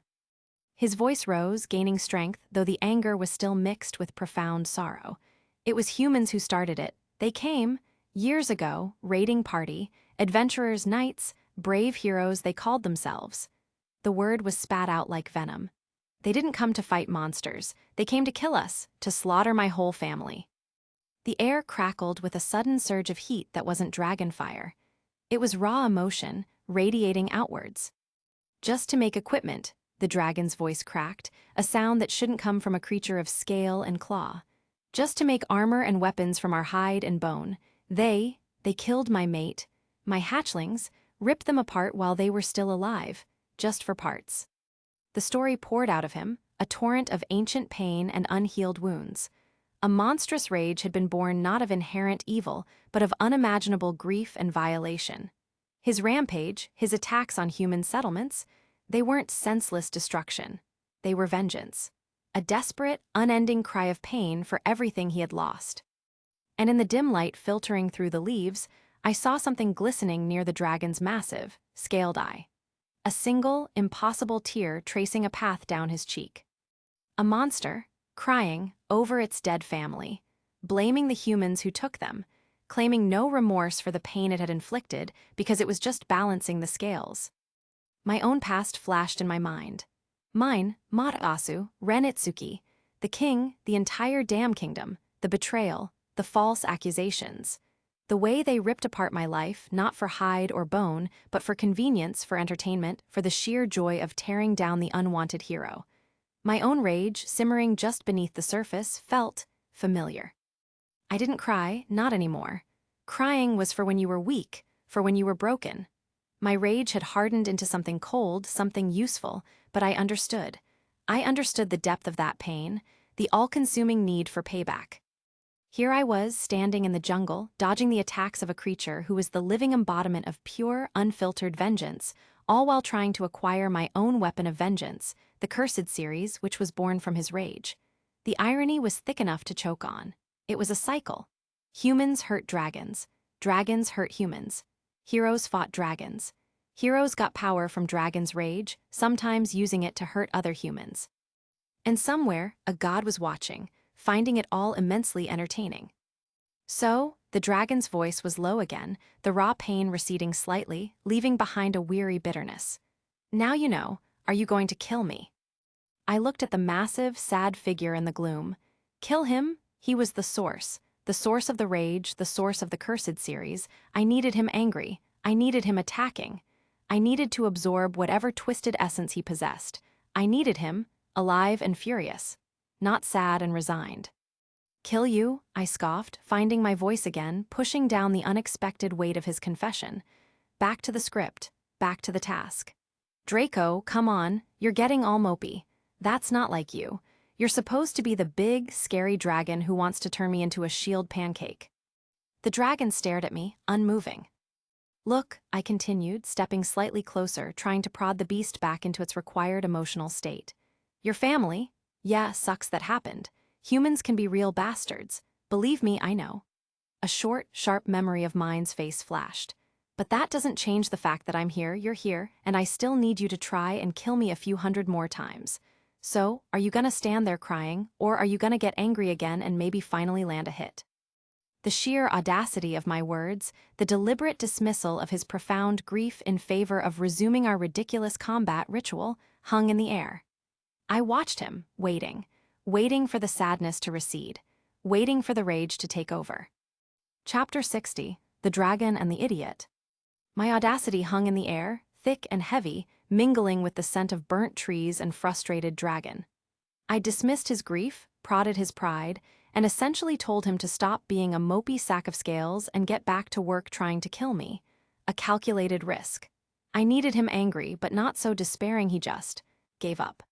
His voice rose, gaining strength, though the anger was still mixed with profound sorrow. It was humans who started it. They came, years ago, raiding party, adventurers, knights, brave heroes they called themselves. The word was spat out like venom. They didn't come to fight monsters. They came to kill us, to slaughter my whole family. The air crackled with a sudden surge of heat that wasn't dragon fire. It was raw emotion, radiating outwards. Just to make equipment, the dragon's voice cracked, a sound that shouldn't come from a creature of scale and claw. Just to make armor and weapons from our hide and bone. They killed my mate, my hatchlings, ripped them apart while they were still alive, just for parts. The story poured out of him, a torrent of ancient pain and unhealed wounds. A monstrous rage had been born not of inherent evil, but of unimaginable grief and violation. His rampage, his attacks on human settlements, they weren't senseless destruction. They were vengeance. A desperate, unending cry of pain for everything he had lost. And in the dim light filtering through the leaves, I saw something glistening near the dragon's massive, scaled eye. A single, impossible tear tracing a path down his cheek. A monster, crying over its dead family, blaming the humans who took them, claiming no remorse for the pain it had inflicted because it was just balancing the scales. My own past flashed in my mind. Mine, Mataasu, Ren Itsuki, the king, the entire damn kingdom, the betrayal, the false accusations. The way they ripped apart my life, not for hide or bone, but for convenience, for entertainment, for the sheer joy of tearing down the unwanted hero. My own rage, simmering just beneath the surface, felt familiar. I didn't cry, not anymore. Crying was for when you were weak, for when you were broken. My rage had hardened into something cold, something useful, but I understood. I understood the depth of that pain, the all-consuming need for payback. Here I was, standing in the jungle, dodging the attacks of a creature who was the living embodiment of pure, unfiltered vengeance, all while trying to acquire my own weapon of vengeance, the Cursed series, which was born from his rage. The irony was thick enough to choke on. It was a cycle. Humans hurt dragons. Dragons hurt humans. Heroes fought dragons. Heroes got power from dragons' rage, sometimes using it to hurt other humans. And somewhere, a god was watching, finding it all immensely entertaining. So, the dragon's voice was low again, the raw pain receding slightly, leaving behind a weary bitterness. Now you know, are you going to kill me? I looked at the massive, sad figure in the gloom. Kill him? He was the source of the rage, the source of the Cursed series. I needed him angry. I needed him attacking. I needed to absorb whatever twisted essence he possessed. I needed him, alive and furious, not sad and resigned. Kill you? I scoffed, finding my voice again, pushing down the unexpected weight of his confession. Back to the script, back to the task. Draco, come on, you're getting all mopey. That's not like you. You're supposed to be the big, scary dragon who wants to turn me into a shield pancake." The dragon stared at me, unmoving. "Look," I continued, stepping slightly closer, trying to prod the beast back into its required emotional state. "Your family? Yeah, sucks that happened. Humans can be real bastards. Believe me, I know." A short, sharp memory of mine's face flashed. "But that doesn't change the fact that I'm here, you're here, and I still need you to try and kill me a few hundred more times. So, are you gonna stand there crying, or are you gonna get angry again and maybe finally land a hit?" The sheer audacity of my words, the deliberate dismissal of his profound grief in favor of resuming our ridiculous combat ritual, hung in the air. I watched him, waiting for the sadness to recede, waiting for the rage to take over. Chapter 60, The Dragon and the Idiot. My audacity hung in the air, thick and heavy, mingling with the scent of burnt trees and frustrated dragon. I dismissed his grief, prodded his pride, and essentially told him to stop being a mopey sack of scales and get back to work trying to kill me. A calculated risk. I needed him angry, but not so despairing he just gave up.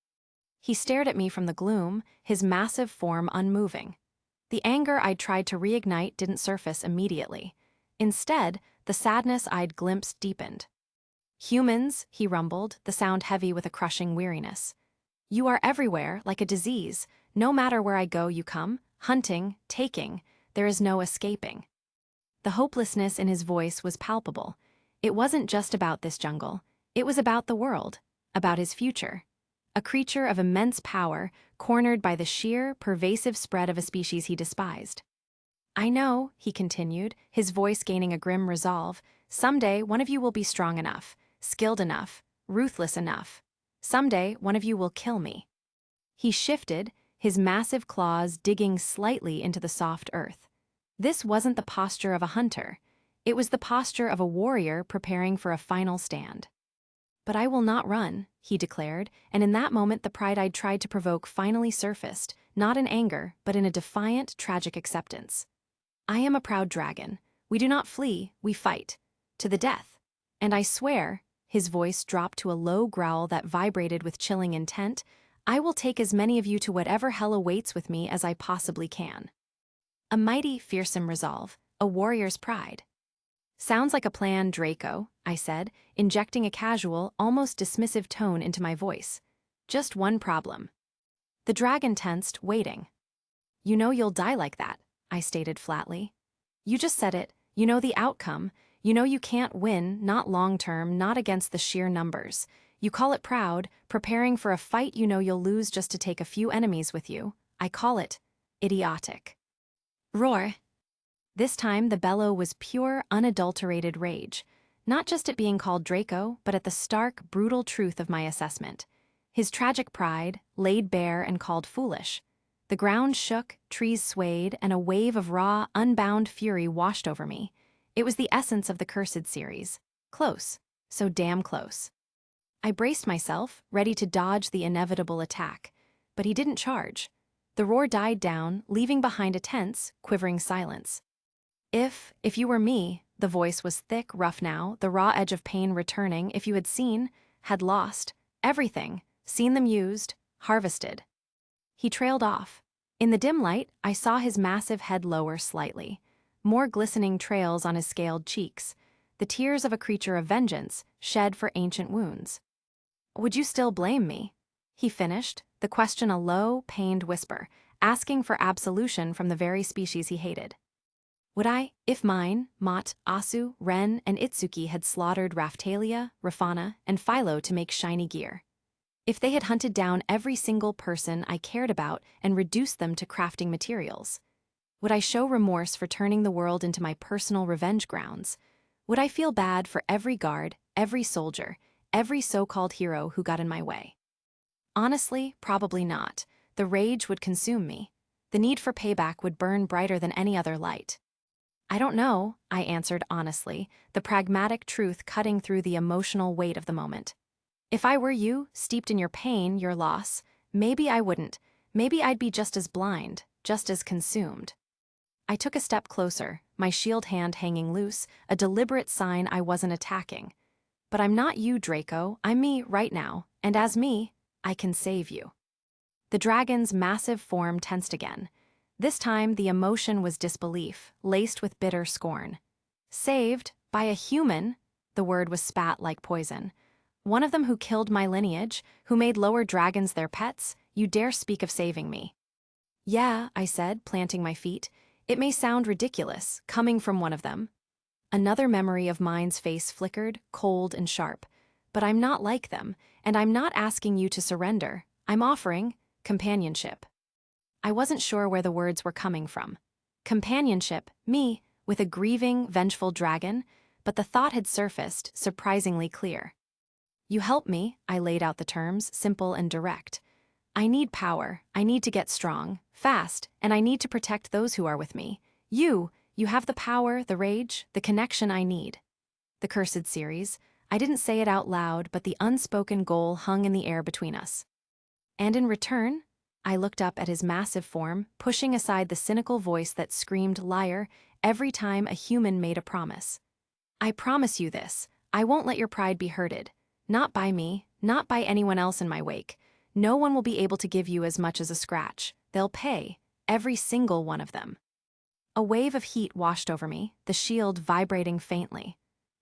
He stared at me from the gloom, his massive form unmoving. The anger I'd tried to reignite didn't surface immediately. Instead, the sadness I'd glimpsed deepened. "Humans," he rumbled, the sound heavy with a crushing weariness. "You are everywhere, like a disease. No matter where I go, you come. Hunting, taking. There is no escaping." The hopelessness in his voice was palpable. It wasn't just about this jungle. It was about the world, about his future. A creature of immense power, cornered by the sheer, pervasive spread of a species he despised. "I know," he continued, his voice gaining a grim resolve, "someday one of you will be strong enough, skilled enough, ruthless enough. Someday one of you will kill me." He shifted, his massive claws digging slightly into the soft earth. This wasn't the posture of a hunter. It was the posture of a warrior preparing for a final stand. "But I will not run," he declared, and in that moment the pride I'd tried to provoke finally surfaced, not in anger, but in a defiant, tragic acceptance. "I am a proud dragon. We do not flee, we fight. To the death. And I swear," his voice dropped to a low growl that vibrated with chilling intent, "I will take as many of you to whatever hell awaits with me as I possibly can." A mighty, fearsome resolve, a warrior's pride. "Sounds like a plan, Draco," I said, injecting a casual, almost dismissive tone into my voice. "Just one problem." The dragon tensed, waiting. "You know you'll die like that," I stated flatly. "You just said it, you know the outcome, you know you can't win, not long-term, not against the sheer numbers. You call it proud, preparing for a fight you know you'll lose just to take a few enemies with you. I call it idiotic." Roar. This time the bellow was pure, unadulterated rage, not just at being called Draco, but at the stark, brutal truth of my assessment. His tragic pride, laid bare and called foolish. The ground shook, trees swayed, and a wave of raw, unbound fury washed over me. It was the essence of the Cursed series. Close. So damn close. I braced myself, ready to dodge the inevitable attack, but he didn't charge. The roar died down, leaving behind a tense, quivering silence. If you were me," the voice was thick, rough now, the raw edge of pain returning, "if you had seen, had lost, everything, seen them used, harvested." He trailed off. In the dim light, I saw his massive head lower slightly. More glistening trails on his scaled cheeks. The tears of a creature of vengeance, shed for ancient wounds. "Would you still blame me?" he finished, the question a low, pained whisper, asking for absolution from the very species he hated. Would I, if mine, Mott, Asu, Ren, and Itsuki had slaughtered Raphtalia, Rafana, and Philo to make shiny gear? If they had hunted down every single person I cared about and reduced them to crafting materials? Would I show remorse for turning the world into my personal revenge grounds? Would I feel bad for every guard, every soldier, every so-called hero who got in my way? Honestly, probably not. The rage would consume me. The need for payback would burn brighter than any other light. "I don't know," I answered honestly, the pragmatic truth cutting through the emotional weight of the moment. "If I were you, steeped in your pain, your loss, maybe I wouldn't. Maybe I'd be just as blind, just as consumed." I took a step closer, my shield hand hanging loose, a deliberate sign I wasn't attacking. "But I'm not you, Draco. I'm me right now, and as me, I can save you." The dragon's massive form tensed again. This time, the emotion was disbelief, laced with bitter scorn. Saved by a human, the word was spat like poison. One of them who killed my lineage, who made lower dragons their pets, you dare speak of saving me. Yeah, I said, planting my feet. It may sound ridiculous, coming from one of them. Another memory of mine's face flickered, cold and sharp. But I'm not like them, and I'm not asking you to surrender. I'm offering companionship. I wasn't sure where the words were coming from. Companionship, me, with a grieving, vengeful dragon, but the thought had surfaced, surprisingly clear. You help me, I laid out the terms, simple and direct. I need power, I need to get strong, fast, and I need to protect those who are with me. You have the power, the rage, the connection I need. The cursed series, I didn't say it out loud, but the unspoken goal hung in the air between us. And in return, I looked up at his massive form, pushing aside the cynical voice that screamed liar every time a human made a promise. I promise you this, I won't let your pride be hurted. Not by me, not by anyone else in my wake. No one will be able to give you as much as a scratch. They'll pay, every single one of them. A wave of heat washed over me, the shield vibrating faintly.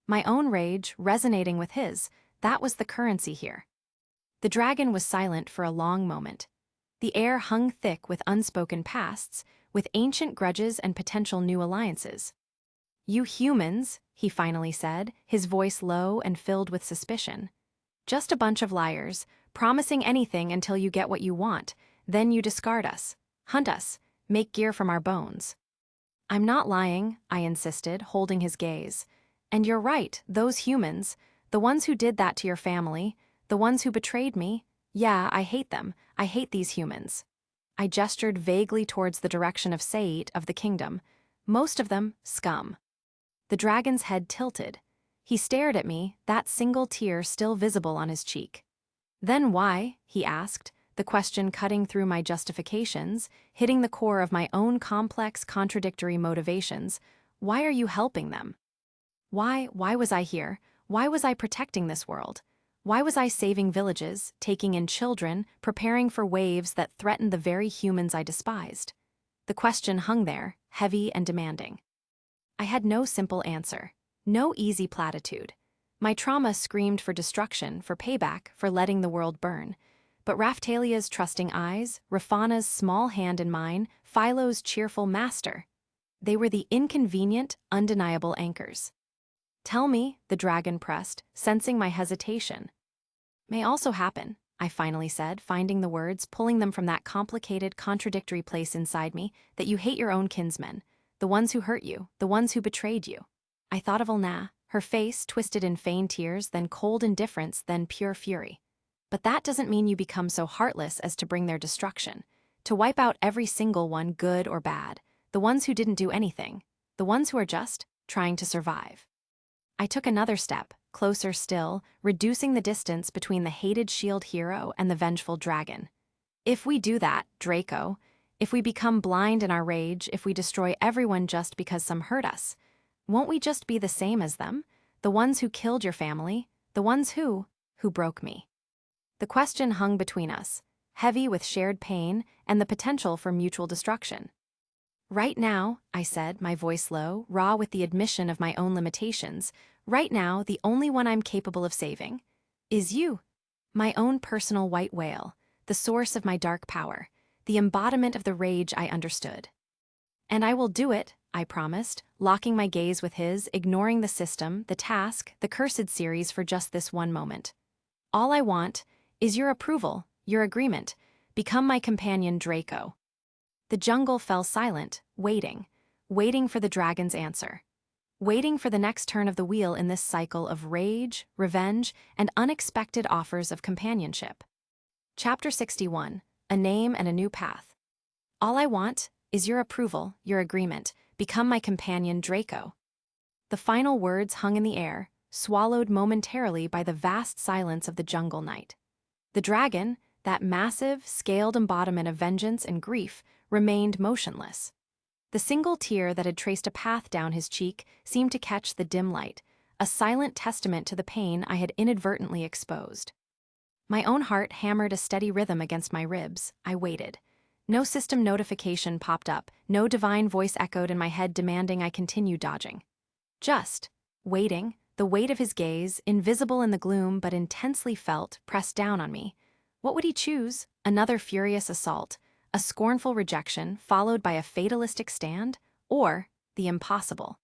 My own rage resonating with his, that was the currency here. The dragon was silent for a long moment. The air hung thick with unspoken pasts, with ancient grudges and potential new alliances. You humans, he finally said, his voice low and filled with suspicion. Just a bunch of liars, promising anything until you get what you want, then you discard us, hunt us, make gear from our bones. I'm not lying, I insisted, holding his gaze. And you're right, those humans, the ones who did that to your family, the ones who betrayed me, yeah, I hate them, I hate these humans. I gestured vaguely towards the direction of Seit of the kingdom, most of them scum. The dragon's head tilted. He stared at me, that single tear still visible on his cheek. Then why, he asked, the question cutting through my justifications, hitting the core of my own complex, contradictory motivations, why are you helping them? Why was I here? Why was I protecting this world? Why was I saving villages, taking in children, preparing for waves that threatened the very humans I despised? The question hung there, heavy and demanding. I had no simple answer, no easy platitude. My trauma screamed for destruction, for payback, for letting the world burn. But Raphtalia's trusting eyes, Rafana's small hand in mine, Philo's cheerful master, they were the inconvenient, undeniable anchors. Tell me, the dragon pressed, sensing my hesitation. May also happen, I finally said, finding the words, pulling them from that complicated, contradictory place inside me, that you hate your own kinsmen, the ones who hurt you, the ones who betrayed you. I thought of Elna, her face twisted in feigned tears, then cold indifference, then pure fury. But that doesn't mean you become so heartless as to bring their destruction, to wipe out every single one, good or bad, the ones who didn't do anything, the ones who are just trying to survive. I took another step, closer still, reducing the distance between the hated shield hero and the vengeful dragon. If we do that, Draco, if we become blind in our rage, if we destroy everyone just because some hurt us, won't we just be the same as them? The ones who killed your family, the ones who broke me. The question hung between us, heavy with shared pain and the potential for mutual destruction. Right now, I said, my voice low, raw with the admission of my own limitations, right now, the only one I'm capable of saving is you, my own personal white whale, the source of my dark power, the embodiment of the rage I understood. And I will do it, I promised, locking my gaze with his, ignoring the system, the task, the cursed series for just this one moment. All I want is your approval, your agreement. Become my companion, Draco. The jungle fell silent, waiting for the dragon's answer. Waiting for the next turn of the wheel in this cycle of rage, revenge, and unexpected offers of companionship. Chapter 61, A Name and a New Path. All I want is your approval, your agreement. Become my companion, Draco. The final words hung in the air, swallowed momentarily by the vast silence of the jungle night. The dragon, that massive, scaled embodiment of vengeance and grief, remained motionless. The single tear that had traced a path down his cheek seemed to catch the dim light, a silent testament to the pain I had inadvertently exposed. My own heart hammered a steady rhythm against my ribs. I waited. No system notification popped up, no divine voice echoed in my head demanding I continue dodging. Just waiting, the weight of his gaze, invisible in the gloom but intensely felt, pressed down on me. What would he choose? Another furious assault, a scornful rejection followed by a fatalistic stand, or the impossible?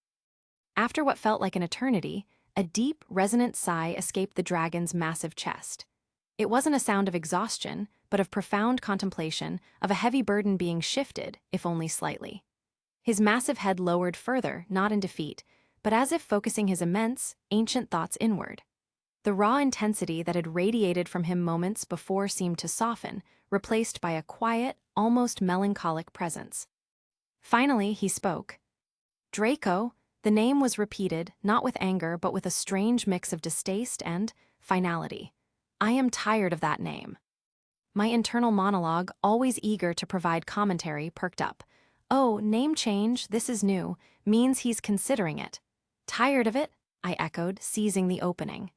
After what felt like an eternity, a deep, resonant sigh escaped the dragon's massive chest. It wasn't a sound of exhaustion, but of profound contemplation, of a heavy burden being shifted, if only slightly. His massive head lowered further, not in defeat, but as if focusing his immense, ancient thoughts inward. The raw intensity that had radiated from him moments before seemed to soften, replaced by a quiet, almost melancholic presence. Finally, he spoke. Draco. The name was repeated, not with anger, but with a strange mix of distaste and finality. I am tired of that name. My internal monologue, always eager to provide commentary, perked up. Oh, name change, this is new, means he's considering it. Tired of it? I echoed, seizing the opening.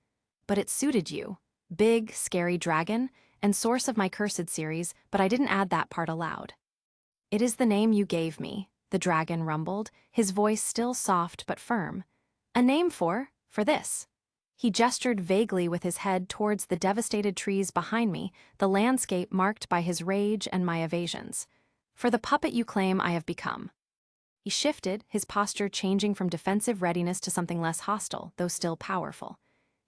But it suited you. Big, scary dragon, and source of my cursed series, but I didn't add that part aloud. It is the name you gave me, the dragon rumbled, his voice still soft but firm. A name for this. He gestured vaguely with his head towards the devastated trees behind me, the landscape marked by his rage and my evasions. For the puppet you claim I have become. He shifted, his posture changing from defensive readiness to something less hostile, though still powerful.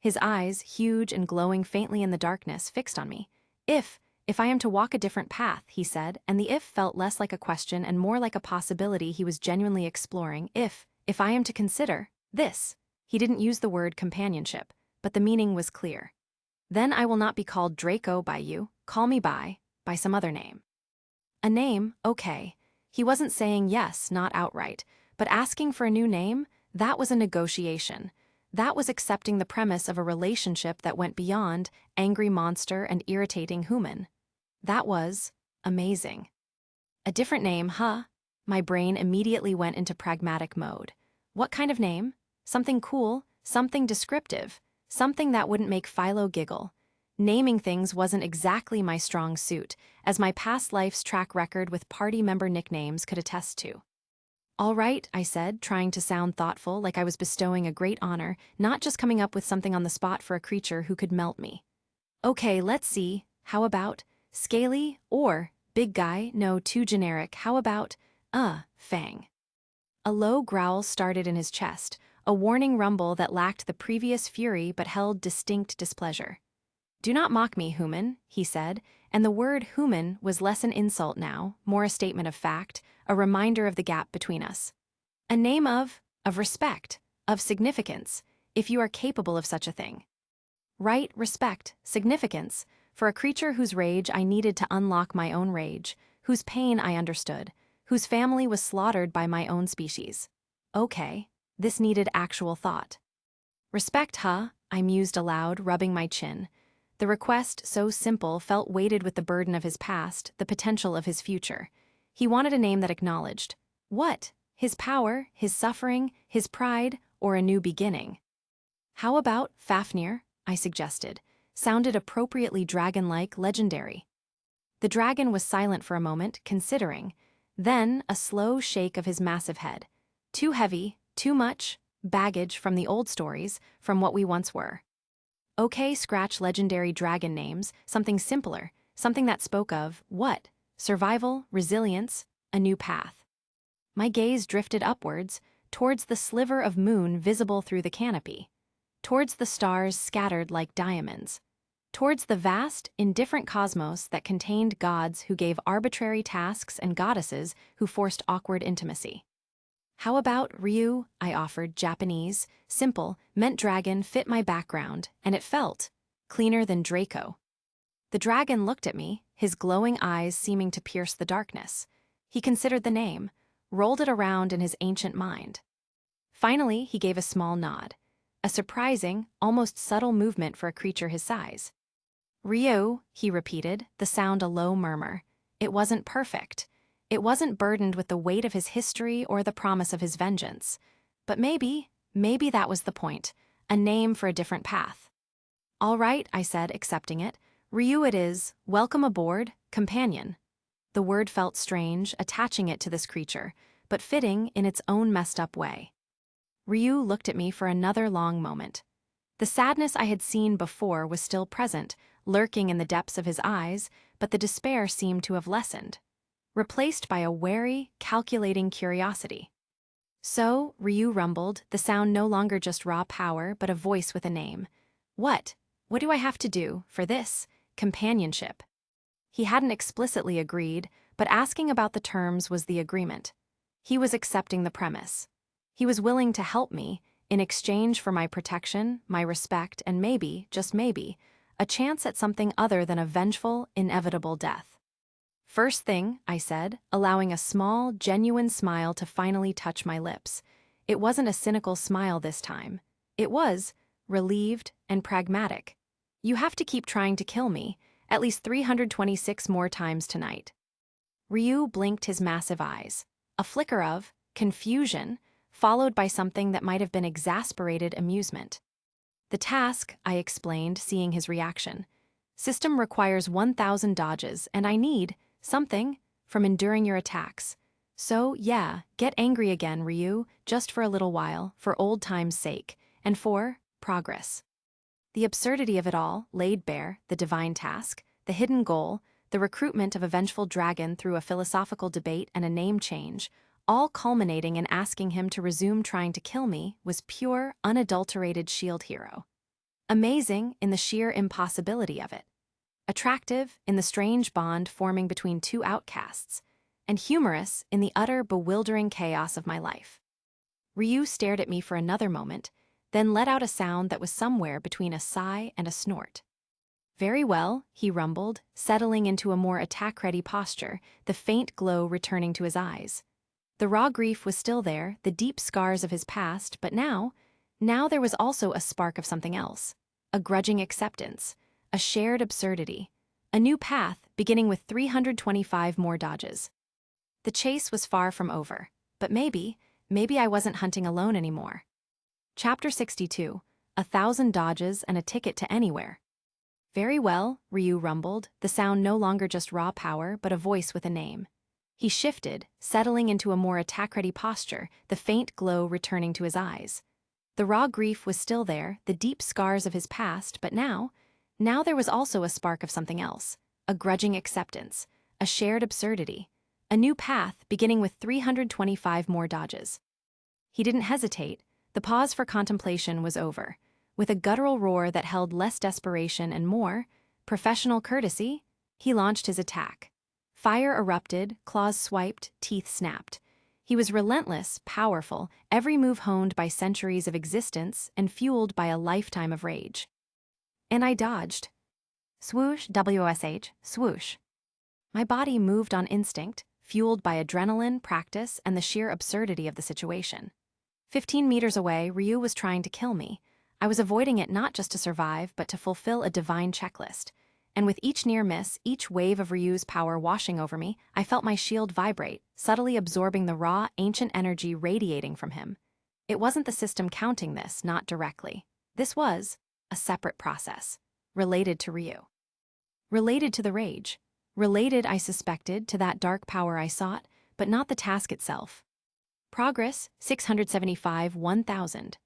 His eyes, huge and glowing faintly in the darkness, fixed on me. If I am to walk a different path, he said, and the if felt less like a question and more like a possibility he was genuinely exploring. If I am to consider this. He didn't use the word companionship, but the meaning was clear. Then I will not be called Draco by you, call me by some other name. A name, okay. He wasn't saying yes, not outright, but asking for a new name, that was a negotiation. That was accepting the premise of a relationship that went beyond angry monster and irritating human. That was amazing. A different name, huh? My brain immediately went into pragmatic mode. What kind of name? Something cool, something descriptive, something that wouldn't make Philo giggle. Naming things wasn't exactly my strong suit, as my past life's track record with party member nicknames could attest to. All right, I said, trying to sound thoughtful, like I was bestowing a great honor, not just coming up with something on the spot for a creature who could melt me. Okay, let's see. How about Scaly or Big Guy? No, too generic. How about Fang? A low growl started in his chest, a warning rumble that lacked the previous fury but held distinct displeasure. Do not mock me, human, he said, and the word human was less an insult now, more a statement of fact, a reminder of the gap between us. A name of respect, of significance, if you are capable of such a thing. Right, respect, significance, for a creature whose rage I needed to unlock my own rage, whose pain I understood, whose family was slaughtered by my own species. Okay, this needed actual thought. Respect, huh? I mused aloud, rubbing my chin. The request, so simple, felt weighted with the burden of his past, the potential of his future. He wanted a name that acknowledged. What? His power, his suffering, his pride, or a new beginning? How about Fafnir? I suggested. Sounded appropriately dragon-like, legendary. The dragon was silent for a moment, considering. Then, a slow shake of his massive head. Too heavy, too much, baggage from the old stories, from what we once were. Okay, scratch legendary dragon names, something simpler, something that spoke of, what? Survival, resilience, a new path. My gaze drifted upwards, towards the sliver of moon visible through the canopy, towards the stars scattered like diamonds, towards the vast, indifferent cosmos that contained gods who gave arbitrary tasks and goddesses who forced awkward intimacy. How about Ryu? I offered, Japanese, simple, meant dragon, fit my background, and it felt cleaner than Draco. The dragon looked at me, his glowing eyes seeming to pierce the darkness. He considered the name, rolled it around in his ancient mind. Finally, he gave a small nod, a surprising, almost subtle movement for a creature his size. Ryu, he repeated, the sound a low murmur. It wasn't perfect. It wasn't burdened with the weight of his history or the promise of his vengeance. But maybe that was the point, a name for a different path. All right, I said, accepting it. Ryu it is, welcome aboard, companion. The word felt strange, attaching it to this creature, but fitting in its own messed-up way. Ryu looked at me for another long moment. The sadness I had seen before was still present, lurking in the depths of his eyes, but the despair seemed to have lessened, replaced by a wary, calculating curiosity. So, Ryu rumbled, the sound no longer just raw power, but a voice with a name. What do I have to do for this companionship? He hadn't explicitly agreed, but asking about the terms was the agreement. He was accepting the premise. He was willing to help me, in exchange for my protection, my respect, and maybe, just maybe, a chance at something other than a vengeful, inevitable death. First thing, I said, allowing a small, genuine smile to finally touch my lips. It wasn't a cynical smile this time. It was relieved and pragmatic. You have to keep trying to kill me, at least 326 more times tonight. Ryu blinked his massive eyes. A flicker of confusion, followed by something that might have been exasperated amusement. The task, I explained, seeing his reaction. System requires 1,000 dodges, and I need something from enduring your attacks. So, yeah, get angry again, Ryu, just for a little while, for old time's sake, and for progress. The absurdity of it all, laid bare, the divine task, the hidden goal, the recruitment of a vengeful dragon through a philosophical debate and a name change, all culminating in asking him to resume trying to kill me, was pure, unadulterated shield hero. Amazing in the sheer impossibility of it. Attractive in the strange bond forming between two outcasts, and humorous in the utter, bewildering chaos of my life. Ryu stared at me for another moment, then let out a sound that was somewhere between a sigh and a snort. Very well, he rumbled, settling into a more attack-ready posture, the faint glow returning to his eyes. The raw grief was still there, the deep scars of his past, but now there was also a spark of something else. A grudging acceptance, a shared absurdity, a new path beginning with 325 more dodges. The chase was far from over, but maybe I wasn't hunting alone anymore. Chapter 62, 1,000 dodges and a ticket to anywhere. Very well, Ryu rumbled, the sound no longer just raw power, but a voice with a name. He shifted, settling into a more attack-ready posture, the faint glow returning to his eyes. The raw grief was still there, the deep scars of his past, but now there was also a spark of something else. A grudging acceptance, a shared absurdity, a new path beginning with 325 more dodges. He didn't hesitate. The pause for contemplation was over. With a guttural roar that held less desperation and more professional courtesy, he launched his attack. Fire erupted, claws swiped, teeth snapped. He was relentless, powerful, every move honed by centuries of existence and fueled by a lifetime of rage. And I dodged. Swoosh, WSH, swoosh. My body moved on instinct, fueled by adrenaline, practice, and the sheer absurdity of the situation. 15 meters away, Ryu was trying to kill me. I was avoiding it not just to survive, but to fulfill a divine checklist. And with each near miss, each wave of Ryu's power washing over me, I felt my shield vibrate, subtly absorbing the raw, ancient energy radiating from him. It wasn't the system counting this, not directly. This was a separate process, related to Ryu. Related to the rage. Related, I suspected, to that dark power I sought, but not the task itself. Progress, 675, 1,000.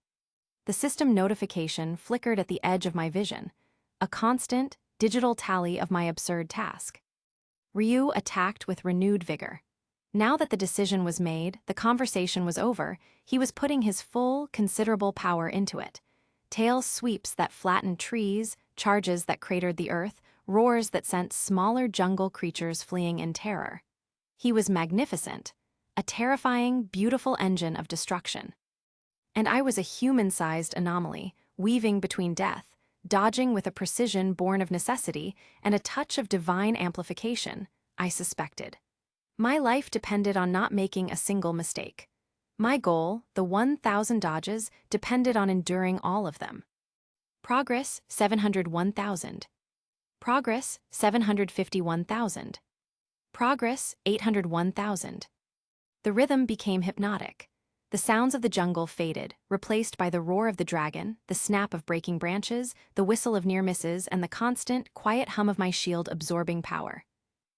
The system notification flickered at the edge of my vision, a constant, digital tally of my absurd task. Ryu attacked with renewed vigor. Now that the decision was made, the conversation was over, he was putting his full, considerable power into it. Tail sweeps that flattened trees, charges that cratered the earth, roars that sent smaller jungle creatures fleeing in terror. He was magnificent, a terrifying, beautiful engine of destruction. And I was a human-sized anomaly, weaving between death, dodging with a precision born of necessity and a touch of divine amplification, I suspected. My life depended on not making a single mistake. My goal, the 1,000 dodges, depended on enduring all of them. Progress, 701,000. Progress, 751,000. Progress, 801,000. The rhythm became hypnotic. The sounds of the jungle faded, replaced by the roar of the dragon, the snap of breaking branches, the whistle of near misses, and the constant, quiet hum of my shield absorbing power.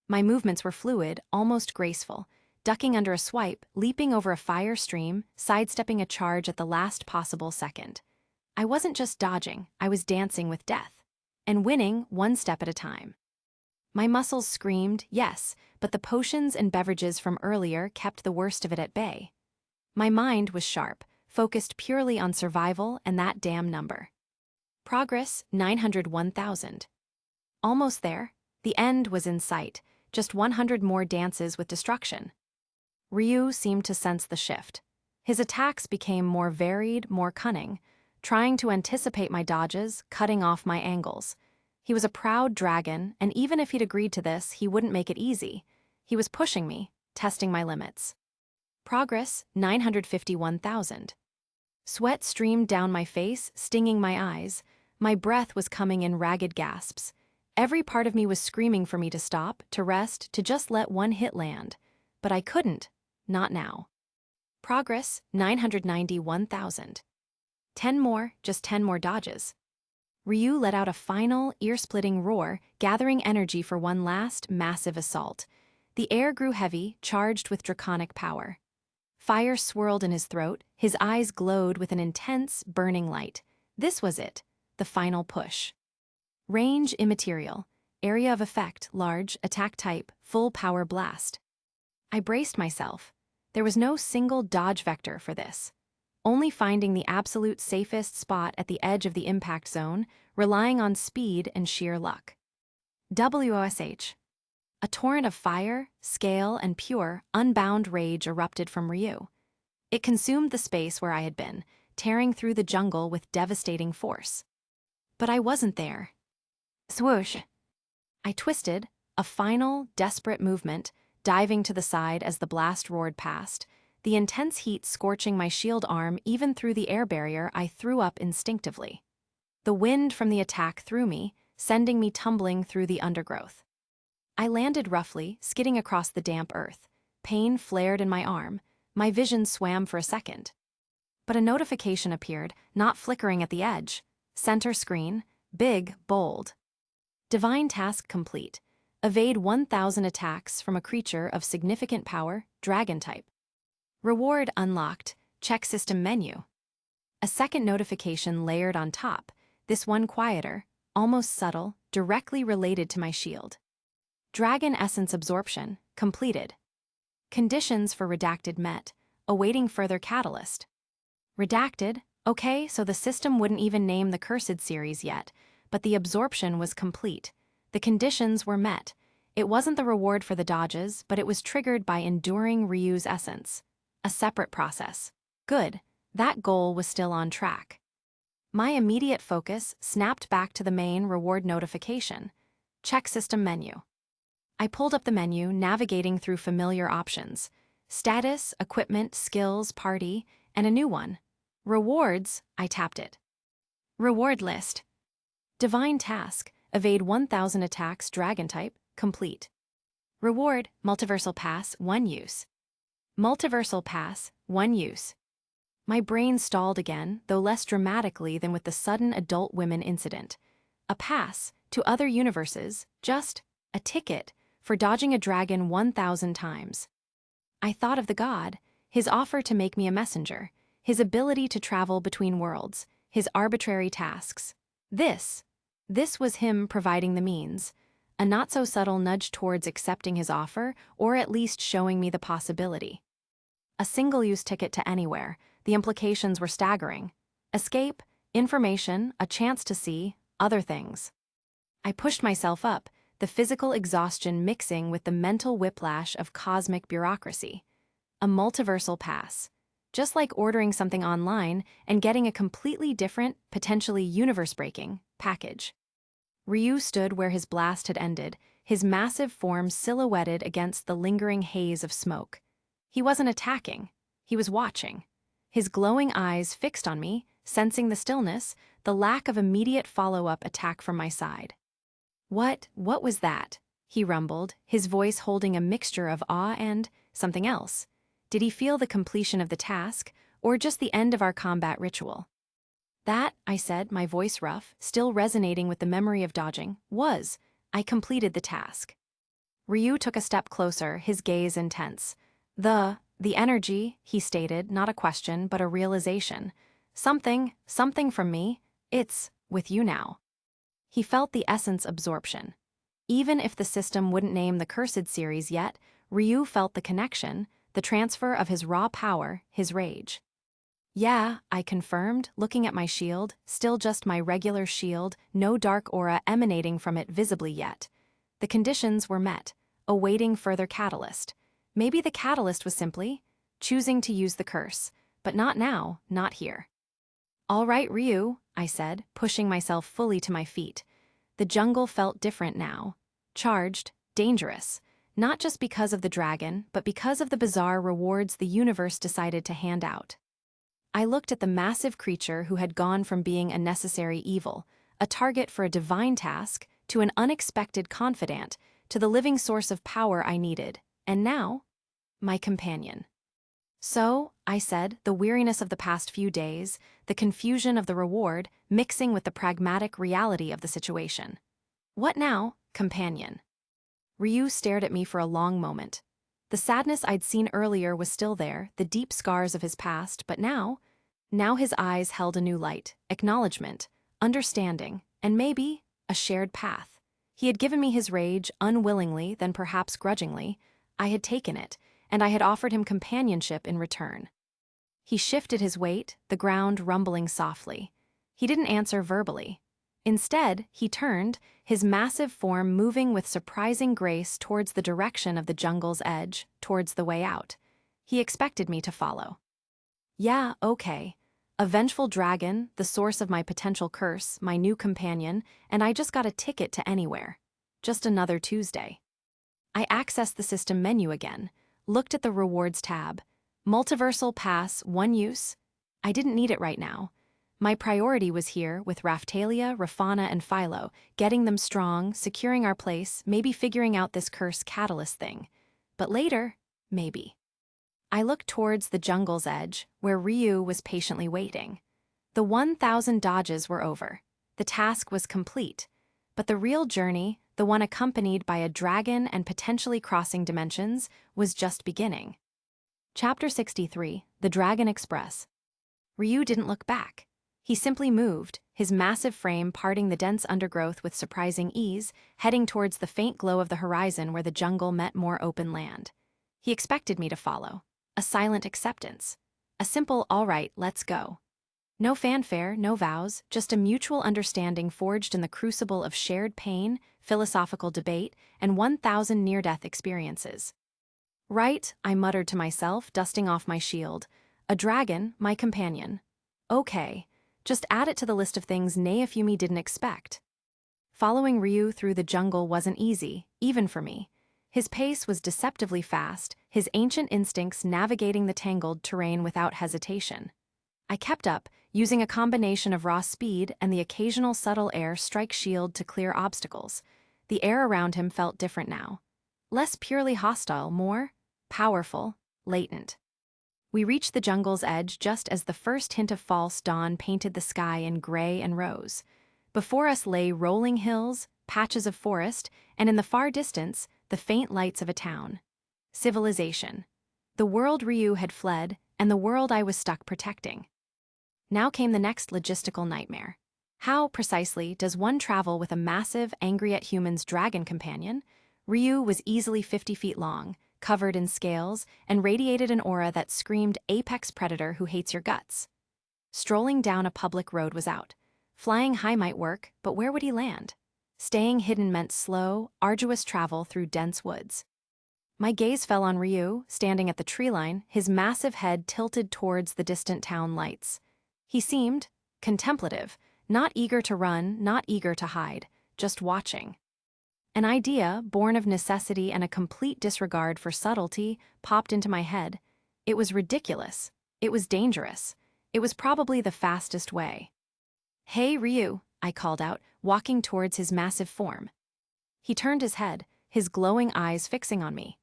My movements were fluid, almost graceful, ducking under a swipe, leaping over a fire stream, sidestepping a charge at the last possible second. I wasn't just dodging, I was dancing with death. And winning one step at a time. My muscles screamed, yes, but the potions and beverages from earlier kept the worst of it at bay. My mind was sharp, focused purely on survival and that damn number. Progress, 901,000. Almost there. The end was in sight, just 100 more dances with destruction. Ryu seemed to sense the shift. His attacks became more varied, more cunning, trying to anticipate my dodges, cutting off my angles. He was a proud dragon, and even if he'd agreed to this, he wouldn't make it easy. He was pushing me, testing my limits. Progress, 951,000. Sweat streamed down my face, stinging my eyes. My breath was coming in ragged gasps. Every part of me was screaming for me to stop, to rest, to just let one hit land. But I couldn't. Not now. Progress, 991,000. 10 more, just 10 more dodges. Ryu let out a final, ear-splitting roar, gathering energy for one last, massive assault. The air grew heavy, charged with draconic power. Fire swirled in his throat, his eyes glowed with an intense, burning light. This was it, the final push. Range immaterial, area of effect large, attack type, full power blast. I braced myself. There was no single dodge vector for this. Only finding the absolute safest spot at the edge of the impact zone, relying on speed and sheer luck. WOSH. A torrent of fire, scale, and pure, unbound rage erupted from Ryu. It consumed the space where I had been, tearing through the jungle with devastating force. But I wasn't there. Swoosh. I twisted, a final, desperate movement, diving to the side as the blast roared past, the intense heat scorching my shield arm even through the air barrier I threw up instinctively. The wind from the attack threw me, sending me tumbling through the undergrowth. I landed roughly, skidding across the damp earth. Pain flared in my arm. My vision swam for a second. But a notification appeared, not flickering at the edge. Center screen, big, bold. Divine task complete. Evade 1,000 attacks from a creature of significant power, dragon type. Reward unlocked, check system menu. A second notification layered on top, this one quieter, almost subtle, directly related to my shield. Dragon essence absorption, completed. Conditions for redacted met, awaiting further catalyst. Redacted, okay, so the system wouldn't even name the Cursed series yet, but the absorption was complete. The conditions were met. It wasn't the reward for the dodges, but it was triggered by enduring Ryu's essence. A separate process. Good, that goal was still on track. My immediate focus snapped back to the main reward notification. Check system menu. I pulled up the menu, navigating through familiar options. Status, equipment, skills, party, and a new one. Rewards, I tapped it. Reward list. Divine task, evade 1,000 attacks, dragon type, complete. Reward, multiversal pass, 1 use. Multiversal pass, 1 use. My brain stalled again, though less dramatically than with the sudden adult women incident. A pass, to other universes, just a ticket, for dodging a dragon 1,000 times. I thought of the god, his offer to make me a messenger, his ability to travel between worlds, his arbitrary tasks. This was him providing the means, a not-so-subtle nudge towards accepting his offer, or at least showing me the possibility. A single-use ticket to anywhere, the implications were staggering. Escape, information, a chance to see, other things. I pushed myself up, the physical exhaustion mixing with the mental whiplash of cosmic bureaucracy. A multiversal pass. Just like ordering something online and getting a completely different, potentially universe-breaking, package. Ryu stood where his blast had ended, his massive form silhouetted against the lingering haze of smoke. He wasn't attacking, he was watching. His glowing eyes fixed on me, sensing the stillness, the lack of immediate follow-up attack from my side. What was that? He rumbled, his voice holding a mixture of awe and something else. Did he feel the completion of the task, or just the end of our combat ritual? That, I said, my voice rough, still resonating with the memory of dodging, was, I completed the task. Ryu took a step closer, his gaze intense. The energy, he stated, not a question, but a realization. Something from me, it's with you now. He felt the essence absorption. Even if the system wouldn't name the Cursed series yet, Ryu felt the connection, the transfer of his raw power, his rage. Yeah, I confirmed, looking at my shield, still just my regular shield, no dark aura emanating from it visibly yet. The conditions were met, awaiting further catalyst. Maybe the catalyst was simply choosing to use the curse, but not now, not here. All right, Ryu, I said, pushing myself fully to my feet. The jungle felt different now. Charged, dangerous. Not just because of the dragon, but because of the bizarre rewards the universe decided to hand out. I looked at the massive creature who had gone from being a necessary evil, a target for a divine task, to an unexpected confidant, to the living source of power I needed, and now, my companion. So, I said, the weariness of the past few days, the confusion of the reward, mixing with the pragmatic reality of the situation. What now, companion? Ryu stared at me for a long moment. The sadness I'd seen earlier was still there, the deep scars of his past, but now his eyes held a new light, acknowledgement, understanding, and maybe a shared path. He had given me his rage unwillingly, then perhaps grudgingly. I had taken it, and I had offered him companionship in return. He shifted his weight, the ground rumbling softly. He didn't answer verbally. Instead, he turned, his massive form moving with surprising grace towards the direction of the jungle's edge, towards the way out. He expected me to follow. Yeah, okay. A vengeful dragon, the source of my potential curse, my new companion, and I just got a ticket to anywhere. Just another Tuesday. I accessed the system menu again, looked at the rewards tab. Multiversal Pass, one use? I didn't need it right now. My priority was here with Raphtalia, Rafana, and Philo, getting them strong, securing our place, maybe figuring out this curse catalyst thing. But later, maybe. I looked towards the jungle's edge, where Ryu was patiently waiting. The 1,000 dodges were over. The task was complete. But the real journey, the one accompanied by a dragon and potentially crossing dimensions, was just beginning. Chapter 63, The Dragon Express. Ryu didn't look back. He simply moved, his massive frame parting the dense undergrowth with surprising ease, heading towards the faint glow of the horizon where the jungle met more open land. He expected me to follow. A silent acceptance. A simple, all right, let's go. No fanfare, no vows, just a mutual understanding forged in the crucible of shared pain, philosophical debate, and 1,000 near-death experiences. Right, I muttered to myself, dusting off my shield. A dragon, my companion. Okay, just add it to the list of things Naofumi didn't expect. Following Ryu through the jungle wasn't easy, even for me. His pace was deceptively fast, his ancient instincts navigating the tangled terrain without hesitation. I kept up, using a combination of raw speed and the occasional subtle air strike shield to clear obstacles. The air around him felt different now. Less purely hostile, more powerful, latent. We reached the jungle's edge just as the first hint of false dawn painted the sky in gray and rose. Before us lay rolling hills, patches of forest, and in the far distance, the faint lights of a town. Civilization. The world Ryu had fled, and the world I was stuck protecting. Now came the next logistical nightmare. How, precisely, does one travel with a massive, angry-at-humans dragon companion? Ryu was easily 50 feet long, covered in scales, and radiated an aura that screamed apex predator who hates your guts. Strolling down a public road was out. Flying high might work, but where would he land? Staying hidden meant slow, arduous travel through dense woods. My gaze fell on Ryu, standing at the tree line, his massive head tilted towards the distant town lights. He seemed contemplative, not eager to run, not eager to hide, just watching. An idea, born of necessity and a complete disregard for subtlety, popped into my head. It was ridiculous. It was dangerous. It was probably the fastest way. "Hey, Ryu," I called out, walking towards his massive form. He turned his head, his glowing eyes fixing on me.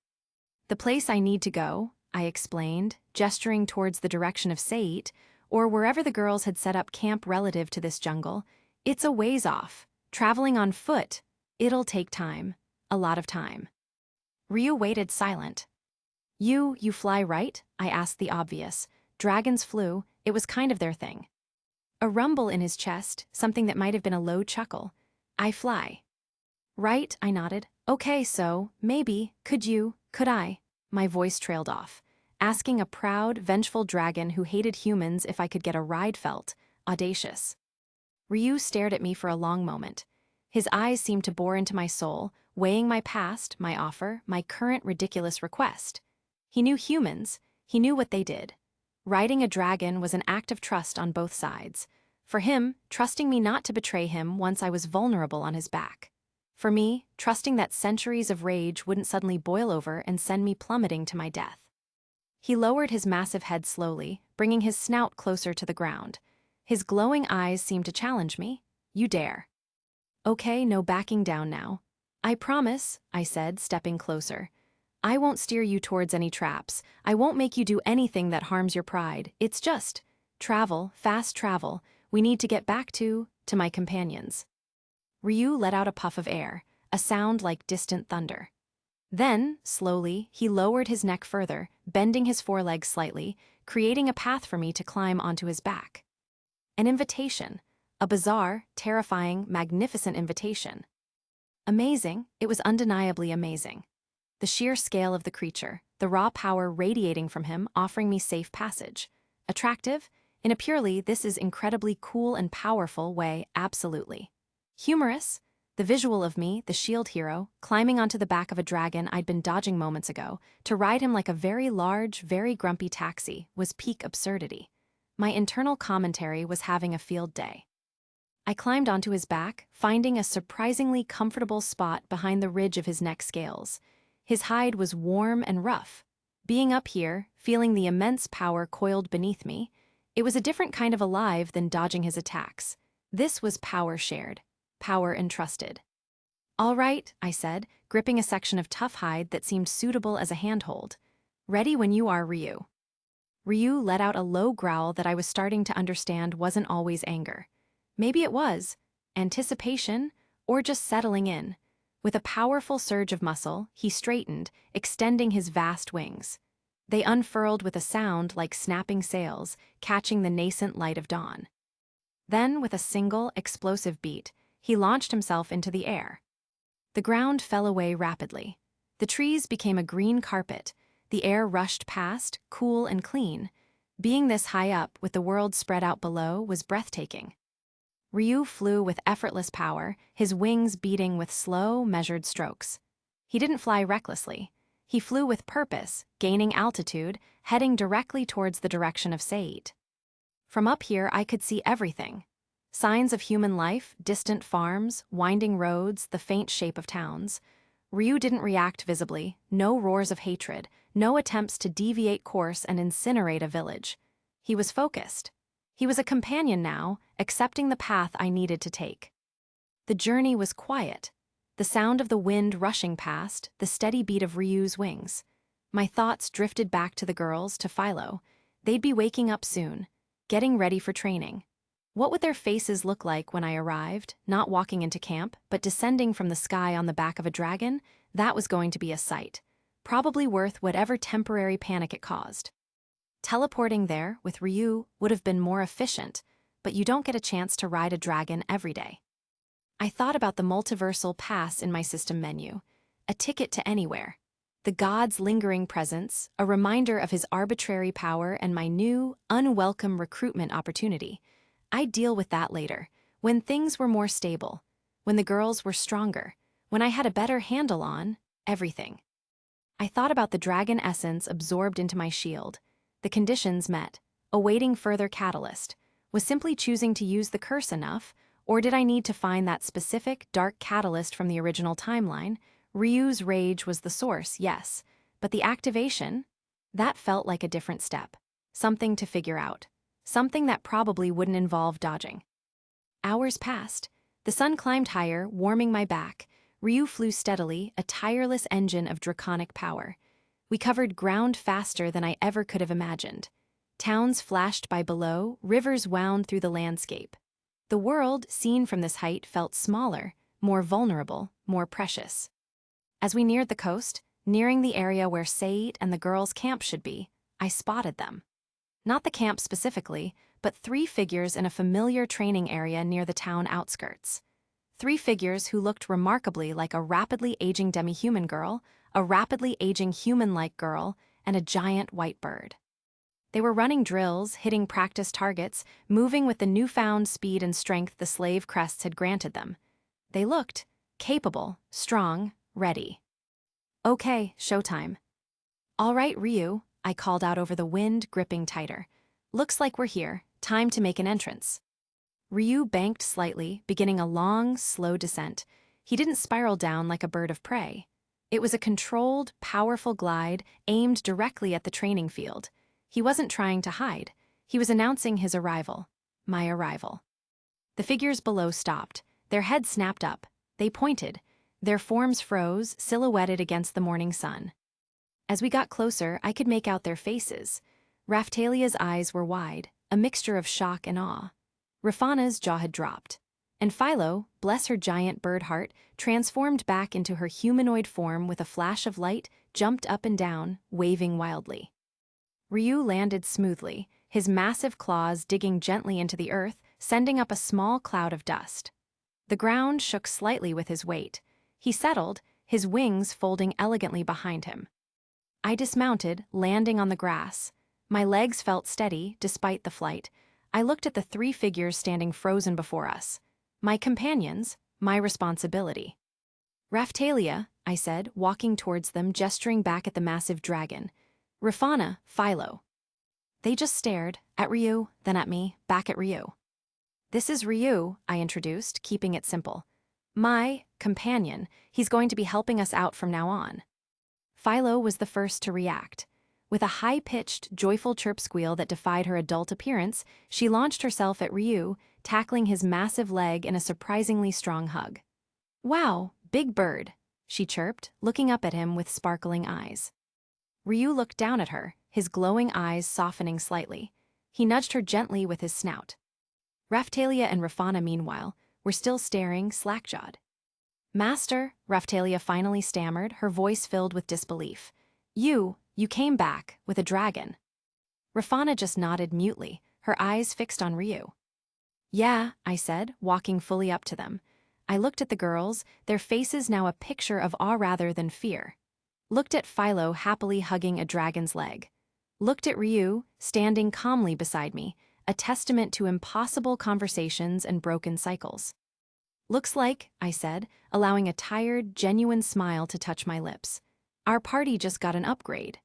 "The place I need to go," I explained, gesturing towards the direction of Seit, or wherever the girls had set up camp relative to this jungle. It's a ways off. Traveling on foot. It'll take time. A lot of time. Ryu waited silent. You fly right? I asked the obvious. Dragons flew, it was kind of their thing. A rumble in his chest, something that might have been a low chuckle. I fly. Right, I nodded. Okay, so, maybe, could I? My voice trailed off. Asking a proud, vengeful dragon who hated humans if I could get a ride felt audacious. Ryu stared at me for a long moment. His eyes seemed to bore into my soul, weighing my past, my offer, my current ridiculous request. He knew humans. He knew what they did. Riding a dragon was an act of trust on both sides. For him, trusting me not to betray him once I was vulnerable on his back. For me, trusting that centuries of rage wouldn't suddenly boil over and send me plummeting to my death. He lowered his massive head slowly, bringing his snout closer to the ground. His glowing eyes seemed to challenge me. You dare. Okay, no backing down now. I promise, I said, stepping closer. I won't steer you towards any traps. I won't make you do anything that harms your pride. It's just travel, fast travel. We need to get back to my companions. Ryu let out a puff of air, a sound like distant thunder. Then, slowly, he lowered his neck further, bending his forelegs slightly, creating a path for me to climb onto his back. An invitation. A bizarre, terrifying, magnificent invitation. Amazing, it was undeniably amazing. The sheer scale of the creature, the raw power radiating from him offering me safe passage. Attractive? In a purely this is incredibly cool and powerful way, absolutely. Humorous? The visual of me, the shield hero, climbing onto the back of a dragon I'd been dodging moments ago, to ride him like a very large, very grumpy taxi, was peak absurdity. My internal commentary was having a field day. I climbed onto his back, finding a surprisingly comfortable spot behind the ridge of his neck scales. His hide was warm and rough. Being up here, feeling the immense power coiled beneath me, it was a different kind of alive than dodging his attacks. This was power shared, power entrusted. All right, I said, gripping a section of tough hide that seemed suitable as a handhold. Ready when you are, Ryu. Ryu let out a low growl that I was starting to understand wasn't always anger. Maybe it was anticipation, or just settling in. With a powerful surge of muscle, he straightened, extending his vast wings. They unfurled with a sound like snapping sails, catching the nascent light of dawn. Then, with a single, explosive beat, he launched himself into the air. The ground fell away rapidly. The trees became a green carpet. The air rushed past, cool and clean. Being this high up, with the world spread out below, was breathtaking. Ryu flew with effortless power, his wings beating with slow, measured strokes. He didn't fly recklessly. He flew with purpose, gaining altitude, heading directly towards the direction of Seit. From up here, I could see everything. Signs of human life, distant farms, winding roads, the faint shape of towns. Ryu didn't react visibly, no roars of hatred, no attempts to deviate course and incinerate a village. He was focused. He was a companion now, accepting the path I needed to take. The journey was quiet. The sound of the wind rushing past, the steady beat of Ryu's wings. My thoughts drifted back to the girls, to Philo. They'd be waking up soon, getting ready for training. What would their faces look like when I arrived, not walking into camp, but descending from the sky on the back of a dragon? That was going to be a sight. Probably worth whatever temporary panic it caused. Teleporting there with Ryu would have been more efficient, but you don't get a chance to ride a dragon every day. I thought about the multiversal pass in my system menu, a ticket to anywhere. The god's lingering presence, a reminder of his arbitrary power and my new, unwelcome recruitment opportunity. I'd deal with that later, when things were more stable, when the girls were stronger, when I had a better handle on everything. I thought about the dragon essence absorbed into my shield. The conditions met, awaiting further catalyst. Was simply choosing to use the curse enough, or did I need to find that specific, dark catalyst from the original timeline? Ryu's rage was the source, yes, but the activation? That felt like a different step. Something to figure out. Something that probably wouldn't involve dodging. Hours passed. The sun climbed higher, warming my back. Ryu flew steadily, a tireless engine of draconic power. We covered ground faster than I ever could have imagined. Towns flashed by below, rivers wound through the landscape. The world, seen from this height, felt smaller, more vulnerable, more precious. As we neared the coast, nearing the area where Sayit and the girls' camp should be, I spotted them. Not the camp specifically, but 3 figures in a familiar training area near the town outskirts. 3 figures who looked remarkably like a rapidly aging demi-human girl, a rapidly aging human-like girl, and a giant white bird. They were running drills, hitting practice targets, moving with the newfound speed and strength the slave crests had granted them. They looked capable, strong, ready. Okay, showtime. All right, Ryu, I called out over the wind, gripping tighter. Looks like we're here, time to make an entrance. Ryu banked slightly, beginning a long, slow descent. He didn't spiral down like a bird of prey. It was a controlled, powerful glide aimed directly at the training field. He wasn't trying to hide. He was announcing his arrival. My arrival. The figures below stopped. Their heads snapped up. They pointed. Their forms froze, silhouetted against the morning sun. As we got closer, I could make out their faces. Raphtalia's eyes were wide, a mixture of shock and awe. Rafana's jaw had dropped. And Philo, bless her giant bird heart, transformed back into her humanoid form with a flash of light, jumped up and down, waving wildly. Ryu landed smoothly, his massive claws digging gently into the earth, sending up a small cloud of dust. The ground shook slightly with his weight. He settled, his wings folding elegantly behind him. I dismounted, landing on the grass. My legs felt steady, despite the flight. I looked at the 3 figures standing frozen before us. My companions, my responsibility. Raphtalia, I said, walking towards them, gesturing back at the massive dragon. Rafana, Philo. They just stared, at Ryu, then at me, back at Ryu. This is Ryu, I introduced, keeping it simple. My companion, he's going to be helping us out from now on. Philo was the first to react. With a high-pitched, joyful chirp squeal that defied her adult appearance, she launched herself at Ryu, tackling his massive leg in a surprisingly strong hug. Wow, big bird, she chirped, looking up at him with sparkling eyes. Ryu looked down at her, his glowing eyes softening slightly. He nudged her gently with his snout. Raphtalia and Rafana, meanwhile, were still staring, slack-jawed. Master, Raphtalia finally stammered, her voice filled with disbelief. You came back, with a dragon. Rafana just nodded mutely, her eyes fixed on Ryu. Yeah, I said, walking fully up to them. I looked at the girls, their faces now a picture of awe rather than fear. Looked at Philo happily hugging a dragon's leg. Looked at Ryu, standing calmly beside me, a testament to impossible conversations and broken cycles. Looks like, I said, allowing a tired, genuine smile to touch my lips. Our party just got an upgrade.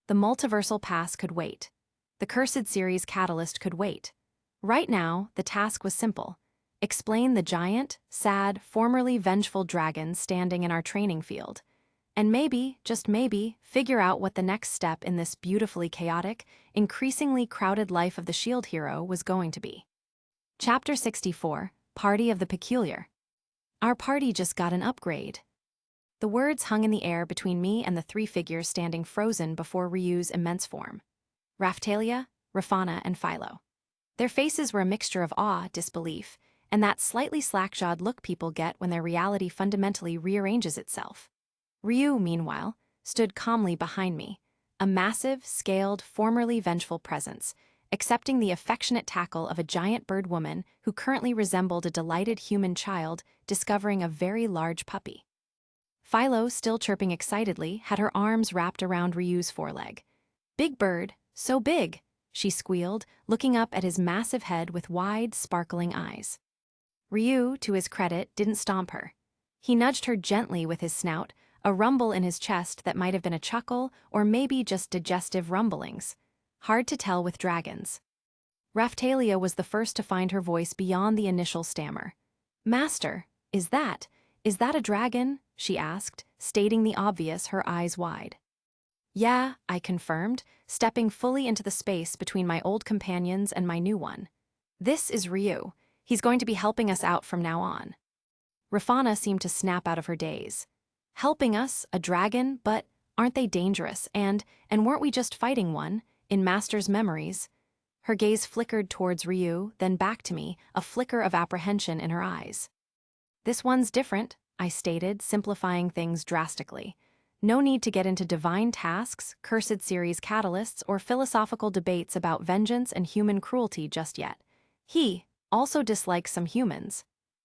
The multiversal pass could wait. The Cursed Series catalyst could wait. Right now, the task was simple. Explain the giant, sad, formerly vengeful dragon standing in our training field. And maybe, just maybe, figure out what the next step in this beautifully chaotic, increasingly crowded life of the shield hero was going to be. Chapter 64, Party of the Peculiar. Our party just got an upgrade. The words hung in the air between me and the 3 figures standing frozen before Ryu's immense form. Raphtalia, Rafana, and Philo. Their faces were a mixture of awe, disbelief, and that slightly slack-jawed look people get when their reality fundamentally rearranges itself. Ryu, meanwhile, stood calmly behind me, a massive, scaled, formerly vengeful presence, accepting the affectionate tackle of a giant bird woman who currently resembled a delighted human child discovering a very large puppy. Philo, still chirping excitedly, had her arms wrapped around Ryu's foreleg. Big bird, so big, she squealed, looking up at his massive head with wide, sparkling eyes. Ryu, to his credit, didn't stomp her. He nudged her gently with his snout, a rumble in his chest that might have been a chuckle or maybe just digestive rumblings. Hard to tell with dragons. Raphtalia was the first to find her voice beyond the initial stammer. Master, is that a dragon? She asked, stating the obvious, her eyes wide. Yeah, I confirmed, stepping fully into the space between my old companions and my new one. This is Ryu. He's going to be helping us out from now on. Rafana seemed to snap out of her daze. Helping us, a dragon, but Aren't they dangerous? And weren't we just fighting one, in Master's memories? Her gaze flickered towards Ryu, then back to me, a flicker of apprehension in her eyes. This one's different, I stated, simplifying things drastically. No need to get into divine tasks, cursed series catalysts, or philosophical debates about vengeance and human cruelty just yet. He also dislikes some humans.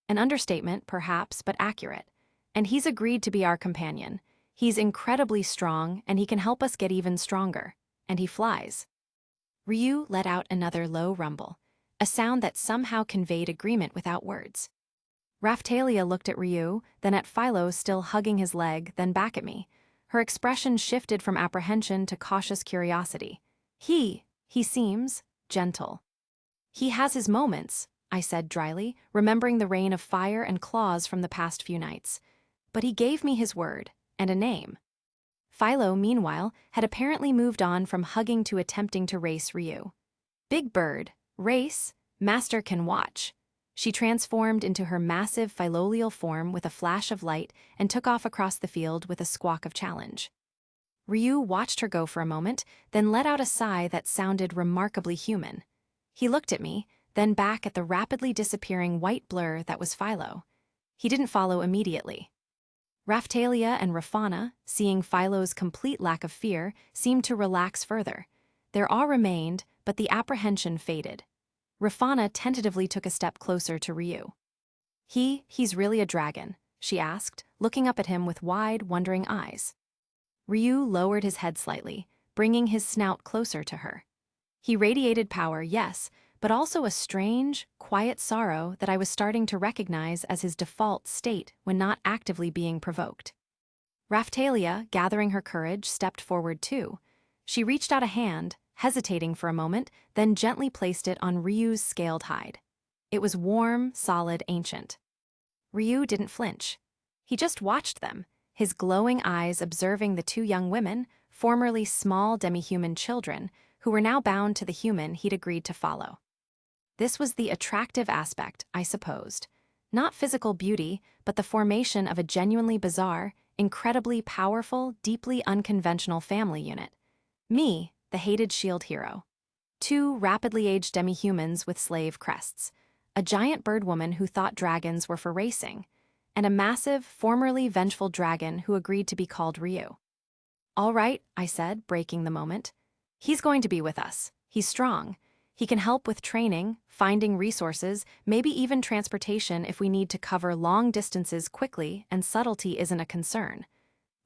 An understatement, perhaps, but accurate. And he's agreed to be our companion. He's incredibly strong, and he can help us get even stronger. And he flies. Ryu let out another low rumble, a sound that somehow conveyed agreement without words. Raphtalia looked at Ryu, then at Philo still hugging his leg, then back at me. Her expression shifted from apprehension to cautious curiosity. He seems gentle. He has his moments, I said dryly, remembering the rain of fire and claws from the past few nights. But he gave me his word, and a name. Philo, meanwhile, had apparently moved on from hugging to attempting to race Ryu. Big bird, race, master can watch. She transformed into her massive philolial form with a flash of light and took off across the field with a squawk of challenge. Ryu watched her go for a moment, then let out a sigh that sounded remarkably human. He looked at me, then back at the rapidly disappearing white blur that was Philo. He didn't follow immediately. Raphtalia and Rafana, seeing Philo's complete lack of fear, seemed to relax further. Their awe remained, but the apprehension faded. Rafana tentatively took a step closer to Ryu. He's really a dragon, she asked, looking up at him with wide, wondering eyes. Ryu lowered his head slightly, bringing his snout closer to her. He radiated power, yes, but also a strange, quiet sorrow that I was starting to recognize as his default state when not actively being provoked. Raphtalia, gathering her courage, stepped forward too. She reached out a hand, hesitating for a moment, then gently placed it on Ryu's scaled hide. It was warm, solid, ancient. Ryu didn't flinch. He just watched them, his glowing eyes observing the two young women, formerly small demi-human children, who were now bound to the human he'd agreed to follow. This was the attractive aspect, I supposed. Not physical beauty, but the formation of a genuinely bizarre, incredibly powerful, deeply unconventional family unit. Me, the hated shield hero. Two rapidly aged demi-humans with slave crests. A giant bird woman who thought dragons were for racing. And a massive, formerly vengeful dragon who agreed to be called Ryu. All right, I said, breaking the moment. He's going to be with us. He's strong. He can help with training, finding resources, maybe even transportation if we need to cover long distances quickly and subtlety isn't a concern.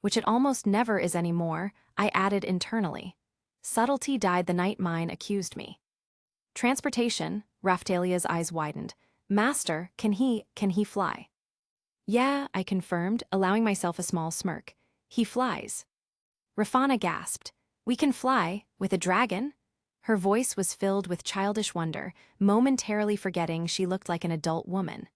Which it almost never is anymore, I added internally. Subtlety died the night mine accused me. Transportation, Raphtalia's eyes widened. Master, can he fly? Yeah, I confirmed, allowing myself a small smirk. He flies. Rafana gasped. We can fly, with a dragon? Her voice was filled with childish wonder, momentarily forgetting she looked like an adult woman.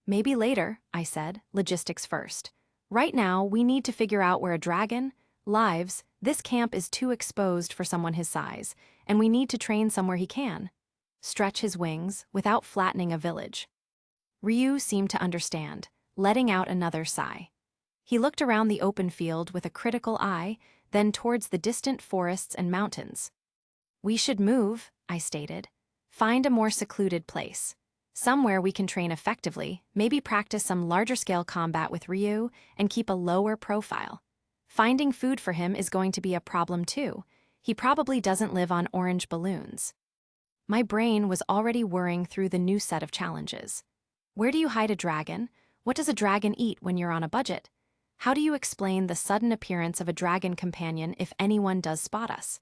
Maybe later, I said, logistics first. Right now, we need to figure out where a dragon lives. This camp is too exposed for someone his size, and we need to train somewhere he can stretch his wings without flattening a village. Ryu seemed to understand, letting out another sigh. He looked around the open field with a critical eye, then towards the distant forests and mountains. We should move, I stated. Find a more secluded place. Somewhere we can train effectively, maybe practice some larger-scale combat with Ryu, and keep a lower profile. Finding food for him is going to be a problem too. He probably doesn't live on orange balloons. My brain was already whirring through the new set of challenges. Where do you hide a dragon? What does a dragon eat when you're on a budget? How do you explain the sudden appearance of a dragon companion if anyone does spot us?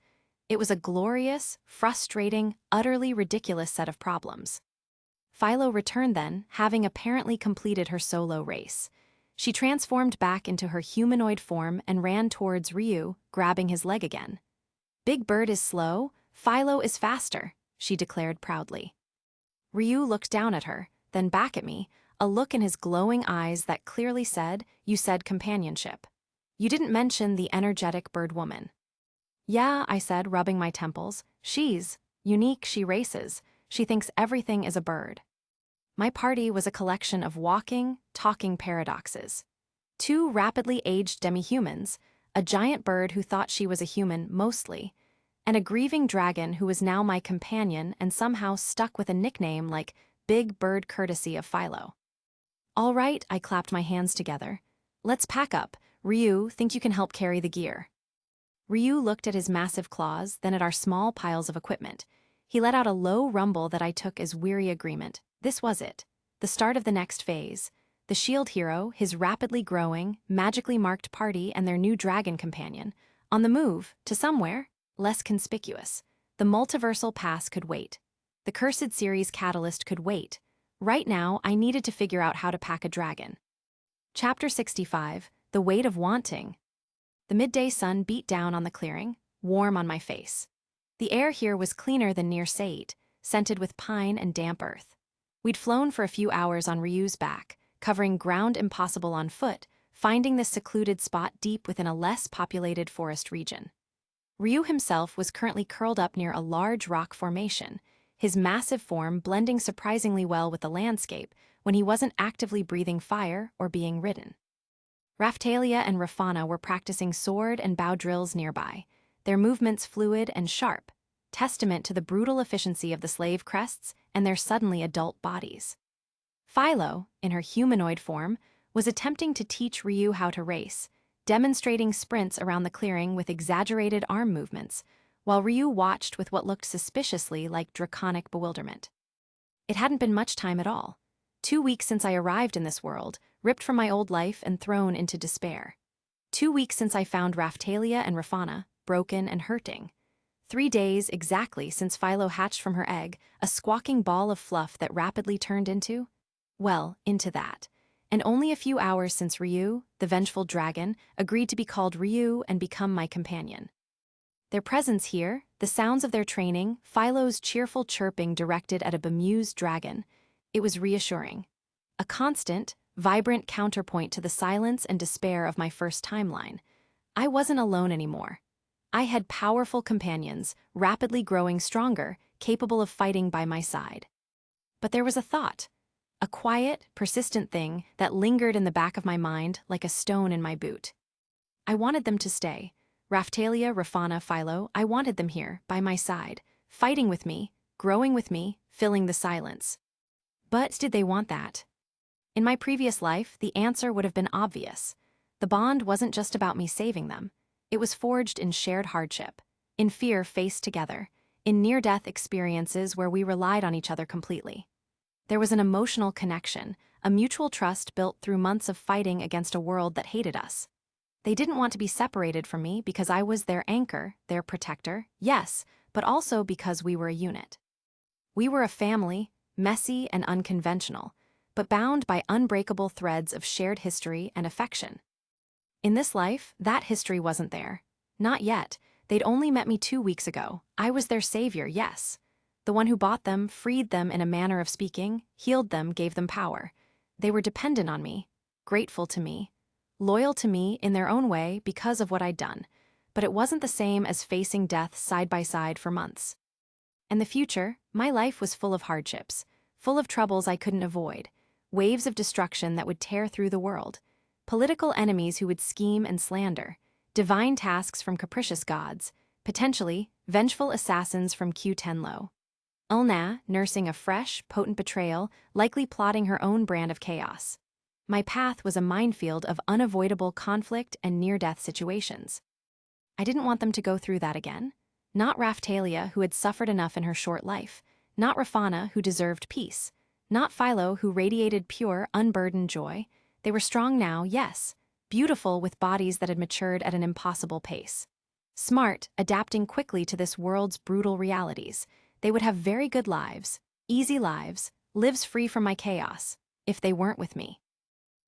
It was a glorious, frustrating, utterly ridiculous set of problems. Philo returned then, having apparently completed her solo race. She transformed back into her humanoid form and ran towards Ryu, grabbing his leg again. Big Bird is slow, Philo is faster, she declared proudly. Ryu looked down at her, then back at me, a look in his glowing eyes that clearly said, you said companionship. You didn't mention the energetic bird woman. Yeah, I said, rubbing my temples. She's unique, she races. She thinks everything is a bird. My party was a collection of walking, talking paradoxes. Two rapidly aged demi-humans, a giant bird who thought she was a human mostly, and a grieving dragon who was now my companion and somehow stuck with a nickname like Big Bird Courtesy of Philo. All right, I clapped my hands together. Let's pack up. Ryu, think you can help carry the gear? Ryu looked at his massive claws, then at our small piles of equipment. He let out a low rumble that I took as weary agreement. This was it. The start of the next phase. The shield hero, his rapidly growing, magically marked party and their new dragon companion. On the move, to somewhere, less conspicuous. The multiversal pass could wait. The Cursed Series catalyst could wait. Right now, I needed to figure out how to pack a dragon. Chapter 65, The Weight of Wanting. The midday sun beat down on the clearing, warm on my face. The air here was cleaner than near Sait, scented with pine and damp earth. We'd flown for a few hours on Ryu's back, covering ground impossible on foot, finding this secluded spot deep within a less populated forest region. Ryu himself was currently curled up near a large rock formation, his massive form blending surprisingly well with the landscape when he wasn't actively breathing fire or being ridden. Raphtalia and Rafana were practicing sword and bow drills nearby, their movements fluid and sharp, testament to the brutal efficiency of the slave crests and their suddenly adult bodies. Philo, in her humanoid form, was attempting to teach Ryu how to race, demonstrating sprints around the clearing with exaggerated arm movements, while Ryu watched with what looked suspiciously like draconic bewilderment. It hadn't been much time at all. 2 weeks since I arrived in this world, ripped from my old life and thrown into despair. 2 weeks since I found Raphtalia and Rafana, broken and hurting. 3 days exactly since Philo hatched from her egg, a squawking ball of fluff that rapidly turned into that. And only a few hours since Ryu, the vengeful dragon, agreed to be called Ryu and become my companion. Their presence here, the sounds of their training, Philo's cheerful chirping directed at a bemused dragon, it was reassuring. A constant, vibrant counterpoint to the silence and despair of my first timeline. I wasn't alone anymore. I had powerful companions, rapidly growing stronger, capable of fighting by my side. But there was a thought. A quiet, persistent thing that lingered in the back of my mind like a stone in my boot. I wanted them to stay. Raphtalia, Rafana, Philo, I wanted them here, by my side, fighting with me, growing with me, filling the silence. But did they want that? In my previous life, the answer would have been obvious. The bond wasn't just about me saving them. It was forged in shared hardship, in fear faced together, in near-death experiences where we relied on each other completely. There was an emotional connection, a mutual trust built through months of fighting against a world that hated us. They didn't want to be separated from me because I was their anchor, their protector, yes, but also because we were a unit. We were a family, messy and unconventional, but bound by unbreakable threads of shared history and affection. In this life, that history wasn't there. Not yet. They'd only met me 2 weeks ago. I was their savior, yes. The one who bought them, freed them in a manner of speaking, healed them, gave them power. They were dependent on me, grateful to me, loyal to me in their own way because of what I'd done. But it wasn't the same as facing death side by side for months. And the future, my life was full of hardships, full of troubles I couldn't avoid, waves of destruction that would tear through the world, political enemies who would scheme and slander, divine tasks from capricious gods, potentially vengeful assassins from Q10 Ulna, nursing a fresh, potent betrayal, likely plotting her own brand of chaos. My path was a minefield of unavoidable conflict and near-death situations. I didn't want them to go through that again. Not Raphtalia, who had suffered enough in her short life. Not Rafana, who deserved peace. Not Philo, who radiated pure, unburdened joy. They were strong now, yes. Beautiful with bodies that had matured at an impossible pace. Smart, adapting quickly to this world's brutal realities. They would have very good lives, easy lives, lives free from my chaos, if they weren't with me.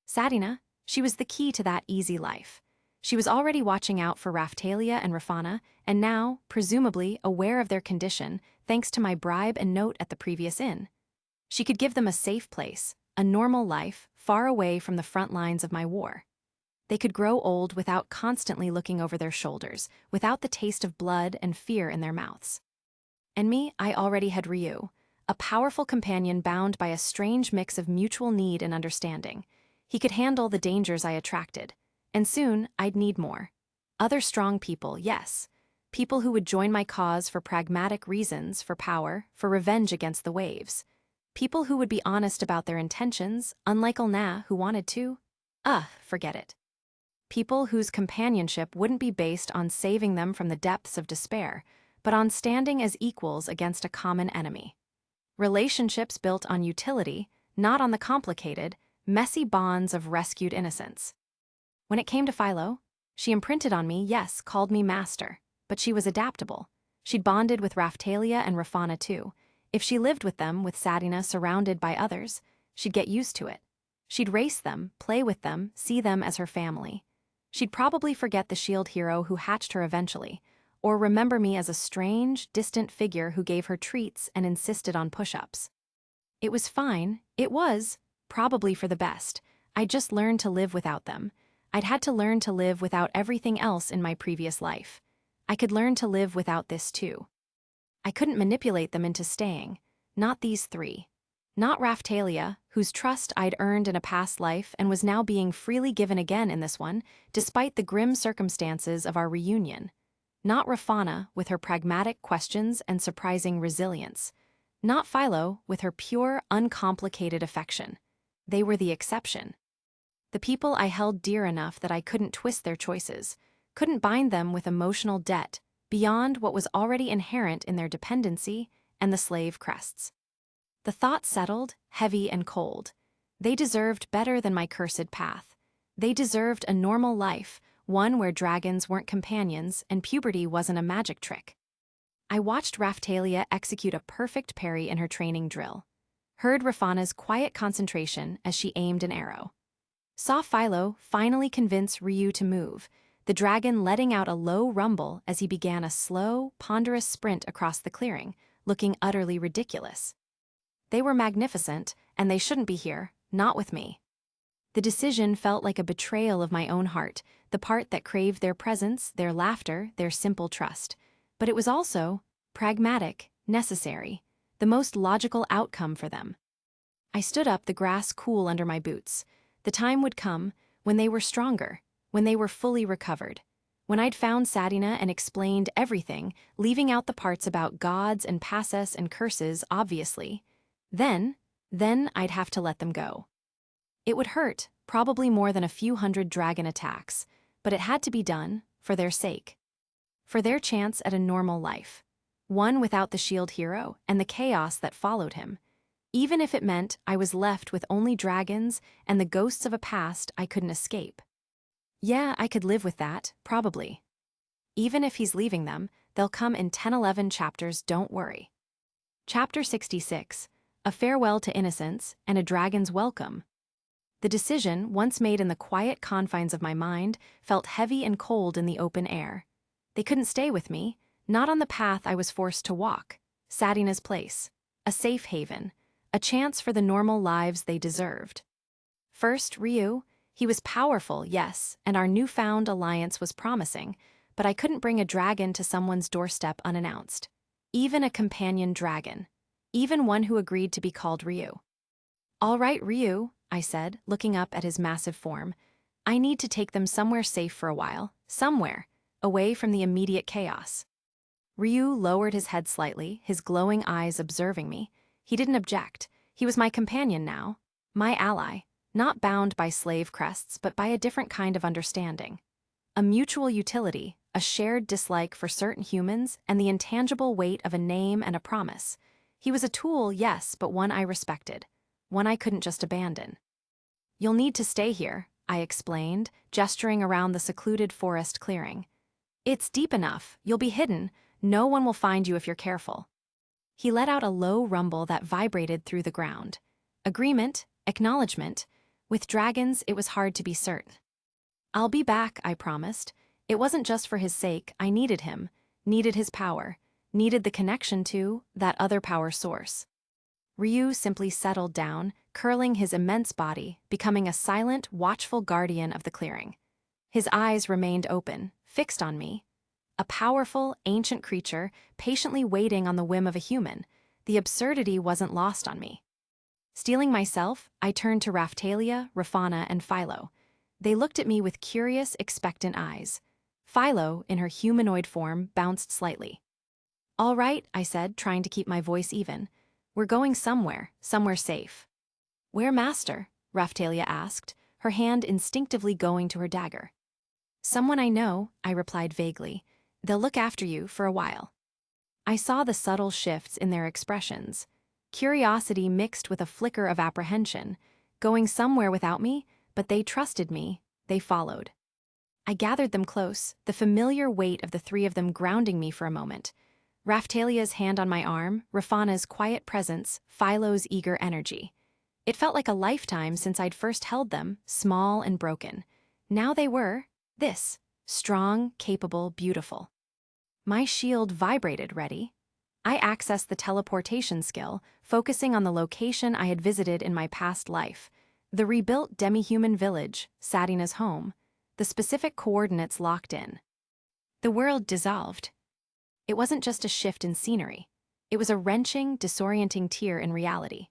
Sadina, she was the key to that easy life. She was already watching out for Raphtalia and Rafana, and now, presumably, aware of their condition, thanks to my bribe and note at the previous inn. She could give them a safe place, a normal life, far away from the front lines of my war. They could grow old without constantly looking over their shoulders, without the taste of blood and fear in their mouths. And me, I already had Ryu, a powerful companion bound by a strange mix of mutual need and understanding. He could handle the dangers I attracted, and soon I'd need more. Other strong people, yes. People who would join my cause for pragmatic reasons, for power, for revenge against the waves. People who would be honest about their intentions, unlike Ulna, who wanted to. Forget it. People whose companionship wouldn't be based on saving them from the depths of despair, but on standing as equals against a common enemy. Relationships built on utility, not on the complicated, messy bonds of rescued innocence. When it came to Philo, she imprinted on me, yes, called me master, but she was adaptable. She'd bonded with Raphtalia and Rafana too. If she lived with them, with Sadina surrounded by others, she'd get used to it. She'd race them, play with them, see them as her family. She'd probably forget the shield hero who hatched her eventually, or remember me as a strange, distant figure who gave her treats and insisted on push-ups. It was fine, it was, probably for the best. I'd just learned to live without them. I'd had to learn to live without everything else in my previous life. I could learn to live without this too. I couldn't manipulate them into staying. Not these three. Not Raphtalia, whose trust I'd earned in a past life and was now being freely given again in this one, despite the grim circumstances of our reunion. Not Rafana, with her pragmatic questions and surprising resilience. Not Philo, with her pure, uncomplicated affection. They were the exception. The people I held dear enough that I couldn't twist their choices, couldn't bind them with emotional debt beyond what was already inherent in their dependency and the slave crests. The thought settled, heavy and cold. They deserved better than my cursed path. They deserved a normal life, one where dragons weren't companions and puberty wasn't a magic trick. I watched Raphtalia execute a perfect parry in her training drill. Heard Rafana's quiet concentration as she aimed an arrow. Saw Philo finally convince Ryu to move, the dragon letting out a low rumble as he began a slow, ponderous sprint across the clearing, looking utterly ridiculous. They were magnificent, and they shouldn't be here, not with me. The decision felt like a betrayal of my own heart, the part that craved their presence, their laughter, their simple trust. But it was also pragmatic, necessary, the most logical outcome for them. I stood up, the grass cool under my boots. The time would come when they were stronger, when they were fully recovered, when I'd found Sadina and explained everything, leaving out the parts about gods and passes and curses, obviously. Then I'd have to let them go. It would hurt, probably more than a few hundred dragon attacks, but it had to be done, for their sake. For their chance at a normal life. One without the shield hero and the chaos that followed him. Even if it meant I was left with only dragons and the ghosts of a past I couldn't escape. Yeah, I could live with that, probably. Even if he's leaving them, they'll come in 10-11 chapters, don't worry. Chapter 66. A farewell to innocence and a dragon's welcome. The decision, once made in the quiet confines of my mind, felt heavy and cold in the open air. They couldn't stay with me, not on the path I was forced to walk. Sadina's place. A safe haven. A chance for the normal lives they deserved. First, Ryu. He was powerful, yes, and our newfound alliance was promising, but I couldn't bring a dragon to someone's doorstep unannounced. Even a companion dragon. Even one who agreed to be called Ryu. All right, Ryu, I said, looking up at his massive form. I need to take them somewhere safe for a while, somewhere, away from the immediate chaos. Ryu lowered his head slightly, his glowing eyes observing me. He didn't object. He was my companion now, my ally, not bound by slave crests but by a different kind of understanding. A mutual utility, a shared dislike for certain humans, and the intangible weight of a name and a promise. He was a tool, yes, but one I respected. One I couldn't just abandon. You'll need to stay here, I explained, gesturing around the secluded forest clearing. It's deep enough, you'll be hidden, no one will find you if you're careful. He let out a low rumble that vibrated through the ground. Agreement, acknowledgement. With dragons, it was hard to be certain. I'll be back, I promised. It wasn't just for his sake, I needed him, needed his power, needed the connection to that other power source. Ryu simply settled down, curling his immense body, becoming a silent, watchful guardian of the clearing. His eyes remained open, fixed on me. A powerful, ancient creature, patiently waiting on the whim of a human. The absurdity wasn't lost on me. Steeling myself, I turned to Raphtalia, Rafana, and Philo. They looked at me with curious, expectant eyes. Philo, in her humanoid form, bounced slightly. "All right," I said, trying to keep my voice even. "We're going somewhere safe." "Where, master?" Raphtalia asked, her hand instinctively going to her dagger. "Someone I know," I replied vaguely. "They'll look after you for a while." I saw the subtle shifts in their expressions. Curiosity mixed with a flicker of apprehension. Going somewhere without me, but they trusted me, they followed. I gathered them close, the familiar weight of the three of them grounding me for a moment. Raphtalia's hand on my arm, Rafana's quiet presence, Philo's eager energy. It felt like a lifetime since I'd first held them, small and broken. Now they were, this, strong, capable, beautiful. My shield vibrated, ready. I accessed the teleportation skill, focusing on the location I had visited in my past life. The rebuilt demi-human village, Sadina's home. The specific coordinates locked in. The world dissolved. It wasn't just a shift in scenery. It was a wrenching, disorienting tear in reality.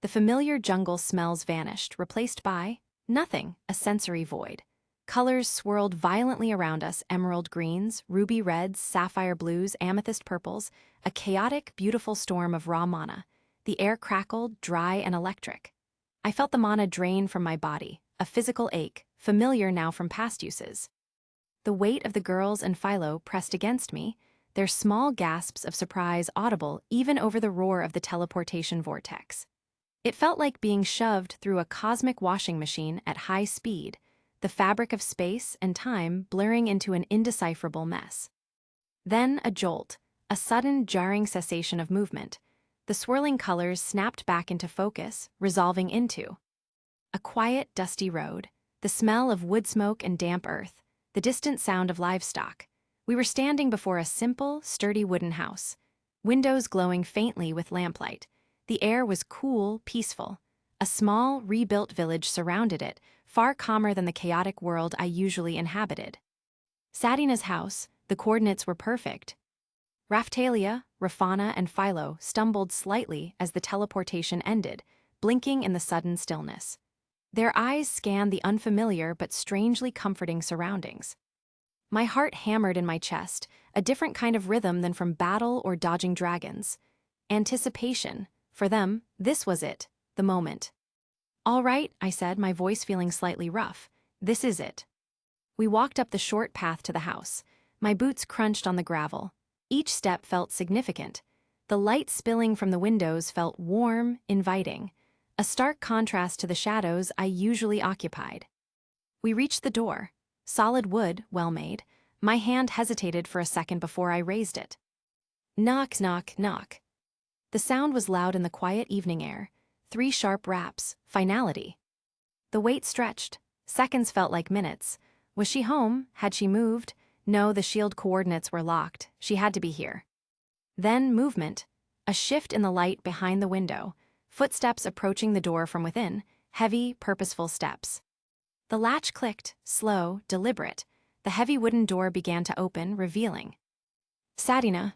The familiar jungle smells vanished, replaced by nothing, a sensory void. Colors swirled violently around us, emerald greens, ruby reds, sapphire blues, amethyst purples, a chaotic, beautiful storm of raw mana. The air crackled, dry and electric. I felt the mana drain from my body, a physical ache, familiar now from past uses. The weight of the girls and Philo pressed against me, their small gasps of surprise audible even over the roar of the teleportation vortex. It felt like being shoved through a cosmic washing machine at high speed, the fabric of space and time blurring into an indecipherable mess. Then a jolt, a sudden jarring cessation of movement. The swirling colors snapped back into focus, resolving into a quiet, dusty road, the smell of wood smoke and damp earth, the distant sound of livestock. We were standing before a simple, sturdy wooden house, windows glowing faintly with lamplight. The air was cool, peaceful. A small, rebuilt village surrounded it, far calmer than the chaotic world I usually inhabited. Sadina's house, the coordinates were perfect. Raphtalia, Rafana, and Philo stumbled slightly as the teleportation ended, blinking in the sudden stillness. Their eyes scanned the unfamiliar but strangely comforting surroundings. My heart hammered in my chest, a different kind of rhythm than from battle or dodging dragons. Anticipation. For them, this was it, the moment. "All right," I said, my voice feeling slightly rough. "This is it." We walked up the short path to the house. My boots crunched on the gravel. Each step felt significant. The light spilling from the windows felt warm, inviting, a stark contrast to the shadows I usually occupied. We reached the door. Solid wood, well made. My hand hesitated for a second before I raised it. Knock, knock, knock. The sound was loud in the quiet evening air. 3 sharp raps, finality. The wait stretched. Seconds felt like minutes. Was she home? Had she moved? No, the shield coordinates were locked. She had to be here. Then movement. A shift in the light behind the window. Footsteps approaching the door from within. Heavy, purposeful steps. The latch clicked, slow, deliberate. The heavy wooden door began to open, revealing Sadina.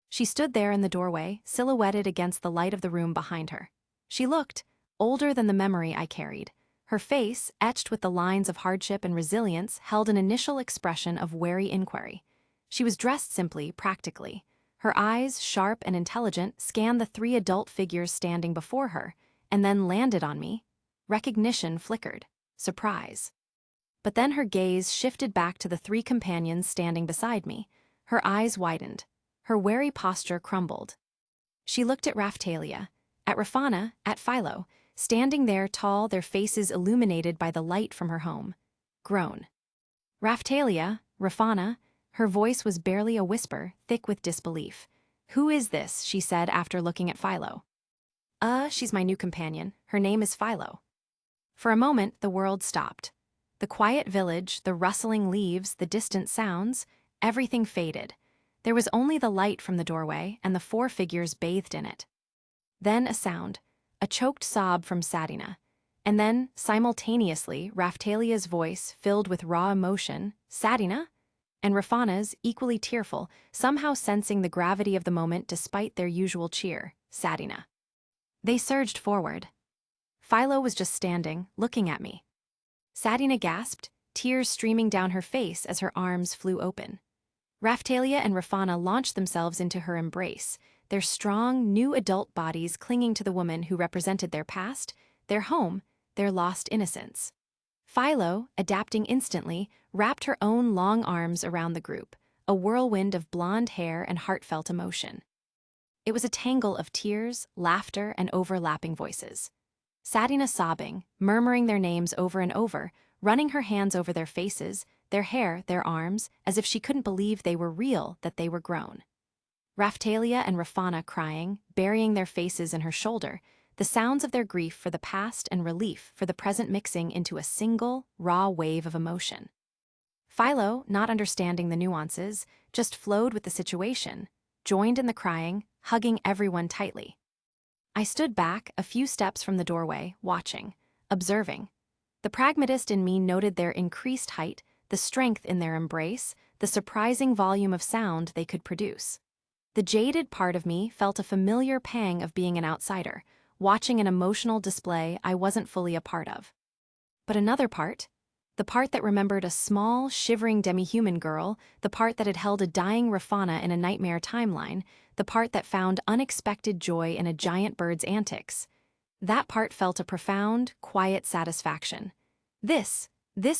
She stood there in the doorway, silhouetted against the light of the room behind her. She looked older than the memory I carried. Her face, etched with the lines of hardship and resilience, held an initial expression of wary inquiry. She was dressed simply, practically. Her eyes, sharp and intelligent, scanned the 3 adult figures standing before her, and then landed on me. Recognition flickered. Surprise. But then her gaze shifted back to the 3 companions standing beside me. Her eyes widened. Her wary posture crumbled. She looked at Raphtalia, at Rafana, at Philo, standing there tall, their faces illuminated by the light from her home. Grown. Raphtalia, Rafana, her voice was barely a whisper, thick with disbelief. "Who is this?" she said after looking at Philo. She's my new companion. Her name is Philo." For a moment, the world stopped. The quiet village, the rustling leaves, the distant sounds, everything faded. There was only the light from the doorway and the 4 figures bathed in it. Then a sound, a choked sob from Sadina. And then, simultaneously, Raphtalia's voice filled with raw emotion, "Sadina?" And Rafana's, equally tearful, somehow sensing the gravity of the moment despite their usual cheer, "Sadina." They surged forward. Philo was just standing, looking at me. Sadina gasped, tears streaming down her face as her arms flew open. Raphtalia and Rafana launched themselves into her embrace, their strong, new adult bodies clinging to the woman who represented their past, their home, their lost innocence. Philo, adapting instantly, wrapped her own long arms around the group, a whirlwind of blonde hair and heartfelt emotion. It was a tangle of tears, laughter, and overlapping voices. Sadina sobbing, murmuring their names over and over, running her hands over their faces, their hair, their arms, as if she couldn't believe they were real, that they were grown. Raphtalia and Rafana crying, burying their faces in her shoulder, the sounds of their grief for the past and relief for the present mixing into a single, raw wave of emotion. Philo, not understanding the nuances, just flowed with the situation, joined in the crying, hugging everyone tightly. I stood back a few steps from the doorway, watching, observing. The pragmatist in me noted their increased height, the strength in their embrace, the surprising volume of sound they could produce. The jaded part of me felt a familiar pang of being an outsider, watching an emotional display I wasn't fully a part of. But another part, the part that remembered a small, shivering demi-human girl, the part that had held a dying Rafana in a nightmare timeline, the part that found unexpected joy in a giant bird's antics. That part felt a profound, quiet satisfaction. This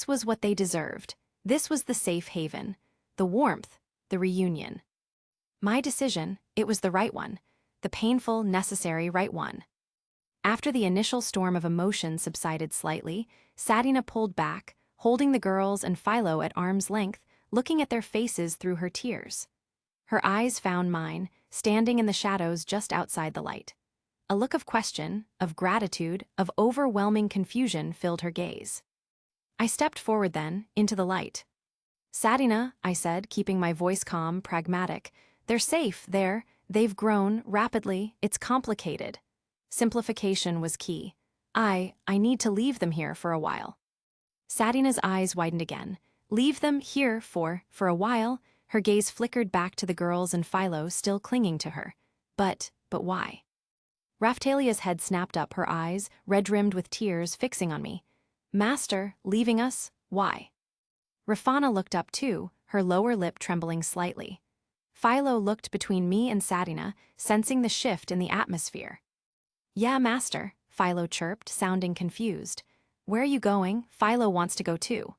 was what they deserved. This was the safe haven, the warmth, the reunion. My decision, it was the right one, the painful, necessary right one. After the initial storm of emotion subsided slightly, Sadina pulled back, holding the girls and Philo at arm's length, looking at their faces through her tears. Her eyes found mine, standing in the shadows just outside the light. A look of question, of gratitude, of overwhelming confusion filled her gaze. I stepped forward then, into the light. Sadina, I said, keeping my voice calm, pragmatic, they're safe, they've grown, rapidly, it's complicated. Simplification was key. I need to leave them here for a while. Sadina's eyes widened again. Leave them here for a while? Her gaze flickered back to the girls and Philo still clinging to her. But why? Raphtalia's head snapped up, her eyes, red-rimmed with tears, fixing on me. Master, leaving us? Why? Rafana looked up too, her lower lip trembling slightly. Philo looked between me and Sadina, sensing the shift in the atmosphere. Yeah, master, Philo chirped, sounding confused. Where are you going? Philo wants to go too.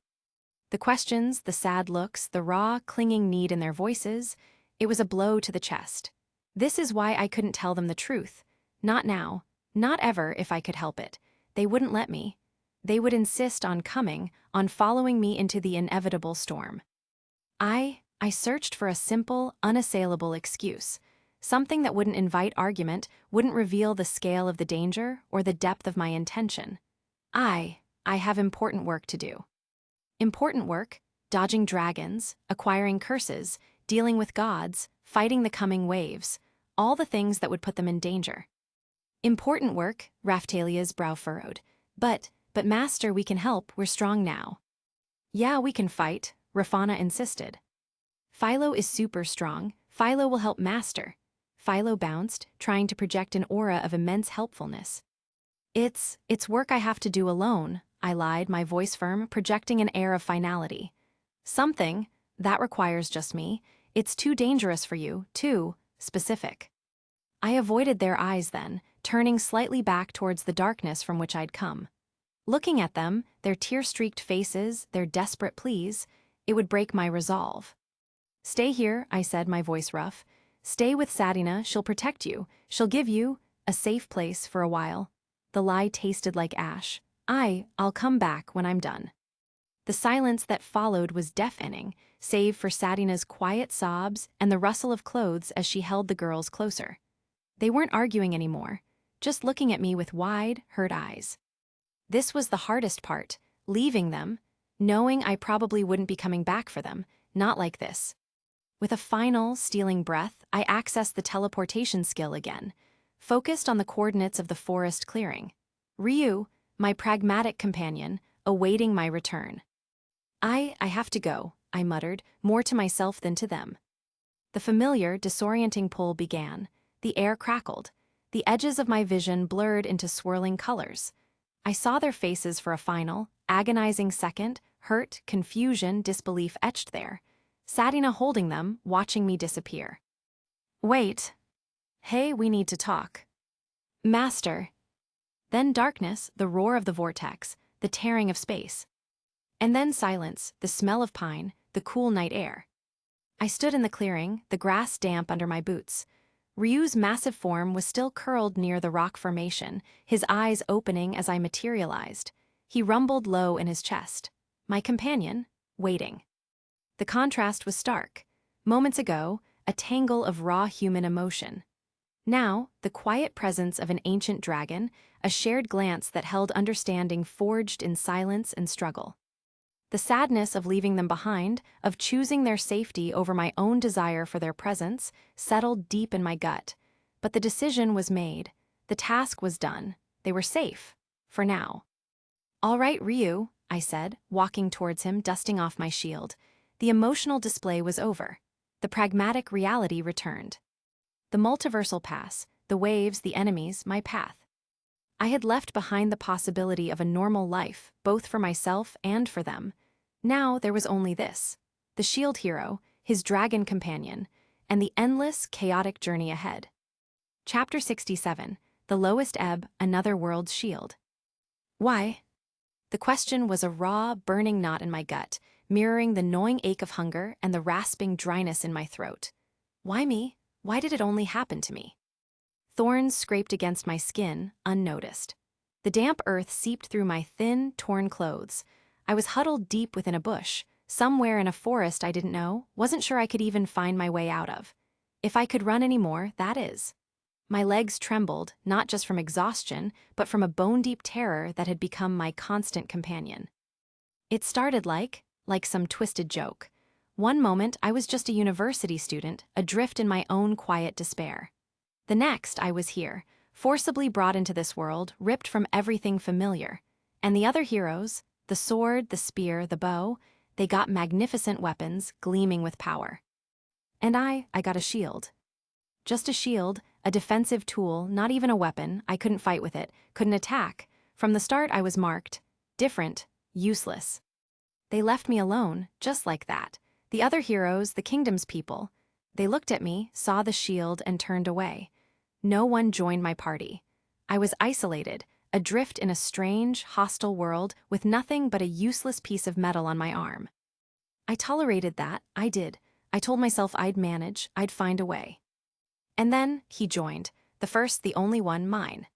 The questions, the sad looks, the raw, clinging need in their voices, it was a blow to the chest. This is why I couldn't tell them the truth. Not now, not ever if I could help it. They wouldn't let me. They would insist on coming, on following me into the inevitable storm. I searched for a simple, unassailable excuse. Something that wouldn't invite argument, wouldn't reveal the scale of the danger or the depth of my intention. I have important work to do. Important work, dodging dragons, acquiring curses, dealing with gods, fighting the coming waves, all the things that would put them in danger. Important work, Raphtalia's brow furrowed. But master, we can help, we're strong now. Yeah, we can fight, Rafana insisted. Philo is super strong, Philo will help master. Philo bounced, trying to project an aura of immense helpfulness. It's work I have to do alone, I lied, my voice firm, projecting an air of finality. Something, that requires just me, it's too dangerous for you, too specific. I avoided their eyes then, turning slightly back towards the darkness from which I'd come. Looking at them, their tear-streaked faces, their desperate pleas, it would break my resolve. Stay here, I said, my voice rough. Stay with Sadina, she'll protect you, she'll give you a safe place for a while. The lie tasted like ash. I'll come back when I'm done. The silence that followed was deafening, save for Sadina's quiet sobs and the rustle of clothes as she held the girls closer. They weren't arguing anymore, just looking at me with wide, hurt eyes. This was the hardest part, leaving them, knowing I probably wouldn't be coming back for them, not like this. With a final, stealing breath, I accessed the teleportation skill again, focused on the coordinates of the forest clearing. Ryu, my pragmatic companion, awaiting my return. I have to go, I muttered, more to myself than to them. The familiar, disorienting pull began. The air crackled. The edges of my vision blurred into swirling colors. I saw their faces for a final, agonizing second, hurt, confusion, disbelief etched there. Satina holding them, watching me disappear. Wait. Hey, we need to talk. Master. Then darkness, the roar of the vortex, the tearing of space. And then silence, the smell of pine, the cool night air. I stood in the clearing, the grass damp under my boots. Ryu's massive form was still curled near the rock formation, his eyes opening as I materialized. He rumbled low in his chest. My companion, waiting. The contrast was stark. Moments ago, a tangle of raw human emotion. Now, the quiet presence of an ancient dragon, a shared glance that held understanding forged in silence and struggle. The sadness of leaving them behind, of choosing their safety over my own desire for their presence, settled deep in my gut. But the decision was made. The task was done. They were safe. For now. All right, Ryu, I said, walking towards him, dusting off my shield. The emotional display was over. The pragmatic reality returned. The multiversal pass, the waves, the enemies, my path. I had left behind the possibility of a normal life, both for myself and for them. Now there was only this. The shield hero, his dragon companion, and the endless, chaotic journey ahead. Chapter 67, The Lowest Ebb, Another World's Shield. Why? The question was a raw, burning knot in my gut, mirroring the gnawing ache of hunger and the rasping dryness in my throat. Why me? Why did it only happen to me? Thorns scraped against my skin, unnoticed. The damp earth seeped through my thin, torn clothes. I was huddled deep within a bush, somewhere in a forest I didn't know, wasn't sure I could even find my way out of. If I could run anymore, that is. My legs trembled, not just from exhaustion, but from a bone-deep terror that had become my constant companion. It started like some twisted joke. One moment, I was just a university student, adrift in my own quiet despair. The next, I was here, forcibly brought into this world, ripped from everything familiar. And the other heroes, the sword, the spear, the bow, they got magnificent weapons, gleaming with power. And I got a shield. Just a shield, a defensive tool, not even a weapon. I couldn't fight with it, couldn't attack. From the start, I was marked. Different, useless. They left me alone, just like that. The other heroes, the kingdom's people, they looked at me, saw the shield, and turned away. No one joined my party. I was isolated, adrift in a strange, hostile world with nothing but a useless piece of metal on my arm. I tolerated that, I did. I told myself I'd manage, I'd find a way. And then he joined, the first, the only one, mine.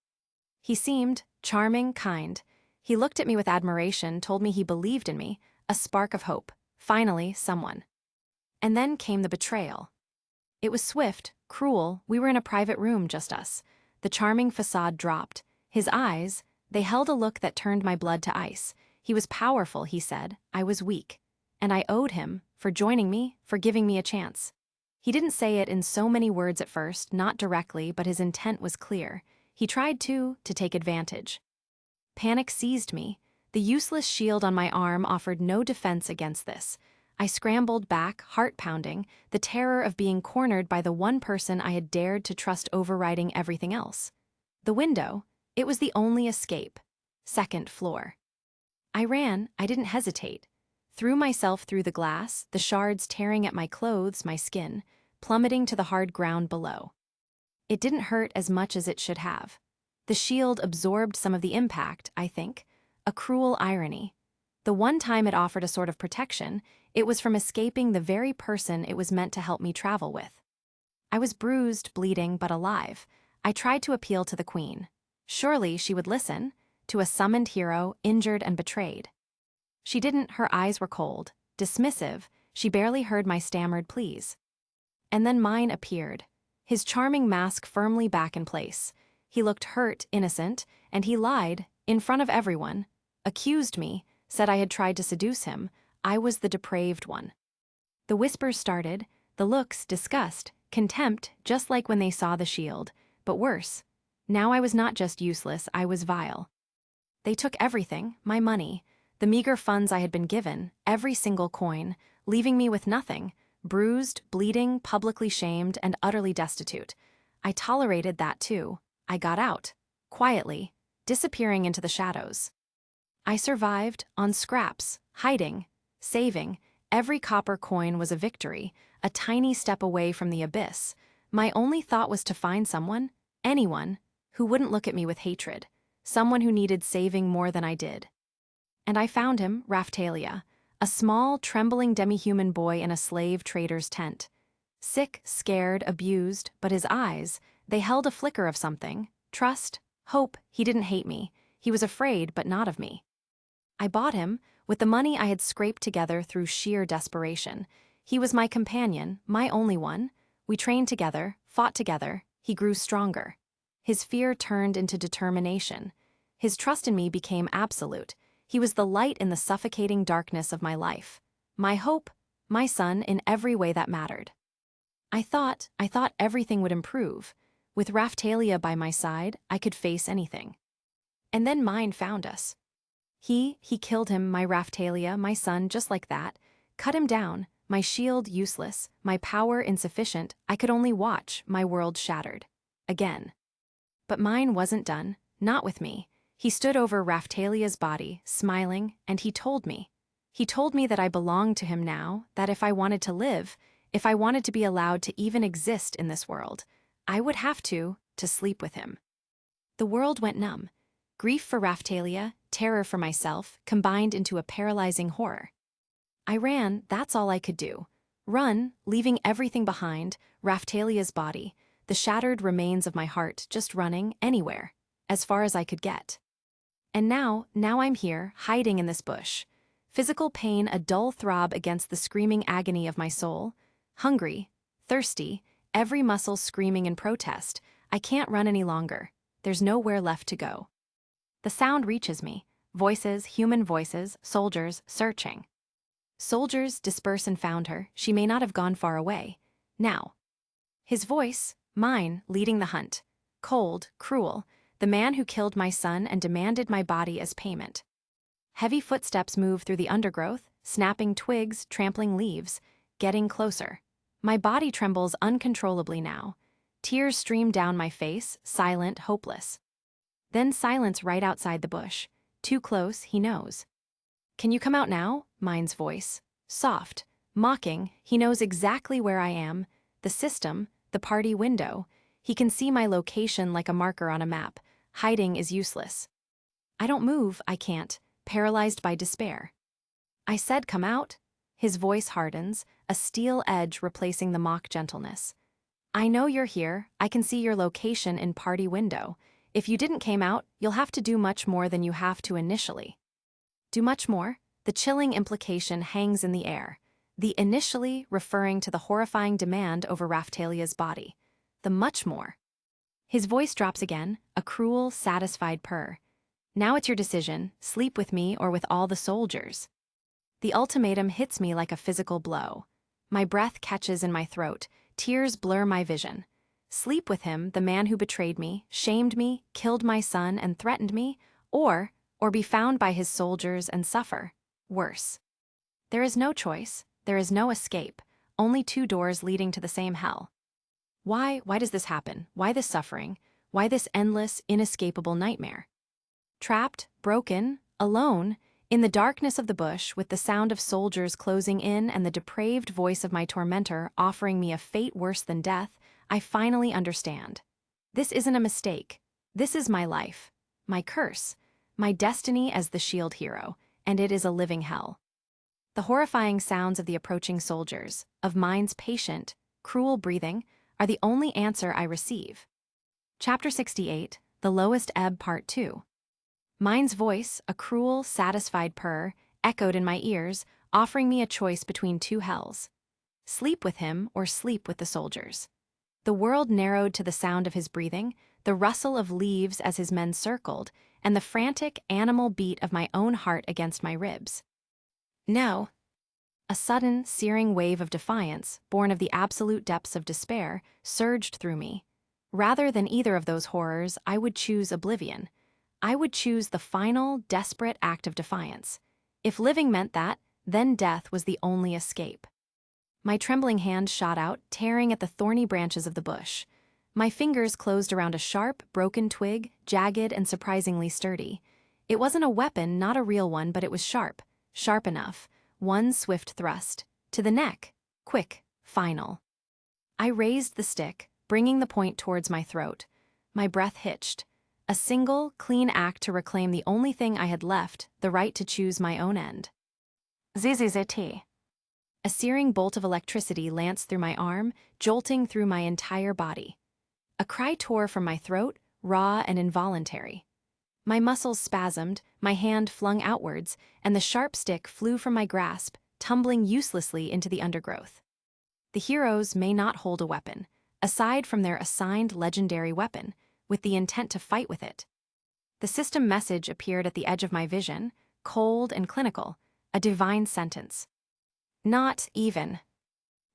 He seemed charming, kind. He looked at me with admiration, told me he believed in me, a spark of hope. Finally, someone. And then came the betrayal. It was swift, cruel. We were in a private room, just us. The charming facade dropped. His eyes, they held a look that turned my blood to ice. He was powerful, he said. I was weak. And I owed him, for joining me, for giving me a chance. He didn't say it in so many words at first, not directly, but his intent was clear. He tried to take advantage. Panic seized me. The useless shield on my arm offered no defense against this. I scrambled back, heart pounding, the terror of being cornered by the one person I had dared to trust overriding everything else. The window, it was the only escape. Second floor. I ran, I didn't hesitate. Threw myself through the glass, the shards tearing at my clothes, my skin, plummeting to the hard ground below. It didn't hurt as much as it should have. The shield absorbed some of the impact, I think. A cruel irony. The one time it offered a sort of protection, it was from escaping the very person it was meant to help me travel with. I was bruised, bleeding, but alive. I tried to appeal to the queen. Surely she would listen, to a summoned hero, injured and betrayed. She didn't, her eyes were cold, dismissive, she barely heard my stammered pleas. And then mine appeared, his charming mask firmly back in place. He looked hurt, innocent, and he lied, in front of everyone, accused me, said I had tried to seduce him. I was the depraved one. The whispers started, the looks, disgust, contempt, just like when they saw the shield, but worse. Now I was not just useless, I was vile. They took everything, my money, the meager funds I had been given, every single coin, leaving me with nothing, bruised, bleeding, publicly shamed, and utterly destitute. I tolerated that too. I got out, quietly, disappearing into the shadows. I survived on scraps, hiding, saving. Every copper coin was a victory, a tiny step away from the abyss. My only thought was to find someone, anyone, who wouldn't look at me with hatred, someone who needed saving more than I did. And I found him, Raphtalia, a small, trembling demi-human boy in a slave trader's tent. Sick, scared, abused, but his eyes, they held a flicker of something. Trust, hope. He didn't hate me. He was afraid, but not of me. I bought him, with the money I had scraped together through sheer desperation. He was my companion, my only one. We trained together, fought together. He grew stronger. His fear turned into determination. His trust in me became absolute. He was the light in the suffocating darkness of my life. My hope, my son in every way that mattered. I thought everything would improve. With Raphtalia by my side, I could face anything. And then mine found us. He killed him, my Raphtalia, my son, just like that. Cut him down, my shield useless, my power insufficient. I could only watch, my world shattered. Again. But mine wasn't done, not with me. He stood over Raphtalia's body, smiling, and he told me. He told me that I belonged to him now, that if I wanted to live, if I wanted to be allowed to even exist in this world, I would have to sleep with him. The world went numb. Grief for Raphtalia, terror for myself, combined into a paralyzing horror. I ran, that's all I could do. Run, leaving everything behind, Raphtalia's body, the shattered remains of my heart, just running anywhere, as far as I could get. And now I'm here, hiding in this bush. Physical pain, a dull throb against the screaming agony of my soul. Hungry, thirsty, every muscle screaming in protest. I can't run any longer. There's nowhere left to go. The sound reaches me. Voices, human voices, soldiers, searching. Soldiers disperse and found her. She may not have gone far away. Now. His voice, mine, leading the hunt. Cold, cruel, the man who killed my son and demanded my body as payment. Heavy footsteps move through the undergrowth, snapping twigs, trampling leaves, getting closer. My body trembles uncontrollably now. Tears stream down my face, silent, hopeless. Then silence right outside the bush. Too close, he knows. Can you come out now? Mine's voice. Soft, mocking, he knows exactly where I am. The system, the party window. He can see my location like a marker on a map. Hiding is useless. I don't move, I can't, paralyzed by despair. I said come out. His voice hardens, a steel edge replacing the mock gentleness. I know you're here, I can see your location in party window. If you didn't came out, you'll have to do much more than you have to initially. Do much more? The chilling implication hangs in the air. The initially referring to the horrifying demand over Raphtalia's body. The much more. His voice drops again, a cruel, satisfied purr. Now it's your decision, sleep with me or with all the soldiers. The ultimatum hits me like a physical blow. My breath catches in my throat, tears blur my vision. Sleep with him, the man who betrayed me, shamed me, killed my son, and threatened me, or be found by his soldiers and suffer. Worse. There is no choice, there is no escape, only two doors leading to the same hell. Why does this happen? Why this suffering? Why this endless, inescapable nightmare? Trapped, broken, alone, in the darkness of the bush with the sound of soldiers closing in and the depraved voice of my tormentor offering me a fate worse than death, I finally understand. This isn't a mistake. This is my life, my curse, my destiny as the shield hero, and it is a living hell. The horrifying sounds of the approaching soldiers, of mine's patient, cruel breathing, are the only answer I receive. Chapter 68, The Lowest Ebb Part 2. Mine's voice, a cruel, satisfied purr, echoed in my ears, offering me a choice between two hells. Sleep with him or sleep with the soldiers. The world narrowed to the sound of his breathing, the rustle of leaves as his men circled, and the frantic, animal beat of my own heart against my ribs. No. A sudden, searing wave of defiance, born of the absolute depths of despair, surged through me. Rather than either of those horrors, I would choose oblivion. I would choose the final, desperate act of defiance. If living meant that, then death was the only escape. My trembling hand shot out, tearing at the thorny branches of the bush. My fingers closed around a sharp, broken twig, jagged and surprisingly sturdy. It wasn't a weapon, not a real one, but it was sharp. Sharp enough. One swift thrust. To the neck. Quick. Final. I raised the stick, bringing the point towards my throat. My breath hitched. A single, clean act to reclaim the only thing I had left, the right to choose my own end. ZZZT. A searing bolt of electricity lanced through my arm, jolting through my entire body. A cry tore from my throat, raw and involuntary. My muscles spasmed, my hand flung outwards, and the sharp stick flew from my grasp, tumbling uselessly into the undergrowth. The heroes may not hold a weapon, aside from their assigned legendary weapon, with the intent to fight with it. The system message appeared at the edge of my vision, cold and clinical, a divine sentence. Not even.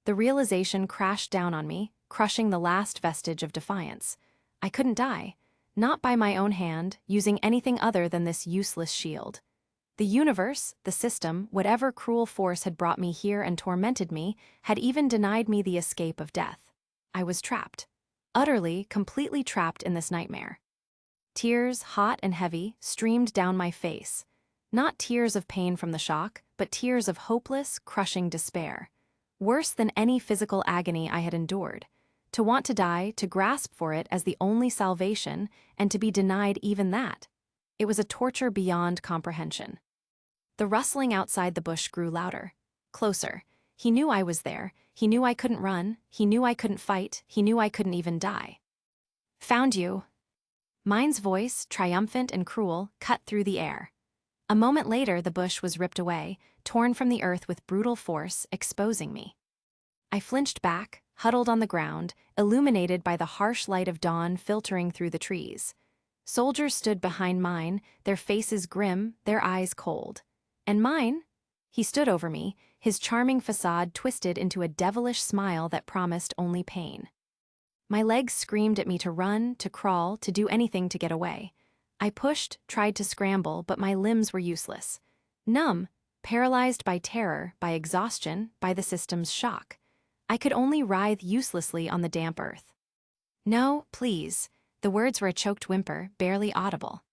The realization crashed down on me, crushing the last vestige of defiance. I couldn't die, not by my own hand, using anything other than this useless shield. The universe, the system, whatever cruel force had brought me here and tormented me, had even denied me the escape of death. I was trapped. Utterly, completely trapped in this nightmare. Tears, hot and heavy, streamed down my face. Not tears of pain from the shock, but tears of hopeless, crushing despair. Worse than any physical agony I had endured. To want to die, to grasp for it as the only salvation, and to be denied even that. It was a torture beyond comprehension. The rustling outside the bush grew louder. Closer. He knew I was there. He knew I couldn't run. He knew I couldn't fight. He knew I couldn't even die. Found you. Mine's voice, triumphant and cruel, cut through the air. A moment later, the bush was ripped away, torn from the earth with brutal force, exposing me. I flinched back, huddled on the ground, illuminated by the harsh light of dawn filtering through the trees. Soldiers stood behind mine, their faces grim, their eyes cold. And mine? He stood over me, his charming facade twisted into a devilish smile that promised only pain. My legs screamed at me to run, to crawl, to do anything to get away. I pushed, tried to scramble, but my limbs were useless. Numb, paralyzed by terror, by exhaustion, by the system's shock. I could only writhe uselessly on the damp earth. No, please. The words were a choked whimper, barely audible.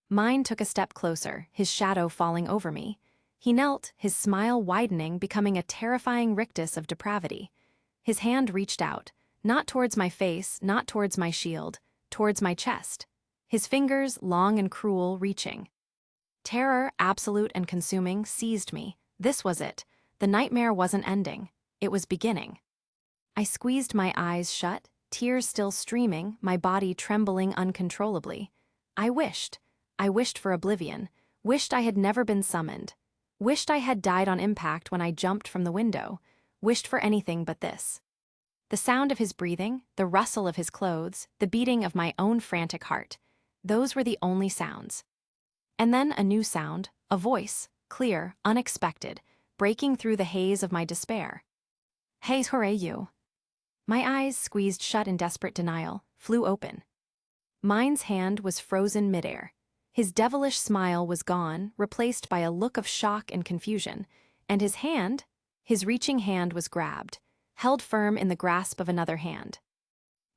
Mine took a step closer, his shadow falling over me. He knelt, his smile widening, becoming a terrifying rictus of depravity. His hand reached out, not towards my face, not towards my shield, towards my chest. His fingers, long and cruel, reaching. Terror, absolute and consuming, seized me. This was it. The nightmare wasn't ending. It was beginning. I squeezed my eyes shut, tears still streaming, my body trembling uncontrollably. I wished for oblivion, wished I had never been summoned, wished I had died on impact when I jumped from the window, wished for anything but this. The sound of his breathing, the rustle of his clothes, the beating of my own frantic heart, those were the only sounds. And then a new sound, a voice, clear, unexpected, breaking through the haze of my despair. Hey, hooray you. My eyes, squeezed shut in desperate denial, flew open. Mine's hand was frozen midair. His devilish smile was gone, replaced by a look of shock and confusion, and his reaching hand was grabbed, held firm in the grasp of another hand.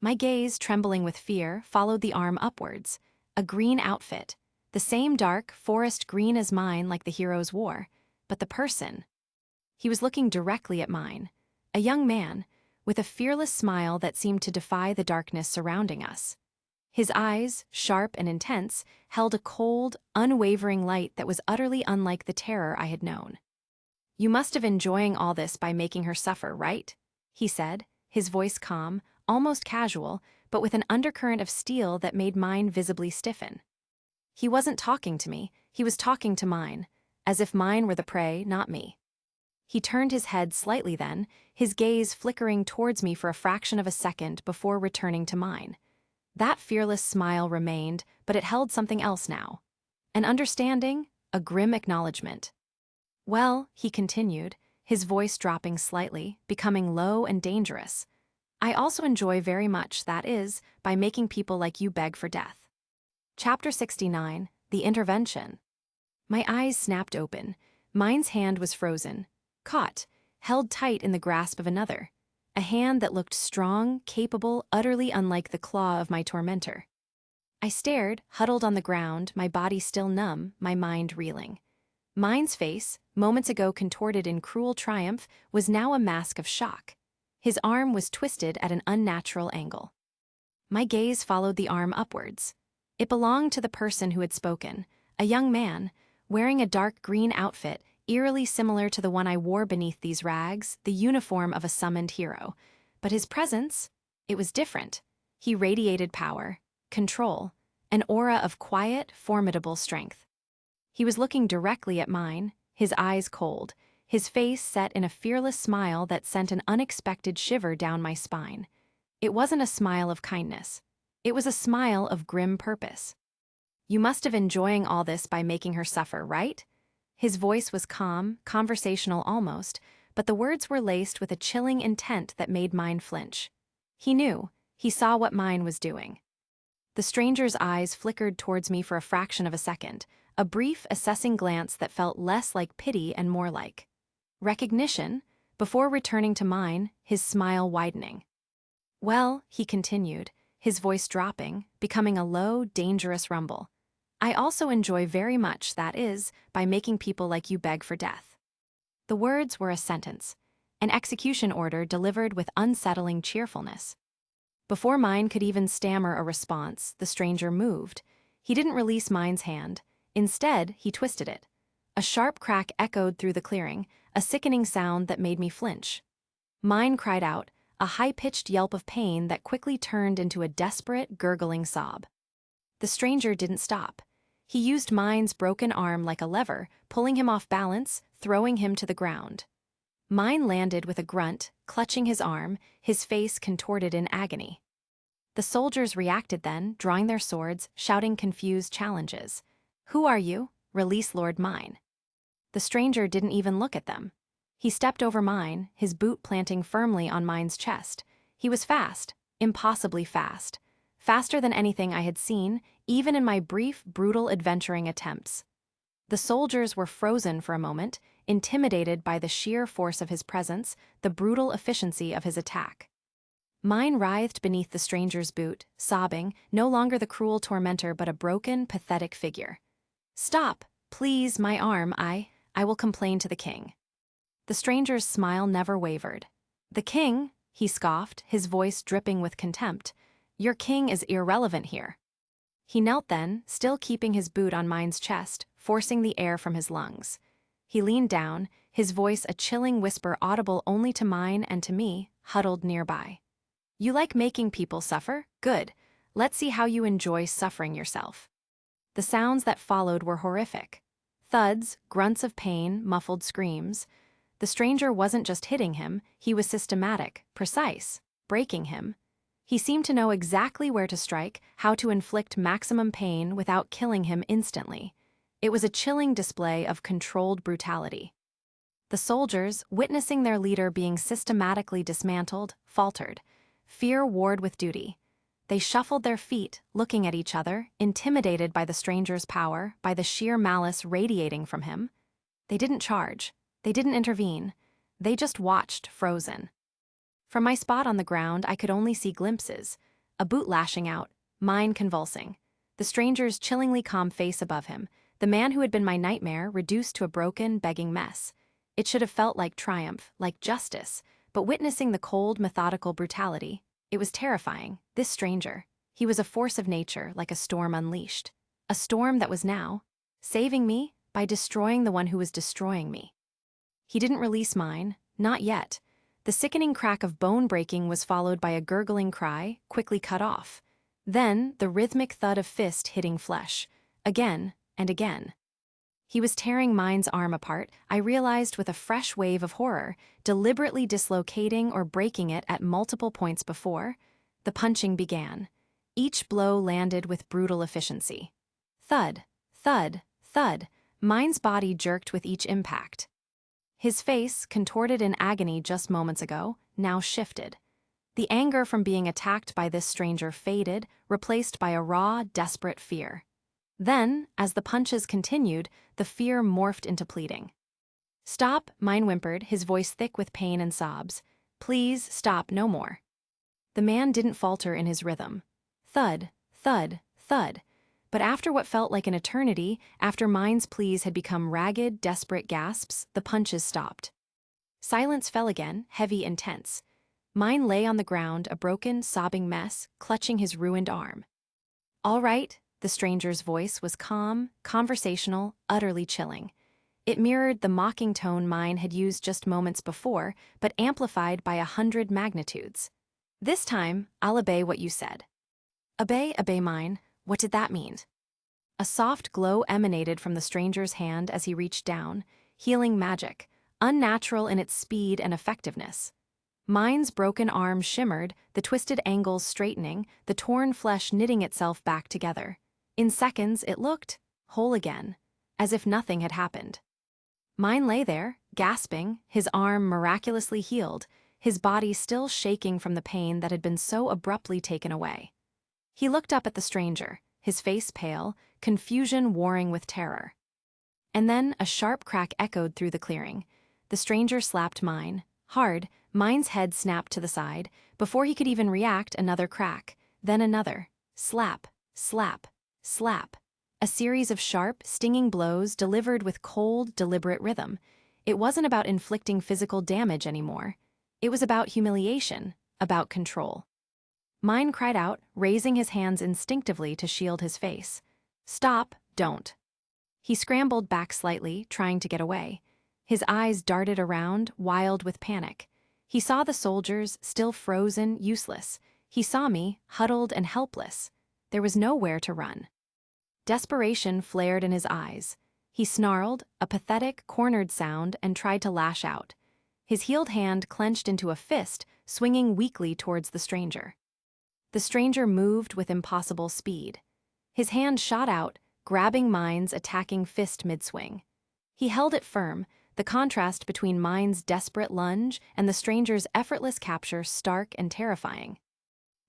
My gaze, trembling with fear, followed the arm upwards. A green outfit, the same dark, forest green as mine like the heroes wore, but the person. He was looking directly at mine, a young man, with a fearless smile that seemed to defy the darkness surrounding us. His eyes, sharp and intense, held a cold, unwavering light that was utterly unlike the terror I had known. You must have enjoying all this by making her suffer, right? He said, his voice calm, almost casual, but with an undercurrent of steel that made mine visibly stiffen. He wasn't talking to me, he was talking to mine, as if mine were the prey, not me. He turned his head slightly then, his gaze flickering towards me for a fraction of a second before returning to mine. That fearless smile remained, but it held something else now. An understanding, a grim acknowledgement. Well, he continued, his voice dropping slightly, becoming low and dangerous. I also enjoy very much, that is, by making people like you beg for death. Chapter 69, The Intervention. My eyes snapped open. Mine's hand was frozen, caught, held tight in the grasp of another. A hand that looked strong, capable, utterly unlike the claw of my tormentor. I stared, huddled on the ground, my body still numb, my mind reeling. Mine's face, moments ago contorted in cruel triumph, was now a mask of shock. His arm was twisted at an unnatural angle. My gaze followed the arm upwards. It belonged to the person who had spoken, a young man, wearing a dark green outfit, eerily similar to the one I wore beneath these rags, the uniform of a summoned hero. But his presence, it was different. He radiated power, control, an aura of quiet, formidable strength. He was looking directly at mine, his eyes cold, his face set in a fearless smile that sent an unexpected shiver down my spine. It wasn't a smile of kindness. It was a smile of grim purpose. "You must have enjoying all this by making her suffer, right?" His voice was calm, conversational almost, but the words were laced with a chilling intent that made mine flinch. He knew. He saw what mine was doing. The stranger's eyes flickered towards me for a fraction of a second, a brief, assessing glance that felt less like pity and more like recognition, before returning to mine, his smile widening. "Well," he continued, his voice dropping, becoming a low, dangerous rumble, "I also enjoy very much, that is, by making people like you beg for death." The words were a sentence, an execution order delivered with unsettling cheerfulness. Before mine could even stammer a response, the stranger moved. He didn't release mine's hand. Instead, he twisted it. A sharp crack echoed through the clearing, a sickening sound that made me flinch. Mine cried out, a high-pitched yelp of pain that quickly turned into a desperate, gurgling sob. The stranger didn't stop. He used mine's broken arm like a lever, pulling him off balance, throwing him to the ground. Mine landed with a grunt, clutching his arm, his face contorted in agony. The soldiers reacted then, drawing their swords, shouting confused challenges. "Who are you? Release Lord Mine." The stranger didn't even look at them. He stepped over mine, his boot planting firmly on mine's chest. He was fast, impossibly fast. Faster than anything I had seen, even in my brief, brutal adventuring attempts. The soldiers were frozen for a moment, intimidated by the sheer force of his presence, the brutal efficiency of his attack. Mine writhed beneath the stranger's boot, sobbing, no longer the cruel tormentor but a broken, pathetic figure. "Stop, please, my arm, I will complain to the king." The stranger's smile never wavered. "The king?" he scoffed, his voice dripping with contempt. "Your king is irrelevant here." He knelt then, still keeping his boot on mine's chest, forcing the air from his lungs. He leaned down, his voice a chilling whisper audible only to mine and to me, huddled nearby. "You like making people suffer? Good. Let's see how you enjoy suffering yourself." The sounds that followed were horrific. Thuds, grunts of pain, muffled screams. The stranger wasn't just hitting him, he was systematic, precise, breaking him. He seemed to know exactly where to strike, how to inflict maximum pain without killing him instantly. It was a chilling display of controlled brutality. The soldiers, witnessing their leader being systematically dismantled, faltered. Fear warred with duty. They shuffled their feet, looking at each other, intimidated by the stranger's power, by the sheer malice radiating from him. They didn't charge. They didn't intervene. They just watched, frozen. From my spot on the ground, I could only see glimpses. A boot lashing out, mine convulsing. The stranger's chillingly calm face above him, the man who had been my nightmare reduced to a broken, begging mess. It should have felt like triumph, like justice, but witnessing the cold, methodical brutality, it was terrifying. This stranger, he was a force of nature, like a storm unleashed. A storm that was now saving me by destroying the one who was destroying me. He didn't release mine, not yet. The sickening crack of bone breaking was followed by a gurgling cry, quickly cut off. Then, the rhythmic thud of fist hitting flesh. Again and again. He was tearing mine's arm apart, I realized with a fresh wave of horror, deliberately dislocating or breaking it at multiple points before. The punching began. Each blow landed with brutal efficiency. Thud, thud, thud. Mine's body jerked with each impact. His face, contorted in agony just moments ago, now shifted. The anger from being attacked by this stranger faded, replaced by a raw, desperate fear. Then, as the punches continued, the fear morphed into pleading. "Stop," mine whimpered, his voice thick with pain and sobs. "Please, stop, no more." The man didn't falter in his rhythm. Thud, thud, thud. But after what felt like an eternity, after Mind's pleas had become ragged, desperate gasps, the punches stopped. Silence fell again, heavy and tense. Mind lay on the ground, a broken, sobbing mess, clutching his ruined arm. "All right," the stranger's voice was calm, conversational, utterly chilling. It mirrored the mocking tone Mind had used just moments before, but amplified by 100 magnitudes. "This time, I'll obey what you said." Obey Mind. What did that mean? A soft glow emanated from the stranger's hand as he reached down, healing magic, unnatural in its speed and effectiveness. Mind's broken arm shimmered, the twisted angles straightening, the torn flesh knitting itself back together. In seconds, it looked whole again, as if nothing had happened. Mind lay there, gasping, his arm miraculously healed, his body still shaking from the pain that had been so abruptly taken away. He looked up at the stranger, his face pale, confusion warring with terror. And then a sharp crack echoed through the clearing. The stranger slapped Mind, hard. Mind's head snapped to the side. Before he could even react, another crack, then another. Slap, slap, slap. A series of sharp, stinging blows delivered with cold, deliberate rhythm. It wasn't about inflicting physical damage anymore. It was about humiliation, about control. Mind cried out, raising his hands instinctively to shield his face. "Stop, don't." He scrambled back slightly, trying to get away. His eyes darted around, wild with panic. He saw the soldiers, still frozen, useless. He saw me, huddled and helpless. There was nowhere to run. Desperation flared in his eyes. He snarled, a pathetic, cornered sound, and tried to lash out. His healed hand clenched into a fist, swinging weakly towards the stranger. The stranger moved with impossible speed. His hand shot out, grabbing Mind's attacking fist mid-swing. He held it firm, the contrast between Mind's desperate lunge and the stranger's effortless capture stark and terrifying.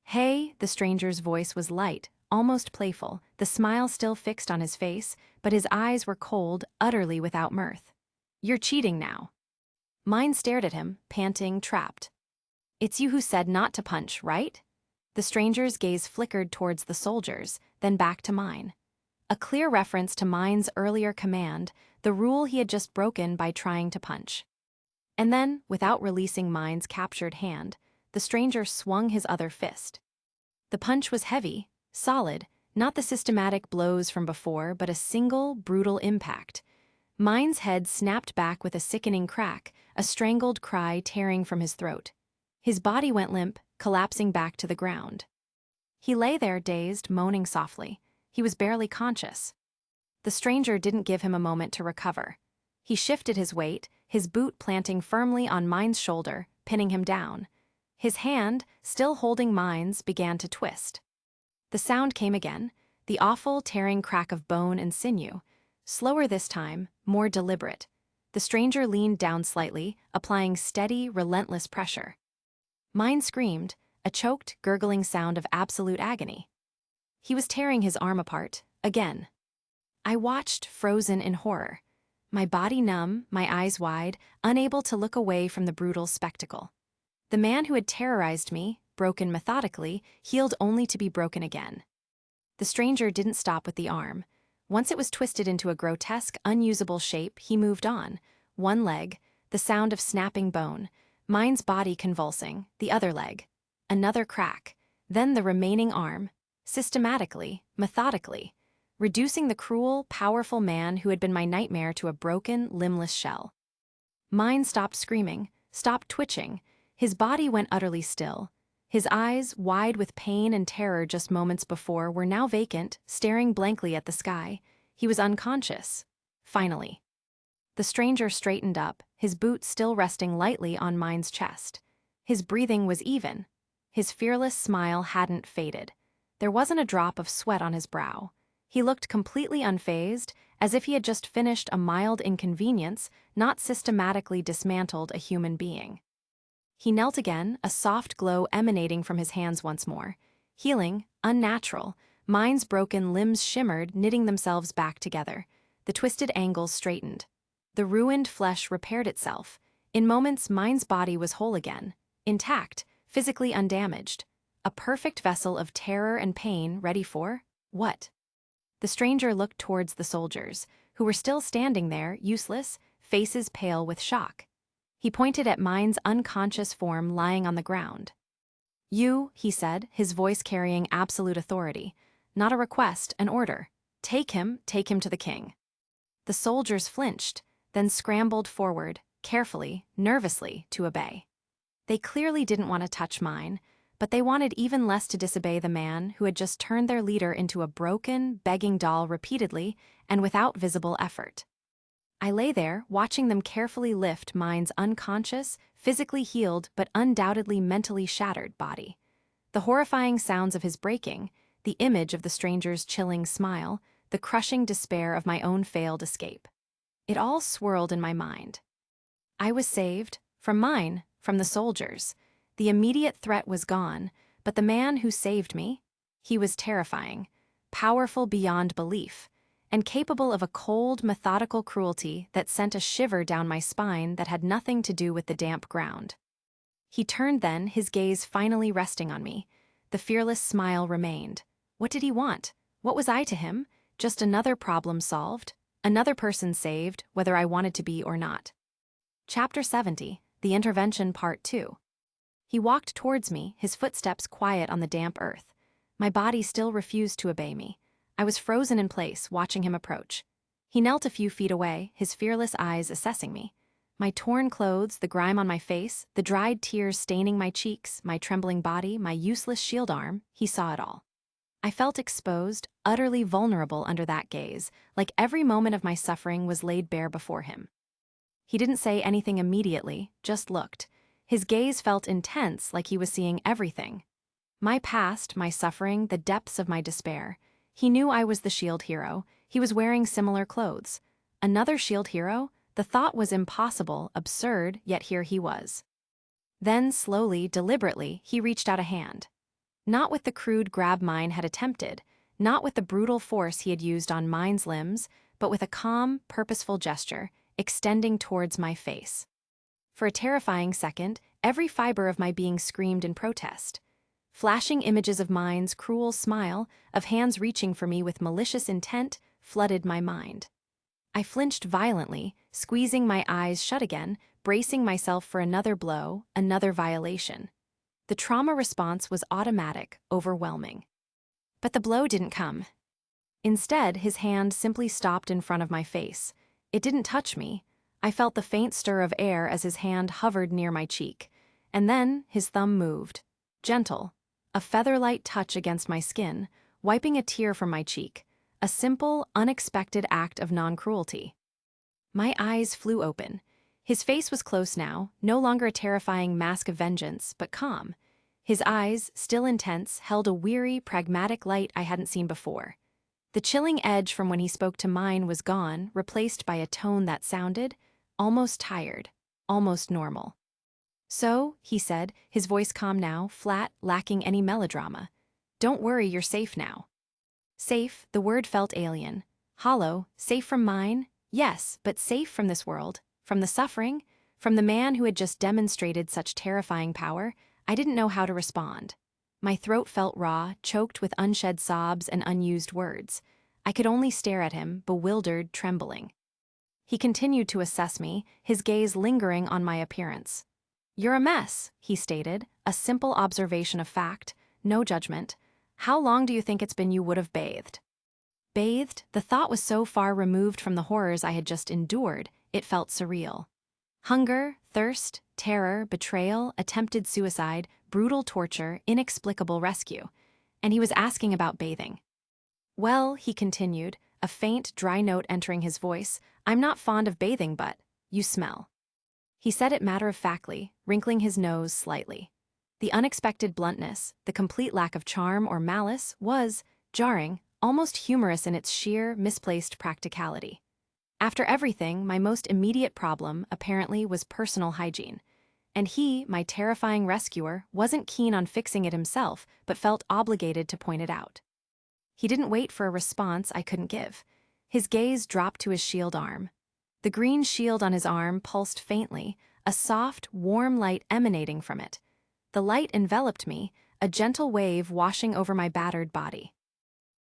"Hey," the stranger's voice was light, almost playful, the smile still fixed on his face, but his eyes were cold, utterly without mirth. "You're cheating now." Mind stared at him, panting, trapped. "It's you who said not to punch, right?" The stranger's gaze flickered towards the soldiers, then back to mine. A clear reference to Mind's earlier command, the rule he had just broken by trying to punch. And then, without releasing Mind's captured hand, the stranger swung his other fist. The punch was heavy, solid, not the systematic blows from before, but a single, brutal impact. Mind's head snapped back with a sickening crack, a strangled cry tearing from his throat. His body went limp, collapsing back to the ground. He lay there dazed, moaning softly. He was barely conscious. The stranger didn't give him a moment to recover. He shifted his weight, his boot planting firmly on Mind's shoulder, pinning him down. His hand, still holding Mind's, began to twist. The sound came again, the awful, tearing crack of bone and sinew. Slower this time, more deliberate. The stranger leaned down slightly, applying steady, relentless pressure. Mind screamed, a choked, gurgling sound of absolute agony. He was tearing his arm apart, again. I watched, frozen in horror. My body numb, my eyes wide, unable to look away from the brutal spectacle. The man who had terrorized me, broken methodically, healed only to be broken again. The stranger didn't stop with the arm. Once it was twisted into a grotesque, unusable shape, he moved on. One leg, the sound of snapping bone, Mind's body convulsing, the other leg. Another crack, then the remaining arm, systematically, methodically, reducing the cruel, powerful man who had been my nightmare to a broken, limbless shell. Mind stopped screaming, stopped twitching. His body went utterly still. His eyes, wide with pain and terror just moments before, were now vacant, staring blankly at the sky. He was unconscious. Finally. The stranger straightened up, his boot still resting lightly on Mind's chest. His breathing was even. His fearless smile hadn't faded. There wasn't a drop of sweat on his brow. He looked completely unfazed, as if he had just finished a mild inconvenience, not systematically dismantled a human being. He knelt again, a soft glow emanating from his hands once more. Healing, unnatural, Mind's broken limbs shimmered, knitting themselves back together. The twisted angles straightened. The ruined flesh repaired itself. In moments, Mind's body was whole again, intact, physically undamaged. A perfect vessel of terror and pain ready for What? The stranger looked towards the soldiers, who were still standing there, useless, faces pale with shock. He pointed at mine's unconscious form lying on the ground. You, he said, his voice carrying absolute authority. Not a request, an order. Take him to the king. The soldiers flinched, then scrambled forward, carefully, nervously, to obey. They clearly didn't want to touch mine, but they wanted even less to disobey the man who had just turned their leader into a broken, begging doll repeatedly and without visible effort. I lay there, watching them carefully lift mine's unconscious, physically healed but undoubtedly mentally shattered body. The horrifying sounds of his breaking, the image of the stranger's chilling smile, the crushing despair of my own failed escape. It all swirled in my mind. I was saved, from the soldiers. The immediate threat was gone, but the man who saved me, he was terrifying, powerful beyond belief, and capable of a cold, methodical cruelty that sent a shiver down my spine that had nothing to do with the damp ground. He turned then, his gaze finally resting on me. The fearless smile remained. What did he want? What was I to him? Just another problem solved, another person saved, whether I wanted to be or not. Chapter 70, The Intervention Part 2. He walked towards me, his footsteps quiet on the damp earth. My body still refused to obey me. I was frozen in place, watching him approach. He knelt a few feet away, his fearless eyes assessing me. My torn clothes, the grime on my face, the dried tears staining my cheeks, my trembling body, my useless shield arm, he saw it all. I felt exposed, utterly vulnerable under that gaze, like every moment of my suffering was laid bare before him. He didn't say anything immediately, just looked. His gaze felt intense, like he was seeing everything. My past, my suffering, the depths of my despair. He knew I was the shield hero. He was wearing similar clothes. Another shield hero? The thought was impossible, absurd, yet here he was. Then, slowly, deliberately, he reached out a hand. Not with the crude grab mine had attempted, not with the brutal force he had used on mine's limbs, but with a calm, purposeful gesture, extending towards my face. For a terrifying second, every fiber of my being screamed in protest. Flashing images of mine's cruel smile, of hands reaching for me with malicious intent, flooded my mind. I flinched violently, squeezing my eyes shut again, bracing myself for another blow, another violation. The trauma response was automatic, overwhelming. But the blow didn't come. Instead, his hand simply stopped in front of my face. It didn't touch me. I felt the faint stir of air as his hand hovered near my cheek. And then his thumb moved. Gentle. A feather-light touch against my skin, wiping a tear from my cheek. A simple, unexpected act of non-cruelty. My eyes flew open. His face was close now, no longer a terrifying mask of vengeance, but calm. His eyes, still intense, held a weary, pragmatic light I hadn't seen before. The chilling edge from when he spoke to mine was gone, replaced by a tone that sounded almost tired, almost normal. So, he said, his voice calm now, flat, lacking any melodrama. Don't worry, you're safe now. Safe, the word felt alien. Hollow, safe from mine? Yes, but safe from this world, from the suffering, from the man who had just demonstrated such terrifying power. I didn't know how to respond. My throat felt raw, choked with unshed sobs and unused words. I could only stare at him, bewildered, trembling. He continued to assess me, his gaze lingering on my appearance. You're a mess, he stated, a simple observation of fact, no judgment. How long do you think it's been you would have bathed? Bathed? The thought was so far removed from the horrors I had just endured, it felt surreal. Hunger, thirst, terror, betrayal, attempted suicide, brutal torture, inexplicable rescue. And he was asking about bathing. Well, he continued, a faint, dry note entering his voice, I'm not fond of bathing, but you smell. He said it matter-of-factly, wrinkling his nose slightly. The unexpected bluntness, the complete lack of charm or malice, was jarring, almost humorous in its sheer, misplaced practicality. After everything, my most immediate problem, apparently, was personal hygiene. And he, my terrifying rescuer, wasn't keen on fixing it himself, but felt obligated to point it out. He didn't wait for a response I couldn't give. His gaze dropped to his shield arm. The green shield on his arm pulsed faintly, a soft, warm light emanating from it. The light enveloped me, a gentle wave washing over my battered body.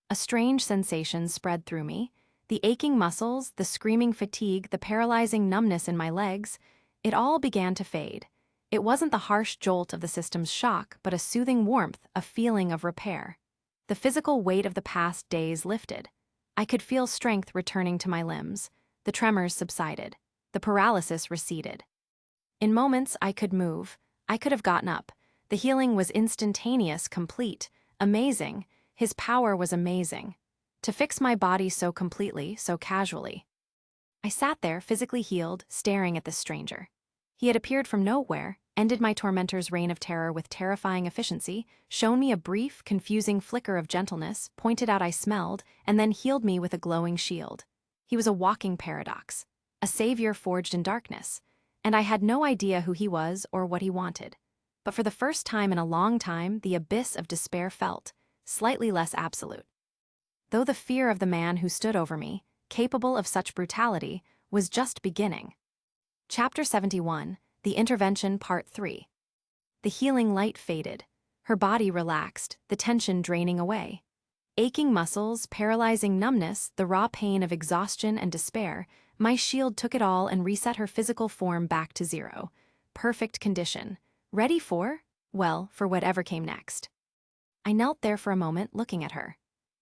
A strange sensation spread through me. The aching muscles, the screaming fatigue, the paralyzing numbness in my legs, it all began to fade. It wasn't the harsh jolt of the system's shock, but a soothing warmth, a feeling of repair. The physical weight of the past days lifted. I could feel strength returning to my limbs. The tremors subsided. The paralysis receded. In moments, I could move. I could have gotten up. The healing was instantaneous, complete, amazing. His power was amazing. To fix my body so completely, so casually. I sat there, physically healed, staring at this stranger. He had appeared from nowhere, ended my tormentor's reign of terror with terrifying efficiency, shown me a brief, confusing flicker of gentleness, pointed out I smelled, and then healed me with a glowing shield. He was a walking paradox, a savior forged in darkness, and I had no idea who he was or what he wanted. But for the first time in a long time, the abyss of despair felt, slightly less absolute. Though the fear of the man who stood over me, capable of such brutality, was just beginning. Chapter 71, The Intervention Part 3. The healing light faded. Her body relaxed, the tension draining away. Aching muscles, paralyzing numbness, the raw pain of exhaustion and despair, my shield took it all and reset her physical form back to zero. Perfect condition. Ready for, well, for whatever came next. I knelt there for a moment, looking at her.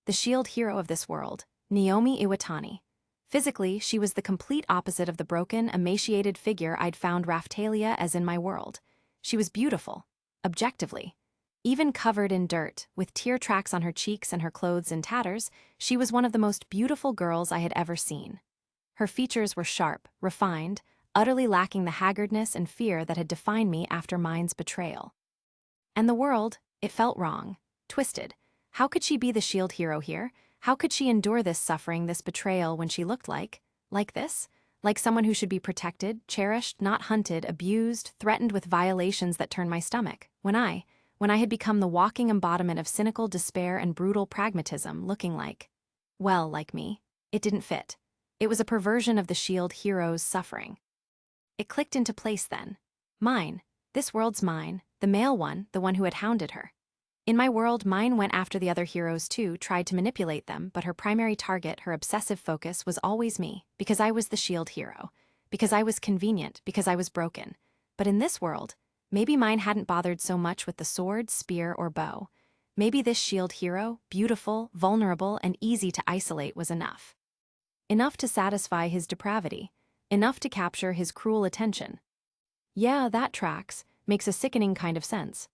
The shield hero of this world, Naomi Iwatani. Physically, she was the complete opposite of the broken, emaciated figure I'd found Raphtalia as in my world. She was beautiful, objectively. Even covered in dirt, with tear tracks on her cheeks and her clothes in tatters, she was one of the most beautiful girls I had ever seen. Her features were sharp, refined, utterly lacking the haggardness and fear that had defined me after mine's betrayal. And the world, it felt wrong, twisted. How could she be the shield hero here? How could she endure this suffering, this betrayal, when she looked like this? Like someone who should be protected, cherished, not hunted, abused, threatened with violations that turned my stomach. When I had become the walking embodiment of cynical despair and brutal pragmatism, looking like me. It didn't fit. It was a perversion of the shield hero's suffering. It clicked into place then. Mine. This world's mine, the male one, the one who had hounded her. In my world, mine went after the other heroes too, tried to manipulate them, but her primary target, her obsessive focus, was always me, because I was the shield hero, because I was convenient, because I was broken. But in this world, maybe mine hadn't bothered so much with the sword, spear, or bow. Maybe this shield hero, beautiful, vulnerable, and easy to isolate, was enough. Enough to satisfy his depravity, enough to capture his cruel attention. Yeah, that tracks, makes a sickening kind of sense.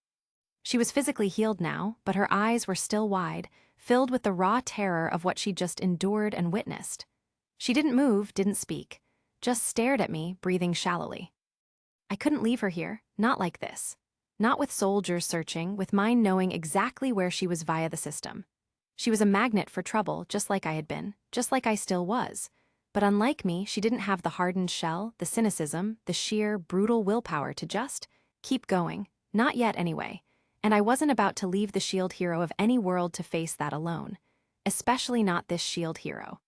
She was physically healed now, but her eyes were still wide, filled with the raw terror of what she'd just endured and witnessed. She didn't move, didn't speak, just stared at me, breathing shallowly. I couldn't leave her here, not like this. Not with soldiers searching, with mine knowing exactly where she was via the system. She was a magnet for trouble, just like I had been, just like I still was. But unlike me, she didn't have the hardened shell, the cynicism, the sheer, brutal willpower to just keep going. Not yet, anyway. And I wasn't about to leave the shield hero of any world to face that alone. Especially not this shield hero.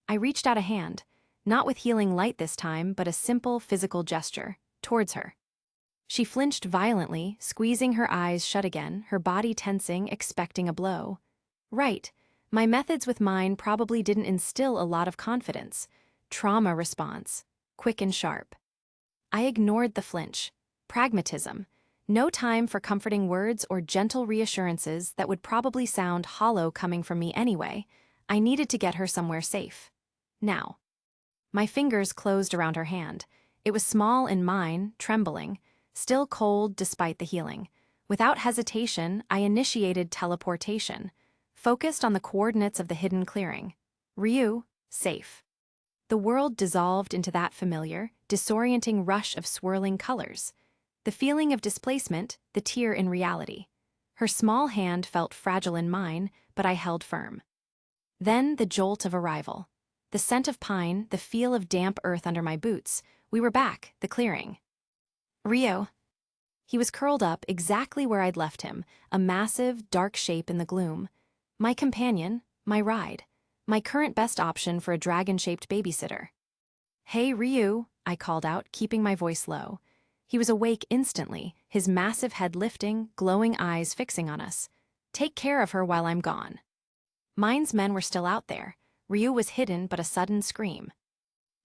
I reached out a hand, not with healing light this time, but a simple physical gesture, towards her. She flinched violently, squeezing her eyes shut again, her body tensing, expecting a blow. Right. My methods with mine probably didn't instill a lot of confidence. Trauma response. Quick and sharp. I ignored the flinch. Pragmatism. No time for comforting words or gentle reassurances that would probably sound hollow coming from me anyway. I needed to get her somewhere safe. Now. My fingers closed around her hand. It was small in mine, trembling, still cold despite the healing. Without hesitation, I initiated teleportation, focused on the coordinates of the hidden clearing. Ryu, safe. The world dissolved into that familiar, disorienting rush of swirling colors. The feeling of displacement, the tear in reality. Her small hand felt fragile in mine, but I held firm. Then the jolt of arrival. The scent of pine, the feel of damp earth under my boots. We were back, the clearing. Rio. He was curled up exactly where I'd left him, a massive, dark shape in the gloom. My companion, my ride, my current best option for a dragon-shaped babysitter. Hey, Ryu, I called out, keeping my voice low. He was awake instantly, his massive head lifting, glowing eyes fixing on us. Take care of her while I'm gone. Mine's men were still out there. Ryu was hidden but a sudden scream.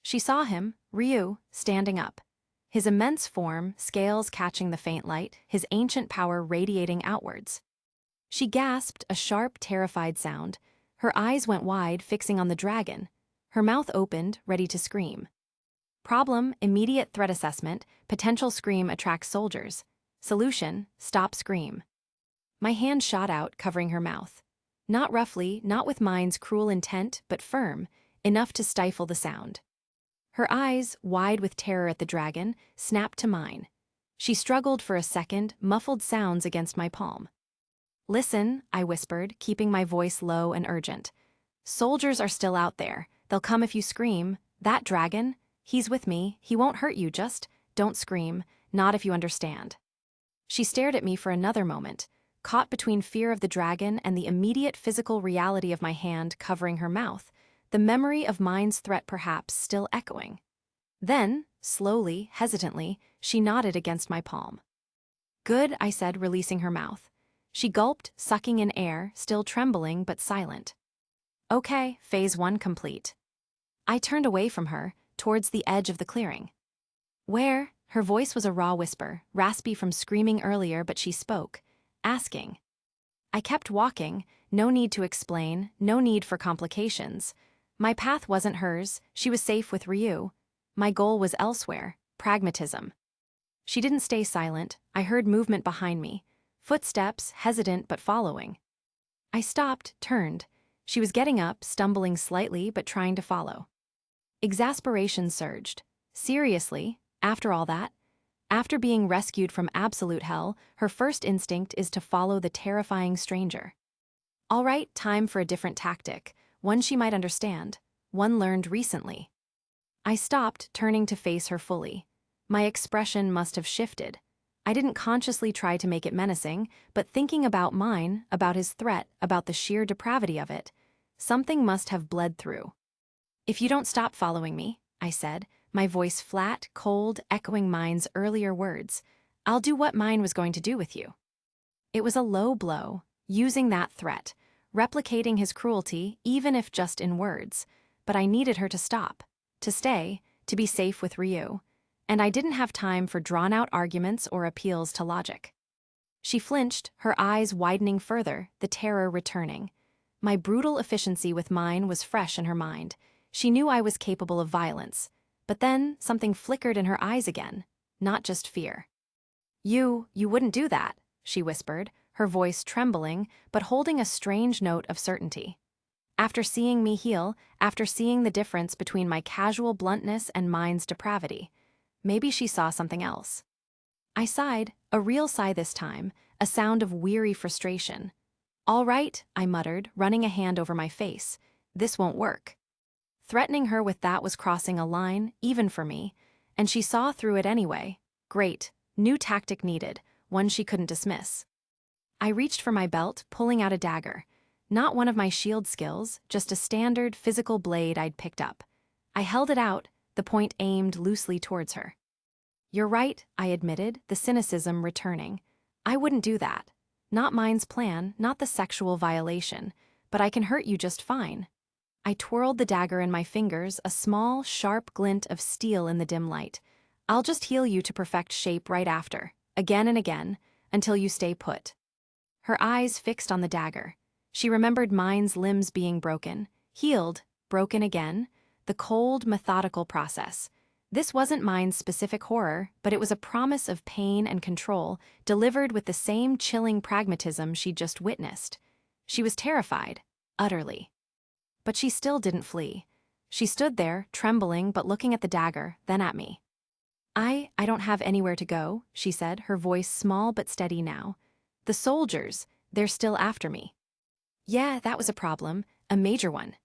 She saw him, Ryu, standing up. His immense form, scales catching the faint light, his ancient power radiating outwards. She gasped a sharp, terrified sound. Her eyes went wide, fixing on the dragon. Her mouth opened, ready to scream. Problem, immediate threat assessment, potential scream attracts soldiers. Solution, stop scream. My hand shot out, covering her mouth. Not roughly, not with mine's cruel intent, but firm, enough to stifle the sound. Her eyes, wide with terror at the dragon, snapped to mine. She struggled for a second, muffled sounds against my palm. Listen, I whispered, keeping my voice low and urgent. Soldiers are still out there. They'll come if you scream. That dragon, he's with me. He won't hurt you, just don't scream, not if you understand. She stared at me for another moment, caught between fear of the dragon and the immediate physical reality of my hand covering her mouth, the memory of mine's threat perhaps still echoing. Then, slowly, hesitantly, she nodded against my palm. Good, I said, releasing her mouth. She gulped, sucking in air, still trembling but silent. Okay, phase 1 complete. I turned away from her, towards the edge of the clearing. Where? Her voice was a raw whisper, raspy from screaming earlier, but she spoke, asking. I kept walking, no need to explain, no need for complications. My path wasn't hers, she was safe with Ryu. My goal was elsewhere, pragmatism. She didn't stay silent, I heard movement behind me. Footsteps, hesitant but following. I stopped, turned. She was getting up, stumbling slightly but trying to follow. Exasperation surged. Seriously, after all that? After being rescued from absolute hell, her first instinct is to follow the terrifying stranger. All right, time for a different tactic, one she might understand, one learned recently. I stopped, turning to face her fully. My expression must have shifted. I didn't consciously try to make it menacing, but thinking about mine, about his threat, about the sheer depravity of it, something must have bled through. If you don't stop following me, I said, my voice flat, cold, echoing mine's earlier words, I'll do what mine was going to do with you. It was a low blow, using that threat, replicating his cruelty, even if just in words, but I needed her to stop, to stay, to be safe with Ryu. And I didn't have time for drawn-out arguments or appeals to logic. She flinched, her eyes widening further, the terror returning. My brutal efficiency with mine was fresh in her mind. She knew I was capable of violence. But then, something flickered in her eyes again, not just fear. You wouldn't do that, she whispered, her voice trembling, but holding a strange note of certainty. After seeing me heal, after seeing the difference between my casual bluntness and mine's depravity, maybe she saw something else. I sighed, a real sigh this time, a sound of weary frustration. All right, I muttered, running a hand over my face. This won't work. Threatening her with that was crossing a line, even for me, and she saw through it anyway. Great, new tactic needed, one she couldn't dismiss. I reached for my belt, pulling out a dagger. Not one of my shield skills, just a standard physical blade I'd picked up. I held it out, the point aimed loosely towards her. You're right, I admitted, the cynicism returning. I wouldn't do that. Not mine's plan, not the sexual violation, but I can hurt you just fine. I twirled the dagger in my fingers, a small, sharp glint of steel in the dim light. I'll just heal you to perfect shape right after, again and again, until you stay put. Her eyes fixed on the dagger. She remembered mine's limbs being broken, healed, broken again, the cold, methodical process. This wasn't mine's specific horror, but it was a promise of pain and control, delivered with the same chilling pragmatism she'd just witnessed. She was terrified, utterly. But she still didn't flee. She stood there, trembling but looking at the dagger, then at me. I don't have anywhere to go, she said, her voice small but steady now. The soldiers, they're still after me. Yeah, that was a problem, a major one.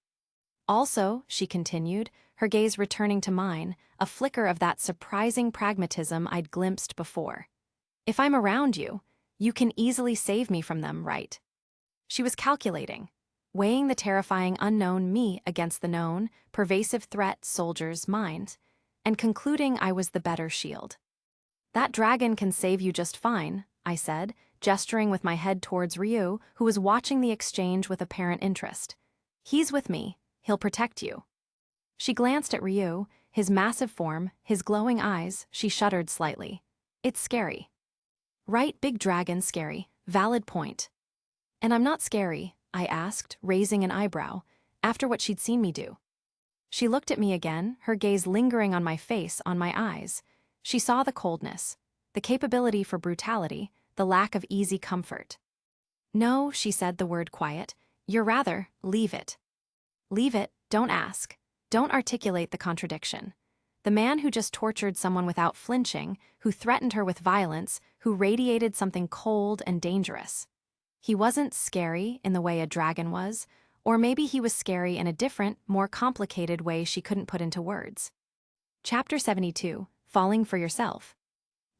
Also, she continued, her gaze returning to mine, a flicker of that surprising pragmatism I'd glimpsed before. If I'm around you, you can easily save me from them, right? She was calculating, weighing the terrifying unknown me against the known, pervasive threat soldiers' minds, and concluding I was the better shield. That dragon can save you just fine, I said, gesturing with my head towards Ryu, who was watching the exchange with apparent interest. He's with me. He'll protect you. She glanced at Ryu, his massive form, his glowing eyes. She shuddered slightly. It's scary. Right, big dragon scary. Valid point. And I'm not scary, I asked, raising an eyebrow, after what she'd seen me do. She looked at me again, her gaze lingering on my face, on my eyes. She saw the coldness, the capability for brutality, the lack of easy comfort. No, she said the word quiet. You're rather, leave it. Leave it, don't ask. Don't articulate the contradiction. The man who just tortured someone without flinching, who threatened her with violence, who radiated something cold and dangerous. He wasn't scary in the way a dragon was, or maybe he was scary in a different, more complicated way she couldn't put into words. Chapter 72, Falling for Yourself.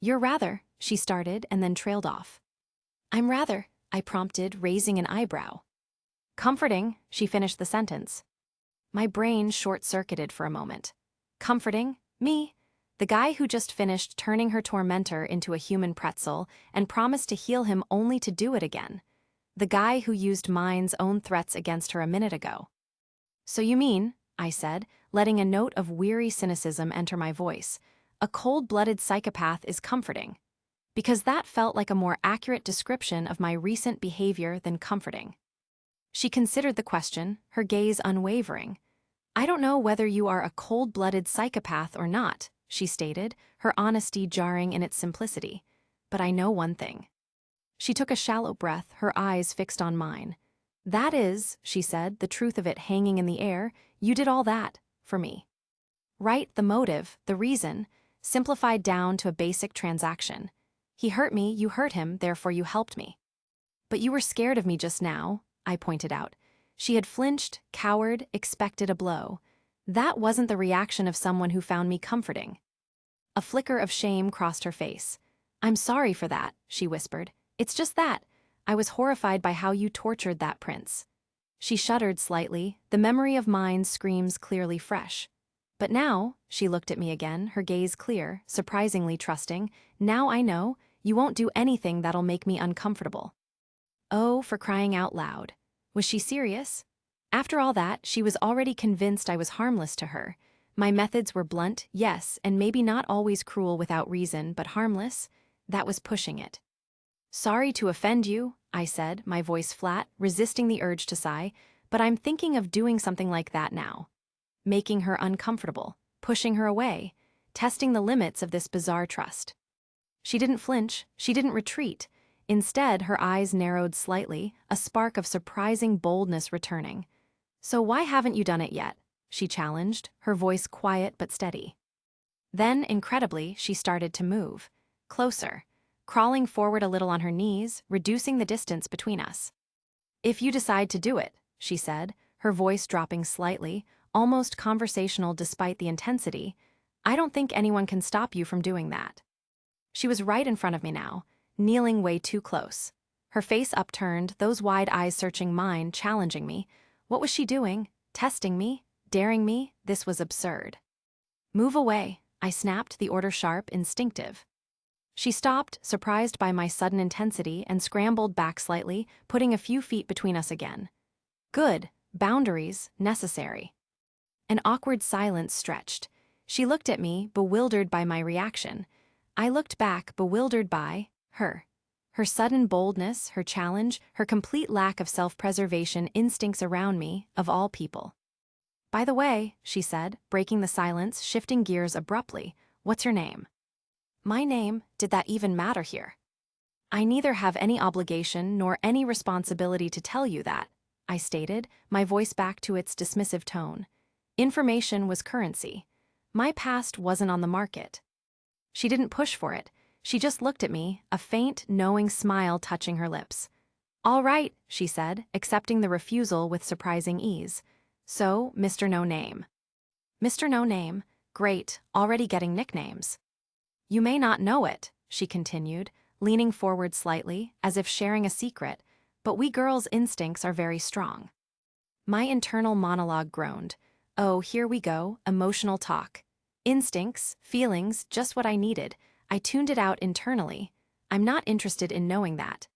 You're rather, she started and then trailed off. I'm rather, I prompted, raising an eyebrow. Comforting, she finished the sentence. My brain short-circuited for a moment. Comforting? Me? The guy who just finished turning her tormentor into a human pretzel and promised to heal him only to do it again. The guy who used mine's own threats against her a minute ago. So you mean, I said, letting a note of weary cynicism enter my voice, a cold-blooded psychopath is comforting? Because that felt like a more accurate description of my recent behavior than comforting. She considered the question, her gaze unwavering. I don't know whether you are a cold-blooded psychopath or not, she stated, her honesty jarring in its simplicity. But I know one thing. She took a shallow breath, her eyes fixed on mine. That is, she said, the truth of it hanging in the air, you did all that, for me. Right, the motive, the reason, simplified down to a basic transaction. He hurt me, you hurt him, therefore you helped me. But you were scared of me just now, I pointed out. She had flinched, cowered, expected a blow. That wasn't the reaction of someone who found me comforting. A flicker of shame crossed her face. I'm sorry for that, she whispered. It's just that. I was horrified by how you tortured that prince. She shuddered slightly, the memory of mine's screams clearly fresh. But now, she looked at me again, her gaze clear, surprisingly trusting, now I know, you won't do anything that'll make me uncomfortable. Oh, for crying out loud. Was she serious? After all that, she was already convinced I was harmless to her. My methods were blunt, yes, and maybe not always cruel without reason, but harmless? That was pushing it. Sorry to offend you, I said, my voice flat, resisting the urge to sigh, but I'm thinking of doing something like that now. Making her uncomfortable, pushing her away, testing the limits of this bizarre trust. She didn't flinch, she didn't retreat. Instead, her eyes narrowed slightly, a spark of surprising boldness returning. So why haven't you done it yet? She challenged, her voice quiet but steady. Then, incredibly, she started to move. Closer. Crawling forward a little on her knees, reducing the distance between us. If you decide to do it, she said, her voice dropping slightly, almost conversational despite the intensity, I don't think anyone can stop you from doing that. She was right in front of me now, kneeling way too close. Her face upturned, those wide eyes searching mine, challenging me. What was she doing? Testing me? Daring me? This was absurd. Move away, I snapped, the order sharp, instinctive. She stopped, surprised by my sudden intensity, and scrambled back slightly, putting a few feet between us again. Good. Boundaries, necessary. An awkward silence stretched. She looked at me, bewildered by my reaction. I looked back, bewildered by her. Her sudden boldness, her challenge, her complete lack of self-preservation instincts around me, of all people. By the way, she said, breaking the silence, shifting gears abruptly, what's your name? My name, did that even matter here? I neither have any obligation nor any responsibility to tell you that, I stated, my voice back to its dismissive tone. Information was currency. My past wasn't on the market. She didn't push for it. She just looked at me, a faint, knowing smile touching her lips. All right, she said, accepting the refusal with surprising ease. So, Mr. No Name. Mr. No Name, great, already getting nicknames. You may not know it, she continued, leaning forward slightly, as if sharing a secret, but we girls' instincts are very strong. My internal monologue groaned. Oh, here we go, emotional talk. Instincts, feelings, just what I needed. I tuned it out internally. I'm not interested in knowing that.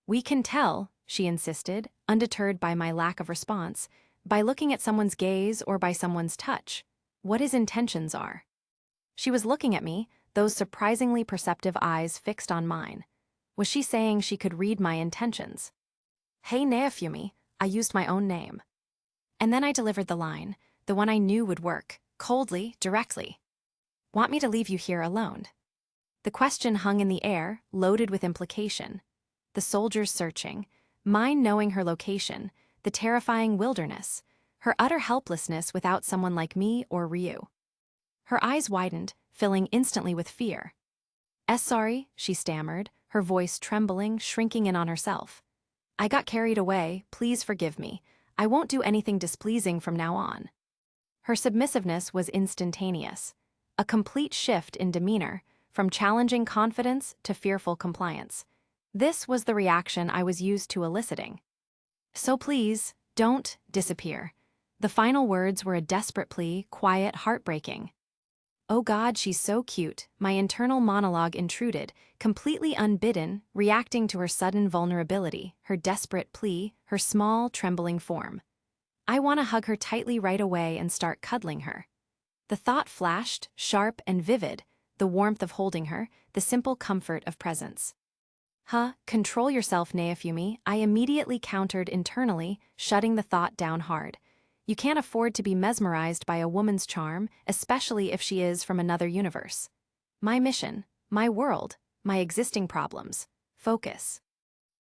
We can tell, she insisted, undeterred by my lack of response, by looking at someone's gaze or by someone's touch, what his intentions are. She was looking at me, those surprisingly perceptive eyes fixed on mine. Was she saying she could read my intentions? Hey Naofumi, I used my own name. And then I delivered the line, the one I knew would work, coldly, directly. Want me to leave you here alone? The question hung in the air, loaded with implication. The soldiers searching, mine knowing her location, the terrifying wilderness, her utter helplessness without someone like me or Ryu. Her eyes widened, filling instantly with fear. Sorry, she stammered, her voice trembling, shrinking in on herself. I got carried away, please forgive me. I won't do anything displeasing from now on. Her submissiveness was instantaneous. A complete shift in demeanor, from challenging confidence to fearful compliance. This was the reaction I was used to eliciting. So please, don't disappear. The final words were a desperate plea, quiet, heartbreaking. Oh God, she's so cute, my internal monologue intruded, completely unbidden, reacting to her sudden vulnerability, her desperate plea, her small, trembling form. I want to hug her tightly right away and start cuddling her. The thought flashed, sharp and vivid, the warmth of holding her, the simple comfort of presence. Control yourself, Naofumi, I immediately countered internally, shutting the thought down hard. You can't afford to be mesmerized by a woman's charm, especially if she is from another universe. My mission, my world, my existing problems. Focus.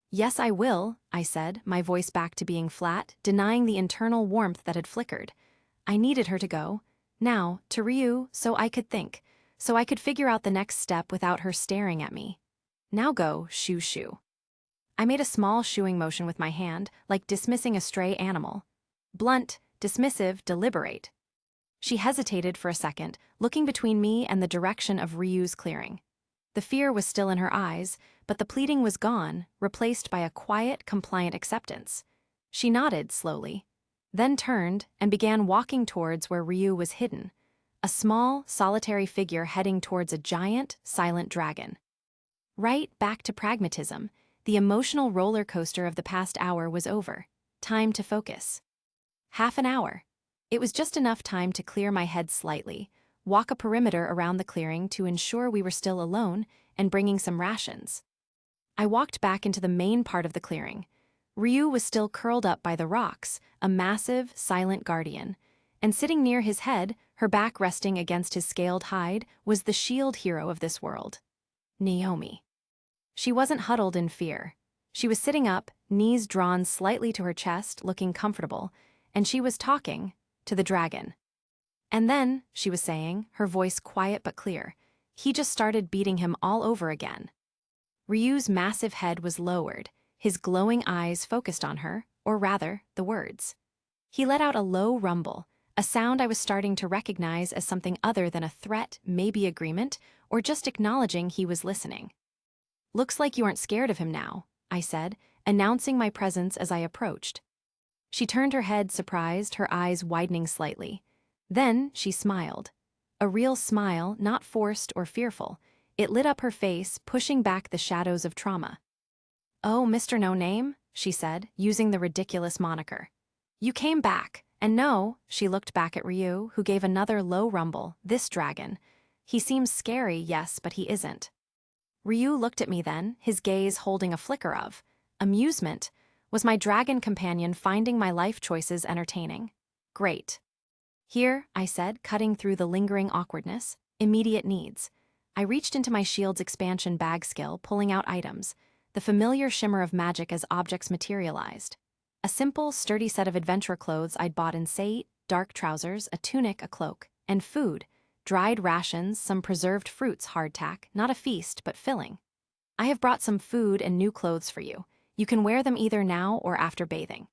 Yes, I will, I said, my voice back to being flat, denying the internal warmth that had flickered. I needed her to go. Now, to Ryu, so I could think, so I could figure out the next step without her staring at me. Now go, shoo shoo. I made a small shooing motion with my hand, like dismissing a stray animal. Blunt, dismissive, deliberate. She hesitated for a second, looking between me and the direction of Ryu's clearing. The fear was still in her eyes, but the pleading was gone, replaced by a quiet, compliant acceptance. She nodded slowly, then turned and began walking towards where Ryu was hidden, a small, solitary figure heading towards a giant, silent dragon. Right back to pragmatism, the emotional roller coaster of the past hour was over. Time to focus. Half an hour. It was just enough time to clear my head slightly, walk a perimeter around the clearing to ensure we were still alone, and bringing some rations. I walked back into the main part of the clearing. Ryu was still curled up by the rocks, a massive, silent guardian, and sitting near his head, her back resting against his scaled hide, was the shield hero of this world. Naomi. She wasn't huddled in fear. She was sitting up, knees drawn slightly to her chest, looking comfortable, and she was talking to the dragon. And then, she was saying, her voice quiet but clear, he just started beating him all over again. Ryu's massive head was lowered, his glowing eyes focused on her, or rather, the words. He let out a low rumble, a sound I was starting to recognize as something other than a threat, maybe agreement, or just acknowledging he was listening. Looks like you aren't scared of him now, I said, announcing my presence as I approached. She turned her head surprised, her eyes widening slightly. Then she smiled. A real smile, not forced or fearful. It lit up her face, pushing back the shadows of trauma. Oh, Mr. No Name, she said, using the ridiculous moniker. You came back, and no, she looked back at Ryu, who gave another low rumble, this dragon. He seems scary, yes, but he isn't. Ryu looked at me then, his gaze holding a flicker of amusement. Was my dragon companion finding my life choices entertaining? Great. Here, I said, cutting through the lingering awkwardness, immediate needs. I reached into my shield's expansion bag skill, pulling out items, the familiar shimmer of magic as objects materialized. A simple, sturdy set of adventure clothes I'd bought in Sate, dark trousers, a tunic, a cloak, and food, dried rations, some preserved fruits, hardtack, not a feast, but filling. I have brought some food and new clothes for you. You can wear them either now or after bathing.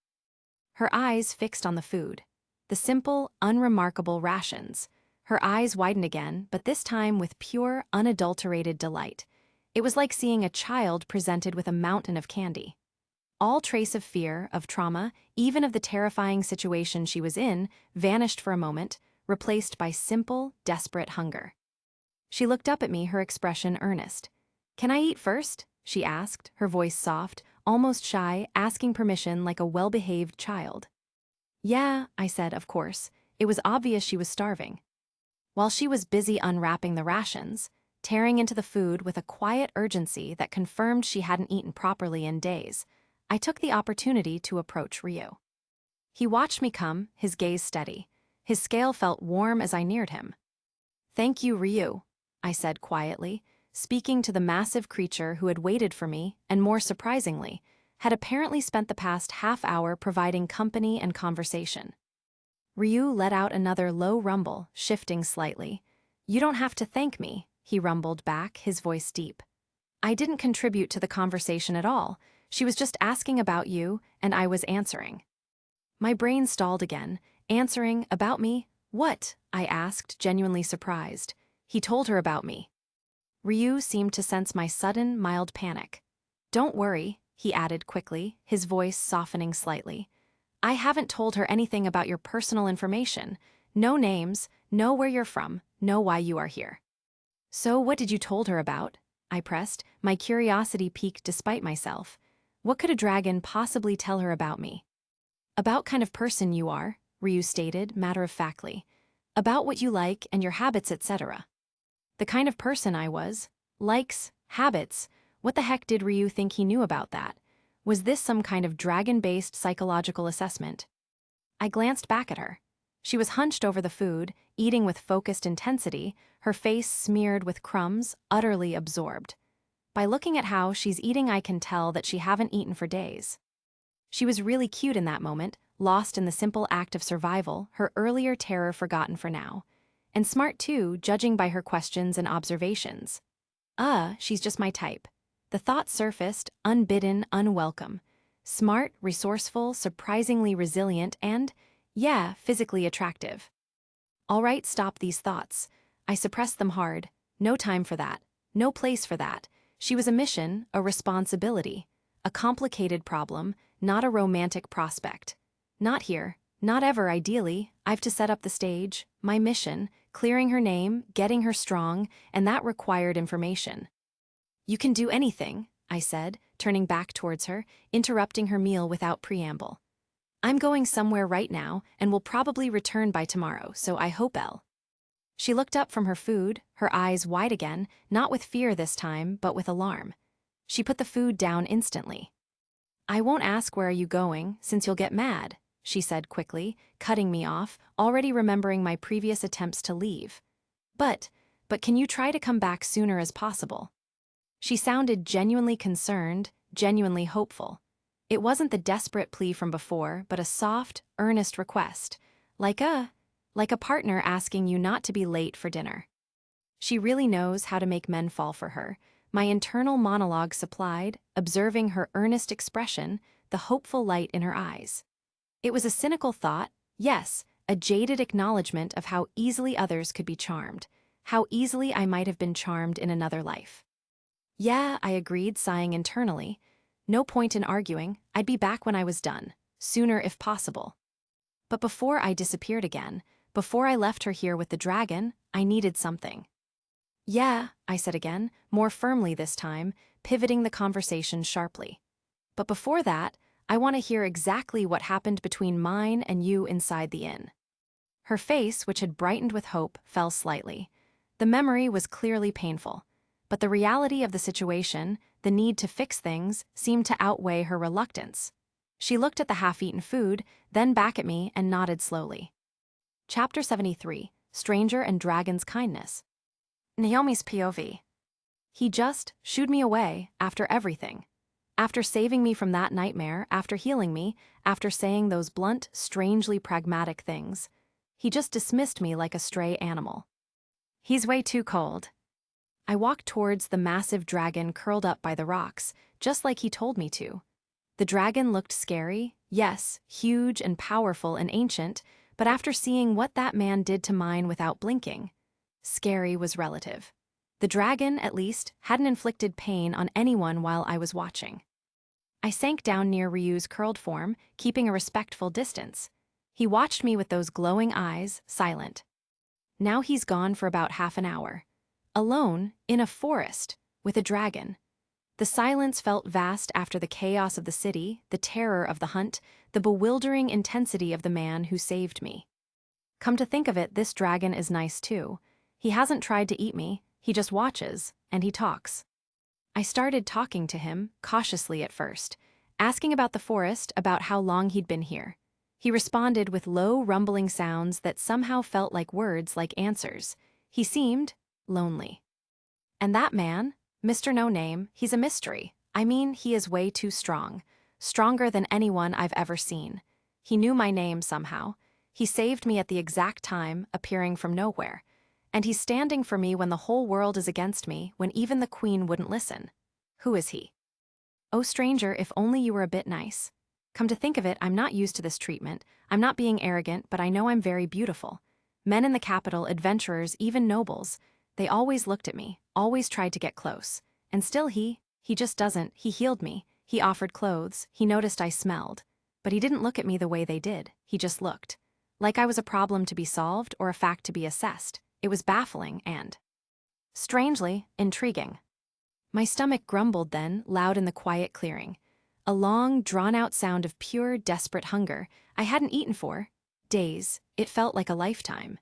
Her eyes fixed on the food. The simple, unremarkable rations. Her eyes widened again, but this time with pure, unadulterated delight. It was like seeing a child presented with a mountain of candy. All trace of fear, of trauma, even of the terrifying situation she was in, vanished for a moment, replaced by simple, desperate hunger. She looked up at me, her expression earnest. Can I eat first? She asked, her voice soft, almost shy, asking permission like a well-behaved child. Yeah, I said, of course. It was obvious she was starving. While she was busy unwrapping the rations, tearing into the food with a quiet urgency that confirmed she hadn't eaten properly in days, I took the opportunity to approach Ryu. He watched me come, his gaze steady. His scale felt warm as I neared him. "Thank you, Ryu," I said quietly, speaking to the massive creature who had waited for me and, more surprisingly, had apparently spent the past half-hour providing company and conversation. Ryu let out another low rumble, shifting slightly. "You don't have to thank me," he rumbled back, his voice deep. "I didn't contribute to the conversation at all. She was just asking about you, and I was answering." My brain stalled again. Answering about me? What? I asked, genuinely surprised. He told her about me. Ryu seemed to sense my sudden, mild panic. "Don't worry," he added quickly, his voice softening slightly. "I haven't told her anything about your personal information. No names, no where you're from, no why you are here." "So what did you told her about?" I pressed, my curiosity piqued despite myself. What could a dragon possibly tell her about me? "About kind of person you are," Ryu stated, matter-of-factly. "About what you like and your habits, etc." The kind of person I was. Likes, habits. What the heck did Ryu think he knew about that? Was this some kind of dragon-based psychological assessment? I glanced back at her. She was hunched over the food, eating with focused intensity, her face smeared with crumbs, utterly absorbed. By looking at how she's eating, I can tell that she haven't eaten for days. She was really cute in that moment, lost in the simple act of survival, her earlier terror forgotten for now. And smart too, judging by her questions and observations. She's just my type. The thought surfaced, unbidden, unwelcome. Smart, resourceful, surprisingly resilient, and, yeah, physically attractive. All right, stop these thoughts. I suppressed them hard. No time for that. No place for that. She was a mission, a responsibility. A complicated problem, not a romantic prospect. Not here, not ever ideally. I've to set up the stage, my mission, clearing her name, getting her strong, and that required information. "You can do anything," I said, turning back towards her, interrupting her meal without preamble. "I'm going somewhere right now and will probably return by tomorrow, so I hope Elle." She looked up from her food, her eyes wide again, not with fear this time, but with alarm. She put the food down instantly. "I won't ask where are you going, since you'll get mad," she said quickly, cutting me off, already remembering my previous attempts to leave. But can you try to come back sooner as possible?" She sounded genuinely concerned, genuinely hopeful. It wasn't the desperate plea from before, but a soft, earnest request, like a partner asking you not to be late for dinner. She really knows how to make men fall for her. My internal monologue supplied, observing her earnest expression, the hopeful light in her eyes. It was a cynical thought, yes, a jaded acknowledgement of how easily others could be charmed, how easily I might have been charmed in another life. "Yeah," I agreed, sighing internally. No point in arguing, I'd be back when I was done, sooner if possible. But before I disappeared again, before I left her here with the dragon, I needed something. "Yeah," I said again, more firmly this time, pivoting the conversation sharply. "But before that, I want to hear exactly what happened between mine and you inside the inn." Her face, which had brightened with hope, fell slightly. The memory was clearly painful, but the reality of the situation, the need to fix things, seemed to outweigh her reluctance. She looked at the half-eaten food, then back at me and nodded slowly. Chapter 73, Stranger and Dragon's Kindness. Naomi's POV. He just shooed me away after everything. After saving me from that nightmare, after healing me, after saying those blunt, strangely pragmatic things. He just dismissed me like a stray animal. He's way too cold. I walked towards the massive dragon curled up by the rocks, just like he told me to. The dragon looked scary, yes, huge and powerful and ancient, but after seeing what that man did to mine without blinking, scary was relative. The dragon, at least, hadn't inflicted pain on anyone while I was watching. I sank down near Ryu's curled form, keeping a respectful distance. He watched me with those glowing eyes, silent. Now he's gone for about half an hour. Alone, in a forest, with a dragon. The The silence felt vast after the chaos of the city, the terror of the hunt, the bewildering intensity of the man who saved me. Come to think of it, this dragon is nice too. He hasn't tried to eat me, he just watches, and he talks. I started talking to him, cautiously at first, asking about the forest, about how long he'd been here. He responded with low, rumbling sounds that somehow felt like words, like answers. He seemed lonely. And that man, Mr. No Name, he's a mystery. I mean, he is way too strong. Stronger than anyone I've ever seen. He knew my name somehow. He saved me at the exact time, appearing from nowhere. And he's standing for me when the whole world is against me, when even the queen wouldn't listen. Who is he? Oh, stranger, if only you were a bit nice. Come to think of it, I'm not used to this treatment. I'm not being arrogant, but I know I'm very beautiful. Men in the capital, adventurers, even nobles, they always looked at me, always tried to get close. And still he just doesn't. He healed me. He offered clothes. He noticed I smelled. But he didn't look at me the way they did. He just looked. Like I was a problem to be solved or a fact to be assessed. It was baffling and, strangely, intriguing. My stomach grumbled then, loud in the quiet clearing. A long, drawn-out sound of pure, desperate hunger. I hadn't eaten for days. It felt like a lifetime.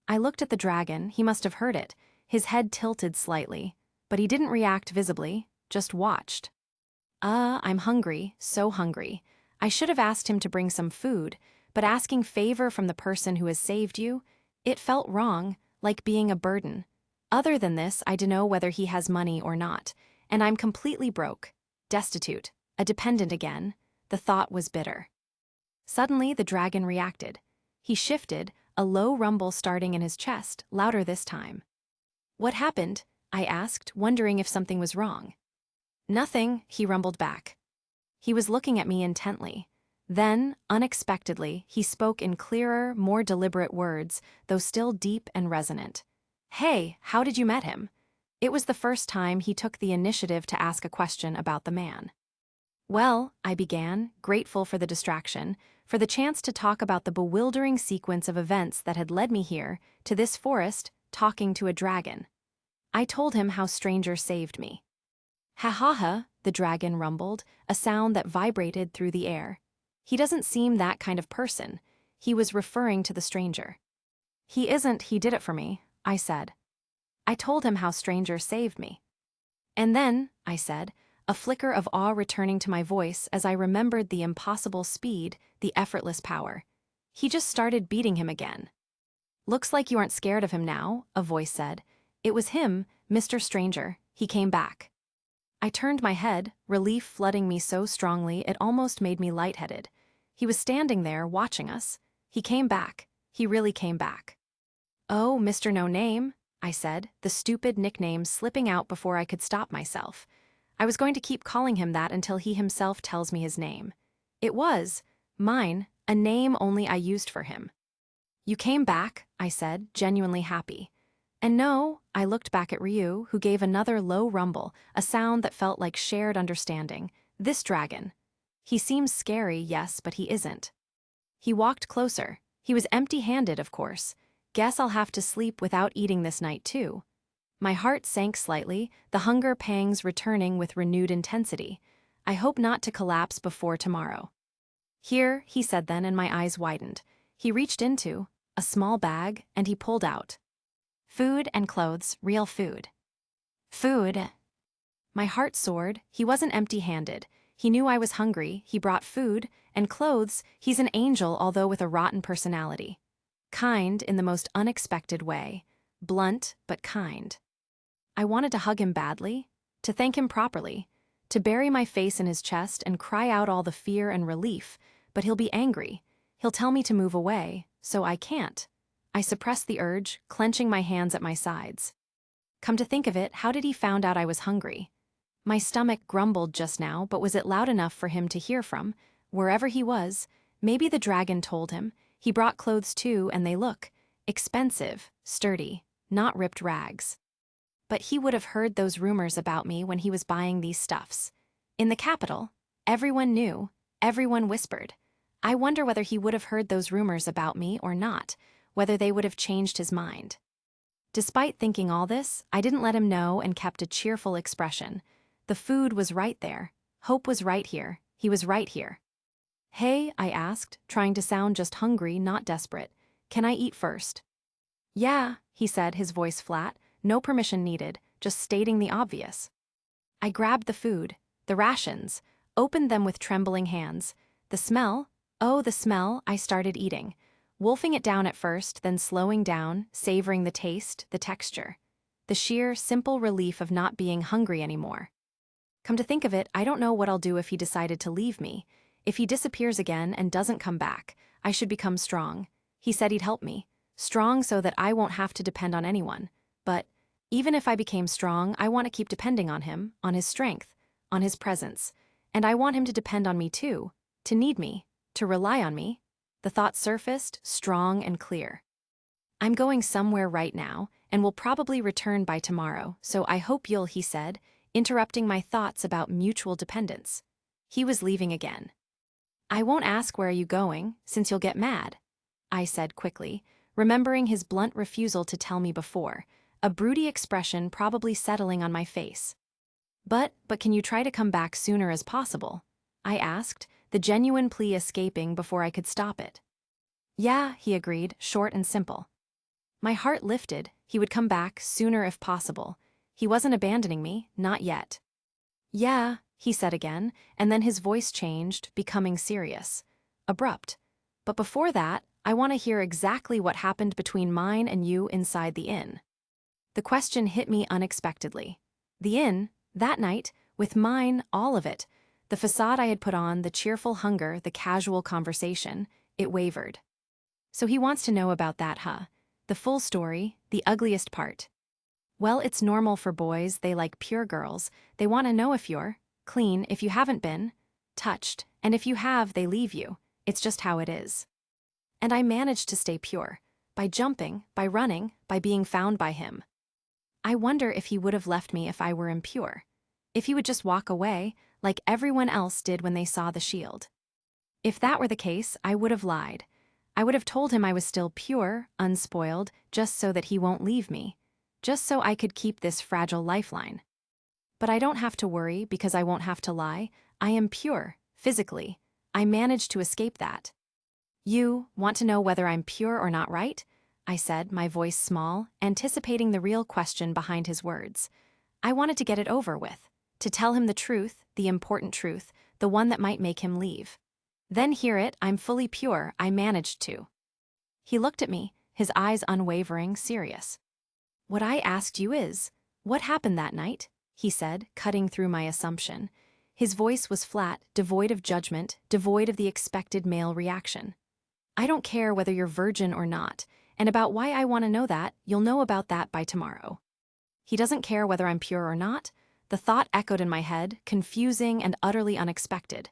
I looked at the dragon. He must have heard it. His head tilted slightly. But he didn't react visibly, just watched. I'm hungry, so hungry. I should have asked him to bring some food, but asking favor from the person who has saved you, it felt wrong, like being a burden. Other than this, I dunno whether he has money or not, and I'm completely broke, destitute, a dependent again. The thought was bitter. Suddenly, the dragon reacted. He shifted, a low rumble starting in his chest, louder this time. What happened? I asked, wondering if something was wrong. Nothing, he rumbled back. He was looking at me intently. Then, unexpectedly, he spoke in clearer, more deliberate words, though still deep and resonant. Hey, how did you met him? It was the first time he took the initiative to ask a question about the man. Well, I began, grateful for the distraction, for the chance to talk about the bewildering sequence of events that had led me here, to this forest, talking to a dragon. I told him how stranger saved me. Ha ha ha, the dragon rumbled, a sound that vibrated through the air. He doesn't seem that kind of person. He was referring to the stranger. He isn't, he did it for me, I said. I told him how stranger saved me. And then, I said, a flicker of awe returning to my voice as I remembered the impossible speed, the effortless power. He just started beating him again. Looks like you aren't scared of him now, a voice said. It was him, Mr. Stranger. He came back. I turned my head, relief flooding me so strongly it almost made me lightheaded. He was standing there, watching us. He came back. He really came back. Oh, Mr. No Name, I said, the stupid nickname slipping out before I could stop myself. I was going to keep calling him that until he himself tells me his name. It was mine, a name only I used for him. You came back, I said, genuinely happy. And no, I looked back at Ryu, who gave another low rumble, a sound that felt like shared understanding. This dragon. He seems scary, yes, but he isn't. He walked closer. He was empty-handed, of course. Guess I'll have to sleep without eating this night, too. My heart sank slightly, the hunger pangs returning with renewed intensity. I hope not to collapse before tomorrow. Here, he said then, and my eyes widened. He reached into a small bag, and he pulled out food and clothes, real food. Food. My heart soared. He wasn't empty-handed. He knew I was hungry. He brought food and clothes. He's an angel, although with a rotten personality. Kind in the most unexpected way. Blunt, but kind. I wanted to hug him badly, to thank him properly, to bury my face in his chest and cry out all the fear and relief, but he'll be angry. He'll tell me to move away, so I can't. I suppressed the urge, clenching my hands at my sides. Come to think of it, how did he found out I was hungry? My stomach grumbled just now, but was it loud enough for him to hear from? Wherever he was, maybe the dragon told him. He brought clothes too, and they look expensive, sturdy, not ripped rags. But he would have heard those rumors about me when he was buying these stuffs. In the capital, everyone knew, everyone whispered. I wonder whether he would have heard those rumors about me or not, whether they would have changed his mind. Despite thinking all this, I didn't let him know and kept a cheerful expression. The food was right there. Hope was right here. He was right here. "Hey," I asked, trying to sound just hungry, not desperate. "Can I eat first?" "Yeah," he said, his voice flat, no permission needed, just stating the obvious. I grabbed the food, the rations, opened them with trembling hands. The smell, oh, the smell, I started eating, wolfing it down at first, then slowing down, savoring the taste, the texture. The sheer, simple relief of not being hungry anymore. Come to think of it, I don't know what I'll do if he decided to leave me. If he disappears again and doesn't come back, I should become strong. He said he'd help me. Strong so that I won't have to depend on anyone. But even if I became strong, I want to keep depending on him, on his strength, on his presence. And I want him to depend on me too, to need me, to rely on me. The thought surfaced, strong and clear. "I'm going somewhere right now, and will probably return by tomorrow, so I hope you'll," he said, interrupting my thoughts about mutual dependence. He was leaving again. "I won't ask where are you going, since you'll get mad," I said quickly, remembering his blunt refusal to tell me before, a broody expression probably settling on my face. But can you try to come back sooner as possible?" I asked, the genuine plea escaping before I could stop it. "Yeah," he agreed, short and simple. My heart lifted. He would come back sooner if possible. He wasn't abandoning me, not yet. "Yeah," he said again, and then his voice changed, becoming serious. Abrupt. "But before that, I want to hear exactly what happened between mine and you inside the inn." The question hit me unexpectedly. The inn, that night, with mine, all of it. The facade I had put on, the cheerful hunger, the casual conversation, it wavered. "So he wants to know about that, huh? The full story, the ugliest part." "Well, it's normal for boys, they like pure girls. They want to know if you're clean, if you haven't been touched, and if you have, they leave you. It's just how it is." And I managed to stay pure, by jumping, by running, by being found by him. I wonder if he would have left me if I were impure. If he would just walk away, like everyone else did when they saw the shield. If that were the case, I would have lied. I would have told him I was still pure, unspoiled, just so that he won't leave me. Just so I could keep this fragile lifeline. But I don't have to worry because I won't have to lie. I am pure, physically. I managed to escape that. "You want to know whether I'm pure or not, right?" I said, my voice small, anticipating the real question behind his words. I wanted to get it over with, to tell him the truth, the important truth, the one that might make him leave. Then hear it, "I'm fully pure, I managed to." He looked at me, his eyes unwavering, serious. "What I asked you is, what happened that night?" he said, cutting through my assumption. His voice was flat, devoid of judgment, devoid of the expected male reaction. "I don't care whether you're virgin or not, and about why I want to know that, you'll know about that by tomorrow." He doesn't care whether I'm pure or not? The thought echoed in my head, confusing and utterly unexpected.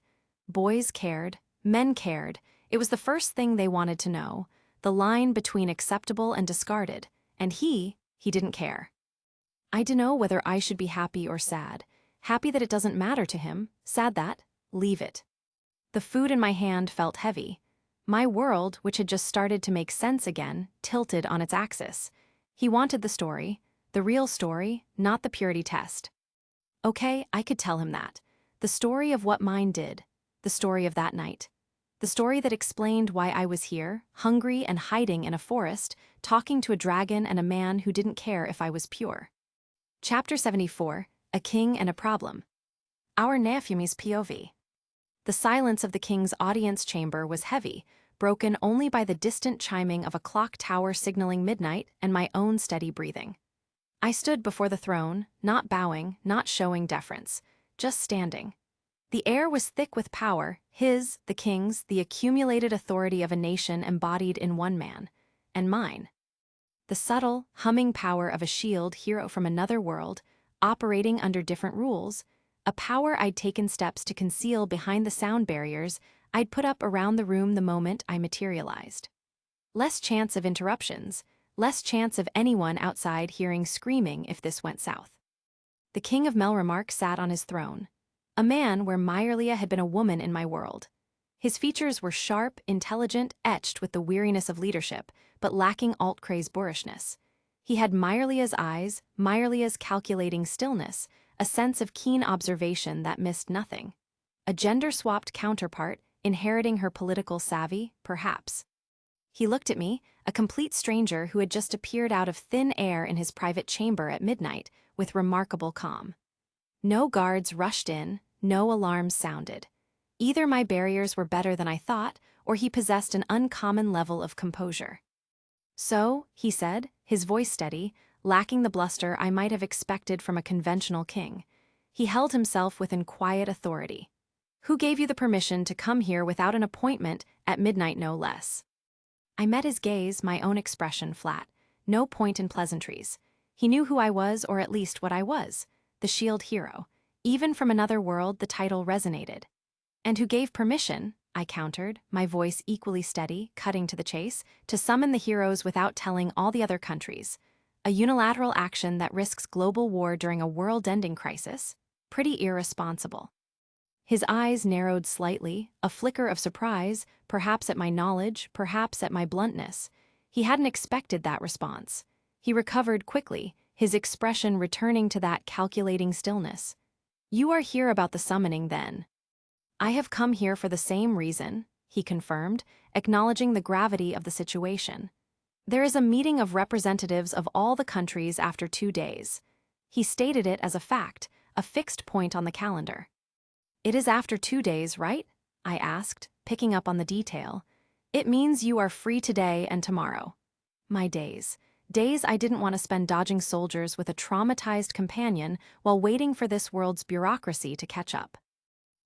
Boys cared, men cared. It was the first thing they wanted to know, the line between acceptable and discarded, and he didn't care. I dunno whether I should be happy or sad. Happy that it doesn't matter to him, sad that, leave it. The food in my hand felt heavy. My world, which had just started to make sense again, tilted on its axis. He wanted the story, the real story, not the purity test. Okay, I could tell him that. The story of what mine did, the story of that night. The story that explained why I was here, hungry and hiding in a forest, talking to a dragon and a man who didn't care if I was pure. Chapter 74, A King and a Problem. Our Nafumi's POV. The silence of the king's audience chamber was heavy, broken only by the distant chiming of a clock tower signaling midnight and my own steady breathing. I stood before the throne, not bowing, not showing deference, just standing. The air was thick with power, his, the king's, the accumulated authority of a nation embodied in one man, and mine. The subtle, humming power of a shield hero from another world, operating under different rules, a power I'd taken steps to conceal behind the sound barriers I'd put up around the room the moment I materialized. Less chance of interruptions, less chance of anyone outside hearing screaming if this went south. The king of Melremark sat on his throne, a man where Meyerlia had been a woman in my world. His features were sharp, intelligent, etched with the weariness of leadership, but lacking Altcray's boorishness. He had Meyerlia's eyes, Meyerlia's calculating stillness, a sense of keen observation that missed nothing. A gender-swapped counterpart, inheriting her political savvy, perhaps. He looked at me, a complete stranger who had just appeared out of thin air in his private chamber at midnight, with remarkable calm. No guards rushed in, no alarms sounded. Either my barriers were better than I thought, or he possessed an uncommon level of composure. "So," he said, his voice steady, lacking the bluster I might have expected from a conventional king. He held himself within quiet authority. "Who gave you the permission to come here without an appointment, at midnight no less?" I met his gaze, my own expression flat. No point in pleasantries. He knew who I was, or at least what I was. The shield hero. Even from another world, the title resonated. "And who gave permission," I countered, my voice equally steady, cutting to the chase, "to summon the heroes without telling all the other countries? A unilateral action that risks global war during a world-ending crisis? Pretty irresponsible." His eyes narrowed slightly, a flicker of surprise, perhaps at my knowledge, perhaps at my bluntness. He hadn't expected that response. He recovered quickly, his expression returning to that calculating stillness. "You are here about the summoning, then?" "I have come here for the same reason," he confirmed, acknowledging the gravity of the situation. "There is a meeting of representatives of all the countries after 2 days." He stated it as a fact, a fixed point on the calendar. "It is after 2 days, right?" I asked, picking up on the detail. "It means you are free today and tomorrow." My days. Days I didn't want to spend dodging soldiers with a traumatized companion while waiting for this world's bureaucracy to catch up.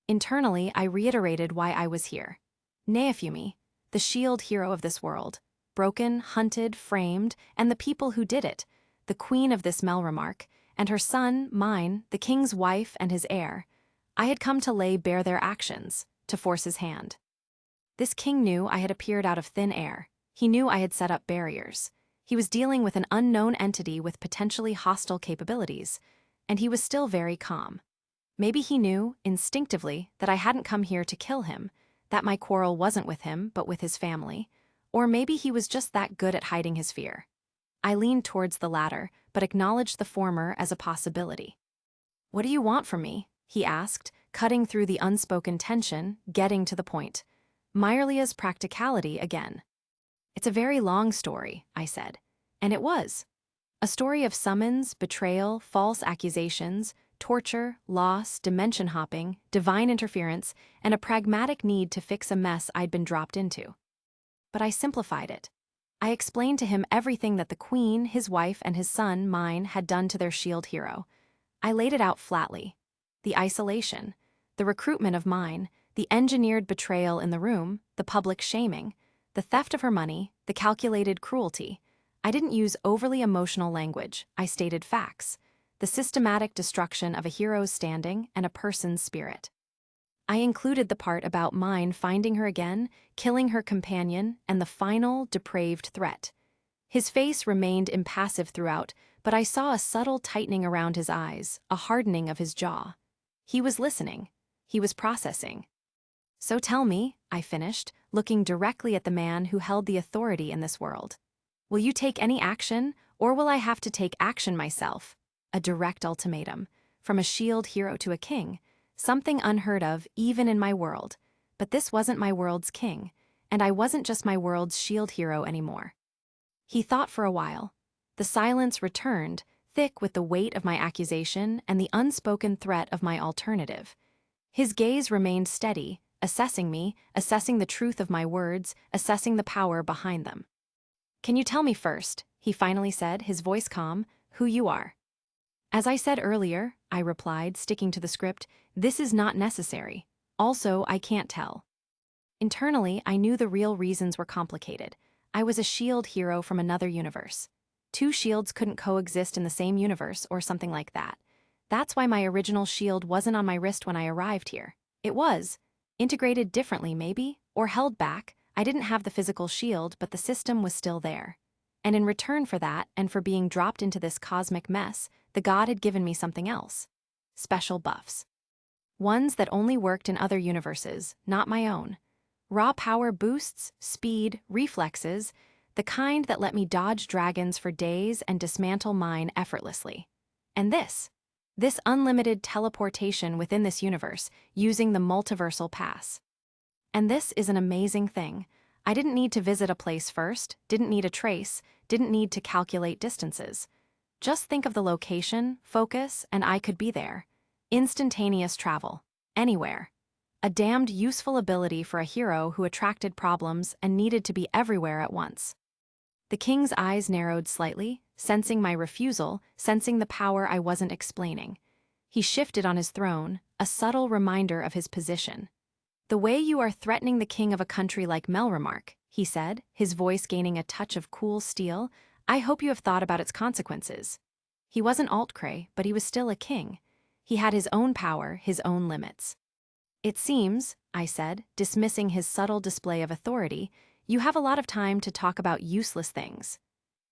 Internally, I reiterated why I was here. Neafumi, the shield hero of this world. Broken, hunted, framed, and the people who did it. The queen of this Melremark, and her son, mine, the king's wife and his heir. I had come to lay bare their actions, to force his hand. This king knew I had appeared out of thin air. He knew I had set up barriers. He was dealing with an unknown entity with potentially hostile capabilities, and he was still very calm. Maybe he knew, instinctively, that I hadn't come here to kill him, that my quarrel wasn't with him, but with his family. Or maybe he was just that good at hiding his fear. I leaned towards the latter, but acknowledged the former as a possibility. "What do you want from me?" he asked, cutting through the unspoken tension, getting to the point. Myrlia's practicality again. "It's a very long story," I said. And it was. A story of summons, betrayal, false accusations, torture, loss, dimension hopping, divine interference, and a pragmatic need to fix a mess I'd been dropped into. But I simplified it. I explained to him everything that the queen, his wife, and his son, mine, had done to their shield hero. I laid it out flatly. The isolation, the recruitment of mine, the engineered betrayal in the room, the public shaming, the theft of her money, the calculated cruelty. I didn't use overly emotional language, I stated facts. The systematic destruction of a hero's standing and a person's spirit. I included the part about mine finding her again, killing her companion, and the final, depraved threat. His face remained impassive throughout, but I saw a subtle tightening around his eyes, a hardening of his jaw. He was listening. He was processing. "So tell me," I finished, looking directly at the man who held the authority in this world. "Will you take any action, or will I have to take action myself?" A direct ultimatum. From a shield hero to a king. Something unheard of, even in my world. But this wasn't my world's king, and I wasn't just my world's shield hero anymore. He thought for a while. The silence returned, thick with the weight of my accusation and the unspoken threat of my alternative. His gaze remained steady, assessing me, assessing the truth of my words, assessing the power behind them. "Can you tell me first," he finally said, his voice calm, "who you are?" "As I said earlier," I replied, sticking to the script, "this is not necessary. Also, I can't tell." Internally, I knew the real reasons were complicated. I was a shield hero from another universe. 2 shields couldn't coexist in the same universe or something like that. That's why my original shield wasn't on my wrist when I arrived here. It was. Integrated differently, maybe, or held back. I didn't have the physical shield, but the system was still there. And in return for that, and for being dropped into this cosmic mess, the god had given me something else. Special buffs. Ones that only worked in other universes, not my own. Raw power boosts, speed, reflexes, the kind that let me dodge dragons for days and dismantle mine effortlessly. And this. This unlimited teleportation within this universe, using the multiversal pass. And this is an amazing thing. I didn't need to visit a place first, didn't need a trace, didn't need to calculate distances. Just think of the location, focus, and I could be there. Instantaneous travel. Anywhere. A damned useful ability for a hero who attracted problems and needed to be everywhere at once. The king's eyes narrowed slightly, sensing my refusal, sensing the power I wasn't explaining. He shifted on his throne, a subtle reminder of his position. "The way you are threatening the king of a country like Melremark," he said, his voice gaining a touch of cool steel, "I hope you have thought about its consequences." He wasn't Altcray, but he was still a king. He had his own power, his own limits. "It seems," I said, dismissing his subtle display of authority, "you have a lot of time to talk about useless things."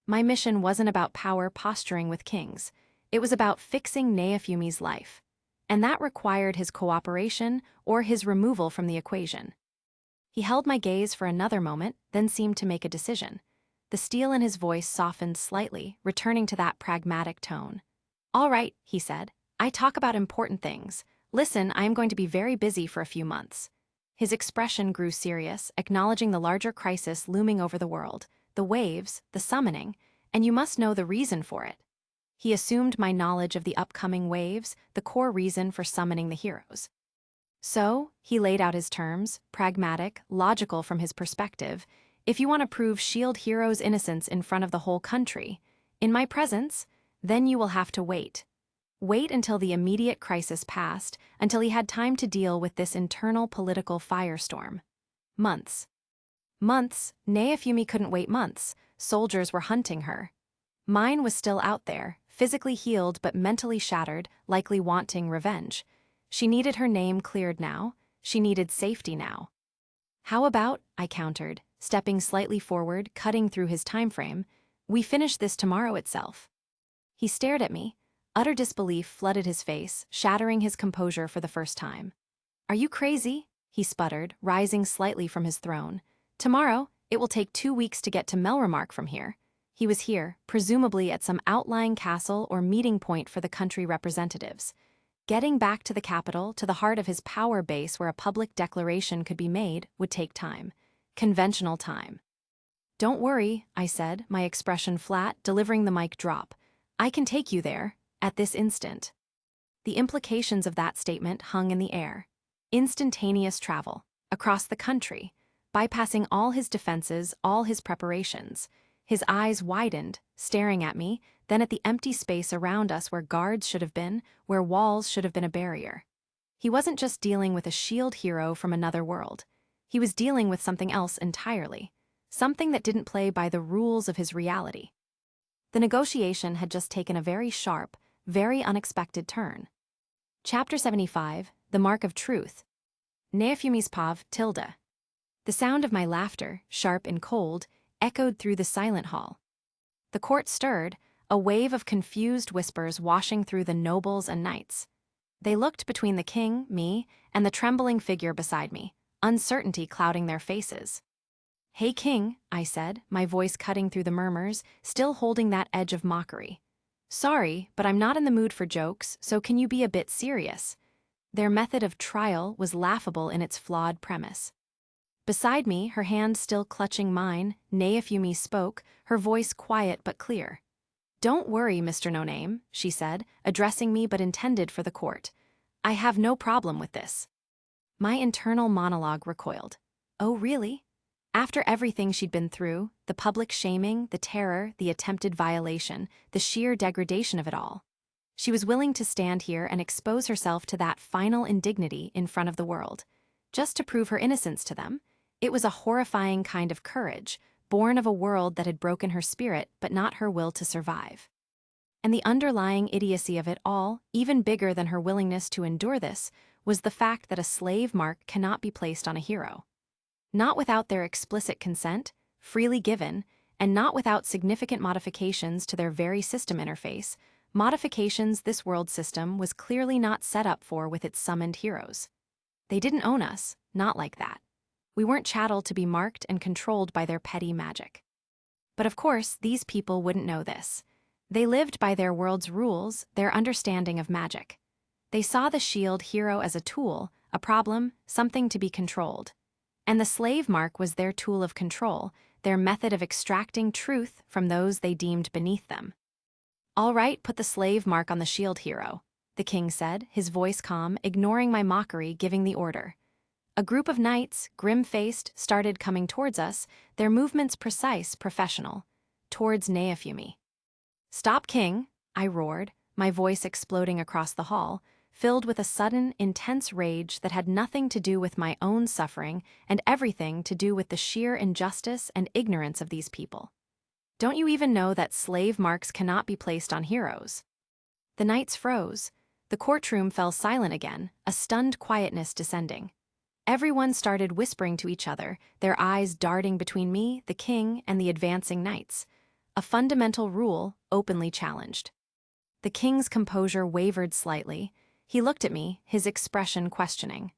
My mission wasn't about power posturing with kings. It was about fixing Neofumi's life. And that required his cooperation or his removal from the equation. He held my gaze for another moment, then seemed to make a decision. The steel in his voice softened slightly, returning to that pragmatic tone. "All right," he said. "I talk about important things. Listen, I am going to be very busy for a few months." His expression grew serious, acknowledging the larger crisis looming over the world, the waves, the summoning, and you must know the reason for it. He assumed my knowledge of the upcoming waves, the core reason for summoning the heroes. So, he laid out his terms, pragmatic, logical from his perspective. "If you want to prove S.H.I.E.L.D. heroes' innocence in front of the whole country, in my presence, then you will have to wait. Wait until the immediate crisis passed, until he had time to deal with this internal political firestorm. Months. Months, Neofumi couldn't wait months. Soldiers were hunting her. Mine was still out there, physically healed but mentally shattered, likely wanting revenge. She needed her name cleared now. She needed safety now. "How about," I countered, stepping slightly forward, cutting through his time frame, "we finish this tomorrow itself?" He stared at me. Utter disbelief flooded his face, shattering his composure for the first time. "Are you crazy?" he sputtered, rising slightly from his throne. "Tomorrow, it will take 2 weeks to get to Melremark from here." He was here, presumably at some outlying castle or meeting point for the country representatives. Getting back to the capital, to the heart of his power base where a public declaration could be made, would take time. Conventional time. "Don't worry," I said, my expression flat, delivering the mic drop. "I can take you there, at this instant." The implications of that statement hung in the air. Instantaneous travel, across the country, bypassing all his defenses, all his preparations. His eyes widened, staring at me, then at the empty space around us where guards should have been, where walls should have been a barrier. He wasn't just dealing with a S.H.I.E.L.D. hero from another world. He was dealing with something else entirely. Something that didn't play by the rules of his reality. The negotiation had just taken a very sharp, very unexpected turn. Chapter 75, The Mark of Truth. Neofumi's pav, tilde. The sound of my laughter, sharp and cold, echoed through the silent hall. The court stirred, a wave of confused whispers washing through the nobles and knights. They looked between the king, me, and the trembling figure beside me, uncertainty clouding their faces. "Hey king," I said, my voice cutting through the murmurs, still holding that edge of mockery. "Sorry, but I'm not in the mood for jokes, so can you be a bit serious?" Their method of trial was laughable in its flawed premise. Beside me, her hand still clutching mine, Neofumi spoke, her voice quiet but clear. "Don't worry, Mr. No-Name," she said, addressing me but intended for the court. "I have no problem with this." My internal monologue recoiled. Oh, really? After everything she'd been through, the public shaming, the terror, the attempted violation, the sheer degradation of it all. She was willing to stand here and expose herself to that final indignity in front of the world, just to prove her innocence to them. It was a horrifying kind of courage, born of a world that had broken her spirit but not her will to survive. And the underlying idiocy of it all, even bigger than her willingness to endure this, was the fact that a slave mark cannot be placed on a hero. Not without their explicit consent, freely given, and not without significant modifications to their very system interface, modifications this world system was clearly not set up for with its summoned heroes. They didn't own us, not like that. We weren't chattel to be marked and controlled by their petty magic. But of course, these people wouldn't know this. They lived by their world's rules, their understanding of magic. They saw the shield hero as a tool, a problem, something to be controlled. And the slave mark was their tool of control, their method of extracting truth from those they deemed beneath them. "All right, put the slave mark on the shield hero," the king said, his voice calm, ignoring my mockery, giving the order. A group of knights, grim-faced, started coming towards us, their movements precise, professional, towards Neofumi. "Stop, king," I roared, my voice exploding across the hall, filled with a sudden, intense rage that had nothing to do with my own suffering and everything to do with the sheer injustice and ignorance of these people. "Don't you even know that slave marks cannot be placed on heroes?" The knights froze. The courtroom fell silent again, a stunned quietness descending. Everyone started whispering to each other, their eyes darting between me, the king, and the advancing knights. A fundamental rule openly challenged. The king's composure wavered slightly. He looked at me, his expression questioning.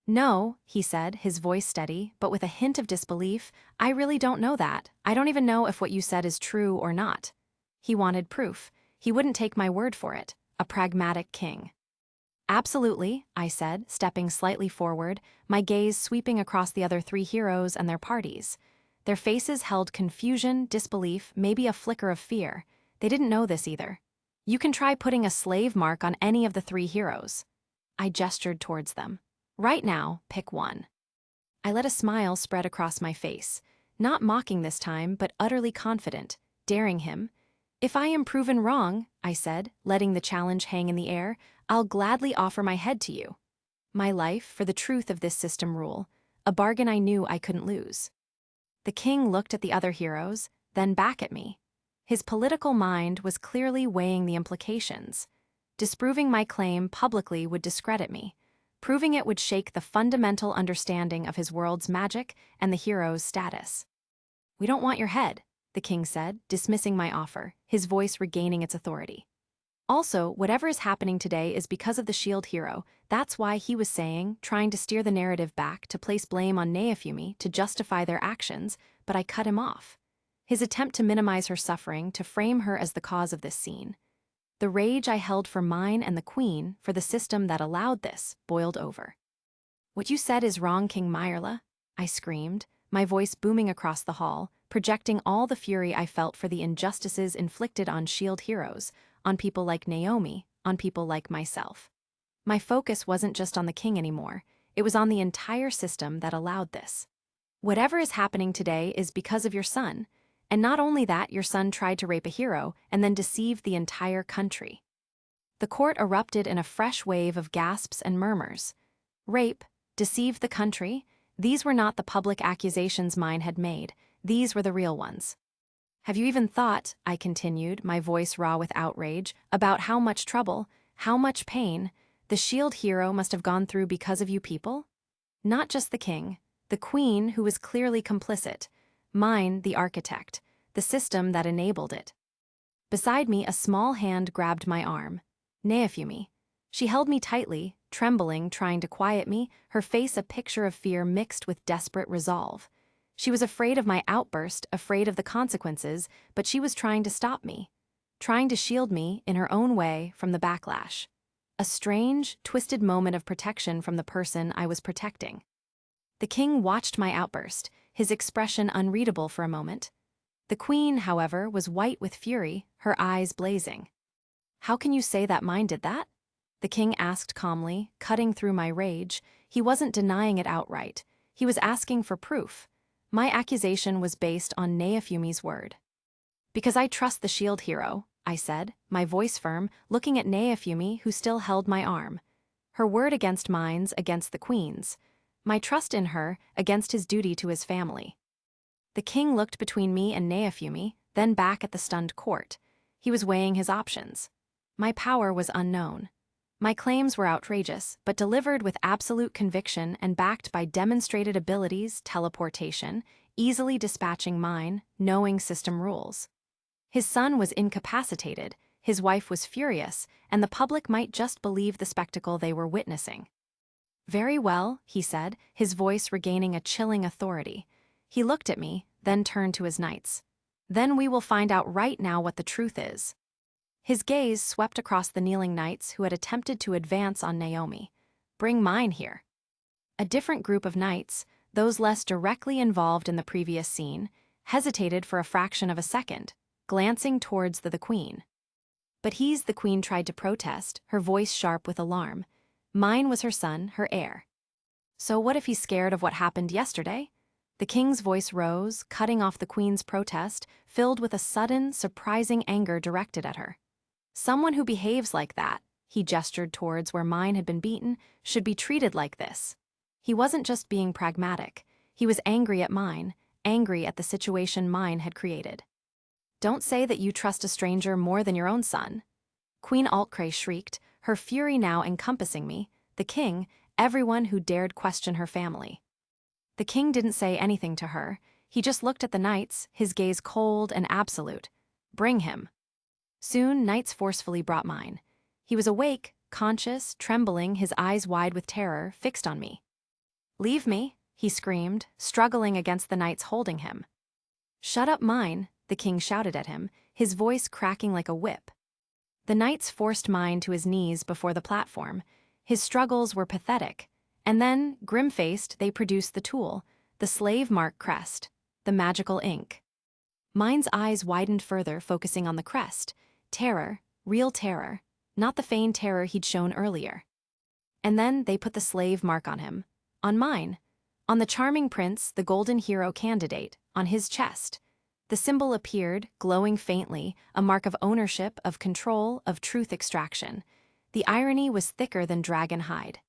"No," he said, his voice steady, but with a hint of disbelief, "I really don't know that. I don't even know if what you said is true or not." He wanted proof. He wouldn't take my word for it. A pragmatic king. "Absolutely," I said, stepping slightly forward, my gaze sweeping across the other three heroes and their parties. Their faces held confusion, disbelief, maybe a flicker of fear. They didn't know this either. "You can try putting a slave mark on any of the three heroes." I gestured towards them. "Right now, pick one." I let a smile spread across my face, not mocking this time, but utterly confident, daring him. "If I am proven wrong," I said, letting the challenge hang in the air, "I'll gladly offer my head to you. My life for the truth of this system rule, a bargain I knew I couldn't lose." The king looked at the other heroes, then back at me. His political mind was clearly weighing the implications. Disproving my claim publicly would discredit me. Proving it would shake the fundamental understanding of his world's magic and the hero's status. "We don't want your head," the king said, dismissing my offer, his voice regaining its authority. "Also, whatever is happening today is because of the shield hero. That's why," he was saying, trying to steer the narrative back, to place blame on Neofumi, to justify their actions, but I cut him off. His attempt to minimize her suffering, to frame her as the cause of this scene. The rage I held for mine and the queen, for the system that allowed this, boiled over. "What you said is wrong, King Myrla," I screamed, my voice booming across the hall, projecting all the fury I felt for the injustices inflicted on shield heroes, on people like Naomi, on people like myself. My focus wasn't just on the king anymore, it was on the entire system that allowed this. "Whatever is happening today is because of your son. And not only that, your son tried to rape a hero and then deceived the entire country." The court erupted in a fresh wave of gasps and murmurs. Rape, deceived the country, these were not the public accusations mine had made, these were the real ones. "Have you even thought," I continued, my voice raw with outrage, "about how much trouble, how much pain, the shield hero must have gone through because of you people? Not just the king, the queen, who was clearly complicit, mine, the architect, the system that enabled it." Beside me, a small hand grabbed my arm. Neofumi. She held me tightly, trembling, trying to quiet me, her face a picture of fear mixed with desperate resolve. She was afraid of my outburst, afraid of the consequences, but she was trying to stop me, trying to shield me, in her own way, from the backlash. A strange, twisted moment of protection from the person I was protecting. The king watched my outburst, his expression unreadable for a moment. The queen, however, was white with fury, her eyes blazing. "How can you say that mine did that?" the king asked calmly, cutting through my rage. He wasn't denying it outright. He was asking for proof. My accusation was based on Neofumi's word. "Because I trust the shield hero," I said, my voice firm, looking at Neofumi, who still held my arm. Her word against mine's, against the queen's. My trust in her against his duty to his family. The king looked between me and Neofumi, then back at the stunned court. He was weighing his options. My power was unknown. My claims were outrageous, but delivered with absolute conviction and backed by demonstrated abilities, teleportation, easily dispatching mine, knowing system rules. His son was incapacitated, his wife was furious, and the public might just believe the spectacle they were witnessing. "Very well," he said, his voice regaining a chilling authority. He looked at me, then turned to his knights. "Then we will find out right now what the truth is." His gaze swept across the kneeling knights who had attempted to advance on Naomi. Bring mine here. A different group of knights, those less directly involved in the previous scene, hesitated for a fraction of a second, glancing towards the queen. But the queen tried to protest, her voice sharp with alarm. Mine was her son, her heir. So what if he's scared of what happened yesterday? The king's voice rose, cutting off the queen's protest, filled with a sudden, surprising anger directed at her. Someone who behaves like that, he gestured towards where mine had been beaten, should be treated like this. He wasn't just being pragmatic. He was angry at mine, angry at the situation mine had created. Don't say that you trust a stranger more than your own son. Queen Altcray shrieked, her fury now encompassing me, the king, everyone who dared question her family. The king didn't say anything to her. He just looked at the knights, his gaze cold and absolute. Bring him. Soon, knights forcefully brought mine. He was awake, conscious, trembling, his eyes wide with terror, fixed on me. Leave me, he screamed, struggling against the knights holding him. Shut up, mine, the king shouted at him, his voice cracking like a whip. The knights forced mine to his knees before the platform. His struggles were pathetic. And then, grim-faced, they produced the tool, the slave mark crest, the magical ink. Mine's eyes widened further, focusing on the crest. Terror, real terror, not the feigned terror he'd shown earlier. And then they put the slave mark on him. On mine. On the charming prince, the golden hero candidate, on his chest. The symbol appeared, glowing faintly, a mark of ownership, of control, of truth extraction. The irony was thicker than dragon hide.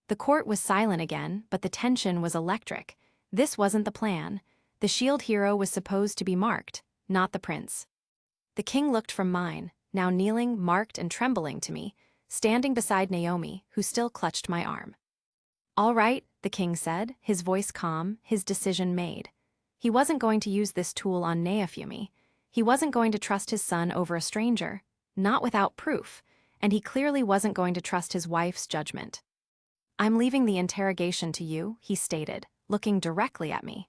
The court was silent again, but the tension was electric. This wasn't the plan. The shield hero was supposed to be marked, not the prince. The king looked from mine, now kneeling, marked and trembling to me, standing beside Naomi, who still clutched my arm. All right, the king said, his voice calm, his decision made. He wasn't going to use this tool on Naofumi. He wasn't going to trust his son over a stranger, not without proof, and he clearly wasn't going to trust his wife's judgment. I'm leaving the interrogation to you, he stated, looking directly at me.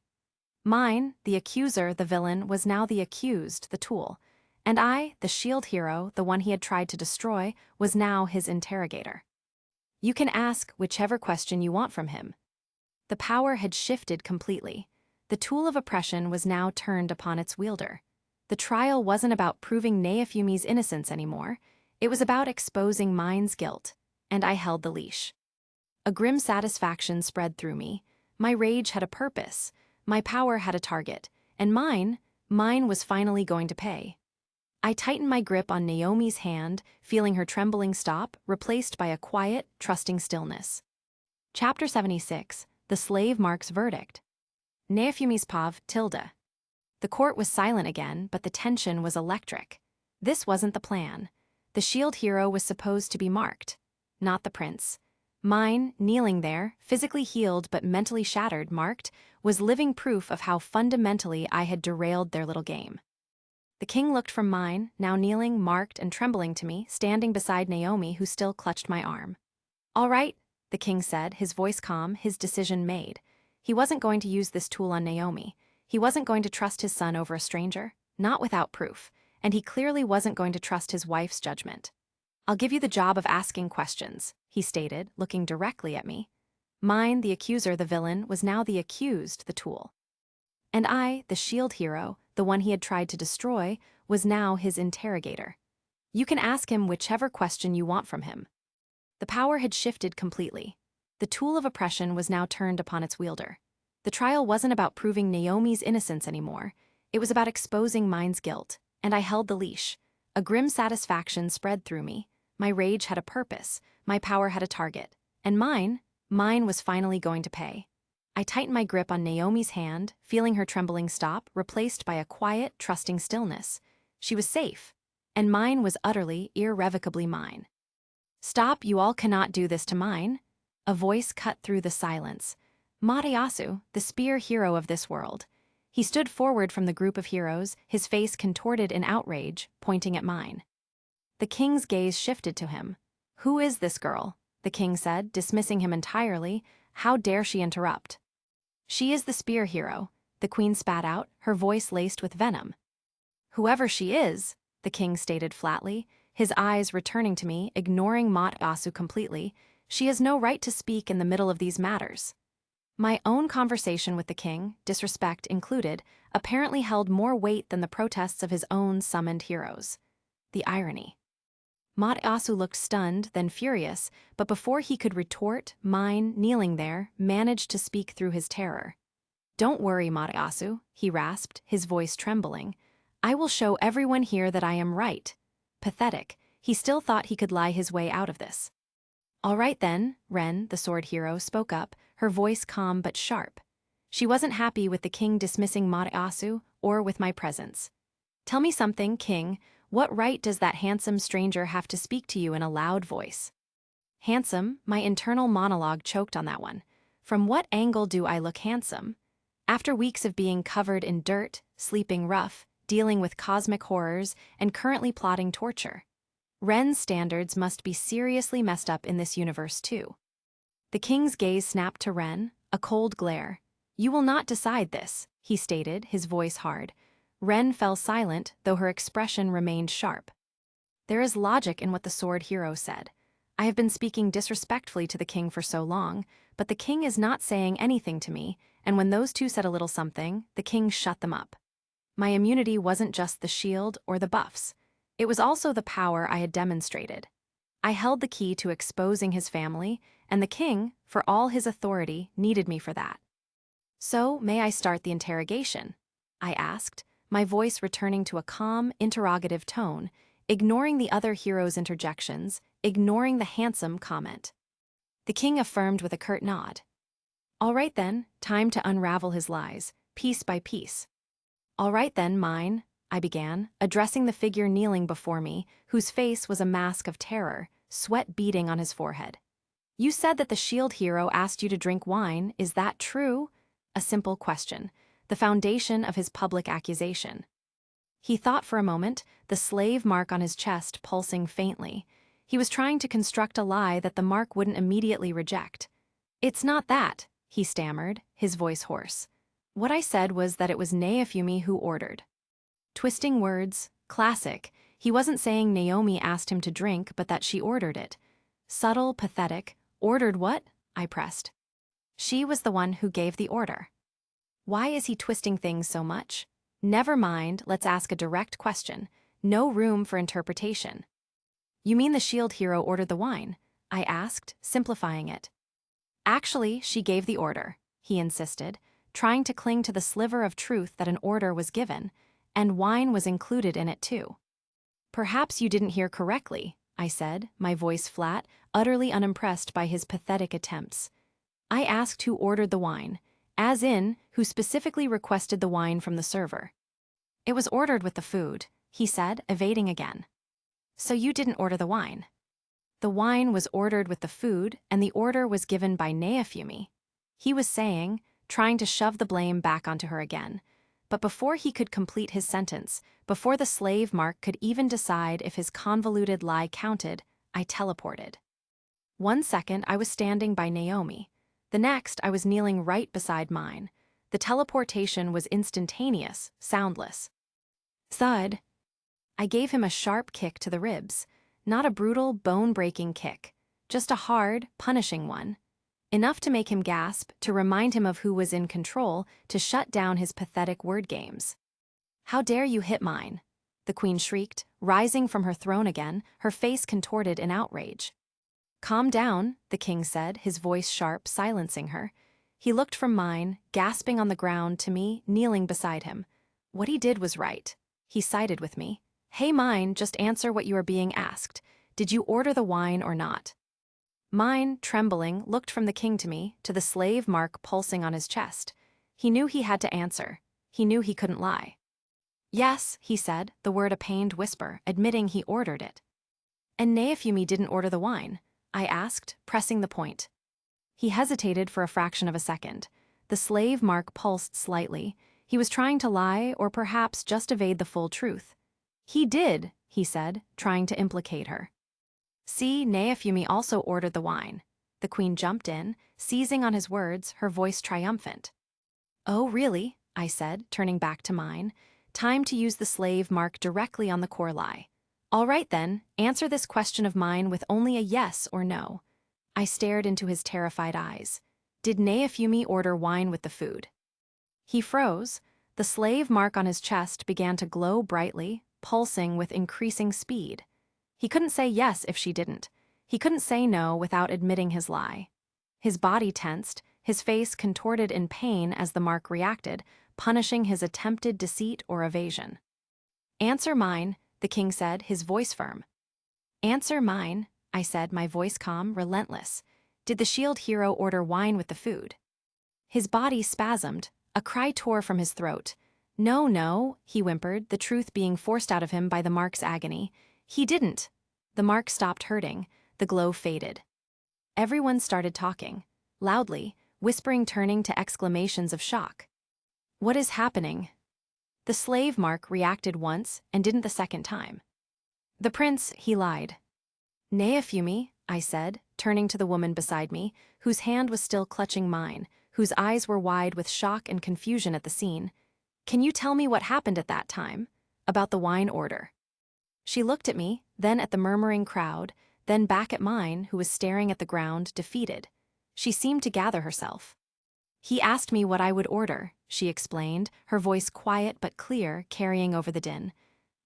Mine, the accuser, the villain, was now the accused, the tool, and I, the shield hero, the one he had tried to destroy, was now his interrogator. You can ask whichever question you want from him. The power had shifted completely. The tool of oppression was now turned upon its wielder. The trial wasn't about proving Naofumi's innocence anymore. It was about exposing mine's guilt, and I held the leash. A grim satisfaction spread through me. My rage had a purpose, my power had a target, and mine was finally going to pay. I tightened my grip on Naomi's hand, feeling her trembling stop, replaced by a quiet, trusting stillness. Chapter 76, The Slave Mark's Verdict. Naofumi's Pav, Tilda. The court was silent again, but the tension was electric. This wasn't the plan. The shield hero was supposed to be marked, not the prince. Mine, kneeling there, physically healed but mentally shattered, marked, was living proof of how fundamentally I had derailed their little game. The king looked from mine, now kneeling, marked and trembling to me, standing beside Naomi, who still clutched my arm. All right, the king said, his voice calm, his decision made. He wasn't going to use this tool on Naomi. He wasn't going to trust his son over a stranger, not without proof, and he clearly wasn't going to trust his wife's judgment. I'll give you the job of asking questions, he stated, looking directly at me. Mine, the accuser, the villain, was now the accused, the tool. And I, the shield hero, the one he had tried to destroy, was now his interrogator. You can ask him whichever question you want from him. The power had shifted completely. The tool of oppression was now turned upon its wielder. The trial wasn't about proving Naomi's innocence anymore. It was about exposing mine's guilt, and I held the leash. A grim satisfaction spread through me. My rage had a purpose, my power had a target, and mine was finally going to pay. I tightened my grip on Naomi's hand, feeling her trembling stop, replaced by a quiet, trusting stillness. She was safe, and mine was utterly, irrevocably mine. Stop, you all cannot do this to mine. A voice cut through the silence. Materasu, the spear hero of this world. He stood forward from the group of heroes, his face contorted in outrage, pointing at mine. The king's gaze shifted to him. Who is this girl? The king said, dismissing him entirely. How dare she interrupt? She is the spear hero, the queen spat out, her voice laced with venom. Whoever she is, the king stated flatly, his eyes returning to me, ignoring Mat-Asu completely. She has no right to speak in the middle of these matters. My own conversation with the king, disrespect included, apparently held more weight than the protests of his own summoned heroes. The irony. Mat-Asu looked stunned, then furious, but before he could retort, mine, kneeling there, managed to speak through his terror. "Don't worry, Mat-Asu," he rasped, his voice trembling. "I will show everyone here that I am right." Pathetic, he still thought he could lie his way out of this. "All right then," Ren, the sword hero, spoke up, her voice calm but sharp. She wasn't happy with the king dismissing Mat-Asu or with my presence. "Tell me something, king. What right does that handsome stranger have to speak to you in a loud voice?" Handsome, my internal monologue choked on that one. From what angle do I look handsome? After weeks of being covered in dirt, sleeping rough, dealing with cosmic horrors, and currently plotting torture. Ren's standards must be seriously messed up in this universe too. The king's gaze snapped to Ren, a cold glare. "You will not decide this," he stated, his voice hard. Ren fell silent, though her expression remained sharp. There is logic in what the sword hero said. I have been speaking disrespectfully to the king for so long, but the king is not saying anything to me, and when those two said a little something, the king shut them up. My immunity wasn't just the shield or the buffs. It was also the power I had demonstrated. I held the key to exposing his family, and the king, for all his authority, needed me for that. "So, may I start the interrogation?" I asked, my voice returning to a calm, interrogative tone, ignoring the other hero's interjections, ignoring the handsome comment. The king affirmed with a curt nod. "All right then, time to unravel his lies, piece by piece." "All right then, mine," I began, addressing the figure kneeling before me, whose face was a mask of terror, sweat beading on his forehead. "You said that the shield hero asked you to drink wine, is that true?" A simple question, the foundation of his public accusation. He thought for a moment, the slave mark on his chest pulsing faintly. He was trying to construct a lie that the mark wouldn't immediately reject. "It's not that," he stammered, his voice hoarse. "What I said was that it was Naofumi who ordered." Twisting words, classic. He wasn't saying Naomi asked him to drink, but that she ordered it. Subtle, pathetic. "Ordered what?" I pressed. "She was the one who gave the order." Why is he twisting things so much? Never mind, let's ask a direct question. No room for interpretation. "You mean the shield hero ordered the wine?" I asked, simplifying it. "Actually, she gave the order," he insisted, trying to cling to the sliver of truth that an order was given, and wine was included in it too. "Perhaps you didn't hear correctly," I said, my voice flat, utterly unimpressed by his pathetic attempts. "I asked who ordered the wine, as in, who specifically requested the wine from the server." "It was ordered with the food," he said, evading again. "So you didn't order the wine?" "The wine was ordered with the food, and the order was given by Naofumi," he was saying, trying to shove the blame back onto her again. But before he could complete his sentence, before the slave mark could even decide if his convoluted lie counted, I teleported. 1 second I was standing by Naomi. The next I was kneeling right beside mine. The teleportation was instantaneous, soundless. Thud. I gave him a sharp kick to the ribs. Not a brutal, bone-breaking kick. Just a hard, punishing one. Enough to make him gasp, to remind him of who was in control, to shut down his pathetic word games. "How dare you hit mine?" the queen shrieked, rising from her throne again, her face contorted in outrage. "Calm down," the king said, his voice sharp, silencing her. He looked from mine, gasping on the ground, to me, kneeling beside him. What he did was right. He sided with me. "Hey mine, just answer what you are being asked. Did you order the wine or not?" Mine, trembling, looked from the king to me, to the slave mark pulsing on his chest. He knew he had to answer. He knew he couldn't lie. "Yes," he said, the word a pained whisper, admitting he ordered it. "And Naofumi didn't order the wine?" I asked, pressing the point. He hesitated for a fraction of a second. The slave mark pulsed slightly. He was trying to lie, or perhaps just evade the full truth. "He did," he said, trying to implicate her. "See, Naofumi also ordered the wine." The queen jumped in, seizing on his words, her voice triumphant. "Oh, really?" I said, turning back to mine. Time to use the slave mark directly on the core lie. All right then, answer this question of mine with only a yes or no. I stared into his terrified eyes. Did Neafumi order wine with the food? He froze. The slave mark on his chest began to glow brightly, pulsing with increasing speed. He couldn't say yes if she didn't. He couldn't say no without admitting his lie. His body tensed, his face contorted in pain as the mark reacted, punishing his attempted deceit or evasion. Answer mine, the king said, his voice firm. Answer mine, I said, my voice calm, relentless. Did the shield hero order wine with the food? His body spasmed, a cry tore from his throat. No, no, he whimpered, the truth being forced out of him by the mark's agony. He didn't. The mark stopped hurting, the glow faded. Everyone started talking, loudly, whispering turning to exclamations of shock. What is happening? The slave mark reacted once and didn't the second time. The prince, he lied. Neafumi, I said, turning to the woman beside me, whose hand was still clutching mine, whose eyes were wide with shock and confusion at the scene. Can you tell me what happened at that time? About the wine order. She looked at me, then at the murmuring crowd, then back at mine, who was staring at the ground, defeated. She seemed to gather herself. He asked me what I would order, she explained, her voice quiet but clear, carrying over the din.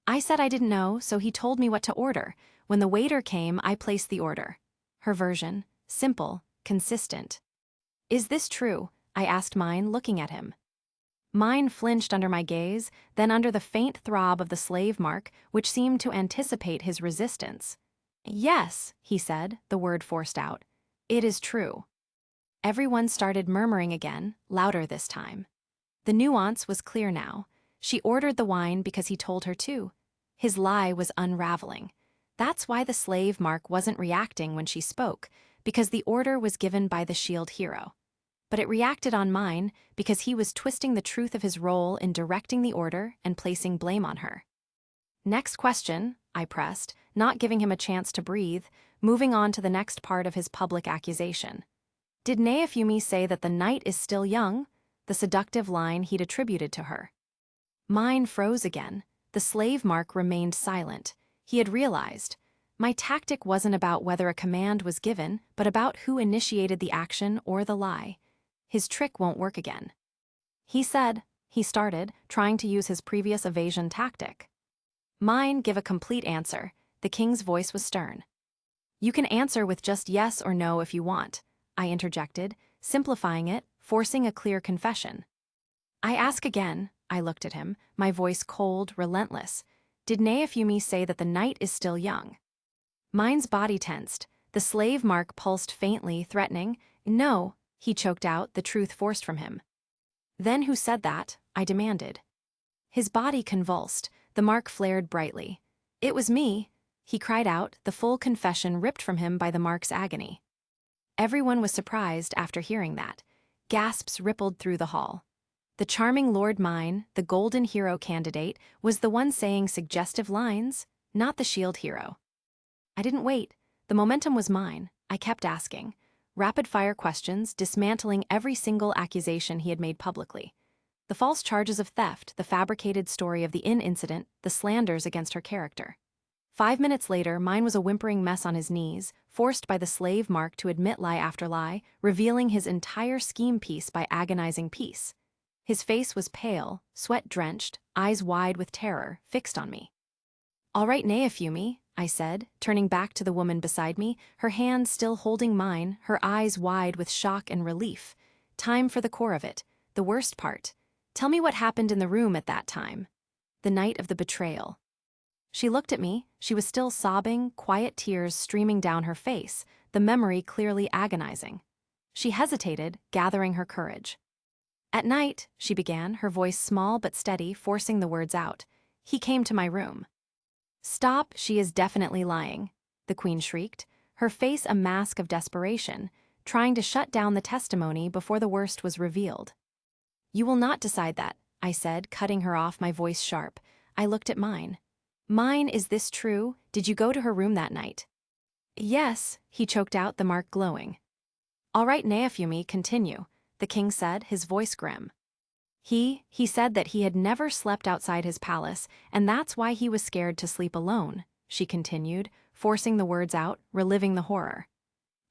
I said I didn't know, so he told me what to order. When the waiter came, I placed the order. Her version, simple, consistent. Is this true? I asked mine, looking at him. Mine flinched under my gaze, then under the faint throb of the slave mark, which seemed to anticipate his resistance. Yes, he said, the word forced out. It is true. Everyone started murmuring again, louder this time. The nuance was clear now. She ordered the wine because he told her to. His lie was unraveling. That's why the slave mark wasn't reacting when she spoke, because the order was given by the shield hero. But it reacted on mine because he was twisting the truth of his role in directing the order and placing blame on her. Next question, I pressed, not giving him a chance to breathe, moving on to the next part of his public accusation. Did Neafumi say that the night is still young? The seductive line he'd attributed to her. Mine froze again. The slave mark remained silent. He had realized. My tactic wasn't about whether a command was given, but about who initiated the action or the lie. His trick won't work again. He started, trying to use his previous evasion tactic. Mine give a complete answer. The king's voice was stern. You can answer with just yes or no if you want, I interjected, simplifying it, forcing a clear confession. I ask again, I looked at him, my voice cold, relentless. Did Neafumi say that the night is still young? Mine's body tensed. The slave mark pulsed faintly, threatening. No, he choked out, the truth forced from him. Then who said that? I demanded. His body convulsed. The mark flared brightly. It was me, he cried out, the full confession ripped from him by the mark's agony. Everyone was surprised after hearing that. Gasps rippled through the hall. The charming Lord Mine, the golden hero candidate, was the one saying suggestive lines, not the shield hero. I didn't wait. The momentum was mine. I kept asking. Rapid-fire questions, dismantling every single accusation he had made publicly. The false charges of theft, the fabricated story of the inn incident, the slanders against her character. 5 minutes later, Mine was a whimpering mess on his knees, forced by the slave mark to admit lie after lie, revealing his entire scheme piece by agonizing piece. His face was pale, sweat-drenched, eyes wide with terror, fixed on me. All right, Neafumi, I said, turning back to the woman beside me, her hand still holding mine, her eyes wide with shock and relief. Time for the core of it, the worst part. Tell me what happened in the room at that time. The night of the betrayal. She looked at me. She was still sobbing, quiet tears streaming down her face, the memory clearly agonizing. She hesitated, gathering her courage. At night, she began, her voice small but steady, forcing the words out. He came to my room. Stop, she is definitely lying, the queen shrieked, her face a mask of desperation, trying to shut down the testimony before the worst was revealed. You will not decide that, I said, cutting her off, my voice sharp. I looked at mine. Mine, is this true? Did you go to her room that night? Yes, he choked out, the mark glowing. All right, Neafumi, continue, the king said, his voice grim. He said that he had never slept outside his palace, and that's why he was scared to sleep alone. she continued, forcing the words out, reliving the horror.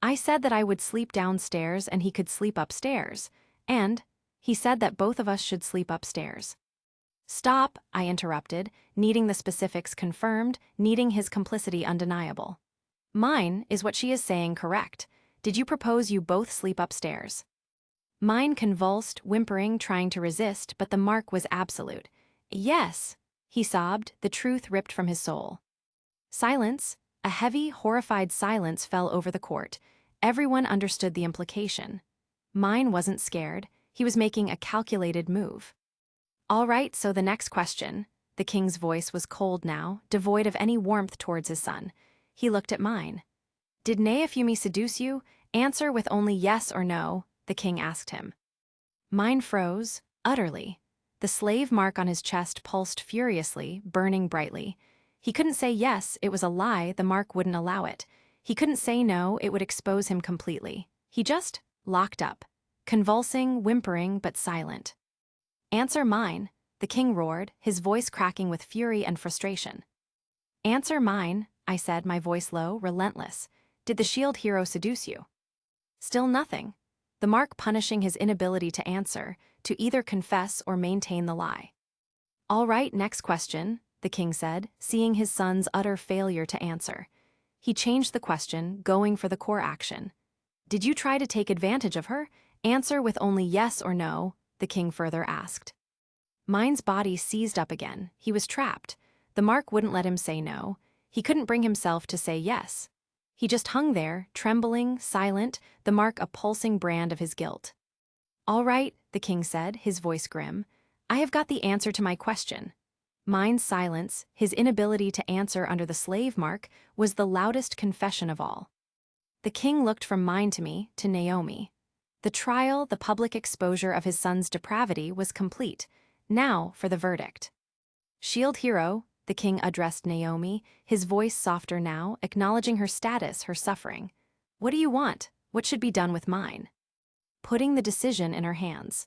I said that I would sleep downstairs and he could sleep upstairs, and he said that both of us should sleep upstairs. Stop, I interrupted, needing the specifics confirmed, needing his complicity undeniable. Mine is what she is saying correct. Did you propose you both sleep upstairs? Mine convulsed, whimpering, trying to resist, but the mark was absolute. Yes, he sobbed, the truth ripped from his soul. Silence, a heavy, horrified silence fell over the court. Everyone understood the implication. Mine wasn't scared, he was making a calculated move. All right, so the next question. The king's voice was cold now, devoid of any warmth towards his son. He looked at Mine. Did Neafumi seduce you? Answer with only yes or no, the king asked him. Mine froze, utterly. The slave mark on his chest pulsed furiously, burning brightly. He couldn't say yes, it was a lie, the mark wouldn't allow it. He couldn't say no, it would expose him completely. He just locked up, convulsing, whimpering, but silent. Answer mine, the king roared, his voice cracking with fury and frustration. Answer mine, I said, my voice low, relentless. Did the shield hero seduce you? Still nothing. The mark punishing his inability to answer, to either confess or maintain the lie. All right, next question, the king said, seeing his son's utter failure to answer. He changed the question, going for the core action. Did you try to take advantage of her? Answer with only yes or no, the king further asked. Mine's body seized up again. He was trapped. The mark wouldn't let him say no. He couldn't bring himself to say yes. He just hung there, trembling, silent, the mark a pulsing brand of his guilt. All right, the king said, his voice grim. I have got the answer to my question. Mine's silence, his inability to answer under the slave mark, was the loudest confession of all. The king looked from Mine to me, to Naomi. The trial, the public exposure of his son's depravity was complete. Now for the verdict. Shield hero, the king addressed Naomi, his voice softer now, acknowledging her status, her suffering. What do you want? What should be done with Mine? Putting the decision in her hands.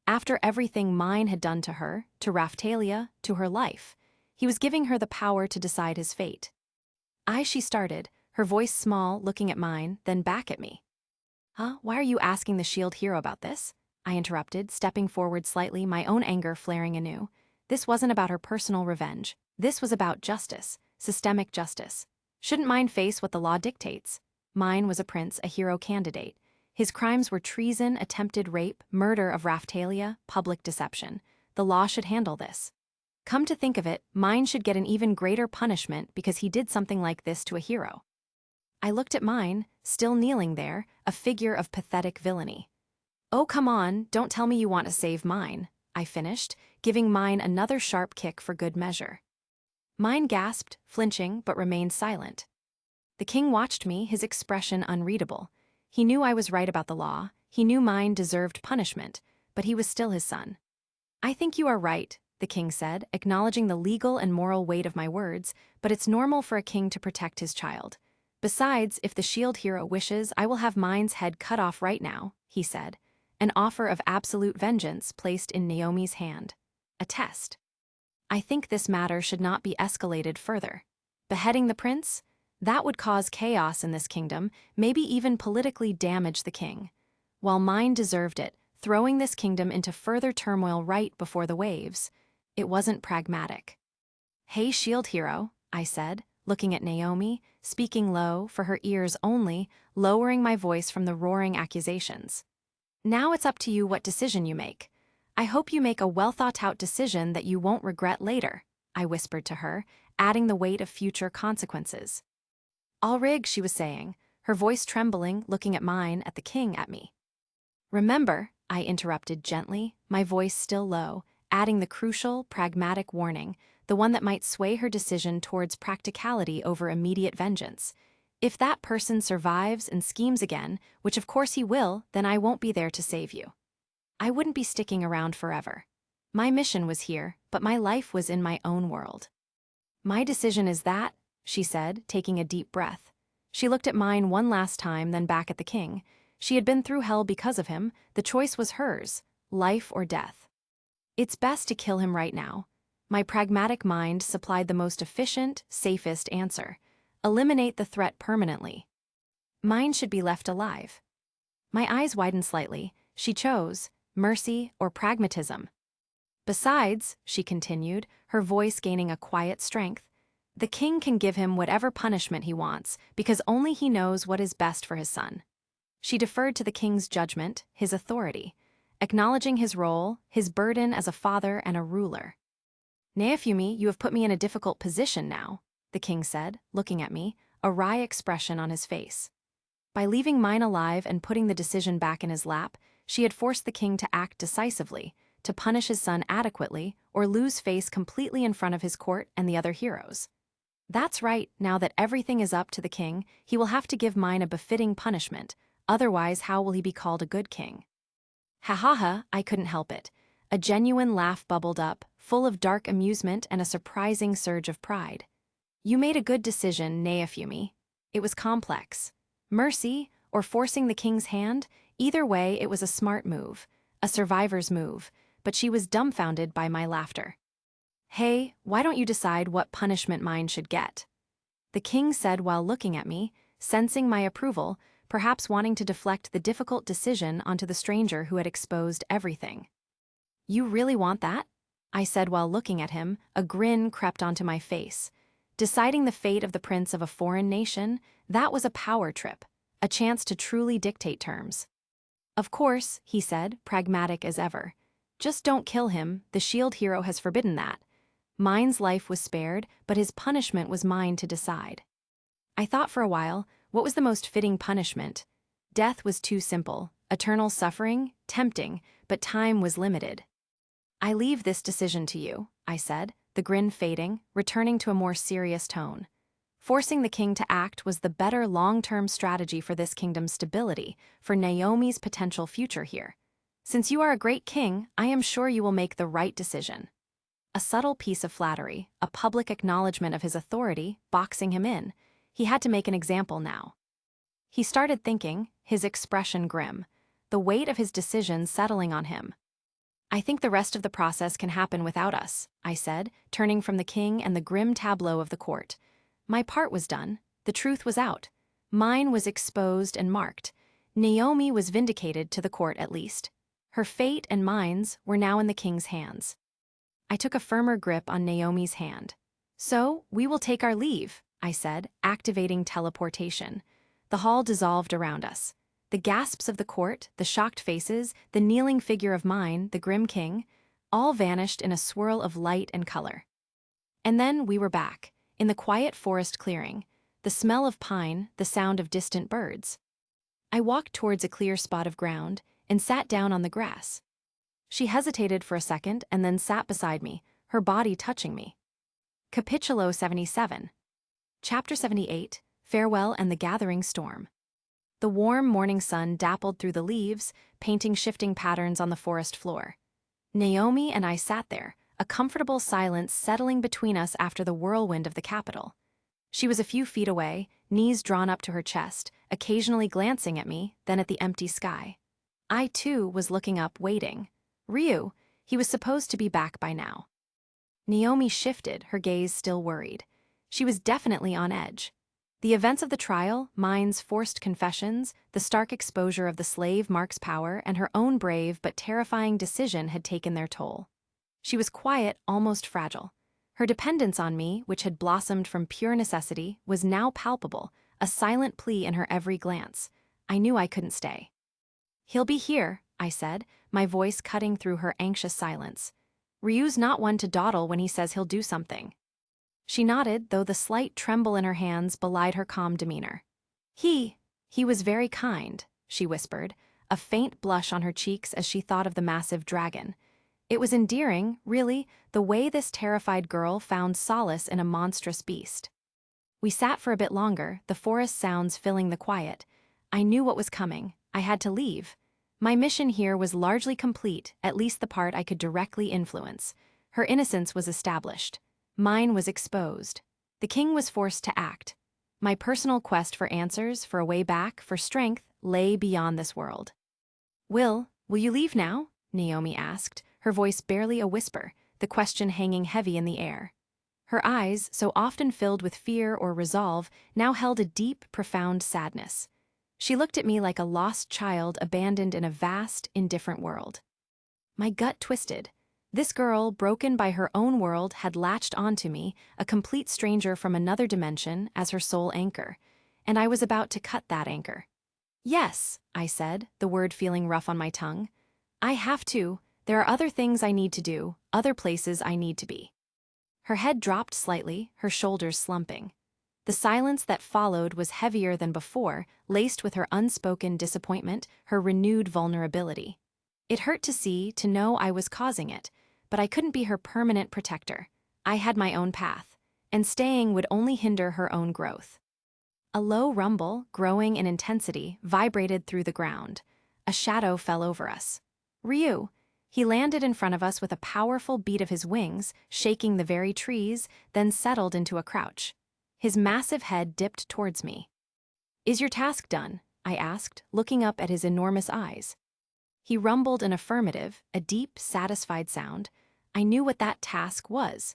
After everything Mine had done to her, to Raphtalia, to her life, he was giving her the power to decide his fate. She started, her voice small, looking at Mine, then back at me. Huh? Why are you asking the shield hero about this? I interrupted, stepping forward slightly, my own anger flaring anew. This wasn't about her personal revenge. This was about justice, systemic justice. Shouldn't Mine face what the law dictates? Mine was a prince, a hero candidate. His crimes were treason, attempted rape, murder of Raphtalia, public deception. The law should handle this. Come to think of it, Mine should get an even greater punishment because he did something like this to a hero. I looked at Mine, still kneeling there, a figure of pathetic villainy. Oh, come on, don't tell me you want to save Mine, I finished, giving Mine another sharp kick for good measure. Mine gasped, flinching, but remained silent. The king watched me, his expression unreadable. He knew I was right about the law, he knew Mine deserved punishment, but he was still his son. I think you are right, the king said, acknowledging the legal and moral weight of my words, but it's normal for a king to protect his child. Besides, if the shield hero wishes, I will have Mine's head cut off right now, he said, an offer of absolute vengeance placed in Naomi's hand. A test. I think this matter should not be escalated further. Beheading the prince? That would cause chaos in this kingdom, maybe even politically damage the king. While Mine deserved it, throwing this kingdom into further turmoil right before the waves, it wasn't pragmatic. Hey, shield hero, I said, looking at Naomi, speaking low, for her ears only, lowering my voice from the roaring accusations. Now it's up to you what decision you make. I hope you make a well-thought-out decision that you won't regret later, I whispered to her, adding the weight of future consequences. Alrig, she was saying, her voice trembling, looking at Mine, at the king, at me. Remember, I interrupted gently, my voice still low, adding the crucial, pragmatic warning, the one that might sway her decision towards practicality over immediate vengeance. If that person survives and schemes again, which of course he will, then I won't be there to save you. I wouldn't be sticking around forever. My mission was here, but my life was in my own world. My decision is that, she said, taking a deep breath. She looked at Mine one last time, then back at the king. She had been through hell because of him. The choice was hers, life or death. It's best to kill him right now. My pragmatic mind supplied the most efficient, safest answer. Eliminate the threat permanently. Mine should be left alive. My eyes widened slightly. She chose mercy or pragmatism. Besides, she continued, her voice gaining a quiet strength, the king can give him whatever punishment he wants because only he knows what is best for his son. She deferred to the king's judgment, his authority, acknowledging his role, his burden as a father and a ruler. Neafumi, you have put me in a difficult position now, the king said, looking at me, a wry expression on his face. By leaving mine alive and putting the decision back in his lap, she had forced the king to act decisively, to punish his son adequately, or lose face completely in front of his court and the other heroes. That's right, now that everything is up to the king, he will have to give mine a befitting punishment, otherwise how will he be called a good king? Ha ha ha, I couldn't help it. A genuine laugh bubbled up, full of dark amusement and a surprising surge of pride. You made a good decision, Neafumi. It was complex. Mercy, or forcing the king's hand, either way it was a smart move, a survivor's move, but she was dumbfounded by my laughter. Hey, why don't you decide what punishment mine should get? The king said while looking at me, sensing my approval, perhaps wanting to deflect the difficult decision onto the stranger who had exposed everything. You really want that? I said while looking at him, a grin crept onto my face. Deciding the fate of the prince of a foreign nation, that was a power trip, a chance to truly dictate terms. Of course, he said, pragmatic as ever. Just don't kill him, the shield hero has forbidden that. Mine's life was spared, but his punishment was mine to decide. I thought for a while, what was the most fitting punishment? Death was too simple, eternal suffering, tempting, but time was limited. I leave this decision to you, I said, the grin fading, returning to a more serious tone. Forcing the king to act was the better long-term strategy for this kingdom's stability, for Naomi's potential future here. Since you are a great king, I am sure you will make the right decision. A subtle piece of flattery, a public acknowledgement of his authority, boxing him in. He had to make an example now. He started thinking, his expression grim, the weight of his decision settling on him. I think the rest of the process can happen without us, I said, turning from the king and the grim tableau of the court. My part was done, the truth was out. Mine was exposed and marked. Naomi was vindicated to the court at least. Her fate and mine's were now in the king's hands. I took a firmer grip on Naomi's hand. So, we will take our leave, I said, activating teleportation. The hall dissolved around us. The gasps of the court, the shocked faces, the kneeling figure of mine, the grim king, all vanished in a swirl of light and color. And then we were back, in the quiet forest clearing, the smell of pine, the sound of distant birds. I walked towards a clear spot of ground and sat down on the grass. She hesitated for a second and then sat beside me, her body touching me. Capitulo 77. Chapter 78, Farewell and the Gathering Storm. The warm morning sun dappled through the leaves, painting shifting patterns on the forest floor. Naomi and I sat there, a comfortable silence settling between us after the whirlwind of the capital. She was a few feet away, knees drawn up to her chest, occasionally glancing at me, then at the empty sky. I, too, was looking up, waiting. Ryu, he was supposed to be back by now. Naomi shifted, her gaze still worried. She was definitely on edge. The events of the trial, mine's forced confessions, the stark exposure of the slave Mark's power, and her own brave but terrifying decision had taken their toll. She was quiet, almost fragile. Her dependence on me, which had blossomed from pure necessity, was now palpable, a silent plea in her every glance. I knew I couldn't stay. He'll be here, I said, my voice cutting through her anxious silence. Ryu's not one to dawdle when he says he'll do something. She nodded, though the slight tremble in her hands belied her calm demeanor. He was very kind, she whispered, a faint blush on her cheeks as she thought of the massive dragon. It was endearing, really, the way this terrified girl found solace in a monstrous beast. We sat for a bit longer, the forest sounds filling the quiet. I knew what was coming. I had to leave. My mission here was largely complete, at least the part I could directly influence. Her innocence was established. Mine was exposed. The king was forced to act. My personal quest for answers, for a way back, for strength, lay beyond this world. Will you leave now? Naomi asked, her voice barely a whisper, the question hanging heavy in the air. Her eyes, so often filled with fear or resolve, now held a deep, profound sadness. She looked at me like a lost child abandoned in a vast, indifferent world. My gut twisted. This girl, broken by her own world, had latched onto me, a complete stranger from another dimension, as her sole anchor. And I was about to cut that anchor. "Yes," I said, the word feeling rough on my tongue. "I have to. There are other things I need to do, other places I need to be." Her head dropped slightly, her shoulders slumping. The silence that followed was heavier than before, laced with her unspoken disappointment, her renewed vulnerability. It hurt to see, to know I was causing it, but I couldn't be her permanent protector. I had my own path, and staying would only hinder her own growth. A low rumble, growing in intensity, vibrated through the ground. A shadow fell over us. Ryu. He landed in front of us with a powerful beat of his wings, shaking the very trees, then settled into a crouch. His massive head dipped towards me. "Is your task done?" I asked, looking up at his enormous eyes. He rumbled an affirmative, a deep, satisfied sound. I knew what that task was.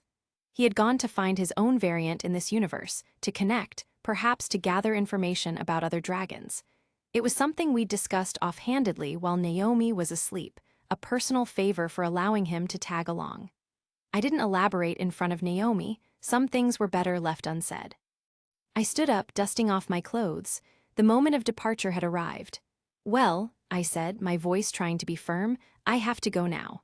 He had gone to find his own variant in this universe, to connect, perhaps to gather information about other dragons. It was something we'd discussed offhandedly while Naomi was asleep, a personal favor for allowing him to tag along. I didn't elaborate in front of Naomi, some things were better left unsaid. I stood up, dusting off my clothes. The moment of departure had arrived. "Well," I said, my voice trying to be firm, "I have to go now."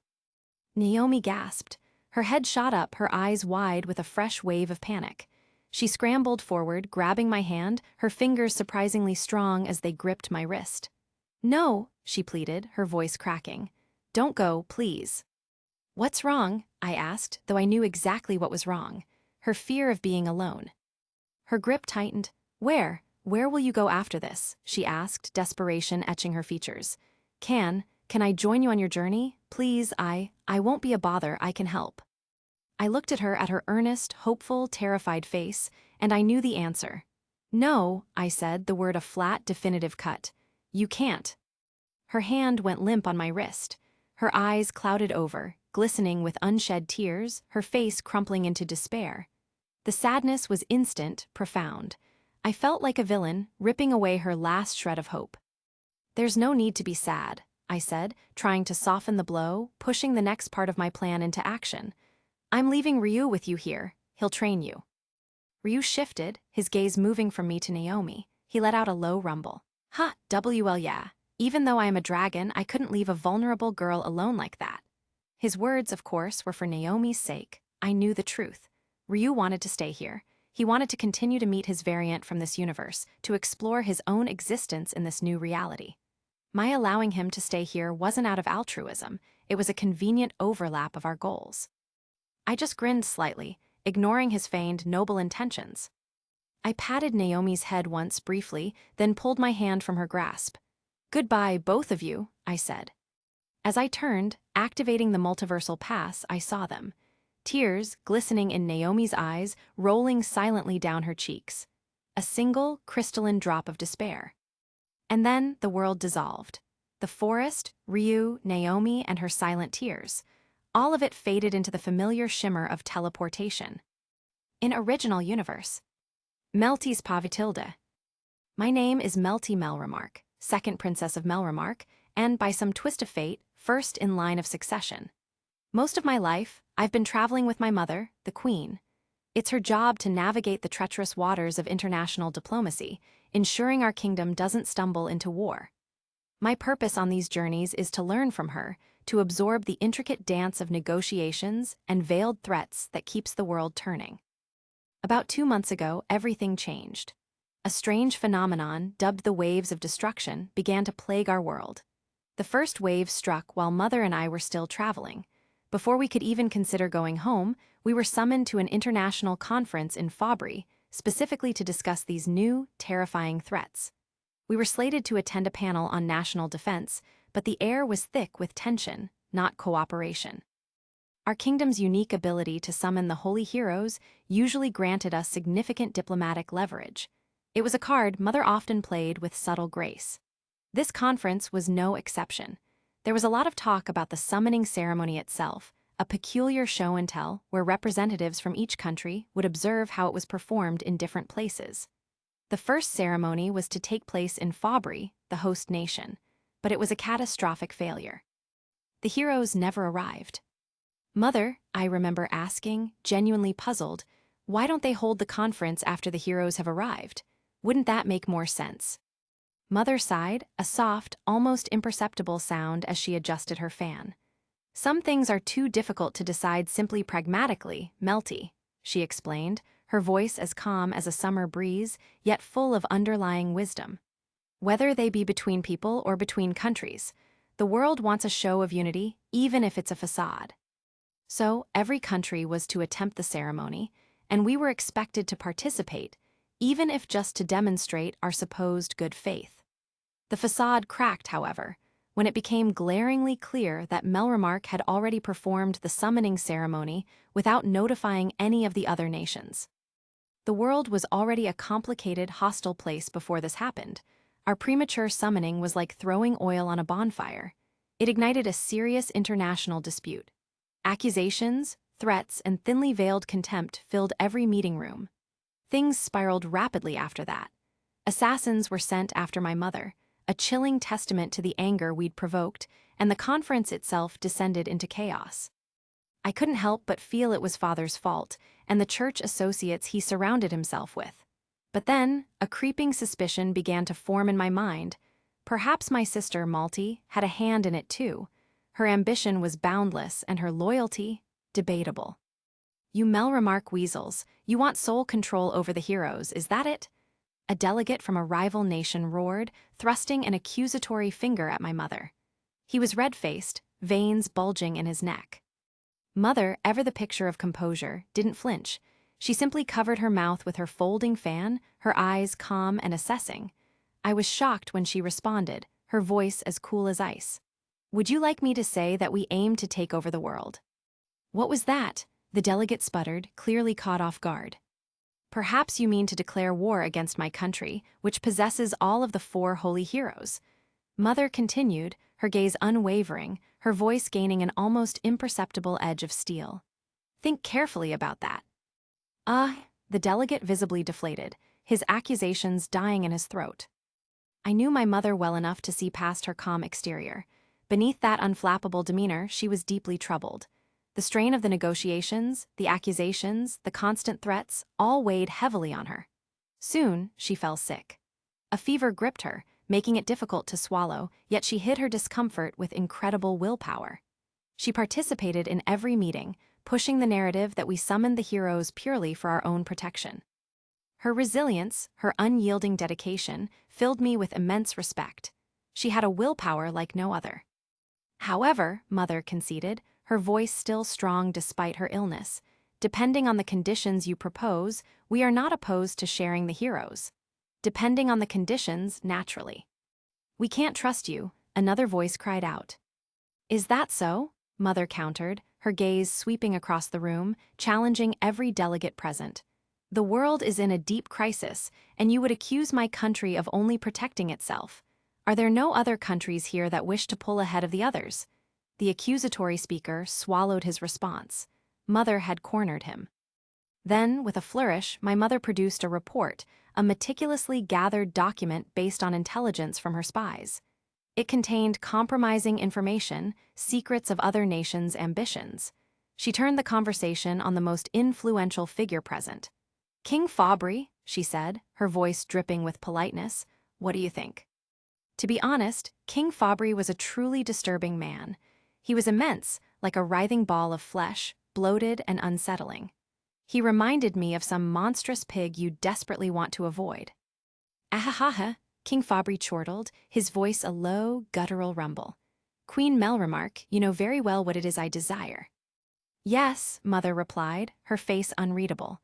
Naomi gasped. Her head shot up, her eyes wide with a fresh wave of panic. She scrambled forward, grabbing my hand, her fingers surprisingly strong as they gripped my wrist. "No," she pleaded, her voice cracking. "Don't go, please." "What's wrong?" I asked, though I knew exactly what was wrong. Her fear of being alone. Her grip tightened. Where will you go after this?" she asked, desperation etching her features. Can I join you on your journey? Please, I won't be a bother, I can help." I looked at her earnest, hopeful, terrified face, and I knew the answer. "No," I said, the word a flat, definitive cut. "You can't." Her hand went limp on my wrist. Her eyes clouded over, glistening with unshed tears, her face crumpling into despair. The sadness was instant, profound. I felt like a villain, ripping away her last shred of hope. "There's no need to be sad," I said, trying to soften the blow, pushing the next part of my plan into action. "I'm leaving Ryu with you here. He'll train you." Ryu shifted, his gaze moving from me to Naomi. He let out a low rumble. Well, yeah. Even though I am a dragon, I couldn't leave a vulnerable girl alone like that." His words, of course, were for Naomi's sake. I knew the truth. Ryu wanted to stay here. He wanted to continue to meet his variant from this universe, to explore his own existence in this new reality. My allowing him to stay here wasn't out of altruism, it was a convenient overlap of our goals. I just grinned slightly, ignoring his feigned noble intentions. I patted Naomi's head once briefly, then pulled my hand from her grasp. "Goodbye, both of you," I said. As I turned, activating the multiversal pass, I saw them. Tears, glistening in Naomi's eyes, rolling silently down her cheeks. A single, crystalline drop of despair. And then the world dissolved. The forest, Ryu, Naomi, and her silent tears. All of it faded into the familiar shimmer of teleportation. In original universe. Melty's Pavitilde. My name is Melty Melremark, second princess of Melremark, and by some twist of fate, first in line of succession. Most of my life, I've been traveling with my mother, the Queen. It's her job to navigate the treacherous waters of international diplomacy, ensuring our kingdom doesn't stumble into war. My purpose on these journeys is to learn from her, to absorb the intricate dance of negotiations and veiled threats that keeps the world turning. About 2 months ago, everything changed. A strange phenomenon, dubbed the waves of destruction, began to plague our world. The first wave struck while Mother and I were still traveling. Before we could even consider going home, we were summoned to an international conference in Fabry, specifically to discuss these new, terrifying threats. We were slated to attend a panel on national defense, but the air was thick with tension, not cooperation. Our kingdom's unique ability to summon the holy heroes usually granted us significant diplomatic leverage. It was a card Mother often played with subtle grace. This conference was no exception. There was a lot of talk about the summoning ceremony itself, a peculiar show and tell where representatives from each country would observe how it was performed in different places. The first ceremony was to take place in Fabri, the host nation, but it was a catastrophic failure. The heroes never arrived. Mother, I remember asking, genuinely puzzled, why don't they hold the conference after the heroes have arrived? Wouldn't that make more sense? Mother sighed, a soft, almost imperceptible sound as she adjusted her fan. Some things are too difficult to decide simply pragmatically, Melty, she explained, her voice as calm as a summer breeze, yet full of underlying wisdom. Whether they be between people or between countries, the world wants a show of unity, even if it's a facade. So, every country was to attempt the ceremony, and we were expected to participate, even if just to demonstrate our supposed good faith. The facade cracked, however, when it became glaringly clear that Melremark had already performed the summoning ceremony without notifying any of the other nations. The world was already a complicated, hostile place before this happened. Our premature summoning was like throwing oil on a bonfire. It ignited a serious international dispute. Accusations, threats, and thinly veiled contempt filled every meeting room. Things spiraled rapidly after that. Assassins were sent after my mother, a chilling testament to the anger we'd provoked, and the conference itself descended into chaos. I couldn't help but feel it was Father's fault, and the church associates he surrounded himself with. But then, a creeping suspicion began to form in my mind. Perhaps my sister, Malty, had a hand in it too. Her ambition was boundless and her loyalty, debatable. You Melremark weasels, you want sole control over the heroes, is that it? A delegate from a rival nation roared, thrusting an accusatory finger at my mother. He was red-faced, veins bulging in his neck. Mother, ever the picture of composure, didn't flinch. She simply covered her mouth with her folding fan, her eyes calm and assessing. I was shocked when she responded, her voice as cool as ice. Would you like me to say that we aim to take over the world? What was that? The delegate sputtered, clearly caught off guard. Perhaps you mean to declare war against my country, which possesses all of the 4 holy heroes. Mother continued, her gaze unwavering, her voice gaining an almost imperceptible edge of steel. Think carefully about that. The delegate visibly deflated, his accusations dying in his throat. I knew my mother well enough to see past her calm exterior. Beneath that unflappable demeanor, she was deeply troubled. The strain of the negotiations, the accusations, the constant threats, all weighed heavily on her. Soon, she fell sick. A fever gripped her, making it difficult to swallow, yet she hid her discomfort with incredible willpower. She participated in every meeting, pushing the narrative that we summoned the heroes purely for our own protection. Her resilience, her unyielding dedication, filled me with immense respect. She had a willpower like no other. However, Mother conceded, her voice still strong despite her illness, depending on the conditions you propose, we are not opposed to sharing the heroes. Depending on the conditions, naturally. We can't trust you, another voice cried out. Is that so? Mother countered, her gaze sweeping across the room, challenging every delegate present. The world is in a deep crisis, and you would accuse my country of only protecting itself. Are there no other countries here that wish to pull ahead of the others? The accusatory speaker swallowed his response. Mother had cornered him. Then, with a flourish, my mother produced a report, a meticulously gathered document based on intelligence from her spies. It contained compromising information, secrets of other nations' ambitions. She turned the conversation on the most influential figure present. King Fabri, she said, her voice dripping with politeness, what do you think? To be honest, King Fabri was a truly disturbing man. He was immense, like a writhing ball of flesh, bloated and unsettling. He reminded me of some monstrous pig you desperately want to avoid. Ahahaha, King Fabri chortled, his voice a low, guttural rumble. Queen Melremark, you know very well what it is I desire. Yes, Mother replied, her face unreadable.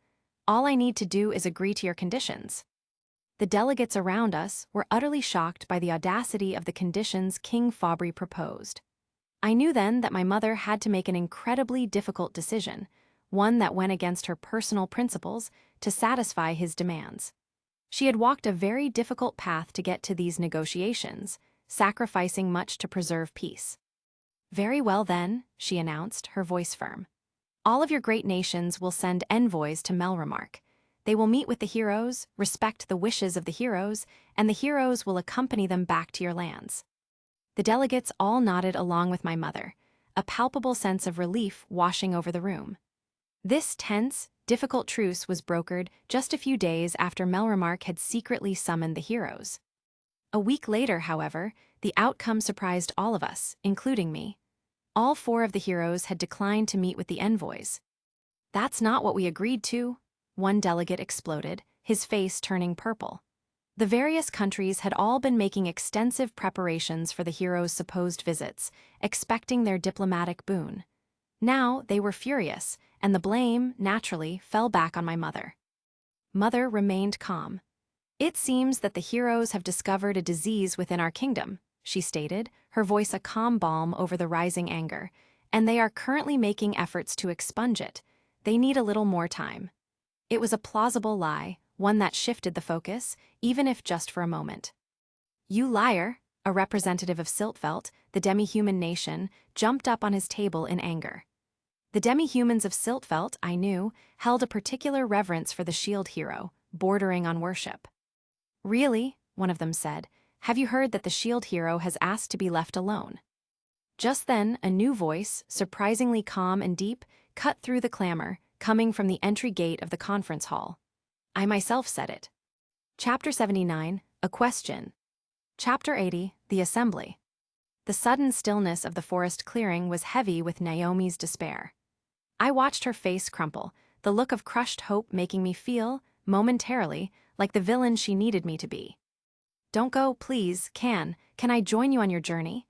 All I need to do is agree to your conditions. The delegates around us were utterly shocked by the audacity of the conditions King Fabri proposed. I knew then that my mother had to make an incredibly difficult decision, one that went against her personal principles, to satisfy his demands. She had walked a very difficult path to get to these negotiations, sacrificing much to preserve peace. Very well then, she announced, her voice firm. All of your great nations will send envoys to Melremark. They will meet with the heroes, respect the wishes of the heroes, and the heroes will accompany them back to your lands. The delegates all nodded along with my mother, a palpable sense of relief washing over the room. This tense, difficult truce was brokered just a few days after Melremark had secretly summoned the heroes. A week later, however, the outcome surprised all of us, including me. All 4 of the heroes had declined to meet with the envoys. That's not what we agreed to, one delegate exploded, his face turning purple. The various countries had all been making extensive preparations for the heroes' supposed visits, expecting their diplomatic boon. Now they were furious, and the blame, naturally, fell back on my mother. Mother remained calm. It seems that the heroes have discovered a disease within our kingdom, she stated, her voice a calm balm over the rising anger, and they are currently making efforts to expunge it. They need a little more time. It was a plausible lie, one that shifted the focus, even if just for a moment. You liar, a representative of Siltvelt, the demi-human nation, jumped up on his table in anger. The demi-humans of Siltvelt, I knew, held a particular reverence for the shield hero, bordering on worship. Really, one of them said, have you heard that the shield hero has asked to be left alone? Just then, a new voice, surprisingly calm and deep, cut through the clamor, coming from the entry gate of the conference hall. I myself said it. Chapter 79, A Question. Chapter 80, The Assembly. The sudden stillness of the forest clearing was heavy with Naomi's despair. I watched her face crumple, the look of crushed hope making me feel, momentarily, like the villain she needed me to be. Don't go, please, can I join you on your journey?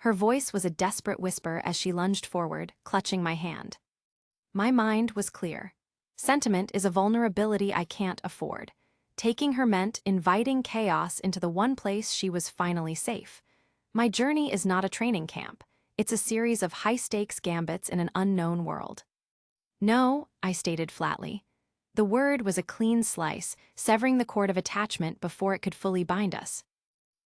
Her voice was a desperate whisper as she lunged forward, clutching my hand. My mind was clear. Sentiment is a vulnerability I can't afford. Taking her meant inviting chaos into the one place she was finally safe. My journey is not a training camp. It's a series of high-stakes gambits in an unknown world. No, I stated flatly. The word was a clean slice, severing the cord of attachment before it could fully bind us.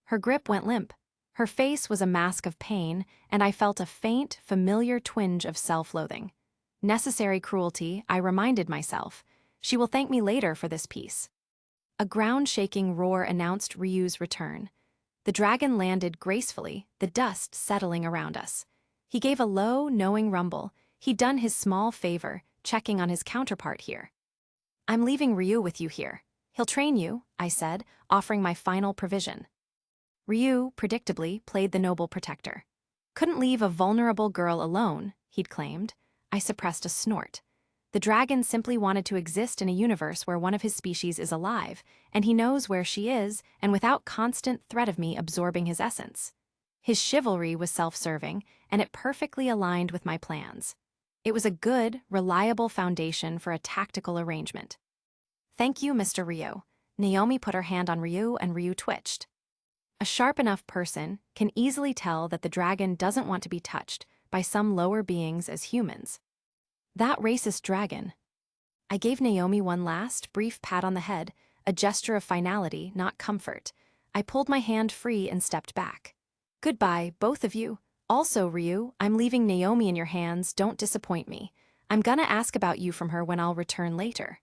Her grip went limp. Her face was a mask of pain, and I felt a faint, familiar twinge of self-loathing. Necessary cruelty, I reminded myself. She will thank me later for this piece. A ground-shaking roar announced Ryu's return. The dragon landed gracefully, the dust settling around us. He gave a low, knowing rumble. He'd done his small favor, checking on his counterpart here. I'm leaving Ryu with you here. He'll train you, I said, offering my final provision. Ryu, predictably, played the noble protector. Couldn't leave a vulnerable girl alone, he'd claimed. I suppressed a snort. The dragon simply wanted to exist in a universe where one of his species is alive, and he knows where she is, and without constant threat of me absorbing his essence. His chivalry was self-serving, and it perfectly aligned with my plans. It was a good, reliable foundation for a tactical arrangement. Thank you, Mr. Ryu. Naomi put her hand on Ryu, and Ryu twitched. A sharp enough person can easily tell that the dragon doesn't want to be touched by some lower beings as humans. That racist dragon. I gave Naomi one last, brief pat on the head, a gesture of finality, not comfort. I pulled my hand free and stepped back. Goodbye, both of you. Also, Ryu, I'm leaving Naomi in your hands, don't disappoint me. I'm gonna ask about you from her when I'll return later.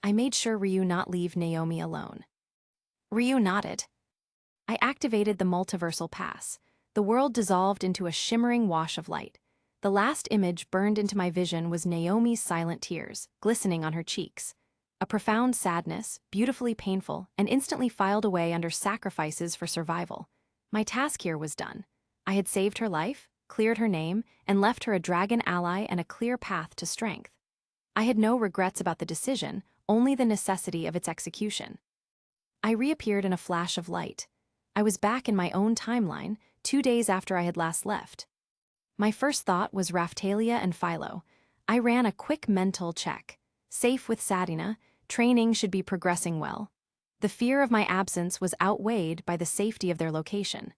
I made sure Ryu not leave Naomi alone. Ryu nodded. I activated the multiversal pass. The world dissolved into a shimmering wash of light. The last image burned into my vision was Naomi's silent tears, glistening on her cheeks. A profound sadness, beautifully painful, and instantly filed away under sacrifices for survival. My task here was done. I had saved her life, cleared her name, and left her a dragon ally and a clear path to strength. I had no regrets about the decision, only the necessity of its execution. I reappeared in a flash of light. I was back in my own timeline, 2 days after I had last left. My first thought was Raphtalia and Philo. I ran a quick mental check. Safe with Sadina, training should be progressing well. The fear of my absence was outweighed by the safety of their location.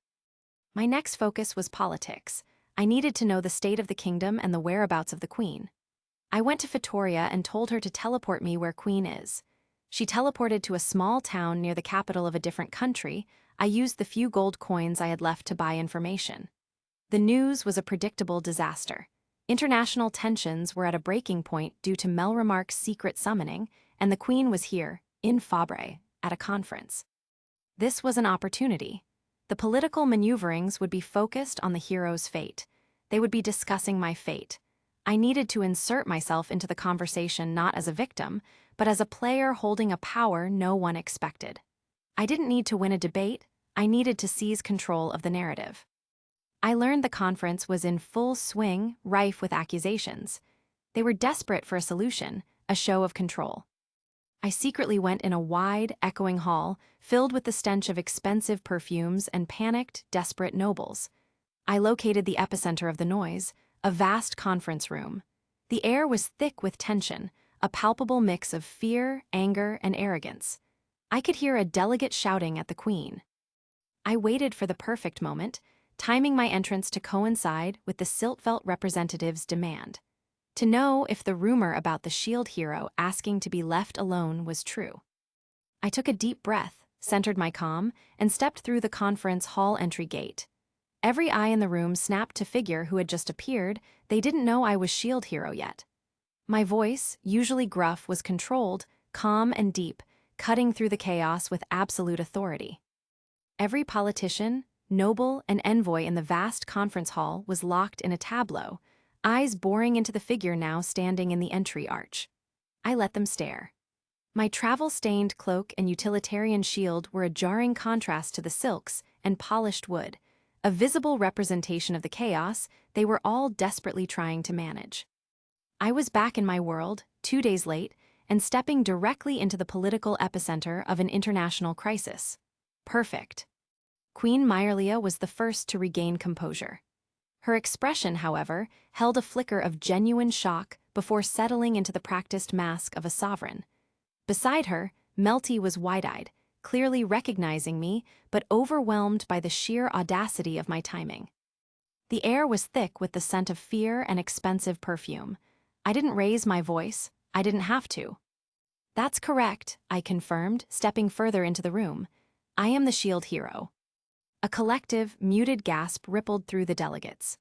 My next focus was politics. I needed to know the state of the kingdom and the whereabouts of the queen. I went to Fitoria and told her to teleport me where Queen is. She teleported to a small town near the capital of a different country. I used the few gold coins I had left to buy information. The news was a predictable disaster. International tensions were at a breaking point due to Melremark's secret summoning, and the Queen was here, in Fabre, at a conference. This was an opportunity. The political maneuverings would be focused on the hero's fate. They would be discussing my fate. I needed to insert myself into the conversation not as a victim, but as a player holding a power no one expected. I didn't need to win a debate, I needed to seize control of the narrative. I learned the conference was in full swing, rife with accusations. They were desperate for a solution, a show of control. I secretly went in a wide, echoing hall, filled with the stench of expensive perfumes and panicked, desperate nobles. I located the epicenter of the noise, a vast conference room. The air was thick with tension, a palpable mix of fear, anger, and arrogance. I could hear a delegate shouting at the Queen. I waited for the perfect moment, timing my entrance to coincide with the Siltvelt representative's demand. To know if the rumor about the shield hero asking to be left alone was true. I took a deep breath, centered my calm, and stepped through the conference hall entry gate. Every eye in the room snapped to figure who had just appeared. They didn't know I was shield hero yet. My voice, usually gruff, was controlled, calm and deep, cutting through the chaos with absolute authority. Every politician, noble, and envoy in the vast conference hall was locked in a tableau, eyes boring into the figure now standing in the entry arch. I let them stare. My travel-stained cloak and utilitarian shield were a jarring contrast to the silks and polished wood, a visible representation of the chaos they were all desperately trying to manage. I was back in my world, 2 days late, and stepping directly into the political epicenter of an international crisis. Perfect. Queen Myrlia was the first to regain composure. Her expression, however, held a flicker of genuine shock before settling into the practiced mask of a sovereign. Beside her, Melty was wide-eyed, clearly recognizing me, but overwhelmed by the sheer audacity of my timing. The air was thick with the scent of fear and expensive perfume. I didn't raise my voice. I didn't have to. "That's correct," I confirmed, stepping further into the room. "I am the shield hero." A collective, muted gasp rippled through the delegates.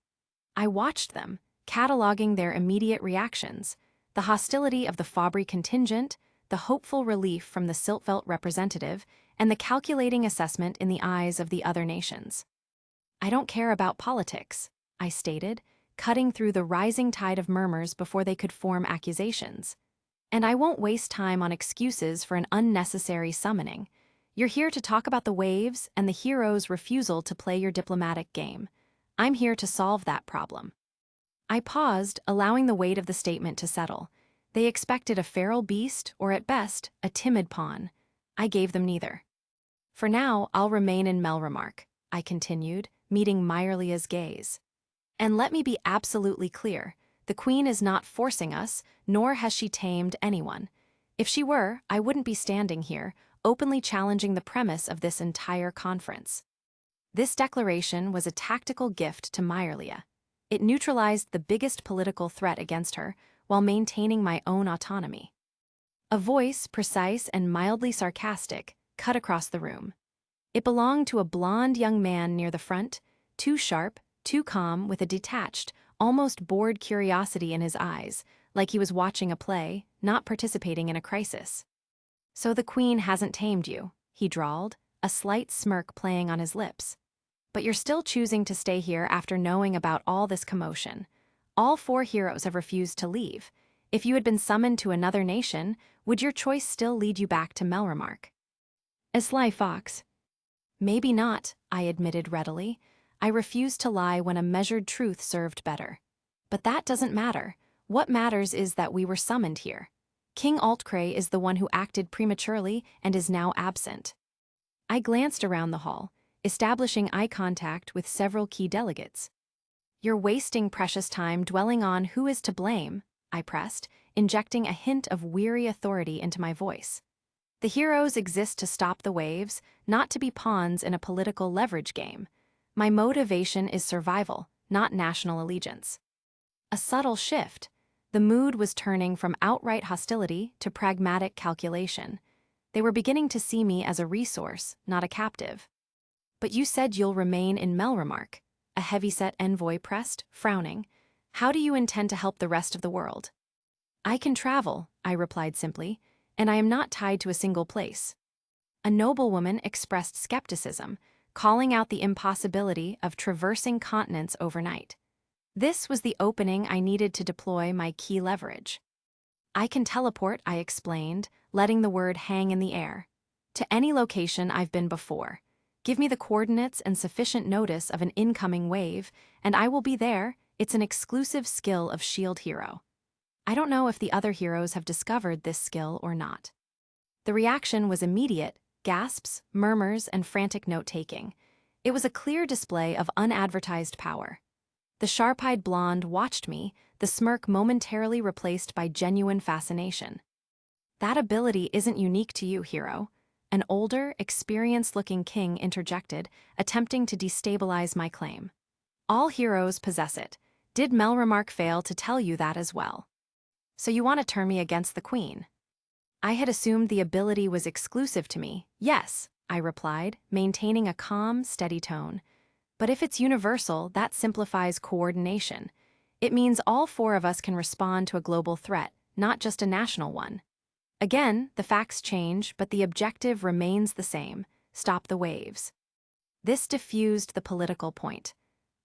I watched them, cataloging their immediate reactions: the hostility of the Fabre contingent, the hopeful relief from the Siltvelt representative, and the calculating assessment in the eyes of the other nations. "I don't care about politics," I stated, cutting through the rising tide of murmurs before they could form accusations. "And I won't waste time on excuses for an unnecessary summoning. You're here to talk about the waves and the hero's refusal to play your diplomatic game. I'm here to solve that problem." I paused, allowing the weight of the statement to settle. They expected a feral beast, or at best, a timid pawn. I gave them neither. "For now, I'll remain in Melremark," I continued, meeting Myrlia's gaze. "And let me be absolutely clear, the Queen is not forcing us, nor has she tamed anyone. If she were, I wouldn't be standing here, openly challenging the premise of this entire conference." This declaration was a tactical gift to Myrlia. It neutralized the biggest political threat against her, while maintaining my own autonomy. A voice, precise and mildly sarcastic, cut across the room. It belonged to a blond young man near the front, too sharp, too calm, with a detached, almost bored curiosity in his eyes, like he was watching a play, not participating in a crisis. "So the Queen hasn't tamed you," he drawled, a slight smirk playing on his lips. "But you're still choosing to stay here after knowing about all this commotion. All 4 heroes have refused to leave. If you had been summoned to another nation, would your choice still lead you back to Melremark?" "A sly fox." "Maybe not," I admitted readily. I refused to lie when a measured truth served better. "But that doesn't matter. What matters is that we were summoned here. King Altcray is the one who acted prematurely and is now absent." I glanced around the hall, establishing eye contact with several key delegates. "You're wasting precious time dwelling on who is to blame," I pressed, injecting a hint of weary authority into my voice. "The heroes exist to stop the waves, not to be pawns in a political leverage game. My motivation is survival, not national allegiance." A subtle shift. The mood was turning from outright hostility to pragmatic calculation. They were beginning to see me as a resource, not a captive. "But you said you'll remain in Melremark," a a heavyset envoy pressed, frowning. "How do you intend to help the rest of the world?" "I can travel," I replied simply, "and I am not tied to a single place." A noblewoman expressed skepticism, calling out the impossibility of traversing continents overnight. This was the opening I needed to deploy my key leverage. "I can teleport," I explained, letting the word hang in the air. "To any location I've been before. Give me the coordinates and sufficient notice of an incoming wave, and I will be there." It's an exclusive skill of Shield Hero. I don't know if the other heroes have discovered this skill or not. The reaction was immediate: gasps, murmurs, and frantic note-taking. It was a clear display of unadvertised power. The sharp-eyed blonde watched me, the smirk momentarily replaced by genuine fascination. "That ability isn't unique to you, hero," an older, experienced-looking king interjected, attempting to destabilize my claim. "All heroes possess it. Did Melremark fail to tell you that as well? So you want to turn me against the queen?" I had assumed the ability was exclusive to me. "Yes," I replied, maintaining a calm, steady tone. "But if it's universal, that simplifies coordination. It means all four of us can respond to a global threat, not just a national one." Again, the facts change, but the objective remains the same: stop the waves. This diffused the political point.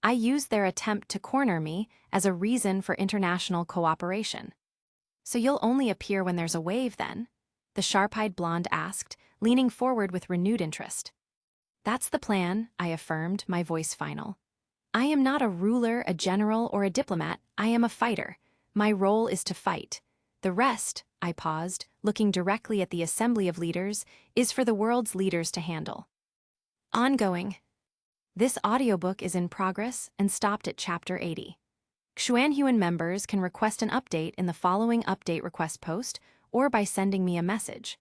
I used their attempt to corner me as a reason for international cooperation. "So you'll only appear when there's a wave, then?" the sharp-eyed blonde asked, leaning forward with renewed interest. "That's the plan," I affirmed, my voice final. "I am not a ruler, a general, or a diplomat. I am a fighter. My role is to fight. The rest," I paused, looking directly at the assembly of leaders, "is for the world's leaders to handle." Ongoing. This audiobook is in progress and stopped at chapter 80. Xuanhuan members can request an update in the following update request post or by sending me a message.